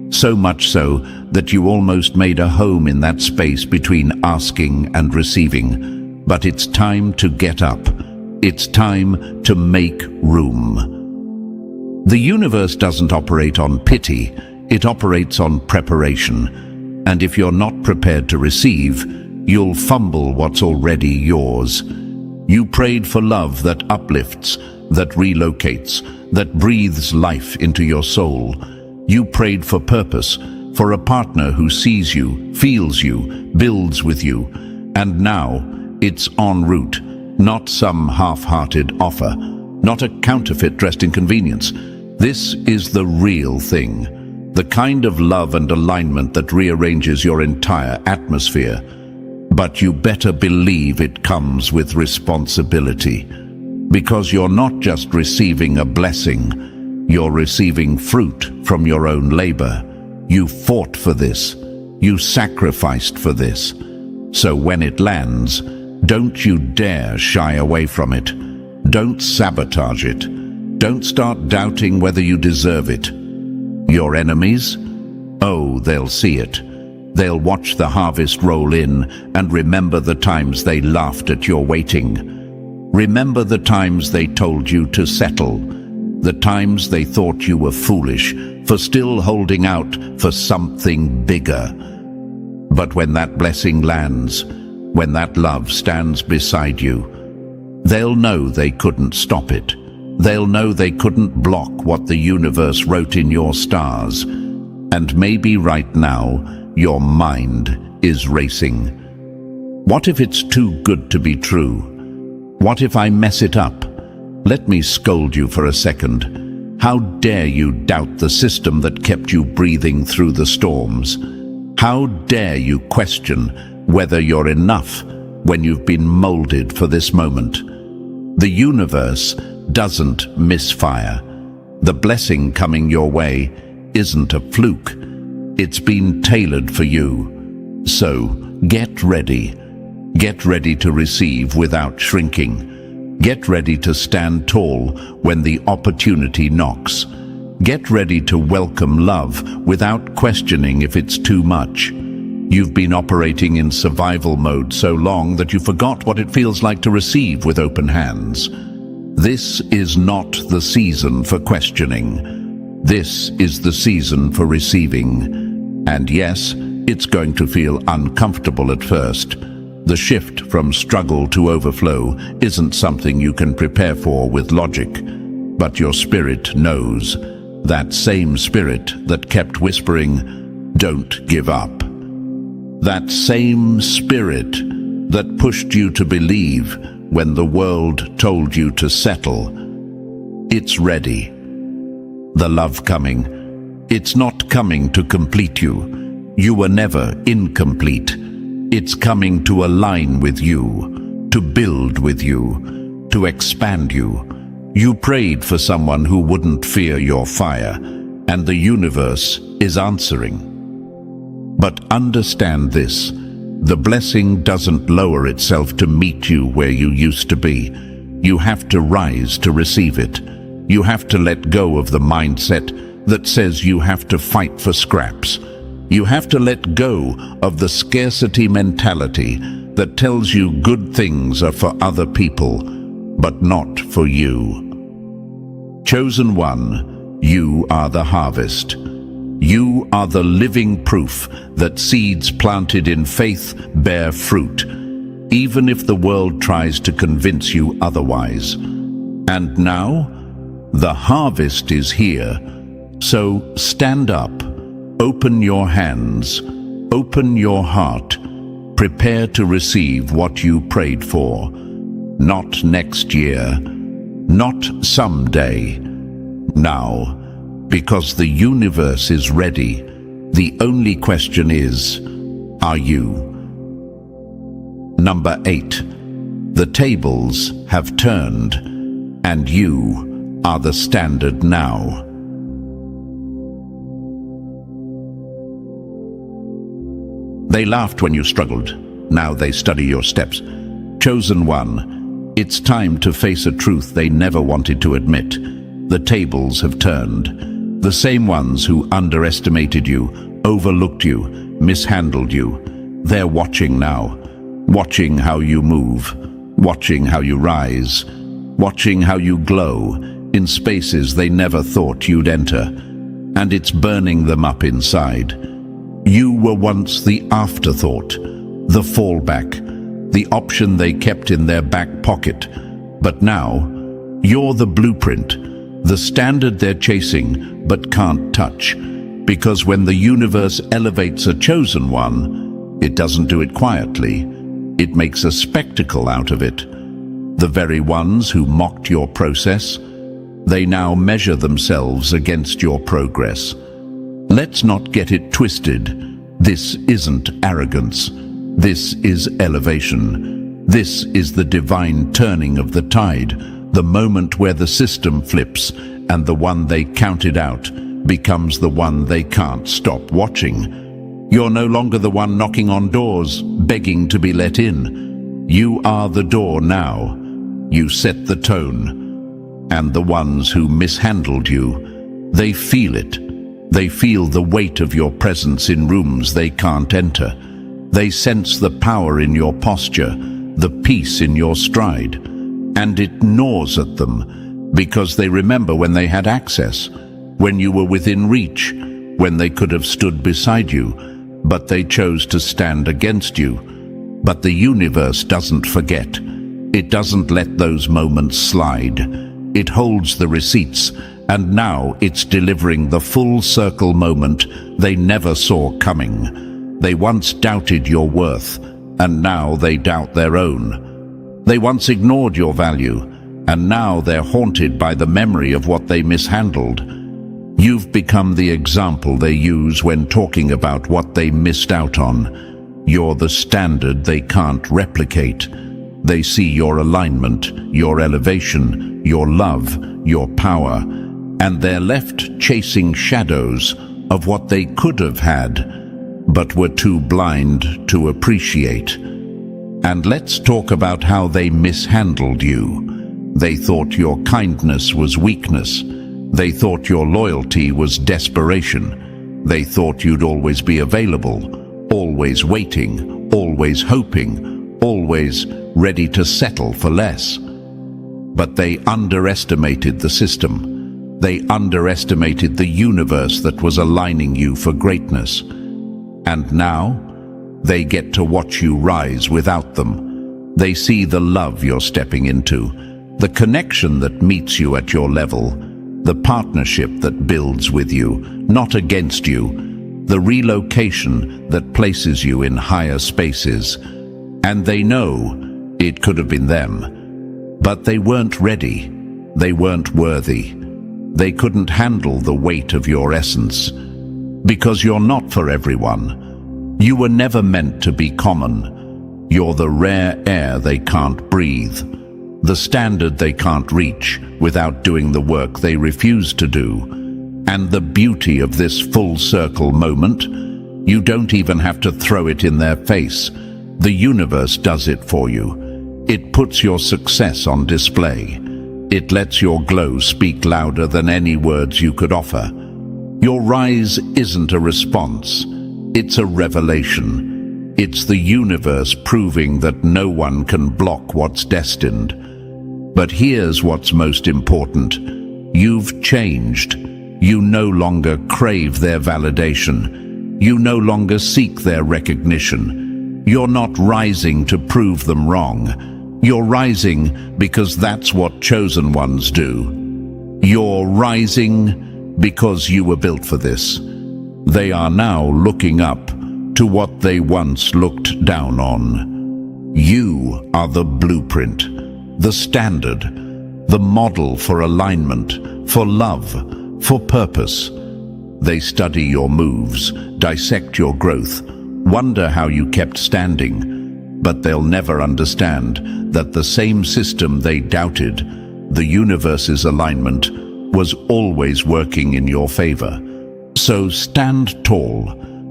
[SPEAKER 1] So much so that you almost made a home in that space between asking and receiving. But it's time to get up. It's time to make room. The universe doesn't operate on pity, it operates on preparation. And if you're not prepared to receive, you'll fumble what's already yours. You prayed for love that uplifts, that relocates, that breathes life into your soul. You prayed for purpose, for a partner who sees you, feels you, builds with you. And now, it's en route. Not some half-hearted offer, not a counterfeit dressed in convenience. This is the real thing, the kind of love and alignment that rearranges your entire atmosphere. But you better believe it comes with responsibility, because you're not just receiving a blessing, you're receiving fruit from your own labor. You fought for this, you sacrificed for this. So when it lands, don't you dare shy away from it. Don't sabotage it. Don't start doubting whether you deserve it. Your enemies? Oh, they'll see it. They'll watch the harvest roll in and remember the times they laughed at your waiting. Remember the times they told you to settle. The times they thought you were foolish for still holding out for something bigger. But when that blessing lands, when that love stands beside you, they'll know they couldn't stop it. They'll know they couldn't block what the universe wrote in your stars. And maybe right now, your mind is racing. What if it's too good to be true? What if I mess it up? Let me scold you for a second. How dare you doubt the system that kept you breathing through the storms? How dare you question whether you're enough when you've been molded for this moment? The universe doesn't misfire. The blessing coming your way isn't a fluke. It's been tailored for you. So get ready. Get ready to receive without shrinking. Get ready to stand tall when the opportunity knocks. Get ready to welcome love without questioning if it's too much. You've been operating in survival mode so long that you forgot what it feels like to receive with open hands. This is not the season for questioning. This is the season for receiving. And yes, it's going to feel uncomfortable at first. The shift from struggle to overflow isn't something you can prepare for with logic. But your spirit knows. That same spirit that kept whispering, "Don't give up." That same spirit that pushed you to believe when the world told you to settle. It's ready. The love coming. It's not coming to complete you. You were never incomplete. It's coming to align with you, to build with you, to expand you. You prayed for someone who wouldn't fear your fire, and the universe is answering. But understand this, the blessing doesn't lower itself to meet you where you used to be. You have to rise to receive it. You have to let go of the mindset that says you have to fight for scraps. You have to let go of the scarcity mentality that tells you good things are for other people, but not for you. Chosen one, you are the harvest. You are the living proof that seeds planted in faith bear fruit, even if the world tries to convince you otherwise. And now, the harvest is here. So stand up, open your hands, open your heart, prepare to receive what you prayed for. Not next year, not someday, now, because the universe is ready. The only question is, are you? Number 8, the tables have turned, and you are the standard now. They laughed when you struggled. Now they study your steps. Chosen one, it's time to face a truth they never wanted to admit. The tables have turned. The same ones who underestimated you, overlooked you, mishandled you. They're watching now. Watching how you move. Watching how you rise. Watching how you glow in spaces they never thought you'd enter. And it's burning them up inside. You were once the afterthought, the fallback, the option they kept in their back pocket. But now, you're the blueprint, the standard they're chasing but can't touch. Because when the universe elevates a chosen one, it doesn't do it quietly. It makes a spectacle out of it. The very ones who mocked your process, they now measure themselves against your progress. Let's not get it twisted. This isn't arrogance. This is elevation. This is the divine turning of the tide, the moment where the system flips and the one they counted out becomes the one they can't stop watching. You're no longer the one knocking on doors, begging to be let in. You are the door now. You set the tone. And the ones who mishandled you, they feel it. They feel the weight of your presence in rooms they can't enter. They sense the power in your posture, the peace in your stride, and it gnaws at them because they remember when they had access, when you were within reach, when they could have stood beside you, but they chose to stand against you. But the universe doesn't forget. It doesn't let those moments slide. It holds the receipts, and now it's delivering the full circle moment they never saw coming. They once doubted your worth, and now they doubt their own. They once ignored your value, and now they're haunted by the memory of what they mishandled. You've become the example they use when talking about what they missed out on. You're the standard they can't replicate. They see your alignment, your elevation, your love, your power, and they're left chasing shadows of what they could have had, but were too blind to appreciate. And let's talk about how they mishandled you. They thought your kindness was weakness. They thought your loyalty was desperation. They thought you'd always be available, always waiting, always hoping, always ready to settle for less. But they underestimated the system. They underestimated the universe that was aligning you for greatness. And now, they get to watch you rise without them. They see the love you're stepping into, the connection that meets you at your level, the partnership that builds with you, not against you, the relocation that places you in higher spaces. And they know it could have been them, but they weren't ready. They weren't worthy. They couldn't handle the weight of your essence. Because you're not for everyone. You were never meant to be common. You're the rare air they can't breathe, the standard they can't reach without doing the work they refuse to do. And the beauty of this full circle moment, you don't even have to throw it in their face. The universe does it for you. It puts your success on display. It lets your glow speak louder than any words you could offer. Your rise isn't a response. It's a revelation. It's the universe proving that no one can block what's destined. But here's what's most important. You've changed. You no longer crave their validation. You no longer seek their recognition. You're not rising to prove them wrong. You're rising because that's what chosen ones do. You're rising because you were built for this. They are now looking up to what they once looked down on. You are the blueprint, the standard, the model for alignment, for love, for purpose. They study your moves, dissect your growth, wonder how you kept standing, but they'll never understand that the same system they doubted, the universe's alignment, was always working in your favor. So stand tall,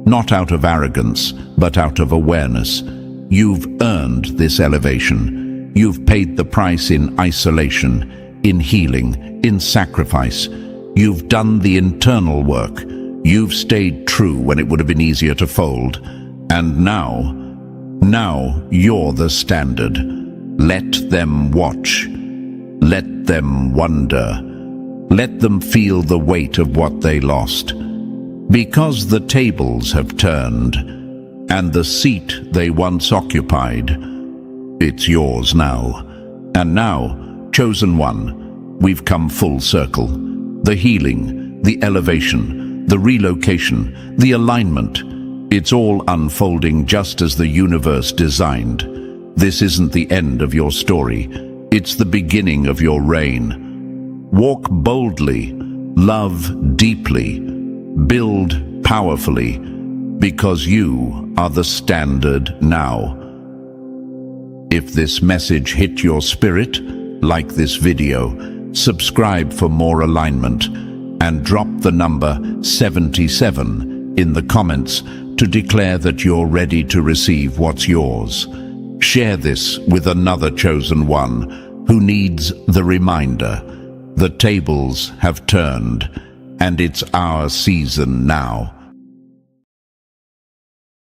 [SPEAKER 1] not out of arrogance, but out of awareness. You've earned this elevation. You've paid the price in isolation, in healing, in sacrifice. You've done the internal work. You've stayed true when it would have been easier to fold. And now you're the standard. Let them watch. Let them wonder. Let them feel the weight of what they lost. Because the tables have turned, and the seat they once occupied, it's yours now. And now, chosen one, we've come full circle. The healing, the elevation, the relocation, the alignment, it's all unfolding just as the universe designed. This isn't the end of your story. It's the beginning of your reign. Walk boldly, love deeply, build powerfully, because you are the standard now. If this message hit your spirit, like this video, subscribe for more alignment, and drop the number 77 in the comments to declare that you're ready to receive what's yours. Share this with another chosen one who needs the reminder. The tables have turned, And it's our season now.